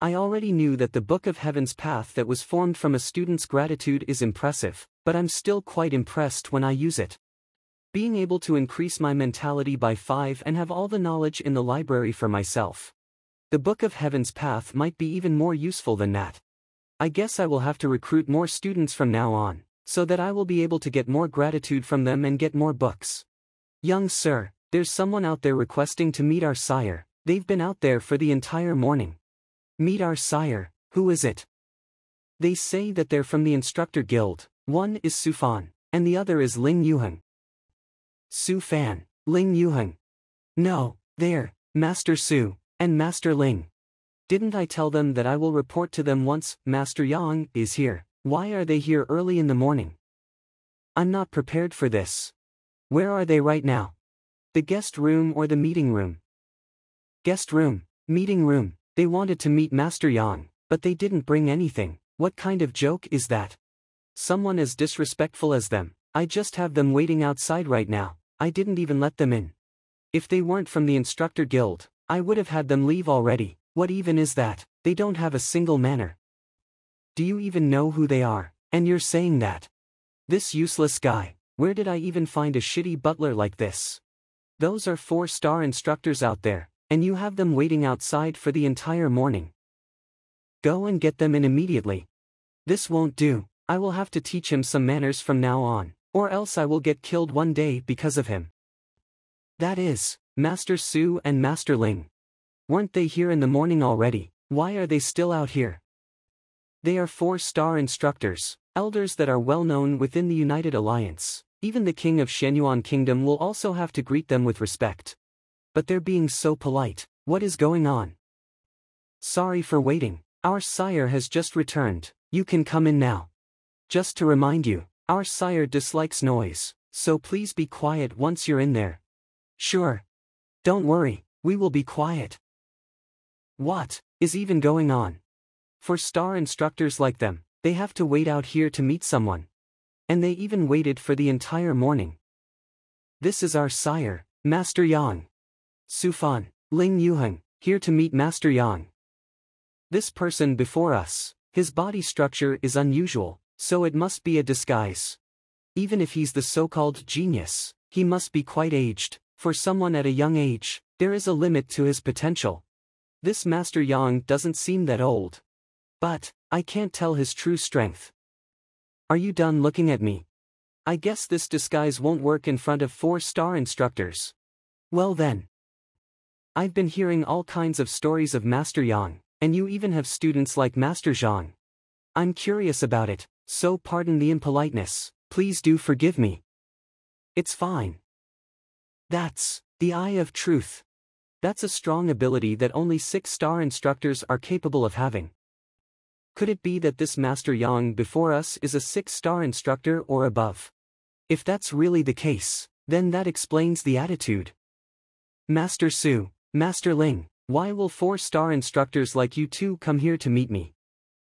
I already knew that the Book of Heaven's Path that was formed from a student's gratitude is impressive, but I'm still quite impressed when I use it. Being able to increase my mentality by 5 and have all the knowledge in the library for myself. The Book of Heaven's Path might be even more useful than that. I guess I will have to recruit more students from now on, so that I will be able to get more gratitude from them and get more books. Young sir, there's someone out there requesting to meet our sire. They've been out there for the entire morning. Meet our sire, who is it? They say that they're from the instructor guild. One is Su Fan, and the other is Ling Yuheng. Su Fan, Ling Yuheng. No, they're Master Su and Master Ling. Didn't I tell them that I will report to them once Master Yang is here? Why are they here early in the morning? I'm not prepared for this. Where are they right now? The guest room or the meeting room? Guest room, meeting room. They wanted to meet Master Yang, but they didn't bring anything. What kind of joke is that? Someone as disrespectful as them. I just have them waiting outside right now. I didn't even let them in. If they weren't from the instructor guild, I would have had them leave already. What even is that? They don't have a single manner. Do you even know who they are? And you're saying that? This useless guy, where did I even find a shitty butler like this? Those are 4-star instructors out there, and you have them waiting outside for the entire morning. Go and get them in immediately. This won't do. I will have to teach him some manners from now on, or else I will get killed one day because of him. That is, Master Su and Master Ling. Weren't they here in the morning already? Why are they still out here? They are 4-star instructors, elders that are well known within the United Alliance. Even the king of Shenyuan Kingdom will also have to greet them with respect. But they're being so polite. What is going on? Sorry for waiting. Our sire has just returned. You can come in now. Just to remind you, our sire dislikes noise, so please be quiet once you're in there. Sure. Don't worry, we will be quiet. What is even going on? 4-star instructors like them, they have to wait out here to meet someone. And they even waited for the entire morning. This is our sire, Master Yang. Sufan, Ling Yuheng, here to meet Master Yang. This person before us, his body structure is unusual, so it must be a disguise. Even if he's the so-called genius, he must be quite aged. For someone at a young age, there is a limit to his potential. This Master Yang doesn't seem that old. But I can't tell his true strength. Are you done looking at me? I guess this disguise won't work in front of 4-star instructors. Well then. I've been hearing all kinds of stories of Master Yang, and you even have students like Master Zhang. I'm curious about it, so pardon the impoliteness, please do forgive me. It's fine. That's the eye of truth. That's a strong ability that only 6-star instructors are capable of having. Could it be that this Master Yang before us is a 6-star instructor or above? If that's really the case, then that explains the attitude. Master Su, Master Ling, why will 4-star instructors like you two come here to meet me?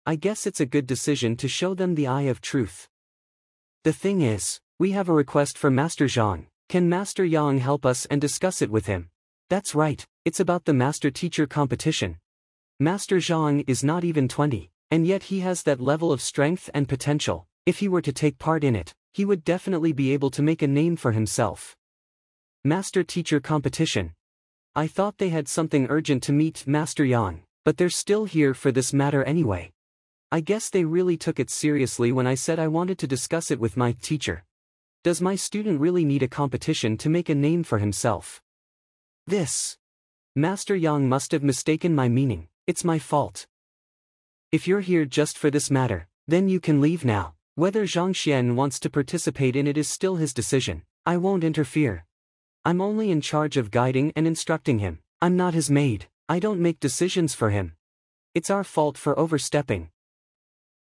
I guess it's a good decision to show them the eye of truth. The thing is, we have a request for Master Zhang. Can Master Yang help us and discuss it with him? That's right, it's about the master-teacher competition. Master Zhang is not even 20. And yet he has that level of strength and potential. If he were to take part in it, he would definitely be able to make a name for himself. Master-teacher competition. I thought they had something urgent to meet Master Yang, but they're still here for this matter anyway. I guess they really took it seriously when I said I wanted to discuss it with my teacher. Does my student really need a competition to make a name for himself? This. Master Yang must have mistaken my meaning. It's my fault. If you're here just for this matter, then you can leave now. Whether Zhang Xuan wants to participate in it is still his decision. I won't interfere. I'm only in charge of guiding and instructing him. I'm not his maid. I don't make decisions for him. It's our fault for overstepping.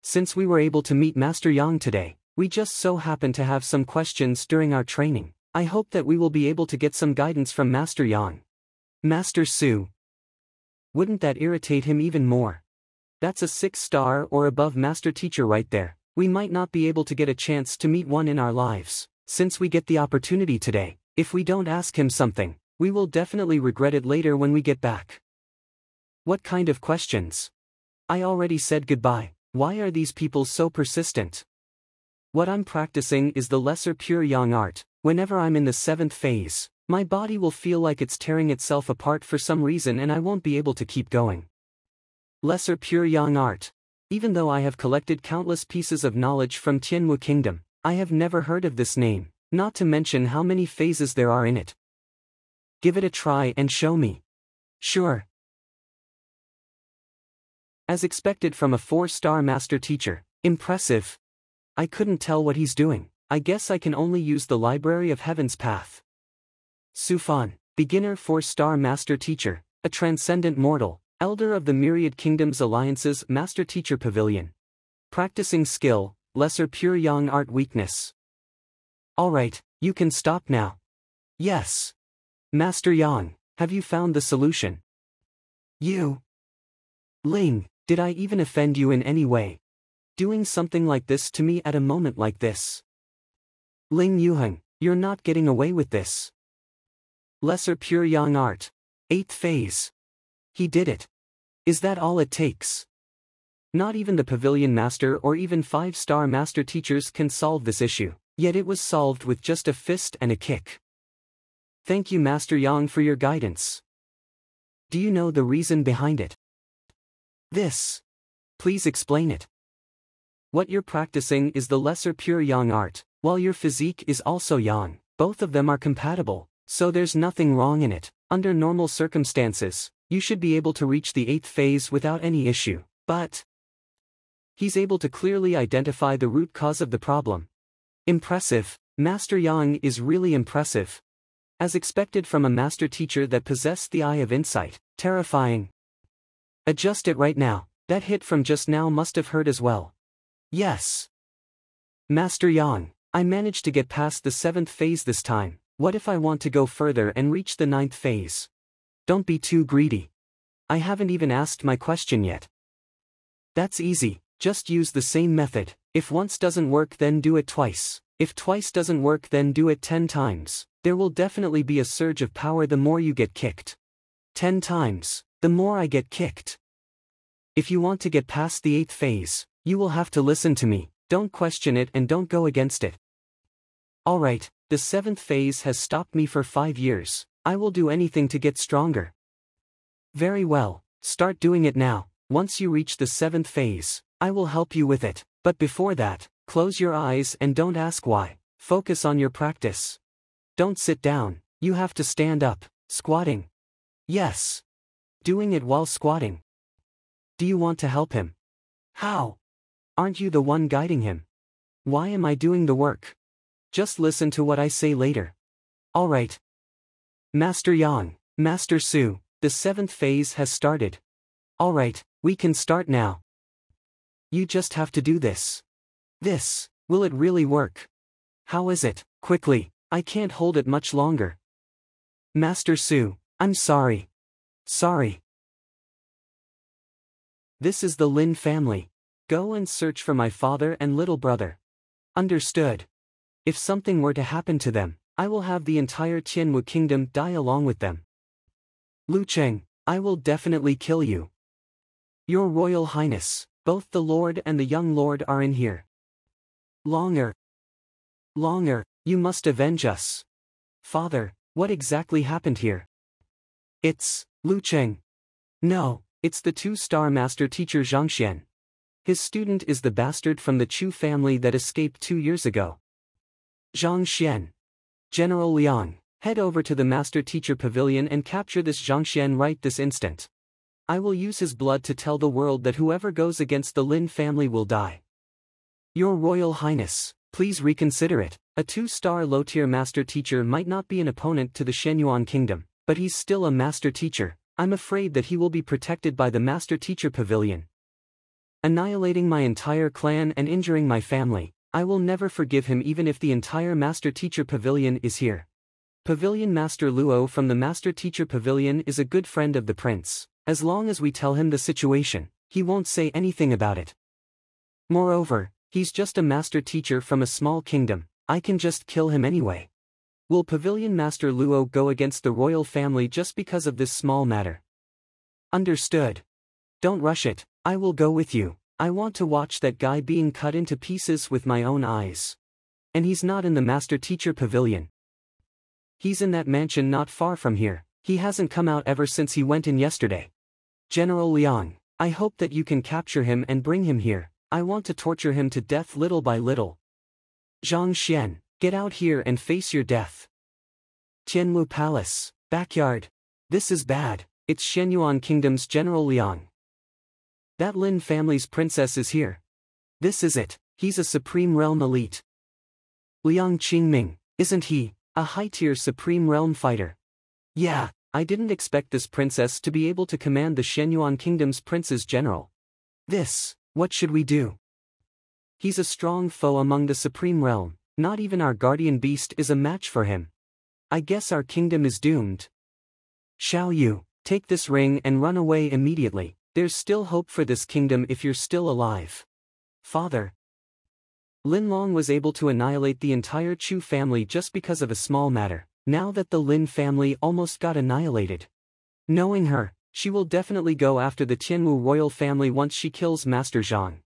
Since we were able to meet Master Yang today, we just so happened to have some questions during our training. I hope that we will be able to get some guidance from Master Yang. Master Su. Wouldn't that irritate him even more? That's a 6-star or above master teacher right there. We might not be able to get a chance to meet one in our lives. Since we get the opportunity today, if we don't ask him something, we will definitely regret it later when we get back. What kind of questions? I already said goodbye. Why are these people so persistent? What I'm practicing is the lesser pure yang art. Whenever I'm in the 7th phase, my body will feel like it's tearing itself apart for some reason and I won't be able to keep going. Lesser pure yang art. Even though I have collected countless pieces of knowledge from Tianwu Kingdom, I have never heard of this name, not to mention how many phases there are in it. Give it a try and show me. Sure. As expected from a 4-star master teacher, impressive. I couldn't tell what he's doing. I guess I can only use the Library of Heaven's path. Sufan, beginner 4-star master teacher, a transcendent mortal. Elder of the Myriad Kingdoms Alliance's Master Teacher Pavilion. Practicing skill, lesser pure yang art weakness. Alright, you can stop now. Yes. Master Yang, have you found the solution? You. Ling, did I even offend you in any way? Doing something like this to me at a moment like this? Ling Yuheng, you're not getting away with this. Lesser pure yang art. 8th phase. He did it. Is that all it takes? Not even the pavilion master or even 5-star master teachers can solve this issue, yet it was solved with just a fist and a kick. Thank you, Master Yang, for your guidance. Do you know the reason behind it? This. Please explain it. What you're practicing is the lesser pure Yang art, while your physique is also Yang. Both of them are compatible, so there's nothing wrong in it. Under normal circumstances, you should be able to reach the 8th phase without any issue, but he's able to clearly identify the root cause of the problem. Impressive. Master Yang is really impressive. As expected from a master teacher that possessed the eye of insight. Terrifying. Adjust it right now. That hit from just now must have hurt as well. Yes. Master Yang, I managed to get past the 7th phase this time. What if I want to go further and reach the 9th phase? Don't be too greedy. I haven't even asked my question yet. That's easy, just use the same method. If once doesn't work, then do it twice. If twice doesn't work, then do it 10 times. There will definitely be a surge of power the more you get kicked. 10 times, the more I get kicked. If you want to get past the 8th phase, you will have to listen to me. Don't question it and don't go against it. Alright, the 7th phase has stopped me for 5 years. I will do anything to get stronger. Very well, start doing it now. Once you reach the 7th phase, I will help you with it. But before that, close your eyes and don't ask why. Focus on your practice. Don't sit down, you have to stand up. Squatting. Yes. Doing it while squatting. Do you want to help him? How? Aren't you the one guiding him? Why am I doing the work? Just listen to what I say later. Alright. Master Yang, Master Su, the 7th phase has started. Alright, we can start now. You just have to do this. This, will it really work? How is it? Quickly, I can't hold it much longer. Master Su, I'm sorry. Sorry. This is the Lin family. Go and search for my father and little brother. Understood. If something were to happen to them, I will have the entire Tianwu kingdom die along with them. Lu Cheng, I will definitely kill you. Your Royal Highness, both the Lord and the young Lord are in here. Longer. Longer, you must avenge us. Father, what exactly happened here? It's Lu Cheng. No, it's the 2-star master teacher Zhang Xuan. His student is the bastard from the Chu family that escaped 2 years ago. Zhang Xuan. General Liang, head over to the master teacher pavilion and capture this Zhang Xuan right this instant. I will use his blood to tell the world that whoever goes against the Lin family will die. Your Royal Highness, please reconsider it. A 2-star low-tier master teacher might not be an opponent to the Shenyuan kingdom, but he's still a master teacher. I'm afraid that he will be protected by the master teacher pavilion. Annihilating my entire clan and injuring my family, I will never forgive him even if the entire master teacher pavilion is here. Pavilion Master Luo from the master teacher pavilion is a good friend of the prince. As long as we tell him the situation, he won't say anything about it. Moreover, he's just a master teacher from a small kingdom. I can just kill him anyway. Will Pavilion Master Luo go against the royal family just because of this small matter? Understood. Don't rush it, I will go with you. I want to watch that guy being cut into pieces with my own eyes. And he's not in the master teacher pavilion. He's in that mansion not far from here. He hasn't come out ever since he went in yesterday. General Liang, I hope that you can capture him and bring him here. I want to torture him to death little by little. Zhang Xuan, get out here and face your death. Tianwu Palace, backyard. This is bad, it's Shenyuan Kingdom's General Liang. That Lin family's princess is here. This is it, he's a Supreme Realm elite. Liang Qingming, isn't he, a high-tier Supreme Realm fighter? Yeah, I didn't expect this princess to be able to command the Shenyuan Kingdom's princes general. What should we do? He's a strong foe among the Supreme Realm, not even our guardian beast is a match for him. I guess our kingdom is doomed. Xiao Yu, take this ring and run away immediately. There's still hope for this kingdom if you're still alive. Father. Lin Long was able to annihilate the entire Chu family just because of a small matter. Now that the Lin family almost got annihilated. Knowing her, She will definitely go after the Tianwu royal family once she kills Master Zhang.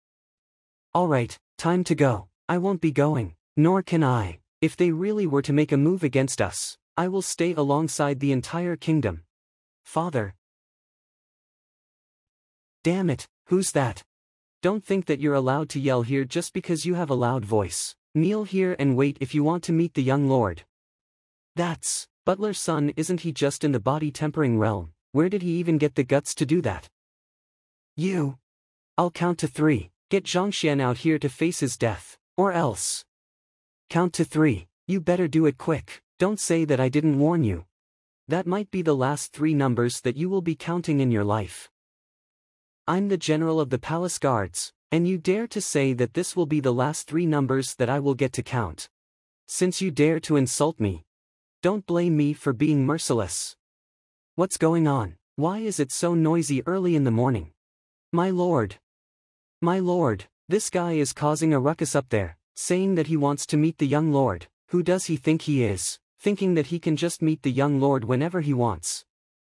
Alright, time to go. I won't be going, nor can I. If they really were to make a move against us, I will stay alongside the entire kingdom. Father. Damn it, who's that? Don't think that you're allowed to yell here just because you have a loud voice. Kneel here and wait if you want to meet the young lord. That's Butler's son. Isn't he just in the body tempering realm? Where did he even get the guts to do that? You. I'll count to 3. Get Zhang Xuan out here to face his death, or else. Count to 3. You better do it quick. Don't say that I didn't warn you. That might be the last 3 numbers that you will be counting in your life. I'm the general of the palace guards, and you dare to say that this will be the last 3 numbers that I will get to count. Since you dare to insult me, don't blame me for being merciless. What's going on? Why is it so noisy early in the morning? My lord. My lord, this guy is causing a ruckus up there, saying that he wants to meet the young lord. Who does he think he is, thinking that he can just meet the young lord whenever he wants?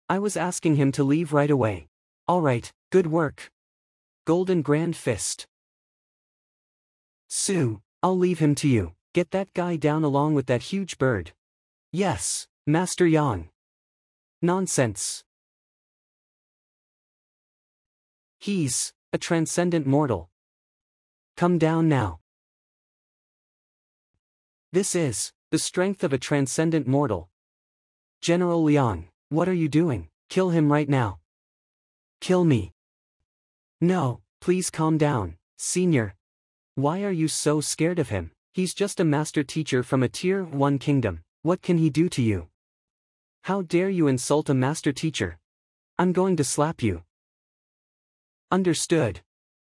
I was asking him to leave right away. Alright, good work. Golden Grand Fist. Sue, I'll leave him to you. Get that guy down along with that huge bird. Yes, Master Yang. Nonsense. He's a transcendent mortal. Come down now. This is the strength of a transcendent mortal. General Liang, what are you doing? Kill him right now. Kill me. No, please calm down, senior. Why are you so scared of him? He's just a master teacher from a tier 1 kingdom. What can he do to you? How dare you insult a master teacher? I'm going to slap you. Understood.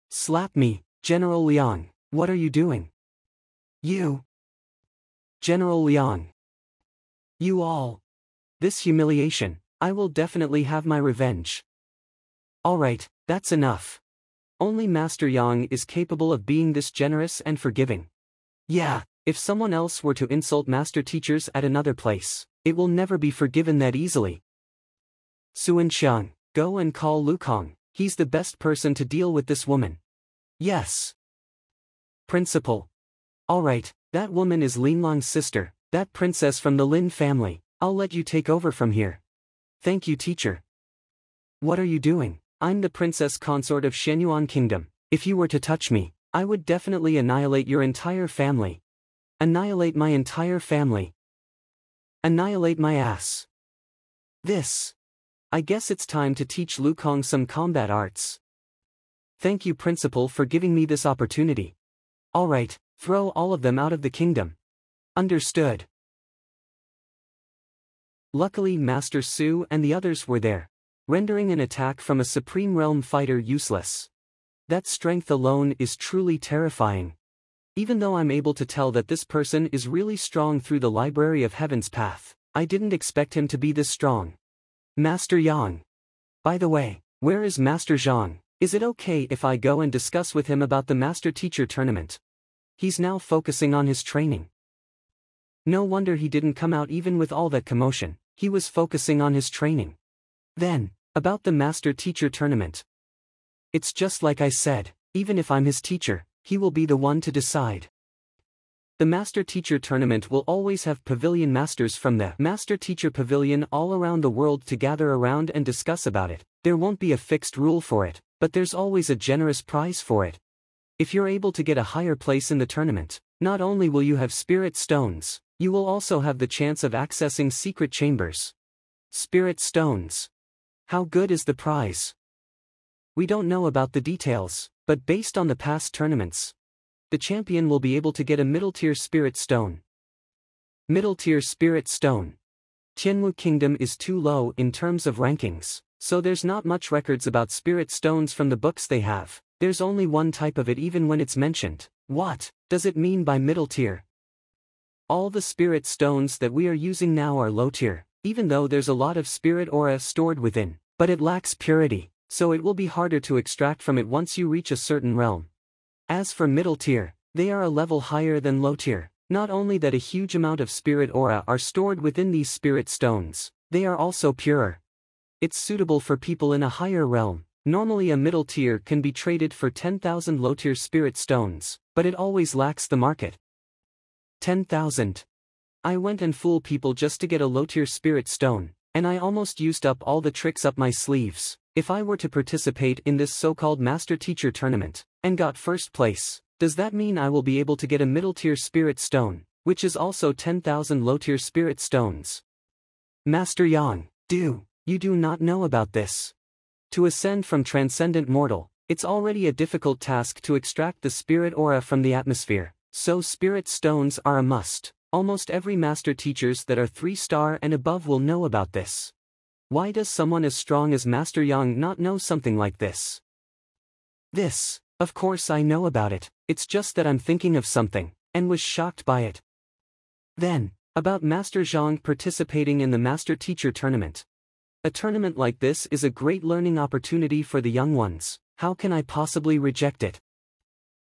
Slap me, General Liang. What are you doing? You. General Liang. You all. This humiliation, I will definitely have my revenge. Alright, that's enough. Only Master Yang is capable of being this generous and forgiving. Yeah, if someone else were to insult master teachers at another place, it will never be forgiven that easily. Suanxiang, go and call Lu Kong. He's the best person to deal with this woman. Yes. Principal. Alright, that woman is Linlong's sister, that princess from the Lin family. I'll let you take over from here. Thank you, teacher. What are you doing? I'm the princess consort of Shenyuan Kingdom. If you were to touch me, I would definitely annihilate your entire family. Annihilate my entire family. Annihilate my ass. This. I guess it's time to teach Lu Kong some combat arts. Thank you, Principal, for giving me this opportunity. Alright, throw all of them out of the kingdom. Understood. Luckily, Master Su and the others were there, rendering an attack from a Supreme Realm fighter useless. That strength alone is truly terrifying. Even though I'm able to tell that this person is really strong through the Library of Heaven's path, I didn't expect him to be this strong. Master Yang. By the way, where is Master Zhang? Is it okay if I go and discuss with him about the Master Teacher tournament? He's now focusing on his training. No wonder he didn't come out even with all that commotion. He was focusing on his training. Then, about the Master Teacher tournament. It's just like I said, even if I'm his teacher, he will be the one to decide. The Master Teacher tournament will always have pavilion masters from the Master Teacher Pavilion all around the world to gather around and discuss about it. There won't be a fixed rule for it, but there's always a generous prize for it. If you're able to get a higher place in the tournament, not only will you have spirit stones, you will also have the chance of accessing secret chambers. Spirit stones. How good is the prize? We don't know about the details, but based on the past tournaments, the champion will be able to get a middle-tier spirit stone. Middle-tier spirit stone. Tianwu Kingdom is too low in terms of rankings, so there's not much records about spirit stones from the books they have. There's only one type of it even when it's mentioned. What does it mean by middle tier? All the spirit stones that we are using now are low tier, even though there's a lot of spirit aura stored within, but it lacks purity, so it will be harder to extract from it once you reach a certain realm. As for middle tier, they are a level higher than low tier. Not only that a huge amount of spirit aura are stored within these spirit stones, they are also purer. It's suitable for people in a higher realm. Normally a middle tier can be traded for 10,000 low-tier spirit stones, but it always lacks the market. 10,000. I went and fooled people just to get a low-tier spirit stone, and I almost used up all the tricks up my sleeves. If I were to participate in this so-called master-teacher tournament, and got first place, does that mean I will be able to get a middle-tier spirit stone, which is also 10,000 low-tier spirit stones? Master Yang, you do not know about this. To ascend from transcendent mortal, it's already a difficult task to extract the spirit aura from the atmosphere, so spirit stones are a must. Almost every master teachers that are 3-star and above will know about this. Why does someone as strong as Master Yang not know something like this? This, of course I know about it, it's just that I'm thinking of something, and was shocked by it. Then, about Master Zhang participating in the Master Teacher Tournament. A tournament like this is a great learning opportunity for the young ones. How can I possibly reject it?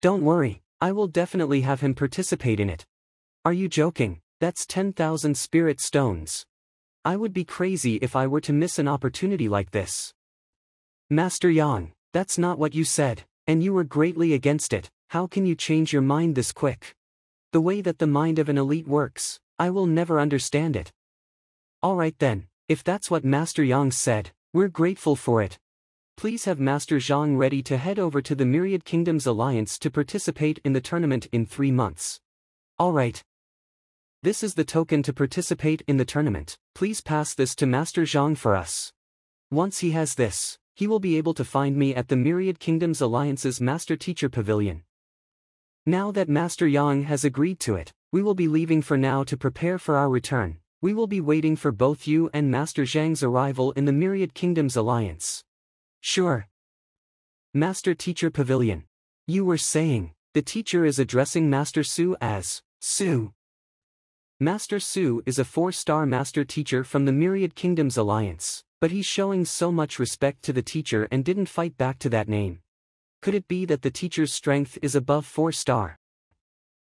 Don't worry, I will definitely have him participate in it. Are you joking? That's 10,000 spirit stones. I would be crazy if I were to miss an opportunity like this. Master Yang, that's not what you said, and you were greatly against it. How can you change your mind this quick? The way that the mind of an elite works, I will never understand it. Alright then, if that's what Master Yang said, we're grateful for it. Please have Master Zhang ready to head over to the Myriad Kingdoms Alliance to participate in the tournament in 3 months. Alright. This is the token to participate in the tournament. Please pass this to Master Zhang for us. Once he has this, he will be able to find me at the Myriad Kingdoms Alliance's Master Teacher Pavilion. Now that Master Yang has agreed to it, we will be leaving for now to prepare for our return. We will be waiting for both you and Master Zhang's arrival in the Myriad Kingdoms Alliance. Sure. Master Teacher Pavilion. You were saying, the teacher is addressing Master Su as, Su. Master Su is a 4-star master teacher from the Myriad Kingdoms Alliance, but he's showing so much respect to the teacher and didn't fight back to that name. Could it be that the teacher's strength is above 4-star?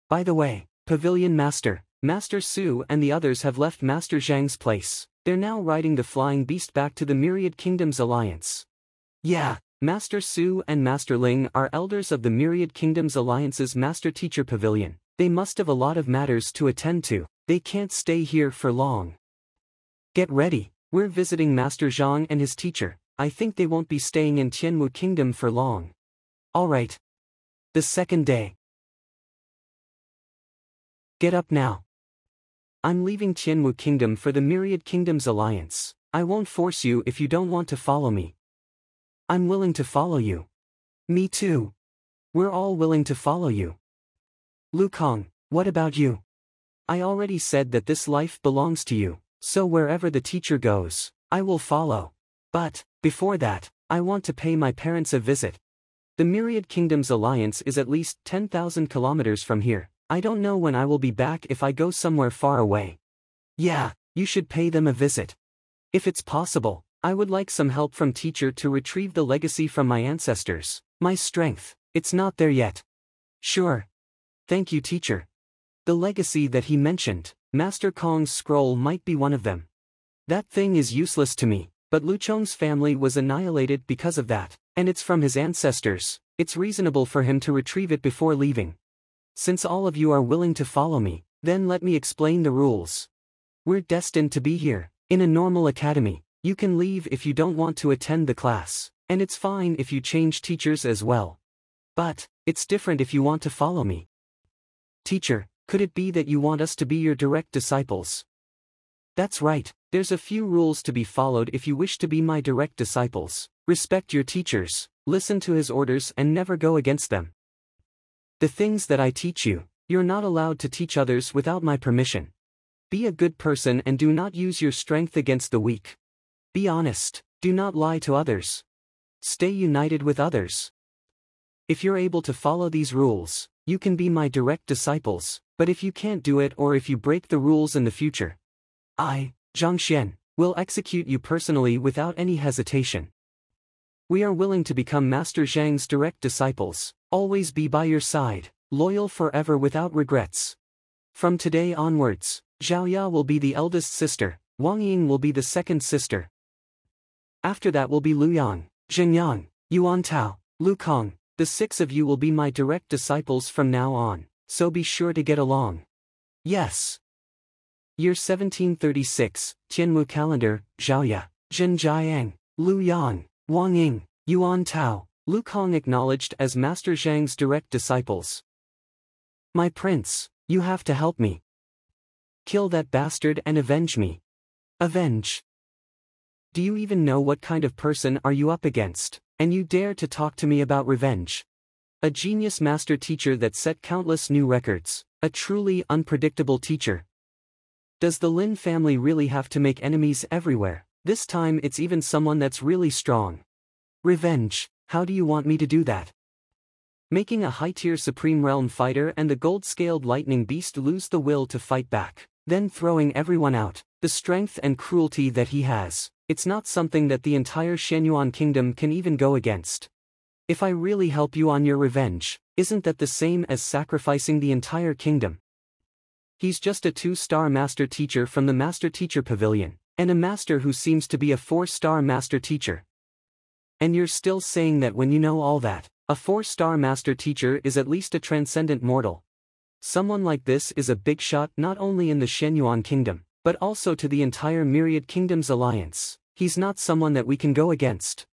By the way, Pavilion Master, Master Su and the others have left Master Zhang's place. They're now riding the flying beast back to the Myriad Kingdoms Alliance. Yeah, Master Su and Master Ling are elders of the Myriad Kingdoms Alliance's Master Teacher Pavilion. They must have a lot of matters to attend to. They can't stay here for long. Get ready, we're visiting Master Zhang and his teacher. I think they won't be staying in Tianwu Kingdom for long. Alright. The second day. Get up now. I'm leaving Tianwu Kingdom for the Myriad Kingdoms Alliance. I won't force you if you don't want to follow me. I'm willing to follow you. Me too. We're all willing to follow you. Lu Kong, what about you? I already said that this life belongs to you, so wherever the teacher goes, I will follow. But, before that, I want to pay my parents a visit. The Myriad Kingdoms Alliance is at least 10,000 kilometers from here. I don't know when I will be back if I go somewhere far away. Yeah, you should pay them a visit. If it's possible, I would like some help from teacher to retrieve the legacy from my ancestors. My strength, it's not there yet. Sure. Thank you, teacher. The legacy that he mentioned, Master Kong's scroll might be one of them. That thing is useless to me, but Lu Chong's family was annihilated because of that, and it's from his ancestors. It's reasonable for him to retrieve it before leaving. Since all of you are willing to follow me, then let me explain the rules. We're destined to be here, in a normal academy. You can leave if you don't want to attend the class, and it's fine if you change teachers as well. But, it's different if you want to follow me. Teacher, could it be that you want us to be your direct disciples? That's right, there's a few rules to be followed if you wish to be my direct disciples. Respect your teachers, listen to his orders and never go against them. The things that I teach you, you're not allowed to teach others without my permission. Be a good person and do not use your strength against the weak. Be honest, do not lie to others. Stay united with others. If you're able to follow these rules, you can be my direct disciples, but if you can't do it or if you break the rules in the future, I, Zhang Xuan, will execute you personally without any hesitation. We are willing to become Master Zhang's direct disciples, always be by your side, loyal forever without regrets. From today onwards, Zhao Ya will be the eldest sister, Wang Ying will be the second sister. After that will be Luyang, Zhengyang, Yuan Tao, Lu Kong. The 6 of you will be my direct disciples from now on, so be sure to get along. Yes. Year 1736, Tianwu calendar, Zhaoya, Zhen Jiang, Lu Yang, Wang Ying, Yuan Tao, Lu Kong acknowledged as Master Zhang's direct disciples. My prince, you have to help me. Kill that bastard and avenge me. Avenge. Do you even know what kind of person are you up against, and you dare to talk to me about revenge? A genius master teacher that set countless new records, a truly unpredictable teacher. Does the Lin family really have to make enemies everywhere? This time it's even someone that's really strong. Revenge, how do you want me to do that? Making a high-tier Supreme Realm fighter and the gold-scaled lightning beast lose the will to fight back, then throwing everyone out, the strength and cruelty that he has. It's not something that the entire Shenyuan kingdom can even go against. If I really help you on your revenge, isn't that the same as sacrificing the entire kingdom? He's just a 2-star master teacher from the Master Teacher Pavilion, and a master who seems to be a 4-star master teacher. And you're still saying that when you know all that, a 4-star master teacher is at least a transcendent mortal. Someone like this is a big shot not only in the Shenyuan kingdom, but also to the entire Myriad Kingdoms alliance. He's not someone that we can go against.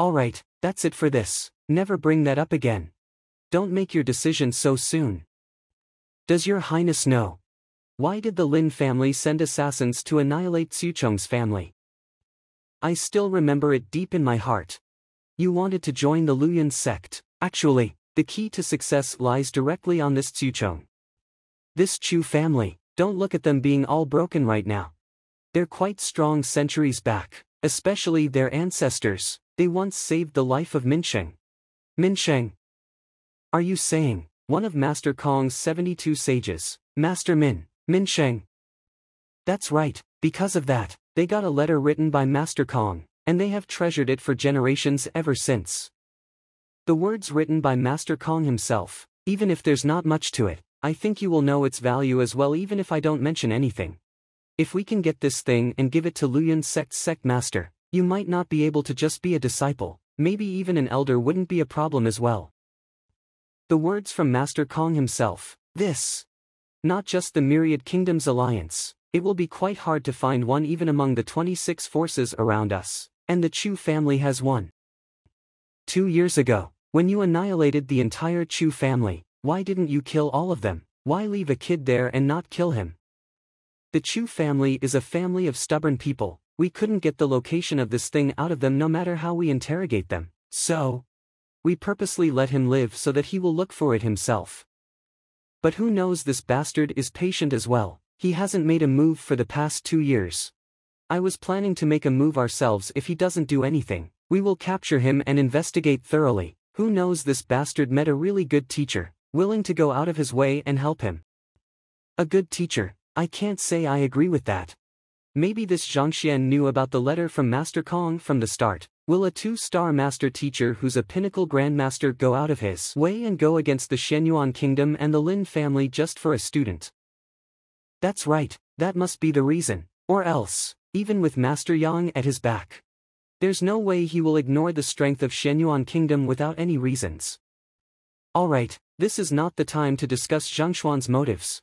Alright, that's it for this, never bring that up again. Don't make your decision so soon. Does your highness know? Why did the Lin family send assassins to annihilate Xuchong's family? I still remember it deep in my heart. You wanted to join the Luyan sect. Actually, the key to success lies directly on this Xuchong. This Chu family, don't look at them being all broken right now. They're quite strong centuries back, especially their ancestors. They once saved the life of Minsheng. Minsheng? Are you saying, one of Master Kong's 72 sages, Master Minsheng? That's right, because of that, they got a letter written by Master Kong, and they have treasured it for generations ever since. The words written by Master Kong himself, even if there's not much to it, I think you will know its value as well even if I don't mention anything. If we can get this thing and give it to Luyan sect's sect master, you might not be able to just be a disciple, maybe even an elder wouldn't be a problem as well. The words from Master Kong himself, this. Not just the Myriad Kingdoms alliance, it will be quite hard to find one even among the 26 forces around us, and the Chu family has one. 2 years ago, when you annihilated the entire Chu family, why didn't you kill all of them? Why leave a kid there and not kill him? The Chu family is a family of stubborn people. We couldn't get the location of this thing out of them no matter how we interrogate them, so we purposely let him live so that he will look for it himself. But who knows, this bastard is patient as well. He hasn't made a move for the past 2 years. I was planning to make a move ourselves if he doesn't do anything. We will capture him and investigate thoroughly. Who knows, this bastard met a really good teacher, willing to go out of his way and help him. A good teacher? I can't say I agree with that. Maybe this Zhang Xuan knew about the letter from Master Kong from the start. Will a 2-star master teacher who's a pinnacle grandmaster go out of his way and go against the Shenyuan kingdom and the Lin family just for a student? That's right, that must be the reason. Or else, even with Master Yang at his back, there's no way he will ignore the strength of Shenyuan kingdom without any reasons. Alright, this is not the time to discuss Zhang Xuan's motives.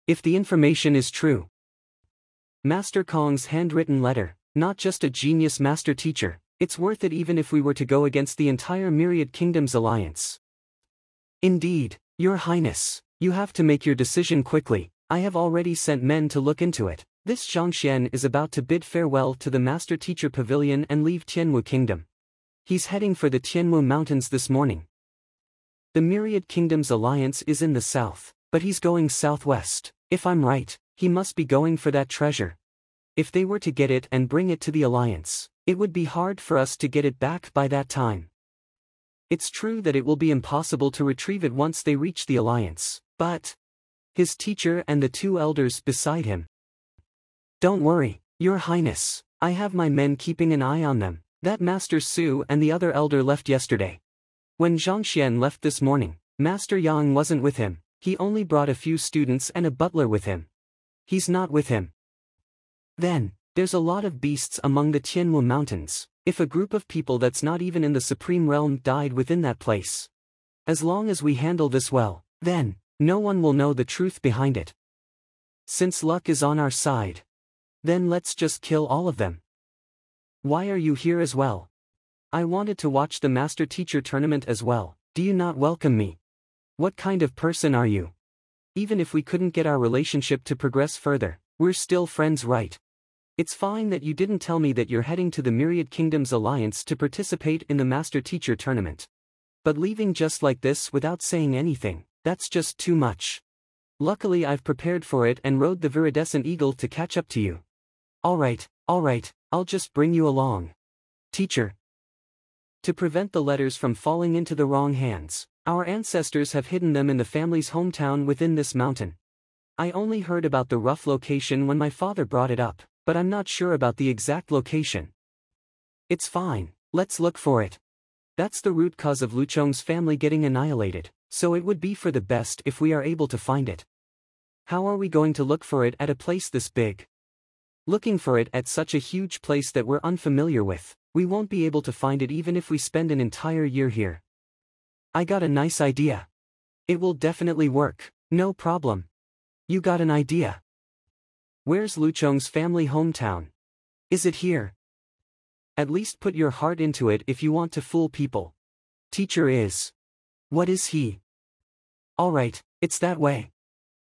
If the information is true, Master Kong's handwritten letter, not just a genius master teacher, it's worth it even if we were to go against the entire Myriad Kingdoms alliance. Indeed, Your Highness, you have to make your decision quickly. I have already sent men to look into it. This Zhang Xuan is about to bid farewell to the Master Teacher Pavilion and leave Tianwu Kingdom. He's heading for the Tianwu Mountains this morning. The Myriad Kingdoms alliance is in the south, but he's going southwest. If I'm right, he must be going for that treasure. If they were to get it and bring it to the alliance, it would be hard for us to get it back by that time. It's true that it will be impossible to retrieve it once they reach the alliance, but his teacher and the 2 elders beside him. Don't worry, Your Highness, I have my men keeping an eye on them. That Master Su and the other elder left yesterday. When Zhang Xuan left this morning, Master Yang wasn't with him. He only brought a few students and a butler with him. He's not with him. Then, there's a lot of beasts among the Tianwu Mountains. If a group of people that's not even in the Supreme Realm died within that place. As long as we handle this well, then, no one will know the truth behind it. Since luck is on our side. Then let's just kill all of them. Why are you here as well? I wanted to watch the Master Teacher tournament as well. Do you not welcome me? What kind of person are you? Even if we couldn't get our relationship to progress further, we're still friends, right? It's fine that you didn't tell me that you're heading to the Myriad Kingdoms Alliance to participate in the Master Teacher tournament. But leaving just like this without saying anything, that's just too much. Luckily I've prepared for it and rode the viridescent eagle to catch up to you. Alright, I'll just bring you along. Teacher. To prevent the letters from falling into the wrong hands, our ancestors have hidden them in the family's hometown within this mountain. I only heard about the rough location when my father brought it up, but I'm not sure about the exact location. It's fine, let's look for it. That's the root cause of Luchong's family getting annihilated, so it would be for the best if we are able to find it. How are we going to look for it at a place this big? Looking for it at such a huge place that we're unfamiliar with, we won't be able to find it even if we spend an entire year here. I got a nice idea. It will definitely work, no problem. You got an idea? Where's Luchong's family hometown? Is it here? At least put your heart into it if you want to fool people. Teacher is. What is he? Alright, it's that way.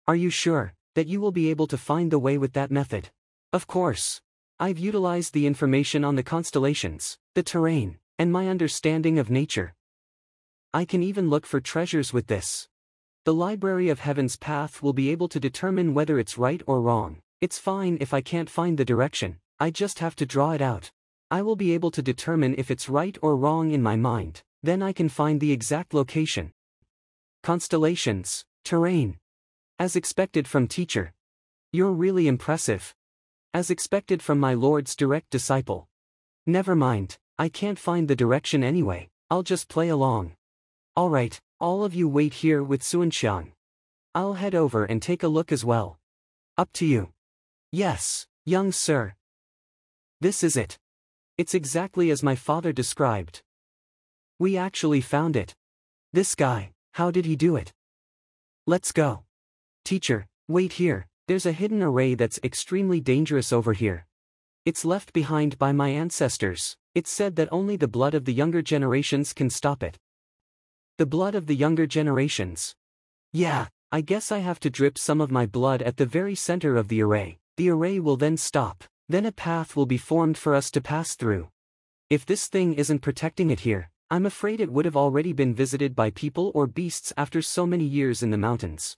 Are you sure that you will be able to find the way with that method? Of course. I've utilized the information on the constellations, the terrain, and my understanding of nature. I can even look for treasures with this. The Library of Heaven's path will be able to determine whether it's right or wrong. It's fine if I can't find the direction, I just have to draw it out. I will be able to determine if it's right or wrong in my mind, then I can find the exact location. Constellations, terrain. As expected from teacher. You're really impressive. As expected from my Lord's direct disciple. Never mind, I can't find the direction anyway, I'll just play along. Alright, all of you wait here with Xuanxiang. I'll head over and take a look as well. Up to you. Yes, young sir. This is it. It's exactly as my father described. We actually found it. This guy, how did he do it? Let's go. Teacher, wait here, there's a hidden array that's extremely dangerous over here. It's left behind by my ancestors. It's said that only the blood of the younger generations can stop it. The blood of the younger generations. Yeah, I guess I have to drip some of my blood at the very center of the array. The array will then stop, then a path will be formed for us to pass through. If this thing isn't protecting it here, I'm afraid it would have already been visited by people or beasts after so many years in the mountains.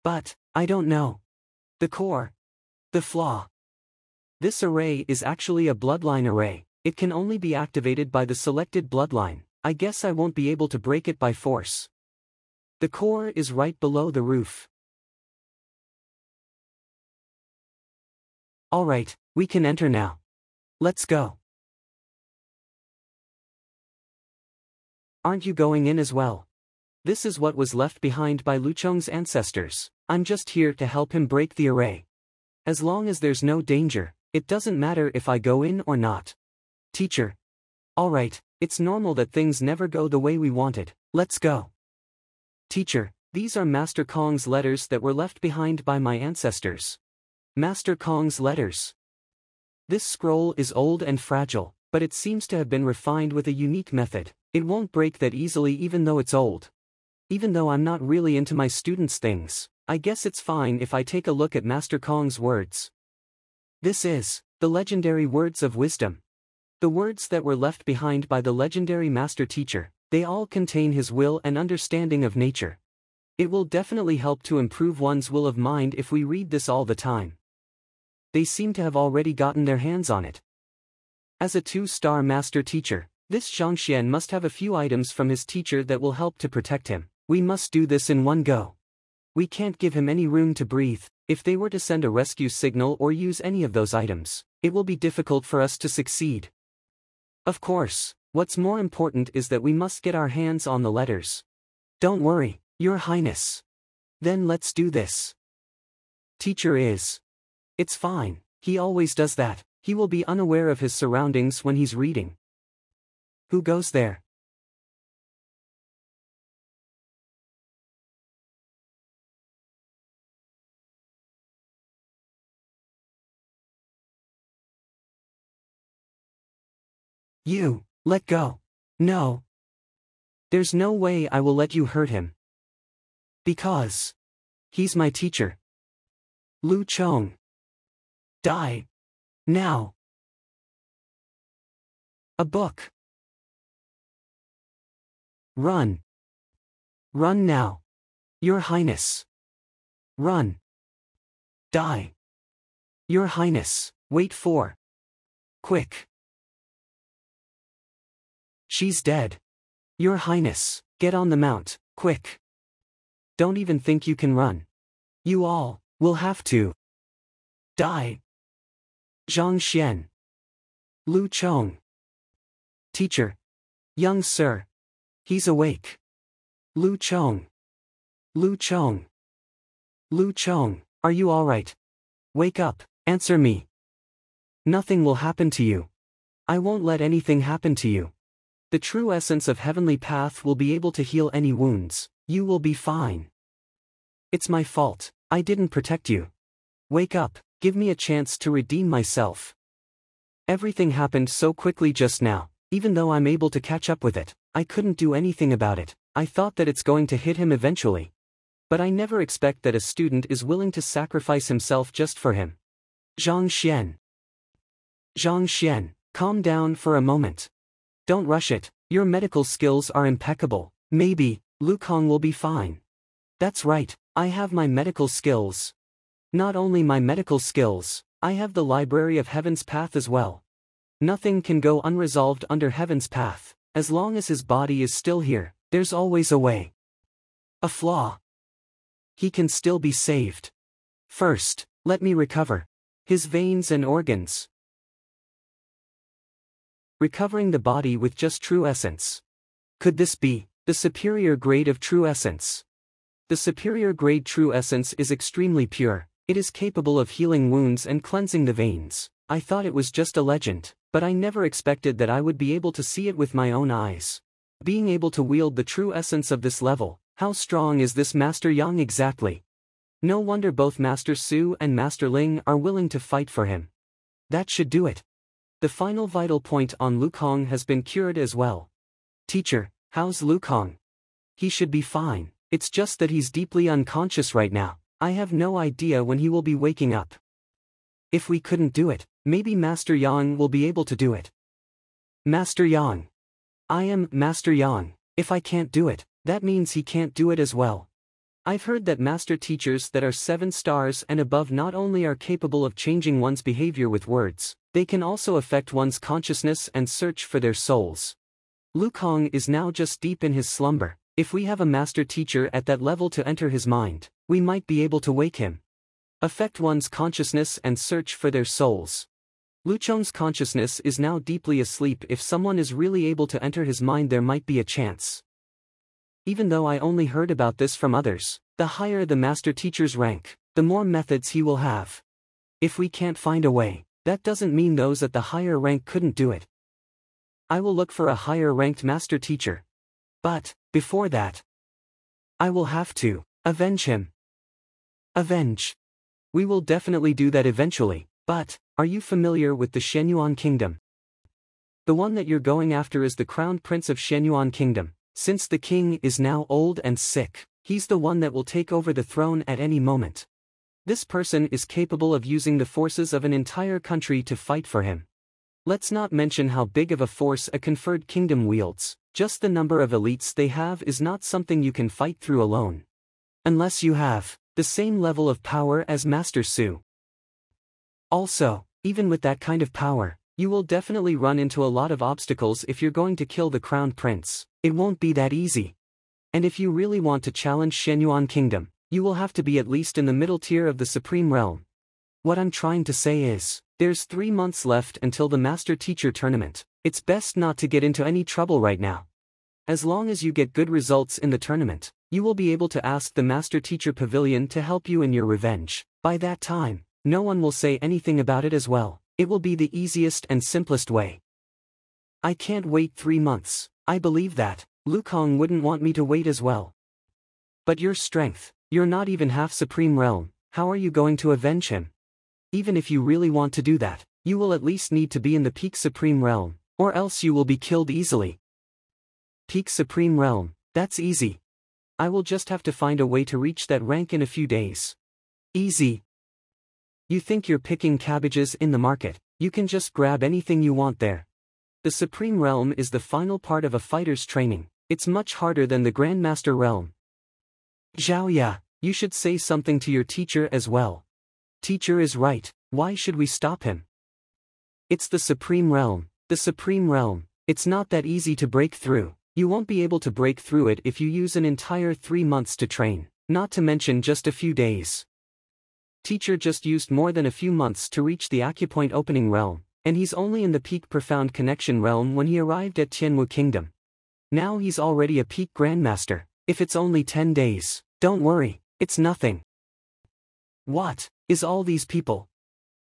But, I don't know. The core. The flaw. This array is actually a bloodline array. It can only be activated by the selected bloodline. I guess I won't be able to break it by force. The core is right below the roof. Alright, we can enter now. Let's go. Aren't you going in as well? This is what was left behind by Luchong's ancestors. I'm just here to help him break the array. As long as there's no danger, it doesn't matter if I go in or not. Teacher. Alright, it's normal that things never go the way we wanted. Let's go. Teacher, these are Master Kong's letters that were left behind by my ancestors. Master Kong's letters. This scroll is old and fragile, but it seems to have been refined with a unique method. It won't break that easily even though it's old. Even though I'm not really into my students' things, I guess it's fine if I take a look at Master Kong's words. This is the legendary words of wisdom. The words that were left behind by the legendary Master Teacher, they all contain his will and understanding of nature. It will definitely help to improve one's will of mind if we read this all the time. They seem to have already gotten their hands on it. As a 2-star Master Teacher, this Zhang Xuan must have a few items from his teacher that will help to protect him. We must do this in one go. We can't give him any room to breathe. If they were to send a rescue signal or use any of those items, it will be difficult for us to succeed. Of course, what's more important is that we must get our hands on the letters. Don't worry, Your Highness. Then let's do this. Teacher is. It's fine, he always does that. He will be unaware of his surroundings when he's reading. Who goes there? You, let go. No. There's no way I will let you hurt him. Because he's my teacher. Lu Chong. Die. Now. A book. Run. Run now. Your Highness. Run. Die. Your Highness, wait for. Quick. She's dead. Your Highness, get on the mount, quick. Don't even think you can run. You all will have to die. Zhang Xuan. Lu Chong. Teacher. Young sir. He's awake. Lu Chong. Lu Chong. Lu Chong, are you alright? Wake up, answer me. Nothing will happen to you. I won't let anything happen to you. The true essence of heavenly path will be able to heal any wounds. You will be fine. It's my fault, I didn't protect you. Wake up, give me a chance to redeem myself. Everything happened so quickly just now, even though I'm able to catch up with it, I couldn't do anything about it. I thought that it's going to hit him eventually. But I never expect that a student is willing to sacrifice himself just for him. Zhang Xuan. Zhang Xuan, calm down for a moment. Don't rush it, your medical skills are impeccable, maybe, Lu Kong will be fine. That's right, I have my medical skills. Not only my medical skills, I have the Library of Heaven's path as well. Nothing can go unresolved under Heaven's path, as long as his body is still here, there's always a way. A flaw. He can still be saved. First, let me recover his veins and organs. Recovering the body with just true essence. Could this be the superior grade of true essence? The superior grade true essence is extremely pure, it is capable of healing wounds and cleansing the veins. I thought it was just a legend, but I never expected that I would be able to see it with my own eyes. Being able to wield the true essence of this level, how strong is this Master Yang exactly? No wonder both Master Su and Master Ling are willing to fight for him. That should do it. The final vital point on Lu Kong has been cured as well. Teacher, how's Lu Kong? He should be fine, it's just that he's deeply unconscious right now. I have no idea when he will be waking up. If we couldn't do it, maybe Master Yang will be able to do it. Master Yang. I am Master Yang. If I can't do it, that means he can't do it as well. I've heard that master teachers that are 7 stars and above not only are capable of changing one's behavior with words, they can also affect one's consciousness and search for their souls. Lu Kong is now just deep in his slumber. If we have a master teacher at that level to enter his mind, we might be able to wake him. Affect one's consciousness and search for their souls. Lu Chong's consciousness is now deeply asleep. If someone is really able to enter his mind, there might be a chance. Even though I only heard about this from others, the higher the master teacher's rank, the more methods he will have. If we can't find a way, that doesn't mean those at the higher rank couldn't do it. I will look for a higher ranked master teacher. But, before that, I will have to avenge him. Avenge. We will definitely do that eventually, but, are you familiar with the Shenyuan Kingdom? The one that you're going after is the crown prince of Shenyuan Kingdom. Since the king is now old and sick, he's the one that will take over the throne at any moment. This person is capable of using the forces of an entire country to fight for him. Let's not mention how big of a force a conferred kingdom wields, just the number of elites they have is not something you can fight through alone. Unless you have the same level of power as Master Su. Also, even with that kind of power, you will definitely run into a lot of obstacles if you're going to kill the crown prince. It won't be that easy. And if you really want to challenge Shenyuan Kingdom, you will have to be at least in the middle tier of the Supreme Realm. What I'm trying to say is, there's 3 months left until the Master Teacher Tournament. It's best not to get into any trouble right now. As long as you get good results in the tournament, you will be able to ask the Master Teacher Pavilion to help you in your revenge. By that time, no one will say anything about it as well. It will be the easiest and simplest way. I can't wait 3 months. I believe that. Lu Kang wouldn't want me to wait as well. But your strength, you're not even half Supreme Realm, how are you going to avenge him? Even if you really want to do that, you will at least need to be in the peak Supreme Realm, or else you will be killed easily. Peak Supreme Realm, that's easy. I will just have to find a way to reach that rank in a few days. Easy. You think you're picking cabbages in the market, you can just grab anything you want there. The Supreme Realm is the final part of a fighter's training, it's much harder than the Grandmaster Realm. Zhao Ya, you should say something to your teacher as well. Teacher is right, why should we stop him? It's the Supreme Realm, it's not that easy to break through. You won't be able to break through it if you use an entire 3 months to train, not to mention just a few days. Teacher just used more than a few months to reach the acupoint opening realm, and he's only in the peak profound connection realm when he arrived at Tianwu Kingdom. Now he's already a peak grandmaster. If it's only 10 days, don't worry, it's nothing. What is all these people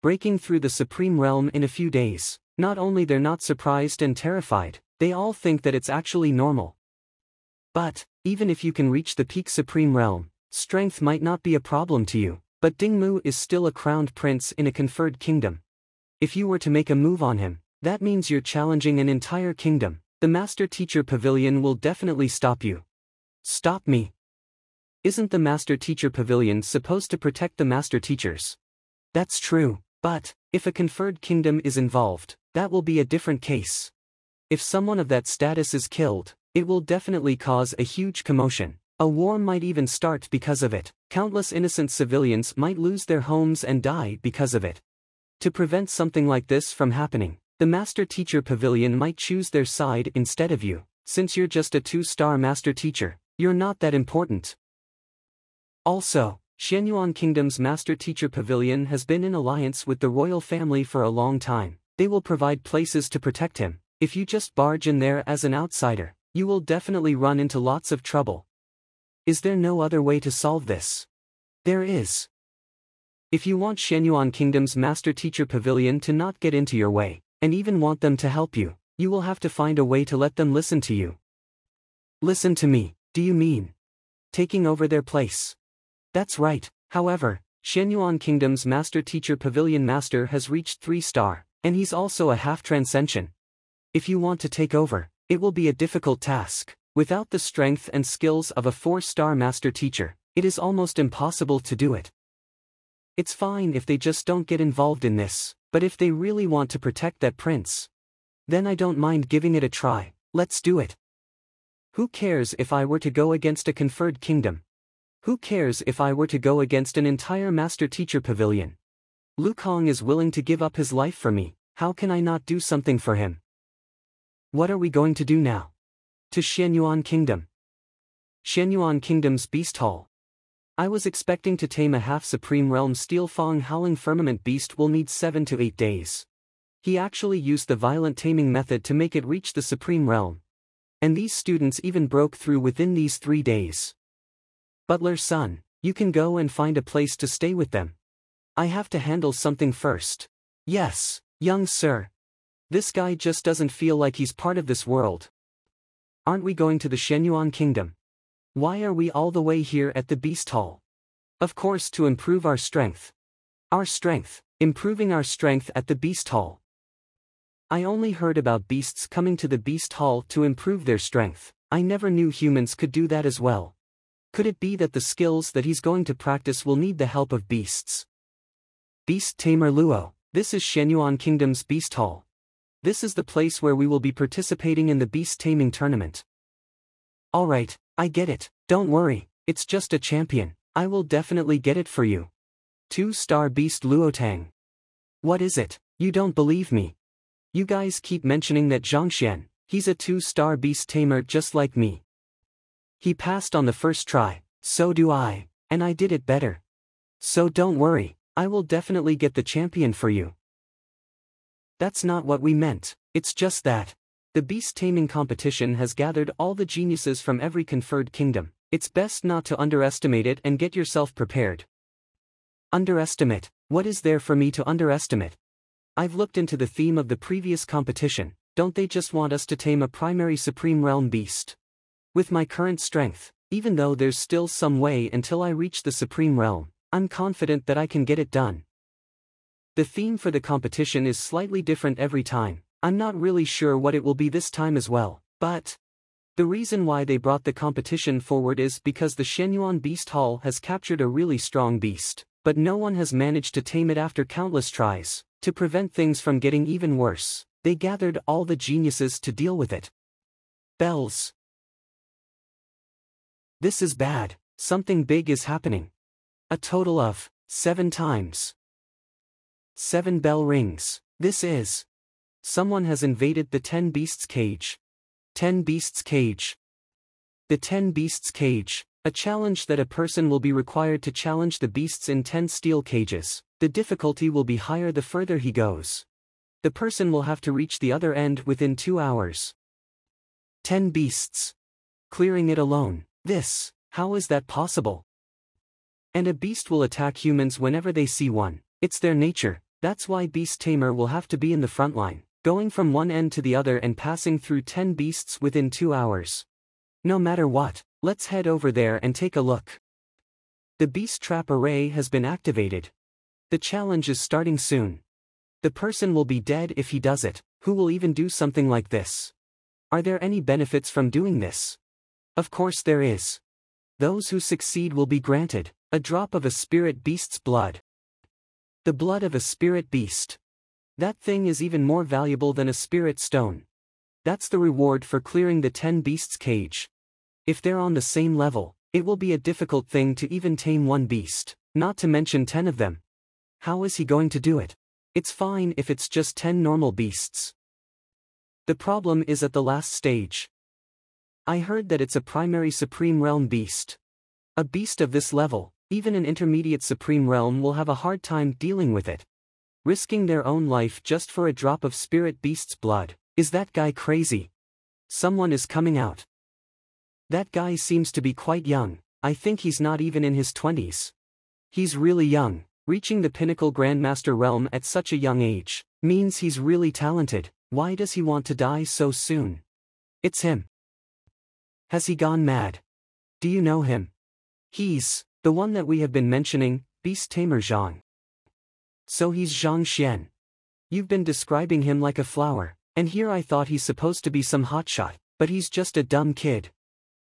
breaking through the Supreme Realm in a few days? Not only they're not surprised and terrified, they all think that it's actually normal. But, even if you can reach the peak Supreme Realm, strength might not be a problem to you, but Dingmu is still a crowned prince in a conferred kingdom. If you were to make a move on him, that means you're challenging an entire kingdom. The Master Teacher Pavilion will definitely stop you. Stop me? Isn't the Master Teacher Pavilion supposed to protect the Master Teachers? That's true, but, if a conferred kingdom is involved, that will be a different case. If someone of that status is killed, it will definitely cause a huge commotion. A war might even start because of it. Countless innocent civilians might lose their homes and die because of it. To prevent something like this from happening, the Master Teacher Pavilion might choose their side instead of you. Since you're just a 2-star Master Teacher, you're not that important. Also, Xianyuan Kingdom's Master Teacher Pavilion has been in alliance with the royal family for a long time. They will provide places to protect him. If you just barge in there as an outsider, you will definitely run into lots of trouble. Is there no other way to solve this? There is. If you want Xianyuan Kingdom's Master Teacher Pavilion to not get into your way, and even want them to help you, you will have to find a way to let them listen to you. Listen to me, do you mean taking over their place? That's right. However, Xianyuan Kingdom's Master Teacher Pavilion Master has reached 3-star, and he's also a half transcension. If you want to take over, it will be a difficult task. Without the strength and skills of a 4-star Master Teacher, it is almost impossible to do it. It's fine if they just don't get involved in this, but if they really want to protect that prince, then I don't mind giving it a try. Let's do it. Who cares if I were to go against a conferred kingdom? Who cares if I were to go against an entire Master Teacher Pavilion? Lu Kang is willing to give up his life for me, how can I not do something for him? What are we going to do now? To Xianyuan Kingdom. Xianyuan Kingdom's Beast Hall. I was expecting to tame a half-Supreme Realm Steel Fang Howling Firmament Beast will need 7 to 8 days. He actually used the violent taming method to make it reach the Supreme Realm. And these students even broke through within these 3 days. Butler's son, you can go and find a place to stay with them. I have to handle something first. Yes, young sir. This guy just doesn't feel like he's part of this world. Aren't we going to the Xianyuan Kingdom? Why are we all the way here at the Beast Hall? Of course, to improve our strength. Our strength, improving our strength at the Beast Hall. I only heard about beasts coming to the Beast Hall to improve their strength. I never knew humans could do that as well. Could it be that the skills that he's going to practice will need the help of beasts? Beast Tamer Luo, this is Xianyuan Kingdom's Beast Hall. This is the place where we will be participating in the beast taming tournament. Alright, I get it, don't worry, it's just a champion, I will definitely get it for you. 2-star Beast Luotang. What is it, you don't believe me? You guys keep mentioning that Zhang Xuan, he's a 2-star beast tamer just like me. He passed on the first try, so do I, and I did it better. So don't worry, I will definitely get the champion for you. That's not what we meant, it's just that the beast taming competition has gathered all the geniuses from every conferred kingdom. It's best not to underestimate it and get yourself prepared. Underestimate? What is there for me to underestimate? I've looked into the theme of the previous competition. Don't they just want us to tame a primary supreme realm beast? With my current strength, even though there's still some way until I reach the supreme realm, I'm confident that I can get it done. The theme for the competition is slightly different every time. I'm not really sure what it will be this time as well, but the reason why they brought the competition forward is because the Shenyuan Beast Hall has captured a really strong beast, but no one has managed to tame it after countless tries. To prevent things from getting even worse, they gathered all the geniuses to deal with it. Bells. This is bad. Something big is happening. A total of 7 times. 7 bell rings. This is. Someone has invaded the 10 Beasts Cage. 10 Beasts Cage. The 10 Beasts Cage. A challenge that a person will be required to challenge the beasts in 10 steel cages. The difficulty will be higher the further he goes. The person will have to reach the other end within 2 hours. 10 beasts. Clearing it alone. How is that possible? And a beast will attack humans whenever they see one. It's their nature. That's why Beast Tamer will have to be in the front line, going from one end to the other and passing through 10 beasts within 2 hours. No matter what, let's head over there and take a look. The beast trap array has been activated. The challenge is starting soon. The person will be dead if he does it. Who will even do something like this? Are there any benefits from doing this? Of course there is. Those who succeed will be granted a drop of a spirit beast's blood. The blood of a spirit beast. That thing is even more valuable than a spirit stone. That's the reward for clearing the 10 beasts cage. If they're on the same level, it will be a difficult thing to even tame one beast, not to mention 10 of them. How is he going to do it? It's fine if it's just 10 normal beasts. The problem is at the last stage. I heard that it's a primary supreme realm beast. A beast of this level, even an intermediate supreme realm will have a hard time dealing with it. Risking their own life just for a drop of spirit beast's blood. Is that guy crazy? Someone is coming out. That guy seems to be quite young. I think he's not even in his 20s. He's really young. Reaching the pinnacle Grandmaster realm at such a young age means he's really talented. Why does he want to die so soon? It's him. Has he gone mad? Do you know him? He's the one that we have been mentioning, Beast Tamer Zhang. So he's Zhang Xuan. You've been describing him like a flower, and here I thought he's supposed to be some hotshot, but he's just a dumb kid.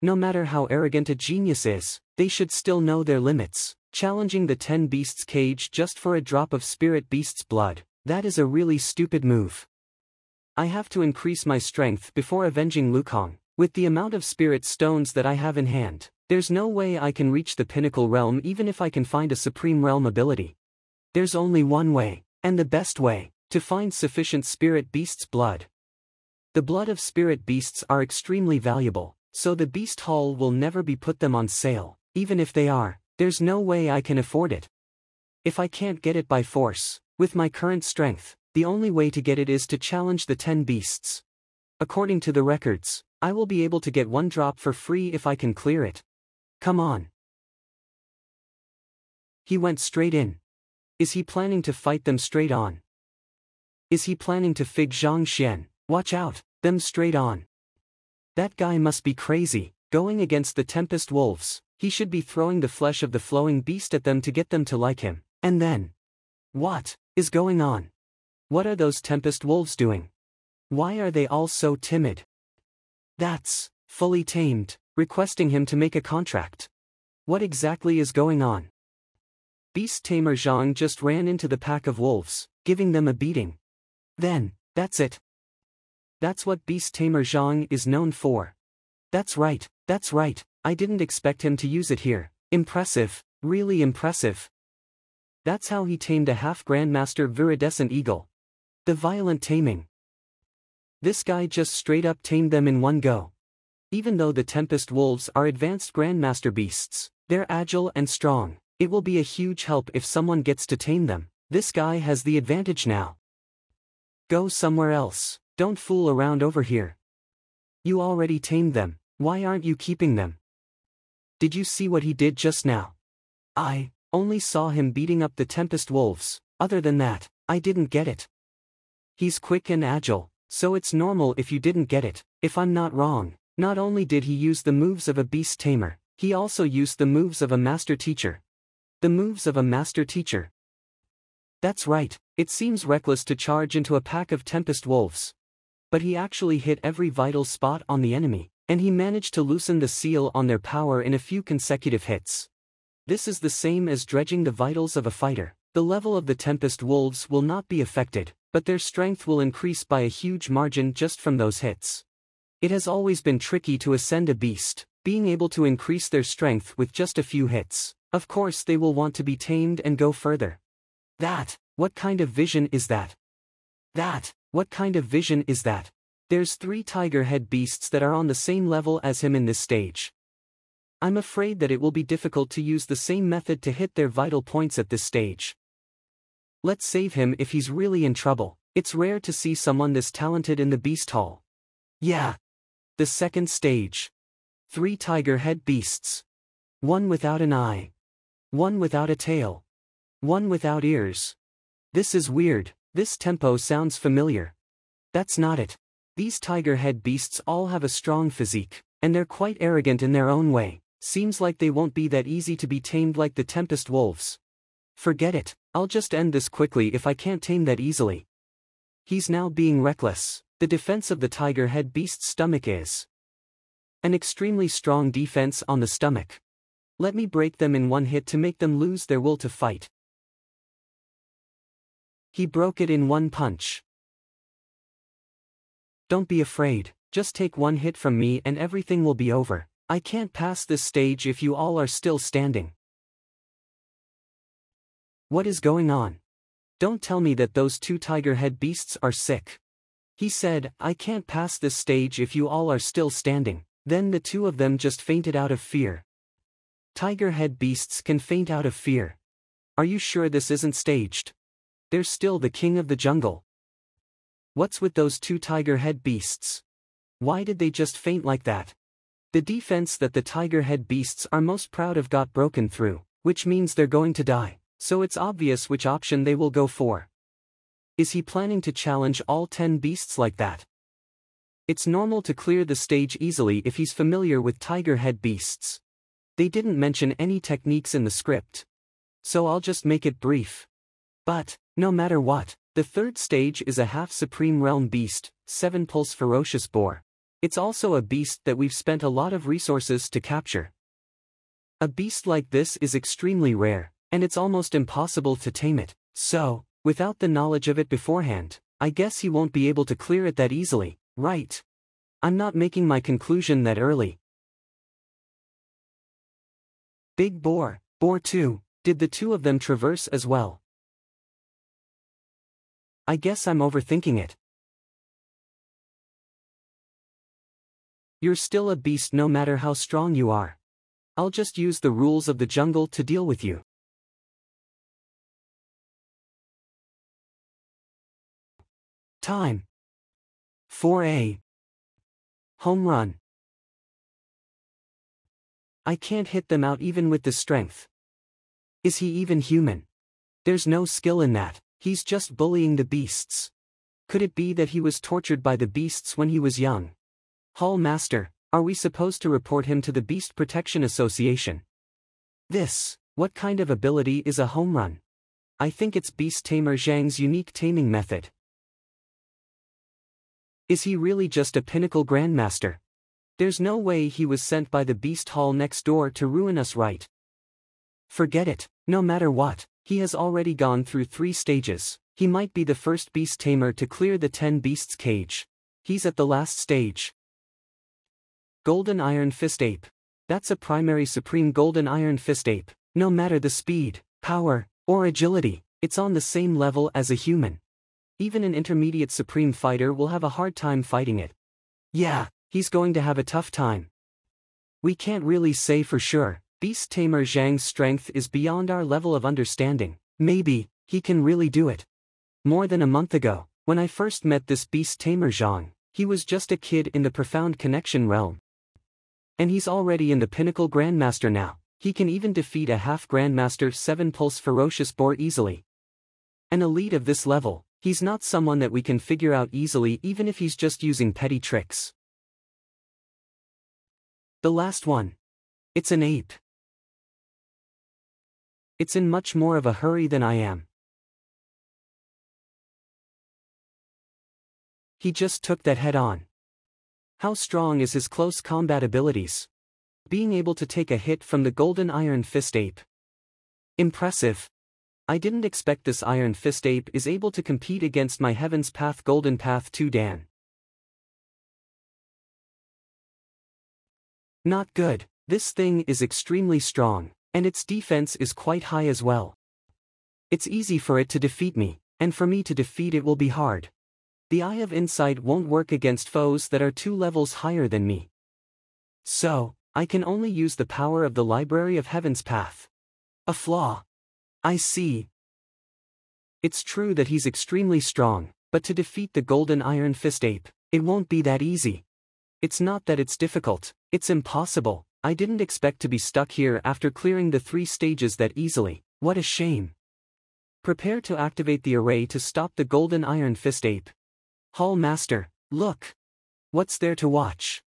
No matter how arrogant a genius is, they should still know their limits. Challenging the 10 beasts cage just for a drop of spirit beast's blood, that is a really stupid move. I have to increase my strength before avenging Lukong. With the amount of spirit stones that I have in hand, there's no way I can reach the pinnacle realm even if I can find a supreme realm ability. There's only one way, and the best way, to find sufficient spirit beast's blood. The blood of spirit beasts are extremely valuable, so the beast hall will never be put them on sale. Even if they are, there's no way I can afford it. If I can't get it by force, with my current strength, the only way to get it is to challenge the 10 beasts. According to the records, I will be able to get 1 drop for free if I can clear it. Come on. He went straight in. Is he planning to fight them straight on? Is he planning to fig Zhang Xuan? Watch out, them straight on. That guy must be crazy, going against the Tempest Wolves. He should be throwing the flesh of the flowing beast at them to get them to like him. And then, what is going on? What are those Tempest Wolves doing? Why are they all so timid? That's fully tamed, requesting him to make a contract. What exactly is going on? Beast Tamer Zhang just ran into the pack of wolves, giving them a beating. Then, that's it. That's what Beast Tamer Zhang is known for. That's right, I didn't expect him to use it here. Impressive, really impressive. That's how he tamed a half-grandmaster viridescent eagle. The violent taming. This guy just straight up tamed them in one go. Even though the Tempest Wolves are advanced grandmaster beasts, they're agile and strong. It will be a huge help if someone gets to tame them. This guy has the advantage now. Go somewhere else, don't fool around over here. You already tamed them, why aren't you keeping them? Did you see what he did just now? I only saw him beating up the Tempest Wolves. Other than that, I didn't get it. He's quick and agile, so it's normal if you didn't get it. If I'm not wrong, not only did he use the moves of a beast tamer, he also used the moves of a master teacher. The moves of a master teacher. That's right, it seems reckless to charge into a pack of tempest wolves. But he actually hit every vital spot on the enemy, and he managed to loosen the seal on their power in a few consecutive hits. This is the same as dredging the vitals of a fighter. The level of the tempest wolves will not be affected, but their strength will increase by a huge margin just from those hits. It has always been tricky to ascend a beast, being able to increase their strength with just a few hits. Of course they will want to be tamed and go further. What kind of vision is that? What kind of vision is that? There's 3 tiger head beasts that are on the same level as him in this stage. I'm afraid that it will be difficult to use the same method to hit their vital points at this stage. Let's save him if he's really in trouble. It's rare to see someone this talented in the beast hall. Yeah. The second stage. 3 tiger head beasts. One without an eye. One without a tail. One without ears. This is weird. This tempo sounds familiar. That's not it. These tiger head beasts all have a strong physique, and they're quite arrogant in their own way. Seems like they won't be that easy to be tamed like the tempest wolves. Forget it, I'll just end this quickly if I can't tame that easily. He's now being reckless. The defense of the tiger head beast's stomach is an extremely strong defense on the stomach. Let me break them in one hit to make them lose their will to fight. He broke it in one punch. Don't be afraid, just take one hit from me and everything will be over. I can't pass this stage if you all are still standing. What is going on? Don't tell me that those 2 tiger head beasts are sick. He said, I can't pass this stage if you all are still standing. Then the 2 of them just fainted out of fear. Tiger head beasts can faint out of fear. Are you sure this isn't staged? They're still the king of the jungle. What's with those 2 tiger head beasts? Why did they just faint like that? The defense that the tiger head beasts are most proud of got broken through, which means they're going to die, so it's obvious which option they will go for. Is he planning to challenge all 10 beasts like that? It's normal to clear the stage easily if he's familiar with tiger head beasts. They didn't mention any techniques in the script, so I'll just make it brief. But, no matter what, the 3rd stage is a half-supreme realm beast, 7-pulse ferocious boar. It's also a beast that we've spent a lot of resources to capture. A beast like this is extremely rare, and it's almost impossible to tame it, so, without the knowledge of it beforehand, I guess he won't be able to clear it that easily, right? I'm not making my conclusion that early. Big boar, boar 2, did the 2 of them traverse as well? I guess I'm overthinking it. You're still a beast no matter how strong you are. I'll just use the rules of the jungle to deal with you. Time. 4A. Home run. I can't hit them out even with the strength. Is he even human? There's no skill in that, he's just bullying the beasts. Could it be that he was tortured by the beasts when he was young? Hall Master, are we supposed to report him to the Beast Protection Association? What kind of ability is a home run? I think it's Beast Tamer Zhang's unique taming method. Is he really just a pinnacle grandmaster? There's no way he was sent by the Beast Hall next door to ruin us, right? Forget it, no matter what, he has already gone through 3 stages. He might be the first beast tamer to clear the 10 beasts cage. He's at the last stage. Golden Iron Fist Ape. That's a primary supreme Golden Iron Fist Ape. No matter the speed, power, or agility, it's on the same level as a human. Even an intermediate supreme fighter will have a hard time fighting it. Yeah, he's going to have a tough time. We can't really say for sure. Beast Tamer Zhang's strength is beyond our level of understanding. Maybe he can really do it. More than a month ago, when I first met this Beast Tamer Zhang, he was just a kid in the Profound Connection realm. And he's already in the Pinnacle Grandmaster now. He can even defeat a half Grandmaster 7-pulse ferocious boar easily. An elite of this level, He's not someone that we can figure out easily even if he's just using petty tricks. The last one. It's an ape. It's in much more of a hurry than I am. He just took that head on. How strong is his close combat abilities? Being able to take a hit from the golden iron fist ape. Impressive. I didn't expect this iron fist ape is able to compete against my Heaven's Path Golden Path 2 Dan. Not good. This thing is extremely strong, and its defense is quite high as well. It's easy for it to defeat me, and for me to defeat it will be hard. The Eye of Insight won't work against foes that are 2 levels higher than me. So, I can only use the power of the Library of Heaven's Path. A flaw. I see. It's true that he's extremely strong, but to defeat the golden iron fist ape, it won't be that easy. It's not that it's difficult, it's impossible. I didn't expect to be stuck here after clearing the 3 stages that easily. What a shame. Prepare to activate the array to stop the golden iron fist ape. Hall Master, look. What's there to watch?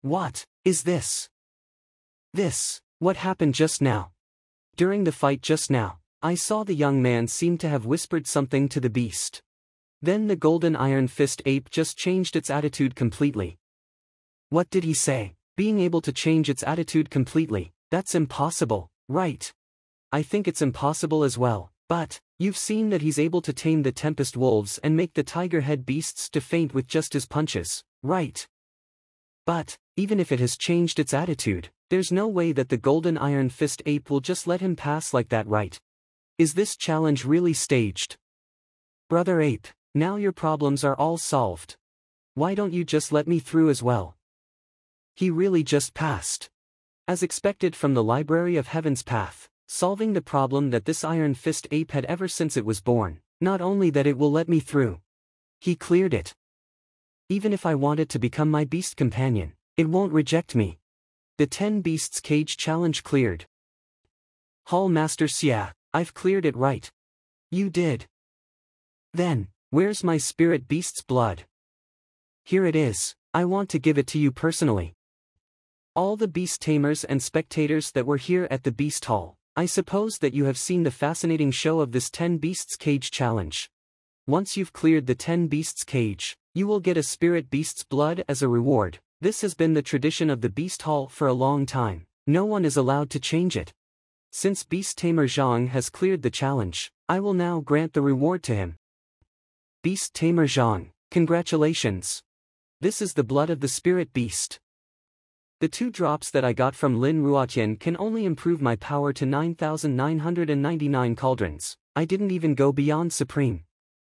What is this? What happened just now? During the fight just now, I saw the young man seem to have whispered something to the beast. Then the golden iron fist ape just changed its attitude completely. What did he say? Being able to change its attitude completely, that's impossible, right? I think it's impossible as well, but you've seen that he's able to tame the tempest wolves and make the tiger head beasts to faint with just his punches, right? But, even if it has changed its attitude, there's no way that the golden iron fist ape will just let him pass like that, right? Is this challenge really staged? Brother Ape, now your problems are all solved. Why don't you just let me through as well? He really just passed. As expected from the Library of Heaven's Path, solving the problem that this iron fist ape had ever since it was born, not only that it will let me through. He cleared it. Even if I want it to become my beast companion, it won't reject me. The 10 Beasts Cage challenge cleared. Hall Master Xia, I've cleared it, right? You did. Then, where's my spirit beast's blood? Here it is, I want to give it to you personally. All the beast tamers and spectators that were here at the Beast Hall, I suppose that you have seen the fascinating show of this 10 Beasts Cage challenge. Once you've cleared the 10 Beasts Cage, you will get a spirit beast's blood as a reward. This has been the tradition of the Beast Hall for a long time. No one is allowed to change it. Since Beast Tamer Zhang has cleared the challenge, I will now grant the reward to him. Beast Tamer Zhang, congratulations. This is the blood of the spirit beast. The 2 drops that I got from Lin Ruotian can only improve my power to 9,999 cauldrons. I didn't even go beyond Supreme.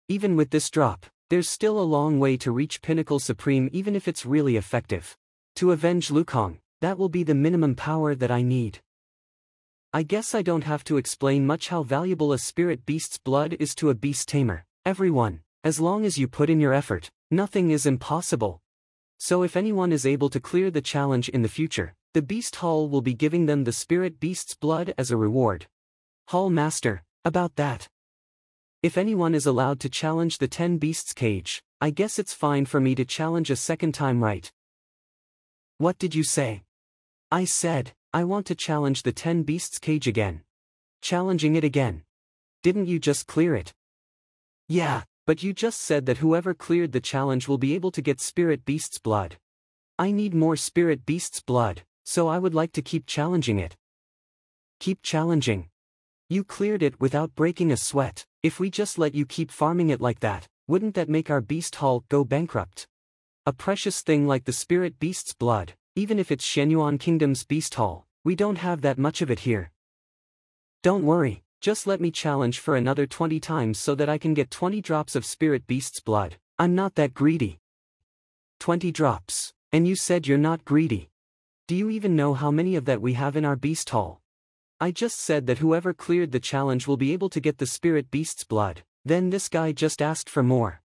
Even with this drop, there's still a long way to reach Pinnacle Supreme even if it's really effective. To avenge Lukong, that will be the minimum power that I need. I guess I don't have to explain much how valuable a spirit beast's blood is to a beast tamer. Everyone, as long as you put in your effort, nothing is impossible. So if anyone is able to clear the challenge in the future, the Beast Hall will be giving them the spirit beast's blood as a reward. Hall Master, about that. If anyone is allowed to challenge the 10 Beasts Cage, I guess it's fine for me to challenge a second time, right? What did you say? I said, I want to challenge the 10 Beasts Cage again. Challenging it again. Didn't you just clear it? Yeah, but you just said that whoever cleared the challenge will be able to get Spirit Beast's blood. I need more Spirit Beast's blood, so I would like to keep challenging it. Keep challenging. You cleared it without breaking a sweat. If we just let you keep farming it like that, wouldn't that make our Beast Hall go bankrupt? A precious thing like the Spirit Beast's blood, even if it's Shenyuan Kingdom's Beast Hall, we don't have that much of it here. Don't worry, just let me challenge for another 20 times so that I can get 20 drops of Spirit Beast's blood. I'm not that greedy. 20 drops, and you said you're not greedy. Do you even know how many of that we have in our Beast Hall? I just said that whoever cleared the challenge will be able to get the Spirit Beast's blood, then this guy just asked for more.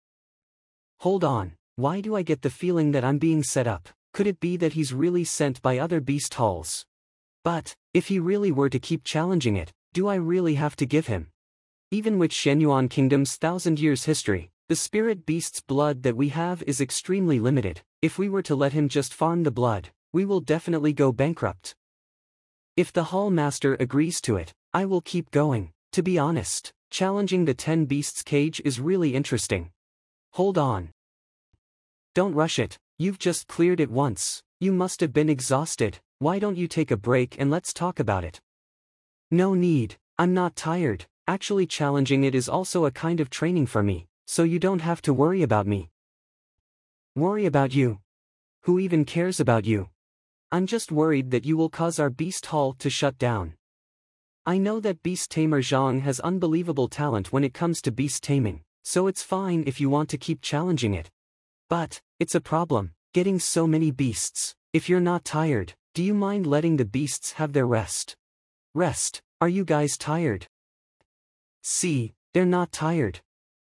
Hold on, why do I get the feeling that I'm being set up? Could it be that he's really sent by other Beast Halls? But, if he really were to keep challenging it, do I really have to give him? Even with Shenyuan Kingdom's 1,000 years history, The spirit beast's blood that we have is extremely limited. If we were to let him just farm the blood, we will definitely go bankrupt. If the Hall Master agrees to it, I will keep going. To be honest, challenging the 10 beasts cage is really interesting. Hold on. Don't rush it, you've just cleared it once, you must have been exhausted. Why don't you take a break and let's talk about it? No need, I'm not tired. Actually, challenging it is also a kind of training for me, so you don't have to worry about me. Worry about you? Who even cares about you? I'm just worried that you will cause our beast hall to shut down. I know that beast tamer Zhang has unbelievable talent when it comes to beast taming, so it's fine if you want to keep challenging it. But, it's a problem, getting so many beasts. If you're not tired, do you mind letting the beasts have their rest? Rest? Are you guys tired? See, they're not tired.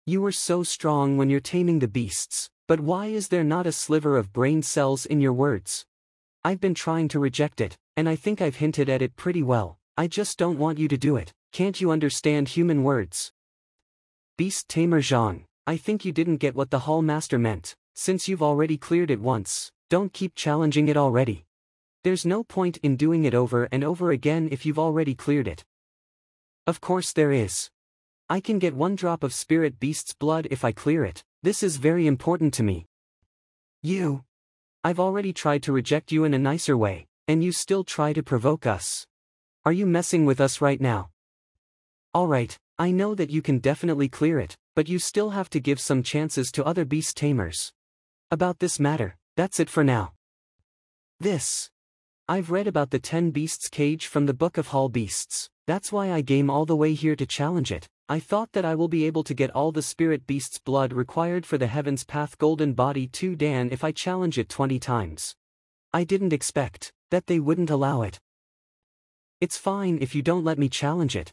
You were so strong when you're taming the beasts, but why is there not a sliver of brain cells in your words? I've been trying to reject it, and I think I've hinted at it pretty well. I just don't want you to do it. Can't you understand human words? Beast tamer Zhang, I think you didn't get what the Hall Master meant. Since you've already cleared it once, don't keep challenging it already. There's no point in doing it over and over again if you've already cleared it. Of course there is. I can get 1 drop of spirit beast's blood if I clear it. This is very important to me. I've already tried to reject you in a nicer way, and you still try to provoke us. Are you messing with us right now? Alright, I know that you can definitely clear it, but you still have to give some chances to other beast tamers. About this matter, that's it for now. I've read about the 10 beasts cage from the Book of Hall Beasts. That's why I came all the way here to challenge it. I thought that I will be able to get all the spirit beast's blood required for the Heaven's Path Golden Body 2 Dan if I challenge it 20 times. I didn't expect that they wouldn't allow it. It's fine if you don't let me challenge it.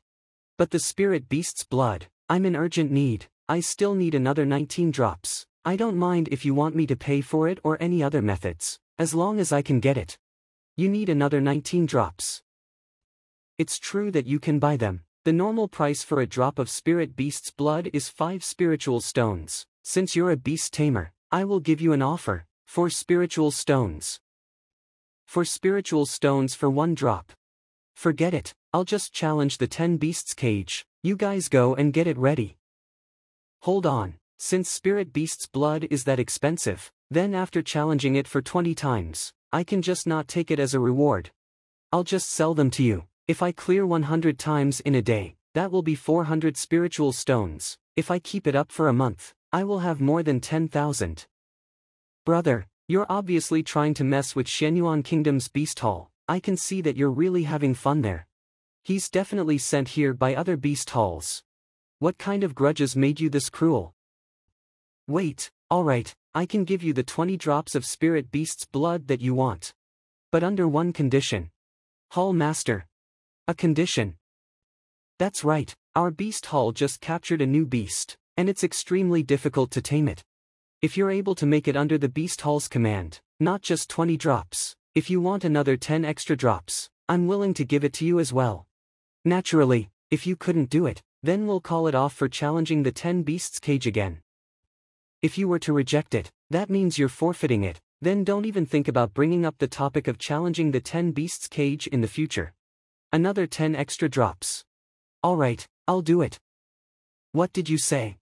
But the spirit beast's blood, I'm in urgent need. I still need another 19 drops. I don't mind if you want me to pay for it or any other methods, as long as I can get it. You need another 19 drops. It's true that you can buy them. The normal price for a drop of spirit beast's blood is 5 spiritual stones. Since you're a beast tamer, I will give you an offer, 4 spiritual stones. 4 spiritual stones for 1 drop. Forget it, I'll just challenge the 10 beasts cage. You guys go and get it ready. Hold on, since spirit beast's blood is that expensive, then after challenging it for 20 times, I can just not take it as a reward. I'll just sell them to you. If I clear 100 times in a day, that will be 400 spiritual stones. If I keep it up for a month, I will have more than 10,000. Brother, you're obviously trying to mess with Shenyuan Kingdom's beast hall. I can see that you're really having fun there. He's definitely sent here by other beast halls. What kind of grudges made you this cruel? Wait, alright, I can give you the 20 drops of spirit beast's blood that you want. But under one condition. Hall Master. A condition. That's right, our beast hall just captured a new beast, and it's extremely difficult to tame it. If you're able to make it under the beast hall's command, not just 20 drops, if you want another 10 extra drops, I'm willing to give it to you as well. Naturally, if you couldn't do it, then we'll call it off for challenging the 10 beasts cage again. If you were to reject it, that means you're forfeiting it, then don't even think about bringing up the topic of challenging the 10 beasts cage in the future. Another 10 extra drops. Alright, I'll do it. What did you say?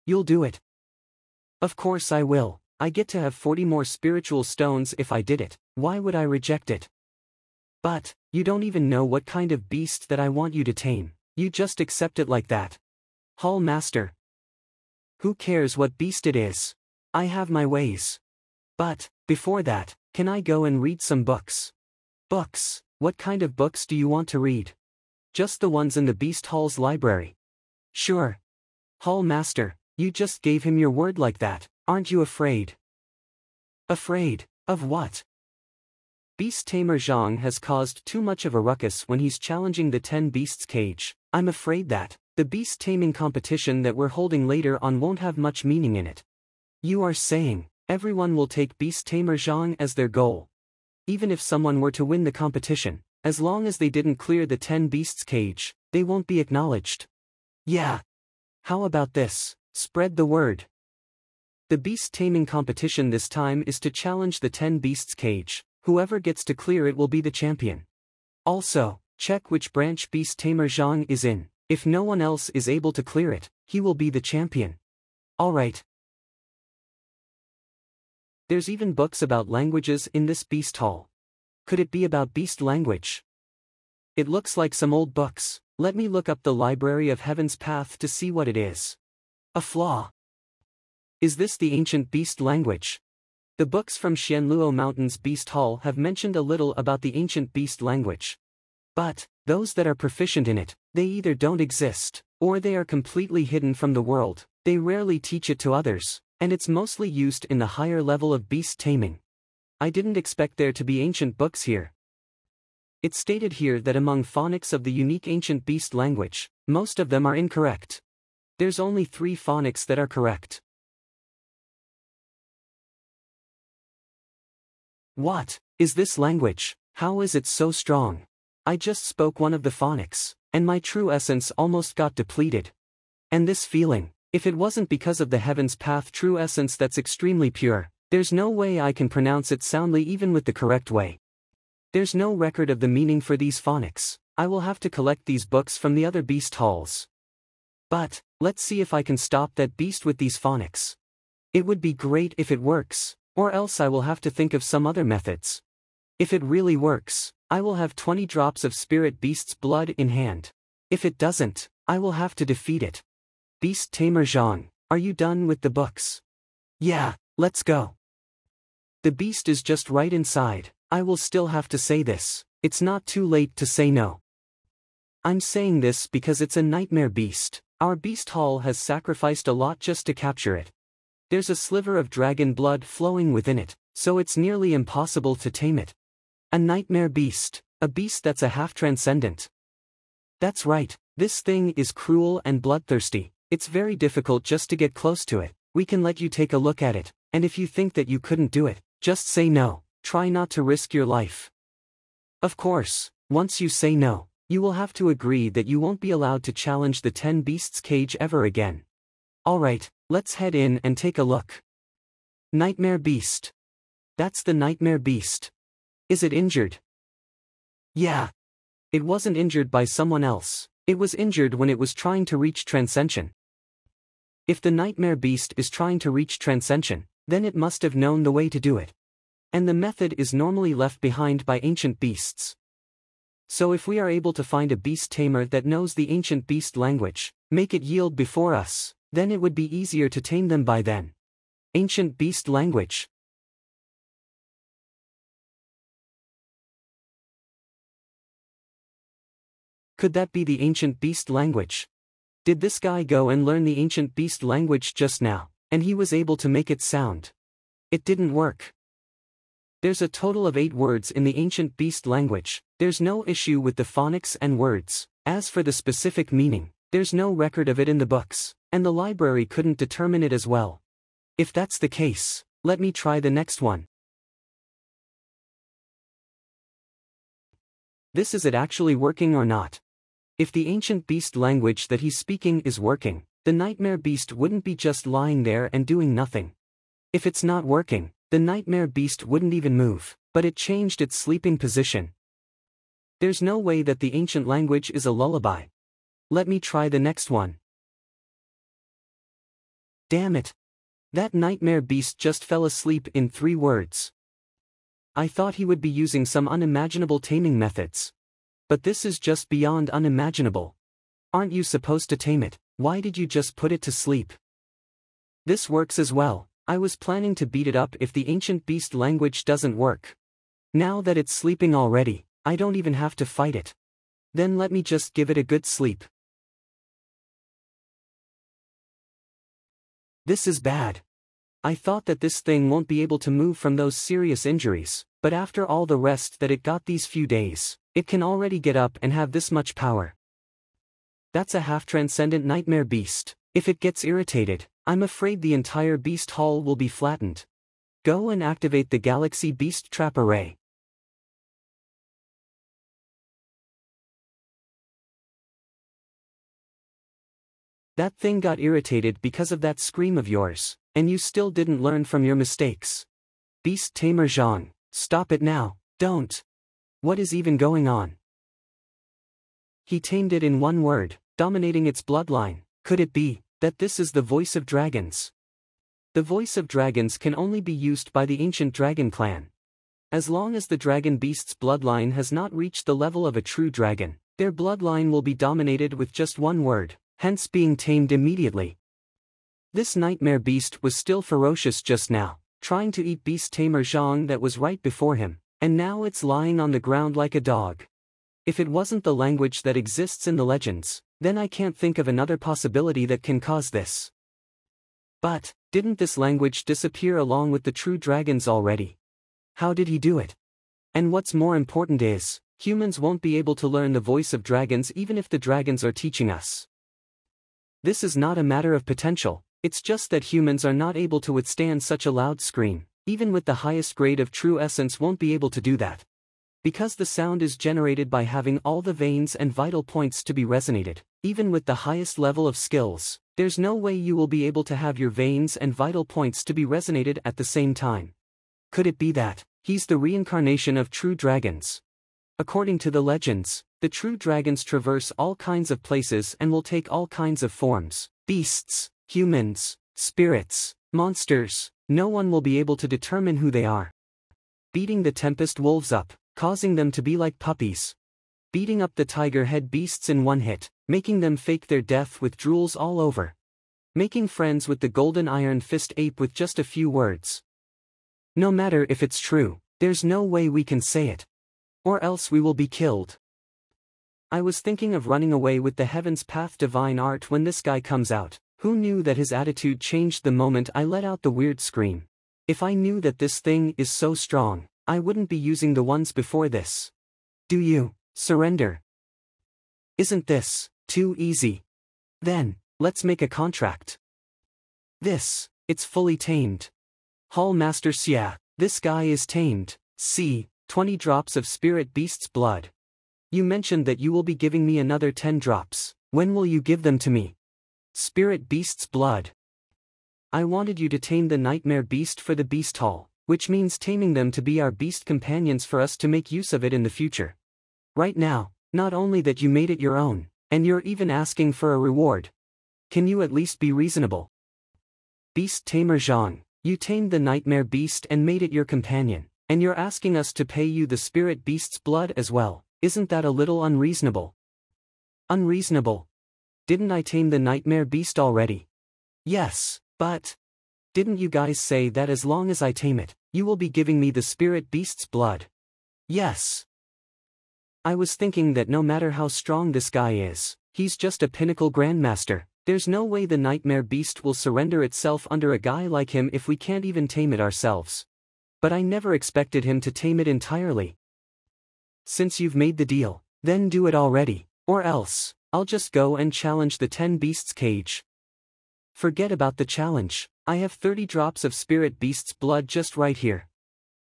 You'll do it. Of course I will. I get to have 40 more spiritual stones if I did it. Why would I reject it? But, you don't even know what kind of beast that I want you to tame. You just accept it like that. Hall Master. Who cares what beast it is? I have my ways. But, before that, can I go and read some books? Books? What kind of books do you want to read? Just the ones in the Beast Hall's library. Sure. Hall Master, you just gave him your word like that, aren't you afraid? Afraid? Of what? Beast Tamer Zhang has caused too much of a ruckus when he's challenging the 10 beasts cage. I'm afraid that the beast taming competition that we're holding later on won't have much meaning in it. You are saying everyone will take Beast Tamer Zhang as their goal. Even if someone were to win the competition, as long as they didn't clear the 10 beasts cage, they won't be acknowledged. Yeah. How about this? Spread the word. The beast taming competition this time is to challenge the 10 beasts cage. Whoever gets to clear it will be the champion. Also, check which branch beast tamer Zhang is in. If no one else is able to clear it, he will be the champion. Alright. There's even books about languages in this beast hall. Could it be about beast language? It looks like some old books. Let me look up the Library of Heaven's path to see what it is. A flaw. Is this the ancient beast language? The books from Xianluo Mountain's Beast Hall have mentioned a little about the ancient beast language. But, those that are proficient in it, they either don't exist, or they are completely hidden from the world. They rarely teach it to others, and it's mostly used in the higher level of beast taming. I didn't expect there to be ancient books here. It's stated here that among phonics of the unique ancient beast language, most of them are incorrect. There's only 3 phonics that are correct. What is this language? How is it so strong? I just spoke one of the phonics, and my true essence almost got depleted. And this feeling, if it wasn't because of the Heaven's Path true essence that's extremely pure, there's no way I can pronounce it soundly even with the correct way. There's no record of the meaning for these phonics. I will have to collect these books from the other beast halls. But, let's see if I can stop that beast with these phonics. It would be great if it works, or else I will have to think of some other methods. If it really works, I will have 20 drops of spirit beast's blood in hand. If it doesn't, I will have to defeat it. Beast Tamer Zhang, are you done with the books? Yeah, let's go. The beast is just right inside. I will still have to say this. It's not too late to say no. I'm saying this because it's a nightmare beast. Our beast hall has sacrificed a lot just to capture it. There's a sliver of dragon blood flowing within it, so it's nearly impossible to tame it. A nightmare beast, a beast that's a half-transcendent. That's right, this thing is cruel and bloodthirsty. It's very difficult just to get close to it. We can let you take a look at it, and if you think that you couldn't do it, just say no. Try not to risk your life. Of course, once you say no, you will have to agree that you won't be allowed to challenge the 10 beasts cage ever again. Alright, let's head in and take a look. Nightmare beast. That's the nightmare beast. Is it injured? Yeah. It wasn't injured by someone else. It was injured when it was trying to reach transcension. If the nightmare beast is trying to reach transcension, then it must have known the way to do it. And the method is normally left behind by ancient beasts. So if we are able to find a beast tamer that knows the ancient beast language, make it yield before us, then it would be easier to tame them by then. Ancient beast language. Could that be the ancient beast language? Did this guy go and learn the ancient beast language just now, and he was able to make it sound? It didn't work. There's a total of 8 words in the ancient beast language. There's no issue with the phonics and words. As for the specific meaning, there's no record of it in the books, and the library couldn't determine it as well. If that's the case, let me try the next one. Is it actually working or not? If the ancient beast language that he's speaking is working, the nightmare beast wouldn't be just lying there and doing nothing. If it's not working, the nightmare beast wouldn't even move, but it changed its sleeping position. There's no way that the ancient language is a lullaby. Let me try the next one. Damn it. That nightmare beast just fell asleep in 3 words. I thought he would be using some unimaginable taming methods. But this is just beyond unimaginable. Aren't you supposed to tame it? Why did you just put it to sleep? This works as well. I was planning to beat it up if the ancient beast language doesn't work. Now that it's sleeping already, I don't even have to fight it. Then let me just give it a good sleep. This is bad. I thought that this thing won't be able to move from those serious injuries, but after all the rest that it got these few days, it can already get up and have this much power. That's a half-transcendent nightmare beast. If it gets irritated, I'm afraid the entire beast hall will be flattened. Go and activate the Galaxy Beast Trap Array. That thing got irritated because of that scream of yours. And you still didn't learn from your mistakes. Beast Tamer Zhang, stop it now, don't. What is even going on? He tamed it in one word, dominating its bloodline. Could it be that this is the voice of dragons? The voice of dragons can only be used by the ancient dragon clan. As long as the dragon beast's bloodline has not reached the level of a true dragon, their bloodline will be dominated with just one word, hence being tamed immediately. This nightmare beast was still ferocious just now, trying to eat Beast Tamer Zhang that was right before him, and now it's lying on the ground like a dog. If it wasn't the language that exists in the legends, then I can't think of another possibility that can cause this. But, didn't this language disappear along with the true dragons already? How did he do it? And what's more important is, humans won't be able to learn the voice of dragons even if the dragons are teaching us. This is not a matter of potential, it's just that humans are not able to withstand such a loud scream, even with the highest grade of true essence won't be able to do that. Because the sound is generated by having all the veins and vital points to be resonated, even with the highest level of skills, there's no way you will be able to have your veins and vital points to be resonated at the same time. Could it be that he's the reincarnation of true dragons? According to the legends, the true dragons traverse all kinds of places and will take all kinds of forms: beasts, humans, spirits, monsters. No one will be able to determine who they are. Beating the tempest wolves up, causing them to be like puppies. Beating up the tiger head beasts in one hit, making them fake their death with drools all over. Making friends with the golden iron fist ape with just a few words. No matter if it's true, there's no way we can say it. Or else we will be killed. I was thinking of running away with the Heaven's Path divine art when this guy comes out. Who knew that his attitude changed the moment I let out the weird scream? If I knew that this thing is so strong, I wouldn't be using the ones before this. Do you surrender? Isn't this too easy? Then, let's make a contract. It's fully tamed. Hall Master Xia, this guy is tamed. See, 20 drops of spirit beast's blood. You mentioned that you will be giving me another 10 drops. When will you give them to me? Spirit beast's blood. I wanted you to tame the nightmare beast for the beast hall, which means taming them to be our beast companions for us to make use of it in the future. Right now, not only that you made it your own, and you're even asking for a reward. Can you at least be reasonable? Beast Tamer Zhang, you tamed the nightmare beast and made it your companion, and you're asking us to pay you the spirit beast's blood as well. Isn't that a little unreasonable? Unreasonable? Didn't I tame the nightmare beast already? Yes, but didn't you guys say that as long as I tame it, you will be giving me the spirit beast's blood? Yes. I was thinking that no matter how strong this guy is, he's just a pinnacle grandmaster. There's no way the nightmare beast will surrender itself under a guy like him if we can't even tame it ourselves. But I never expected him to tame it entirely. Since you've made the deal, then do it already, or else, I'll just go and challenge the 10 beasts cage. Forget about the challenge, I have 30 drops of spirit beast's blood just right here.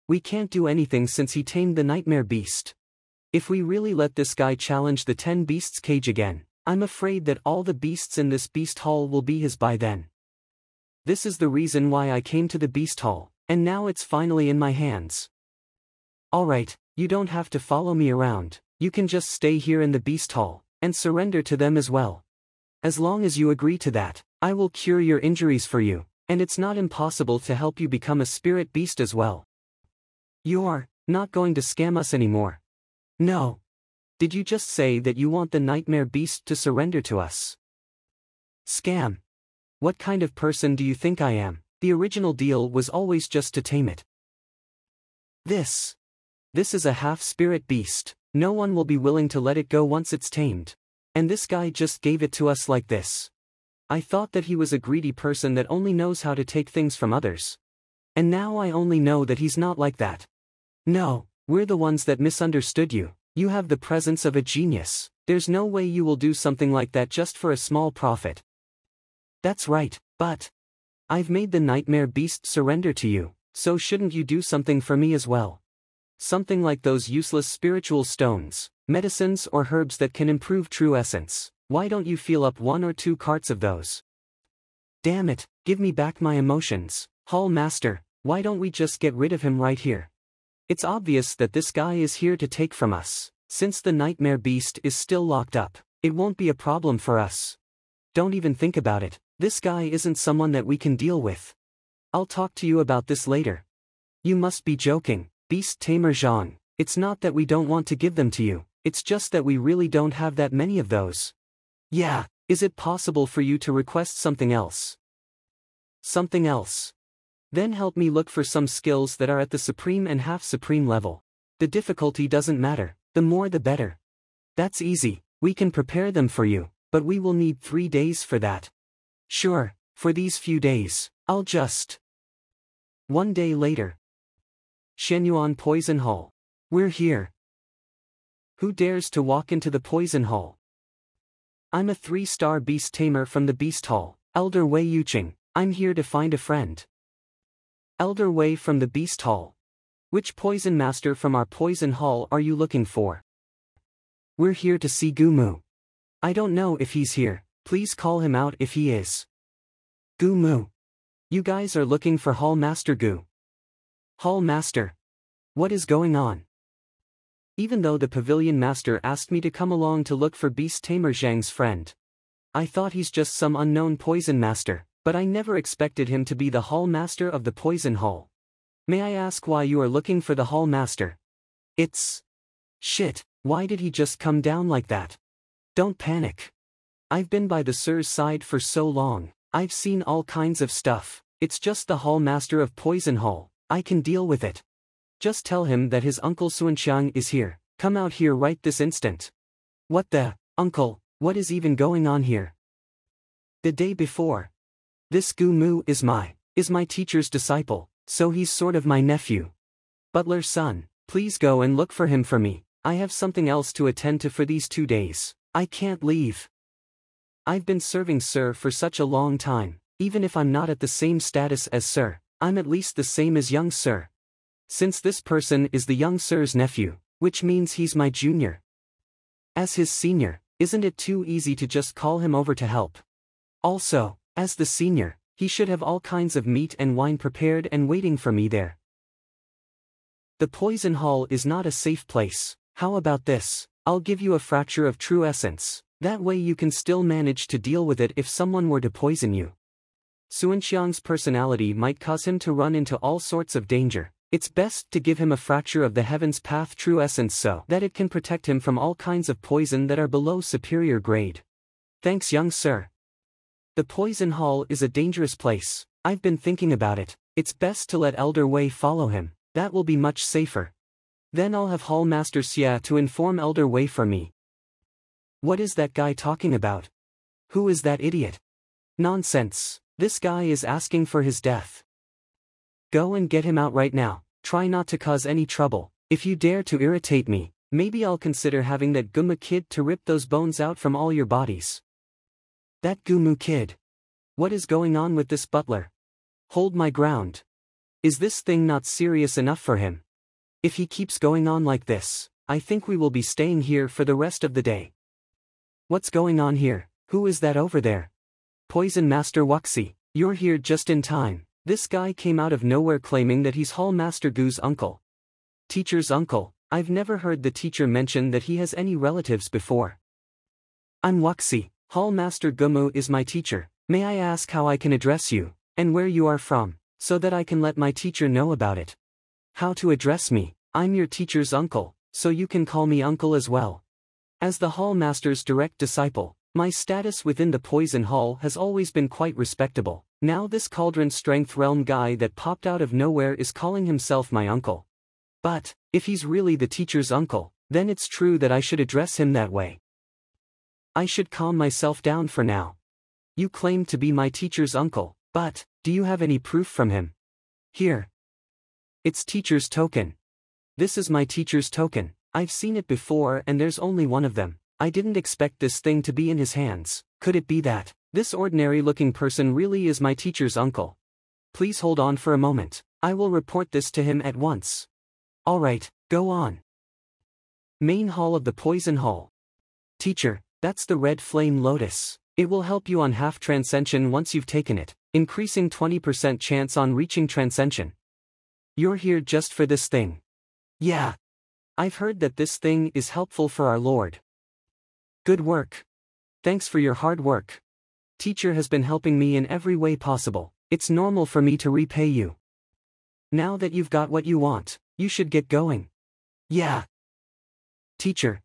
We can't do anything since he tamed the nightmare beast. If we really let this guy challenge the 10 beasts cage again, I'm afraid that all the beasts in this beast hall will be his by then. This is the reason why I came to the beast hall, and now it's finally in my hands. Alright, you don't have to follow me around, you can just stay here in the beast hall, and surrender to them as well. As long as you agree to that, I will cure your injuries for you, and it's not impossible to help you become a spirit beast as well. You're not going to scam us anymore. No. Did you just say that you want the nightmare beast to surrender to us? Scam. What kind of person do you think I am? The original deal was always just to tame it. This is a half-spirit beast, no one will be willing to let it go once it's tamed. And this guy just gave it to us like this. I thought that he was a greedy person that only knows how to take things from others. And now I only know that he's not like that. No, we're the ones that misunderstood you. You have the presence of a genius. There's no way you will do something like that just for a small profit. That's right, but I've made the nightmare beast surrender to you, so shouldn't you do something for me as well? Something like those useless spiritual stones, medicines or herbs that can improve true essence. Why don't you fill up 1 or 2 carts of those? Damn it, give me back my emotions. Hall Master, why don't we just get rid of him right here? It's obvious that this guy is here to take from us. Since the nightmare beast is still locked up, it won't be a problem for us. Don't even think about it, this guy isn't someone that we can deal with. I'll talk to you about this later. You must be joking, Beast Tamer Zhang. It's not that we don't want to give them to you, it's just that we really don't have that many of those. Yeah, is it possible for you to request something else? Something else? Then help me look for some skills that are at the supreme and half-supreme level. The difficulty doesn't matter, the more the better. That's easy, we can prepare them for you, but we will need 3 days for that. Sure, for these few days, I'll just... 1 day later. Shenyuan Poison Hall. We're here. Who dares to walk into the Poison Hall? I'm a 3-star beast tamer from the Beast Hall, Elder Wei Yuqing. I'm here to find a friend. Elder Wei from the Beast Hall. Which poison master from our Poison Hall are you looking for? We're here to see Gumu. I don't know if he's here, please call him out if he is. Gumu. You guys are looking for Hall Master Gu. Hall Master. What is going on? Even though the Pavilion Master asked me to come along to look for Beast Tamer Zhang's friend, I thought he's just some unknown poison master, but I never expected him to be the Hall Master of the Poison Hall. May I ask why you are looking for the Hall Master? It's... Shit, why did he just come down like that? Don't panic. I've been by the Sir's side for so long, I've seen all kinds of stuff, it's just the Hall Master of Poison Hall, I can deal with it. Just tell him that his uncle Xuanxiang is here, come out here right this instant. What the, uncle, what is even going on here? The day before. This Gumu is my teacher's disciple, so he's sort of my nephew. Butler's son, please go and look for him for me, I have something else to attend to for these 2 days, I can't leave. I've been serving Sir for such a long time, even if I'm not at the same status as Sir, I'm at least the same as young Sir. Since this person is the young Sir's nephew, which means he's my junior. As his senior, isn't it too easy to just call him over to help? Also, as the senior, he should have all kinds of meat and wine prepared and waiting for me there. The Poison Hall is not a safe place, how about this, I'll give you a fracture of true essence, that way you can still manage to deal with it if someone were to poison you. Xuanxiang's personality might cause him to run into all sorts of danger. It's best to give him a fracture of the Heaven's Path true essence so that it can protect him from all kinds of poison that are below superior grade. Thanks, young sir. The Poison Hall is a dangerous place, I've been thinking about it, it's best to let Elder Wei follow him, that will be much safer. Then I'll have Hall Master Xia to inform Elder Wei for me. What is that guy talking about? Who is that idiot? Nonsense, this guy is asking for his death. Go and get him out right now, try not to cause any trouble, if you dare to irritate me, maybe I'll consider having that Guma kid to rip those bones out from all your bodies. That Gumu kid. What is going on with this butler? Hold my ground. Is this thing not serious enough for him? If he keeps going on like this, I think we will be staying here for the rest of the day. What's going on here? Who is that over there? Poison Master Wuxi, you're here just in time. This guy came out of nowhere claiming that he's Hall Master Gu's uncle. Teacher's uncle, I've never heard the teacher mention that he has any relatives before. I'm Wuxi, Hall Master Gumu is my teacher, may I ask how I can address you, and where you are from, so that I can let my teacher know about it. How to address me, I'm your teacher's uncle, so you can call me uncle as well. As the Hall Master's direct disciple, my status within the Poison Hall has always been quite respectable. Now this Cauldron Strength Realm guy that popped out of nowhere is calling himself my uncle. But, if he's really the teacher's uncle, then it's true that I should address him that way. I should calm myself down for now. You claim to be my teacher's uncle, but, do you have any proof from him? Here. It's teacher's token. This is my teacher's token, I've seen it before and there's only one of them. I didn't expect this thing to be in his hands, could it be that? This ordinary-looking person really is my teacher's uncle. Please hold on for a moment, I will report this to him at once. Alright, go on. Main Hall of the Poison Hall. Teacher, that's the Red Flame Lotus. It will help you on half transcension once you've taken it, increasing 20% chance on reaching transcension. You're here just for this thing. Yeah. I've heard that this thing is helpful for our Lord. Good work. Thanks for your hard work. Teacher has been helping me in every way possible. It's normal for me to repay you. Now that you've got what you want, you should get going. Yeah. Teacher,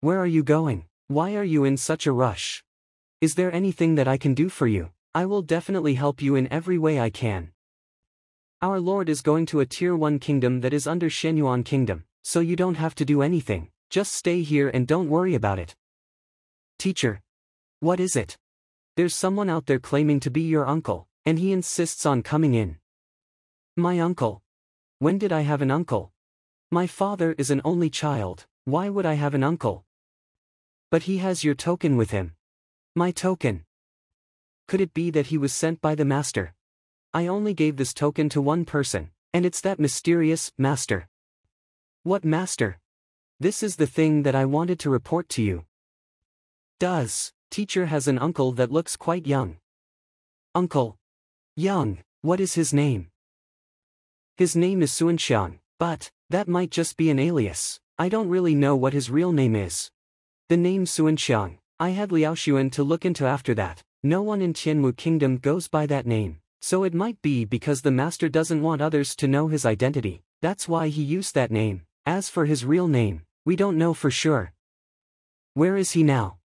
where are you going? Why are you in such a rush? Is there anything that I can do for you? I will definitely help you in every way I can. Our Lord is going to a Tier 1 kingdom that is under Shenyuan Kingdom, so you don't have to do anything, just stay here and don't worry about it. Teacher. What is it? There's someone out there claiming to be your uncle, and he insists on coming in. My uncle? When did I have an uncle? My father is an only child, why would I have an uncle? But he has your token with him. My token. Could it be that he was sent by the master? I only gave this token to one person, and it's that mysterious master. What master? This is the thing that I wanted to report to you. Teacher has an uncle that looks quite young. Uncle? Young, what is his name? His name is Xuan, but that might just be an alias. I don't really know what his real name is. The name Xuan, I had Liao Xuan to look into after that. No one in Tianmu Kingdom goes by that name, so it might be because the master doesn't want others to know his identity, that's why he used that name. As for his real name, we don't know for sure. Where is he now?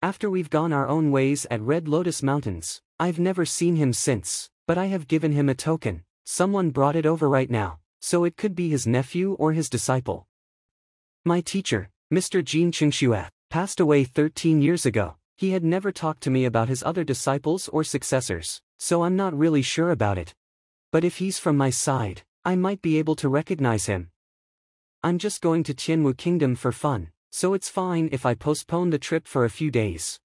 After we've gone our own ways at Red Lotus Mountains, I've never seen him since, but I have given him a token. Someone brought it over right now, so it could be his nephew or his disciple. My teacher, Mr. Jin Qingxue, passed away 13 years ago. He had never talked to me about his other disciples or successors, so I'm not really sure about it. But if he's from my side, I might be able to recognize him. I'm just going to Tianmu Kingdom for fun, so it's fine if I postpone the trip for a few days.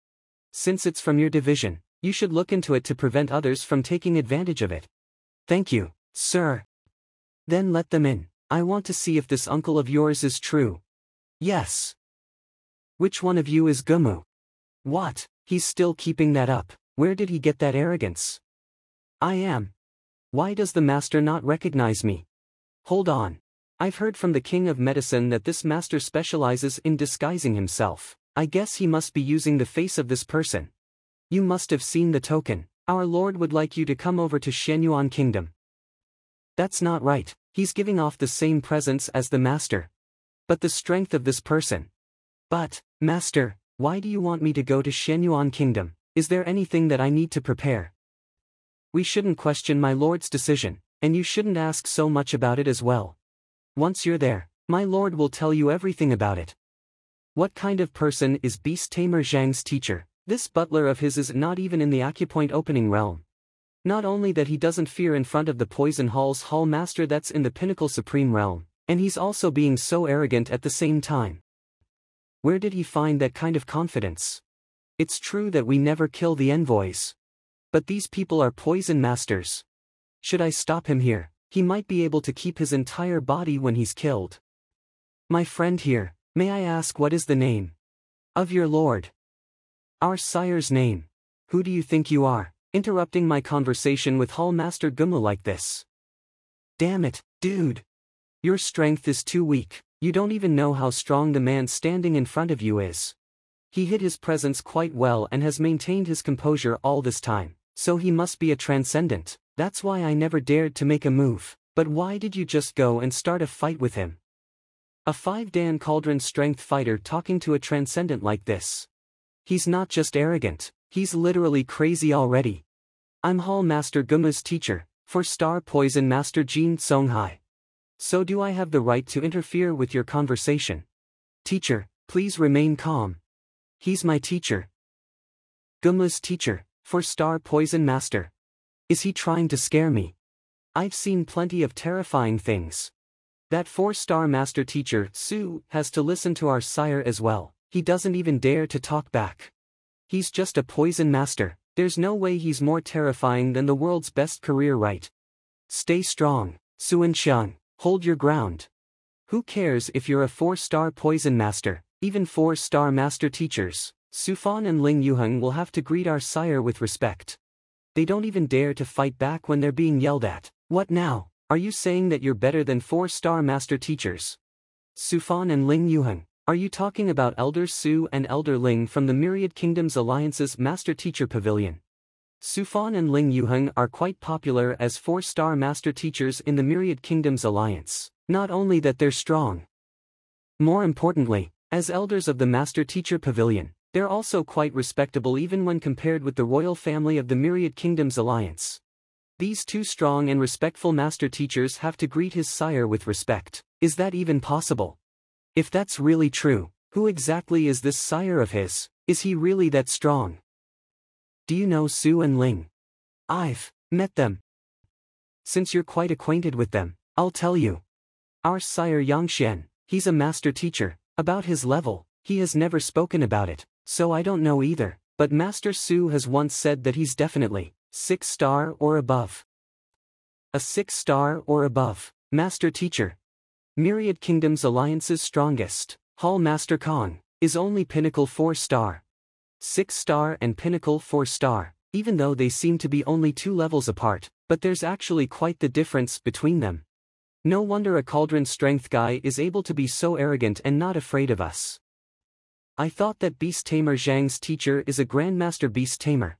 Since it's from your division, you should look into it to prevent others from taking advantage of it. Thank you, sir. Then let them in. I want to see if this uncle of yours is true. Yes. Which one of you is Gumu? What? He's still keeping that up. Where did he get that arrogance? I am. Why does the master not recognize me? Hold on. I've heard from the king of medicine that this master specializes in disguising himself. I guess he must be using the face of this person. You must have seen the token. Our Lord would like you to come over to Shenyuan Kingdom. That's not right. He's giving off the same presence as the master. But the strength of this person. But, master, why do you want me to go to Shenyuan Kingdom? Is there anything that I need to prepare? We shouldn't question my lord's decision, and you shouldn't ask so much about it as well. Once you're there, my lord will tell you everything about it. What kind of person is Beast Tamer Zhang's teacher? This butler of his is not even in the acupoint opening realm. Not only that he doesn't fear in front of the Poison Hall's Hall Master that's in the Pinnacle Supreme realm, and he's also being so arrogant at the same time. Where did he find that kind of confidence? It's true that we never kill the envoys. But these people are poison masters. Should I stop him here? He might be able to keep his entire body when he's killed. My friend here, may I ask what is the name of your lord? Our sire's name. Who do you think you are, interrupting my conversation with Hall Master Gumu like this? Damn it, dude. Your strength is too weak. You don't even know how strong the man standing in front of you is. He hid his presence quite well and has maintained his composure all this time, so he must be a transcendent. That's why I never dared to make a move. But why did you just go and start a fight with him? A 5-Dan Cauldron strength fighter talking to a transcendent like this. He's not just arrogant, he's literally crazy already. I'm Hall Master Gumu's teacher, 4-star Poison Master Jin Songhai. So do I have the right to interfere with your conversation? Teacher, please remain calm. He's my teacher. Gumu's teacher, 4-star Poison Master. Is he trying to scare me? I've seen plenty of terrifying things. That 4-star master teacher, Su, has to listen to our sire as well. He doesn't even dare to talk back. He's just a poison master. There's no way he's more terrifying than the world's best career, right? Stay strong, Xuan. Hold your ground. Who cares if you're a 4-star poison master? Even 4-star master teachers Su Fan and Ling Yuheng will have to greet our sire with respect. They don't even dare to fight back when they're being yelled at. What now? Are you saying that you're better than 4-star master teachers? Su Fan and Ling Yuheng, are you talking about Elder Su and Elder Ling from the Myriad Kingdoms Alliance's Master Teacher Pavilion? Su Fan and Ling Yuheng are quite popular as 4-star master teachers in the Myriad Kingdoms Alliance. Not only that they're strong. More importantly, as elders of the Master Teacher Pavilion, they're also quite respectable even when compared with the royal family of the Myriad Kingdoms Alliance. These two strong and respectful master teachers have to greet his sire with respect. Is that even possible? If that's really true, who exactly is this sire of his? Is he really that strong? Do you know Su and Ling? I've met them. Since you're quite acquainted with them, I'll tell you. Our sire Zhang Xuan, he's a master teacher. About his level, he has never spoken about it, so I don't know either, but Master Su has once said that he's definitely 6-star or above. A 6-star or above master teacher. Myriad Kingdoms Alliance's strongest, Hall Master Kong, is only Pinnacle 4-star. 6-star and Pinnacle 4-star, even though they seem to be only 2 levels apart, but there's actually quite the difference between them. No wonder a cauldron strength guy is able to be so arrogant and not afraid of us. I thought that Beast Tamer Zhang's teacher is a Grandmaster Beast Tamer.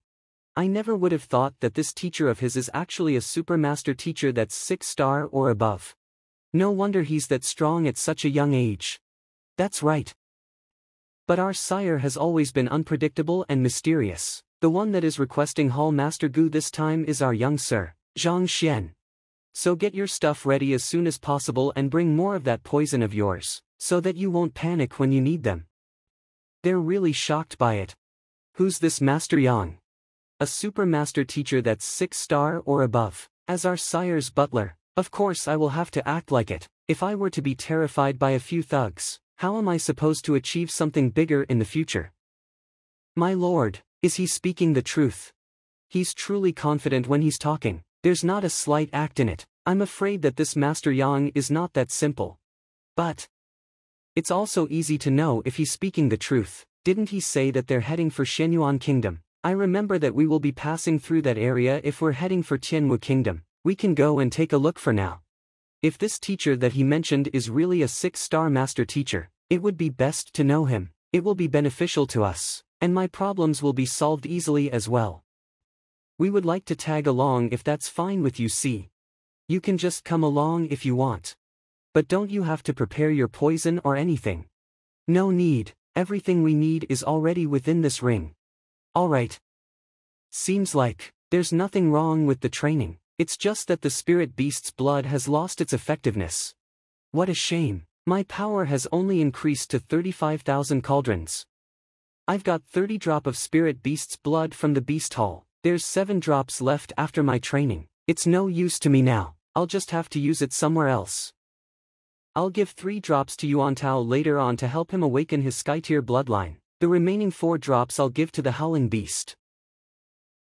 I never would have thought that this teacher of his is actually a Super Master teacher that's 6-star or above. No wonder he's that strong at such a young age. That's right. But our sire has always been unpredictable and mysterious. The one that is requesting Hall Master Gu this time is our young sir, Zhang Xuan. So get your stuff ready as soon as possible and bring more of that poison of yours, so that you won't panic when you need them. They're really shocked by it. Who's this Master Yang? A super master teacher that's 6-star or above, as our sire's butler. Of course I will have to act like it. If I were to be terrified by a few thugs, how am I supposed to achieve something bigger in the future? My lord, is he speaking the truth? He's truly confident when he's talking. There's not a slight act in it. I'm afraid that this Master Yang is not that simple. But it's also easy to know if he's speaking the truth. Didn't he say that they're heading for Shenyuan Kingdom? I remember that we will be passing through that area if we're heading for Tianwu Kingdom. We can go and take a look for now. If this teacher that he mentioned is really a 6-star master teacher, it would be best to know him. It will be beneficial to us, and my problems will be solved easily as well. We would like to tag along if that's fine with you. See. You can just come along if you want. But don't you have to prepare your poison or anything? No need, everything we need is already within this ring. Alright. Seems like there's nothing wrong with the training, it's just that the spirit beast's blood has lost its effectiveness. What a shame, my power has only increased to 35,000 cauldrons. I've got 30 drops of spirit beast's blood from the beast hall. There's 7 drops left after my training. It's no use to me now, I'll just have to use it somewhere else. I'll give 3 drops to Yuan Tao later on to help him awaken his Skytier bloodline. The remaining 4 drops I'll give to the Howling Beast.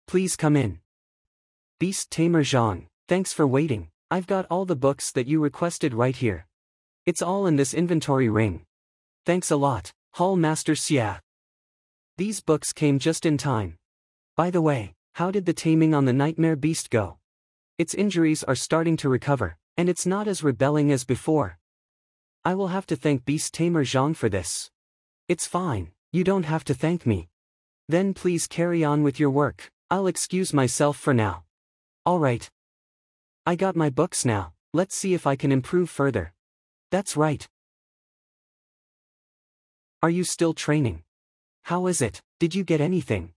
Please come in. Beast Tamer Zhang, thanks for waiting. I've got all the books that you requested right here. It's all in this inventory ring. Thanks a lot, Hall Master Xia. These books came just in time. By the way, how did the taming on the Nightmare Beast go? Its injuries are starting to recover, and it's not as rebelling as before. I will have to thank Beast Tamer Zhang for this. It's fine, you don't have to thank me. Then please carry on with your work. I'll excuse myself for now. Alright. I got my books now, let's see if I can improve further. That's right. Are you still training? How is it? Did you get anything?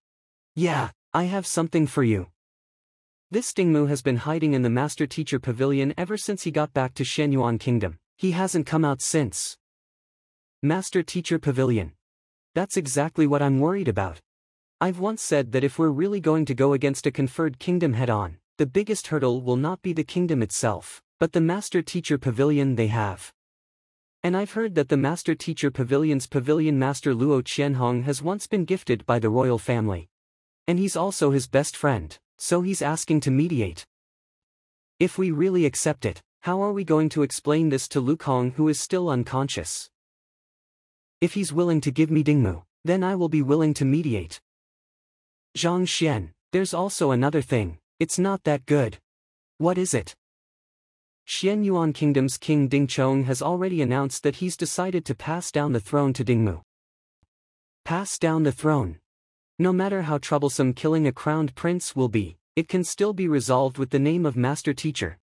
Yeah, I have something for you. This Dingmu has been hiding in the Master Teacher Pavilion ever since he got back to Shenyuan Kingdom. He hasn't come out since. Master Teacher Pavilion. That's exactly what I'm worried about. I've once said that if we're really going to go against a conferred kingdom head-on, the biggest hurdle will not be the kingdom itself, but the Master Teacher Pavilion they have. And I've heard that the Master Teacher Pavilion's Pavilion Master Luo Qianhong has once been gifted by the royal family. And he's also his best friend, so he's asking to mediate. If we really accept it, how are we going to explain this to Lu Kong, who is still unconscious? If he's willing to give me Dingmu, Then I will be willing to mediate. Zhang Xuan, there's also another thing. It's not that good. What is it? Xianyuan Kingdom's King Dingchong has already announced that he's decided to pass down the throne to Dingmu. Pass down the throne. No matter how troublesome killing a crowned prince will be, it can still be resolved with the name of Master Teacher.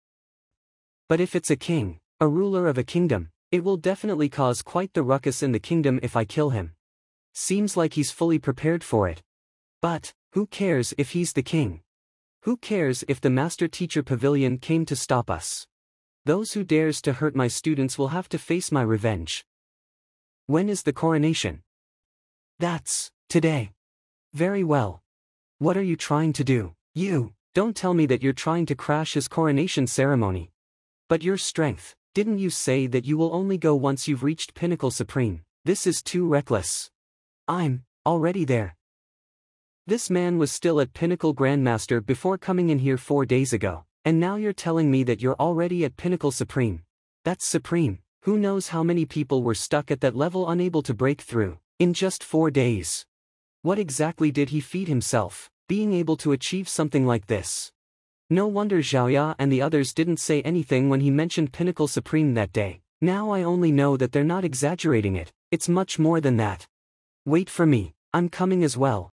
But if it's a king, a ruler of a kingdom, it will definitely cause quite the ruckus in the kingdom if I kill him. Seems like he's fully prepared for it. But, who cares if he's the king? Who cares if the Master Teacher Pavilion came to stop us? Those who dares to hurt my students will have to face my revenge. When is the coronation? That's today. Very well. What are you trying to do? You, don't tell me that you're trying to crash his coronation ceremony. But your strength, didn't you say that you will only go once you've reached Pinnacle Supreme? This is too reckless. I'm already there. This man was still at Pinnacle Grandmaster before coming in here 4 days ago. And now you're telling me that you're already at Pinnacle Supreme. That's supreme. Who knows how many people were stuck at that level unable to break through, in just 4 days. What exactly did he feed himself, being able to achieve something like this? No wonder Zhaoya and the others didn't say anything when he mentioned Pinnacle Supreme that day. Now I only know that they're not exaggerating it, it's much more than that. Wait for me, I'm coming as well.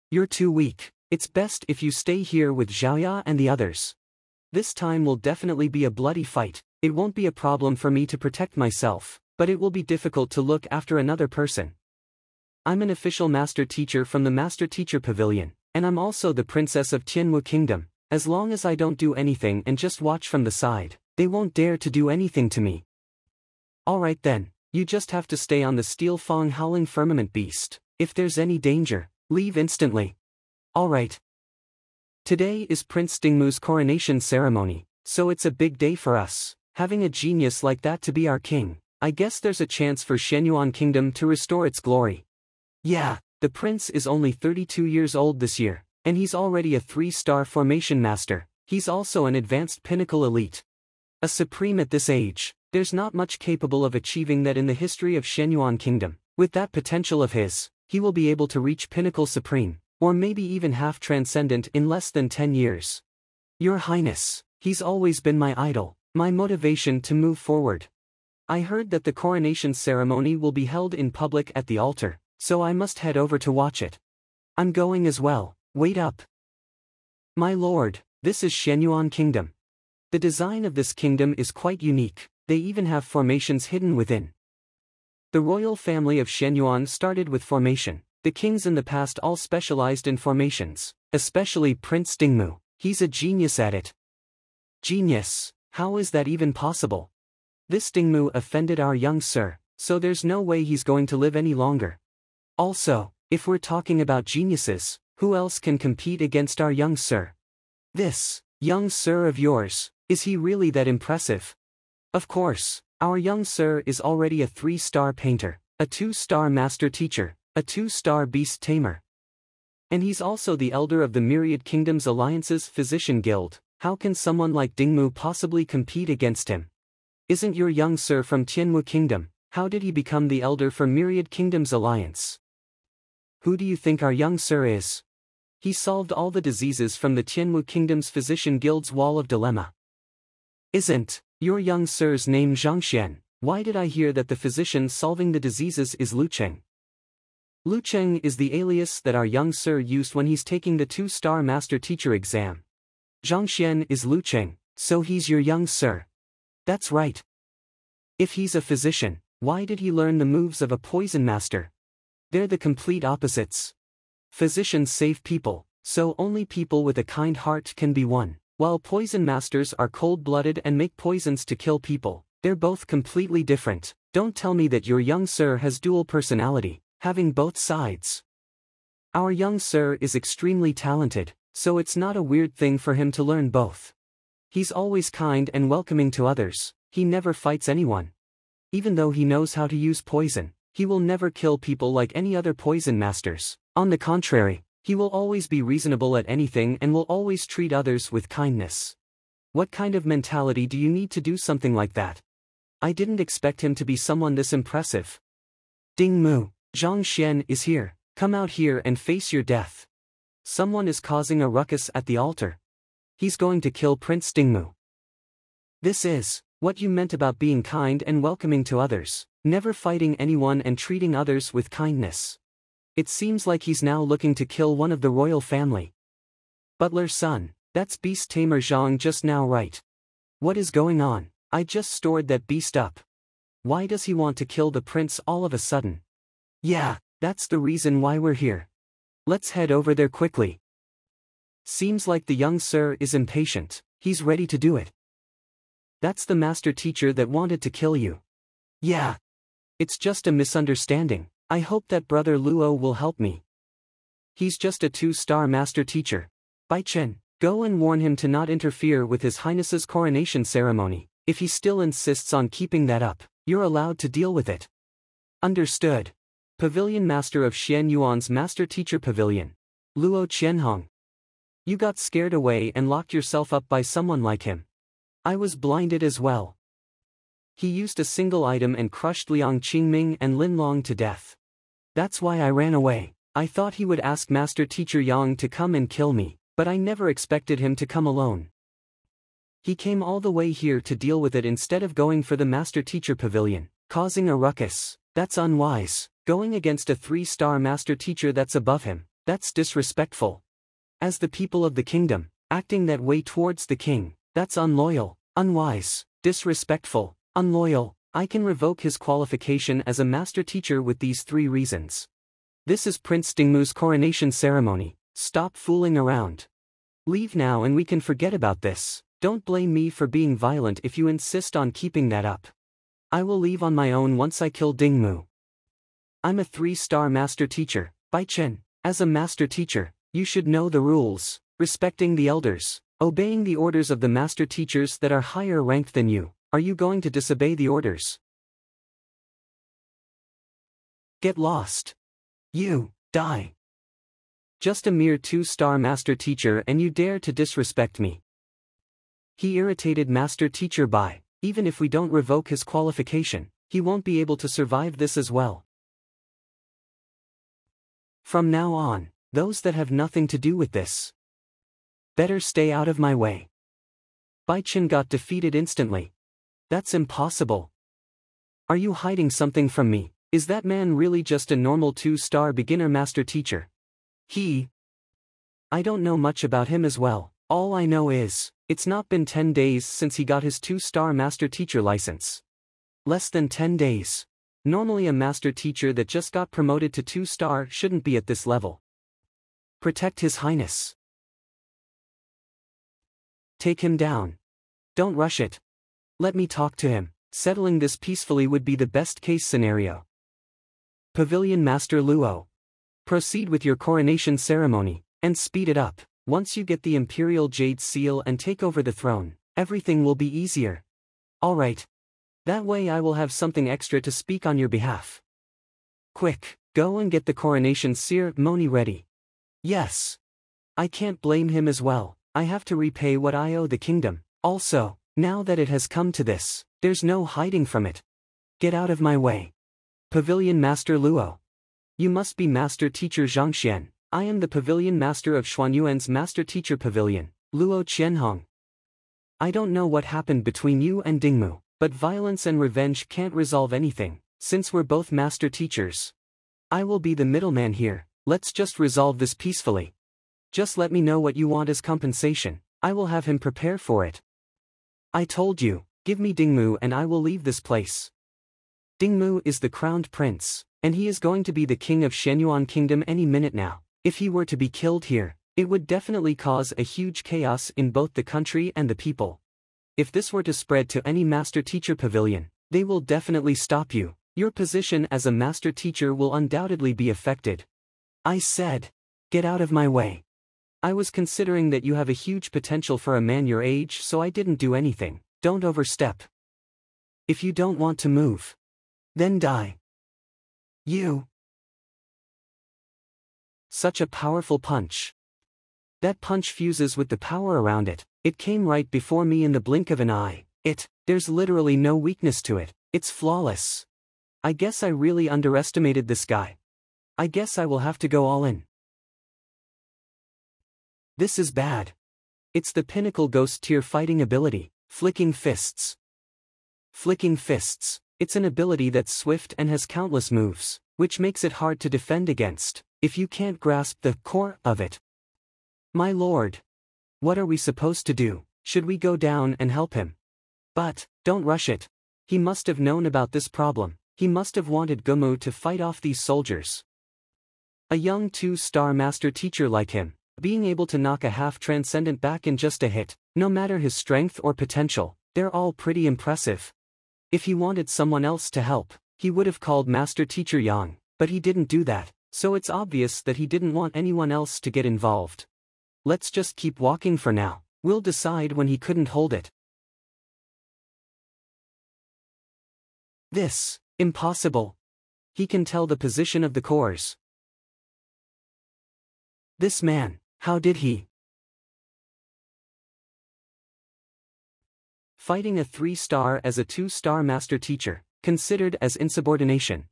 You're too weak. It's best if you stay here with Zhaoya and the others. This time will definitely be a bloody fight. It won't be a problem for me to protect myself, but it will be difficult to look after another person. I'm an official master teacher from the Master Teacher Pavilion, and I'm also the princess of Tianwu Kingdom. As long as I don't do anything and just watch from the side, they won't dare to do anything to me. Alright then, you just have to stay on the Steel Fang Howling Firmament Beast. If there's any danger, leave instantly. Alright. Today is Prince Dingmu's coronation ceremony, so it's a big day for us. Having a genius like that to be our king, I guess there's a chance for Xianyuan Kingdom to restore its glory. Yeah, the prince is only 32 years old this year, and he's already a 3-star formation master. He's also an advanced pinnacle elite. A supreme at this age, there's not much capable of achieving that in the history of Xianyuan Kingdom. With that potential of his, he will be able to reach Pinnacle Supreme, or maybe even half transcendent in less than 10 years. Your Highness, he's always been my idol, my motivation to move forward. I heard that the coronation ceremony will be held in public at the altar, so I must head over to watch it. I'm going as well, wait up. My lord, this is Xianyuan Kingdom. The design of this kingdom is quite unique, they even have formations hidden within. The royal family of Xianyuan started with formation. The kings in the past all specialized in formations, especially Prince Dingmu. He's a genius at it. Genius? How is that even possible? This Dingmu offended our young sir, so there's no way he's going to live any longer. Also, if we're talking about geniuses, who else can compete against our young sir? This young sir of yours, is he really that impressive? Of course, our young sir is already a 3-star painter, a 2-star master teacher, a 2-star beast tamer. And he's also the elder of the Myriad Kingdoms Alliance's Physician Guild. How can someone like Dingmu possibly compete against him? Isn't your young sir from Tianwu Kingdom? How did he become the elder for Myriad Kingdoms Alliance? Who do you think our young sir is? He solved all the diseases from the Tianwu Kingdom's Physician Guild's Wall of Dilemma. Isn't your young sir's name Zhang Xuan? Why did I hear that the physician solving the diseases is Lu Cheng? Lu Cheng is the alias that our young sir used when he's taking the 2-star master teacher exam. Zhang Xuan is Lu Cheng, so he's your young sir. That's right. If he's a physician, why did he learn the moves of a poison master? They're the complete opposites. Physicians save people, so only people with a kind heart can be won, while poison masters are cold-blooded and make poisons to kill people. They're both completely different. Don't tell me that your young sir has dual personality, having both sides. Our young sir is extremely talented, so it's not a weird thing for him to learn both. He's always kind and welcoming to others, he never fights anyone. Even though he knows how to use poison, he will never kill people like any other poison masters. On the contrary, he will always be reasonable at anything and will always treat others with kindness. What kind of mentality do you need to do something like that? I didn't expect him to be someone this impressive. Dingmu, Zhang Xuan is here, come out here and face your death. Someone is causing a ruckus at the altar. He's going to kill Prince Dingmu. This is what you meant about being kind and welcoming to others, never fighting anyone and treating others with kindness. It seems like he's now looking to kill one of the royal family. Butler's son, that's beast tamer Zhang just now, right? What is going on? I just stored that beast up. Why does he want to kill the prince all of a sudden? Yeah, that's the reason why we're here. Let's head over there quickly. Seems like the young sir is impatient, he's ready to do it. That's the master teacher that wanted to kill you. Yeah. It's just a misunderstanding. I hope that brother Luo will help me. He's just a 2-star master teacher. Bai Chen, go and warn him to not interfere with His Highness's coronation ceremony. If he still insists on keeping that up, you're allowed to deal with it. Understood. Pavilion Master of Xian Yuan's Master Teacher Pavilion. Luo Qianhong. You got scared away and locked yourself up by someone like him. I was blinded as well. He used a single item and crushed Liang Qingming and Lin Long to death. That's why I ran away. I thought he would ask Master Teacher Yang to come and kill me, but I never expected him to come alone. He came all the way here to deal with it instead of going for the Master Teacher Pavilion, causing a ruckus. That's unwise. Going against a 3-star Master Teacher that's above him, that's disrespectful. As the people of the kingdom, acting that way towards the king, that's unloyal, unwise, disrespectful, unloyal. I can revoke his qualification as a master teacher with these 3 reasons. This is Prince Dingmu's coronation ceremony. Stop fooling around. Leave now and we can forget about this. Don't blame me for being violent if you insist on keeping that up. I will leave on my own once I kill Dingmu. I'm a 3-star master teacher, Bai Chen. As a master teacher, you should know the rules, respecting the elders, obeying the orders of the master teachers that are higher ranked than you. Are you going to disobey the orders? Get lost. You, die. Just a mere 2-star master teacher and you dare to disrespect me. He irritated Master Teacher Bai. Even if we don't revoke his qualification, he won't be able to survive this as well. From now on, those that have nothing to do with this better stay out of my way. Bai Chen got defeated instantly. That's impossible. Are you hiding something from me? Is that man really just a normal 2-star beginner master teacher? I don't know much about him as well. All I know is, it's not been 10 days since he got his 2-star master teacher license. Less than 10 days. Normally a master teacher that just got promoted to 2-star shouldn't be at this level. Protect His Highness. Take him down. Don't rush it. Let me talk to him. Settling this peacefully would be the best case scenario. Pavilion Master Luo. Proceed with your coronation ceremony, and speed it up. Once you get the Imperial Jade Seal and take over the throne, everything will be easier. Alright. That way I will have something extra to speak on your behalf. Quick, go and get the coronation ceremony ready. Yes. I can't blame him as well. I have to repay what I owe the kingdom. Also, now that it has come to this, there's no hiding from it. Get out of my way. Pavilion Master Luo. You must be Master Teacher Zhang Xuan. I am the Pavilion Master of Xuanyuan's Master Teacher Pavilion, Luo Qianhong. I don't know what happened between you and Dingmu, but violence and revenge can't resolve anything, since we're both master teachers. I will be the middleman here. Let's just resolve this peacefully. Just let me know what you want as compensation. I will have him prepare for it. I told you, give me Dingmu and I will leave this place. Dingmu is the crowned prince, and he is going to be the king of Shenyuan Kingdom any minute now. If he were to be killed here, it would definitely cause a huge chaos in both the country and the people. If this were to spread to any master teacher pavilion, they will definitely stop you. Your position as a master teacher will undoubtedly be affected. I said, get out of my way. I was considering that you have a huge potential for a man your age, so I didn't do anything. Don't overstep. If you don't want to move, then die. You. Such a powerful punch. That punch fuses with the power around it. It came right before me in the blink of an eye. There's literally no weakness to it. It's flawless. I guess I really underestimated this guy. I guess I will have to go all in. This is bad. It's the pinnacle ghost tier fighting ability, Flicking Fists. Flicking Fists. It's an ability that's swift and has countless moves, which makes it hard to defend against, if you can't grasp the core of it. My lord. What are we supposed to do? Should we go down and help him? But, don't rush it. He must have known about this problem. He must have wanted Gumu to fight off these soldiers. A young 2-star master teacher like him, being able to knock a half-transcendent back in just a hit, no matter his strength or potential, they're all pretty impressive. If he wanted someone else to help, he would have called Master Teacher Yang, but he didn't do that, so it's obvious that he didn't want anyone else to get involved. Let's just keep walking for now, we'll decide when he couldn't hold it. This, impossible. He can tell the position of the cores. This man, how did he? Fighting a 3-star as a 2-star master teacher, considered as insubordination.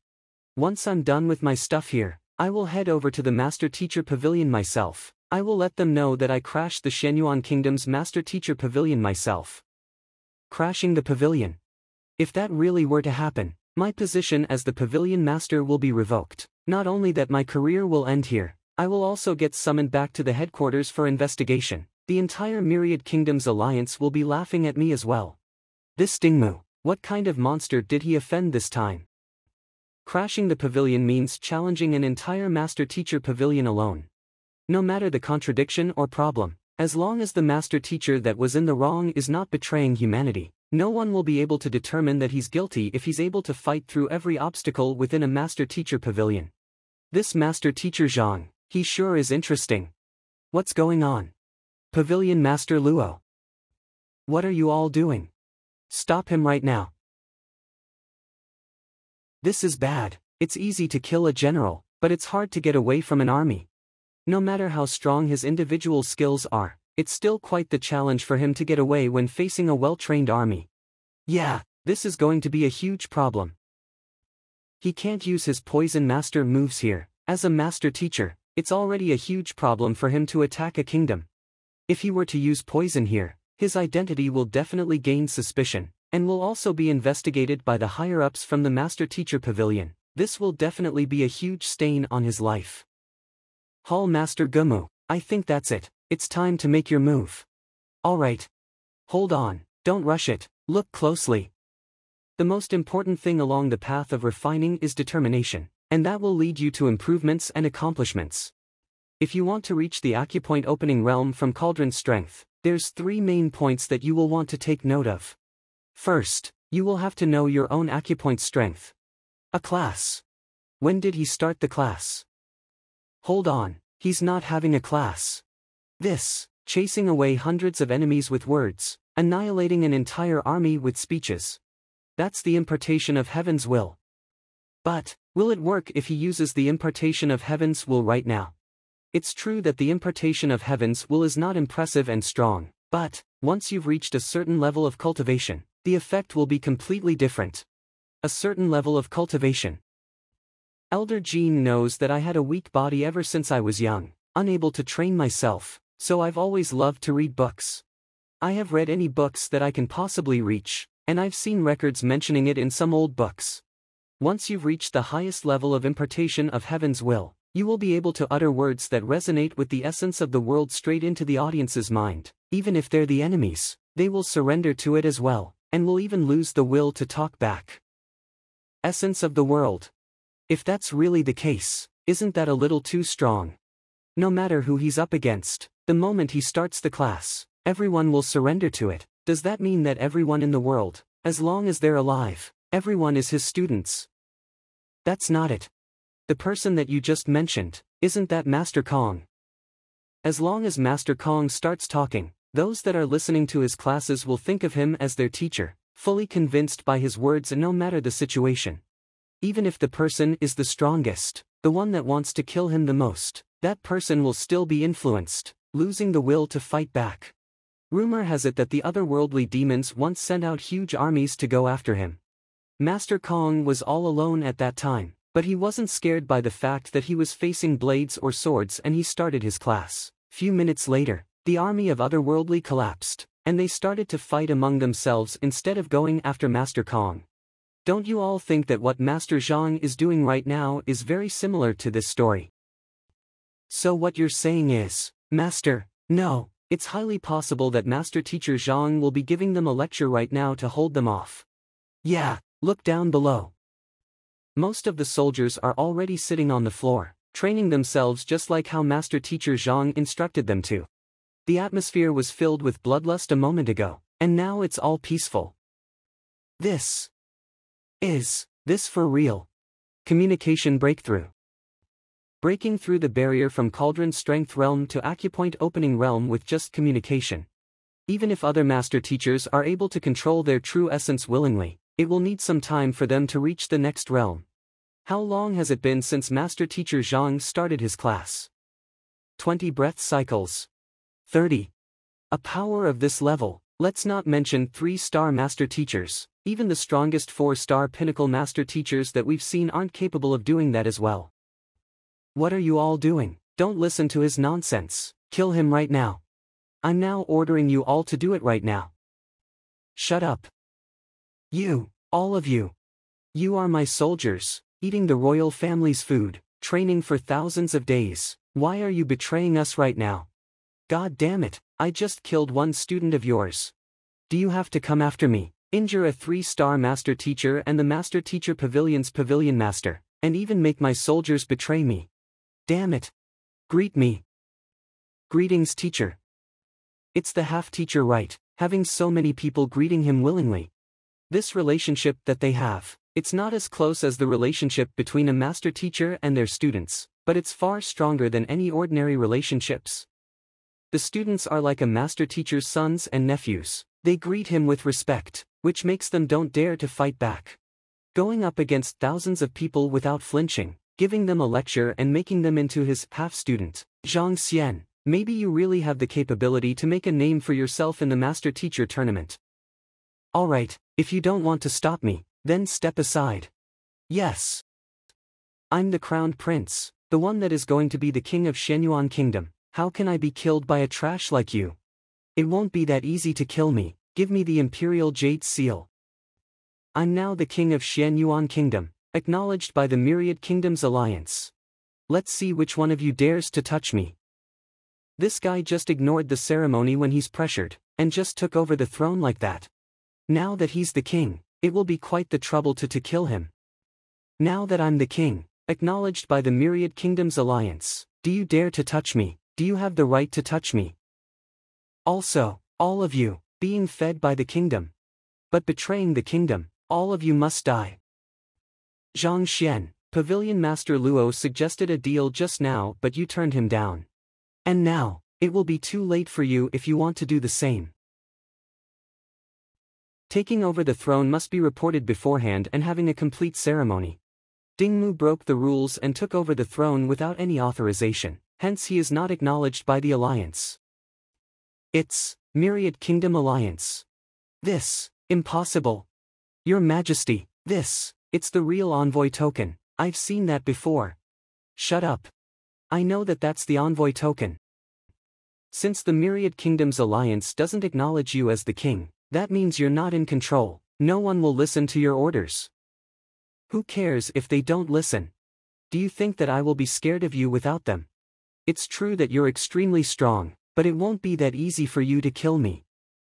Once I'm done with my stuff here, I will head over to the master teacher pavilion myself. I will let them know that I crashed the Shenyuan Kingdom's master teacher pavilion myself. Crashing the pavilion. If that really were to happen, my position as the pavilion master will be revoked. Not only that, my career will end here, I will also get summoned back to the headquarters for investigation. The entire Myriad Kingdoms alliance will be laughing at me as well. This Dingmu, what kind of monster did he offend this time? Crashing the pavilion means challenging an entire master teacher pavilion alone. No matter the contradiction or problem, as long as the master teacher that was in the wrong is not betraying humanity, no one will be able to determine that he's guilty if he's able to fight through every obstacle within a master teacher pavilion. This master teacher Zhang, he sure is interesting. What's going on? Pavilion Master Luo. What are you all doing? Stop him right now. This is bad. It's easy to kill a general, but it's hard to get away from an army. No matter how strong his individual skills are, it's still quite the challenge for him to get away when facing a well-trained army. Yeah, this is going to be a huge problem. He can't use his poison master moves here. As a master teacher, it's already a huge problem for him to attack a kingdom. If he were to use poison here, his identity will definitely gain suspicion, and will also be investigated by the higher-ups from the Master Teacher Pavilion. This will definitely be a huge stain on his life. Hall Master Gumu, I think that's it. It's time to make your move. Alright. Hold on, don't rush it, look closely. The most important thing along the path of refining is determination, and that will lead you to improvements and accomplishments. If you want to reach the acupoint opening realm from Cauldron Strength, there's 3 main points that you will want to take note of. First, you will have to know your own acupoint strength. A class. When did he start the class? Hold on, he's not having a class. This, chasing away hundreds of enemies with words, annihilating an entire army with speeches. That's the impartation of Heaven's will. But, will it work if he uses the impartation of Heaven's will right now? It's true that the impartation of Heaven's will is not impressive and strong, but, once you've reached a certain level of cultivation, the effect will be completely different. A certain level of cultivation. Elder Jean knows that I had a weak body ever since I was young, unable to train myself, so I've always loved to read books. I have read any books that I can possibly reach, and I've seen records mentioning it in some old books. Once you've reached the highest level of impartation of Heaven's will, you will be able to utter words that resonate with the essence of the world straight into the audience's mind. Even if they're the enemies, they will surrender to it as well, and will even lose the will to talk back. Essence of the world. If that's really the case, isn't that a little too strong? No matter who he's up against, the moment he starts the class, everyone will surrender to it. Does that mean that everyone in the world, as long as they're alive, everyone is his students? That's not it. The person that you just mentioned, isn't that Master Kong? As long as Master Kong starts talking, those that are listening to his classes will think of him as their teacher, fully convinced by his words and no matter the situation. Even if the person is the strongest, the one that wants to kill him the most, that person will still be influenced, losing the will to fight back. Rumor has it that the otherworldly demons once sent out huge armies to go after him. Master Kong was all alone at that time, But he wasn't scared by the fact that he was facing blades or swords, and he started his class. Few minutes later, the army of Otherworldly collapsed, and they started to fight among themselves instead of going after Master Kong. Don't you all think that what Master Zhang is doing right now is very similar to this story? So what you're saying is, Master, no, it's highly possible that Master Teacher Zhang will be giving them a lecture right now to hold them off. Yeah, look down below. Most of the soldiers are already sitting on the floor, training themselves just like how Master Teacher Zhang instructed them to. The atmosphere was filled with bloodlust a moment ago, and now it's all peaceful. Is this for real? Communication breakthrough. Breaking through the barrier from Cauldron Strength Realm to Acupoint Opening Realm with just communication. Even if other master teachers are able to control their true essence willingly, it will need some time for them to reach the next realm. How long has it been since Master Teacher Zhang started his class? 20 breath cycles. 30. A power of this level, let's not mention 3-star master teachers, even the strongest 4-star pinnacle master teachers that we've seen aren't capable of doing that as well. What are you all doing? Don't listen to his nonsense. Kill him right now. I'm now ordering you all to do it right now. Shut up. You, all of you. You are my soldiers, eating the royal family's food, training for thousands of days. Why are you betraying us right now? God damn it, I just killed one student of yours. Do you have to come after me, injure a 3-star master teacher and the master teacher pavilion's pavilion master, and even make my soldiers betray me? Damn it. Greet me. Greetings, teacher. It's the half-teacher right, having so many people greeting him willingly. This relationship that they have, it's not as close as the relationship between a master teacher and their students, but it's far stronger than any ordinary relationships. The students are like a master teacher's sons and nephews. They greet him with respect, which makes them don't dare to fight back. Going up against thousands of people without flinching, giving them a lecture and making them into his half-student. Zhang Xuan, maybe you really have the capability to make a name for yourself in the master teacher tournament. Alright, if you don't want to stop me, then step aside. Yes. I'm the crowned prince, the one that is going to be the king of Shenyuan Kingdom. How can I be killed by a trash like you? It won't be that easy to kill me. Give me the Imperial Jade Seal. I'm now the king of Shenyuan Kingdom, acknowledged by the Myriad Kingdoms Alliance. Let's see which one of you dares to touch me. This guy just ignored the ceremony when he's pressured, and just took over the throne like that. Now that he's the king, it will be quite the trouble to kill him. Now that I'm the king, acknowledged by the Myriad Kingdoms Alliance, do you dare to touch me? Do you have the right to touch me? Also, all of you, being fed by the kingdom, but betraying the kingdom, all of you must die. Zhang Xuan, Pavilion Master Luo suggested a deal just now, but you turned him down. And now, it will be too late for you if you want to do the same. Taking over the throne must be reported beforehand and having a complete ceremony. Dingmu broke the rules and took over the throne without any authorization, hence he is not acknowledged by the alliance. It's Myriad Kingdom Alliance. This, impossible. Your Majesty, it's the real envoy token, I've seen that before. Shut up. I know that that's the envoy token. Since the Myriad Kingdoms Alliance doesn't acknowledge you as the king, that means you're not in control, no one will listen to your orders. Who cares if they don't listen? Do you think that I will be scared of you without them? It's true that you're extremely strong, but it won't be that easy for you to kill me.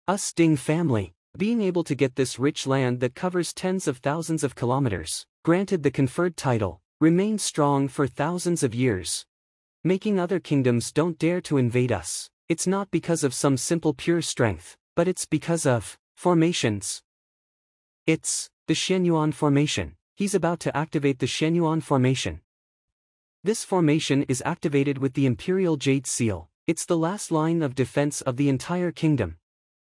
Us Ding family, being able to get this rich land that covers tens of thousands of kilometers, granted the conferred title, remained strong for thousands of years. Making other kingdoms don't dare to invade us, it's not because of some simple pure strength, but it's because of formations. It's the Shenyuan formation. He's about to activate the Shenyuan formation. This formation is activated with the Imperial Jade Seal. It's the last line of defense of the entire kingdom.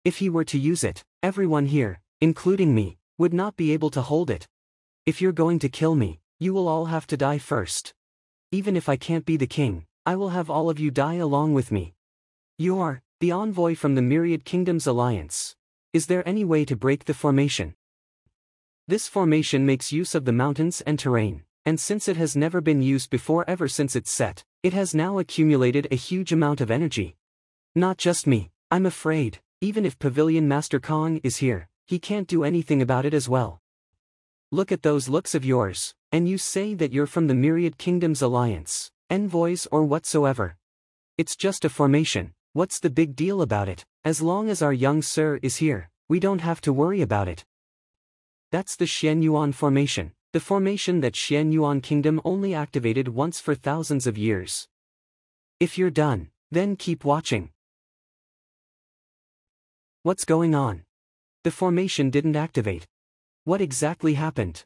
If he were to use it, everyone here, including me, would not be able to hold it. If you're going to kill me, you will all have to die first. Even if I can't be the king, I will have all of you die along with me. You're the envoy from the Myriad Kingdoms Alliance. Is there any way to break the formation? This formation makes use of the mountains and terrain. And since it has never been used before ever since its set, it has now accumulated a huge amount of energy. Not just me, I'm afraid, even if Pavilion Master Kong is here, he can't do anything about it as well. Look at those looks of yours, and you say that you're from the Myriad Kingdoms Alliance, envoys or whatsoever. It's just a formation, what's the big deal about it? As long as our young sir is here, we don't have to worry about it. That's the Xian Yuan formation, the formation that Xian Yuan Kingdom only activated once for thousands of years. If you're done, then keep watching. What's going on? The formation didn't activate. What exactly happened?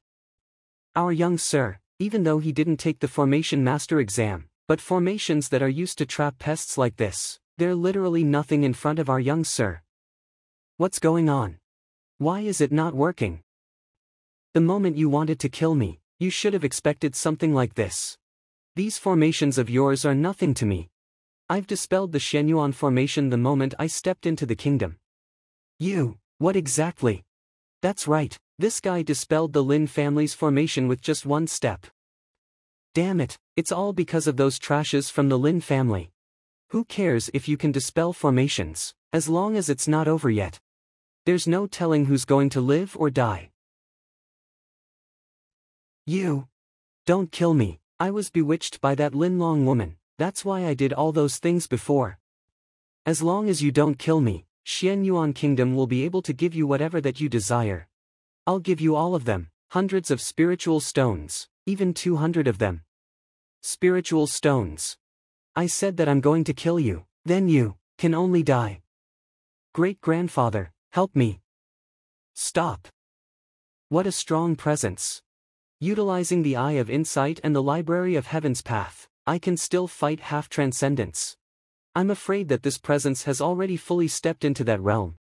Our young sir, even though he didn't take the Formation Master exam, but formations that are used to trap pests like this, they're literally nothing in front of our young sir. What's going on? Why is it not working? The moment you wanted to kill me, you should have expected something like this. These formations of yours are nothing to me. I've dispelled the Shenyuan formation the moment I stepped into the kingdom. You, what exactly? That's right, this guy dispelled the Lin family's formation with just one step. Damn it, it's all because of those trashes from the Lin family. Who cares if you can dispel formations, as long as it's not over yet? There's no telling who's going to live or die. You. Don't kill me, I was bewitched by that Lin Long woman, that's why I did all those things before. As long as you don't kill me, Xian Yuan Kingdom will be able to give you whatever that you desire. I'll give you all of them, hundreds of spiritual stones, even 200 of them. Spiritual stones. I said that I'm going to kill you, then you can only die. Great-grandfather, help me. Stop. What a strong presence. Utilizing the Eye of Insight and the Library of Heaven's path, I can still fight half-transcendence. I'm afraid that this presence has already fully stepped into that realm.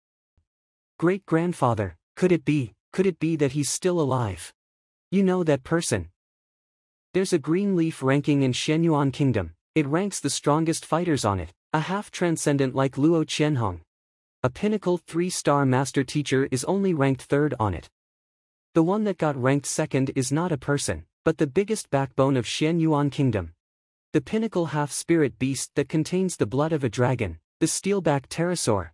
Great-grandfather, could it be that he's still alive? You know that person. There's a green leaf ranking in Shenyuan Kingdom, it ranks the strongest fighters on it, a half-transcendent like Luo Qianhong. A pinnacle 3-star master teacher is only ranked 3rd on it. The one that got ranked 2nd is not a person, but the biggest backbone of Shenyuan Kingdom. The pinnacle half-spirit beast that contains the blood of a dragon, the steelback pterosaur.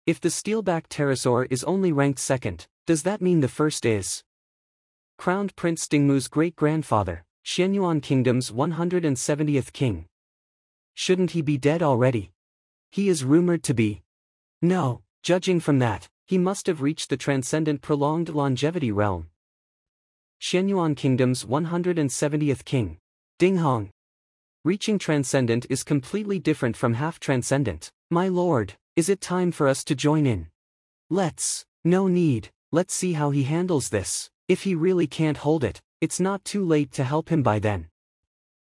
If the steelback pterosaur is only ranked 2nd, does that mean the 1st is? Crowned Prince Dingmu's great-grandfather, Shenyuan Kingdom's 170th king. Shouldn't he be dead already? He is rumored to be. No, judging from that, he must have reached the transcendent prolonged longevity realm. Shenyuan Kingdom's 170th king. Dinghong. Reaching transcendent is completely different from half-transcendent. My lord, is it time for us to join in? No need, let's see how he handles this. If he really can't hold it, it's not too late to help him by then.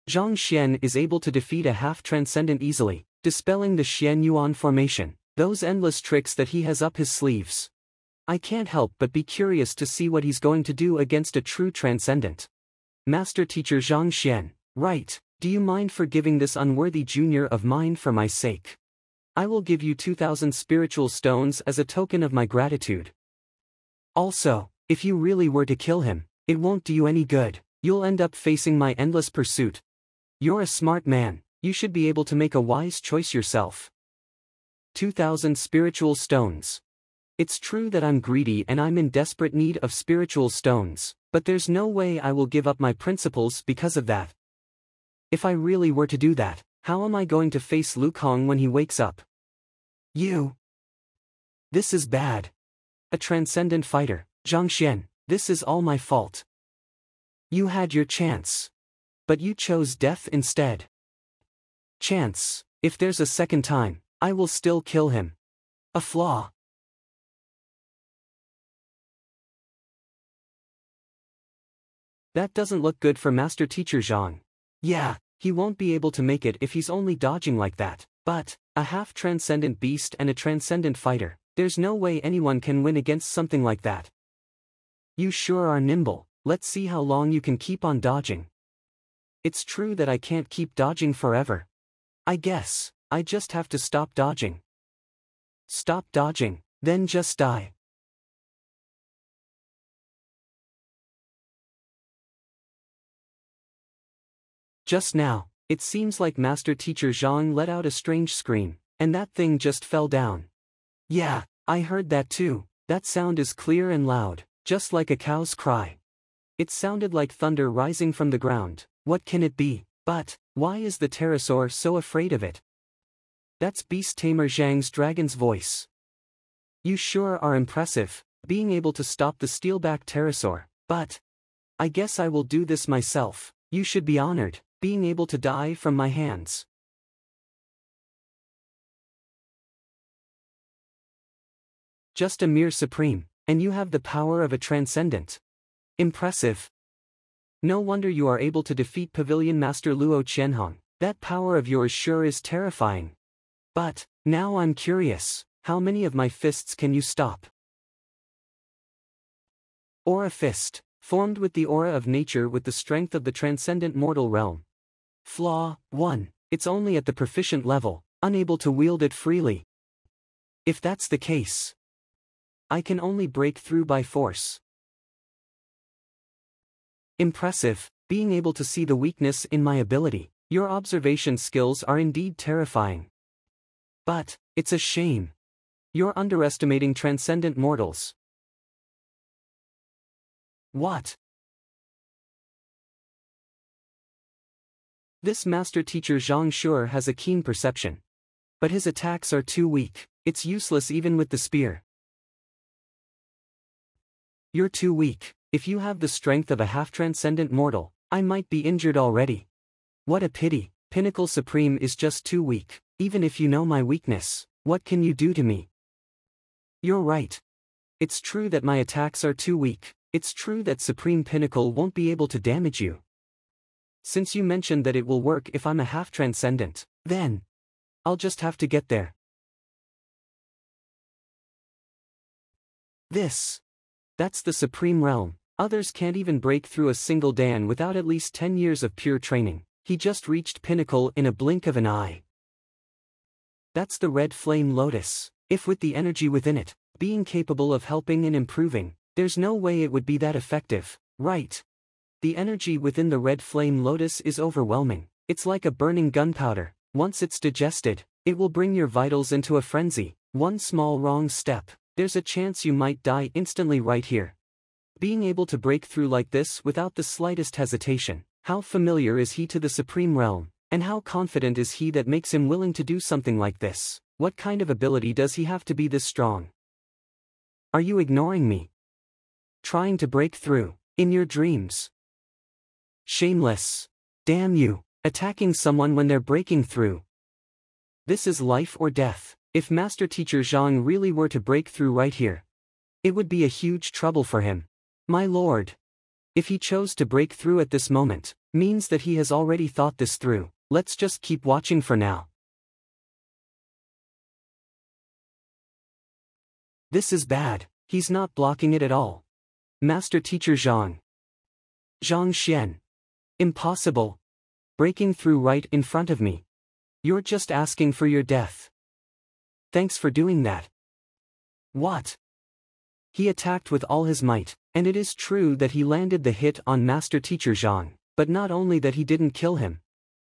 Zhang Xuan is able to defeat a half-transcendent easily, dispelling the Xian Yuan formation, those endless tricks that he has up his sleeves. I can't help but be curious to see what he's going to do against a true transcendent. Master Teacher Zhang Xuan, right, do you mind forgiving this unworthy junior of mine for my sake? I will give you 2,000 spiritual stones as a token of my gratitude. Also, if you really were to kill him, it won't do you any good, you'll end up facing my endless pursuit. You're a smart man, you should be able to make a wise choice yourself. 2,000 spiritual stones. It's true that I'm greedy and I'm in desperate need of spiritual stones, but there's no way I will give up my principles because of that. If I really were to do that, how am I going to face Lu Kong when he wakes up? You. This is bad. A transcendent fighter, Zhang Xuan, this is all my fault. You had your chance. But you chose death instead. Chance, if there's a second time, I will still kill him. A flaw. That doesn't look good for Master Teacher Zhang. Yeah, he won't be able to make it if he's only dodging like that, but, a half-transcendent beast and a transcendent fighter, there's no way anyone can win against something like that. You sure are nimble, let's see how long you can keep on dodging. It's true that I can't keep dodging forever. I guess, I just have to stop dodging. Stop dodging, then just die. Just now, it seems like Master Teacher Zhang let out a strange scream, and that thing just fell down. Yeah, I heard that too. That sound is clear and loud, just like a cow's cry. It sounded like thunder rising from the ground. What can it be? But, why is the pterosaur so afraid of it? That's Beast Tamer Zhang's dragon's voice. You sure are impressive, being able to stop the steelback pterosaur, but I guess I will do this myself. You should be honored, being able to die from my hands. Just a mere supreme, and you have the power of a transcendent. Impressive. No wonder you are able to defeat Pavilion Master Luo Qianhong. That power of yours sure is terrifying. But, now I'm curious, how many of my fists can you stop? Aura Fist, formed with the aura of nature with the strength of the transcendent mortal realm. Flaw 1. It's only at the proficient level, unable to wield it freely. If that's the case, I can only break through by force. Impressive, being able to see the weakness in my ability. Your observation skills are indeed terrifying. But, it's a shame. You're underestimating transcendent mortals. What? This master teacher Zhang Xuan has a keen perception. But his attacks are too weak. It's useless even with the spear. You're too weak. If you have the strength of a half-transcendent mortal, I might be injured already. What a pity. Pinnacle Supreme is just too weak. Even if you know my weakness, what can you do to me? You're right. It's true that my attacks are too weak. It's true that Supreme Pinnacle won't be able to damage you. Since you mentioned that it will work if I'm a half-transcendent, then I'll just have to get there. That's the Supreme Realm. Others can't even break through a single Dan without at least 10 years of pure training. He just reached pinnacle in a blink of an eye. That's the Red Flame Lotus. If with the energy within it, being capable of helping and improving, there's no way it would be that effective, right? The energy within the Red Flame Lotus is overwhelming. It's like a burning gunpowder. Once it's digested, it will bring your vitals into a frenzy. One small wrong step, there's a chance you might die instantly right here. Being able to break through like this without the slightest hesitation, how familiar is he to the Supreme Realm, and how confident is he that makes him willing to do something like this? What kind of ability does he have to be this strong? Are you ignoring me? Trying to break through, in your dreams? Shameless. Damn you, attacking someone when they're breaking through. This is life or death. If Master Teacher Zhang really were to break through right here, it would be a huge trouble for him. My lord. If he chose to break through at this moment, means that he has already thought this through. Let's just keep watching for now. This is bad. He's not blocking it at all. Master Teacher Zhang. Zhang Xian. Impossible. Breaking through right in front of me. You're just asking for your death. Thanks for doing that. What? He attacked with all his might, and it is true that he landed the hit on Master Teacher Zhang, but not only that he didn't kill him.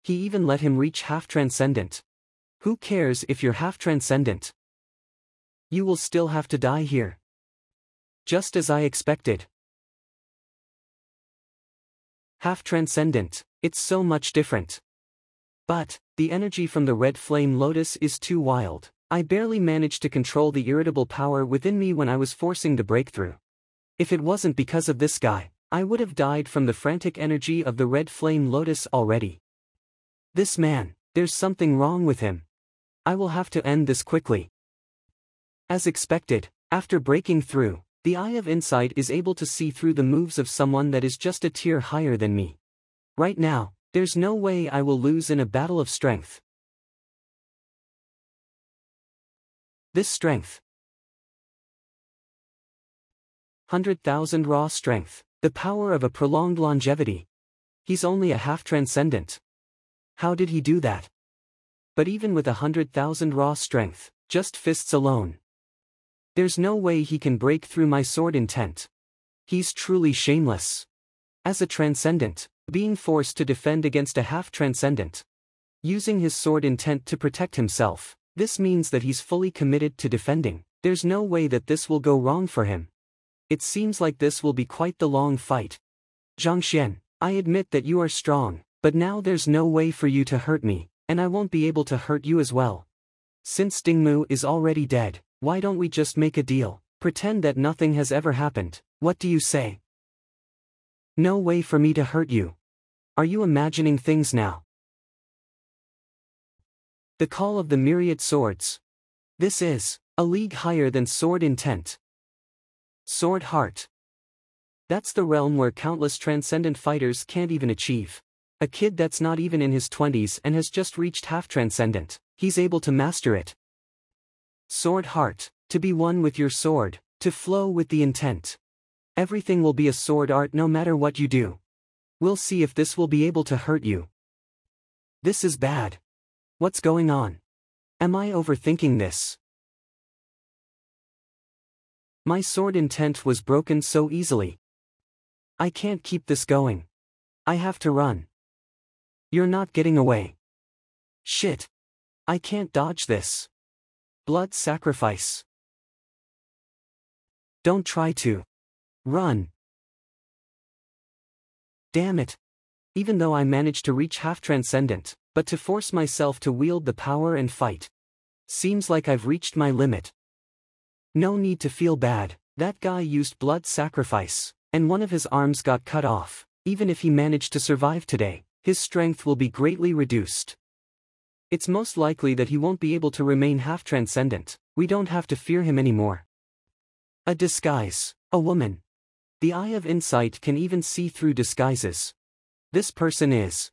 He even let him reach half-transcendent. Who cares if you're half-transcendent? You will still have to die here. Just as I expected. Half-transcendent, it's so much different. But, the energy from the Red Flame Lotus is too wild. I barely managed to control the irritable power within me when I was forcing the breakthrough. If it wasn't because of this guy, I would have died from the frantic energy of the Red Flame Lotus already. This man, there's something wrong with him. I will have to end this quickly. As expected, after breaking through, the Eye of Insight is able to see through the moves of someone that is just a tier higher than me. Right now, there's no way I will lose in a battle of strength. This strength. 100,000 raw strength, the power of a prolonged longevity. He's only a half-transcendent. How did he do that? But even with 100,000 raw strength, just fists alone, there's no way he can break through my sword intent. He's truly shameless. As a transcendent, Being forced to defend against a half-transcendent. Using his sword intent to protect himself. This means that he's fully committed to defending. There's no way that this will go wrong for him. It seems like this will be quite the long fight. Zhang Xuan, I admit that you are strong, but now there's no way for you to hurt me, and I won't be able to hurt you as well. Since Dingmu is already dead, why don't we just make a deal? Pretend that nothing has ever happened. What do you say? No way for me to hurt you. Are you imagining things now? The call of the myriad swords. This is a league higher than sword intent. Sword heart. That's the realm where countless transcendent fighters can't even achieve. A kid that's not even in his 20s and has just reached half-transcendent, he's able to master it. Sword heart, to be one with your sword, to flow with the intent. Everything will be a sword art no matter what you do. We'll see if this will be able to hurt you. This is bad. What's going on? Am I overthinking this? My sword intent was broken so easily. I can't keep this going. I have to run. You're not getting away. Shit. I can't dodge this. Blood sacrifice. Don't try to. Run. Damn it. Even though I managed to reach half-transcendent, but to force myself to wield the power and fight. Seems like I've reached my limit. No need to feel bad, that guy used blood sacrifice, and one of his arms got cut off. Even if he managed to survive today, his strength will be greatly reduced. It's most likely that he won't be able to remain half-transcendent. We don't have to fear him anymore. A disguise. A woman. The eye of insight can even see through disguises. This person is.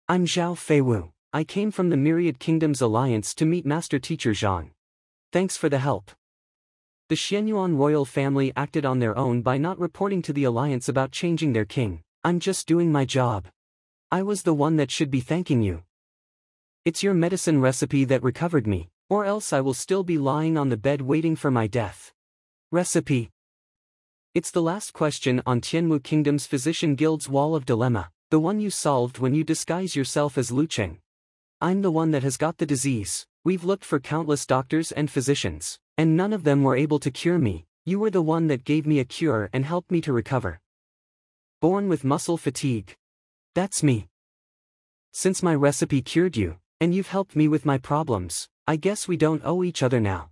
I'm Zhao Feiwu. I came from the Myriad Kingdoms Alliance to meet Master Teacher Zhang. Thanks for the help. The Xianyuan royal family acted on their own by not reporting to the Alliance about changing their king. I'm just doing my job. I was the one that should be thanking you. It's your medicine recipe that recovered me, or else I will still be lying on the bed waiting for my death. Recipe. It's the last question on Tianwu Kingdom's Physician Guild's Wall of Dilemma, the one you solved when you disguise yourself as Lucheng. I'm the one that has got the disease. We've looked for countless doctors and physicians, and none of them were able to cure me. You were the one that gave me a cure and helped me to recover. Born with muscle fatigue. That's me. Since my recipe cured you, and you've helped me with my problems, I guess we don't owe each other now.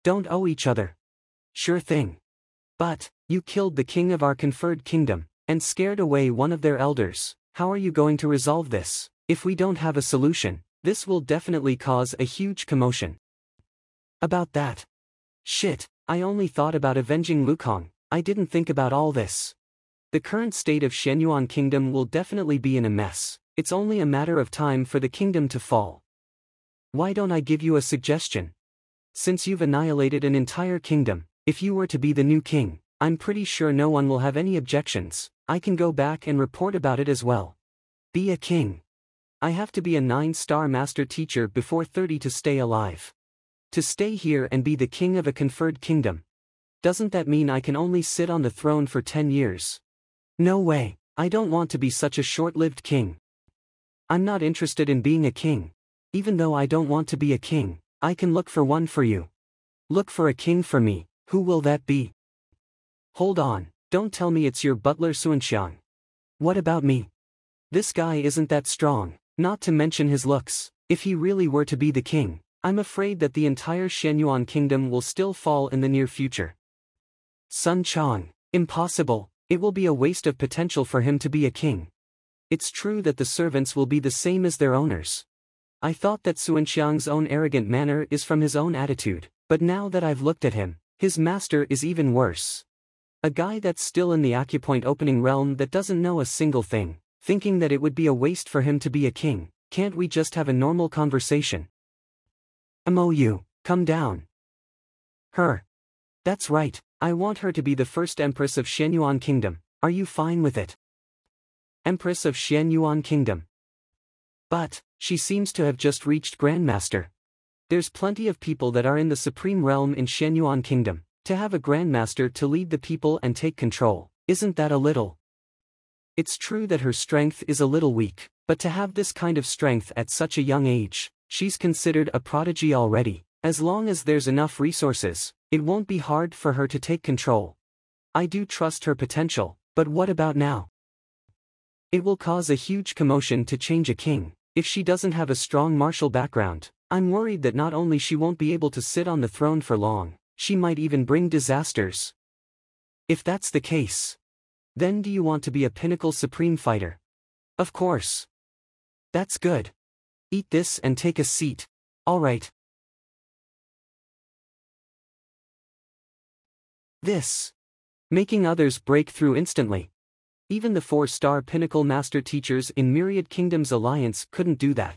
Don't owe each other. Sure thing. But, you killed the king of our conferred kingdom, and scared away one of their elders. How are you going to resolve this? If we don't have a solution, this will definitely cause a huge commotion. About that. Shit, I only thought about avenging Lukong. I didn't think about all this. The current state of Xianyuan Kingdom will definitely be in a mess. It's only a matter of time for the kingdom to fall. Why don't I give you a suggestion? Since you've annihilated an entire kingdom, if you were to be the new king, I'm pretty sure no one will have any objections. I can go back and report about it as well. Be a king. I have to be a 9-star master teacher before 30 to stay alive. To stay here and be the king of a conferred kingdom. Doesn't that mean I can only sit on the throne for 10 years? No way, I don't want to be such a short-lived king. I'm not interested in being a king. Even though I don't want to be a king, I can look for one for you. Look for a king for me. Who will that be? Hold on, don't tell me it's your butler Xuanxiang. What about me? This guy isn't that strong, not to mention his looks. If he really were to be the king, I'm afraid that the entire Xianyuan kingdom will still fall in the near future. Sun Chang, impossible, it will be a waste of potential for him to be a king. It's true that the servants will be the same as their owners. I thought that Xuanxiang's own arrogant manner is from his own attitude, but now that I've looked at him, his master is even worse. A guy that's still in the acupoint opening realm that doesn't know a single thing, thinking that it would be a waste for him to be a king. Can't we just have a normal conversation? MOU, come down. Her. That's right, I want her to be the first empress of Xianyuan Kingdom. Are you fine with it? Empress of Xianyuan Kingdom. But, she seems to have just reached Grandmaster. There's plenty of people that are in the supreme realm in Xianyuan Kingdom. To have a Grandmaster to lead the people and take control, isn't that a little? It's true that her strength is a little weak, but to have this kind of strength at such a young age, she's considered a prodigy already. As long as there's enough resources, it won't be hard for her to take control. I do trust her potential, but what about now? It will cause a huge commotion to change a king. If she doesn't have a strong martial background, I'm worried that not only she won't be able to sit on the throne for long, she might even bring disasters. If that's the case, then do you want to be a pinnacle supreme fighter? Of course. That's good. Eat this and take a seat. Alright. This. Making others break through instantly. Even the 4-star pinnacle master teachers in Myriad Kingdoms Alliance couldn't do that.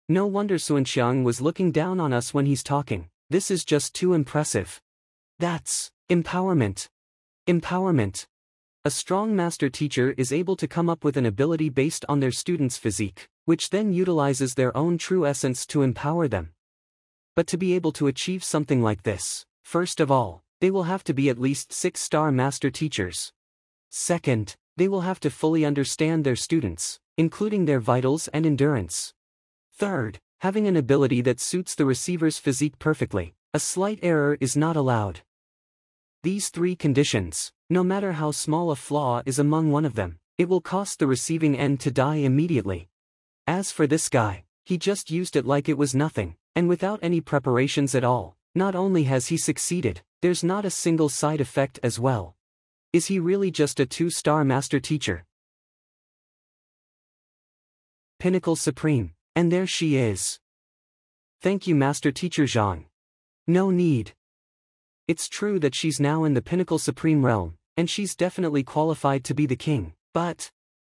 No wonder Xuanxiang was looking down on us when he's talking. This is just too impressive. That's empowerment. Empowerment. A strong master teacher is able to come up with an ability based on their student's physique, which then utilizes their own true essence to empower them. But to be able to achieve something like this, first of all, they will have to be at least 6-star master teachers. Second, they will have to fully understand their students, including their vitals and endurance. Third, having an ability that suits the receiver's physique perfectly. A slight error is not allowed. These 3 conditions, no matter how small a flaw is among one of them, it will cost the receiving end to die immediately. As for this guy, he just used it like it was nothing, and without any preparations at all. Not only has he succeeded, there's not a single side effect as well. Is he really just a 2-star master teacher? Pinnacle Supreme, and there she is. Thank you, Master Teacher Zhang. No need. It's true that she's now in the Pinnacle Supreme realm, and she's definitely qualified to be the king, but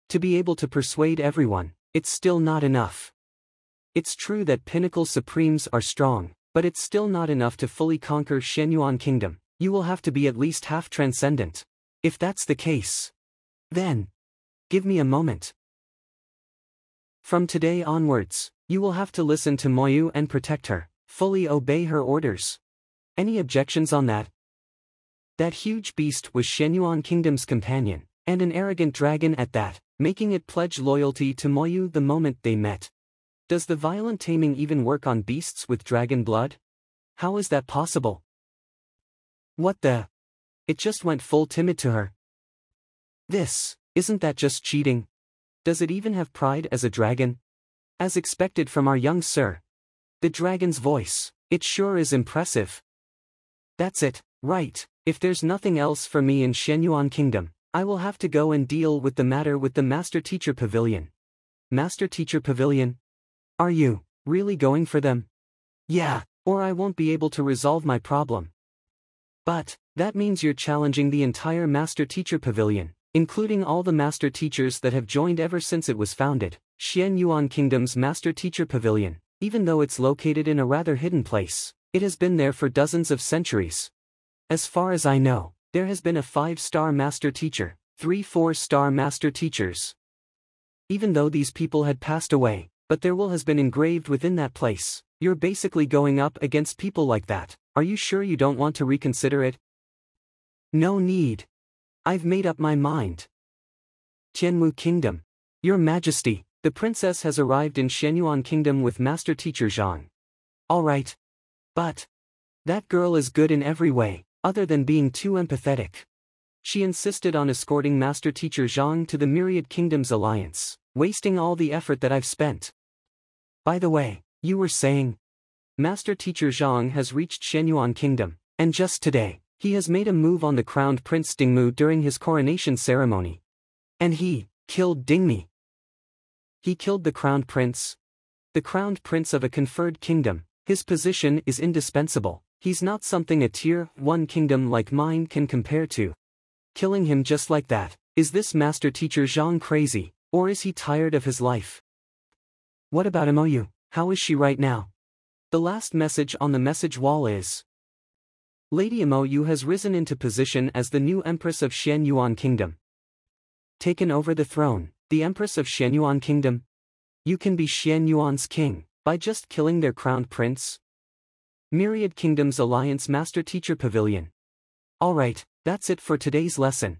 to be able to persuade everyone, it's still not enough. It's true that Pinnacle Supremes are strong, but it's still not enough to fully conquer Shenyuan Kingdom. You will have to be at least half transcendent. If that's the case, then give me a moment. From today onwards, you will have to listen to Moyu and protect her, fully obey her orders. Any objections on that? That huge beast was Shenyuan Kingdom's companion, and an arrogant dragon at that, making it pledge loyalty to Moyu the moment they met. Does the violent taming even work on beasts with dragon blood? How is that possible? What the? It just went full timid to her. Isn't that just cheating? Does it even have pride as a dragon? As expected from our young sir. The dragon's voice, it sure is impressive. That's it, right. If there's nothing else for me in Shenyuan Kingdom, I will have to go and deal with the matter with the Master Teacher Pavilion. Master Teacher Pavilion? Are you really going for them? Yeah, or I won't be able to resolve my problem. But that means you're challenging the entire Master Teacher Pavilion, including all the Master Teachers that have joined ever since it was founded. Shenyuan Kingdom's Master Teacher Pavilion, even though it's located in a rather hidden place, it has been there for dozens of centuries. As far as I know, there has been a 5-star master teacher, 3 4-star master teachers. Even though these people had passed away, but their will has been engraved within that place. You're basically going up against people like that. Are you sure you don't want to reconsider it? No need. I've made up my mind. Tianwu Kingdom. Your Majesty, the princess has arrived in Shenyuan Kingdom with Master Teacher Zhang. Alright. But that girl is good in every way, other than being too empathetic. She insisted on escorting Master Teacher Zhang to the Myriad Kingdoms Alliance, wasting all the effort that I've spent. By the way, you were saying, Master Teacher Zhang has reached Shenyuan Kingdom, and just today, he has made a move on the crowned Prince Dingmu during his coronation ceremony. And he killed Dingmi. He killed the crowned prince. The crowned prince of a conferred kingdom. His position is indispensable. He's not something a tier 1 kingdom like mine can compare to. Killing him just like that, is this Master Teacher Zhang crazy, or is he tired of his life? What about Moyu? How is she right now? The last message on the message wall is, Lady Moyu has risen into position as the new Empress of Shenyuan Kingdom. Taken over the throne, the Empress of Shenyuan Kingdom? You can be Shenyuan's king by just killing their crowned prince? Myriad Kingdoms Alliance Master Teacher Pavilion. Alright, that's it for today's lesson.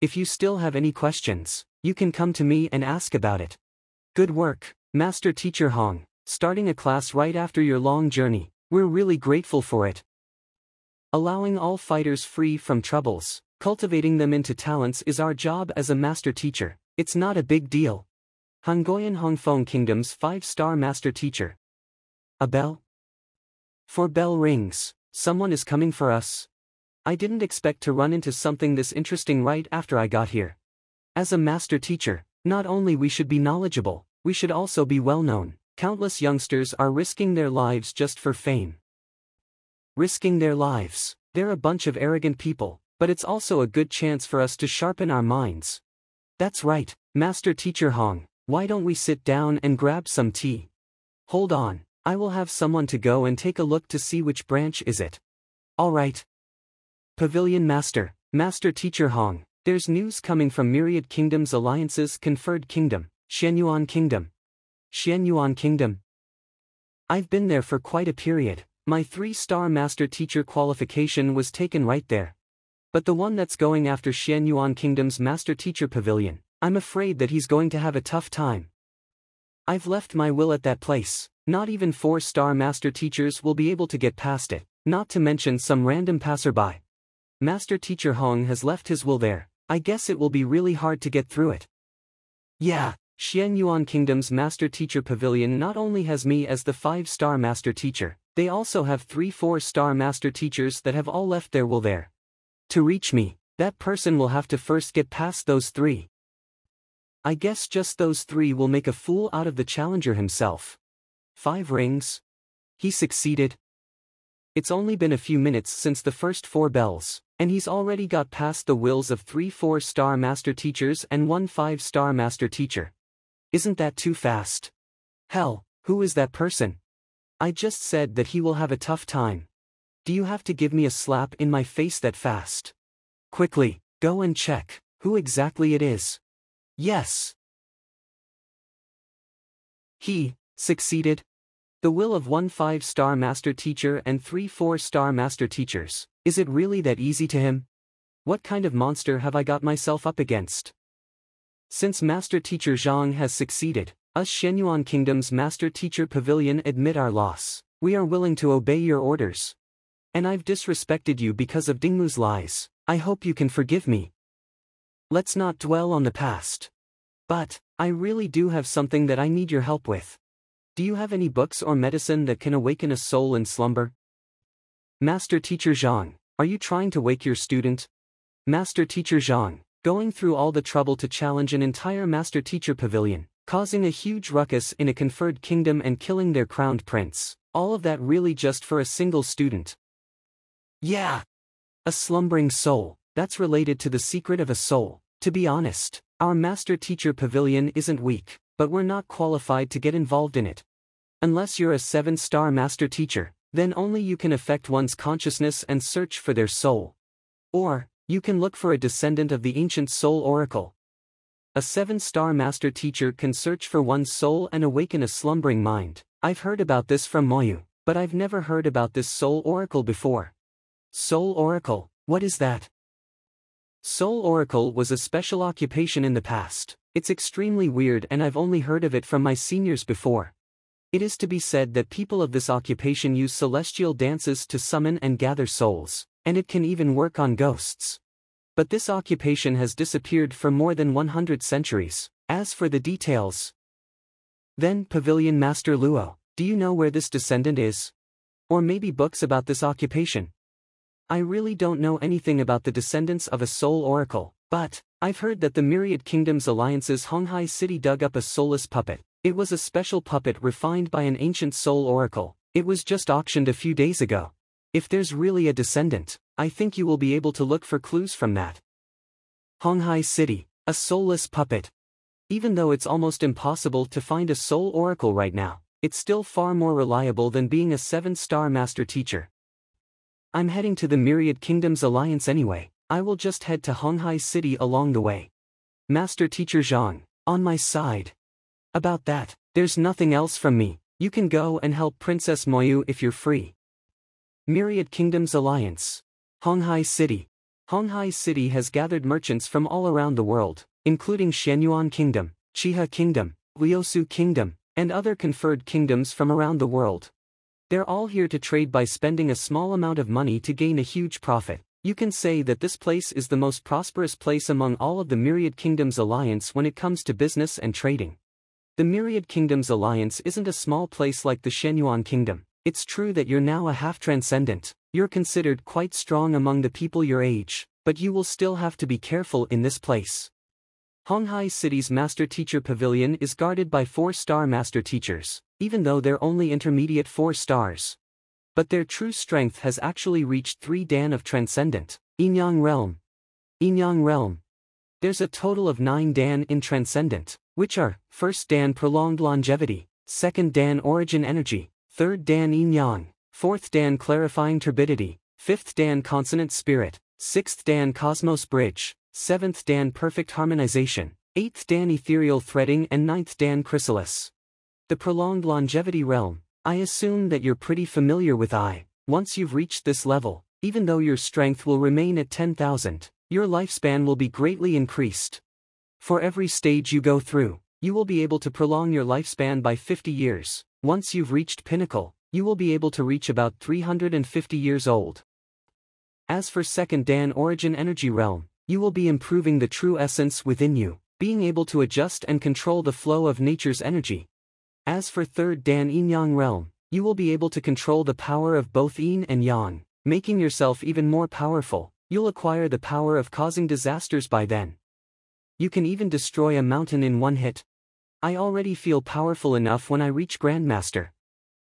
If you still have any questions, You can come to me and ask about it. Good work, Master Teacher Hong, starting a class right after your long journey. We're really grateful for it. Allowing all fighters free from troubles, cultivating them into talents is our job as a master teacher. It's not a big deal. Honggoyan Hongfeng Kingdom's 5-star master teacher. A bell? For bell rings, someone is coming for us. I didn't expect to run into something this interesting right after I got here. As a master teacher, not only we should be knowledgeable, we should also be well known. Countless youngsters are risking their lives just for fame. Risking their lives. They're a bunch of arrogant people, but it's also a good chance for us to sharpen our minds. That's right, Master Teacher Hong, why don't we sit down and grab some tea? Hold on, I will have someone to go and take a look to see which branch is it. Alright. Pavilion Master, Master Teacher Hong, there's news coming from Myriad Kingdom's Alliance's conferred kingdom, Xianyuan Kingdom. Xianyuan Kingdom. I've been there for quite a period. My 3-star master teacher qualification was taken right there. But the one that's going after Xianyuan Kingdom's master teacher pavilion, I'm afraid that he's going to have a tough time. I've left my will at that place. Not even 4-star master teachers will be able to get past it, not to mention some random passerby. Master Teacher Hong has left his will there. I guess it will be really hard to get through it. Yeah, Xianyuan Kingdom's master teacher pavilion not only has me as the 5-star master teacher, they also have 3 4-star master teachers that have all left their will there. To reach me, that person will have to first get past those 3. I guess just those 3 will make a fool out of the challenger himself. 5 rings? He succeeded. It's only been a few minutes since the first 4 bells, and he's already got past the wills of 3 4-star master teachers and 1 5-star master teacher. Isn't that too fast? Hell, who is that person? I just said that he will have a tough time. Do you have to give me a slap in my face that fast? Quickly, go and check who exactly it is. Yes. He succeeded. The will of 1 5-star master teacher and 3 4-star master teachers. Is it really that easy to him? What kind of monster have I got myself up against? Since Master Teacher Zhang has succeeded, us Xianyuan Kingdom's Master Teacher Pavilion admit our loss. We are willing to obey your orders. And I've disrespected you because of Dingmu's lies. I hope you can forgive me. Let's not dwell on the past. But, I really do have something that I need your help with. Do you have any books or medicine that can awaken a soul in slumber? Master Teacher Zhang, are you trying to wake your student? Master Teacher Zhang, going through all the trouble to challenge an entire Master Teacher Pavilion, causing a huge ruckus in a conferred kingdom and killing their crowned prince, all of that really just for a single student. Yeah. A slumbering soul, that's related to the secret of a soul. To be honest, our Master Teacher Pavilion isn't weak, but we're not qualified to get involved in it. Unless you're a 7-star Master Teacher, then only you can affect one's consciousness and search for their soul. Or, you can look for a descendant of the ancient soul oracle. A 7-star Master Teacher can search for one's soul and awaken a slumbering mind. I've heard about this from Moyu, but I've never heard about this soul oracle before. Soul oracle, what is that? Soul oracle was a special occupation in the past. It's extremely weird and I've only heard of it from my seniors before. It is to be said that people of this occupation use celestial dances to summon and gather souls, and it can even work on ghosts. But this occupation has disappeared for more than 100 centuries. As for the details, then Pavilion Master Luo, do you know where this descendant is? Or maybe books about this occupation? I really don't know anything about the descendants of a soul oracle, but I've heard that the Myriad Kingdom's Alliance's Honghai City dug up a soulless puppet. It was a special puppet refined by an ancient soul oracle. It was just auctioned a few days ago. If there's really a descendant, I think you will be able to look for clues from that. Honghai City, a soulless puppet. Even though it's almost impossible to find a soul oracle right now, it's still far more reliable than being a 7-star Master Teacher. I'm heading to the Myriad Kingdom's Alliance anyway. I will just head to Honghai City along the way. Master Teacher Zhang, on my side. About that, there's nothing else from me. You can go and help Princess Moyu if you're free. Myriad Kingdom's Alliance. Honghai City. Honghai City has gathered merchants from all around the world, including Shenyuan Kingdom, Chiha Kingdom, Liusu Kingdom, and other conferred kingdoms from around the world. They're all here to trade by spending a small amount of money to gain a huge profit. You can say that this place is the most prosperous place among all of the Myriad Kingdoms Alliance when it comes to business and trading. The Myriad Kingdoms Alliance isn't a small place like the Shenyuan Kingdom. It's true that you're now a half-transcendent. You're considered quite strong among the people your age, but you will still have to be careful in this place. Honghai City's Master Teacher Pavilion is guarded by 4-star Master Teachers, even though they're only intermediate 4 stars. But their true strength has actually reached 3 Dan of Transcendent, Yinyang Realm. Yinyang Realm. There's a total of 9 Dan in Transcendent, which are, 1st Dan Prolonged Longevity, 2nd Dan Origin Energy, 3rd Dan Yinyang, 4th Dan Clarifying Turbidity, 5th Dan Consonant Spirit, 6th Dan Cosmos Bridge, 7th Dan Perfect Harmonization, 8th Dan Ethereal Threading and 9th Dan Chrysalis. The Prolonged Longevity Realm. I assume that you're pretty familiar with once you've reached this level, even though your strength will remain at 10,000, your lifespan will be greatly increased. For every stage you go through, you will be able to prolong your lifespan by 50 years. Once you've reached Pinnacle, you will be able to reach about 350 years old. As for 2nd Dan Origin Energy Realm, you will be improving the true essence within you, being able to adjust and control the flow of nature's energy. As for 3rd Dan Yin-Yang Realm, you will be able to control the power of both Yin and Yang, making yourself even more powerful. You'll acquire the power of causing disasters by then. You can even destroy a mountain in one hit. I already feel powerful enough when I reach Grandmaster.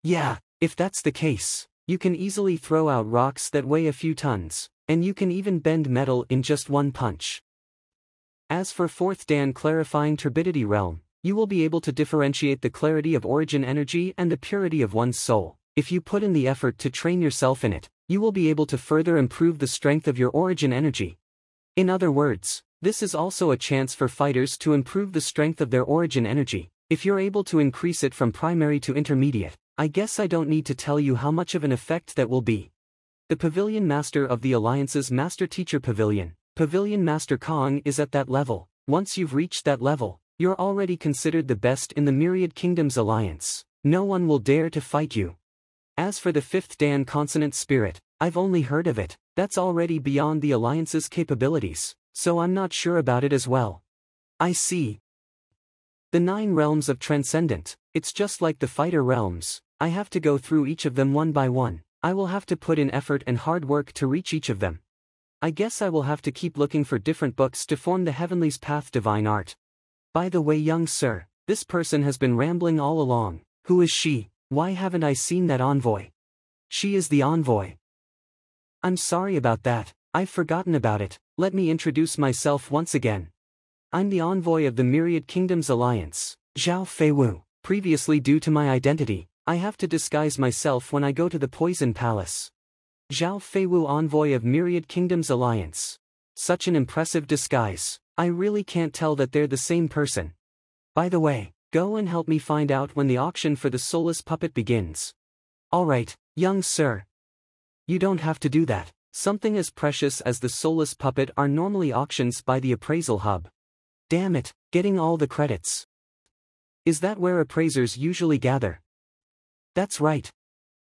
Yeah, if that's the case, you can easily throw out rocks that weigh a few tons, and you can even bend metal in just one punch. As for 4th Dan Clarifying Turbidity Realm, you will be able to differentiate the clarity of origin energy and the purity of one's soul. If you put in the effort to train yourself in it, you will be able to further improve the strength of your origin energy. In other words, this is also a chance for fighters to improve the strength of their origin energy. If you're able to increase it from primary to intermediate, I guess I don't need to tell you how much of an effect that will be. The Pavilion Master of the Alliance's Master Teacher Pavilion, Pavilion Master Kong, is at that level. Once you've reached that level, you're already considered the best in the Myriad Kingdoms Alliance. No one will dare to fight you. As for the 5th Dan Consonant Spirit, I've only heard of it. That's already beyond the Alliance's capabilities, so I'm not sure about it as well. I see. The 9 realms of Transcendent, it's just like the fighter realms. I have to go through each of them one by one. I will have to put in effort and hard work to reach each of them. I guess I will have to keep looking for different books to form the Heavenly's Path Divine Art. By the way, young sir, this person has been rambling all along. Who is she? Why haven't I seen that envoy? She is the envoy. I'm sorry about that, I've forgotten about it. Let me introduce myself once again. I'm the envoy of the Myriad Kingdoms Alliance, Zhao Feiwu. Previously, due to my identity, I have to disguise myself when I go to the Poison Palace. Zhao Feiwu, envoy of Myriad Kingdoms Alliance. Such an impressive disguise. I really can't tell that they're the same person. By the way, go and help me find out when the auction for the soulless puppet begins. Alright, young sir. You don't have to do that. Something as precious as the soulless puppet are normally auctions by the appraisal hub. Damn it, getting all the credits. Is that where appraisers usually gather? That's right.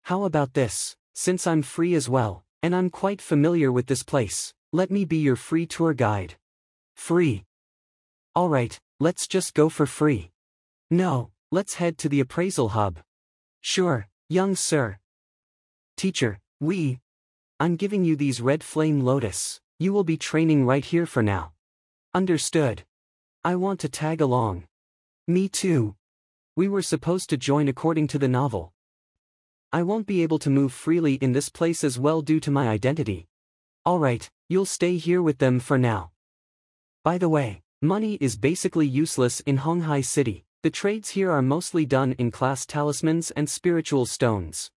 How about this? Since I'm free as well, and I'm quite familiar with this place, let me be your free tour guide. Free. Alright, let's just go for free. No, let's head to the appraisal hub. Sure, young sir. Teacher, I'm giving you these red flame lotus. You will be training right here for now. Understood. I want to tag along. Me too. We were supposed to join according to the novel. I won't be able to move freely in this place as well due to my identity. Alright, you'll stay here with them for now. By the way, money is basically useless in Honghai City. The trades here are mostly done in class talismans and spiritual stones.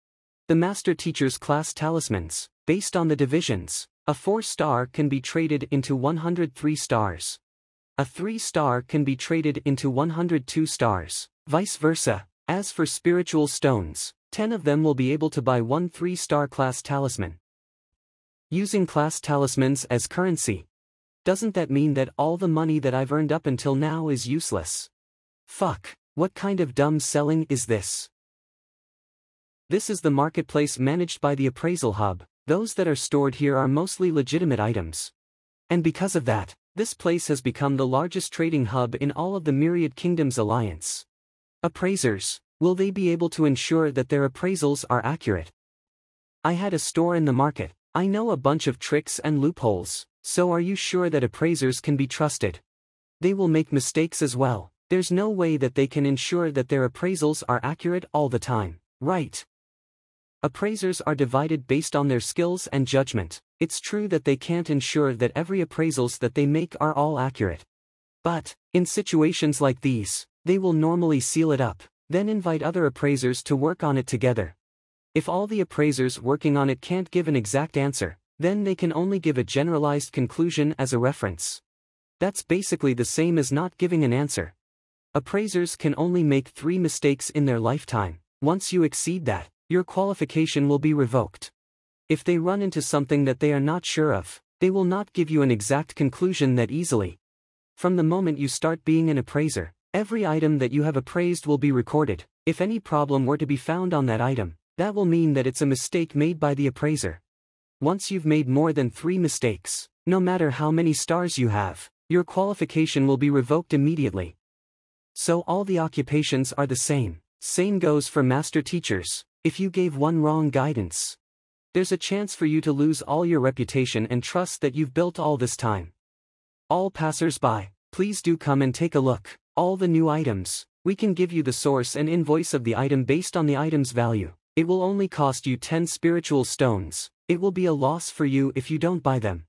The Master Teacher's class talismans, based on the divisions, a 4-star can be traded into 103 stars. A 3-star can be traded into 102 stars, vice versa. As for spiritual stones, 10 of them will be able to buy one 3-star class talisman. Using class talismans as currency. Doesn't that mean that all the money that I've earned up until now is useless? Fuck, what kind of dumb selling is this? This is the marketplace managed by the appraisal hub. Those that are stored here are mostly legitimate items. And because of that, this place has become the largest trading hub in all of the Myriad Kingdoms Alliance. Appraisers, will they be able to ensure that their appraisals are accurate? I had a store in the market. I know a bunch of tricks and loopholes, so are you sure that appraisers can be trusted? They will make mistakes as well. There's no way that they can ensure that their appraisals are accurate all the time, right? Appraisers are divided based on their skills and judgment. It's true that they can't ensure that every appraisals that they make are all accurate. But, in situations like these, they will normally seal it up, then invite other appraisers to work on it together. If all the appraisers working on it can't give an exact answer, then they can only give a generalized conclusion as a reference. That's basically the same as not giving an answer. Appraisers can only make 3 mistakes in their lifetime. Once you exceed that, your qualification will be revoked. If they run into something that they are not sure of, they will not give you an exact conclusion that easily. From the moment you start being an appraiser, every item that you have appraised will be recorded. If any problem were to be found on that item, that will mean that it's a mistake made by the appraiser. Once you've made more than 3 mistakes, no matter how many stars you have, your qualification will be revoked immediately. So all the occupations are the same. Same goes for master teachers. If you gave one wrong guidance, there's a chance for you to lose all your reputation and trust that you've built all this time. All passers-by, please do come and take a look. All the new items, we can give you the source and invoice of the item based on the item's value. It will only cost you 10 spiritual stones. It will be a loss for you if you don't buy them.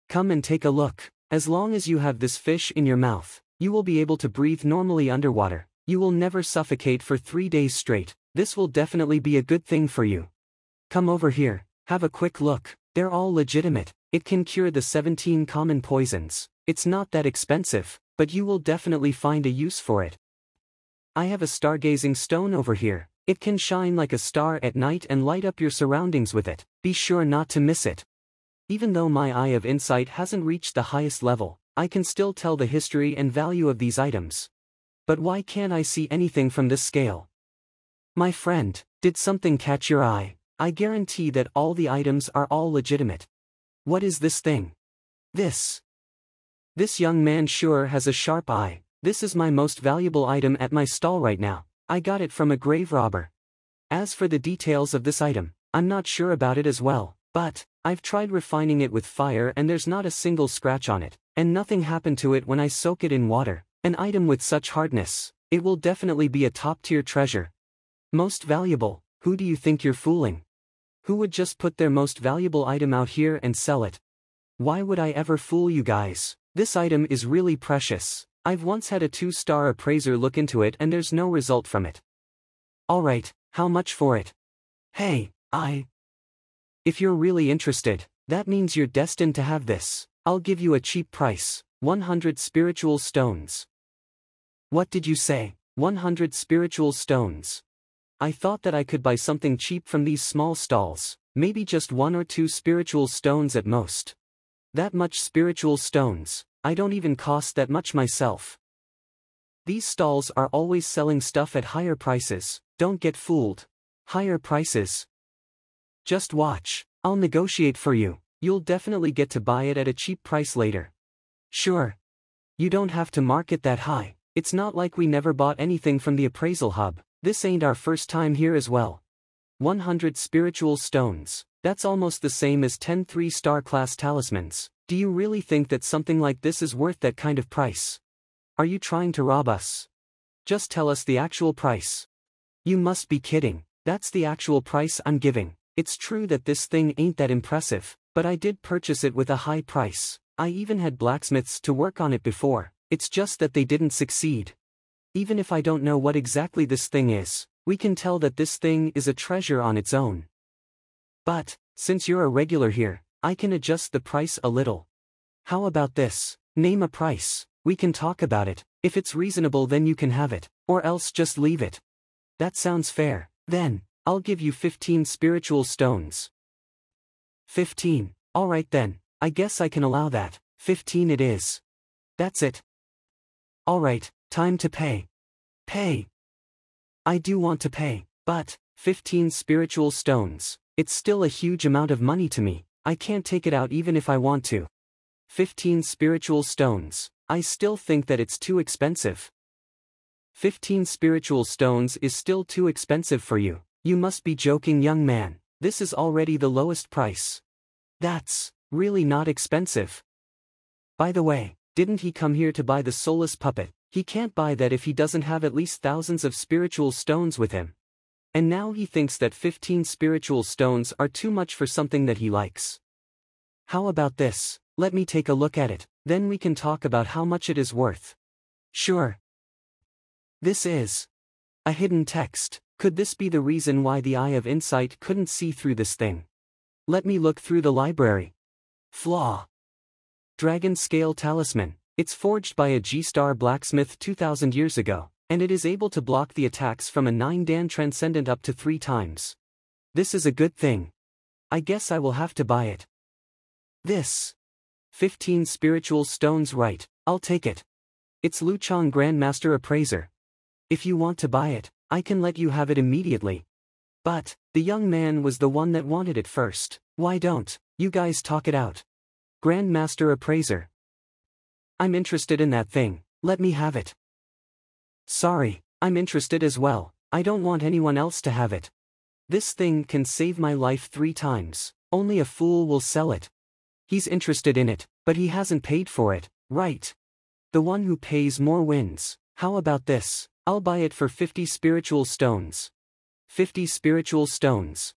Come and take a look. As long as you have this fish in your mouth, you will be able to breathe normally underwater. You will never suffocate for 3 days straight. This will definitely be a good thing for you. Come over here, have a quick look. They're all legitimate. It can cure the 17 common poisons. It's not that expensive, but you will definitely find a use for it. I have a stargazing stone over here. It can shine like a star at night and light up your surroundings with it. Be sure not to miss it. Even though my eye of insight hasn't reached the highest level, I can still tell the history and value of these items. But why can't I see anything from this scale? My friend, did something catch your eye? I guarantee that all the items are all legitimate. What is this thing? This young man sure has a sharp eye. This is my most valuable item at my stall right now. I got it from a grave robber. As for the details of this item, I'm not sure about it as well, but I've tried refining it with fire and there's not a single scratch on it, and nothing happened to it when I soak it in water. An item with such hardness, it will definitely be a top-tier treasure. Most valuable, who do you think you're fooling? Who would just put their most valuable item out here and sell it? Why would I ever fool you guys? This item is really precious. I've once had a 2-star appraiser look into it and there's no result from it. Alright, how much for it? Hey, if you're really interested, that means you're destined to have this. I'll give you a cheap price, 100 spiritual stones. What did you say? 100 spiritual stones. I thought that I could buy something cheap from these small stalls, maybe just 1 or 2 spiritual stones at most. That much spiritual stones, I don't even cost that much myself. These stalls are always selling stuff at higher prices, don't get fooled. Higher prices? Just watch, I'll negotiate for you. You'll definitely get to buy it at a cheap price later. Sure. You don't have to mark it that high. It's not like we never bought anything from the appraisal hub. This ain't our first time here as well. 100 spiritual stones. That's almost the same as 10 3-star class talismans. Do you really think that something like this is worth that kind of price? Are you trying to rob us? Just tell us the actual price. You must be kidding. That's the actual price I'm giving. It's true that this thing ain't that impressive, but I did purchase it with a high price. I even had blacksmiths to work on it before. It's just that they didn't succeed. Even if I don't know what exactly this thing is, we can tell that this thing is a treasure on its own. But, since you're a regular here, I can adjust the price a little. How about this? Name a price. We can talk about it. If it's reasonable then you can have it, or else just leave it. That sounds fair. Then, I'll give you 15 spiritual stones. 15. Alright then, I guess I can allow that. 15 it is. That's it. Alright, time to pay. Pay. I do want to pay, but 15 spiritual stones. It's still a huge amount of money to me. I can't take it out even if I want to. 15 spiritual stones. I still think that it's too expensive. 15 spiritual stones is still too expensive for you. You must be joking, young man. This is already the lowest price. That's really not expensive. By the way, didn't he come here to buy the soulless puppet? He can't buy that if he doesn't have at least thousands of spiritual stones with him. And now he thinks that 15 spiritual stones are too much for something that he likes. How about this? Let me take a look at it, then we can talk about how much it is worth. Sure. This is a hidden text. Could this be the reason why the Eye of Insight couldn't see through this thing? Let me look through the library. Flaw. Dragon Scale Talisman. It's forged by a G-Star blacksmith 2000 years ago, and it is able to block the attacks from a 9-Dan Transcendent up to 3 times. This is a good thing. I guess I will have to buy it. This. 15 spiritual stones, right, I'll take it. It's Luchang Grandmaster Appraiser. If you want to buy it, I can let you have it immediately. But, the young man was the one that wanted it first. Why don't you guys talk it out? Grandmaster Appraiser. I'm interested in that thing, let me have it. Sorry, I'm interested as well, I don't want anyone else to have it. This thing can save my life 3 times, only a fool will sell it. He's interested in it, but he hasn't paid for it, right? The one who pays more wins. How about this? I'll buy it for 50 spiritual stones. 50 spiritual stones.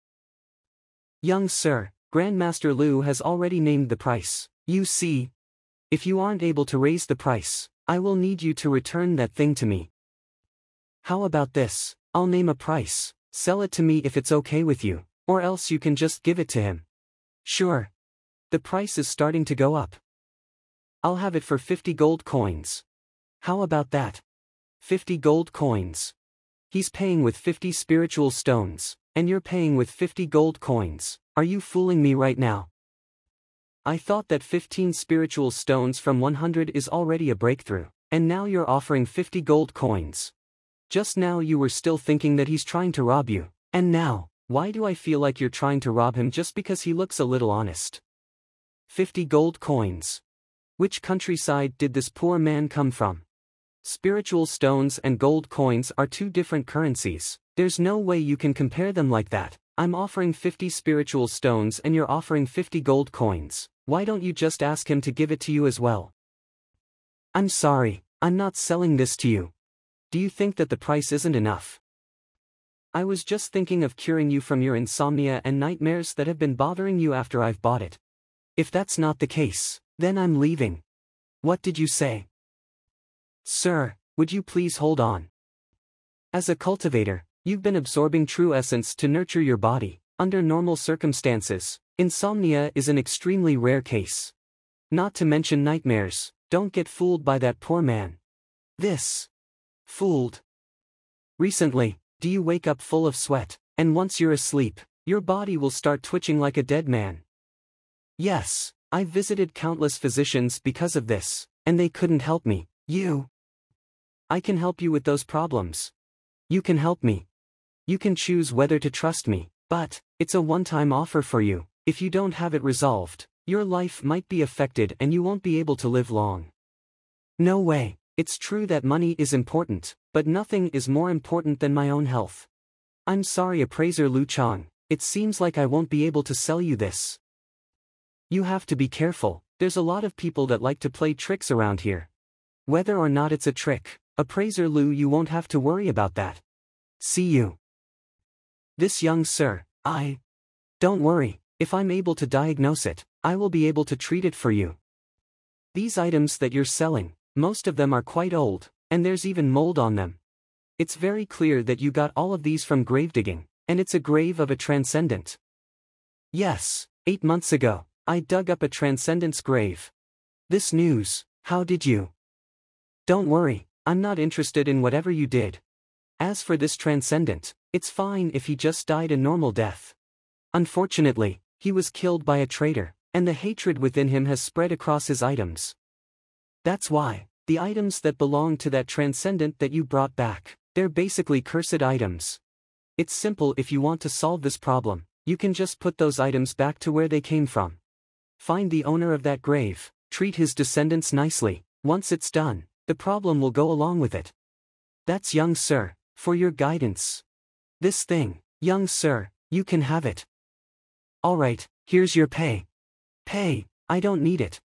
Young sir, Grandmaster Lu has already named the price. You see, if you aren't able to raise the price, I will need you to return that thing to me. How about this? I'll name a price, sell it to me if it's okay with you, or else you can just give it to him. Sure. The price is starting to go up. I'll have it for 50 gold coins. How about that? 50 gold coins. He's paying with 50 spiritual stones, and you're paying with 50 gold coins. Are you fooling me right now? I thought that 15 spiritual stones from 100 is already a breakthrough, and now you're offering 50 gold coins. Just now you were still thinking that he's trying to rob you, and now, why do I feel like you're trying to rob him just because he looks a little honest? 50 gold coins. Which countryside did this poor man come from? Spiritual stones and gold coins are 2 different currencies. There's no way you can compare them like that. I'm offering 50 spiritual stones and you're offering 50 gold coins. Why don't you just ask him to give it to you as well? I'm sorry, I'm not selling this to you. Do you think that the price isn't enough? I was just thinking of curing you from your insomnia and nightmares that have been bothering you after I've bought it. If that's not the case, then I'm leaving. What did you say? Sir, would you please hold on? As a cultivator, you've been absorbing true essence to nurture your body. Under normal circumstances, insomnia is an extremely rare case. Not to mention nightmares. Don't get fooled by that poor man. This. Fooled. Recently, do you wake up full of sweat, and once you're asleep, your body will start twitching like a dead man? Yes, I've visited countless physicians because of this, and they couldn't help me. I can help you with those problems. You can help me. You can choose whether to trust me, but it's a one-time offer for you. If you don't have it resolved, your life might be affected and you won't be able to live long. No way. It's true that money is important, but nothing is more important than my own health. I'm sorry, Appraiser Lu Chang, it seems like I won't be able to sell you this. You have to be careful, there's a lot of people that like to play tricks around here. Whether or not it's a trick, Appraiser Lu, you won't have to worry about that. See you. This young sir, Don't worry, if I'm able to diagnose it, I will be able to treat it for you. These items that you're selling, most of them are quite old, and there's even mold on them. It's very clear that you got all of these from grave digging, and it's a grave of a transcendent. Yes, 8 months ago, I dug up a transcendent's grave. This news, how did you? Don't worry, I'm not interested in whatever you did. As for this transcendent, it's fine if he just died a normal death. Unfortunately, he was killed by a traitor. And the hatred within him has spread across his items. That's why, the items that belong to that transcendent that you brought back, they're basically cursed items. It's simple. If you want to solve this problem, you can just put those items back to where they came from. Find the owner of that grave, treat his descendants nicely. Once it's done, the problem will go along with it. That's young sir, for your guidance. This thing, young sir, you can have it. Alright, here's your pay. Pay, I don't need it.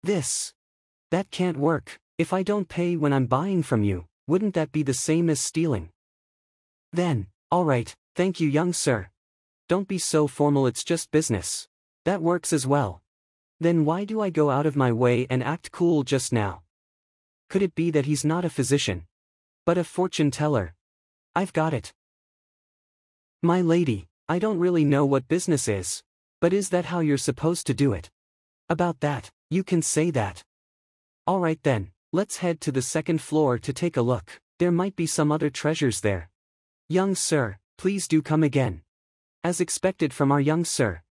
That can't work. If I don't pay when I'm buying from you, wouldn't that be the same as stealing? Then, alright, thank you young sir. Don't be so formal, it's just business. That works as well. Then why do I go out of my way and act cool just now? Could it be that he's not a physician, but a fortune teller? I've got it. My lady, I don't really know what business is, but is that how you're supposed to do it? About that, you can say that. Alright then, let's head to the second floor to take a look. There might be some other treasures there. Young sir, please do come again. As expected from our young sir.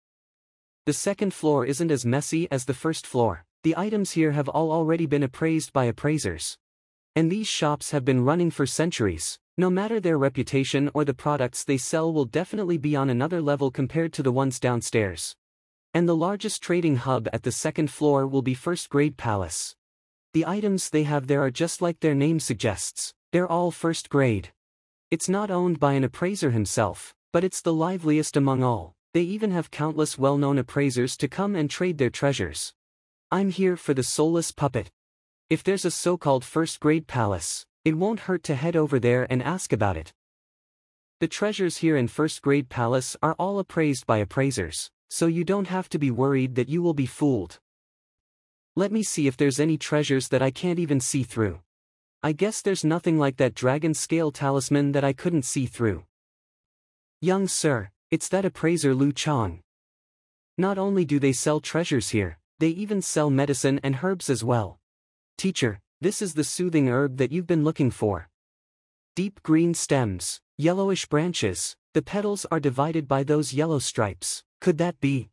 The second floor isn't as messy as the first floor. The items here have all already been appraised by appraisers. And these shops have been running for centuries. No matter their reputation or the products they sell will definitely be on another level compared to the ones downstairs. And the largest trading hub at the second floor will be first-grade palace. The items they have there are just like their name suggests, they're all first grade. It's not owned by an appraiser himself, but it's the liveliest among all. They even have countless well-known appraisers to come and trade their treasures. I'm here for the soulless puppet. If there's a so-called first-grade palace, it won't hurt to head over there and ask about it. The treasures here in first-grade palace are all appraised by appraisers, so you don't have to be worried that you will be fooled. Let me see if there's any treasures that I can't even see through. I guess there's nothing like that dragon scale talisman that I couldn't see through. Young sir, it's that appraiser Lu Chang. Not only do they sell treasures here, they even sell medicine and herbs as well. Teacher, this is the soothing herb that you've been looking for. Deep green stems, yellowish branches, the petals are divided by those yellow stripes. Could that be?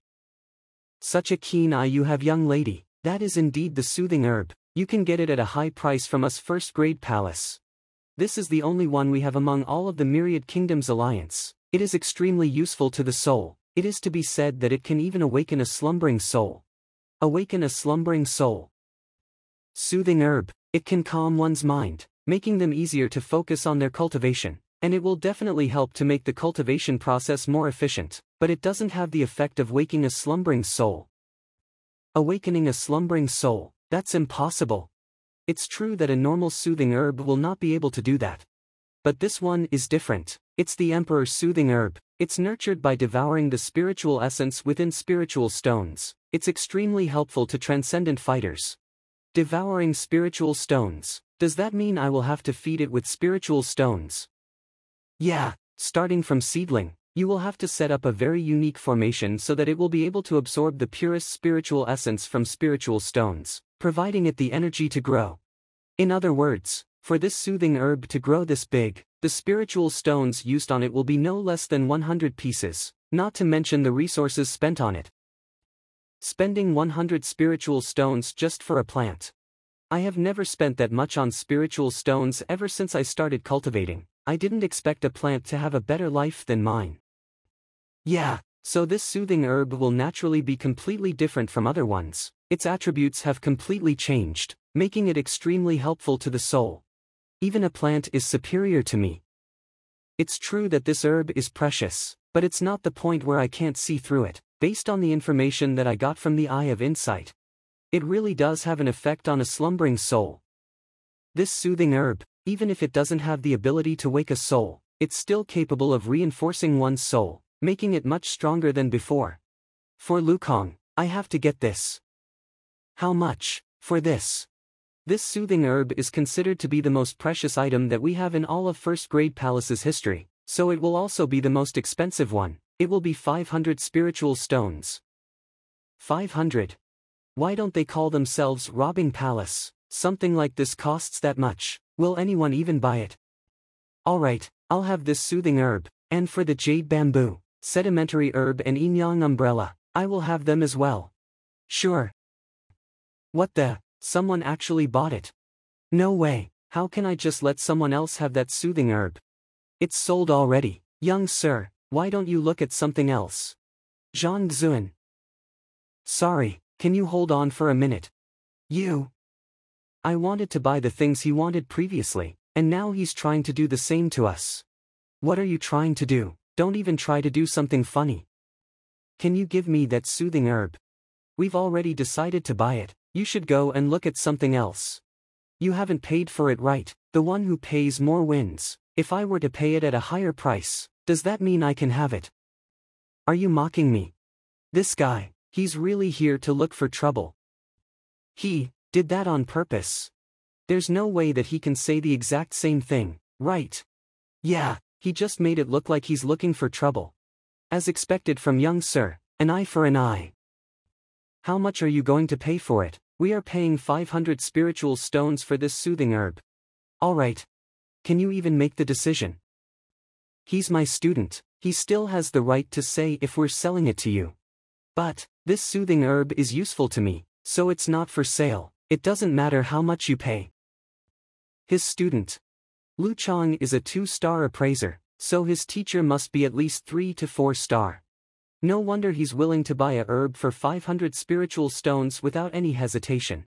Such a keen eye you have, young lady. That is indeed the soothing herb. You can get it at a high price from us first-grade palace. This is the only one we have among all of the Myriad Kingdoms Alliance. It is extremely useful to the soul. It is to be said that it can even awaken a slumbering soul. Awaken a slumbering soul. Soothing herb. It can calm one's mind, making them easier to focus on their cultivation, and it will definitely help to make the cultivation process more efficient, but it doesn't have the effect of waking a slumbering soul. Awakening a slumbering soul, that's impossible. It's true that a normal soothing herb will not be able to do that. But this one is different. It's the Emperor's soothing herb. It's nurtured by devouring the spiritual essence within spiritual stones. It's extremely helpful to transcendent fighters. Devouring spiritual stones. Does that mean I will have to feed it with spiritual stones? Yeah, starting from seedling, you will have to set up a very unique formation so that it will be able to absorb the purest spiritual essence from spiritual stones, providing it the energy to grow. In other words, for this soothing herb to grow this big, the spiritual stones used on it will be no less than 100 pieces, not to mention the resources spent on it. Spending 100 spiritual stones just for a plant. I have never spent that much on spiritual stones ever since I started cultivating. I didn't expect a plant to have a better life than mine. Yeah, so this soothing herb will naturally be completely different from other ones. Its attributes have completely changed, making it extremely helpful to the soul. Even a plant is superior to me. It's true that this herb is precious, but it's not the point where I can't see through it. Based on the information that I got from the Eye of Insight, it really does have an effect on a slumbering soul. This soothing herb, even if it doesn't have the ability to wake a soul, it's still capable of reinforcing one's soul, making it much stronger than before. For Lukong, I have to get this. How much for this? This soothing herb is considered to be the most precious item that we have in all of first-grade palace's history, so it will also be the most expensive one. It will be 500 spiritual stones. 500? Why don't they call themselves Robbing Palace? Something like this costs that much. Will anyone even buy it? Alright, I'll have this soothing herb, and for the jade bamboo, sedimentary herb and yin yang umbrella, I will have them as well. Sure. What the? Someone actually bought it. No way, how can I just let someone else have that soothing herb? It's sold already. Young sir, why don't you look at something else? Zhang Xuan. Sorry, can you hold on for a minute? I wanted to buy the things he wanted previously, and now he's trying to do the same to us. What are you trying to do? Don't even try to do something funny. Can you give me that soothing herb? We've already decided to buy it, you should go and look at something else. You haven't paid for it right, the one who pays more wins. If I were to pay it at a higher price, does that mean I can have it? Are you mocking me? This guy, he's really here to look for trouble. He did that on purpose. There's no way that he can say the exact same thing, right? Yeah, he just made it look like he's looking for trouble. As expected from young sir, an eye for an eye. How much are you going to pay for it? We are paying 500 spiritual stones for this soothing herb. Alright. Can you even make the decision? He's my student, he still has the right to say if we're selling it to you. But, this soothing herb is useful to me, so it's not for sale, it doesn't matter how much you pay. His student. Lu Chang is a 2-star appraiser, so his teacher must be at least 3 to 4 star. No wonder he's willing to buy a herb for 500 spiritual stones without any hesitation.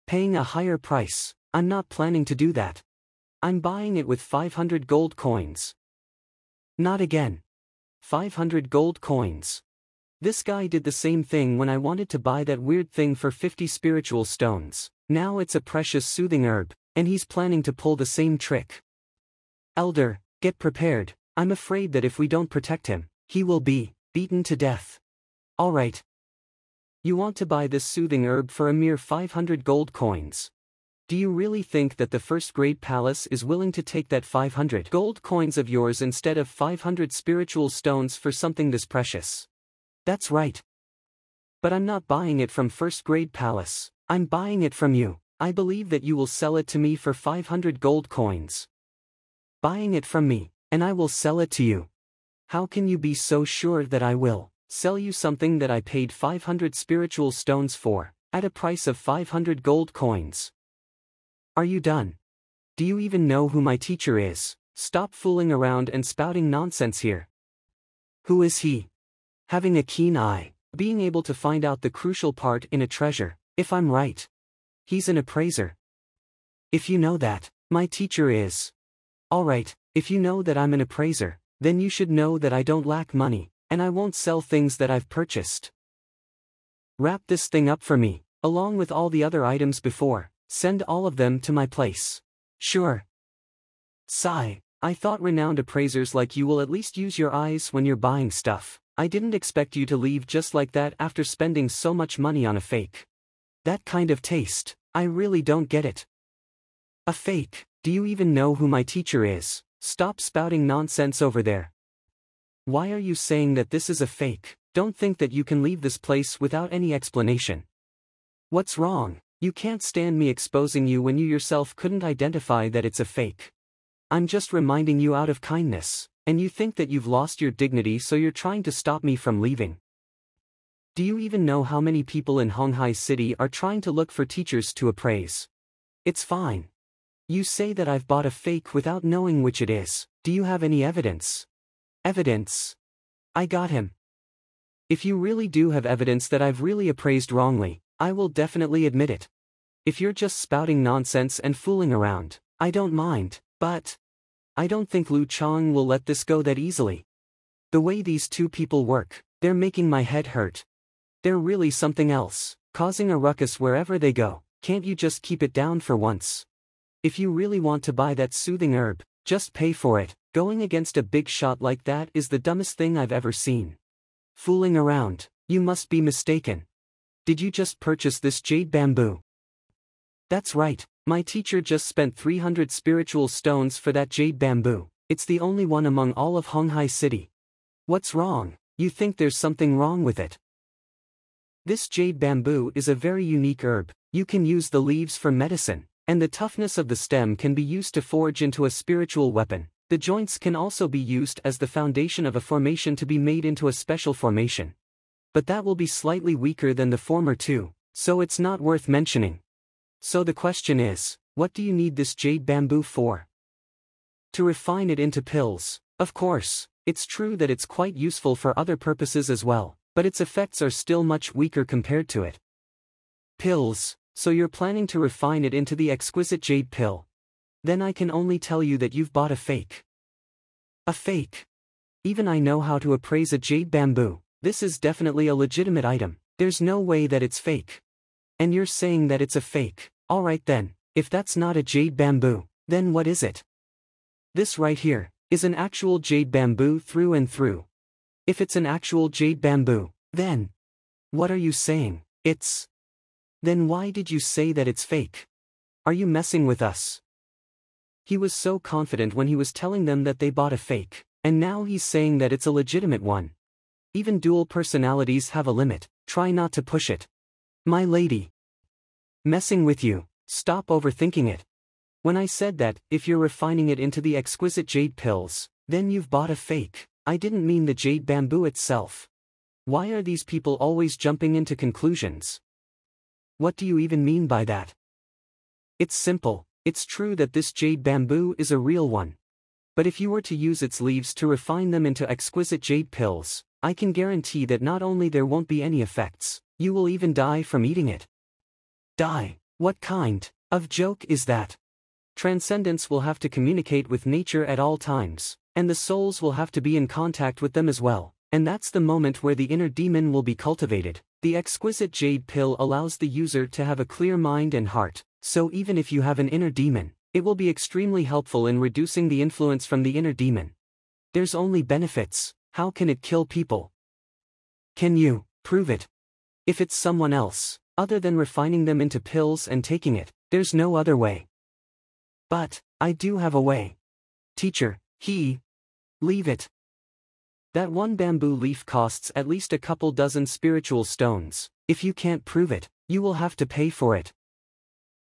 Paying a higher price, I'm not planning to do that. I'm buying it with 500 gold coins. Not again. 500 gold coins. This guy did the same thing when I wanted to buy that weird thing for 50 spiritual stones. Now it's a precious soothing herb, and he's planning to pull the same trick. Elder, get prepared, I'm afraid that if we don't protect him, he will be beaten to death. Alright. You want to buy this soothing herb for a mere 500 gold coins. Do you really think that the first-grade palace is willing to take that 500 gold coins of yours instead of 500 spiritual stones for something this precious? That's right. But I'm not buying it from first-grade palace, I'm buying it from you. I believe that you will sell it to me for 500 gold coins. Buying it from me, and I will sell it to you. How can you be so sure that I will sell you something that I paid 500 spiritual stones for, at a price of 500 gold coins? Are you done? Do you even know who my teacher is? Stop fooling around and spouting nonsense here. Who is he? Having a keen eye, being able to find out the crucial part in a treasure, if I'm right. He's an appraiser. If you know that, my teacher is. Alright, if you know that I'm an appraiser, then you should know that I don't lack money, and I won't sell things that I've purchased. Wrap this thing up for me, along with all the other items before, send all of them to my place. Sure. Sigh, I thought renowned appraisers like you will at least use your eyes when you're buying stuff. I didn't expect you to leave just like that after spending so much money on a fake. That kind of taste, I really don't get it. A fake, do you even know who my teacher is? Stop spouting nonsense over there. Why are you saying that this is a fake? Don't think that you can leave this place without any explanation. What's wrong? You can't stand me exposing you when you yourself couldn't identify that it's a fake. I'm just reminding you out of kindness, and you think that you've lost your dignity so you're trying to stop me from leaving. Do you even know how many people in Honghai City are trying to look for teachers to appraise? It's fine. You say that I've bought a fake without knowing which it is. Do you have any evidence? Evidence? I got him. If you really do have evidence that I've really appraised wrongly, I will definitely admit it. If you're just spouting nonsense and fooling around, I don't mind, but I don't think Lu Chang will let this go that easily. The way these two people work, they're making my head hurt. They're really something else, causing a ruckus wherever they go. Can't you just keep it down for once? If you really want to buy that soothing herb, just pay for it. Going against a big shot like that is the dumbest thing I've ever seen. Fooling around, you must be mistaken. Did you just purchase this jade bamboo? That's right, my teacher just spent 300 spiritual stones for that jade bamboo. It's the only one among all of Honghai City. What's wrong? You think there's something wrong with it? This jade bamboo is a very unique herb. You can use the leaves for medicine, and the toughness of the stem can be used to forge into a spiritual weapon. The joints can also be used as the foundation of a formation to be made into a special formation. But that will be slightly weaker than the former two, so it's not worth mentioning. So the question is, what do you need this jade bamboo for? To refine it into pills. Of course, it's true that it's quite useful for other purposes as well, but its effects are still much weaker compared to it. Pills, so you're planning to refine it into the exquisite jade pill. Then I can only tell you that you've bought a fake. A fake. Even I know how to appraise a jade bamboo. This is definitely a legitimate item. There's no way that it's fake. And you're saying that it's a fake. Alright then, if that's not a jade bamboo, then what is it? This right here is an actual jade bamboo through and through. If it's an actual jade bamboo, then what are you saying? Then why did you say that it's fake? Are you messing with us? He was so confident when he was telling them that they bought a fake, and now he's saying that it's a legitimate one. Even dual personalities have a limit, try not to push it. My lady. Messing with you, stop overthinking it. When I said that, if you're refining it into the exquisite jade pills, then you've bought a fake, I didn't mean the jade bamboo itself. Why are these people always jumping into conclusions? What do you even mean by that? It's simple, it's true that this jade bamboo is a real one. But if you were to use its leaves to refine them into exquisite jade pills, I can guarantee that not only there won't be any effects, you will even die from eating it. Die? What kind of joke is that? Transcendence will have to communicate with nature at all times, and the souls will have to be in contact with them as well, and that's the moment where the inner demon will be cultivated. The exquisite jade pill allows the user to have a clear mind and heart, so even if you have an inner demon, it will be extremely helpful in reducing the influence from the inner demon. There's only benefits. How can it kill people? Can you prove it? If it's someone else, other than refining them into pills and taking it, there's no other way. But I do have a way. Teacher, leave it. That one bamboo leaf costs at least a couple dozen spiritual stones. If you can't prove it, you will have to pay for it.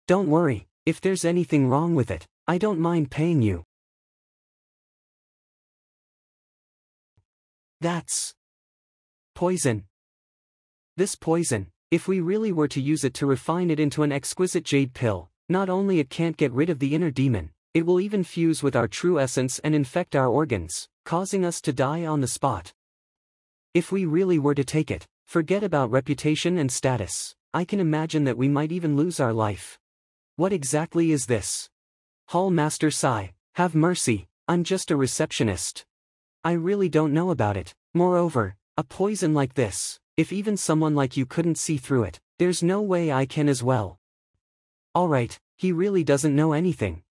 Don't worry, if there's anything wrong with it, I don't mind paying you. That's poison. This poison, if we really were to use it to refine it into an exquisite jade pill, not only it can't get rid of the inner demon, it will even fuse with our true essence and infect our organs, causing us to die on the spot. If we really were to take it, forget about reputation and status, I can imagine that we might even lose our life. What exactly is this? Hall Master Sai, have mercy, I'm just a receptionist. I really don't know about it. Moreover, a poison like this, if even someone like you couldn't see through it, there's no way I can as well. Alright, he really doesn't know anything.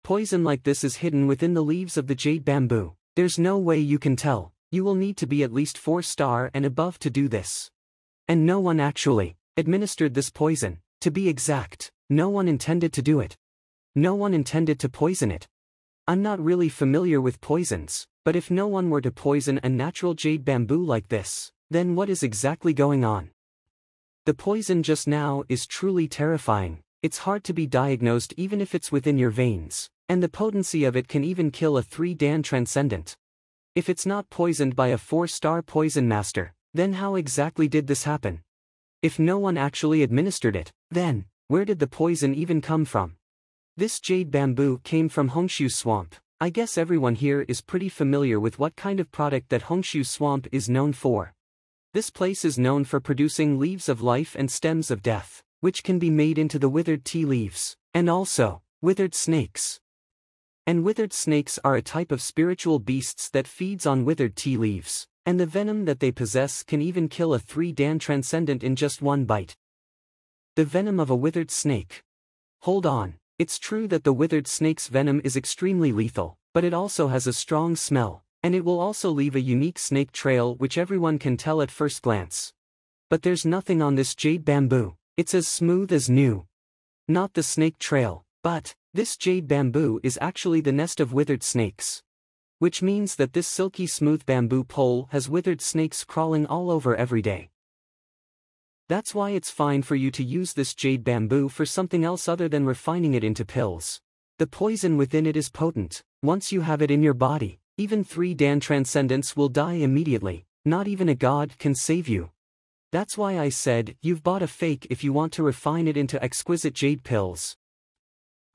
Poison like this is hidden within the leaves of the jade bamboo. There's no way you can tell. You will need to be at least 4-star and above to do this. And no one actually administered this poison. To be exact, no one intended to do it. No one intended to poison it. I'm not really familiar with poisons, but if no one were to poison a natural jade bamboo like this, then what is exactly going on? The poison just now is truly terrifying. It's hard to be diagnosed even if it's within your veins, and the potency of it can even kill a 3-dan transcendent. If it's not poisoned by a 4-star poison master, then how exactly did this happen? If no one actually administered it, then where did the poison even come from? This jade bamboo came from Hongshu Swamp. I guess everyone here is pretty familiar with what kind of product that Hongshu Swamp is known for. This place is known for producing leaves of life and stems of death, which can be made into the withered tea leaves, and also withered snakes. And withered snakes are a type of spiritual beasts that feeds on withered tea leaves, and the venom that they possess can even kill a 3-dan transcendent in just one bite. The venom of a withered snake. Hold on, it's true that the withered snake's venom is extremely lethal, but it also has a strong smell, and it will also leave a unique snake trail which everyone can tell at first glance. But there's nothing on this jade bamboo, it's as smooth as new. Not the snake trail, but this jade bamboo is actually the nest of withered snakes. Which means that this silky smooth bamboo pole has withered snakes crawling all over every day. That's why it's fine for you to use this jade bamboo for something else other than refining it into pills. The poison within it is potent. Once you have it in your body, even 3-dan transcendents will die immediately. Not even a god can save you. That's why I said, you've bought a fake if you want to refine it into exquisite jade pills.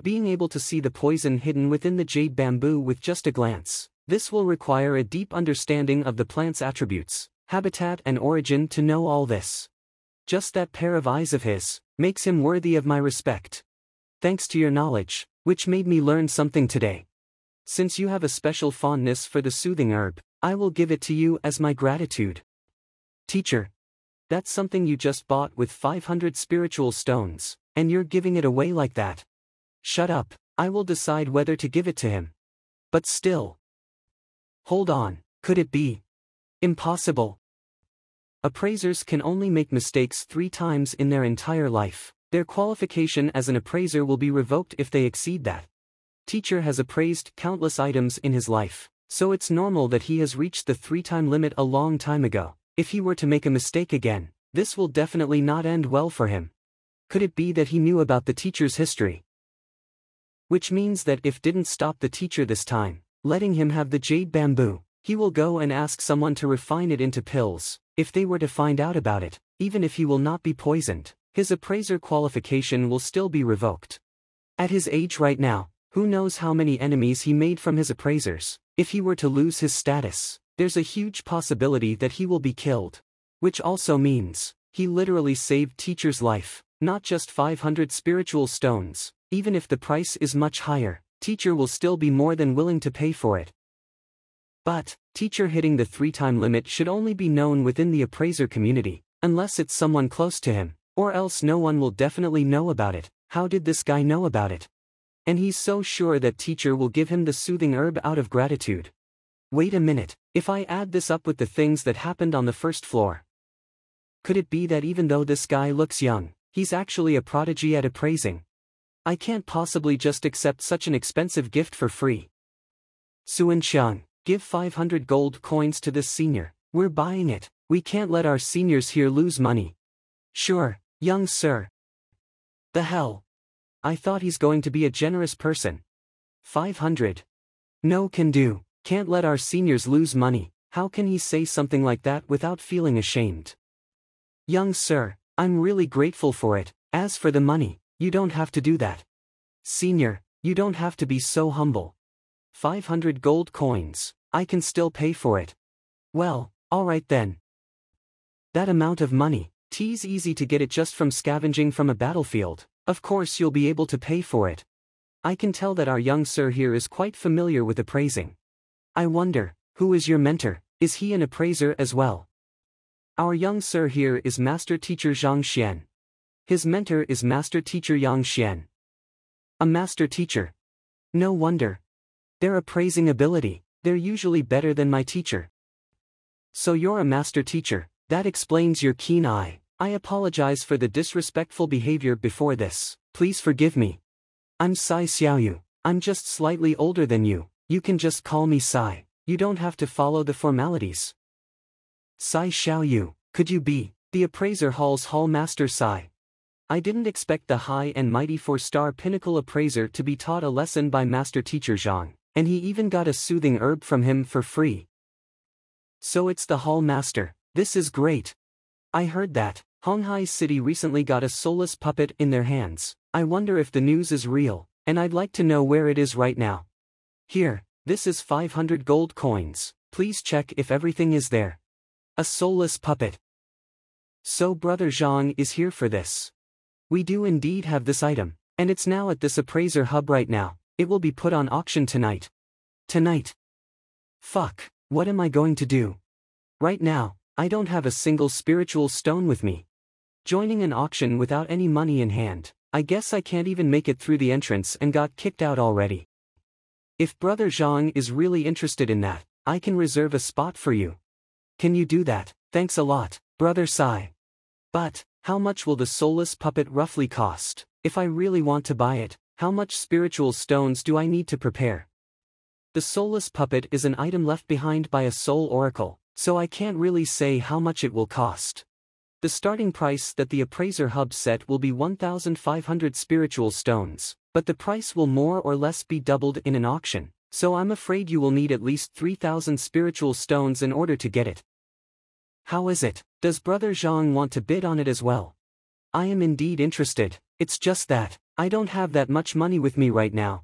Being able to see the poison hidden within the jade bamboo with just a glance, this will require a deep understanding of the plant's attributes, habitat and origin to know all this. Just that pair of eyes of his makes him worthy of my respect. Thanks to your knowledge, which made me learn something today. Since you have a special fondness for the soothing herb, I will give it to you as my gratitude. Teacher, that's something you just bought with 500 spiritual stones, and you're giving it away like that. Shut up, I will decide whether to give it to him. But still. Hold on, could it be? Impossible. Appraisers can only make mistakes 3 times in their entire life. Their qualification as an appraiser will be revoked if they exceed that. Teacher has appraised countless items in his life, so it's normal that he has reached the 3-time limit a long time ago. If he were to make a mistake again, this will definitely not end well for him. Could it be that he knew about the teacher's history? Which means that if didn't stop the teacher this time, letting him have the jade bamboo, he will go and ask someone to refine it into pills. If they were to find out about it, even if he will not be poisoned, his appraiser qualification will still be revoked. At his age right now, who knows how many enemies he made from his appraisers. If he were to lose his status, there's a huge possibility that he will be killed. Which also means, he literally saved teacher's life, not just 500 spiritual stones. Even if the price is much higher, teacher will still be more than willing to pay for it. But, teacher hitting the 3-time limit should only be known within the appraiser community, unless it's someone close to him, or else no one will definitely know about it. How did this guy know about it? And he's so sure that teacher will give him the soothing herb out of gratitude. Wait a minute, if I add this up with the things that happened on the first floor. Could it be that even though this guy looks young, he's actually a prodigy at appraising? I can't possibly just accept such an expensive gift for free. Xuan, give 500 gold coins to this senior. We're buying it. We can't let our seniors here lose money. Sure, young sir. The hell? I thought he's going to be a generous person. 500. No can do. Can't let our seniors lose money. How can he say something like that without feeling ashamed? Young sir, I'm really grateful for it. As for the money, you don't have to do that. Senior, you don't have to be so humble. 500 gold coins, I can still pay for it. Well, alright then. That amount of money, it's easy to get it just from scavenging from a battlefield. Of course you'll be able to pay for it. I can tell that our young sir here is quite familiar with appraising. I wonder, who is your mentor? Is he an appraiser as well? Our young sir here is Master Teacher Zhang Xuan. His mentor is Master Teacher Yang Xian. A master teacher. No wonder. Their appraising ability, they're usually better than my teacher. So you're a master teacher, that explains your keen eye. I apologize for the disrespectful behavior before this, please forgive me. I'm Sai Xiaoyu, I'm just slightly older than you, you can just call me Sai, you don't have to follow the formalities. Sai Xiaoyu, could you be the appraiser hall's hall master Sai? I didn't expect the high and mighty 4-star pinnacle appraiser to be taught a lesson by Master Teacher Zhang, and he even got a soothing herb from him for free. So it's the hall master, this is great. I heard that Honghai City recently got a soulless puppet in their hands. I wonder if the news is real, and I'd like to know where it is right now. Here, this is 500 gold coins, please check if everything is there. A soulless puppet. So Brother Zhang is here for this. We do indeed have this item, and it's now at this appraiser hub right now. It will be put on auction tonight. Tonight? Fuck, what am I going to do? Right now, I don't have a single spiritual stone with me. Joining an auction without any money in hand, I guess I can't even make it through the entrance and got kicked out already. If Brother Zhang is really interested in that, I can reserve a spot for you. Can you do that? Thanks a lot, Brother Sai. But, how much will the soulless puppet roughly cost? If I really want to buy it, how much spiritual stones do I need to prepare? The soulless puppet is an item left behind by a soul oracle, so I can't really say how much it will cost. The starting price that the appraiser hub set will be 1,500 spiritual stones, but the price will more or less be doubled in an auction, so I'm afraid you will need at least 3,000 spiritual stones in order to get it. How is it? Does Brother Zhang want to bid on it as well? I am indeed interested, it's just that, I don't have that much money with me right now.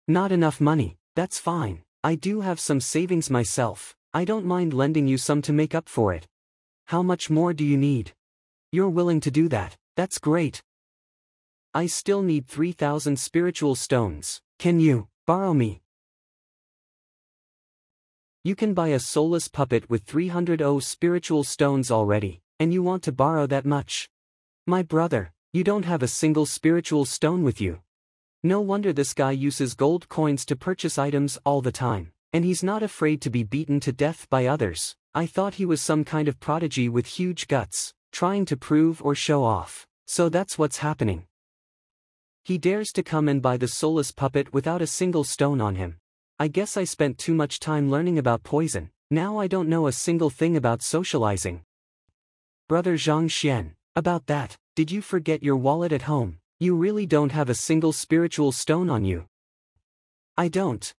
Not enough money, that's fine, I do have some savings myself, I don't mind lending you some to make up for it. How much more do you need? You're willing to do that, that's great. I still need 3,000 spiritual stones, can you borrow me? You can buy a soulless puppet with 300 spiritual stones already, and you want to borrow that much? My brother, you don't have a single spiritual stone with you. No wonder this guy uses gold coins to purchase items all the time, and he's not afraid to be beaten to death by others. I thought he was some kind of prodigy with huge guts, trying to prove or show off, so that's what's happening. He dares to come and buy the soulless puppet without a single stone on him. I guess I spent too much time learning about poison, now I don't know a single thing about socializing. Brother Zhang Xuan, about that, did you forget your wallet at home? You really don't have a single spiritual stone on you. I don't.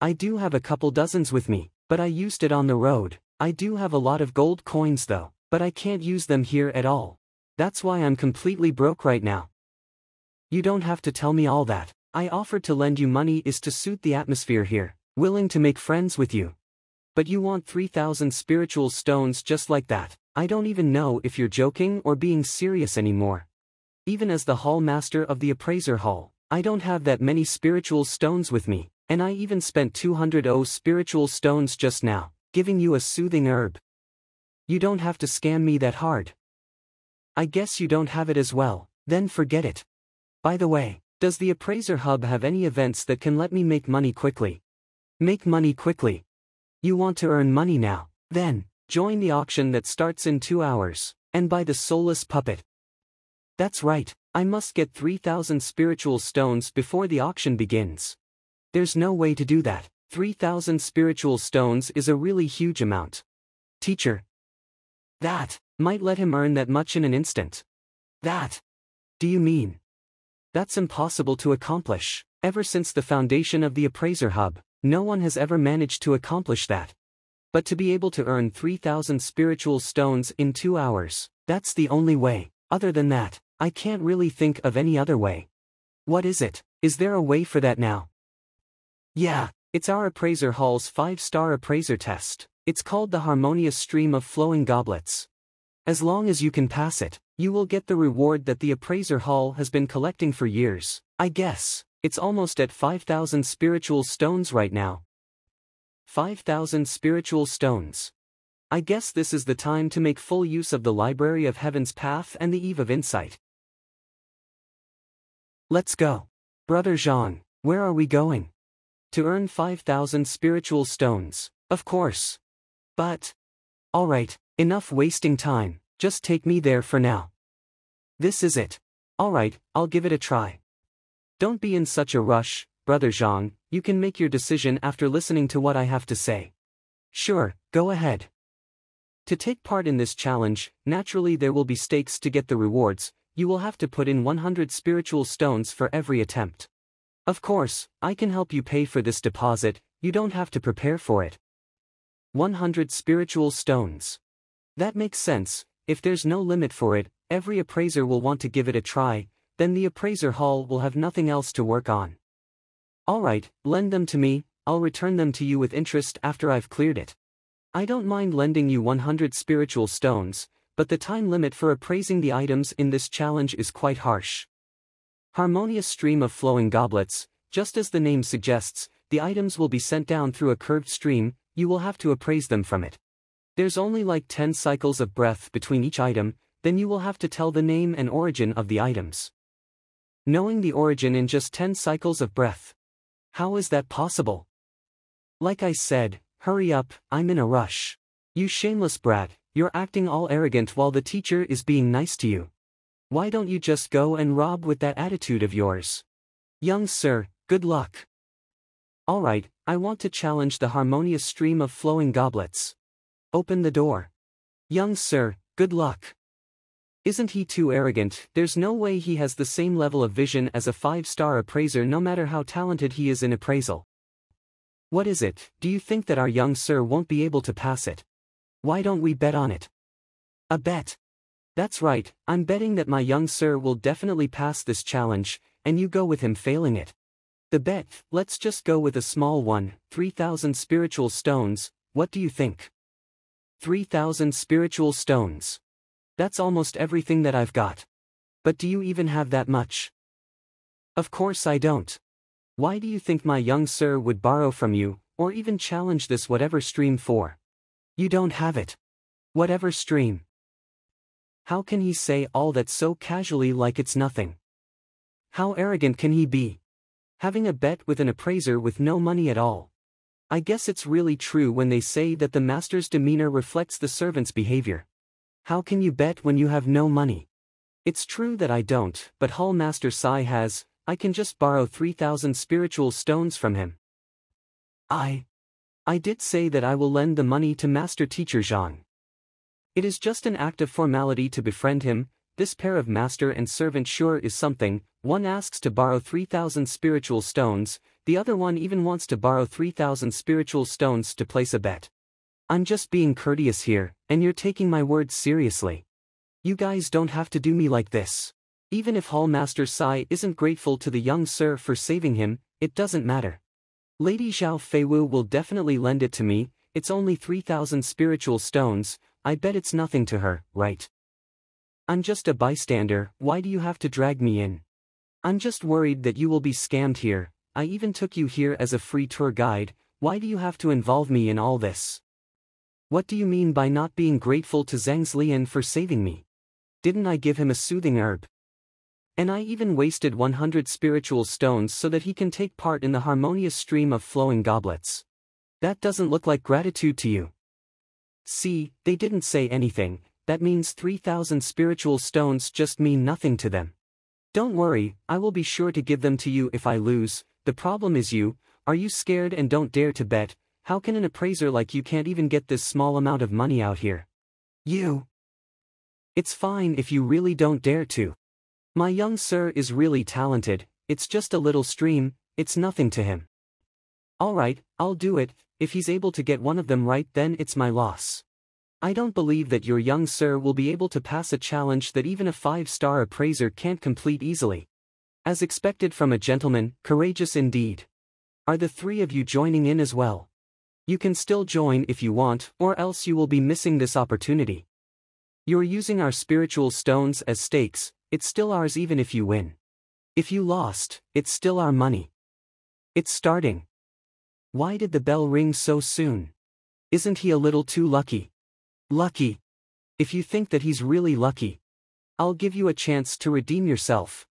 I do have a couple dozens with me, but I used it on the road. I do have a lot of gold coins though, but I can't use them here at all. That's why I'm completely broke right now. You don't have to tell me all that. I offered to lend you money is to suit the atmosphere here, willing to make friends with you. But you want 3,000 spiritual stones just like that. I don't even know if you're joking or being serious anymore. Even as the hall master of the appraiser hall, I don't have that many spiritual stones with me, and I even spent 200 spiritual stones just now, giving you a soothing herb. You don't have to scam me that hard. I guess you don't have it as well, then forget it. By the way, does the appraiser hub have any events that can let me make money quickly? Make money quickly. You want to earn money now, then, join the auction that starts in 2 hours, and buy the soulless puppet. That's right, I must get 3,000 spiritual stones before the auction begins. There's no way to do that, 3,000 spiritual stones is a really huge amount. Teacher. That might let him earn that much in an instant. That. Do you mean? That's impossible to accomplish. Ever since the foundation of the appraiser hub, no one has ever managed to accomplish that. But to be able to earn 3,000 spiritual stones in 2 hours, that's the only way. Other than that, I can't really think of any other way. What is it? Is there a way for that now? Yeah, it's our appraiser hall's 5-star appraiser test. It's called the harmonious stream of flowing goblets. As long as you can pass it, you will get the reward that the appraiser hall has been collecting for years. I guess, it's almost at 5,000 spiritual stones right now. 5,000 spiritual stones. I guess this is the time to make full use of the Library of Heaven's path and the Eve of Insight. Let's go. Brother Zhang, where are we going? To earn 5,000 spiritual stones, of course. But. Alright, enough wasting time, just take me there for now. This is it. Alright, I'll give it a try. Don't be in such a rush, Brother Zhang, you can make your decision after listening to what I have to say. Sure, go ahead. To take part in this challenge, naturally there will be stakes to get the rewards. You will have to put in 100 spiritual stones for every attempt. Of course, I can help you pay for this deposit, you don't have to prepare for it. 100 spiritual stones. That makes sense, if there's no limit for it, every appraiser will want to give it a try, then the appraiser hall will have nothing else to work on. Alright, lend them to me, I'll return them to you with interest after I've cleared it. I don't mind lending you 100 spiritual stones, but the time limit for appraising the items in this challenge is quite harsh. Harmonious stream of flowing goblets, just as the name suggests, the items will be sent down through a curved stream, you will have to appraise them from it. There's only like 10 cycles of breath between each item, then you will have to tell the name and origin of the items. Knowing the origin in just 10 cycles of breath. How is that possible? Like I said, hurry up, I'm in a rush. You shameless brat, you're acting all arrogant while the teacher is being nice to you. Why don't you just go and rob with that attitude of yours? Young sir, good luck. Alright, I want to challenge the harmonious stream of flowing goblets. Open the door. Young sir, good luck. Isn't he too arrogant? There's no way he has the same level of vision as a 5-star appraiser no matter how talented he is in appraisal. What is it? Do you think that our young sir won't be able to pass it? Why don't we bet on it? A bet. That's right, I'm betting that my young sir will definitely pass this challenge, and you go with him failing it. The bet, let's just go with a small one, 3,000 spiritual stones, what do you think? 3,000 spiritual stones. That's almost everything that I've got. But do you even have that much? Of course I don't. Why do you think my young sir would borrow from you, or even challenge this whatever stream for? You don't have it. Whatever stream. How can he say all that so casually like it's nothing? How arrogant can he be? Having a bet with an appraiser with no money at all. I guess it's really true when they say that the master's demeanor reflects the servant's behavior. How can you bet when you have no money? It's true that I don't, but Hall Master Sai has. I can just borrow 3,000 spiritual stones from him. I did say that I will lend the money to Master Teacher Zhang. It is just an act of formality to befriend him. This pair of master and servant sure is something. One asks to borrow 3,000 spiritual stones, the other one even wants to borrow 3,000 spiritual stones to place a bet. I'm just being courteous here, and you're taking my words seriously. You guys don't have to do me like this. Even if Hall Master Sai isn't grateful to the young sir for saving him, it doesn't matter. Lady Zhao Feiwu will definitely lend it to me. It's only 3,000 spiritual stones, I bet it's nothing to her, right? I'm just a bystander, why do you have to drag me in? I'm just worried that you will be scammed here. I even took you here as a free tour guide, why do you have to involve me in all this? What do you mean by not being grateful to Zhang Xuan for saving me? Didn't I give him a soothing herb? And I even wasted 100 spiritual stones so that he can take part in the harmonious stream of flowing goblets. That doesn't look like gratitude to you. See, they didn't say anything, that means 3,000 spiritual stones just mean nothing to them. Don't worry, I will be sure to give them to you if I lose. The problem is you. Are you scared and don't dare to bet? How can an appraiser like you can't even get this small amount of money out here? You. It's fine if you really don't dare to. My young sir is really talented, it's just a little stream, it's nothing to him. Alright, I'll do it. If he's able to get one of them right, then it's my loss. I don't believe that your young sir will be able to pass a challenge that even a 5-star appraiser can't complete easily. As expected from a gentleman, courageous indeed. Are the three of you joining in as well? You can still join if you want, or else you will be missing this opportunity. You're using our spiritual stones as stakes, it's still ours even if you win. If you lost, it's still our money. It's starting. Why did the bell ring so soon? Isn't he a little too lucky? Lucky. If you think that he's really lucky, I'll give you a chance to redeem yourself.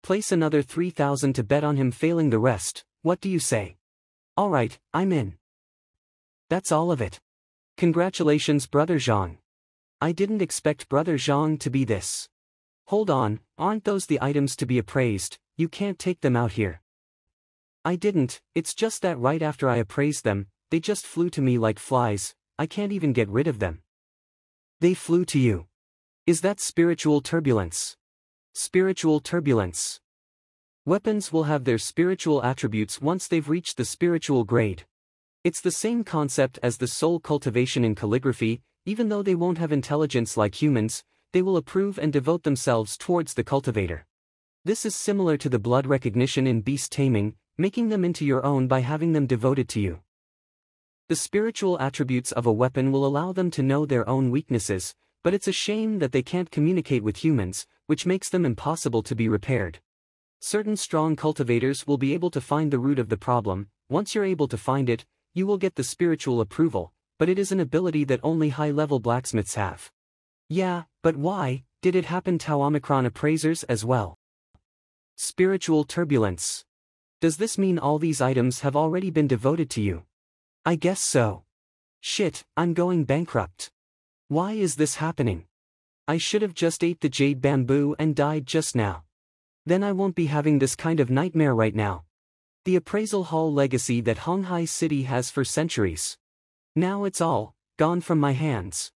Place another 3,000 to bet on him failing the rest, what do you say? Alright, I'm in. That's all of it. Congratulations Brother Zhang. I didn't expect Brother Zhang to be this. Hold on, aren't those the items to be appraised? You can't take them out here. I didn't, it's just that right after I appraised them, they just flew to me like flies, I can't even get rid of them. They flew to you. Is that spiritual turbulence? Spiritual turbulence. Weapons will have their spiritual attributes once they've reached the spiritual grade. It's the same concept as the soul cultivation in calligraphy, even though they won't have intelligence like humans, they will approve and devote themselves towards the cultivator. This is similar to the blood recognition in beast taming, making them into your own by having them devoted to you. The spiritual attributes of a weapon will allow them to know their own weaknesses, but it's a shame that they can't communicate with humans, which makes them impossible to be repaired. Certain strong cultivators will be able to find the root of the problem. Once you're able to find it, you will get the spiritual approval, but it is an ability that only high-level blacksmiths have. Yeah, but why did it happen to Omicron appraisers as well? Spiritual turbulence. Does this mean all these items have already been devoted to you? I guess so. Shit, I'm going bankrupt. Why is this happening? I should have just ate the jade bamboo and died just now. Then I won't be having this kind of nightmare right now. The appraisal hall legacy that Honghai City has for centuries. Now it's all gone from my hands.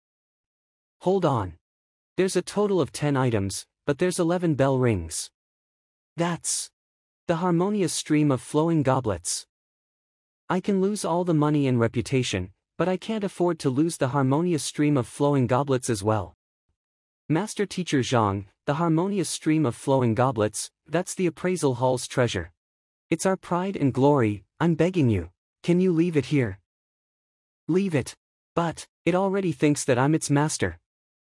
Hold on. There's a total of 10 items, but there's 11 bell rings. That's the harmonious stream of flowing goblets. I can lose all the money and reputation, but I can't afford to lose the harmonious stream of flowing goblets as well. Master Teacher Zhang, the harmonious stream of flowing goblets, that's the appraisal hall's treasure. It's our pride and glory, I'm begging you. Can you leave it here? Leave it. But, it already thinks that I'm its master.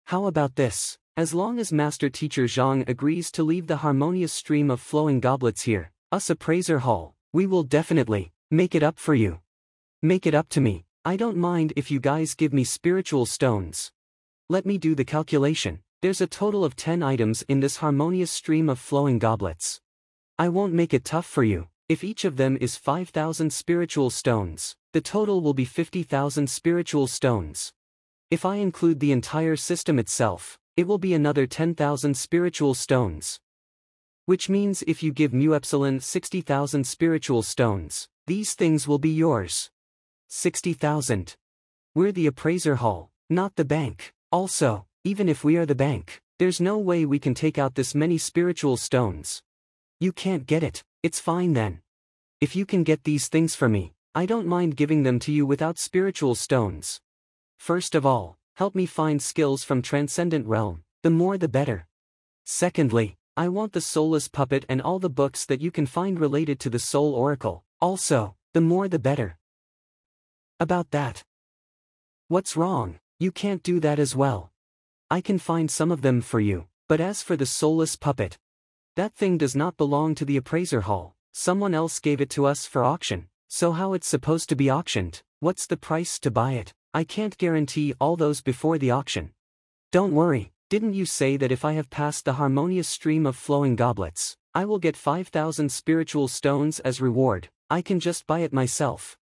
How about this? As long as Master Teacher Zhang agrees to leave the harmonious stream of flowing goblets here, us appraiser hall, we will definitely make it up for you. Make it up to me. I don't mind if you guys give me spiritual stones. Let me do the calculation. There's a total of 10 items in this harmonious stream of flowing goblets. I won't make it tough for you. If each of them is 5,000 spiritual stones, the total will be 50,000 spiritual stones. If I include the entire system itself, it will be another 10,000 spiritual stones. Which means if you give mu epsilon 60,000 spiritual stones, these things will be yours. 60,000. We're the appraiser hall, not the bank. Also, even if we are the bank, there's no way we can take out this many spiritual stones. You can't get it, it's fine then. If you can get these things for me, I don't mind giving them to you without spiritual stones. First of all, help me find skills from Transcendent Realm, the more the better. Secondly, I want the soulless puppet and all the books that you can find related to the Soul Oracle, also, the more the better. About that. What's wrong? You can't do that as well. I can find some of them for you, but as for the soulless puppet, that thing does not belong to the appraiser hall, someone else gave it to us for auction, so how it's supposed to be auctioned? What's the price to buy it? I can't guarantee all those before the auction. Don't worry, didn't you say that if I have passed the harmonious stream of flowing goblets, I will get 5,000 spiritual stones as reward? I can just buy it myself.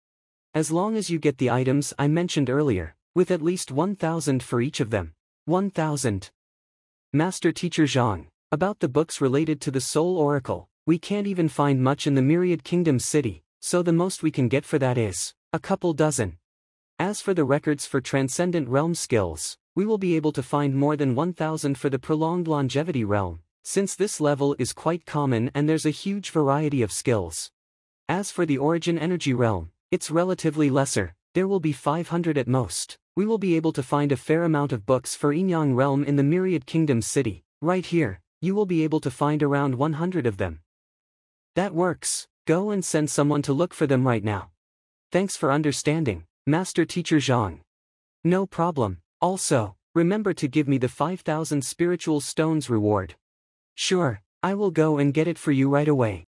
As long as you get the items I mentioned earlier, with at least 1,000 for each of them. 1,000. Master Teacher Zhang, about the books related to the Soul Oracle, we can't even find much in the Myriad Kingdom City, so the most we can get for that is a couple dozen. As for the records for Transcendent Realm skills, we will be able to find more than 1,000 for the Prolonged Longevity Realm, since this level is quite common and there's a huge variety of skills. As for the Origin Energy Realm, it's relatively lesser, there will be 500 at most. We will be able to find a fair amount of books for Yinyang Realm in the Myriad Kingdom City. Right here, you will be able to find around 100 of them. That works. Go and send someone to look for them right now. Thanks for understanding, Master Teacher Zhang. No problem. Also, remember to give me the 5,000 spiritual stones reward. Sure, I will go and get it for you right away.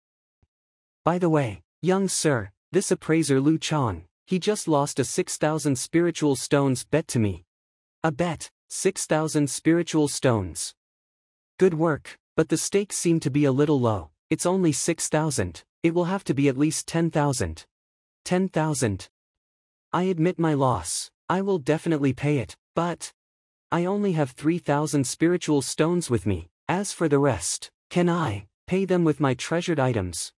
By the way, young sir, this appraiser Lu Chang, he just lost a 6,000 spiritual stones bet to me. A bet, 6,000 spiritual stones. Good work, but the stakes seem to be a little low. It's only 6,000, it will have to be at least 10,000. 10,000. I admit my loss, I will definitely pay it, but I only have 3,000 spiritual stones with me. As for the rest, can I pay them with my treasured items?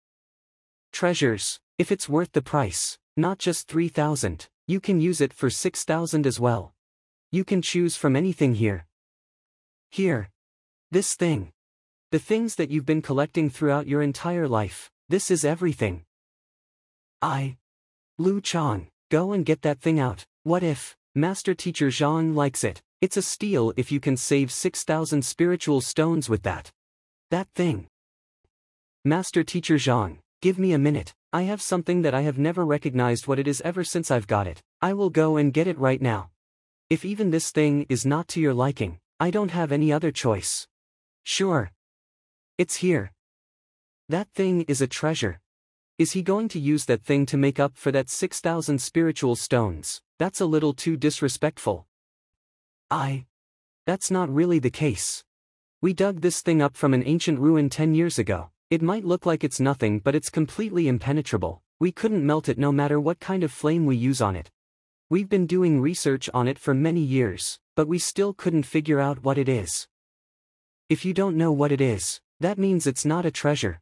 Treasures, if it's worth the price, not just 3,000, you can use it for 6,000 as well. You can choose from anything here. Here. This thing. The things that you've been collecting throughout your entire life, this is everything. Lu Chang, go and get that thing out. What if Master Teacher Zhang likes it? It's a steal if you can save 6,000 spiritual stones with that. That thing. Master Teacher Zhang, give me a minute. I have something that I have never recognized what it is ever since I've got it. I will go and get it right now. If even this thing is not to your liking, I don't have any other choice. Sure. It's here. That thing is a treasure. Is he going to use that thing to make up for that 6,000 spiritual stones? That's a little too disrespectful. That's not really the case. We dug this thing up from an ancient ruin 10 years ago. It might look like it's nothing, but it's completely impenetrable. We couldn't melt it no matter what kind of flame we use on it. We've been doing research on it for many years, but we still couldn't figure out what it is. If you don't know what it is, that means it's not a treasure.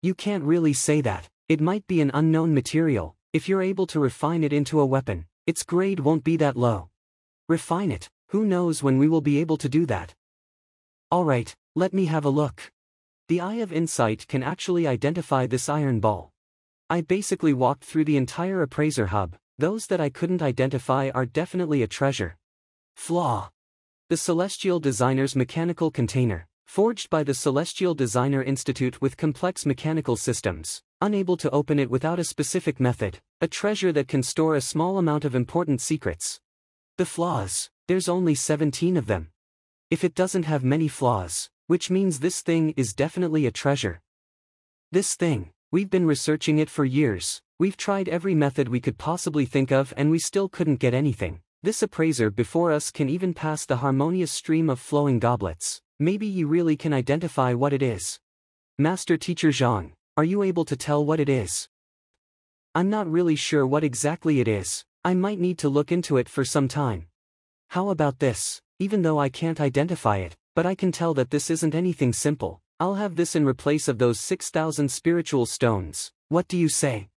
You can't really say that. It might be an unknown material. If you're able to refine it into a weapon, its grade won't be that low. Refine it. Who knows when we will be able to do that? Alright, let me have a look. The Eye of Insight can actually identify this iron ball. I basically walked through the entire appraiser hub. Those that I couldn't identify are definitely a treasure. Flaw. The Celestial Designer's Mechanical Container, forged by the Celestial Designer Institute with complex mechanical systems, unable to open it without a specific method, a treasure that can store a small amount of important secrets. The flaws, there's only 17 of them. If it doesn't have many flaws, which means this thing is definitely a treasure. This thing, we've been researching it for years, we've tried every method we could possibly think of and we still couldn't get anything. This appraiser before us can even pass the harmonious stream of flowing goblets. Maybe you really can identify what it is. Master Teacher Zhang, are you able to tell what it is? I'm not really sure what exactly it is, I might need to look into it for some time. How about this, even though I can't identify it, but I can tell that this isn't anything simple, I'll have this in replace of those 6,000 spiritual stones, what do you say?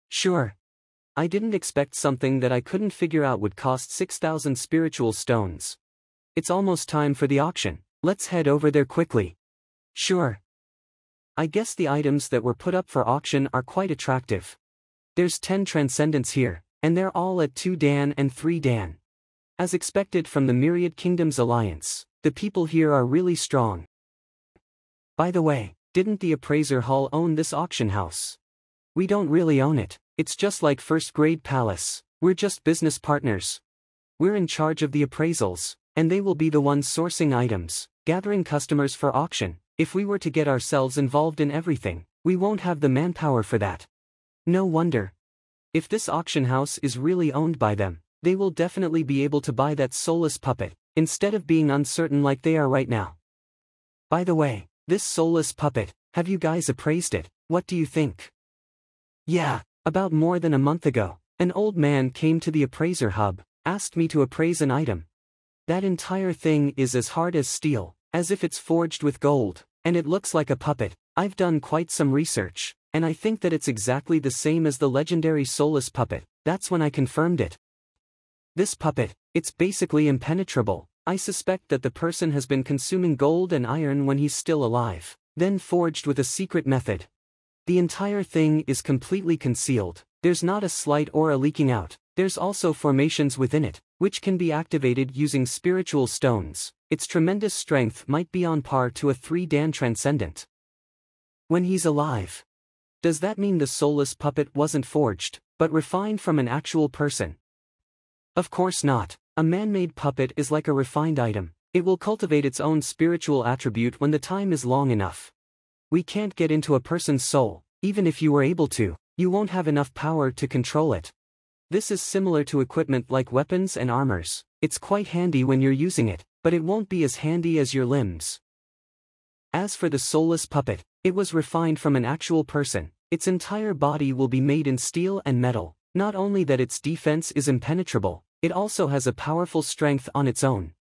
Sure. I didn't expect something that I couldn't figure out would cost 6,000 spiritual stones. It's almost time for the auction, let's head over there quickly. Sure. I guess the items that were put up for auction are quite attractive. There's 10 transcendents here, and they're all at 2 Dan and 3 Dan. As expected from the Myriad Kingdoms Alliance, the people here are really strong. By the way, didn't the appraiser hall own this auction house? We don't really own it, it's just like first-grade palace, we're just business partners. We're in charge of the appraisals, and they will be the ones sourcing items, gathering customers for auction. If we were to get ourselves involved in everything, we won't have the manpower for that. No wonder. If this auction house is really owned by them, they will definitely be able to buy that soulless puppet, instead of being uncertain like they are right now. By the way, this soulless puppet, have you guys appraised it? What do you think? Yeah, about more than a month ago, an old man came to the appraiser hub, asked me to appraise an item. That entire thing is as hard as steel, as if it's forged with gold, and it looks like a puppet. I've done quite some research, and I think that it's exactly the same as the legendary soulless puppet. That's when I confirmed it. This puppet, it's basically impenetrable. I suspect that the person has been consuming gold and iron when he's still alive, then forged with a secret method. The entire thing is completely concealed, there's not a slight or a leaking out, there's also formations within it, which can be activated using spiritual stones. Its tremendous strength might be on par to a 3 Dan transcendent. When he's alive. Does that mean the soulless puppet wasn't forged, but refined from an actual person? Of course not. A man-made puppet is like a refined item. It will cultivate its own spiritual attribute when the time is long enough. We can't get into a person's soul, even if you were able to, you won't have enough power to control it. This is similar to equipment like weapons and armors. It's quite handy when you're using it, but it won't be as handy as your limbs. As for the soulless puppet, it was refined from an actual person. Its entire body will be made in steel and metal. Not only that its defense is impenetrable, it also has a powerful strength on its own.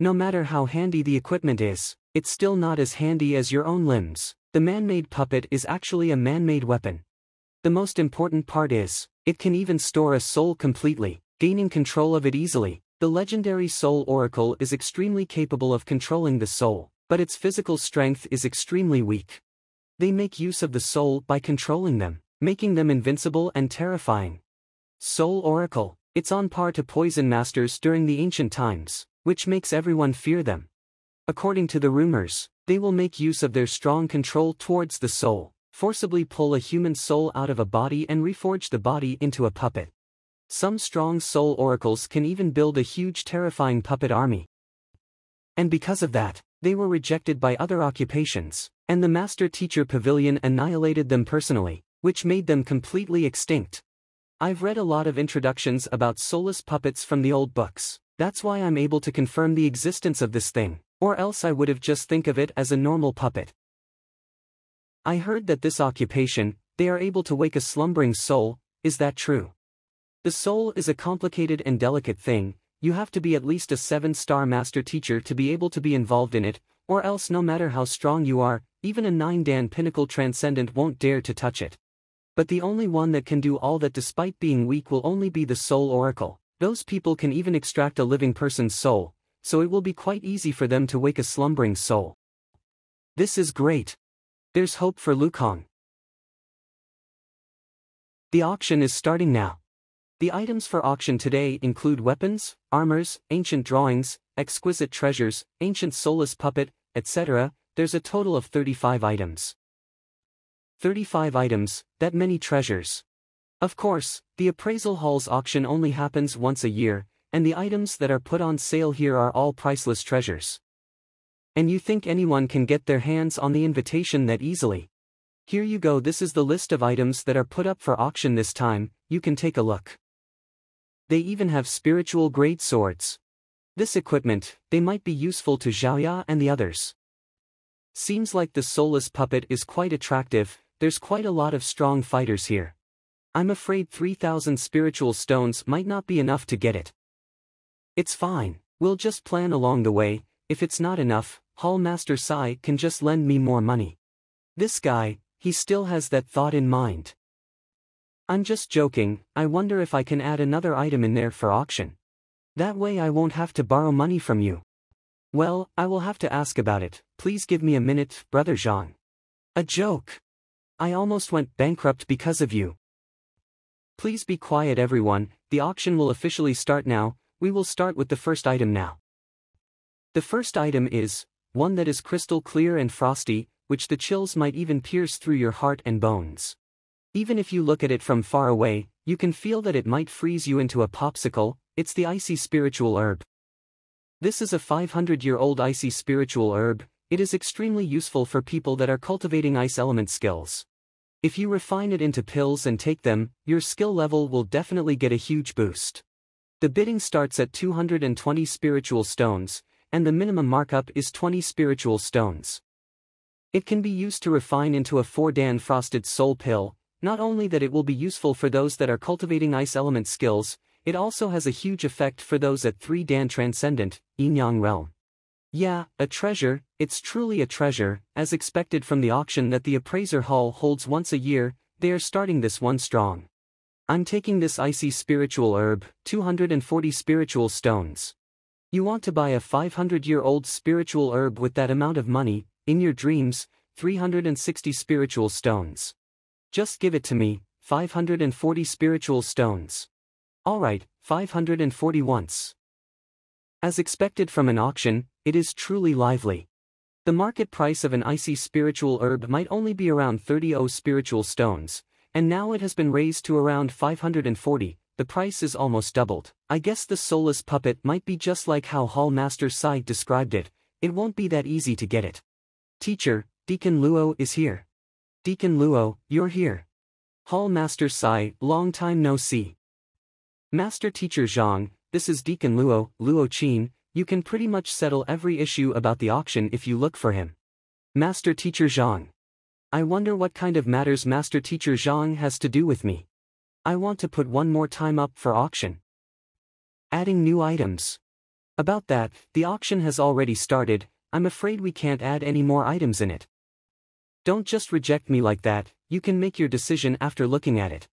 No matter how handy the equipment is, it's still not as handy as your own limbs. The man-made puppet is actually a man-made weapon. The most important part is, it can even store a soul completely, gaining control of it easily. The legendary Soul Oracle is extremely capable of controlling the soul, but its physical strength is extremely weak. They make use of the soul by controlling them, making them invincible and terrifying. Soul Oracle, it's on par to poison masters during the ancient times, which makes everyone fear them. According to the rumors, they will make use of their strong control towards the soul, forcibly pull a human soul out of a body and reforge the body into a puppet. Some strong soul oracles can even build a huge terrifying puppet army. And because of that, they were rejected by other occupations, and the Master-Teacher Pavilion annihilated them personally, which made them completely extinct. I've read a lot of introductions about soulless puppets from the old books, that's why I'm able to confirm the existence of this thing, or else I would have just think of it as a normal puppet. I heard that this occupation, they are able to wake a slumbering soul, is that true? The soul is a complicated and delicate thing, you have to be at least a 7-star master teacher to be able to be involved in it, or else no matter how strong you are, even a 9 Dan pinnacle transcendent won't dare to touch it. But the only one that can do all that despite being weak will only be the Soul Oracle. Those people can even extract a living person's soul, so it will be quite easy for them to wake a slumbering soul. This is great. There's hope for Lukong. The auction is starting now. The items for auction today include weapons, armors, ancient drawings, exquisite treasures, ancient soulless puppet, etc., there's a total of 35 items. 35 items, that many treasures. Of course, the appraisal hall's auction only happens once a year, and the items that are put on sale here are all priceless treasures. And you think anyone can get their hands on the invitation that easily? Here you go, this is the list of items that are put up for auction this time, you can take a look. They even have spiritual grade swords. This equipment, they might be useful to Xiaoya and the others. Seems like the soulless puppet is quite attractive, there's quite a lot of strong fighters here. I'm afraid 3,000 spiritual stones might not be enough to get it. It's fine, we'll just plan along the way, if it's not enough, Hall Master Sai can just lend me more money. This guy, he still has that thought in mind. I'm just joking, I wonder if I can add another item in there for auction. That way I won't have to borrow money from you. Well, I will have to ask about it, please give me a minute, Brother Zhang. A joke. I almost went bankrupt because of you. Please be quiet everyone, the auction will officially start now, we will start with the first item now. The first item is, one that is crystal clear and frosty, which the chills might even pierce through your heart and bones. Even if you look at it from far away, you can feel that it might freeze you into a popsicle, it's the icy spiritual herb. This is a 500-year-old icy spiritual herb, it is extremely useful for people that are cultivating ice element skills. If you refine it into pills and take them, your skill level will definitely get a huge boost. The bidding starts at 220 spiritual stones, and the minimum markup is 20 spiritual stones. It can be used to refine into a 4-dan frosted soul pill, not only that it will be useful for those that are cultivating ice element skills, it also has a huge effect for those at 3-dan transcendent, yin-yang realm. Yeah, a treasure, it's truly a treasure, as expected from the auction that the appraiser hall holds once a year, they are starting this one strong. I'm taking this icy spiritual herb, 240 spiritual stones. You want to buy a 500-year-old spiritual herb with that amount of money, in your dreams, 360 spiritual stones. Just give it to me, 540 spiritual stones. Alright, 540 once. As expected from an auction, it is truly lively. The market price of an icy spiritual herb might only be around 30 spiritual stones, and now it has been raised to around 540, the price is almost doubled. I guess the soulless puppet might be just like how Hall Master Sai described it, it won't be that easy to get it. Teacher, Deacon Luo is here. Deacon Luo, you're here. Hall Master Sai, long time no see. Master Teacher Zhang, this is Deacon Luo, Luo Qin, you can pretty much settle every issue about the auction if you look for him. Master Teacher Zhang. I wonder what kind of matters Master Teacher Zhang has to do with me. I want to put one more time up for auction. Adding new items. About that, the auction has already started, I'm afraid we can't add any more items in it. Don't just reject me like that, you can make your decision after looking at it.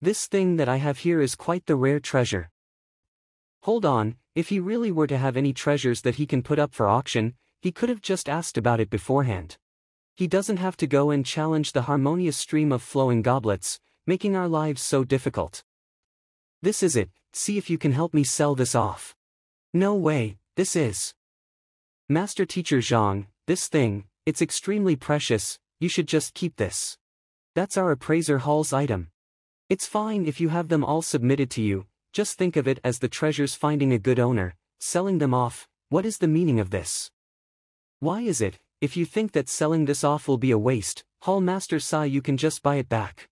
This thing that I have here is quite the rare treasure. Hold on, if he really were to have any treasures that he can put up for auction, he could have just asked about it beforehand. He doesn't have to go and challenge the harmonious stream of flowing goblets, making our lives so difficult. This is it, see if you can help me sell this off. No way, this is. Master Teacher Zhang, this thing, it's extremely precious, you should just keep this. That's our appraiser hall's item. It's fine if you have them all submitted to you, just think of it as the treasures finding a good owner, selling them off, what is the meaning of this? Why is it, if you think that selling this off will be a waste, Hall Master Sai you can just buy it back.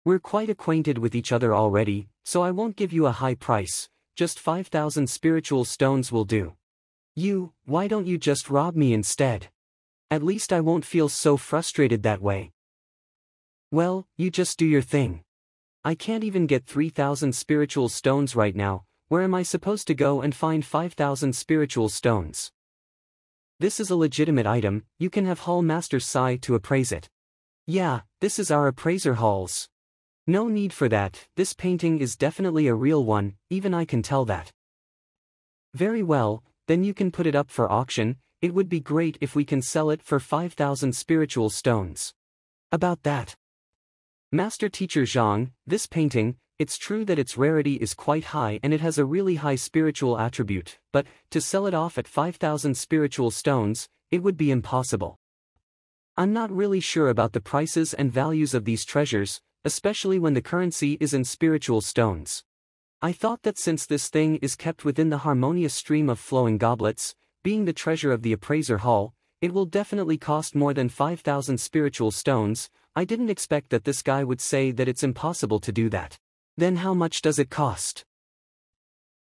We're quite acquainted with each other already, so I won't give you a high price, just 5,000 spiritual stones will do. Why don't you just rob me instead? At least I won't feel so frustrated that way. Well, you just do your thing. I can't even get 3,000 spiritual stones right now, where am I supposed to go and find 5,000 spiritual stones? This is a legitimate item, you can have Hall Master Sai to appraise it. Yeah, this is our appraiser halls. No need for that, this painting is definitely a real one, even I can tell that. Very well, then you can put it up for auction, it would be great if we can sell it for 5,000 spiritual stones. About that. Master Teacher Zhang, this painting, It's true that its rarity is quite high and it has a really high spiritual attribute, but, to sell it off at 5,000 spiritual stones, it would be impossible. I'm not really sure about the prices and values of these treasures, especially when the currency is in spiritual stones. I thought that since this thing is kept within the harmonious stream of flowing goblets, being the treasure of the appraiser hall, it will definitely cost more than 5,000 spiritual stones. I didn't expect that this guy would say that it's impossible to do that. Then how much does it cost?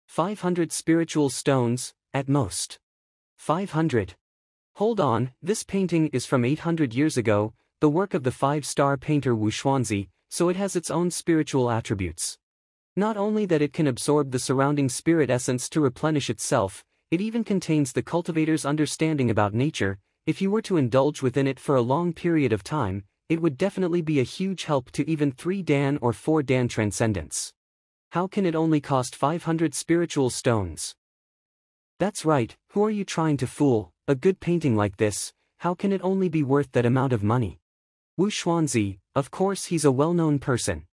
500 spiritual stones, at most. 500. Hold on, this painting is from 800 years ago, the work of the 5-star painter Wu Xuanzi, so it has its own spiritual attributes. Not only that it can absorb the surrounding spirit essence to replenish itself, it even contains the cultivator's understanding about nature. If you were to indulge within it for a long period of time, it would definitely be a huge help to even 3 Dan or 4 Dan transcendence. How can it only cost 500 spiritual stones? That's right, who are you trying to fool? A good painting like this, how can it only be worth that amount of money? Wu Xuanzi, of course he's a well-known person.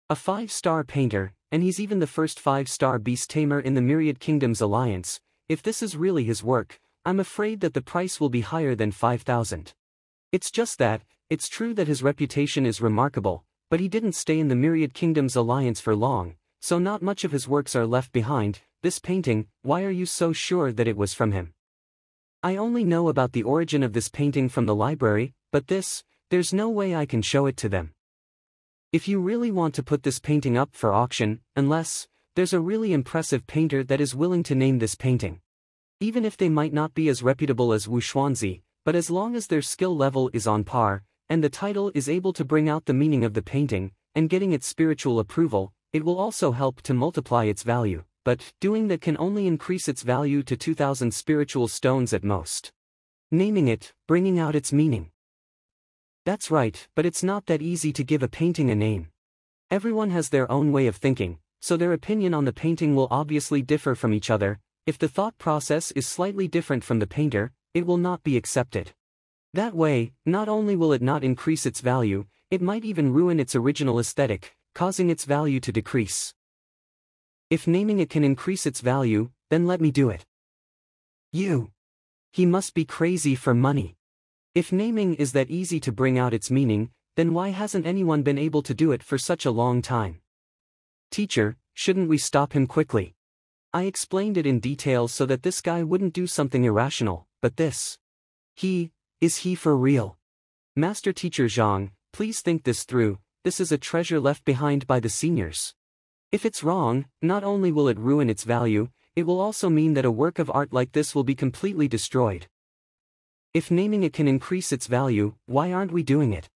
A 5-star painter, and he's even the first 5-star beast tamer in the Myriad Kingdoms Alliance. If this is really his work, I'm afraid that the price will be higher than 5,000. It's just that, it's true that his reputation is remarkable, but he didn't stay in the Myriad Kingdoms Alliance for long, so not much of his works are left behind. This painting, why are you so sure that it was from him? I only know about the origin of this painting from the library, but there's no way I can show it to them. If you really want to put this painting up for auction, unless there's a really impressive painter that is willing to name this painting. Even if they might not be as reputable as Wu Xuanzi, but as long as their skill level is on par, and the title is able to bring out the meaning of the painting, and getting its spiritual approval, it will also help to multiply its value, but doing that can only increase its value to 2,000 spiritual stones at most. Naming it, bringing out its meaning. That's right, but it's not that easy to give a painting a name. Everyone has their own way of thinking, so their opinion on the painting will obviously differ from each other. If the thought process is slightly different from the painter, it will not be accepted. That way, not only will it not increase its value, it might even ruin its original aesthetic, causing its value to decrease. If naming it can increase its value, then let me do it. He must be crazy for money. If naming is that easy to bring out its meaning, then why hasn't anyone been able to do it for such a long time? Teacher, shouldn't we stop him quickly? I explained it in detail so that this guy wouldn't do something irrational, but this. Is he for real? Master Teacher Zhang, please think this through. This is a treasure left behind by the seniors. If it's wrong, not only will it ruin its value, it will also mean that a work of art like this will be completely destroyed. If naming it can increase its value, why aren't we doing it?